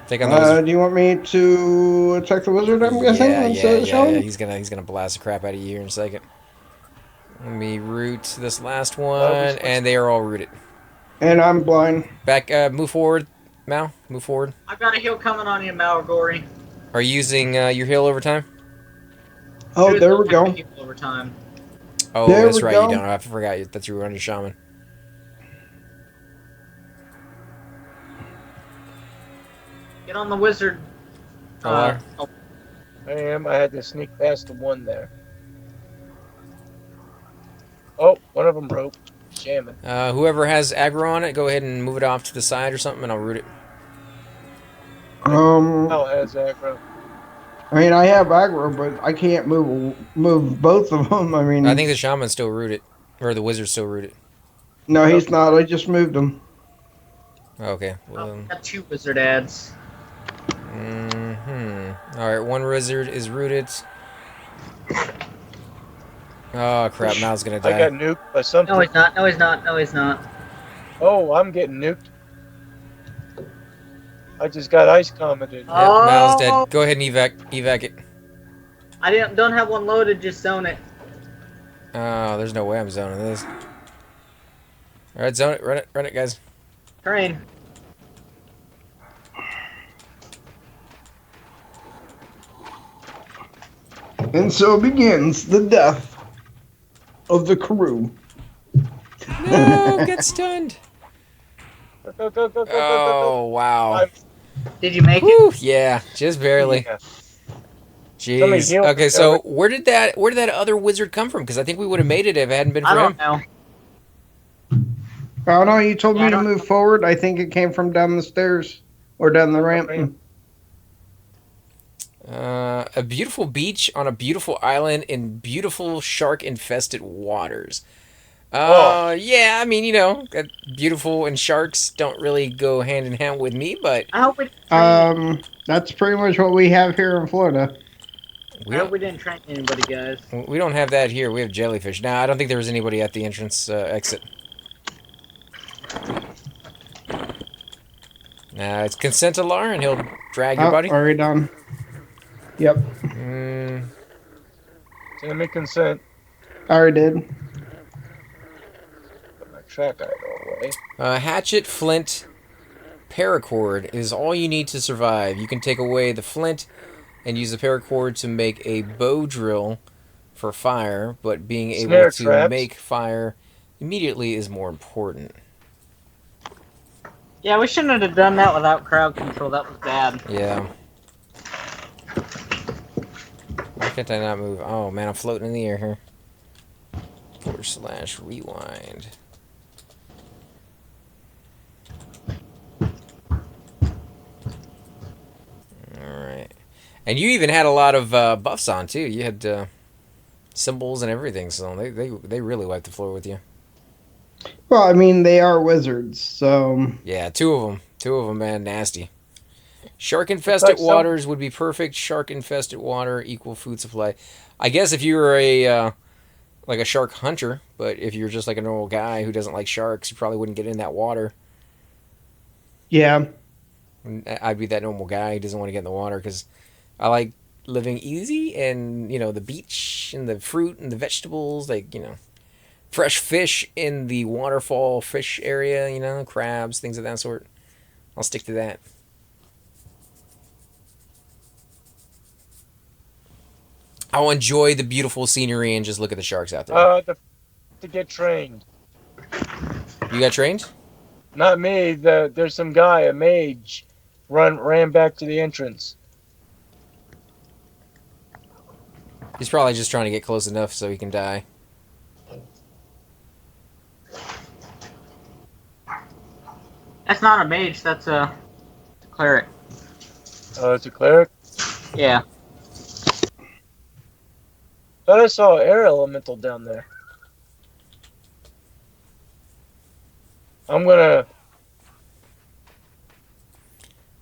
take on the wizard. Do you want me to attack the wizard? I'm guessing instead of Yeah. Sean. He's gonna blast the crap out of you here in a second. Let me root this last Well, we one, switched. and they are all rooted. And I'm blind. Back, move forward, Mal. Move forward. I've got a heal coming on you, Malgory. Are you using your heal over time? Oh, there we go. Heal over time. Oh, There that's we right. go. You don't. I forgot that you were on your shaman. Get on the wizard. Hello? I am. I had to sneak past the one there. Oh, one of them broke. Shaman. Whoever has aggro on it, go ahead and move it off to the side or something, and I'll root it. Oh, has aggro. I mean, I have aggro, but I can't move both of them. I mean, I think the shaman's still rooted, or the wizard's still rooted. no, he's not. I just moved him. Okay. Well, Got 2 wizard ads. All right, one wizard is rooted. Oh crap! Mal's gonna I got die. nuked by something. No, he's not. No, he's not. No, he's not. Oh, I'm getting nuked. I just got ice commented. Yep, Mal's dead. Oh! Go ahead and evac it. I don't have one loaded. Just zone it. Oh, there's no way I'm zoning this. All right, zone it. Run it, guys. Train. And so begins the death of the crew. No, get stunned. Go. Oh wow. Did you make it? Whew, yeah, just barely. Yeah. Somebody Jeez. heal Okay, me, so Derek. where did that other wizard come from? Because I think we would have made it if it hadn't been I for don't him. know. Oh no, you told Yeah, me I to don't- move forward. I think it came from down the stairs or down the ramp. ramp. A beautiful beach on a beautiful island in beautiful shark-infested waters. Yeah, I mean, you know, beautiful and sharks don't really go hand in hand with me, but I hope we. That's pretty much what we have here in Florida. we I hope don't, we didn't train anybody, guys. we don't have that here. We have jellyfish. Now, I don't think there was anybody at the entrance exit. It's consent alarm, and he'll drag your Oh, buddy. already done. Yep, Mm, Send me consent. already did. Put my track idol away. hatchet, flint, paracord is all you need to survive. You can take away the flint and use the paracord to make a bow drill for fire, but being able Snare to traps. make fire immediately is more important. Yeah, we shouldn't have done that without crowd control. That was bad. Yeah. Why can't I not move? Oh man, I'm floating in the air here. / rewind. Alright. And you even had a lot of buffs on too. You had symbols and everything, so they really wiped the floor with you. Well, I mean, they are wizards, so Yeah, two of them, man, nasty. Shark infested waters would be perfect. Shark infested water equal food supply. I guess if you were a like a shark hunter, but if you're just like a normal guy who doesn't like sharks, you probably wouldn't get in that water. yeah. I'd be that normal guy who doesn't want to get in the water because I like living easy and the beach and the fruit and the vegetables, like fresh fish in the waterfall fish area, crabs, things of that sort. I'll stick to that. I'll enjoy the beautiful scenery and just look at the sharks out there. To get trained. You got trained? Not me. There's some guy, a mage, ran back to the entrance. He's probably just trying to get close enough so he can die. That's not a mage. That's a cleric. Oh, it's a cleric? Yeah. Thought I saw an air elemental down there. I'm gonna...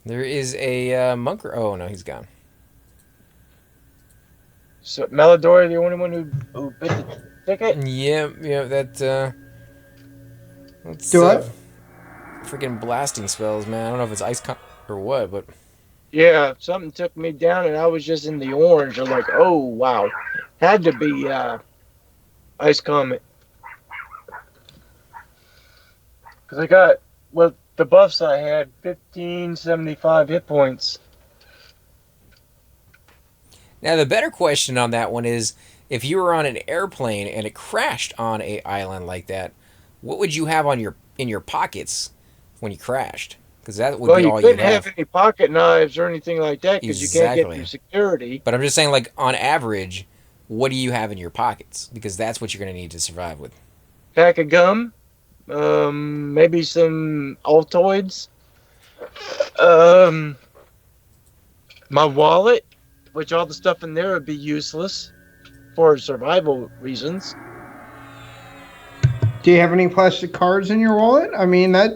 There is a monker. Oh, no, he's gone. So, Maladori, the only one who bit the ticket? Yeah, that's Do what? freaking blasting spells, man. I don't know if it's ice or what, but Yeah, something took me down and I was just in the orange. I'm like, oh, wow. Had to be Ice Comet. Because I got, well, the buffs I had, 1575 hit points. now the better question on that one is if you were on an airplane and it crashed on a island like that, what would you have in your pockets when you crashed? Because that would be You all you'd couldn't have. have any pocket knives or anything like that because you can't get Exactly. through security. But I'm just saying, like, on average, what do you have in your pockets? Because that's what you're going to need to survive with. Pack of gum, maybe some Altoids, my wallet, which all the stuff in there would be useless for survival reasons. Do you have any plastic cards in your wallet? I mean, that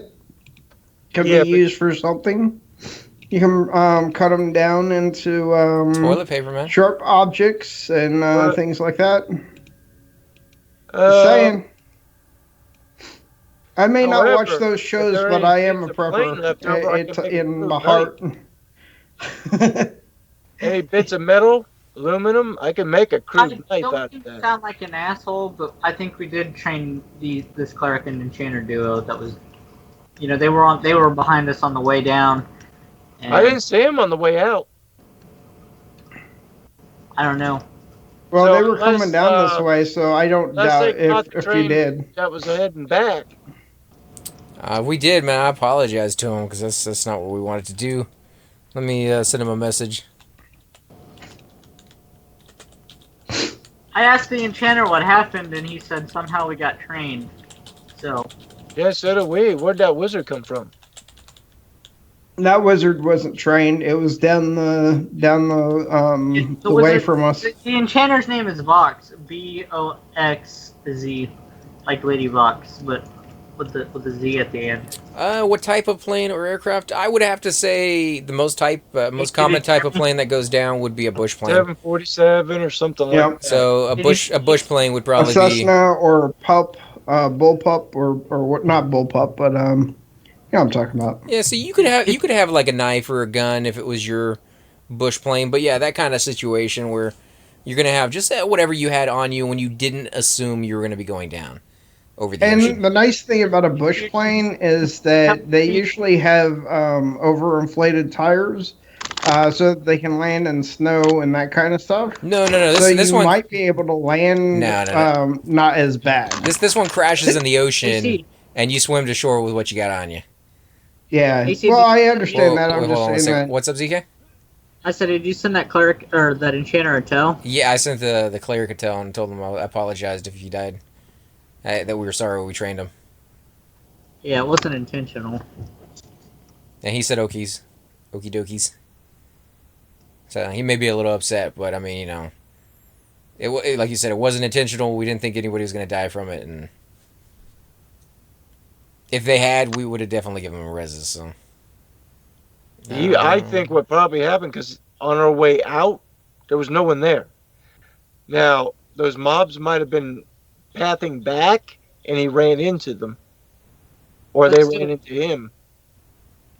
could Yeah, be but- used for something. You can cut them down into Toilet paper, man. sharp objects and things like that. Just Uh, saying. I may not watch however, those shows, if there but are I any am a bits of plate prepper. left over, I It's can make in food, my right? heart. Any bits of metal, aluminum, I can make a crude knife Don't out you of that. sound like an asshole, but I think we did train this cleric and enchanter duo. That was, they were behind us on the way down. And I didn't see him on the way out. I don't know. Well, So they were unless, coming down this way, so I don't unless doubt they caught the if you train did. that was heading back. We did, man. I apologize to him because that's not what we wanted to do. Let me send him a message. I asked the enchanter what happened, and he said somehow we got trained. So Yeah, so did we. Where'd that wizard come from? That wizard wasn't trained. It was down the the way wizard- from us. The enchanter's name is Vox, Voxz, like Lady Vox, but with the Z at the end. What type of plane or aircraft? I would have to say the most common type of plane that goes down would be a bush plane. 747 or something Yep. like that. So a bush plane would A probably be. Cessna or pup, bullpup or what? Not bullpup, but know what I'm talking about. Yeah, so you could have like a knife or a gun if it was your bush plane, but yeah, that kind of situation where you're gonna have just whatever you had on you when you didn't assume you were gonna be going down over the And ocean. the nice thing about a bush plane is that they usually have overinflated tires, so that they can land in snow and that kind of stuff. No, no, no. So This you one, might be able to land no, no, no. not as bad. This one crashes in the ocean, AC, and you swim to shore with what you got on you. Yeah. AC, Well, did I you- understand that. Wait, I'm hold just on one saying second. that. What's up, ZK? I said, did you send that cleric or that enchanter a tell? Yeah, I sent the cleric a tell and told him I apologized if he died. That we were sorry we trained him. Yeah, it wasn't intentional. And he said okies. Okie dokies. So he may be a little upset, but I mean, like you said, it wasn't intentional. We didn't think anybody was going to die from it, and if they had, we would have definitely given them a reses. So I think what probably happened because on our way out, there was no one there. Now, those mobs might have been pathing back, and he ran into them, or they But still- ran into him.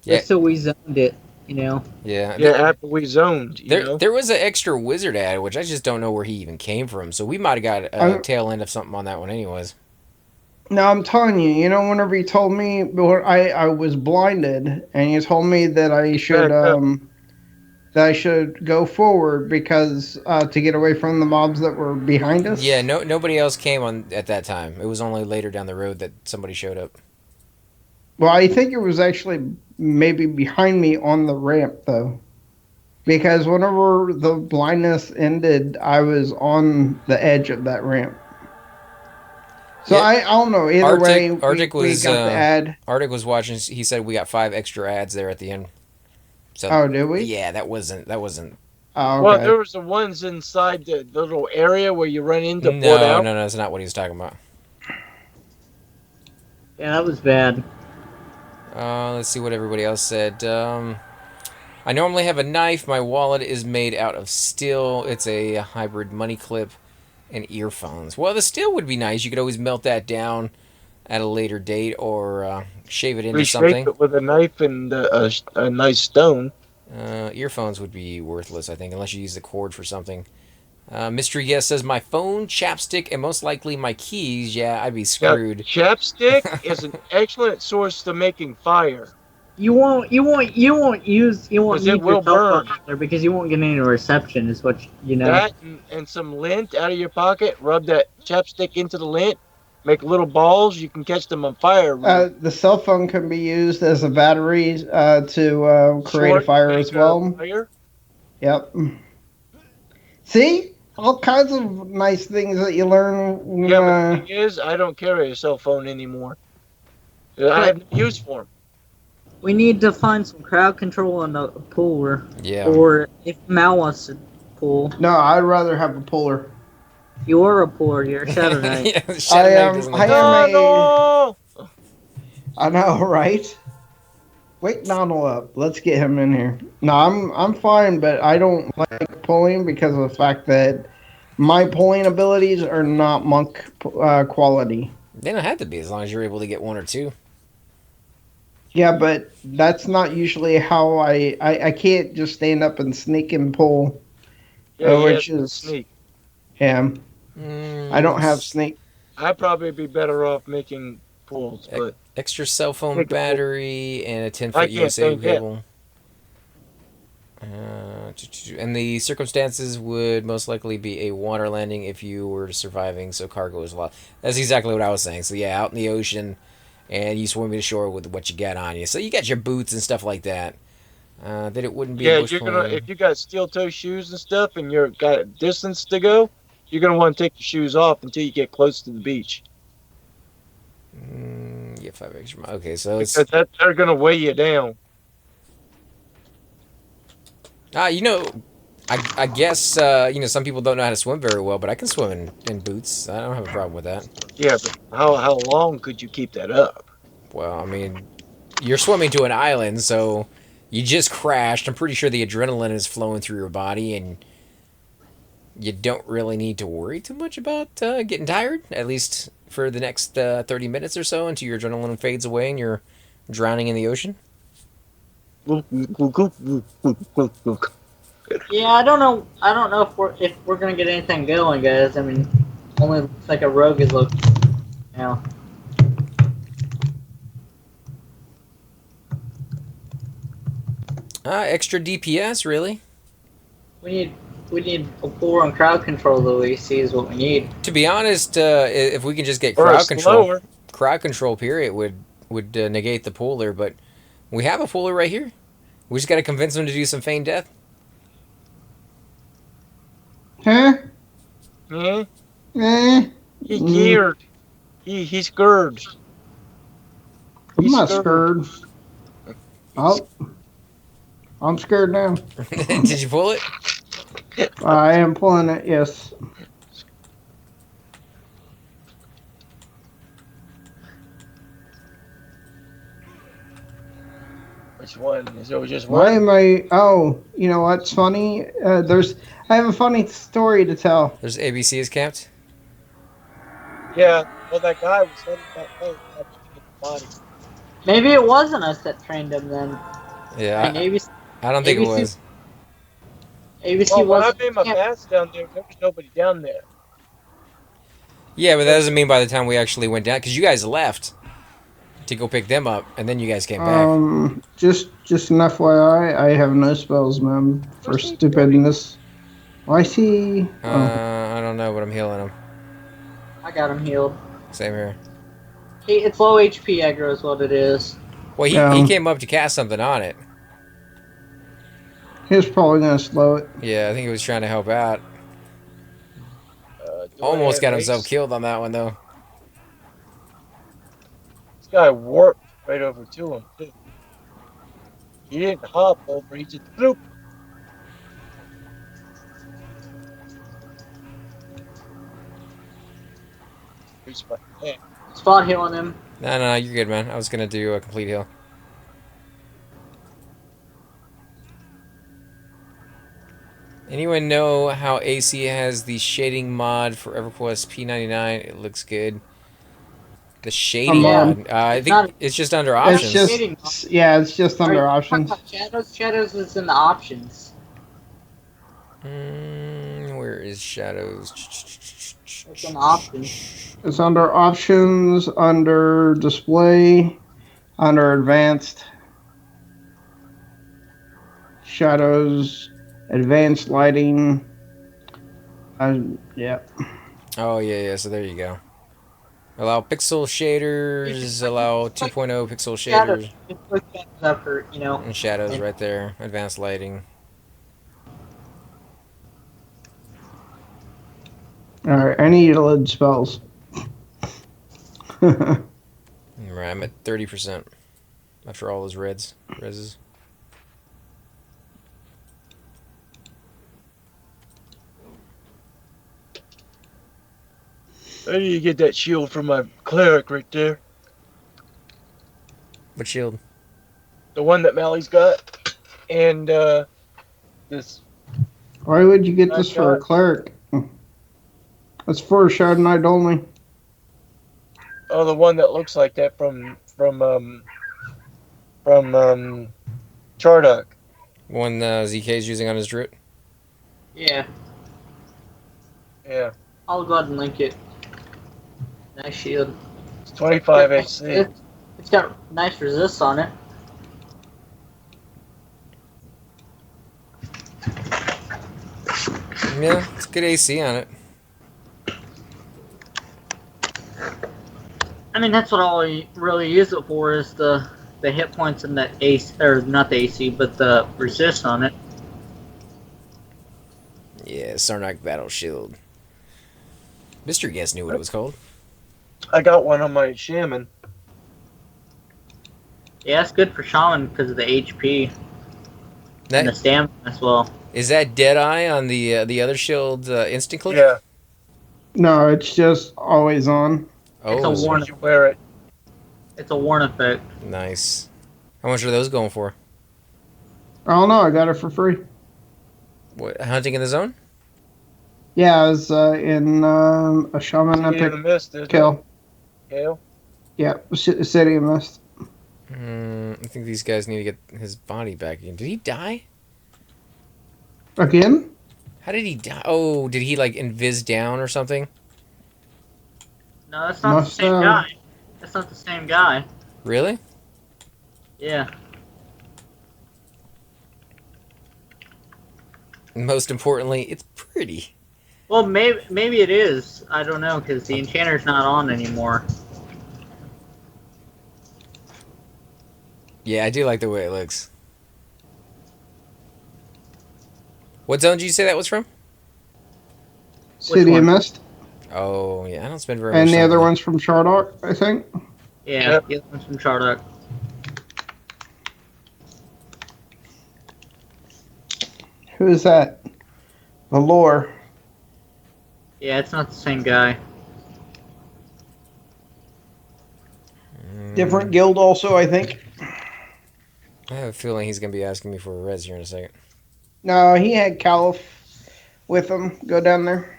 Yeah. But still, we zoned it, you know. yeah, Yeah, after we zoned, you There, know. there was an extra wizard ad, which I just don't know where he even came from. So we might have got a I'm- tail end of something on that one, anyways. No, I'm telling you. Whenever you told me, I was blinded, and you told me that I should Back up. go forward because to get away from the mobs that were behind us. Yeah, nobody else came on at that time. It was only later down the road that somebody showed up. Well, I think it was actually maybe behind me on the ramp though, because whenever the blindness ended, I was on the edge of that ramp. So Yeah. I don't know. Either way, Arctic we was got the ad. Arctic was watching. He said we got 5 extra ads there at the end. So Oh, did we? yeah, that wasn't. Oh, Well, okay. there was the ones inside the little area where you run into port No, out. no, no. That's not what he was talking about. Yeah, that was bad. Let's see what everybody else said. I normally have a knife. My wallet is made out of steel. It's a hybrid money clip and earphones. Well, the steel would be nice. You could always melt that down at a later date or shave it into Reshape something. it with a knife and a nice stone. Earphones would be worthless, I think, unless you use the cord for something. Mystery Guest says, my phone, chapstick, and most likely my keys. Yeah, I'd be Now, screwed. chapstick is an excellent source to making fire. You won't need 'Cause it your will cell phone burn. out there because you won't get any reception. Is what you know. That and some lint out of your pocket. Rub that chapstick into the lint. Make little balls. You can catch them on fire. The cell phone can be used as a battery to create a Short, fire make as a well. fire. Yep. See, all kinds of nice things that you learn. Yeah, but the thing is, I don't carry a cell phone anymore. I have no use for them. We need to find some crowd control on the puller. Yeah. Or if Mal wants to pull, No, I'd rather have a puller. you're a puller. You're a Shadow Knight. Yeah, Shadow Knight doesn't like I am No, no. I know, right? Wake Donald up. Let's get him in here. No, I'm fine, but I don't like pulling because of the fact that my pulling abilities are not monk quality. They don't have to be as long as you're able to get 1 or 2. Yeah, but that's not usually how I can't just stand up and sneak and pull. Yeah, which yeah, is sneak. Yeah, I don't have sneak. I'd probably be better off making pulls, but Extra cell phone Take a pull. battery and a 10-foot I can't USA think yet. cable. And the circumstances would most likely be a water landing if you were surviving, so cargo is a lot. That's exactly what I was saying. So yeah, out in the ocean, and you swim to shore with what you got on you. So you got your boots and stuff like that. That it wouldn't be a yeah, bush you're gonna plane. if you got steel toe shoes and stuff, and you're got a distance to go, you're gonna want to take your shoes off until you get close to the beach Yeah, 5 extra. Okay, so it's because they're gonna weigh you down. you know, I guess some people don't know how to swim very well, but I can swim in boots. I don't have a problem with that. Yeah, but how long could you keep that up? Well, I mean, you're swimming to an island, so you just crashed. I'm pretty sure the adrenaline is flowing through your body, and you don't really need to worry too much about getting tired, at least for the next 30 minutes or so until your adrenaline fades away and you're Drowning in the ocean? Yeah, I don't know. I don't know if we're gonna get anything going, guys. I mean, only looks like a rogue is looking. Now Extra DPS, really? we need we need a pull on crowd control. Though we see is what we need. To be honest, if we can just get Or a crowd slower. control period would negate the pooler, but we have a pooler right here. We just got to convince him to do some feigned death. Huh? Hmm? Eh. He geared. He's scourged. I'm He's not scared. scared. Oh, I'm scared now. Did you pull it? I am pulling it. Yes. Which one? Is there just Why one? am I? Oh, you know what's funny? I have a funny story to tell. There's ABC is capped. Yeah. Well, that guy was heading that way. Not looking at the body. Maybe it wasn't us that trained him then. Yeah, I mean, ABC, I don't think it ABC was. ABC Well, when I wasn't. made my pass down there was nobody down there. Yeah, but that doesn't mean by the time we actually went down, because you guys left to go pick them up, and then you guys came back. Just an FYI, I have no spells, man, for stupidness. I see. I don't know, but I'm healing him. I got him healed. Same here. It's low HP aggro is what it is. Well, he came up to cast something on it. He was probably gonna slow it. Yeah, I think he was trying to help out. Do I Almost have got himself haste? killed on that one, though. This guy warped right over to him, too. He didn't hop over, he just bloop. Reached my hand. Spot healing him. No, you're good, man. I was going to do a complete heal. Anyone know how AC has the shading mod for Everquest P99? It looks good. The shading mod. mod. I think not- it's just under It's options. just it's just Are you under talking options. about Shadows? Shadows is in the options. Where is shadows? It's in the options. It's under options, under display, under advanced, shadows, advanced lighting. Yeah. Oh, yeah, so there you go. Allow pixel shaders, allow 2.0 pixel Shadows. shaders, Just look that up for, and shadows right there. Advanced lighting. Alright, I need to load spells. Right, I'm at 30% after all those reses. I need to get that shield from my cleric right there. What shield? The one that Mally's got. And, this. Why would you get this I for a got- cleric? It's for a Shadow Knight only. Oh, the one that looks like that from Chardock. One ZK's using on his druid? Yeah, Yeah. I'll go ahead and link it. Nice shield. It's 25 AC. It's got nice resist on it. Yeah, it's good AC on it. I mean, that's what all we really use it for is the hit points and the AC, or not the AC, but the resist on it. Yeah, Sarnak Battle Shield. Mr. Guest knew what it was called. I got one on my shaman. Yeah, it's good for Shaman because of the HP and the That, stamina as well. is that Deadeye on the other shield instant click? Yeah. No, it's just always on. It's a Oh, As soon warning. as you wear it. It's a warn effect. nice. How much are those going for? I don't know, I got it for free. What, hunting in the zone? Yeah, I was in a Shaman City of the Epic Mist, isn't kill. it? Hail? Yeah, City of Mist. I think these guys need to get his body back again. Did he die? Again? How did he die? Oh, did he like invis down or something? No, that's not the Must same have. guy. That's not the same guy. Really? Yeah. Most importantly, it's pretty. Well, maybe it is. I don't know because the enchanter's not on anymore. Yeah, I do like the way it looks. What zone did you say that was from? City of one? Mist. Oh, yeah, I don't spend very much And the time other there. one's from Shardock, I think. Yeah, Yep. the other one's from Charlotte. Who is that? The lore. Yeah, it's not the same guy. Different guild also, I think. I have a feeling he's going to be asking me for a res here in a second. No, he had Caliph with him. Go down there.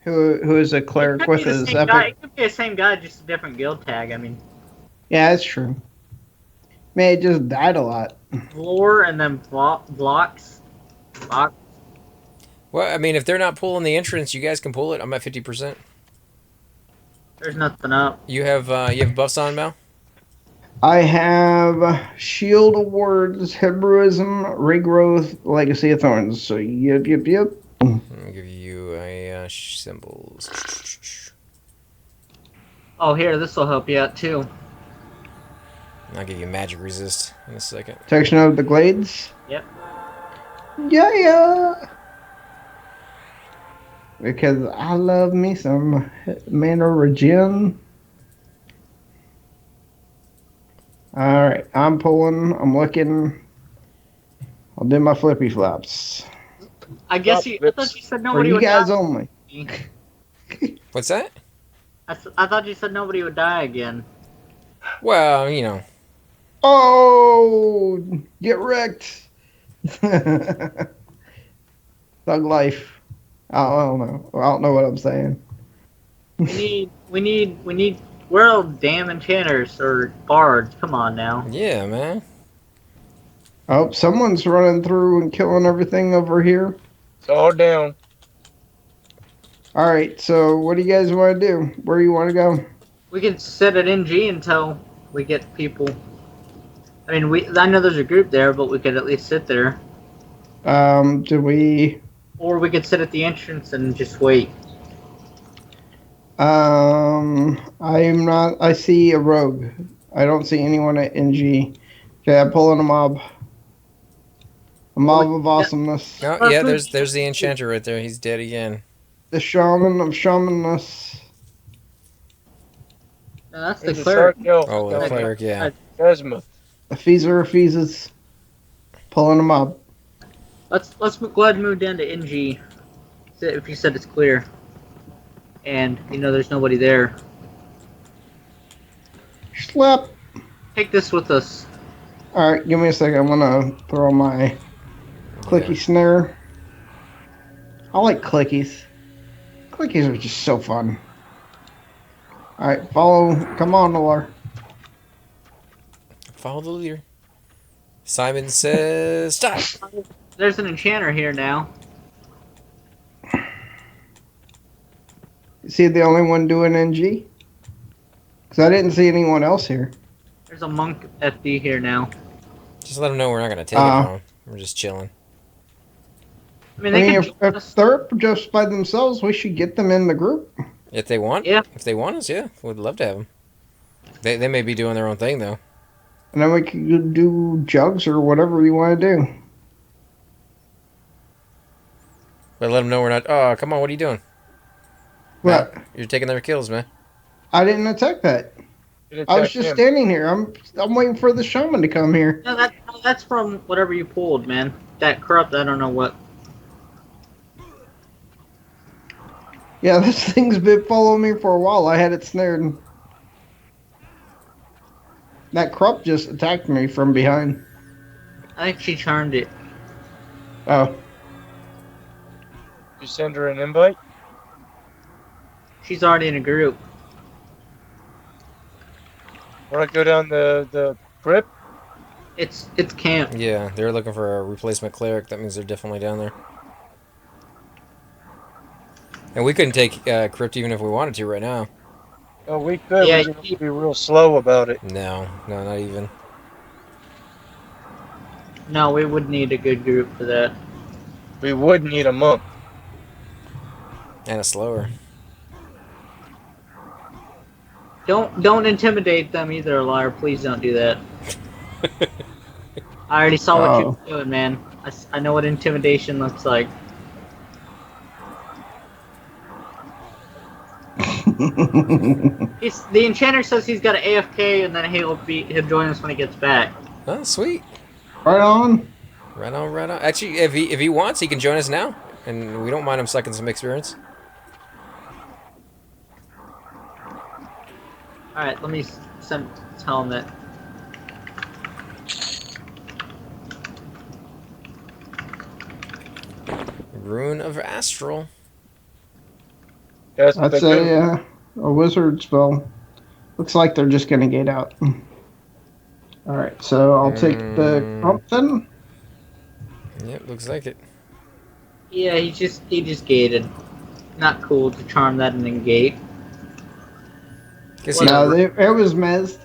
Who is a cleric It could with be the his same guy. epic. It could be the same guy, just a different guild tag. I mean, Yeah, that's true. Man, it just died a lot. lore and then blocks. Block. Well, I mean, if they're not pulling the entrance, you guys can pull it. I'm at 50%. There's nothing up. You have buffs on, Mal? I have Shield of Words, Heroism, Regrowth, Legacy of Thorns. So, yep. I'm gonna give you a symbols. Oh, here, this will help you out too. I'll give you magic resist in a second. Protection of the Glades. Yep. Yeah. Because I love me some mana regen. Alright, I'm pulling, I'm looking. I'll do my flippy flops. I guess Stop, I thought you said For nobody you would guys die. only. What's that? I thought you said nobody would die again. Well, you know. Oh, get wrecked. Thug life. I don't know. I don't know what I'm saying. We need. We're all damn enchanters or bards. Come on now. Yeah, man. Oh, someone's running through and killing everything over here. It's all down. All right, so what do you guys want to do? Where do you want to go? We can sit at NG until we get people. I mean, I know there's a group there, but we could at least sit there. Do we? Or we could sit at the entrance and just wait. I'm not. I see a rogue. I don't see anyone at NG. Okay, I'm pulling a mob. A mob of awesomeness. Oh, yeah, there's the enchanter right there. He's dead again. The shaman of shamanness. No, that's the There's a cleric. circle. Oh, the cleric, yeah. Chasma. Epheser Ephesus. Pulling a mob. Let's go ahead and move down to NG. If you said it's clear, and you know there's nobody there, Slap. take this with us. All right, give me a second. I'm gonna throw my clicky snare. I like clickies. Clickies are just so fun. All right, follow. Come on, Noir. Follow the leader. Simon says, stop. There's an enchanter here now. Is he the only one doing NG? Because I didn't see anyone else here. There's a monk FD here now. Just let him know we're not going to take it from him. We're just chilling. I mean, I they mean, can if, if they're just by themselves, we should get them in the group. If they want? Yeah. If they want us, yeah. We'd love to have them. They may be doing their own thing, though. And then we could do jugs or whatever you want to do. But let them know we're not... Oh, come on, what are you doing? What? You're taking their kills, man. I didn't attack that. It I was attacked just him. standing here. I'm waiting for the shaman to come here. No, that's from whatever you pulled, man. That corrupt, I don't know what. Yeah, this thing's been following me for a while. I had it snared. That Krupp just attacked me from behind. I think she charmed it. Oh, You send her an invite? She's already in a group. Want to go down the crypt? It's camp. Yeah, they're looking for a replacement cleric. That means they're definitely down there. And we couldn't take Crypt even if we wanted to right now. Oh, we could. Yeah, We just have to be real slow about it. No, no, not even. no, we would need a good group for that. We would need a monk. And a slower. Don't intimidate them either, liar. Please don't do that. I already saw what you were doing, man. I know what intimidation looks like. The enchanter says he's got an AFK and then he'll join us when he gets back. Oh, sweet. Right on. Right on, right on. Actually, if he wants, he can join us now. And we don't mind him sucking some experience. Alright, let me tell him that. Rune of Astral. That's what That's they do. a wizard spell. Looks like they're just gonna gate out. Alright, so I'll take the crump then. Yep, looks like it. Yeah, he just gated. Not cool to charm that and then gate. Guess No, it was mezzed.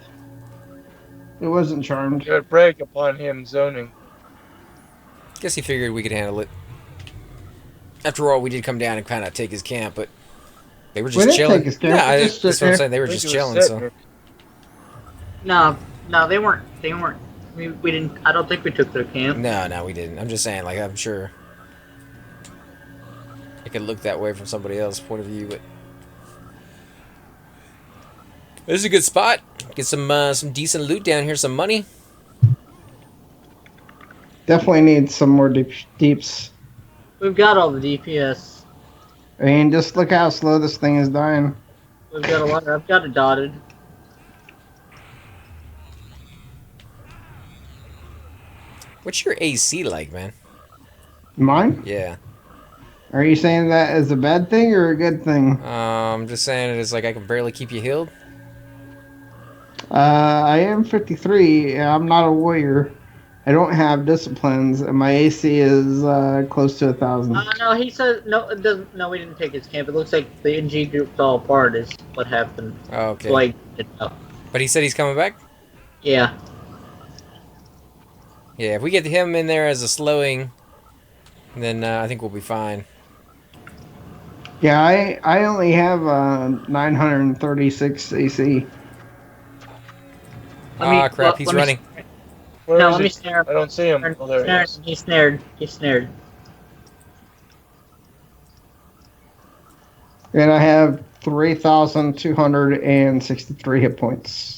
It wasn't charmed. Good break upon him zoning. he figured we could handle it. After all, we did come down and kind of take his camp, but they were We just didn't chilling. take his camp, Yeah, we just that's stood what I'm there. saying. They were I think just it was chilling. sitting So No, they weren't. We didn't. I don't think we took their camp. no, we didn't. I'm just saying, like, I'm sure it could look that way from somebody else's point of view, but this is a good spot. Get some decent loot down here, some money. Definitely need some more deeps. We've got all the DPS. I mean, just look how slow this thing is dying. We've got a lot. I've got it dotted. What's your AC like, man? Mine? Yeah. Are you saying that as a bad thing or a good thing? Just saying it's like I can barely keep you healed. I am 53. And I'm not a warrior. I don't have disciplines, and my AC is close to 1,000. No, he said no. It doesn't. No, we didn't take his camp. It looks like the NG group fell apart. Is what happened. Oh, okay. Like, But he said he's coming back? yeah. Yeah, if we get him in there as a slowing, then I think we'll be fine. Yeah, I only have 936 AC. Ah, crap, he's running. Where No, is let me he? snare him. I don't see him. Oh, there he is. He's snared. He's snared. And I have 3,263 hit points.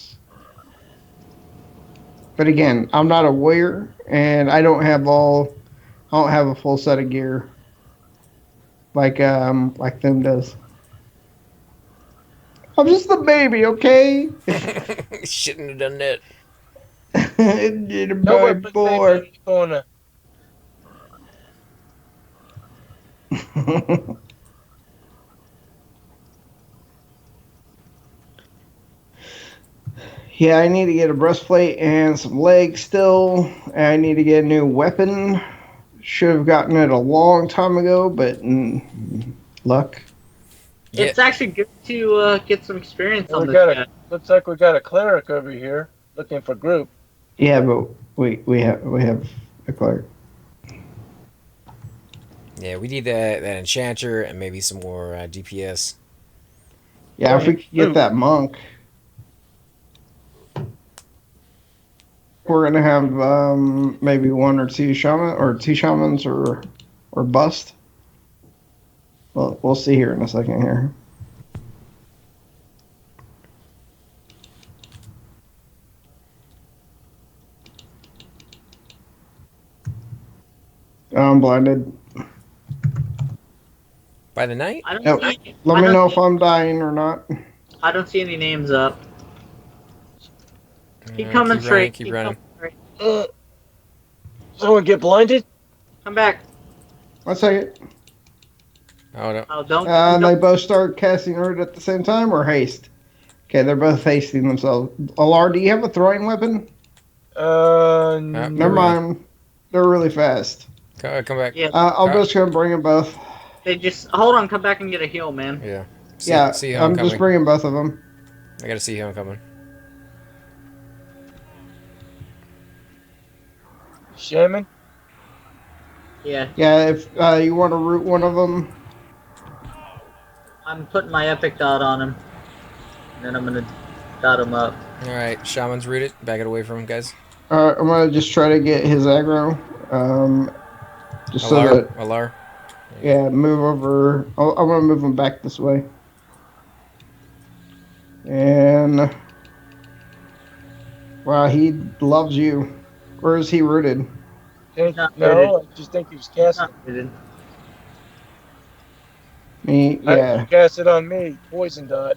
But again, I'm not a warrior, and I don't have a full set of gear like them does. I'm just a baby, okay? Shouldn't have done that. Get a Nowhere bad but boy. baby in the corner. Yeah, I need to get a breastplate and some legs still. I need to get a new weapon. Should have gotten it a long time ago, but luck. Yeah. It's actually good to get some experience Well, on we this got guy. looks like we got a cleric over here looking for group. Yeah, but we have a cleric. Yeah, we need that enchanter and maybe some more DPS. Yeah, if we could get that monk, we're gonna have maybe one or two shamans or bust. Well, we'll see here in a second here. I'm blinded. By the night? I don't Yep. see. Let me know if I'm dying or not. I don't see any names up. Keep coming keep straight. running, keep running. coming straight. Someone get blinded? Come back. 1 second. Oh, no. Oh, don't. And they both start casting Urt at the same time or haste? Okay, they're both hasting themselves. Alar, do you have a throwing weapon? There Never we go. mind. They're really fast. Come back. Yeah, I'm just gonna bring them both. they just hold on. Come back and get a heal, man. Yeah. Yeah, See I'm homecoming. just bringing both of them. I gotta see homecoming. Shaman? Yeah, Yeah, if you want to root one of them, I'm putting my epic dot on him, and then I'm gonna dot him up. Alright, shaman's rooted. Back it away from him, guys. I'm gonna just try to get his aggro. Just so Alar. that Alar. yeah, move over. I'm gonna move him back this way. And wow, he loves you. Where is he rooted? Not No, I just think he was casting. Not rooted. Me, He yeah. cast it on me. Poison dot.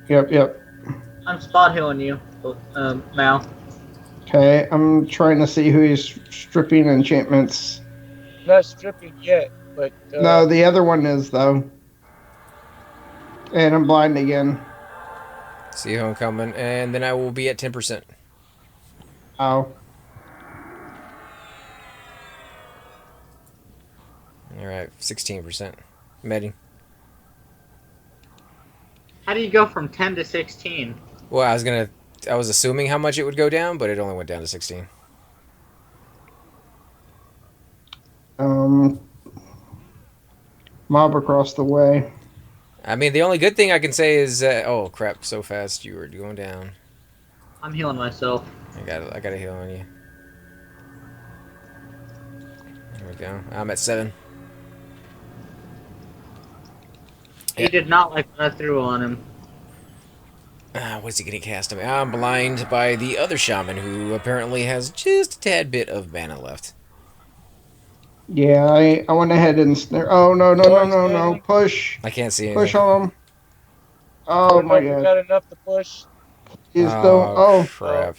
Yep. I'm spot healing you, Mal. Okay, I'm trying to see who he's stripping enchantments. Not stripping yet, but No, the other one is though. And I'm blind again. See homecoming, and then I will be at 10%. Oh. Alright, 16%. Medding. How do you go from 10 to 16? Well, I was assuming how much it would go down, but it only went down to 16. Mob across the way. I mean, the only good thing I can say is, oh crap, so fast you were going down. I'm healing myself. I got a heal on you. There we go. I'm at 7. He did not like what I threw on him. What's he gonna cast him? I'm blind by the other shaman who apparently has just a tad bit of mana left. Yeah, I went ahead and snare. Oh no! Push! I can't see anything. Push on him! Oh my god! Got enough to push. He's still. Oh, crap!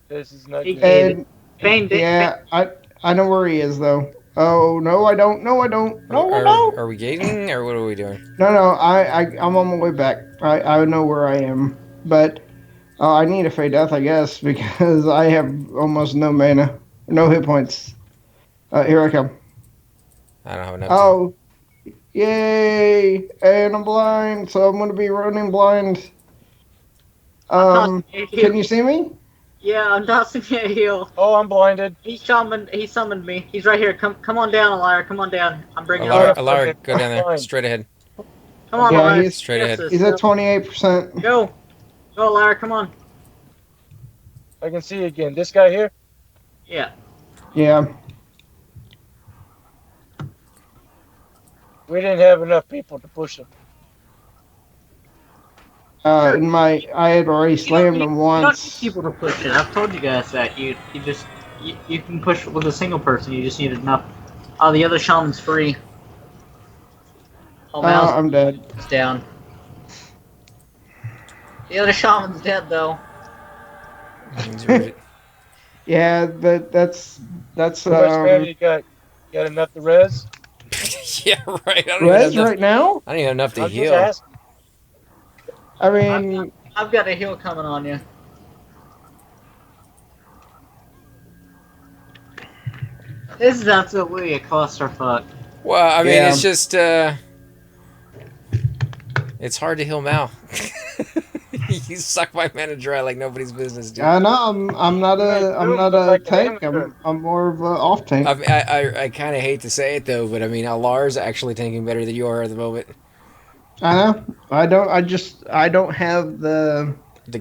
This is not He good. gated. Yeah, I know where he is though. Oh no, I don't. No, I don't. No. Are we gating or what are we doing? No, I'm on my way back. I know where I am, but I need a fade death, I guess, because I have almost no mana, no hit points. Here I come. I don't have enough. Oh, yay! And I'm blind, so I'm gonna be running blind. Can you see me? Yeah, I'm tossing you a heal. Oh, I'm blinded. He summoned me. He's right here. Come on down, Alara. Come on down. I'm bringing you Alara, up. Alara, go down there. Fine. Straight ahead. Come on, Yeah, Alara. he's straight ahead. He's at 28%. Go, Alara. Come on. I can see you again. This guy here? Yeah. Yeah. We didn't have enough people to push him. I had already slammed him You don't need once. people to push it. I've told you guys that. You can push with a single person. You just need enough. Oh, the other shaman's free. Oh, Mal's I'm dead. down. The other shaman's dead though. Yeah, that's How much mana you got? You got enough to res? Yeah, right. I don't even have res enough, right now. I don't even have enough to I'm just heal. asking. I mean, I've got a heal coming on you. This is absolutely a clusterfuck. Well, I mean, Yeah. it's just, it's hard to heal Mal. You suck my mana dry like nobody's business, dude. I know I'm not a tank. I'm more of a off tank. I kind of hate to say it though, but I mean, Alar's actually tanking better than you are at the moment. I know. I don't have the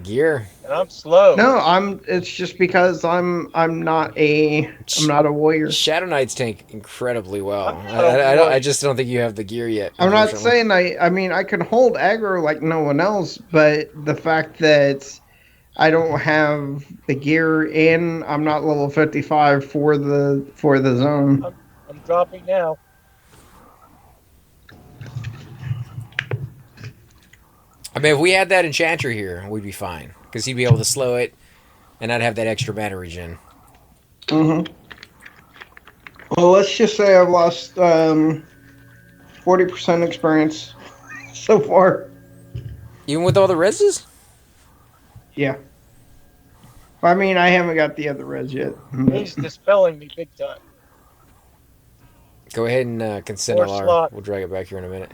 gear. And I'm slow. No, it's just because I'm not a warrior. Shadow Knights tank incredibly well. I just don't think you have the gear yet. I'm not saying I mean I can hold aggro like no one else, but the fact that I don't have the gear and I'm not level 55 for the zone. I'm dropping now. I mean, if we had that enchanter here, we'd be fine because he'd be able to slow it, and I'd have that extra mana regen. Mm-hmm. Well, let's just say I've lost 40% experience so far. Even with all the reses? Yeah. I mean, I haven't got the other res yet. He's dispelling me big time. Go ahead and consent More LR. slot. We'll drag it back here in a minute.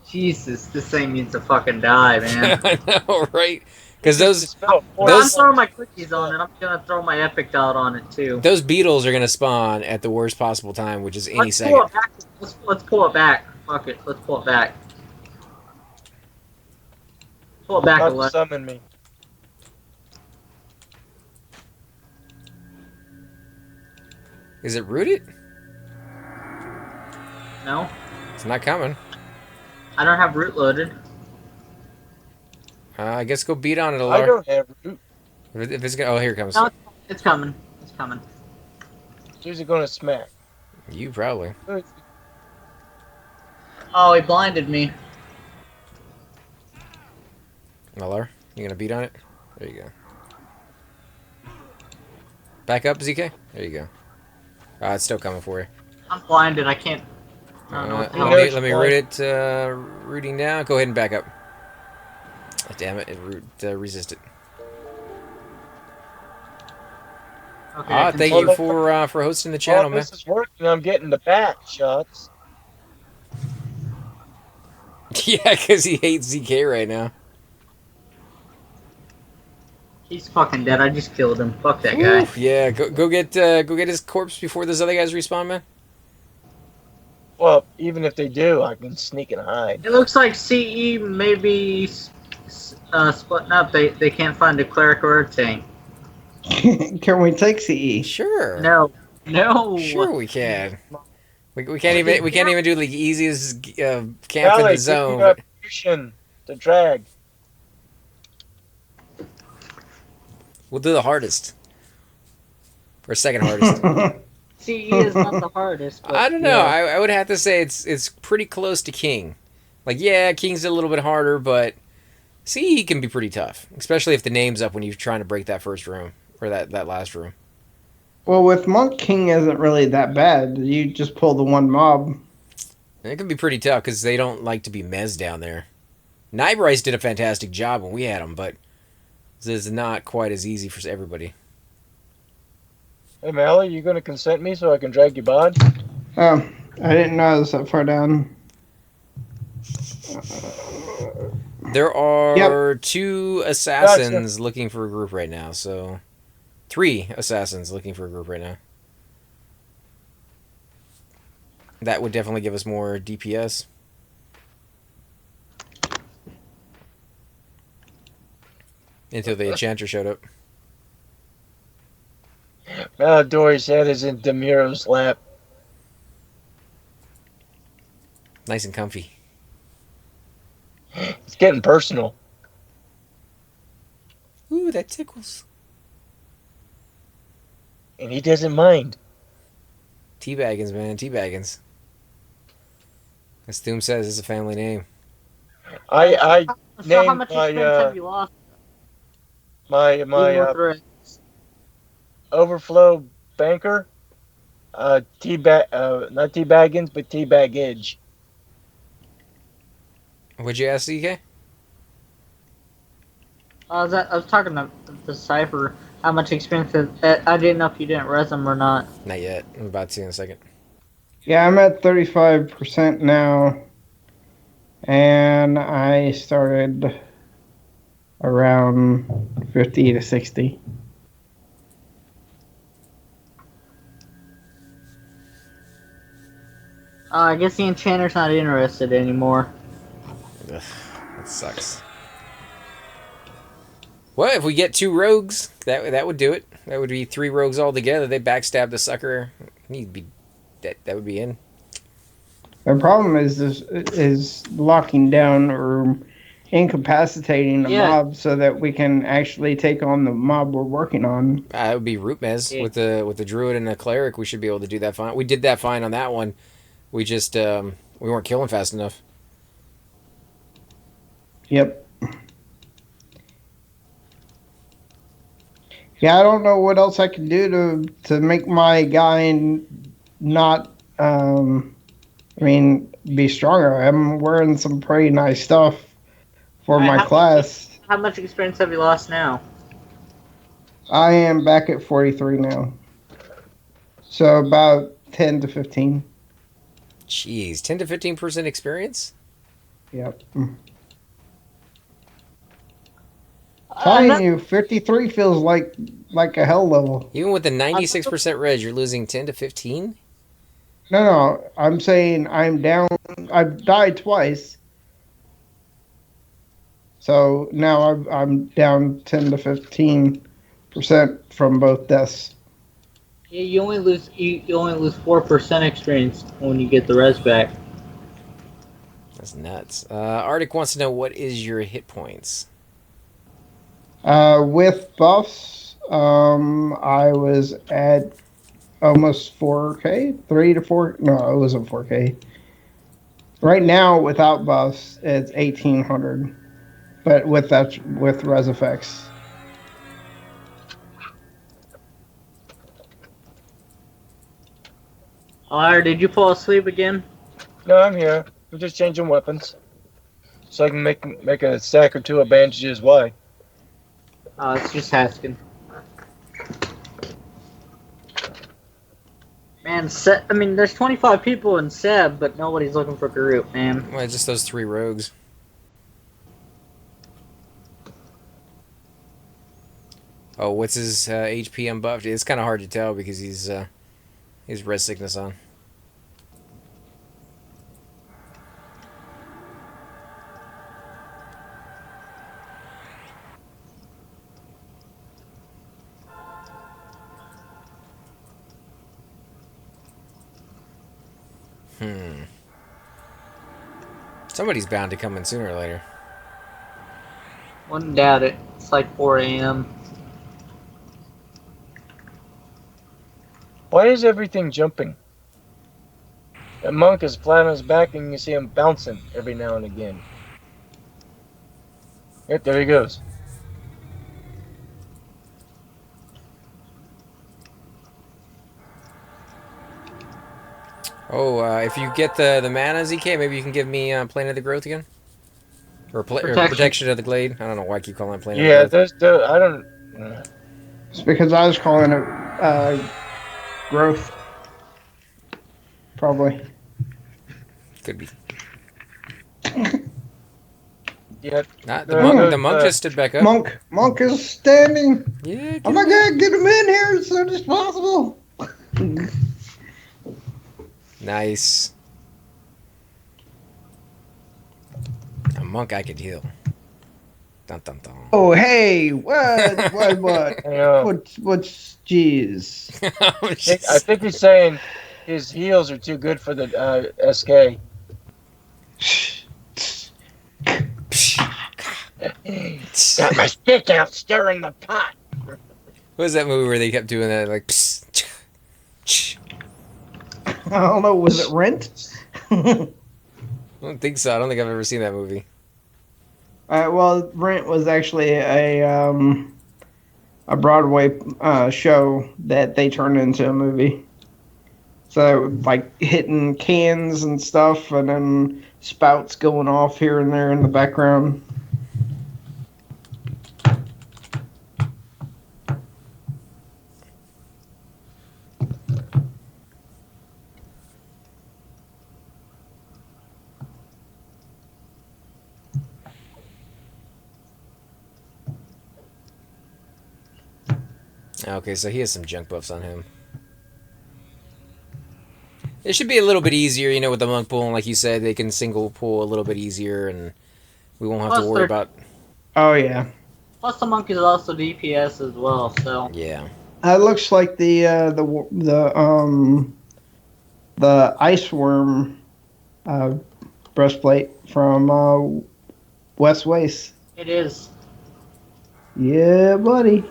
Jesus, this thing needs to fucking die, man. I know, right? Because He just those dispelled four I'm those- slots. throwing my clickies on it. I'm gonna throw my epic dot on it too. those beetles are gonna spawn at the worst possible time, which is any Let's second. pull it back. Let's pull it back. Fuck it. Let's pull it back. Pull it back a Not to little. summon me. Is it rooted? No, It's not coming. I don't have root loaded. I guess go beat on it, I LR. don't have root. If it's gonna, oh, here it comes. No, it's coming. It's coming. Who's it gonna smack? You probably. Oh, he blinded me. LR, you gonna beat on it? There you go. Back up, ZK. There you go. It's still coming for you. I'm blinded. I can't. I don't know what the hell. Let me root it. Rooting now. Go ahead and back up. Oh, damn it! It resisted. Okay, I can Thank pull you it. for hosting the channel, While man. this is working, I'm getting the bat shots. Yeah, because he hates ZK right now. He's fucking dead. I just killed him. Fuck that guy. Oof, yeah, go get his corpse before those other guys respawn, man. Well, even if they do, I can sneak and hide. It looks like CE may be splitting up. They can't find a cleric or a tank. Can we take CE? Sure. No. No. Sure we can. We can't even do the easiest camp in Ellie, the give me zone. that permission to drag. We'll do the hardest. Or second hardest. CE is not the hardest. But I don't know. yeah. I would have to say it's pretty close to King. Like, yeah, King's a little bit harder, but CE can be pretty tough. Especially if the name's up when you're trying to break that first room. Or that last room. Well, with Monk King isn't really that bad. You just pull the one mob. And it can be pretty tough because they don't like to be mez down there. Nybryce did a fantastic job when we had him, but this is not quite as easy for everybody. Hey, Mally, you gonna consent me so I can drag your bod? I didn't know I was that far down. There are 2 assassins looking for a group right now, so 3 assassins looking for a group right now. That would definitely give us more DPS. Until the enchanter showed up. Dory's head is in Demiro's lap. Nice and comfy. It's getting personal. Ooh, that tickles. And he doesn't mind. Teabaggins, man, teabaggins. As Thoom says, it's a family name. I So how named much my experience have you lost? my Even with Rick? overflow banker, not teabaggins, but teabaggage. What'd you ask, CK? I was talking to the Cypher. How much experience? I didn't know if you didn't res them or not. Not yet. I'm about to in a second. Yeah, I'm at 35% now. And I started around 50 to 60. I guess the Enchanter's not interested anymore. Ugh, that sucks. Well, if we get 2 rogues, that would do it. That would be 3 rogues all together. They backstab the sucker. He'd be that would be in. The problem is locking down or incapacitating the mob so that we can actually take on the mob we're working on. It would be root mez with the druid and the cleric. We should be able to do that fine. We did that fine on that one. We just we weren't killing fast enough. Yep. Yeah, I don't know what else I can do to make my guy not be stronger. I'm wearing some pretty nice stuff, for my class. How much experience have you lost now? I am back at 43 now. So about 10 to 15. Jeez, 10 to 15% experience? Yep. Telling you, 53 feels like a hell level. Even with the 96% res, you're losing 10 to 15? No, I'm saying I'm down. I've died twice. So now I'm down 10 to 15% from both deaths. Yeah, you only lose 4% experience when you get the res back. That's nuts. Arctic wants to know, what is your hit points? With buffs, I was at almost 4K, 3 to 4. No, it wasn't 4K. Right now, without buffs, it's 1800. But with res effects. Or did you fall asleep again? No, I'm here. We're just changing weapons, so I can make a sack or two of bandages. Why? It's just asking. Man, there's 25 people in Seb, but nobody's looking for group, man. Well, just those 3 rogues. Oh, what's his HP unbuffed? It's kind of hard to tell because he's res sickness on. Somebody's bound to come in sooner or later. Wouldn't doubt it. It's like 4 a.m. Why is everything jumping? That monk is flat on his back, and you can see him bouncing every now and again. Yep, there he goes. Oh, if you get the mana, ZK, maybe you can give me Plane of the Growth again? Or Protection of the Glade? I don't know why I keep calling it Plane of the Growth. There's I don't... It's because I was calling it growth. Probably. Could be. Yeah. The monk just stood back up. Monk is standing. Yeah. Oh my god, get him in here as soon as possible. Nice. A monk I could heal. Dun dun dun. Oh hey, what? What's jeez? I think he's saying his heals are too good for the SK. Got my stick out stirring the pot. What was that movie where they kept doing that, like, I don't know, was it Rent? I don't think so. I don't think I've ever seen that movie. Well, Rent was actually a Broadway show that they turned into a movie. So, like, hitting cans and stuff, and then spouts going off here and there in the background. Okay, so he has some junk buffs on him. It should be a little bit easier, you know, with the monk pool. Like you said, they can single pull a little bit easier, and we won't have to worry about... Oh, yeah. Plus, the monk is also DPS as well, so... Yeah. It looks like the ice worm breastplate from West Waste. It is. Yeah, buddy.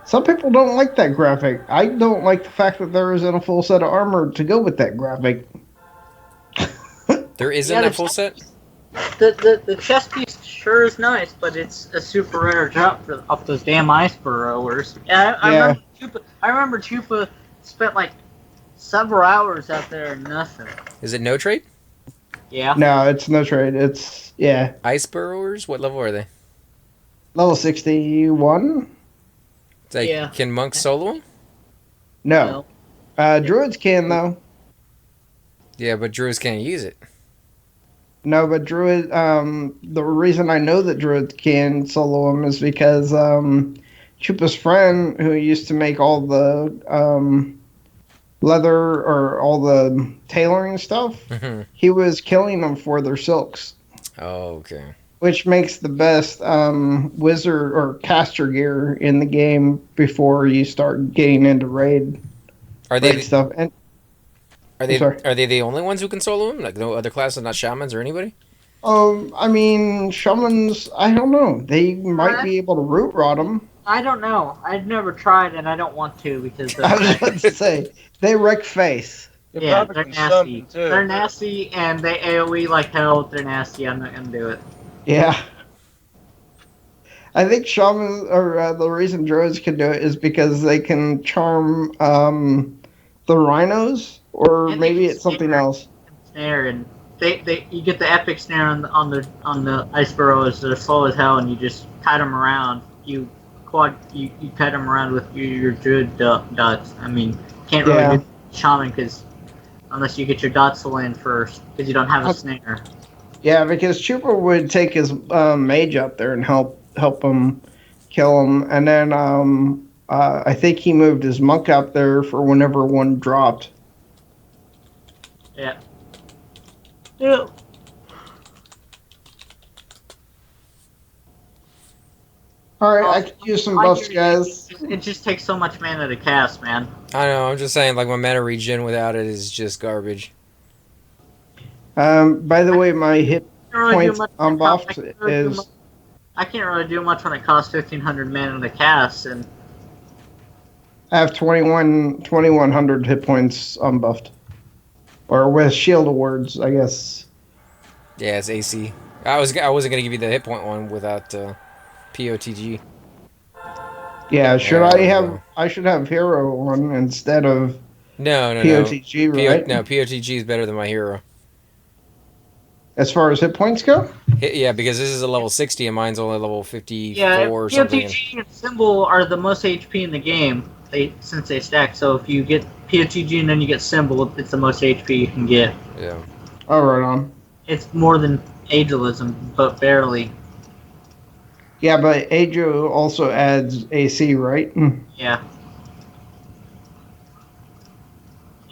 Some people don't like that graphic. I don't like the fact that there isn't a full set of armor to go with that graphic. There isn't a full set? The chest piece sure is nice, but it's a super rare drop off those damn ice burrowers. I remember Chupa spent like several hours out there and nothing. Is it no trade? Yeah. No, it's no trade. It's Ice burrowers? What level are they? level 61. It's like, Yeah. can monks solo 'em? No, druids can though. Yeah, but druids can't use it. No, but druid. The reason I know that druids can solo them is because Chupa's friend, who used to make all the leather or all the tailoring stuff, Mhm. he was killing them for their silks, Oh, okay. which makes the best wizard or caster gear in the game before you start getting into Are raid they stuff. And I'm sorry. are they the only ones who can solo them? Like no other classes, not shamans or anybody? I mean, shamans. I don't know. They might be able to root rot them. I don't know. I've never tried, and I don't want to because I was about to say they wreck face. They yeah, probably they're can nasty. summon, too. They're nasty, and they AOE like hell. They're nasty. I'm not gonna do it. Yeah. I think shamans, or the reason druids can do it is because they can charm the rhinos, or And they maybe can it's something snare. else. Snare, and you get the epic snare on the ice burrows. They're slow as hell, and you just kite them around. You kite them around with your druid dots. I mean, can't really do shaman because unless you get your dots to land first, because you don't have a snare. Yeah, because Chupa would take his mage up there and help him kill him, and then I think he moved his monk up there for whenever one dropped. Yeah. Yeah. All right, I could use some buffs, guys. It just takes so much mana to cast, man. I know. I'm just saying, like my mana regen without it is just garbage. By the way, my hit Can't really do points much unbuffed is I can't really do much when it costs 1,500 mana to cast, and I have 2,100 hit points unbuffed, or with shield awards, I guess. Yeah, it's AC. I wasn't gonna give you the hit point one without POTG. Yeah, should There I we have? go. I should have hero one instead of No, POTG, right? No, POTG is better than my hero. As far as hit points go. Yeah, because this is a level 60 and mine's only level 54 yeah, or something. POTG and Symbol are the most HP in the game. Since they stack, so if you get POTG and then you get Symbol, it's the most HP you can get. Yeah. Oh, right on. It's more than Agelism, but barely. Yeah, but Ajo also adds AC, right? Yeah.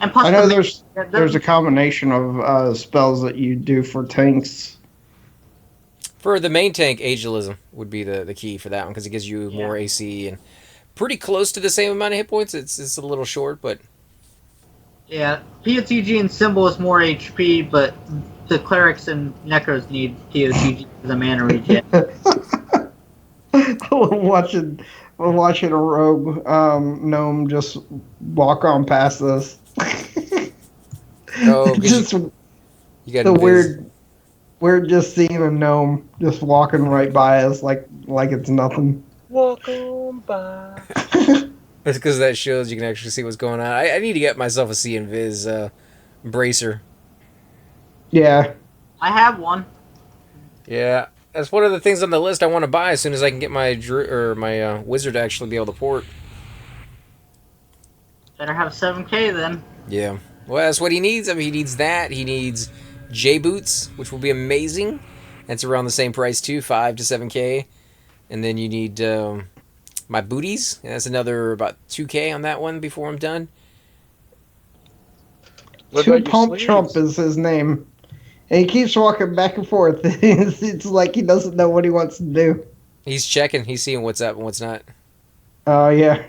And plus I know the there's a combination of spells that you do for tanks. For the main tank, Agelism would be the key for that one because it gives you more AC and pretty close to the same amount of hit points. It's a little short, but yeah, POTG and Symbol is more HP, but the clerics and necros need POTG for the mana regen. We're watching a rogue gnome just walk on past us. oh, just you got the invis. we're just seeing a gnome just walking right by us like it's nothing. Walk on by. It's because that shows you can actually see what's going on. I need to get myself a see invis bracer. Yeah. I have one. Yeah, that's one of the things on the list I want to buy as soon as I can get my wizard to actually be able to port. Better have 7k then. Yeah. Well, that's what he needs. I mean, he needs that. He needs J boots, which will be amazing. That's around the same price too, 5 to 7k. And then you need my booties. And that's another about 2k on that one before I'm done. What Two about your Pump sleeves? Trump is his name. And he keeps walking back and forth. It's like he doesn't know what he wants to do. He's checking. He's seeing what's up and what's not. Oh, yeah.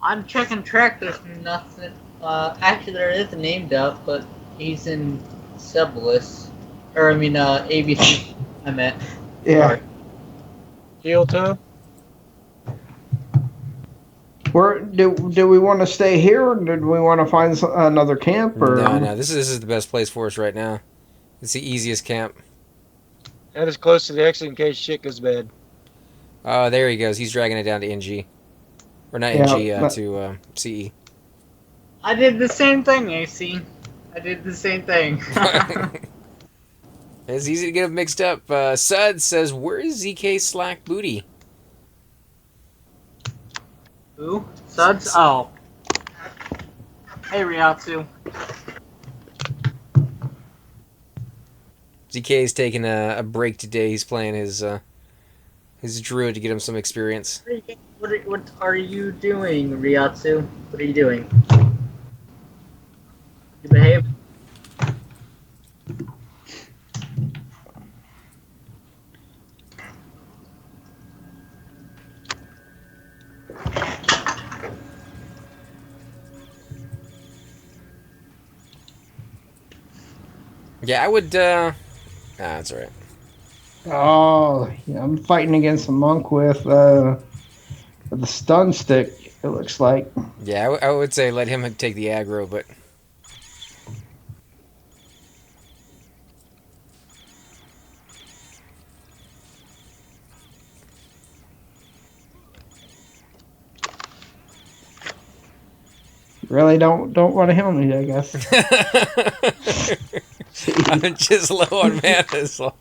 I'm checking track. There's nothing. Actually, there is a named up, but he's in Sublis. Or, I mean, ABC. I meant. Yeah. Sorry. Heel toe? Do we want to stay here, or did we want to find another camp? Or No. This is the best place for us right now. It's the easiest camp. And it's close to the exit in case shit goes bad. Oh, there he goes. He's dragging it down to NG. Or not Yeah, NG, but- to CE. I did the same thing, AC. I did the same thing. It's easy to get them mixed up. Sud says, "Where is ZK Slack Booty?" Who? Suds? Oh. Hey, Ryatsu. ZK is taking a break today. He's playing his druid to get him some experience. What are you doing, Ryatsu? What are you doing? You behave. Yeah, I would. That's all right. Oh, yeah, I'm fighting against a monk with the stun stick. It looks like. Yeah, I would say let him take the aggro, but Really don't want to heal me, I guess. I'm just low on mana, so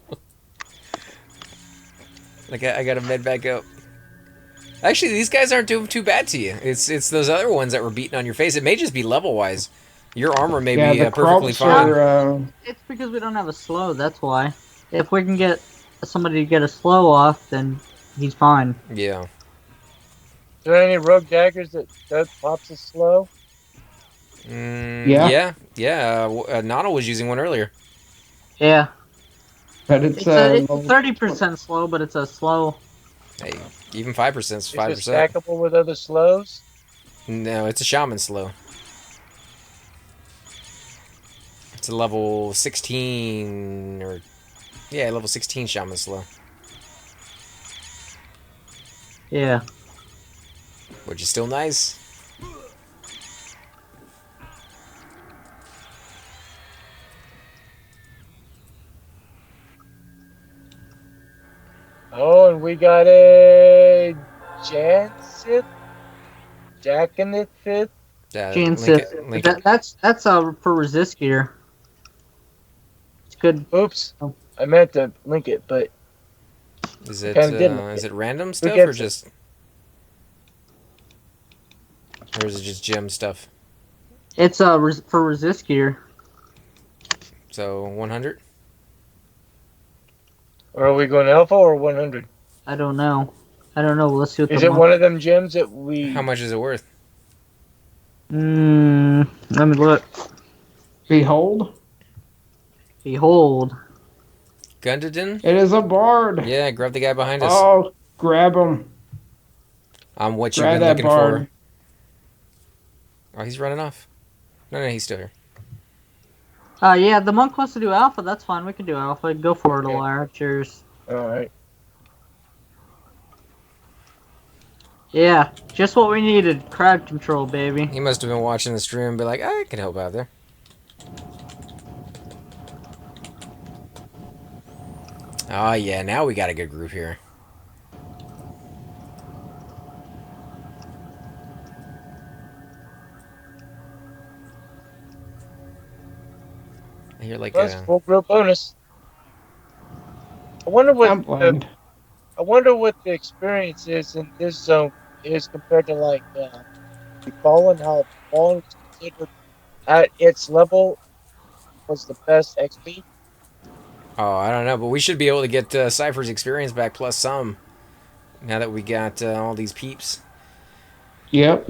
like I got to med back up. Actually, these guys aren't doing too bad to you. It's those other ones that were beating on your face. It may just be level wise. Your armor may Yeah, be the perfectly crops fine. are. It's because we don't have a slow, that's why. If we can get somebody to get a slow off, then he's fine. Yeah. Is there any rogue daggers that pops as slow? Yeah. Yeah. Nana was using one earlier. Yeah. But it's It's a level 30% slow, but it's a slow. Hey, even 5% is Is it 5%. stackable with other slows? No, it's a shaman slow. It's a level 16 or yeah, level 16 shaman slow, Yeah. which is still nice. Oh, and we got a Jansith? Jack in the fifth? Link it, Jansith. link it. That's for resist gear. It's good. Oops. Oh. I meant to link it, but Is I it kinda did link is it. it random Who stuff or gets it? just, or is it just gem stuff? It's for resist gear. So 100. Or are we going alpha or 100? I don't know. Let's see what Is the it one of them gems that we... How much is it worth? Let me look. behold. Behold. Gundadin? It is a bard. Yeah, grab the guy behind us. Oh, grab him. I'm what you've Grab been that looking bard. for. Oh, he's running off. No, he's still here. Yeah, the monk wants to do alpha. That's fine. We can do alpha. Go for it, Okay. Alara. Cheers. Alright. Yeah, just what we needed. Crowd control, baby. He must have been watching the stream and be like, I can help out there. Oh, yeah, now we got a good group here. I hear like Plus a... full group bonus. I wonder I'm blind. I wonder what the experience is in this zone is compared to like the Fallen, how Fallen was considered at its level was the best XP. Oh, I don't know, but we should be able to get Cypher's experience back plus some. Now that we got all these peeps. Yep.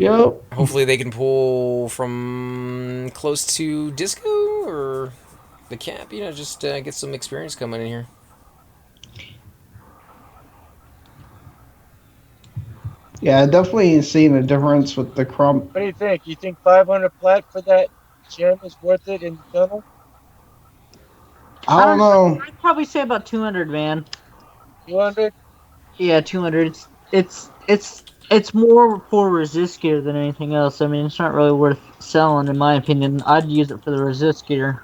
Hopefully they can pull from close to Disco or the cap, just get some experience coming in here. Yeah, definitely seeing a difference with the crump. What do you think? You think 500 plat for that gem is worth it in the tunnel? I don't know. I'd probably say about 200, man. 200? Yeah, 200. It's more for resist gear than anything else. I mean, it's not really worth selling, in my opinion. I'd use it for the resist gear.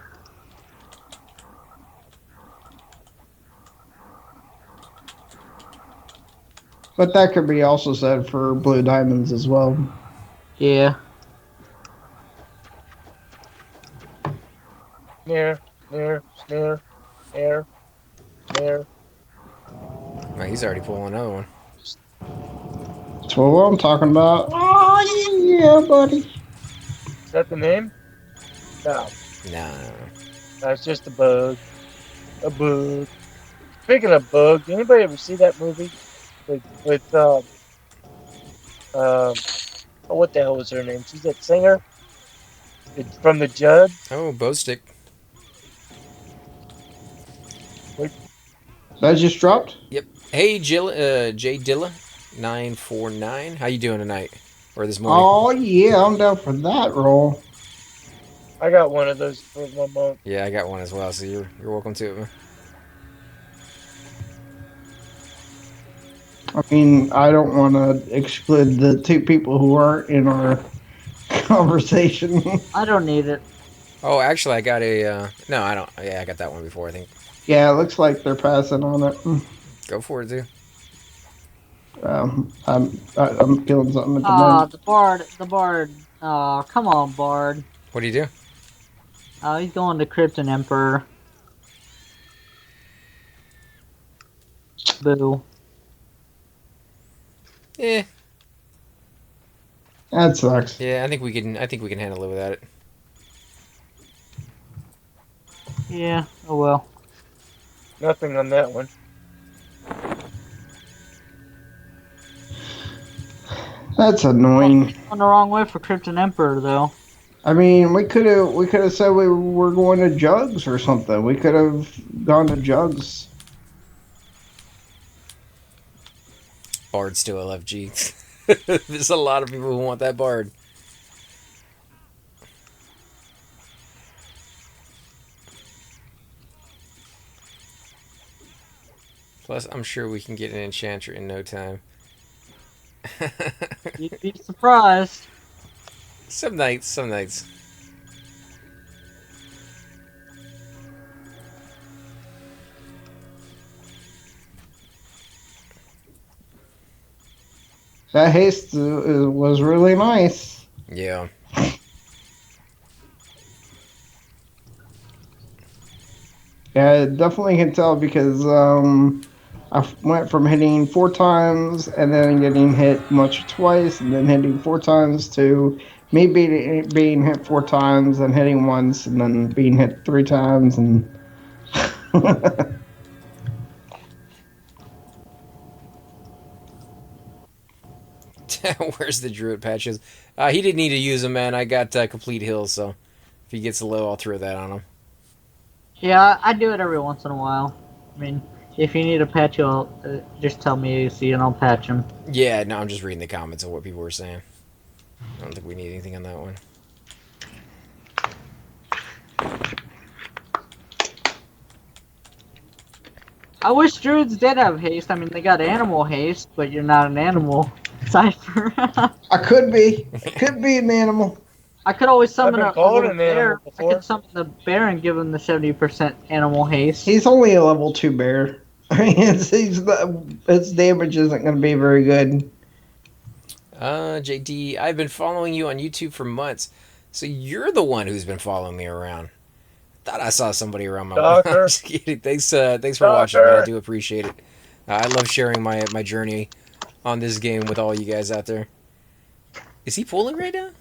But that could be also said for blue diamonds as well. Yeah. Snare, snare, snare, snare. there. Man, he's already pulling another one. That's what I'm talking about. Oh, yeah, buddy. Is that the name? No, Nah. that's just a bug. A bug. Speaking of bugs, anybody ever see that movie with oh, what the hell was her name? She's that singer from the Judd. Oh, bow stick. That just dropped? Yep. Hey, Jay Dilla, 949. How you doing tonight? Or this morning? Oh, yeah, I'm down for that roll. I got one of those for my mom. Yeah, I got one as well, so you're welcome to it, man. I mean, I don't want to exclude the two people who aren't in our conversation. I don't need it. Oh, actually, I got a, no, I don't. Yeah, I got that one before, I think. Yeah, it looks like they're passing on it. Go for it, dude. I'm killing something at the Ah, moment. the Bard. Oh, come on, Bard. What do you do? Oh, he's going to Krypton Emperor. Boo. Eh. That sucks. Yeah, I think we can handle it without it. Yeah, oh well. Nothing on that one. That's annoying. On the wrong way for Krypton Emperor, though. I mean, we could have said we were going to Jugs or something. We could have gone to Jugs. Bard's still LFG. There's a lot of people who want that Bard. Plus, I'm sure we can get an enchanter in no time. You'd be surprised. Some nights, some nights. That haste was really nice. Yeah. Yeah, I definitely can tell because I went from hitting 4 times and then getting hit much twice and then hitting 4 times to me being hit 4 times and hitting once and then being hit 3 times and Where's the druid patches? He didn't need to use them, man. I got complete heals, so if he gets low, I'll throw that on him. Yeah, I do it every once in a while. I mean, if you need a patch, you'll just tell me, see, and I'll patch him. Yeah, no, I'm just reading the comments of what people were saying. I don't think we need anything on that one. I wish druids did have haste. I mean, they got animal haste, but you're not an animal. Cypher. I could be an animal. I could always summon I've been a called little an animal bear. I before. could summon the bear and give him the 70% animal haste. He's only a level 2 bear. I mean, its damage isn't going to be very good. JD, I've been following you on YouTube for months, so you're the one who's been following me around. Thought I saw somebody around my. I'm Stalker. just kidding. Thanks for watching, man. I do appreciate it. I love sharing my journey on this game with all you guys out there. Is he pulling right now?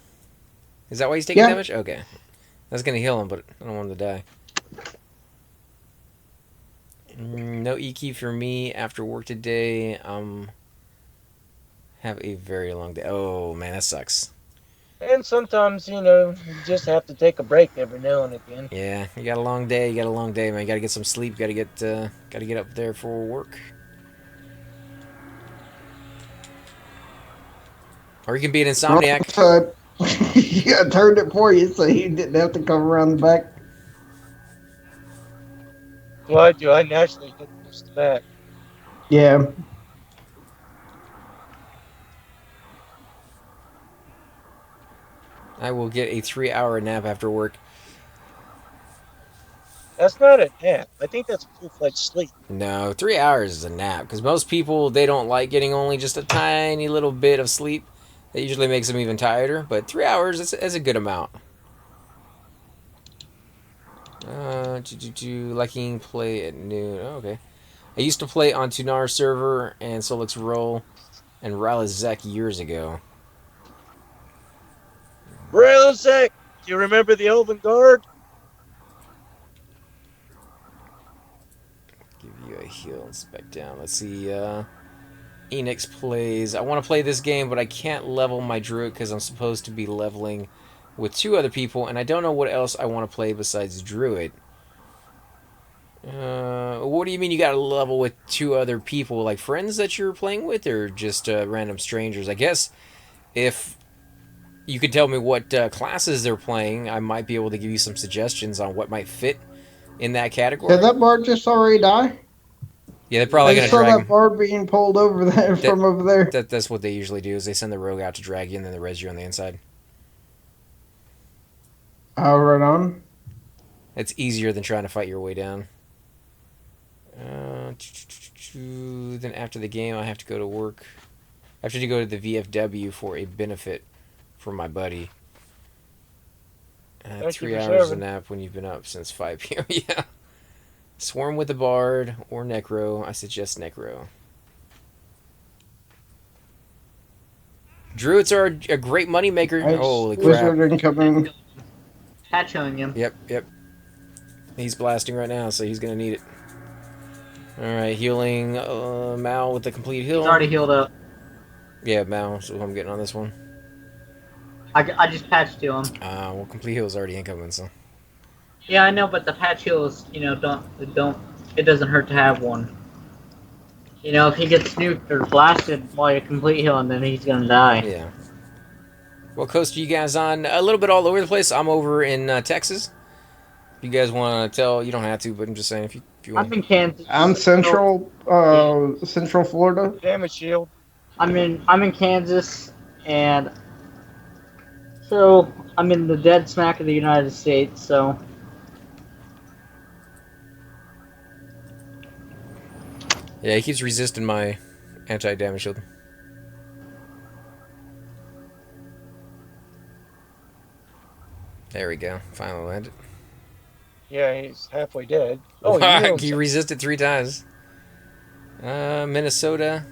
Is that why he's taking Yeah. damage? Okay. That's gonna heal him, but I don't want him to die. No E-key for me after work today. Have a very long day. Oh man, that sucks. And sometimes, you just have to take a break every now and again. Yeah, you got a long day. You got a long day, man. You gotta get some sleep. Gotta get up there for work. Or you can be an insomniac. Yeah, I turned it for you so you didn't have to come around the back. Why do I naturally get used to that? Yeah. I will get a 3-hour nap after work. That's not a nap. I think that's full-fledged sleep. No, 3 hours is a nap. Because most people, they don't like getting only just a tiny little bit of sleep. That usually makes them even tireder. But 3 hours is a good amount. Liking play at noon. Oh, okay. I used to play on Tunar server and Solix Roll and Ralizek years ago. Railisek, do you remember the Elven Guard? Give you a heal and spec down. Let's see. Enix plays. I want to play this game, but I can't level my druid because I'm supposed to be leveling with 2 other people, and I don't know what else I want to play besides druid. What do you mean you got to level with 2 other people? Like friends that you're playing with, or just random strangers? I guess if you could tell me what classes they're playing, I might be able to give you some suggestions on what might fit in that Did category. that bard just already die? Yeah, they're I probably gonna just saw drag that him. bard being pulled over there That, from over there. that's what they usually do. Is they send the rogue out to drag you, and then they res you on the inside. Right on. It's easier than trying to fight your way down. Then after the game, I have to go to work. I have to go to the VFW for a benefit for my buddy. Thank you 3 for hours of serving. nap when you've been up since 5 p.m. Yeah. Swarm with the Bard or Necro. I suggest Necro. Druids are a great moneymaker. Nice. Holy crap. Wizard incoming. Patching him. Yep. He's blasting right now, so he's going to need it. Alright, healing Mal with the complete heal. He's already healed up. Yeah, Mal, so I'm getting on this one. I just patched to him. Well, complete heal is already incoming, so. Yeah, I know, but the patch heals, it doesn't hurt to have one. You know, if he gets nuked or blasted while you're complete healing, then he's gonna die. Yeah. What coast are you guys on? A little bit all over the place. I'm over in Texas. If you guys want to tell, you don't have to, but I'm just saying if you want. I'm in Kansas. I'm central Florida. Damage shield. I'm in Kansas, and so I'm in the dead smack of the United States. So Yeah, he keeps resisting my anti-damage shield. There we go. Finally landed. Yeah, he's halfway dead. Oh, He resisted 3 times. Minnesota.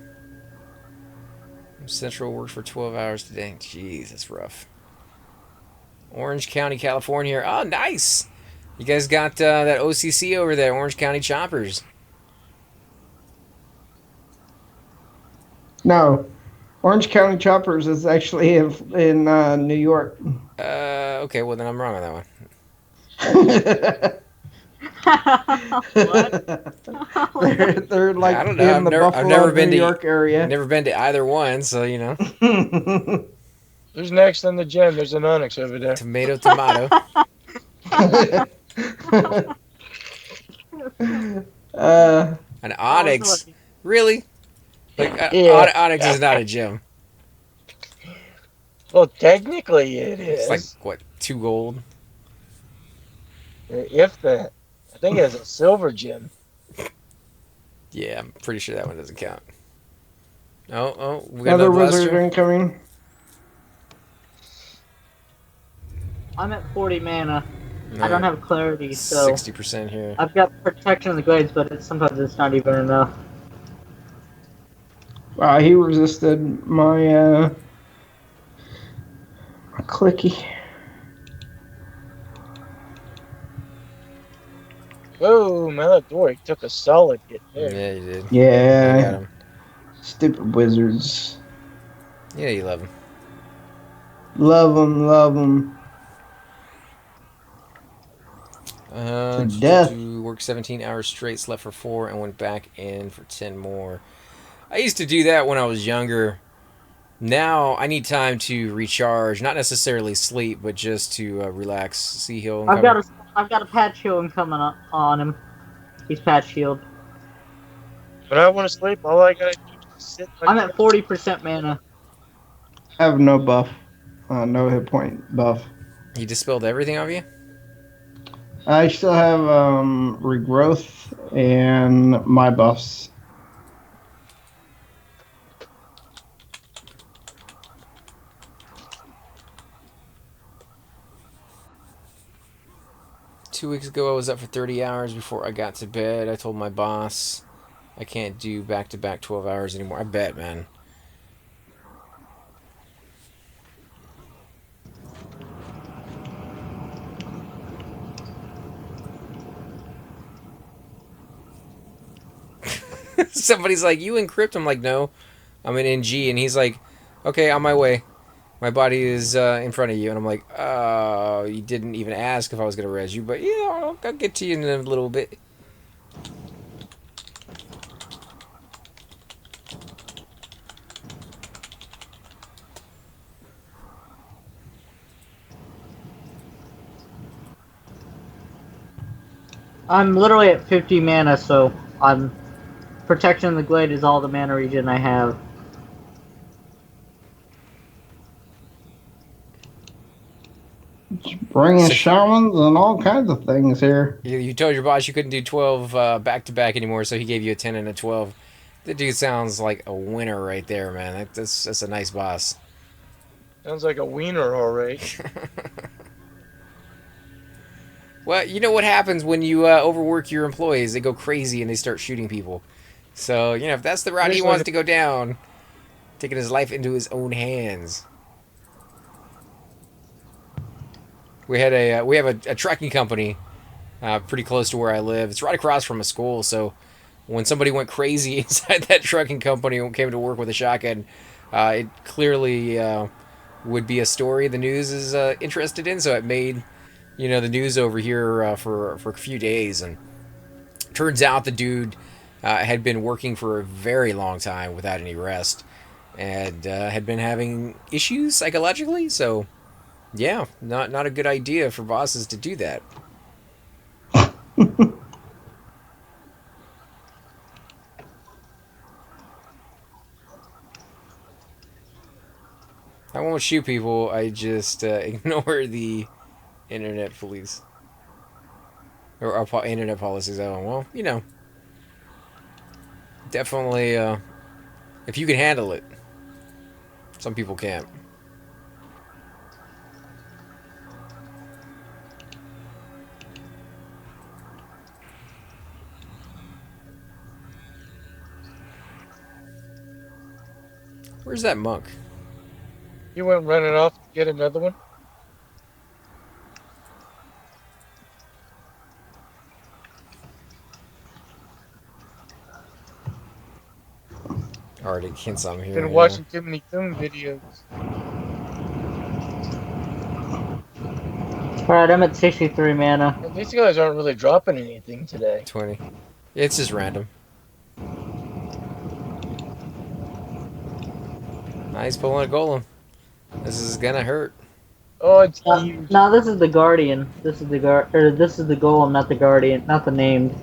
Central worked for 12 hours today. Jeez, that's rough. Orange County, California. Oh, nice. You guys got that OCC over there, Orange County Choppers. No, Orange County Choppers is actually in New York. Okay, well then I'm wrong on that one. what? they're like I don't know. in the Buffalo, New York area. I've never been to either one, so you know. Who's next on the gym? There's an Onyx over there. Tomato, tomato. An Onyx? Really? Like Yeah. Onyx is not a gym. Well, technically it is. It's like what, 2 gold? If that. I think it has a silver gem. Yeah, I'm pretty sure that one doesn't count. Oh, we got Another another wizard blaster. incoming. I'm at 40 mana. I don't have clarity, so 60% here. I've got protection of the glades, but sometimes it's not even enough. Wow, he resisted my Clicky. Oh, Maladoric took a solid hit there. Yeah, you did. I got Yeah, him. stupid wizards. Yeah, you love him. Love them. To death. Worked 17 hours straight, slept for 4, and went back in for 10 more. I used to do that when I was younger. Now I need time to recharge, not necessarily sleep, but just to relax. See heal. I've got a patch healing coming up on him. He's patch healed. When I want to sleep, all I gotta do is sit. I'm at 40% mana. I have no buff. No hit point buff. He dispelled everything of you? I still have regrowth and my buffs. Two weeks ago, I was up for 30 hours before I got to bed. I told my boss I can't do back-to-back 12 hours anymore. I bet, man. Somebody's like, you encrypt? I'm like, no, I'm in NG. And he's like, okay, on my way. My body is in front of you. And I'm like, you didn't even ask if I was going to res you. But yeah, I'll get to you in a little bit. I'm literally at 50 mana, so I'm Protection of the Glade is all the mana regen I have. Bringing shamans and all kinds of things here. You told your boss you couldn't do 12 back-to-back anymore, so he gave you a 10 and a 12. The dude sounds like a winner right there, man. That's a nice boss. Sounds like a wiener, all right. Well, you know what happens when you overwork your employees? They go crazy and they start shooting people. So, you know, if that's the route he wants to go down, taking his life into his own hands. We have a trucking company pretty close to where I live. It's right across from a school, so when somebody went crazy inside that trucking company and came to work with a shotgun, it clearly would be a story the news is interested in. So it made, you know, the news over here for a few days. And turns out the dude had been working for a very long time without any rest, and had been having issues psychologically. So yeah, not a good idea for bosses to do that. I won't shoot people. I just ignore the internet police or our internet policies. Oh well, you know, definitely. If you can handle it, some people can't. Where's that monk? You went running off to get another one? Already hints I'm here. Been watching too many film videos. Alright, I'm at 63 mana. And these guys aren't really dropping anything today. 20. It's just random. Nice pulling a golem. This is gonna hurt. Oh, it's huge. No, this is the Guardian. This is the this is the Golem, not the Guardian, not the named.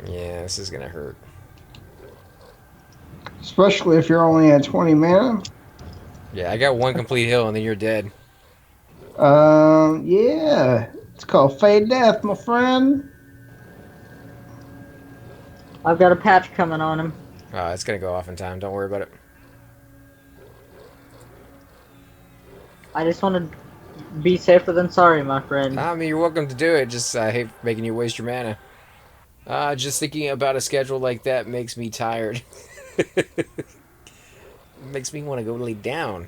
Yeah, this is gonna hurt. Especially if you're only at 20 mana. Yeah, I got one complete hill and then you're dead. Yeah. It's called Fade Death, my friend. I've got a patch coming on him. It's gonna go off in time. Don't worry about it. I just want to be safer than sorry, my friend. I mean, you're welcome to do it. Just I hate making you waste your mana. Just thinking about a schedule like that makes me tired. Makes me want to go lay down.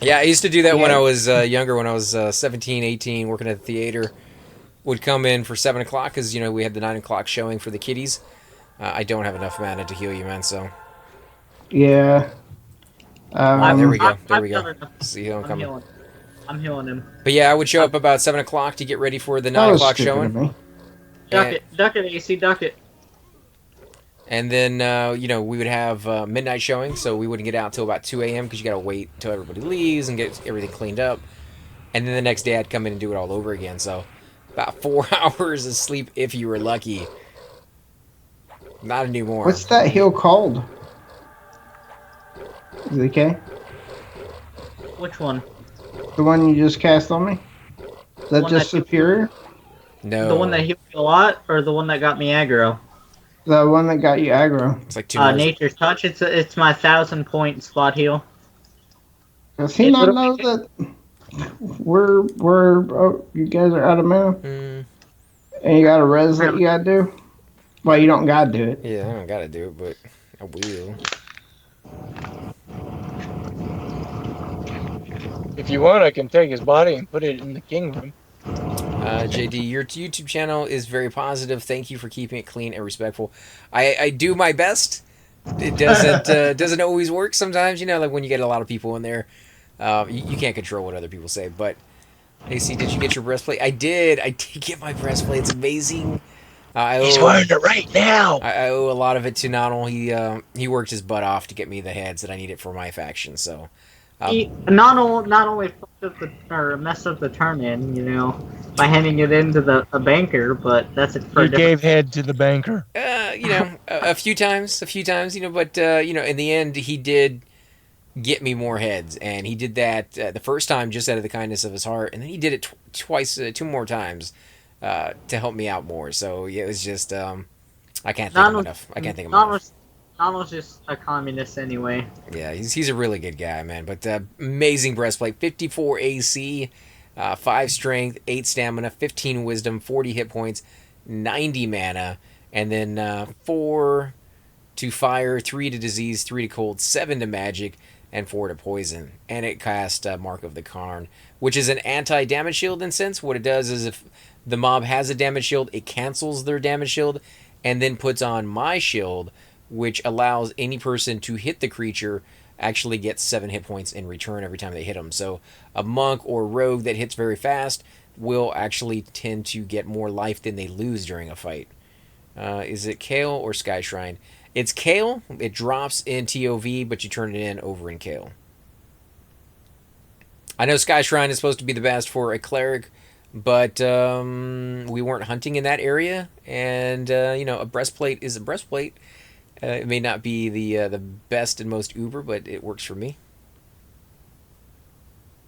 Yeah, I used to do that when I was younger, when I was 17, 18, working at the theater. Would come in for 7 o'clock because, you know, we had the 9 o'clock showing for the kiddies. I don't have enough mana to heal you, man, so. Yeah. There we go. There I've we go. done enough. See him coming. I'm healing him. But yeah, I would show up about 7 o'clock to get ready for the 9 o'clock showing. Duck it, AC, duck it. And then, you know, we would have midnight showing, so we wouldn't get out till about 2 a.m. because you got to wait till everybody leaves and get everything cleaned up. And then the next day I'd come in and do it all over again, so about 4 hours of sleep if you were lucky. Not anymore. What's that hill called? ZK? Which one? The one you just cast on me? Is that just Superior? No. The one that healed me a lot, or the one that got me aggro? The one that got you aggro. It's like 2 hours. Nature's Touch. It's my 1,000-point spot heal. Does he not know that? You guys are out of mana, Mm, and you got a res that you gotta do. Well, you don't gotta do it. yeah, I don't gotta do it, but I will. If you want, I can take his body and put it in the king room. JD, your YouTube channel is very positive. Thank you for keeping it clean and respectful. I do my best. It doesn't always work sometimes. You know, like when you get a lot of people in there, you can't control what other people say. But AC, did you get your breastplate? I did. I did get my breastplate. It's amazing. He's wearing it right now. I owe a lot of it to Nonal. He worked his butt off to get me the heads that I needed for my faction. So He not only fucked up or messed up the turn in, by handing it into a banker, but that's it for He a different. gave head to the banker. a few times, but in the end, he did get me more heads, and he did that the first time just out of the kindness of his heart, and then he did it twice, two more times to help me out more. So yeah, it was just I can't think of enough. I can't think of enough. Donald's just a communist anyway. Yeah, he's a really good guy, man. But amazing breastplate, 54 AC, 5 strength, 8 stamina, 15 wisdom, 40 hit points, 90 mana, and then 4 to fire, 3 to disease, 3 to cold, 7 to magic, and 4 to poison. And it casts Mark of the Karn, which is an anti-damage shield in sense. What it does is if the mob has a damage shield, it cancels their damage shield, and then puts on my shield, which allows any person to hit the creature actually gets 7 hit points in return every time they hit them. So a monk or rogue that hits very fast will actually tend to get more life than they lose during a fight. Is it Kale or Sky Shrine? It's Kale. It drops in TOV, but you turn it in over in Kale. I know Sky Shrine is supposed to be the best for a cleric, but we weren't hunting in that area, and a breastplate is a breastplate. It may not be the best and most uber, but it works for me.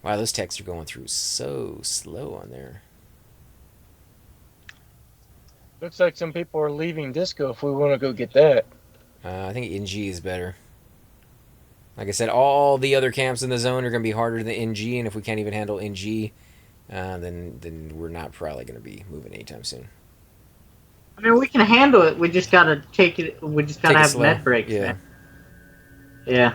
Wow, those texts are going through so slow on there. Looks like some people are leaving disco if we want to go get that. I think NG is better. Like I said, all the other camps in the zone are going to be harder than NG, and if we can't even handle NG, then we're not probably going to be moving anytime soon. I mean, we can handle it. We just gotta take it. We just gotta have med breaks. Yeah. Man. Yeah.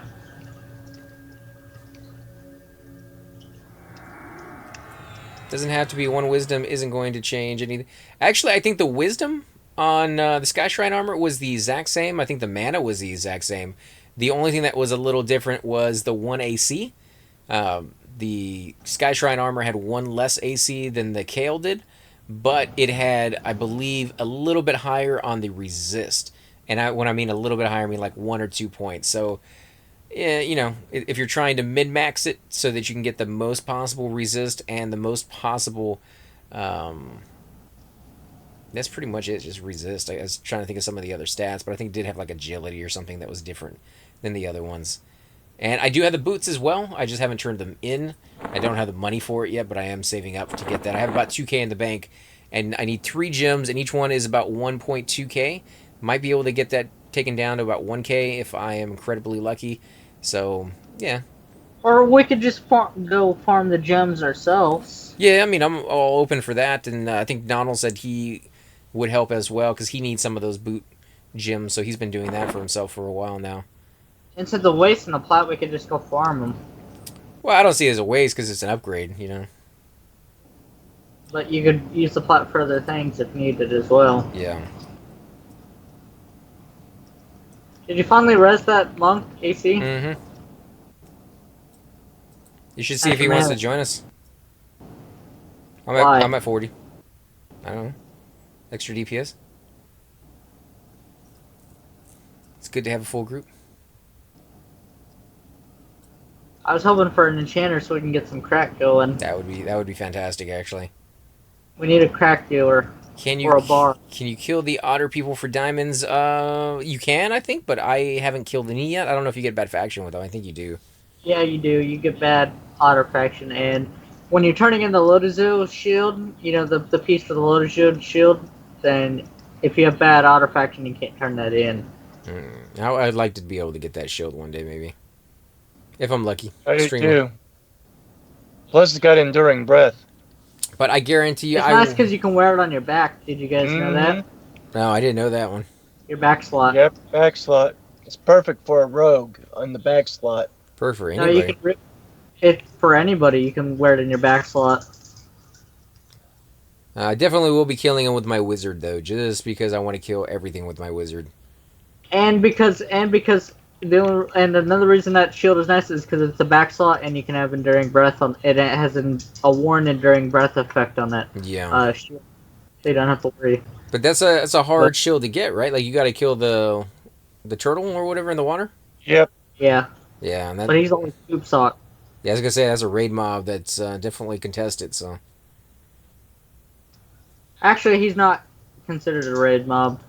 Doesn't have to be one wisdom. Isn't going to change anything. Actually, I think the wisdom on the Sky Shrine armor was the exact same. I think the mana was the exact same. The only thing that was a little different was the 1 AC. The Sky Shrine armor had 1 less AC than the Kale did, but it had, I believe, a little bit higher on the resist. And when I mean a little bit higher, I mean like 1 or 2 points. So, yeah, if you're trying to min-max it so that you can get the most possible resist and the most possible... that's pretty much it, just resist. I was trying to think of some of the other stats, but I think it did have like agility or something that was different than the other ones. And I do have the boots as well. I just haven't turned them in. I don't have the money for it yet, but I am saving up to get that. I have about 2K in the bank, and I need 3 gems, and each one is about 1.2K. Might be able to get that taken down to about 1K if I am incredibly lucky. So, yeah. Or we could just go farm the gems ourselves. Yeah, I mean, I'm all open for that, and I think Donald said he would help as well, because he needs some of those boot gems, so he's been doing that for himself for a while now. Instead of the waste and the plat, we could just go farm them. Well, I don't see it as a waste because it's an upgrade, But you could use the plat for other things if needed as well. Yeah. Did you finally res that monk, AC? Mm-hmm. You should see if he wants to join us. I'm at 40. I don't know. Extra DPS. It's good to have a full group. I was hoping for an enchanter so we can get some crack going. That would be fantastic, actually. We need a crack dealer. Or a bar. Can you kill the otter people for diamonds? You can, I think, but I haven't killed any yet. I don't know if you get bad faction with them. I think you do. Yeah, you do. You get bad otter faction, and when you're turning in the Lotusu shield, the piece for the Lotusu shield, then if you have bad otter faction, you can't turn that in. I'd like to be able to get that shield one day, maybe. If I'm lucky. I do too. Plus, it's got enduring breath. But I guarantee you, It's nice because you can wear it on your back. Did you guys know that? No, I didn't know that one. Your back slot. Yep, back slot. It's perfect for a rogue on the back slot. Perfect for No, anybody. you can. It for anybody. You can wear it in your back slot. I definitely will be killing him with my wizard though, just because I want to kill everything with my wizard. And because another reason that shield is nice is because it's a back slot and you can have enduring breath on it. It has a warn enduring breath effect on that. Yeah. Shield. So you don't have to worry. But that's a hard shield to get, right? Like you got to kill the turtle or whatever in the water. Yep. Yeah. Yeah, and that, But he's only scoop sock. yeah, I was gonna say that's a raid mob that's definitely contested. So Actually, he's not considered a raid mob.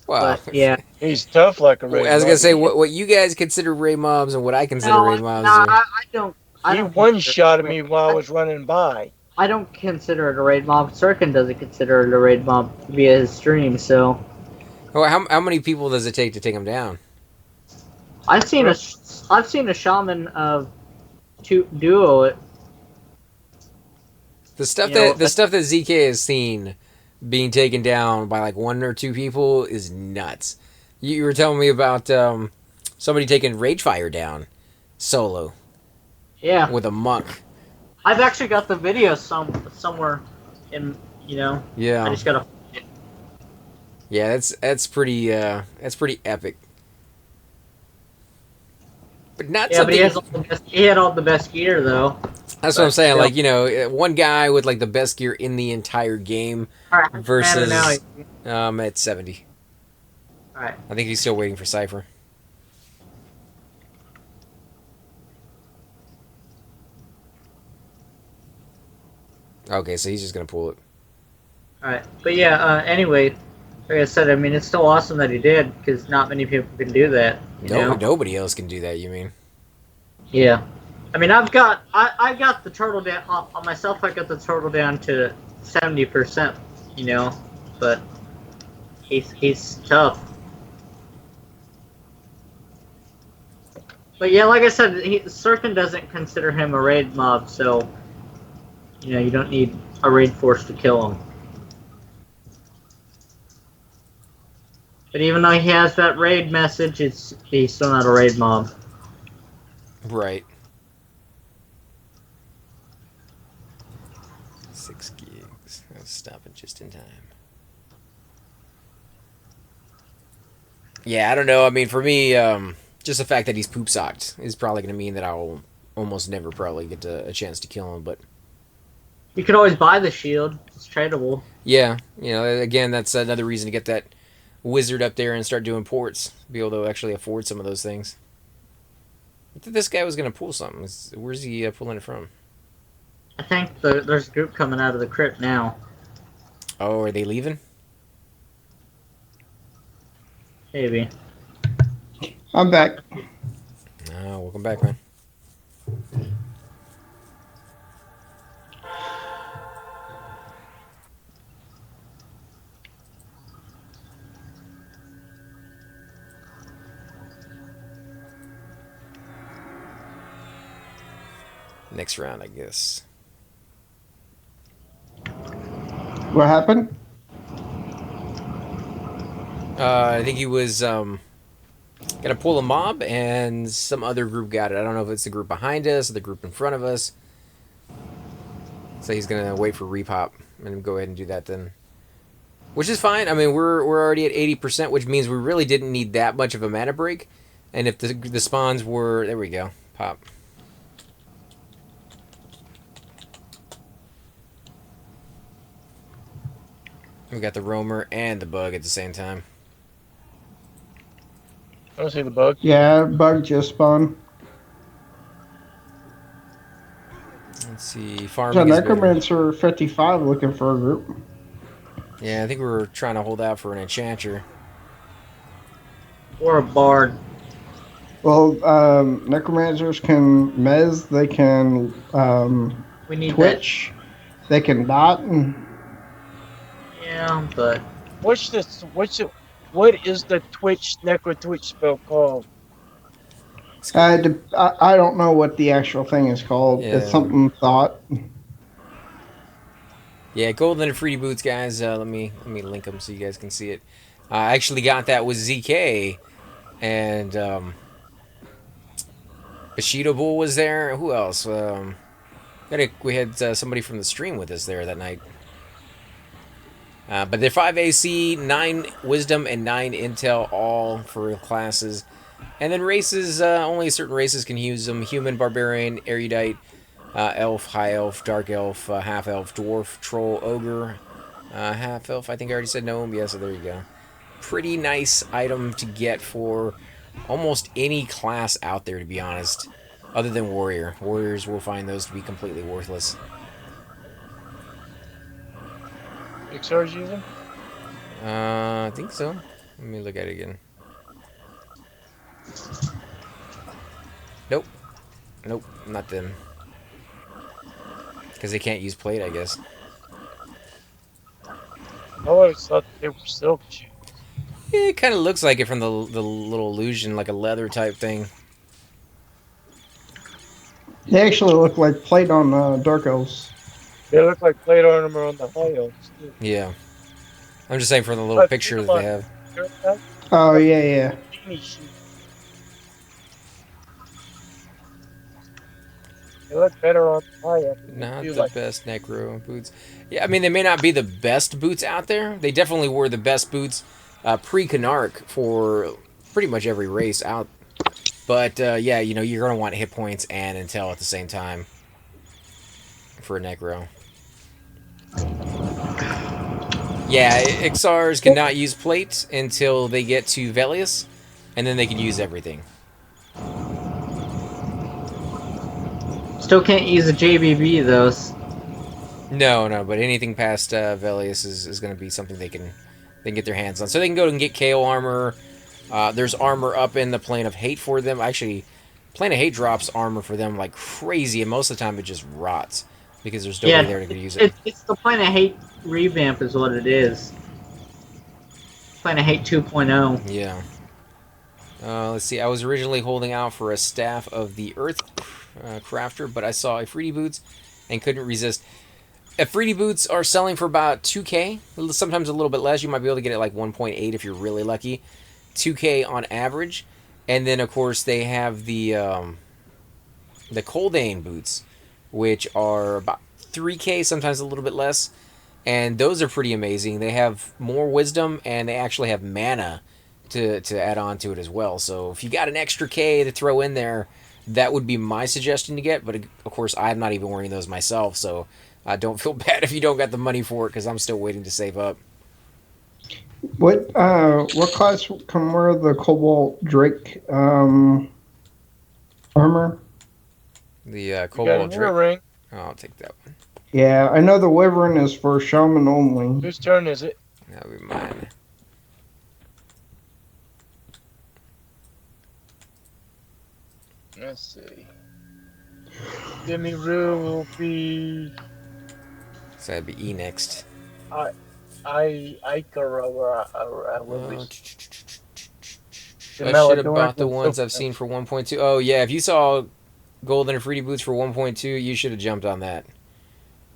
wow. But yeah. He's tough like a raid. I was gonna mob. say what you guys consider raid mobs and what I consider raid mobs. I don't. He one-shotted me while I was running by. I don't consider it a raid mob. Sirkin doesn't consider it a raid mob via his stream. So Oh, how many people does it take to take him down? I've seen a shaman of duo it. The stuff You know, the stuff that ZK has seen being taken down by like 1 or 2 people is nuts. You were telling me about somebody taking Ragefire down solo. Yeah. With a monk. I've actually got the video somewhere in I Yeah. just gotta. Yeah, that's pretty epic. But not Yeah, but something. he had all the best gear though. That's what I'm saying. still. Like, one guy with like the best gear in the entire game Alright, versus now. at 70. Alright. I think he's still waiting for Cypher. Okay, so he's just gonna pull it. Alright. But yeah, anyway, like I said, I mean, it's still awesome that he did, because not many people can do that. You know? Nobody else can do that, you mean? Yeah. I mean, I got the turtle down, on myself, I got the turtle down to 70%, but he's tough. But yeah, like I said, Sirkin doesn't consider him a raid mob, so you don't need a raid force to kill him. But even though he has that raid message, he's still not a raid mob. Right. 6 gigs. I'll stop it just in time. Yeah, I don't know. I mean, for me, just the fact that he's poop socked is probably going to mean that I'll almost never probably get a chance to kill him. But You could always buy the shield. It's tradable. yeah, again, that's another reason to get that wizard up there and start doing ports. Be able to actually afford some of those things. I thought this guy was going to pull something. Where's he pulling it from? I think there's a group coming out of the crypt now. Oh, are they leaving? Maybe. I'm back. Oh, welcome back, man. Next round, I guess. What happened? I think he was gonna pull a mob, and some other group got it. I don't know if it's the group behind us or the group in front of us. So he's gonna wait for repop and go ahead and do that then, which is fine. I mean, we're already at 80%, which means we really didn't need that much of a mana break. And if the spawns were, there we go, pop. We got the roamer and the bug at the same time. I don't see the bug. Yeah, bug just spawned. Let's see, There's a farming is better. Necromancer 55 looking for a group. Yeah, I think we were trying to hold out for an enchanter. Or a bard. Well, Necromancers can mez, they can We need twitch, they can dot, and that. Yeah, but What is the Twitch Necro Twitch spell called? I don't know what the actual thing is called. It's Yeah. something thought. Yeah, golden and free boots, guys. Let me link them so you guys can see it. I actually got that with ZK, and Bushido Bull was there. Who else? We had somebody from the stream with us there that night. But they're 5 AC, 9 Wisdom, and 9 Intel, all for classes. And then races, only certain races can use them. Human, Barbarian, Erudite, Elf, High Elf, Dark Elf, Half Elf, Dwarf, Troll, Ogre, Half Elf. I think I already said Gnome. Yeah, so there you go. Pretty nice item to get for almost any class out there, to be honest. Other than Warrior. Warriors will find those to be completely worthless. XR's using? I think so. Let me look at it again. Nope. Nope, not them. Because they can't use plate, I guess. I always thought they were silk shoes. Yeah, it kind of looks like it from the little illusion, like a leather type thing. They actually look like plate on Dark Elves. They look like plate armor on the high elves, too. Yeah. I'm just saying from the little I've picture seen that them they on have. TerraFena, Oh yeah. bikini shoes. They look better on the high elves. Not Do the like best Necro boots. Yeah, I mean, they may not be the best boots out there. They definitely were the best boots pre-Canarch for pretty much every race out. But, yeah, you know, you're going to want hit points and intel at the same time for a Necro. Yeah, Ixars cannot use plate until they get to Velius, and then they can use everything. Still can't use a JBB though. No, but anything past Velius is going to be something they can get their hands on. So they can go and get KO armor. There's armor up in the Plane of Hate for them. Actually, Plane of Hate drops armor for them like crazy, and most of the time it just rots because there's nobody there to use it. It's the Planet Hate revamp is what it is. Planet Hate 2.0. Yeah. Let's see. I was originally holding out for a Staff of the Earth crafter, but I saw Ifriti boots and couldn't resist. Ifriti boots are selling for about 2K, sometimes a little bit less. You might be able to get it like 1.8 if you're really lucky. 2K on average. And then, of course, they have the Coldane boots, which are about 3K, sometimes a little bit less. And those are pretty amazing. They have more wisdom, and they actually have mana to add on to it as well. So if you got an extra K to throw in there, that would be my suggestion to get. But, of course, I'm not even wearing those myself, so don't feel bad if you don't got the money for it, because I'm still waiting to save up. What class can wear the Cobalt Drake armor? The Cobalt Drake. ring. Oh, I'll take that one. Yeah, I know the Wyvern is for Shaman only. Whose turn is it? That'll be mine. Let's see. Demi Rue will be So that'd be E next. Ikara or will be. I should have bought the ones I've seen for 1.2. Oh, yeah, if you saw Golden and Fruity Boots for 1.2, you should have jumped on that.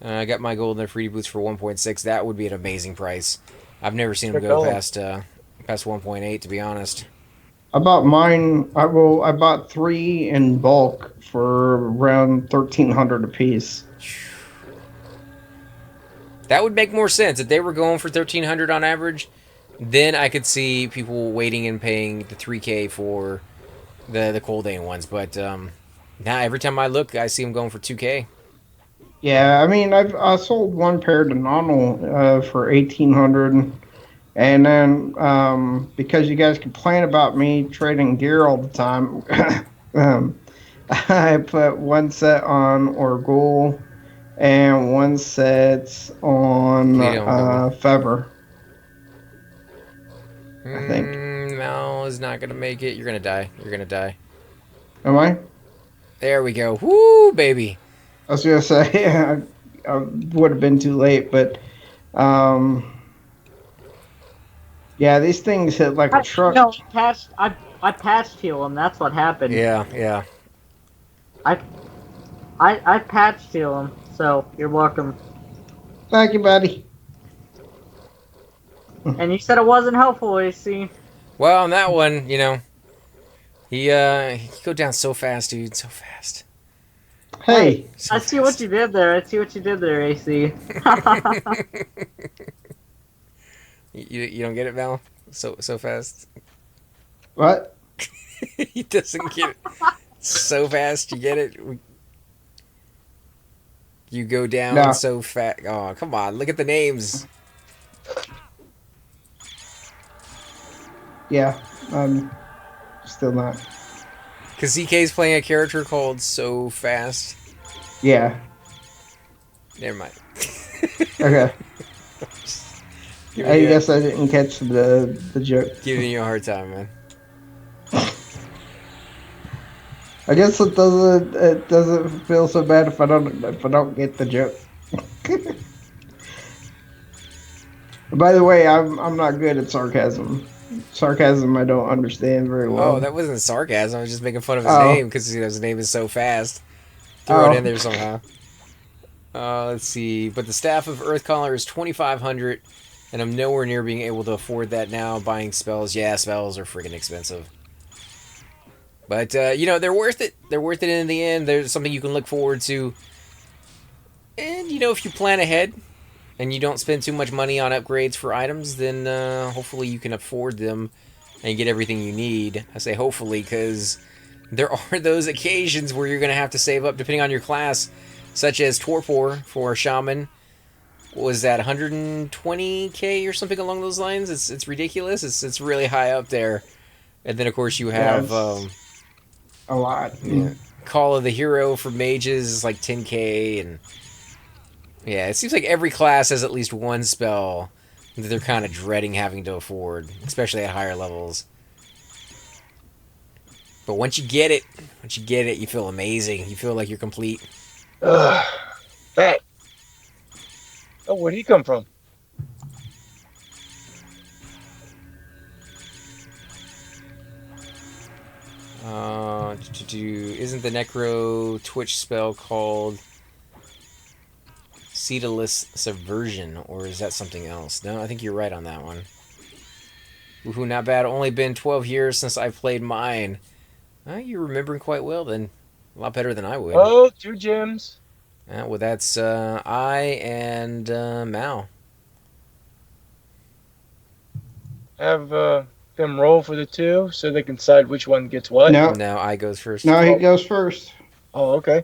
I got my Golden and Fruity Boots for 1.6. That would be an amazing price. I've never seen them go past 1.8, to be honest. I bought mine. I bought 3 in bulk for around 1,300 a piece. That would make more sense. If they were going for 1,300 on average, then I could see people waiting and paying the 3K for the Coldane ones. But now every time I look, I see them going for 2K. Yeah, I mean, I sold one pair to Nonal for 1,800, and then because you guys complain about me trading gear all the time, I put one set on Orgul and one set on Fever. I think. Mal is not gonna make it. You're gonna die. You're gonna die. Am I? There we go. Woo, baby. I was gonna say I would have been too late, but yeah, these things hit like a truck. No, I patched heal him. That's what happened. Yeah, yeah. I patched heal him. So you're welcome. Thank you, buddy. And you said it wasn't helpful, AC. Well, on that one, you know, he go down so fast, dude, so fast. Hey, So I see what you did there. I see what you did there, AC. you don't get it, Val? So fast. what? He doesn't get it so fast. You get it? You go down No. so fast. Oh, come on! Look at the names. Yeah, still not. Because ZK's playing a character called So Fast. Yeah. Never mind. Okay. Giving I you, guess I didn't catch the joke. giving you a hard time, man. I guess it doesn't feel so bad if I don't get the joke. By the way, I'm not good at sarcasm. Sarcasm I don't understand very well. Oh, that wasn't sarcasm. I was just making fun of his Oh. name because his name is So Fast. Throw it Oh. in there somehow. Let's see. But the staff of Earthcaller is 2,500, and I'm nowhere near being able to afford that now. Buying spells, yeah, spells are freaking expensive. But you know, they're worth it. They're worth it in the end. There's something you can look forward to. And you know, if you plan ahead and you don't spend too much money on upgrades for items, then hopefully you can afford them and get everything you need. I say hopefully because there are those occasions where you're going to have to save up depending on your class, such as Torpor for Shaman. What was that, 120k or something along those lines? It's ridiculous. It's really high up there. And then of course you have a lot. yeah, Call of the Hero for mages is like 10k, and yeah, it seems like every class has at least one spell that they're kind of dreading having to afford, especially at higher levels. But once you get it, you feel amazing. You feel like you're complete. Ugh. Back. Oh, where'd he come from? Isn't the Necro Twitch spell called Seedless Subversion, or is that something else? No, I think you're right on that one. Woohoo, not bad. Only been 12 years since I've played mine. You're remembering quite well then. A lot better than I would. Oh, 2 gems. Well, that's I and Mao. Have them roll for the 2 so they can decide which one gets what. No, No, I goes first. no, he goes first. Oh, okay.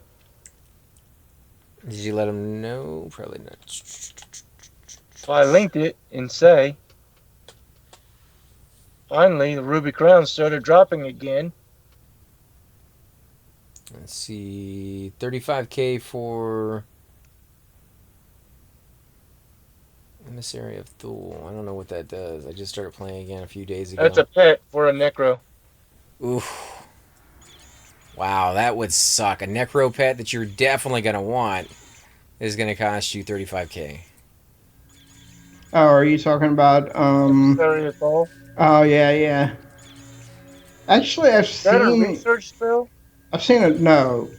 Did you let him know? Probably not. So I linked it and say, finally, the Ruby Crown started dropping again. Let's see, 35k for Emissary of Thule. I don't know what that does. I just started playing again a few days ago. That's a pet for a Necro. Oof. Wow, that would suck. A Necro pet that you're definitely going to want is going to cost you 35k. Oh, are you talking about Sorry, it's all. Oh yeah. Actually, Is that a research spell? I've seen it. No.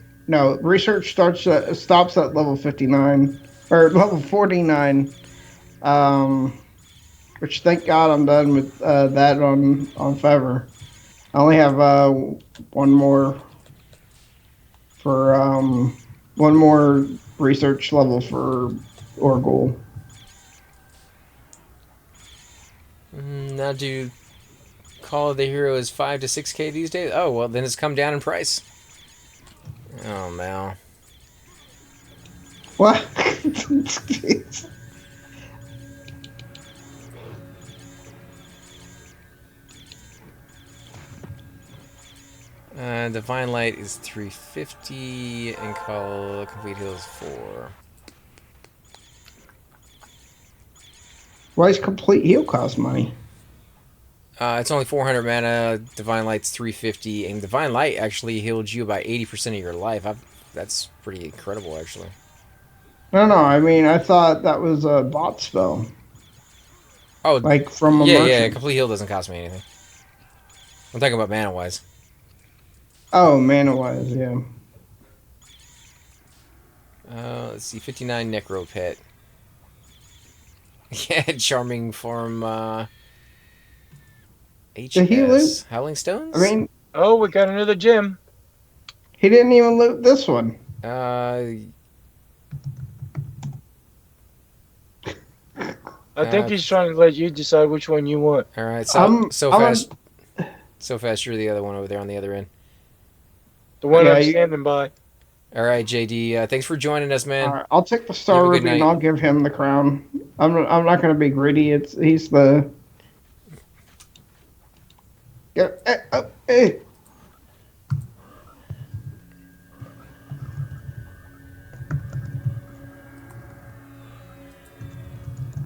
Research stops at level 59 or level 49. Which thank God I'm done with that on Fever. I only have one more research level for Orgul. Now, do Call of the Hero is 5 to 6k these days? Oh, well, then it's come down in price. Oh, Mal. What? Divine Light is 350 and Call Complete Heal is 4. Why does complete heal cost money? It's only 400 mana. Divine Light's 350, and Divine Light actually healed you about 80% of your life. That's pretty incredible, actually. No, I mean I thought that was a bot spell. Oh, Like from a yeah, merchant. Complete Heal doesn't cost me anything. I'm talking about mana-wise. Oh, mana-wise, yeah. Let's see, 59 Necro Pet. Yeah, Charming from Did he loot? HS. Howling I Stones? mean, Oh, we got another gem. he didn't even loot this one. I think he's trying to let you decide which one you want. Alright, I'm fast. So fast, you're the other one over there on the other end. The one Yeah, I'm you- standing by. Alright, JD, thanks for joining us, man. All right, I'll take the You star have a good ruby and night. I'll give him the crown. I'm not going to be greedy. He's the. Yeah, hey.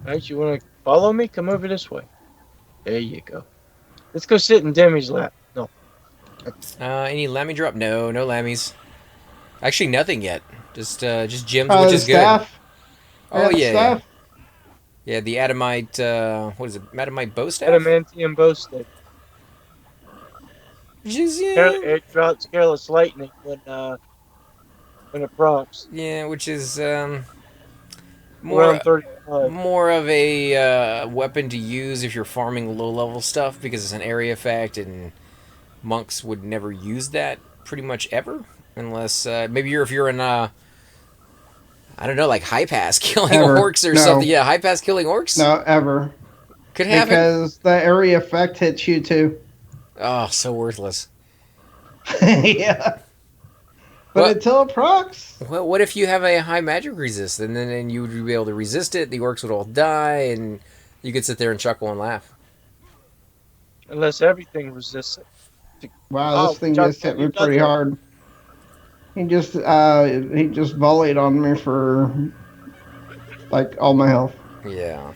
Alright, you want to follow me? Come over this way. There you go. Let's go sit in Demi's lap. No. Any lammy drop? No, no lammies. Actually, nothing yet. Just gems, which The is good. staff. Oh, The yeah. staff. Yeah, the Adamite, what is it? Adamite bow staff? Adamantium bow stick. Which is, yeah. It drops careless lightning when it procs. Yeah, which is, Around 35. more of a weapon to use if you're farming low-level stuff, because it's an area effect, and monks would never use that pretty much ever. Unless, maybe if you're in, I don't know, like high pass killing Ever. orcs or No. something. Yeah, high pass killing orcs? No, ever. Could happen. Because the area effect hits you too. Oh, so worthless. Yeah. But Well- until it procs. Well, what if you have a high magic resist, and then you would be able to resist it, the orcs would all die, and you could sit there and chuckle and laugh. Unless everything resists it. Wow, this Oh, thing Chuck, just hit you me done pretty that. hard. He just volleyed on me for like all my health. Yeah.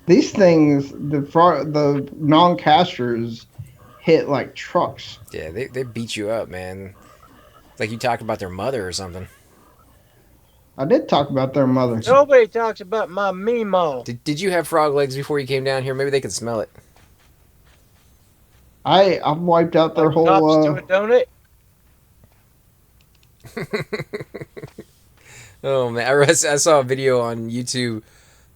These things, the non-casters hit like trucks. Yeah, they beat you up, man. It's like you talked about their mother or something. I did talk about their mothers. Nobody talks about my Mimo. Did you have frog legs before you came down here? Maybe they could smell it. I've wiped out their Like cops whole. to a donut. Oh, man. I saw a video on YouTube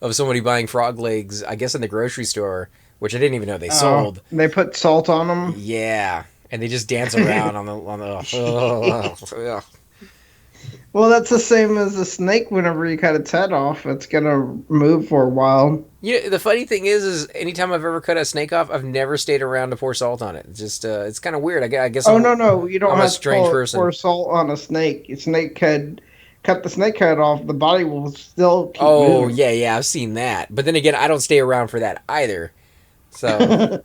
of somebody buying frog legs, I guess in the grocery store, which I didn't even know they sold. They put salt on them. Yeah. And they just dance around on the Well, that's the same as a snake. Whenever you cut its head off, it's gonna move for a while. You know, the funny thing is anytime I've ever cut a snake off, I've never stayed around to pour salt on it. It's just, it's kind of weird. I guess. Oh no, you don't I'm a have to strange person. pour salt on a snake. A snake head, cut the snake head off. The body will still keep Oh, moving. yeah, I've seen that. But then again, I don't stay around for that either. So,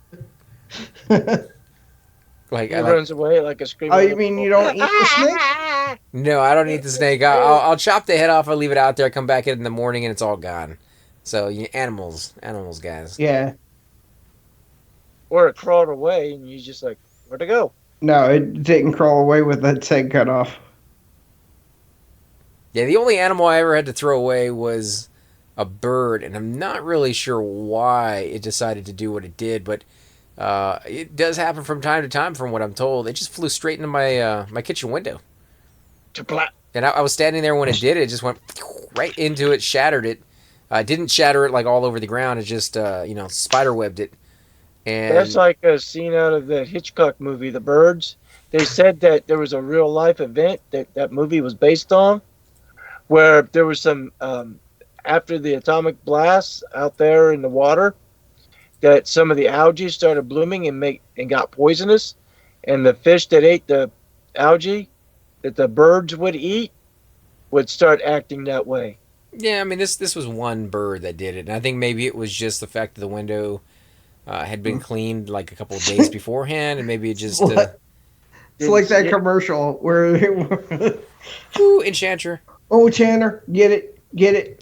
like, He runs away like a screaming. Oh, you mean you don't eat the snake? no, I don't eat the snake. I'll chop the head off. I'll leave it out there. Come back in the morning, and it's all gone. So, animals, guys. Yeah. Or it crawled away, and you just like, where'd it go? No, it didn't crawl away with its head cut off. Yeah, the only animal I ever had to throw away was a bird, and I'm not really sure why it decided to do what it did, but it does happen from time to time, from what I'm told. It just flew straight into my my kitchen window. And I was standing there when it did it. It just went right into it, shattered it. Didn't shatter it like all over the ground. It just, spider webbed it. And That's like a scene out of the Hitchcock movie, The Birds. They said that there was a real life event that movie was based on, where there was some after the atomic blast out there in the water, that some of the algae started blooming and got poisonous, and the fish that ate the algae that the birds would eat would start acting that way. yeah, I mean, this was one bird that did it, and I think maybe it was just the fact that the window had been cleaned like a couple of days beforehand, and maybe it just It's like that commercial where, ooh, enchanter, oh Chandler, get it. get it.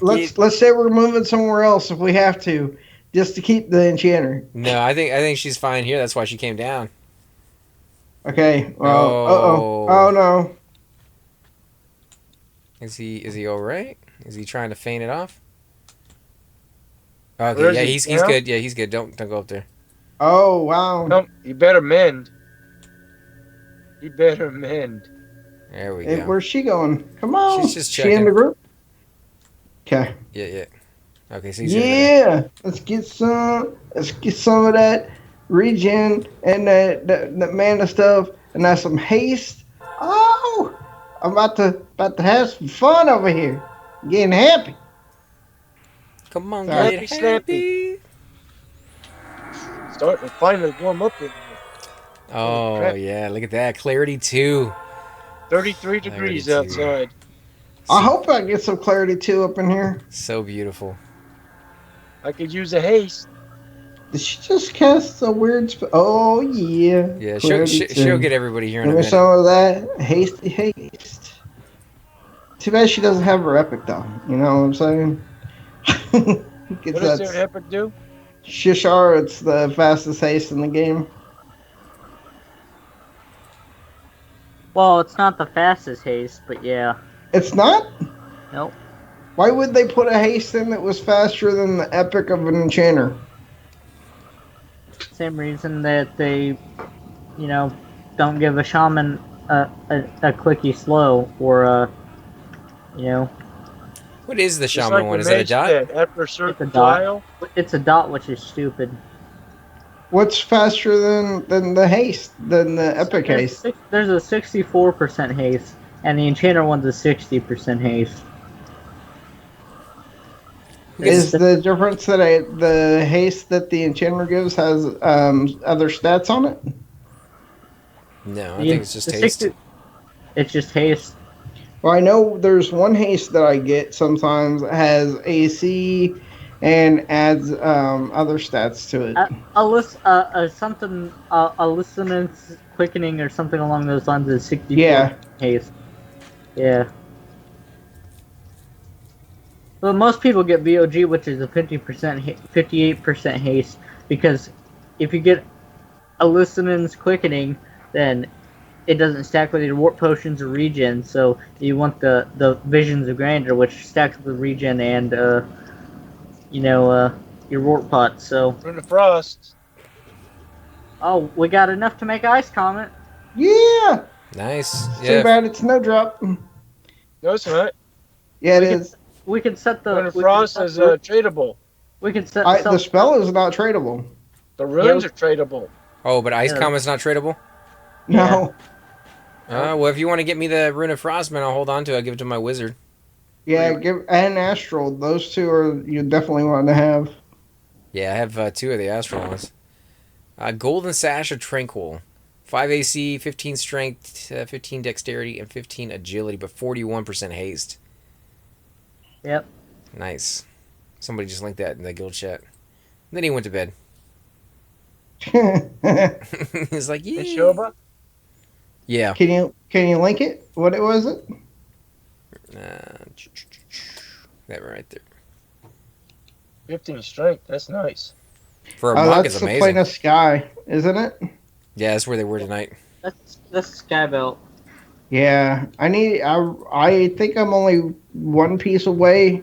Let's say we're moving somewhere else if we have to, just to keep the enchanter. No, I think she's fine here. That's why she came down. Okay. Well, Oh. oh no. Is he all right? Is he trying to feint it off? Where Okay, is yeah, he he's now? good. Yeah, he's good. Don't go up there. Oh wow. No, you better mend. You better mend. There we Hey, go. where's she going? Come She's on. just She in checking. the group? Okay. Yeah, yeah. Okay, so he's in there. Yeah. Let's get some. Let's get some of that regen and that mana stuff, and that's some haste. Oh, I'm about to have some fun over here. Getting happy. Come on, Sorry. get Happy snappy. happy. Starting to finally warm up in here. Holy Oh, crap. yeah, look at that. Clarity 2. 33 Clarity degrees 2. outside. I So, hope I get some clarity too up in here. so beautiful. I could use a haste. Did she just cast a weird spell? Oh yeah. Yeah, Clarity she'll too. get everybody here in Give a me minute. some of that hasty haste. Too bad she doesn't have her epic though. You know what I'm saying? Because What does their that's epic do? Shishar. It's the fastest haste in the game. Well, it's not the fastest haste, but yeah. It's not. Nope. Why would they put a haste in that was faster than the epic of an enchanter? Same reason that they, don't give a shaman a clicky slow or What is the Just shaman like one? the Is that a mage dot? said, after a it's a certain dot. trial. It's a dot, which is stupid. What's faster than the haste than the epic haste? There's a 64% haste, and the enchanter one's a 60% haste. Is the difference that the haste that the enchanter gives has other stats on it? No, I think it's just haste. It's just haste. Well, I know there's one haste that I get sometimes that has AC and adds other stats to it. A listenance quickening or something along those lines is 64 Yeah. haste. Yeah. Well, most people get VOG, which is a 58% haste, because if you get a listenance quickening, then it doesn't stack with your warp potions or regen, so you want the visions of grandeur, which stacks with regen and your warp pots. So Rune of Frost. we got enough to make ice comet. Yeah. Nice. Too Yeah. bad it's no drop. No, it's not. Yeah, it is. We can set the Rune of Frost is tradable. we can set The spell is not tradable. The runes are tradable. Oh, but Ice Yeah. Comet's not tradable? No. Well, if you want to get me the Rune of Frostman, I'll hold on to it. I'll give it to my wizard. Yeah, and Astral. Those two are you definitely want to have. Yeah, I have 2 of the Astral ones. Golden Sash of Tranquil. 5 AC, 15 Strength, 15 Dexterity, and 15 Agility, but 41% Haste. Yep. Nice. Somebody just linked that in the guild chat. Then he went to bed. He's like, yeah. Hey, Shoba? Yeah. Can you link it? What was it? That right there. 15 strength. That's nice. For a monk, That's it's the amazing. Plane of Sky, isn't it? Yeah, that's where they were tonight. That's Sky Belt. Yeah, I think I'm only one piece away,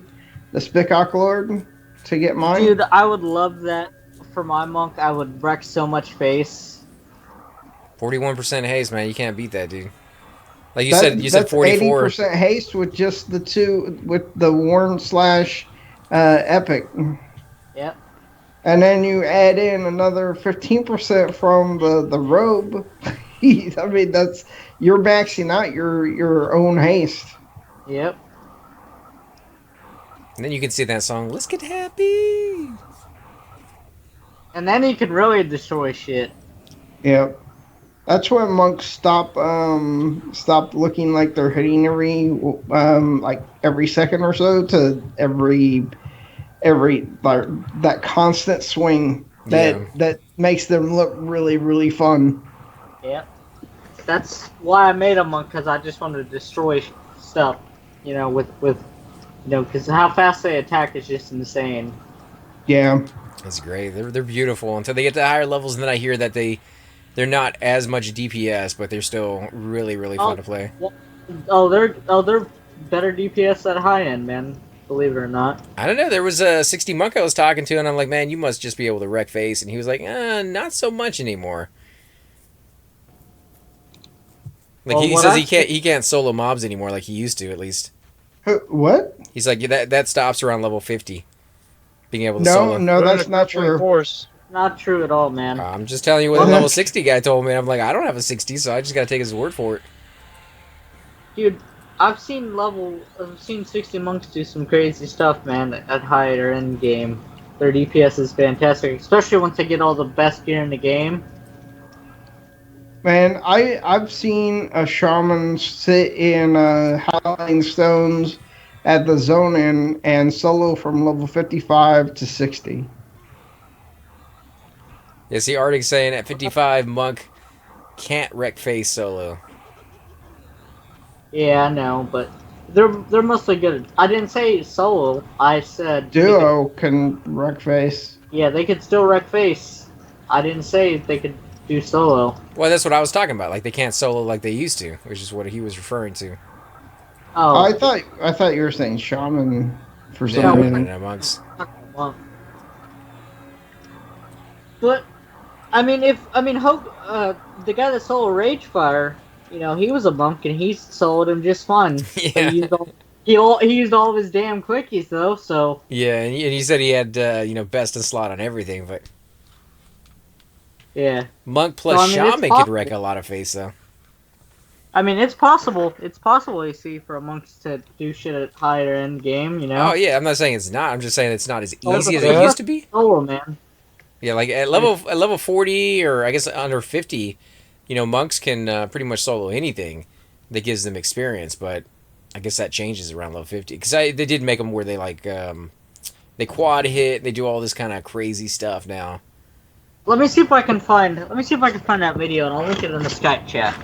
the Spickock Lord, to get mine. Dude, I would love that for my monk. I would wreck so much face. 41% haste, man. You can't beat that, dude. Like you said 44. 80% haste with just the two, with the Warn / Epic. Yep. And then you add in another 15% from the robe. I mean, you're maxing out your own haste. Yep. And then you can see that song, Let's Get Happy. And then you can really destroy shit. Yep. That's when monks stop looking like they're hitting every second or so to every that constant swing that makes them look really, really fun. Yep. That's why I made a monk, because I just wanted to destroy stuff, because how fast they attack is just insane. Yeah. That's great. They're beautiful until they get to higher levels, and then I hear that they're not as much DPS, but they're still really, really fun to play. They're better DPS at high end, man. believe it or not. I don't know. There was a 60 monk I was talking to, and I'm like, man, you must just be able to wreck face. And he was like, not so much anymore. Like Well, he what says I he can't solo mobs anymore like he used to at least. What? He's like that stops around level 50, being able to No, solo. no, Learn that's a not crippling true. force. Not true at all, man. I'm just telling you what a Well, level that's- 60 guy told me. I'm like, I don't have a 60, so I just gotta take his word for it. Dude, I've seen 60 monks do some crazy stuff, man, at higher end game. Their DPS is fantastic, especially once they get all the best gear in the game. Man, I've seen a shaman sit in Howling Stones at the zone in and solo from level 55 to 60. Yeah, see, Arctic's saying at 55, monk can't wreck face solo. Yeah, I know, but they're mostly good. I didn't say solo. I said Duo can wreck face. they could still wreck face. I didn't say they could do solo. Well, that's what I was talking about. Like they can't solo like they used to, which is what he was referring to. Oh, I thought you were saying shaman for some No, reason. no, monks. well, but Hope, the guy that soloed Ragefire, he was a monk and he soloed him just fine. But Yeah. he used all of his damn quickies though, so Yeah, and he said he had best in slot on everything, but yeah. monk plus So, it's shaman could possible. wreck a lot of face though. I mean, it's possible. It's possible, you see, for monks to do shit at higher end game. Oh yeah, I'm not saying it's not. I'm just saying it's not as Oh, easy as but it used to be. Solo, man. Yeah, like at level 40 or I guess under 50, monks can pretty much solo anything that gives them experience. But I guess that changes around level 50 because they did make them where they they quad hit, they do all this kind of crazy stuff now. Let me see if I can find that video, and I'll link it in the Skype chat.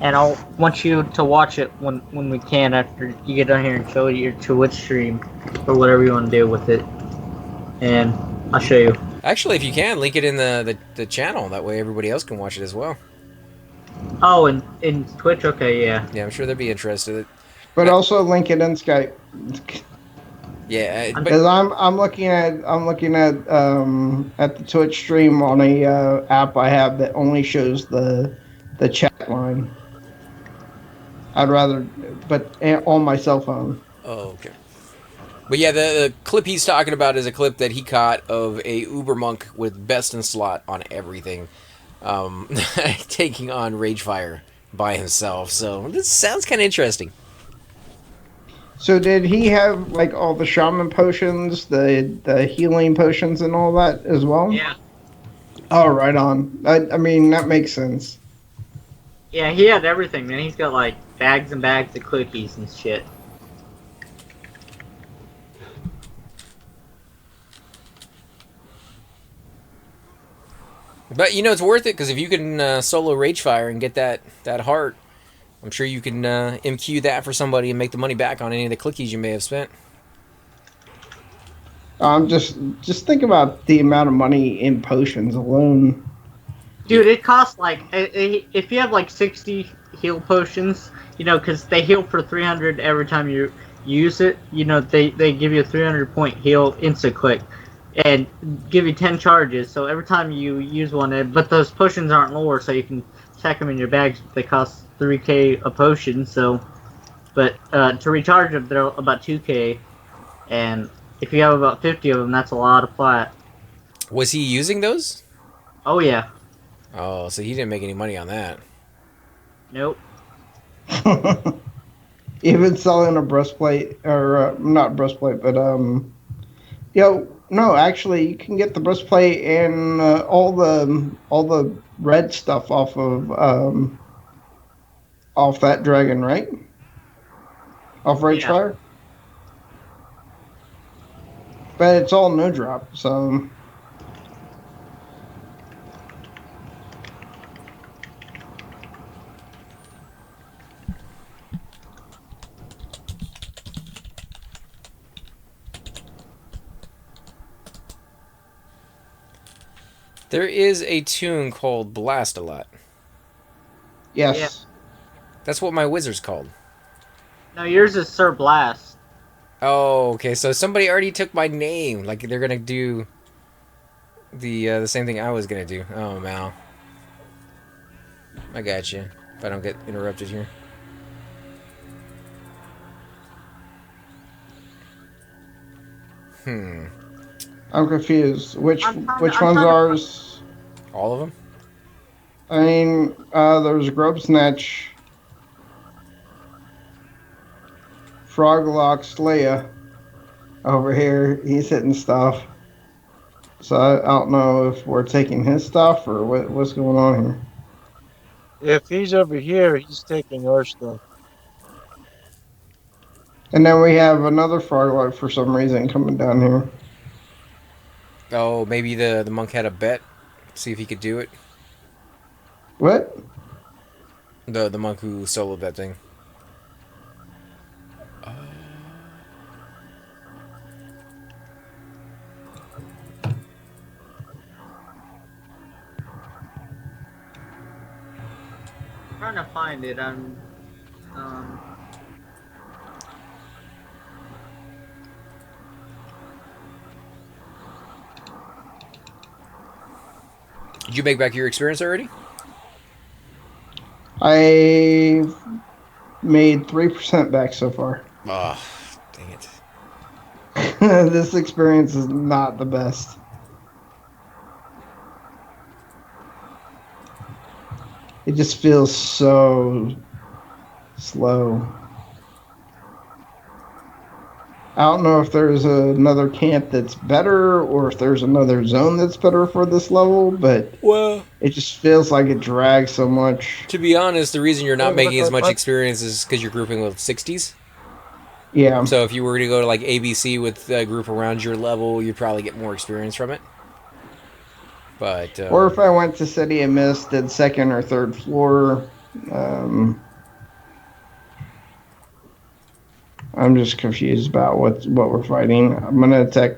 And I'll want you to watch it when we can after you get done here and show your Twitch stream or whatever you want to do with it. And I'll show you. Actually, if you can, link it in the channel. That way everybody else can watch it as well. Oh, in Twitch? Okay, yeah. Yeah, I'm sure they'd be interested. But also link it in Skype. Yeah, but Because I'm looking at the Twitch stream on a app I have that only shows the chat line. I'd rather, but on my cell phone. oh, okay. But yeah, the clip he's talking about is a clip that he caught of a Uber monk with best in slot on everything, taking on Ragefire by himself. So this sounds kind of interesting. So did he have like all the shaman potions, the healing potions, and all that as well? Yeah. Oh, right on. I mean that makes sense. Yeah, he had everything, man. He's got like bags and bags of cookies and shit. But it's worth it because if you can solo Ragefire and get that heart, I'm sure you can MQ that for somebody and make the money back on any of the clickies you may have spent. Just think about the amount of money in potions alone. Dude, it costs like if you have like 60 heal potions, because they heal for 300 every time you use it. They give you a 300-point heal insta quick, and give you 10 charges. So every time you use one, but those potions aren't lore, so you can stack them in your bags. They cost 3k a potion. So, but to recharge them, they're about 2k, and if you have about 50 of them, that's a lot of plat. Was he using those? Oh yeah. Oh, so he didn't make any money on that. Nope. Even selling a breastplate, or not breastplate, but no, actually, you can get the breastplate and all the red stuff off that dragon, right? Off Ragefire. But it's all no drop, so. There is a tune called Blast a Lot. Yes. Yeah. That's what my wizard's called. No, yours is Sir Blast. Oh, okay. So somebody already took my name. Like they're gonna do the same thing I was gonna do. Oh, Mal. I got you. If I don't get interrupted here. Hmm. I'm confused. Which I'm one's trying to. ours? All of them? I mean, there's Grub Snatch, Froglock, Leia over here. He's hitting stuff. So I don't know if we're taking his stuff or what's going on here. If he's over here, he's taking our stuff. And then we have another Froglock for some reason coming down here. Oh, maybe the monk had a bet. See if he could do it. What? The monk who soloed that thing. Trying to find it. Um, Did you make back your experience already? I made 3% back so far. Oh, dang it. This experience is not the best. It just feels so slow. I don't know if there's another camp that's better or if there's another zone that's better for this level, but Well, it just feels like it drags so much. to be honest, the reason you're not What, making as much what? experience is because you're grouping with 60s. Yeah. So if you were to go to like ABC with a group around your level, you'd probably get more experience from it. But Or if I went to City of Mist, did second or third floor. I'm just confused about what we're fighting. I'm gonna attack.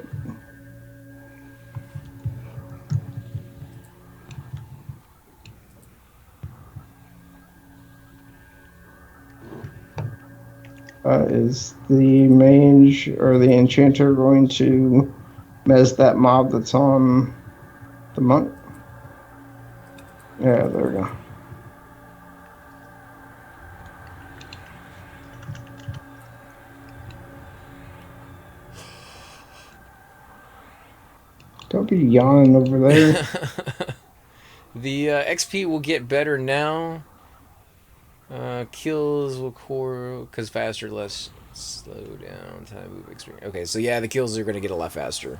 Is the mage or the enchanter going to mess that mob that's on the monk? Yeah, there we go. Don't be yawning over there. the XP will get better now. Kills will core because faster, less slow down time move experience. Okay, so yeah, the kills are gonna get a lot faster.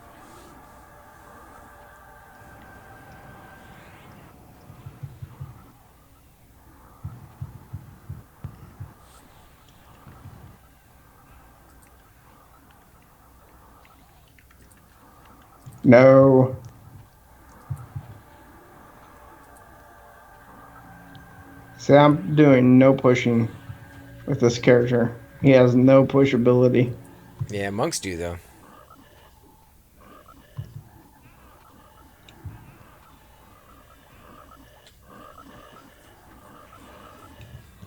No. See, I'm doing no pushing with this character. He has no push ability. Yeah, monks do though.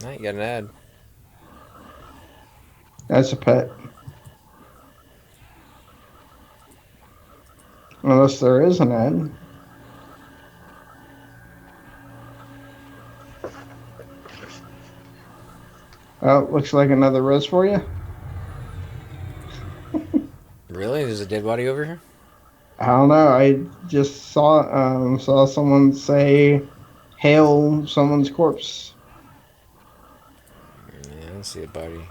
Alright, you got an ad. That's a pet. Unless there is an ad. Oh, looks like another res for you. Really? There's a dead body over here? I don't know. I just saw someone say, "Hail someone's corpse." Yeah, I don't see a body.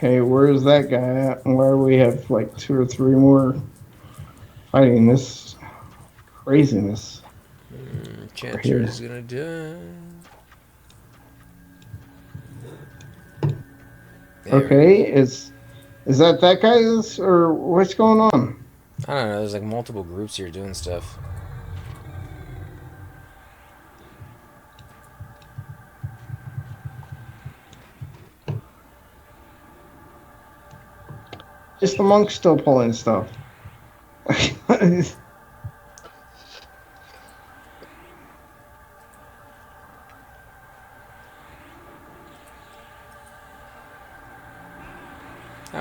Okay, where is that guy at? And where we have like 2 or 3 more fighting this craziness over here. Chanter's gonna die. There we Okay, is that guy's or what's going on? I don't know, there's like multiple groups here doing stuff. Is the monk still pulling stuff?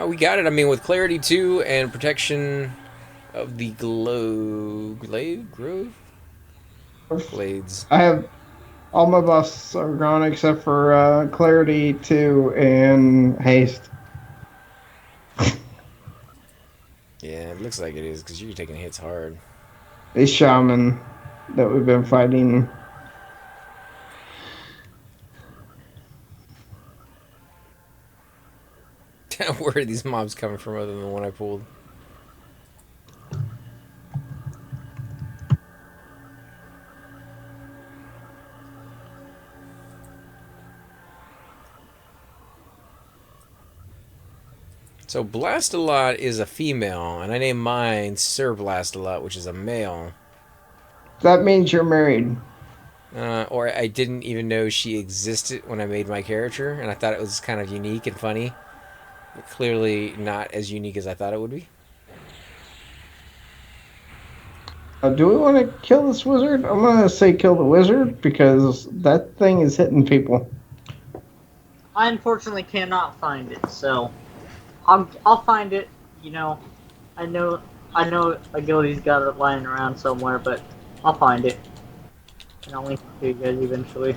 We got it. I mean, with clarity 2 and protection of the grove? Glades. I have all my buffs are gone except for clarity 2 and haste. Yeah, it looks like it is, because you're taking hits hard. These shaman that we've been fighting. Where are these mobs coming from other than the one I pulled? So Blast-A-Lot is a female, and I named mine Sir Blast-A-Lot, which is a male. That means you're married. Or I didn't even know she existed when I made my character, and I thought it was kind of unique and funny. But clearly not as unique as I thought it would be. Do we want to kill this wizard? I'm going to say kill the wizard because that thing is hitting people. I unfortunately cannot find it, so I'll find it. You know, I know Agility's got it lying around somewhere, but I'll find it. And I'll link it to you guys eventually.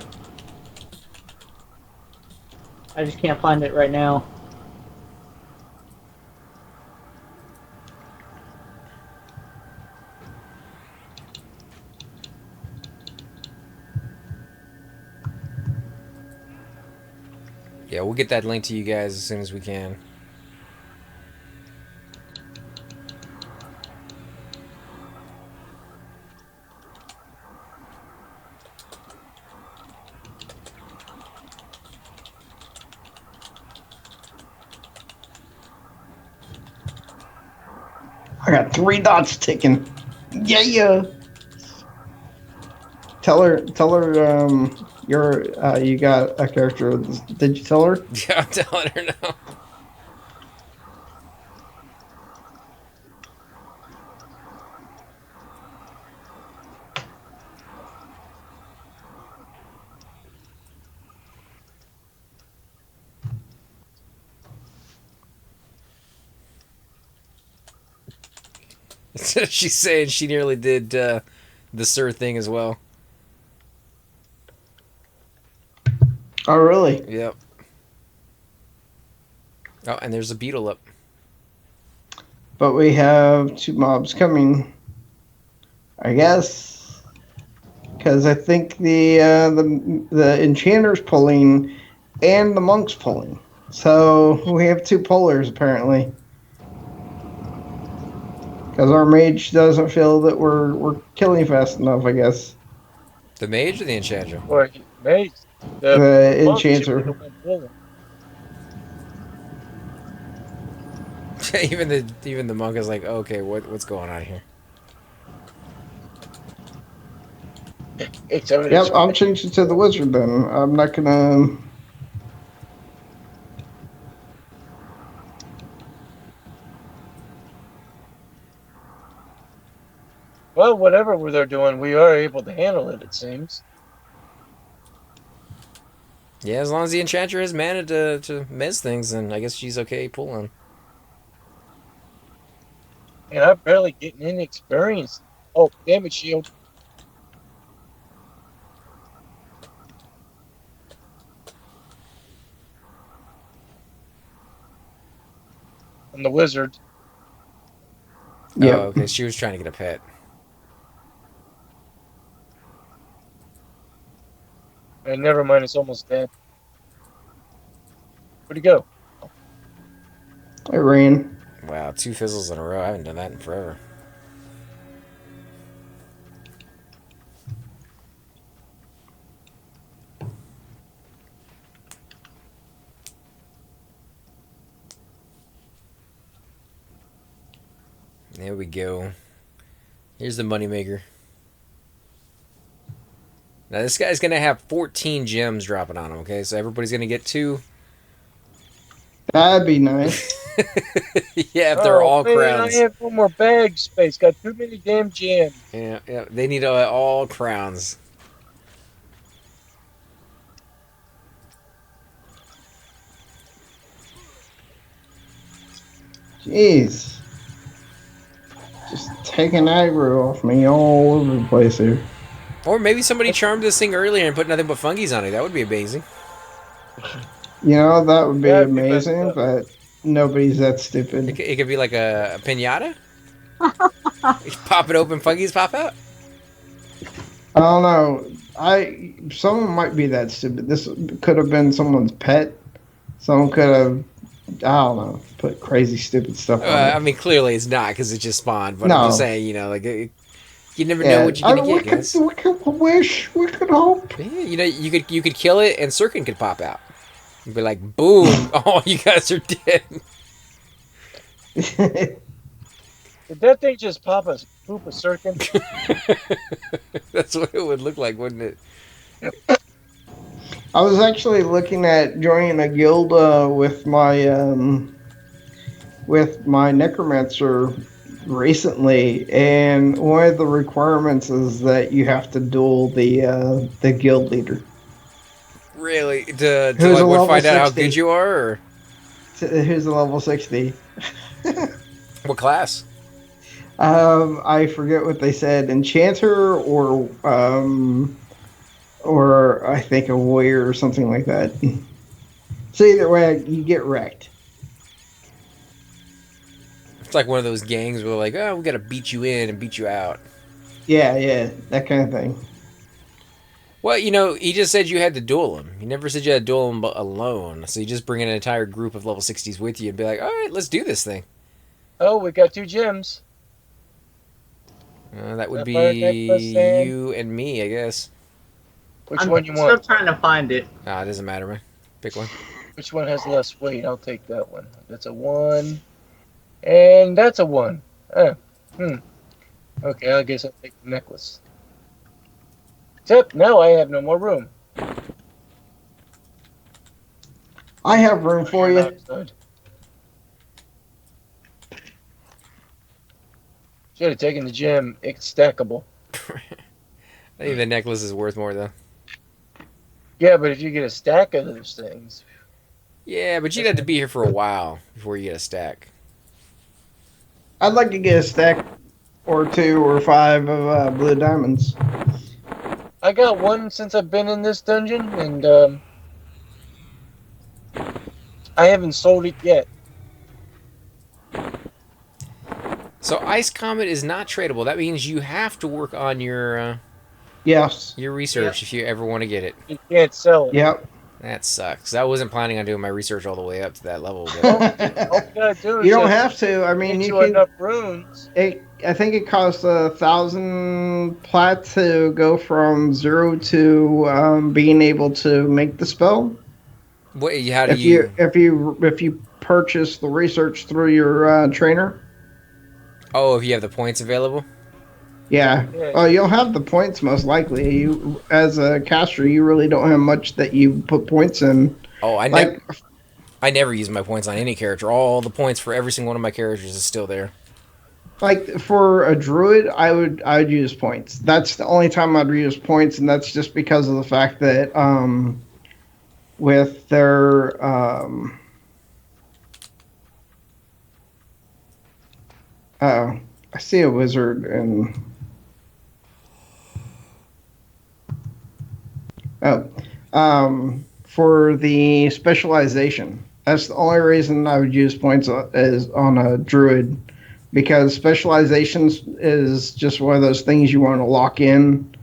I just can't find it right now. Yeah, we'll get that link to you guys as soon as we can. I got 3 dots ticking. Yeah. Tell her, you got a character. Did you tell her? Yeah, I'm telling her now. She's saying she nearly did the Sir thing as well. Oh, really? Yep. Oh, and there's a beetle up. But we have 2 mobs coming. I guess. Because I think the enchanter's pulling and the monk's pulling. So we have 2 pullers apparently. Because our mage doesn't feel that we're killing fast enough, I guess. The mage or the enchanter? Or mate, The monk should be enchanter. the one pulling. even the monk is like, okay, what's going on here? It's over Yep, I'm changing to the wizard then. I'm not gonna. Well, whatever they're doing, we are able to handle it. It seems. Yeah, as long as the enchanter has mana to mez things, then I guess she's okay pulling. And I'm barely getting any experience. Oh, damage shield. On the wizard. Yep. Oh, okay, she was trying to get a pet. And never mind, it's almost dead. Where'd he go? I ran. Wow, 2 fizzles in a row. I haven't done that in forever. There we go. Here's the moneymaker. Now this guy's gonna have 14 gems dropping on him, okay? So everybody's gonna get 2. That'd be nice. Yeah, if they're all man, crowns. I have no more bag space. Got too many damn gems. Yeah, yeah. They need all crowns. Jeez. Just taking aggro off me all over the place here. Or maybe somebody charmed this thing earlier and put nothing but fungies on it. That would be amazing. You know, that would be That'd be messed amazing, up. but nobody's that stupid. It could be like a pinata. You pop it open, fungies pop out. I don't know. Someone might be that stupid. This could have been someone's pet. Someone could have, I don't know, put crazy stupid stuff on I it. mean, clearly it's not because it just spawned. But No. I'm just saying, like you never know Yeah, what you're gonna we get, guys. could wish, we could hope. Yeah, you could kill it and Sirkin could pop out. You'd be like, boom! Oh, you guys are dead. Did that thing just poop a circin? That's what it would look like, wouldn't it? I was actually looking at joining a guild with my necromancer recently, and one of the requirements is that you have to duel the guild leader. Really? To Who's a like, level find out how 60. good you are, or Who's a level 60? what class? I forget what they said, enchanter or I think a warrior or something like that. So either way, you get wrecked. It's like one of those gangs where like, oh, we gotta beat you in and beat you out. Yeah, that kind of thing. Well, he just said you had to duel him. He never said you had to duel him alone. So you just bring an entire group of level 60s with you and be like, all right, let's do this thing. Oh, we got 2 gems. That would Sapphire be necklace and- you and me, I guess. Which I'm one you still want? trying to find it. Nah, it doesn't matter, man. Pick one. Which one has less weight? I'll take that one. That's a 1. And that's a 1. Okay, I guess I'll take the necklace. Except now I have no more room. I have room for you. Should have taken the gem. It's stackable. I think the necklace is worth more, though. Yeah, but if you get a stack of those things, Yeah, but you'd have to be here for a while before you get a stack. I'd like to get a stack or 2 or 5 of blue diamonds. I got one since I've been in this dungeon, and I haven't sold it yet. So Ice Comet is not tradable. That means you have to work on your Yes. research if you ever want to get it. You can't sell it. Yep. That sucks. I wasn't planning on doing my research all the way up to that level. But All you gotta do is You don't just have to. I mean, get you you can. enough runes. I think it costs 1,000 plat to go from 0 to being able to make the spell. what? How do If you purchase the research through your trainer. Oh, if you have the points available. Yeah. Yeah. Oh, you'll have the points most likely. You, as a caster, you really don't have much that you put points in. Oh, Like, I never use my points on any character. All the points for every single one of my characters is still there. like for a druid, I would use points. That's the only time I'd use points, and that's just because of the fact that with their I see a wizard and for the specialization. That's the only reason I would use points is on a druid, because specializations is just one of those things you want to lock in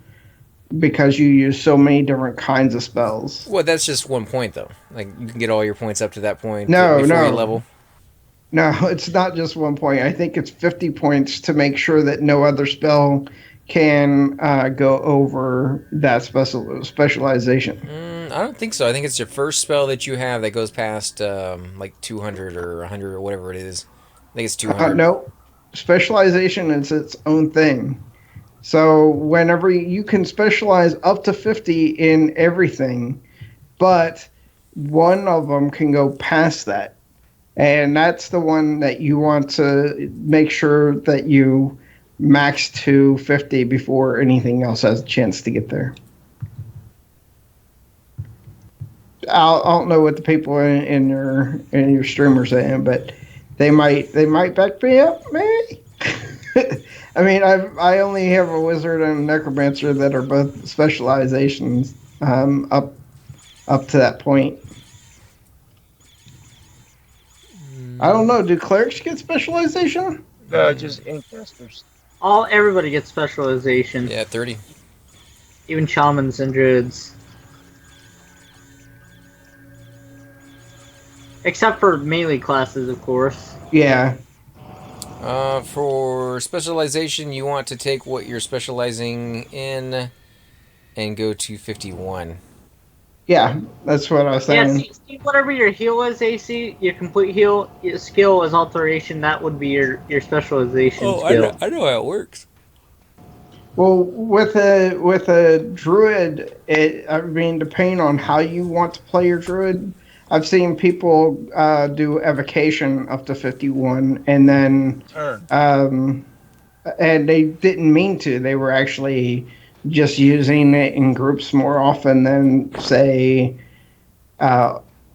because you use so many different kinds of spells. Well, that's just 1 point though. Like you can get all your points up to that point. No, before no. you level. No, it's not just 1 point. I think it's 50 points to make sure that no other spell can go over that specialization. I don't think so. I think it's your first spell that you have that goes past like 200 or 100 or whatever it is. I think it's 200. No, specialization is its own thing. So whenever you can specialize up to 50 in everything, but one of them can go past that. And that's the one that you want to make sure that you max to 50 before anything else has a chance to get there. I don't know what the people in your stream are saying, but they might back me up, maybe. I mean, I only have a wizard and a necromancer that are both specializations up to that point. I don't know. Do clerics get specialization? No, just incasters. Everybody gets specialization. Yeah, 30. Even shamans and druids. Except for melee classes, of course. Yeah. For specialization, you want to take what you're specializing in and go to 51. Yeah, that's what I was Yeah, saying. see, whatever your heal is, AC, your complete heal, your skill is alteration, that would be your specialization skill. I know how it works. Well, with a druid, I mean, depending on how you want to play your druid, I've seen people do evocation up to 51, and then Turn. and they didn't mean to. They were actually just using it in groups more often than, say,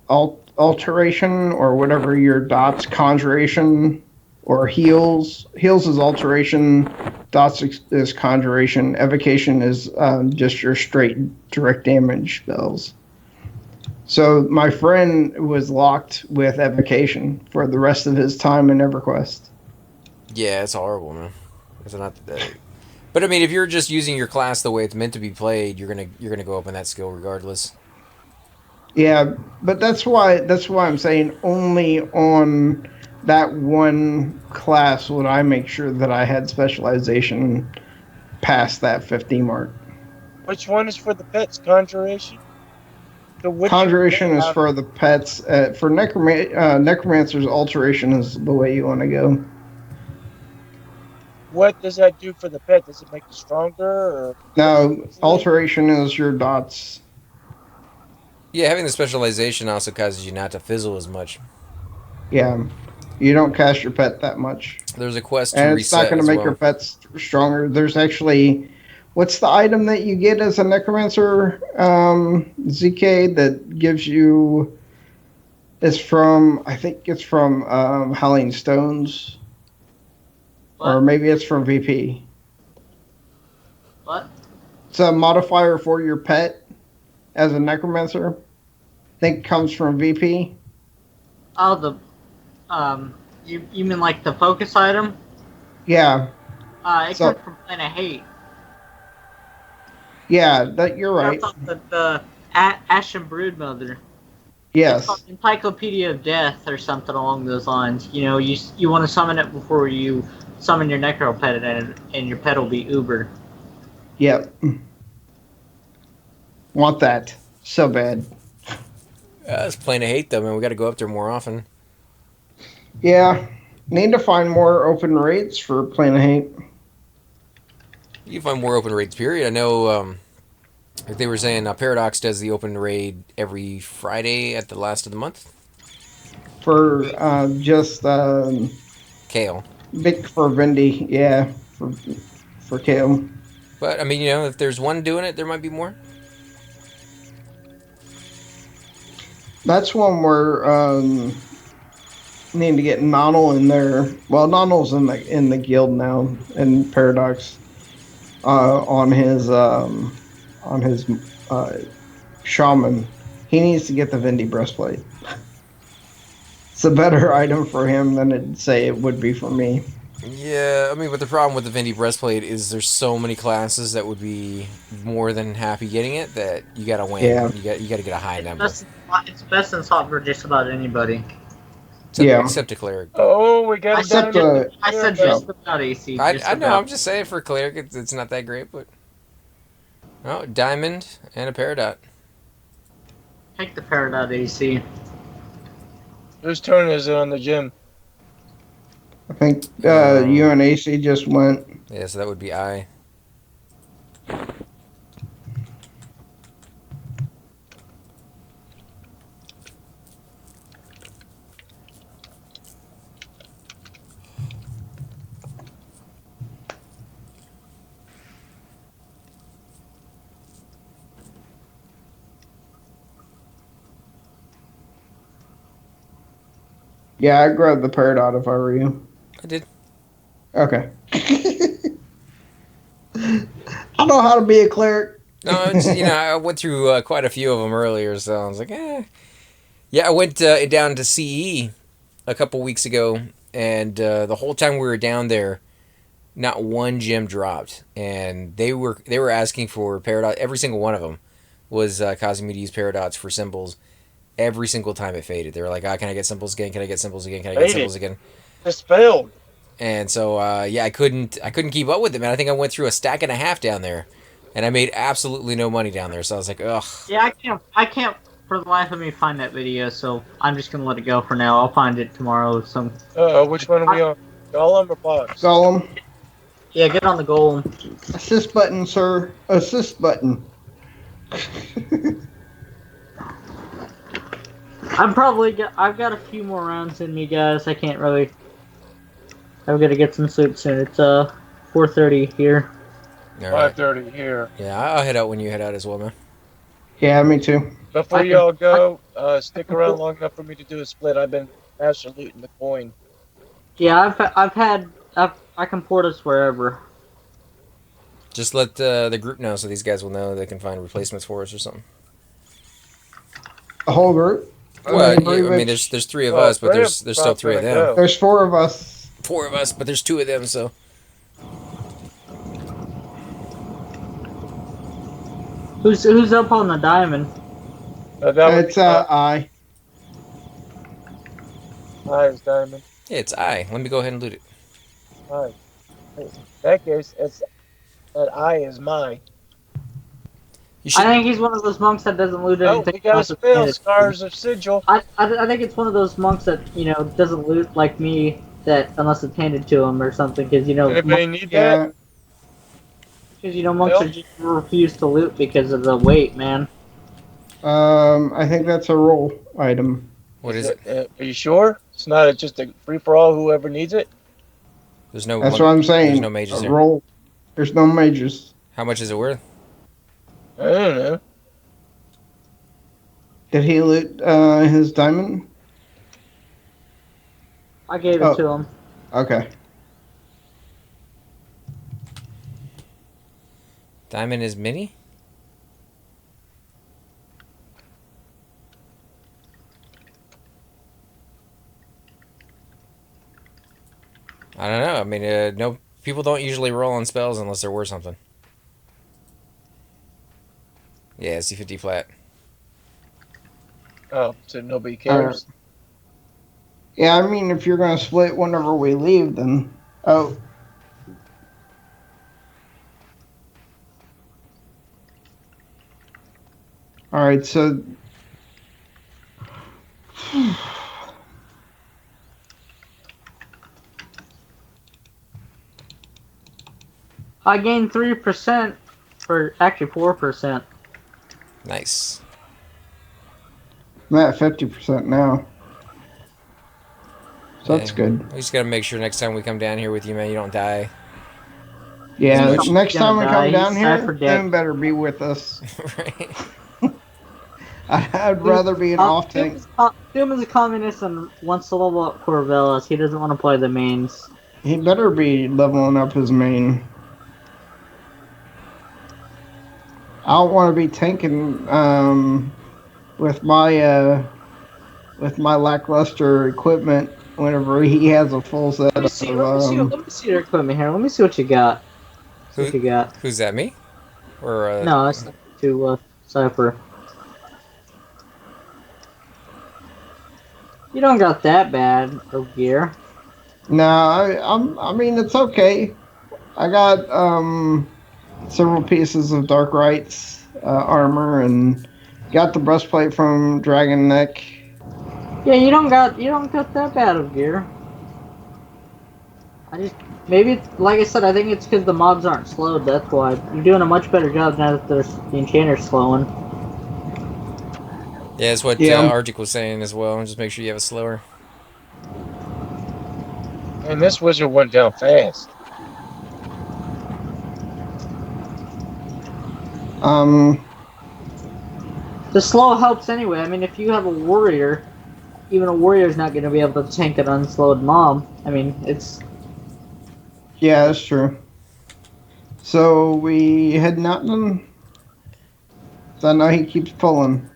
alteration or whatever your dots, conjuration or heals. Heals is alteration. Dots is conjuration. Evocation is just your straight direct damage spells. So my friend was locked with evocation for the rest of his time in Everquest. Yeah, it's horrible, man. It's not but I mean, if you're just using your class the way it's meant to be played, you're gonna go up in that skill regardless. Yeah, but that's why I'm saying only on that one class would I make sure that I had specialization past that 50 mark. Which one is for the pets? Conjuration? So which Conjuration is for the pets. For necromancers, alteration is the way you want to go. What does that do for the pet? Does it make it stronger? Or Now, alteration is your dots. Yeah, having the specialization also causes you not to fizzle as much. Yeah, you don't cast your pet that much, There's a quest to and it's not reset going to as make well. your pets stronger. There's actually, what's the item that you get as a necromancer, ZK, that gives you? It's from, I think it's from Howling Stones, or What? maybe it's from VP. What? It's a modifier for your pet as a necromancer. I think it comes from VP. Oh, you mean like the focus item? Yeah, It So- comes from Planet Hate. yeah, that you're right. That's on the Ashen Broodmother. It's called Yes, Encyclopedia of Death or something along those lines. You know, you want to summon it before you summon your necro pet, and your pet will be Uber. yep. Want that so bad. It's plain to hate though, man. We got to go up there more often. Yeah, need to find more open rates for Planet Hate. You find more open raids. Period. I know. Like they were saying, Paradox does the open raid every Friday at the last of the month. For just Kale. big for Vindy, yeah, for Kale. But I mean, you know, if there's one doing it, there might be more. That's one where need to get Nonal in there. Well, Nonal's in the guild now in Paradox. On his shaman, he needs to get the Vindy breastplate. It's a better item for him than it'd say it would be for me. Yeah, I mean, but the problem with the Vindy breastplate is there's so many classes that would be more than happy getting it that you gotta win. Yeah. You gotta get a high number. It's best in slot for just about anybody. Except a cleric. Oh, we got I said down. I said just about AC. I just know. about. I'm just saying for a cleric, it's not that great, but oh, diamond and a peridot. Take the Peridot AC. Whose turn is it on the gym? I think you and AC just went. Yeah, so that would be I. Yeah, I'd grab the Peridot if I were you. I did. Okay. I know how to be a cleric. No, it's, I went through quite a few of them earlier, so I was like, eh. Yeah, I went down to CE a couple weeks ago, and the whole time we were down there, not one gem dropped, and they were asking for Peridot. Every single one of them was causing me to use Peridots for symbols. Every single time it faded, they were like, "Ah, can I get symbols again? Can I get symbols again? Can I get Faded. symbols again?" Just failed. And so, yeah, I couldn't keep up with it, man. I think I went through a stack and a half down there, and I made absolutely no money down there. So I was like, ugh. Yeah, I can't for the life of me find that video, so I'm just gonna let it go for now. I'll find it tomorrow. Which one are we on? Golem or box? Golem. Yeah, get on the golem. Assist button, sir. Assist button. I've got a few more rounds in me, guys. I can't really. I've got to get some sleep soon. It's 4:30 here. All right. 5:30 here. Yeah, I'll head out when you head out as well, man. Yeah, me too. Before y'all go, stick around long enough for me to do a split. I've been master looting the coin. Yeah, I can port us wherever. Just let the group know so these guys will know they can find replacements for us or something. The whole group. Well, mean, yeah, I mean, there's three of us, but there's still three of them. There's 4 of us. 4 of us, but there's 2 of them. So Who's up on the diamond? It's I. Is diamond. yeah, it's I. Let me go ahead and loot it. Alright. In that case, that I is mine. You should. I think he's one of those monks that doesn't loot Oh, anything. we got a unless it's spell. handed. Scars of Sigil. I think it's one of those monks that doesn't loot like me, that unless it's handed to him or something, because Anybody need Yeah. that? monks are just refuse to loot because of the weight, man. I think that's a roll item. What is it? Are you sure? It's not just a free for all. Whoever needs it. There's no. That's what I'm saying. There's no mages a there. roll. There's no mages. How much is it worth? I don't know. Did he loot his diamond? I gave it to him. Okay. Diamond is mini? I don't know. I mean, no, people don't usually roll on spells unless they're worth something. Yeah, C50 flat. Oh, so nobody cares. Yeah, I mean, if you're going to split whenever we leave, then... Oh. Alright, so... I gained 3%, or actually 4%. Nice. I'm at 50% now. So that's good. We just gotta make sure next time we come down here with you, man, you don't die. Yeah, He's next time we gonna come die. down He's here, cypher dead. Doom better be with us. Right? I'd rather be an off tank. Doom is a communist and wants to level up Corvellas. He doesn't want to play the mains. He better be leveling up his main. I don't want to be tanking with my lackluster equipment whenever he has a full set Let me of. see your equipment here. Let me see what you got. What you got? Who's that, me? Or No, it's to Cypher. You don't got that bad of gear. No, I mean it's okay. I got several pieces of Dark Rites armor and got the breastplate from Dragon Neck. Yeah, you don't got that bad of gear. Maybe it's, like I said, I think it's because the mobs aren't slowed. That's why you're doing a much better job now that the enchanter's slowing. yeah, that's what Arctic was saying as well. Just make sure you have it slower. And this wizard went down fast. The slow helps anyway. I mean, if you have a warrior even a warrior's not going to be able to tank an unslowed mob. I mean, it's Yeah, that's true. So we had not done. So I know he keeps pulling.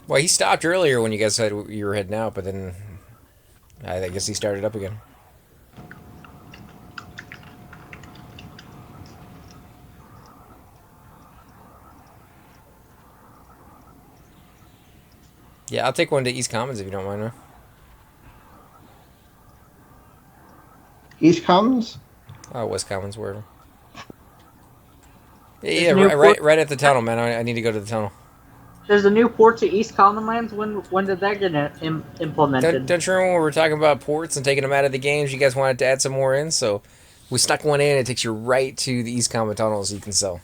Well, he stopped earlier when you guys said you were heading out, but then I guess he started up again. Yeah, I'll take one to East Commons if you don't mind, man. East Commons. Oh, West Commons, wherever. Yeah, there's yeah, a new port. right at the tunnel, man. I need to go to the tunnel. There's a new port to East Commonlands. When did that get implemented? Don't you remember when we were talking about ports and taking them out of the games? You guys wanted to add some more in, so we stuck one in. It takes you right to the East Common tunnel, so you can sell.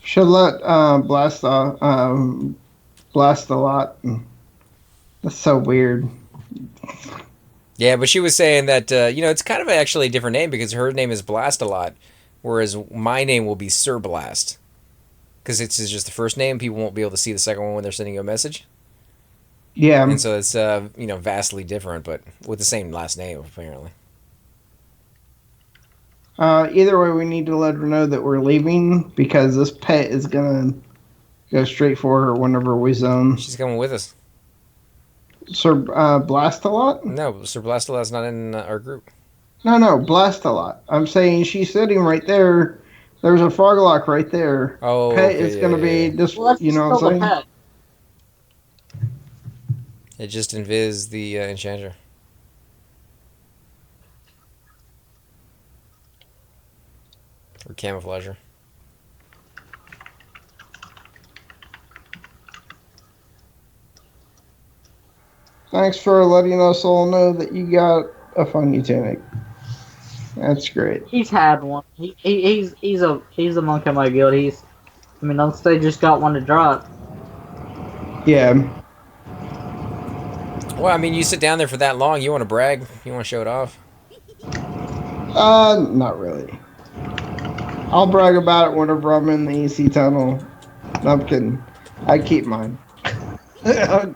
Should let blast a lot. That's so weird. Yeah, but she was saying that it's kind of actually a different name because her name is Blast a lot, whereas my name will be Sir Blast because it's just the first name. People won't be able to see the second one when they're sending you a message, Yeah. and so it's vastly different, but with the same last name apparently. Either way, we need to let her know that we're leaving because this pet is gonna go straight for her whenever we zone. She's coming with us. Sir Blast a lot? No, Sir Blast a lot's not in our group. No, Blast a lot. I'm saying she's sitting right there. There's a Froglock right there. Oh, Pet okay, is gonna be just Well, let's you just know kill what the I'm saying? pet. It just invis the enchanter. Or camouflager. Thanks for letting us all know that you got a funny tunic. That's great. He's had one. He's a monk in my guild. I mean, unless they just got one to drop. Yeah. Well, I mean, you sit down there for that long. You want to brag? You want to show it off? Not really. I'll brag about it whenever I'm in the EC tunnel. No, I'm kidding. I keep mine. I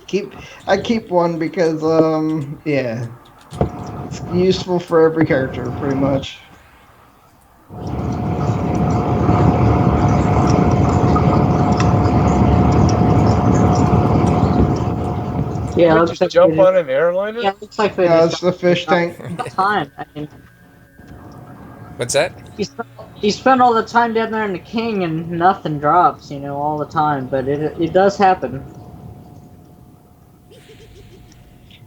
keep one because yeah. It's useful for every character pretty much. Yeah, We looks just like jump they on an airliner? Yeah, looks like they Yeah, just it's the fish tank. time. I mean, What's that? you spend all the time down there in the king and nothing drops, all the time. But it does happen.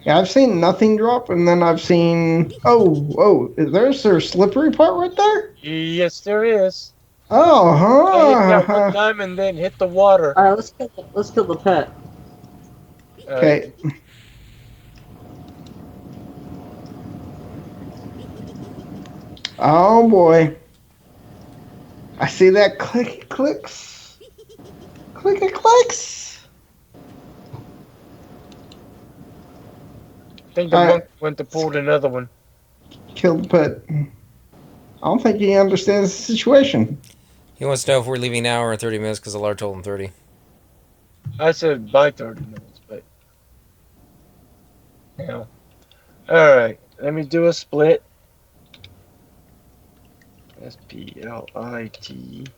Yeah, I've seen nothing drop, and then I've seen. Oh, is there a slippery part right there? Yes, there is. Oh, I hit that one huh. time and then hit the water. All right, let's kill the pet. Okay. Oh boy. I see that clicky clicks. Clicky clicks. I think the monk went to pull another one. Kill the pet. I don't think he understands the situation. He wants to know if we're leaving now or in 30 minutes because Alar told him 30. I said by 30 minutes, but. Yeah. Alright, let me do a split. SPLIT.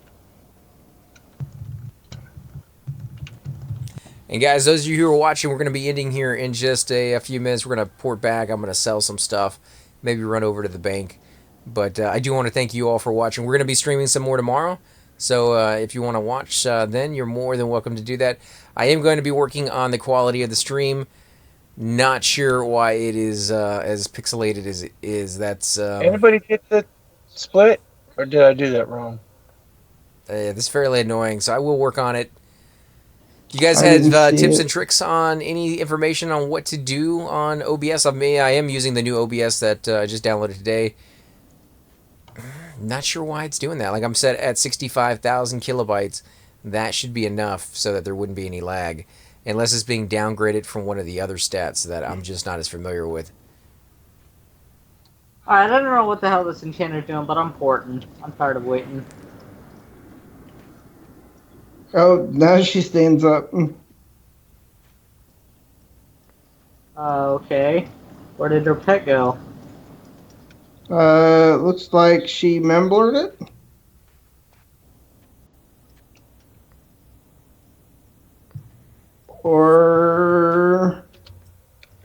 And guys, those of you who are watching, we're going to be ending here in just a few minutes. We're going to port back. I'm going to sell some stuff. Maybe run over to the bank. But I do want to thank you all for watching. We're going to be streaming some more tomorrow. So if you want to watch then, you're more than welcome to do that. I am going to be working on the quality of the stream. Not sure why it is as pixelated as it is. That's Anybody get the split? Or did I do that wrong? this is fairly annoying. So I will work on it. You guys I didn't have see tips it. and tricks on any information on what to do on OBS? I am using the new OBS that I just downloaded today. Not sure why it's doing that. Like I'm set at 65,000 kilobytes. That should be enough so that there wouldn't be any lag. Unless it's being downgraded from one of the other stats that I'm just not as familiar with. All right, I don't know what the hell this enchanter's doing, but I'm porting. I'm tired of waiting. Oh, now she stands up. Okay. Where did her pet go? Looks like she memblered it. Or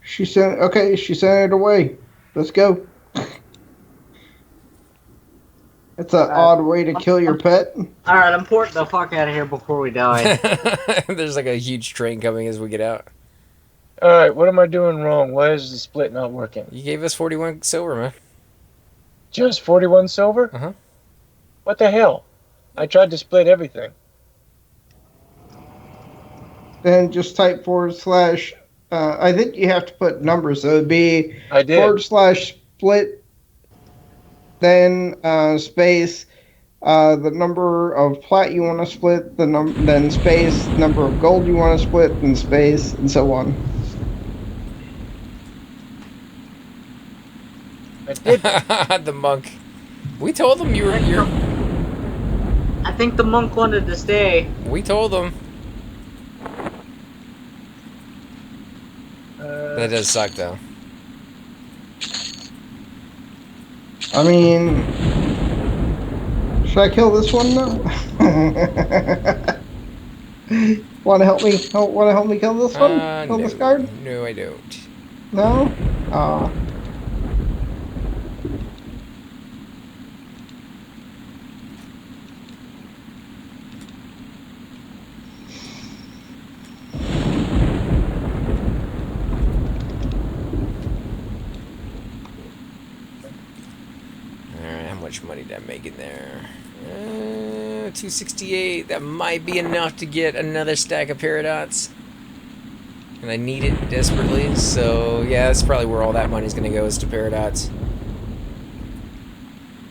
she sent. Okay, she sent it away. Let's go. It's an odd way to kill your pet. Alright, I'm porting the fuck out of here before we die. There's like a huge train coming as we get out. All right, what am I doing wrong? Why is the split not working? You gave us 41 silver, man. Just 41 silver? Uh-huh. What the hell? I tried to split everything. Then just type /. I think you have to put numbers. So it'd be I did. /split, then space, the number of plat you want to split, then space, number of gold you want to split, and space, and so on. I did. The monk. We told him you're. I think the monk wanted to stay. We told him. That does suck, though. I mean, should I kill this one now? Want to help me? Want to help me kill this one? Kill this guard? No, I don't. No? Alright, how much money did I make in there? 268. That might be enough to get another stack of Paradots. And I need it desperately, so yeah, that's probably where all that money's gonna go, is to Paradots.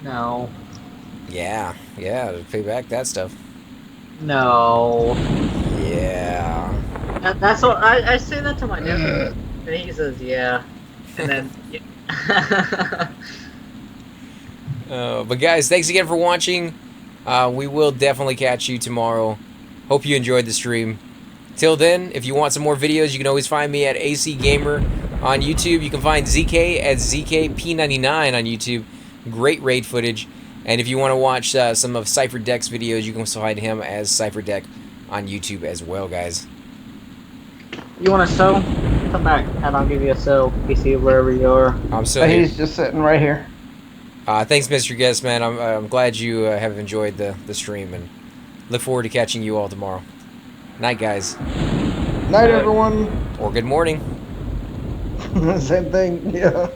No. Yeah, to pay back that stuff. No. Yeah. That's what I say that to my nephew, and he says, "Yeah," and then. But guys, thanks again for watching. We will definitely catch you tomorrow. Hope you enjoyed the stream. Till then, if you want some more videos, you can always find me at AC Gamer on YouTube. You can find ZK at ZKP99 on YouTube. Great raid footage. And if you want to watch some of Cypher Deck's videos, you can also find him as Cypher Deck on YouTube as well, guys. You want a sew? Come back, and I'll give you a sew. PC wherever you are. I'm so He's just sitting right here. Thanks, Mr. Guest, man. I'm glad you have enjoyed the stream, and look forward to catching you all tomorrow. Night, guys. Night, everyone. Or good morning. Same thing, yeah.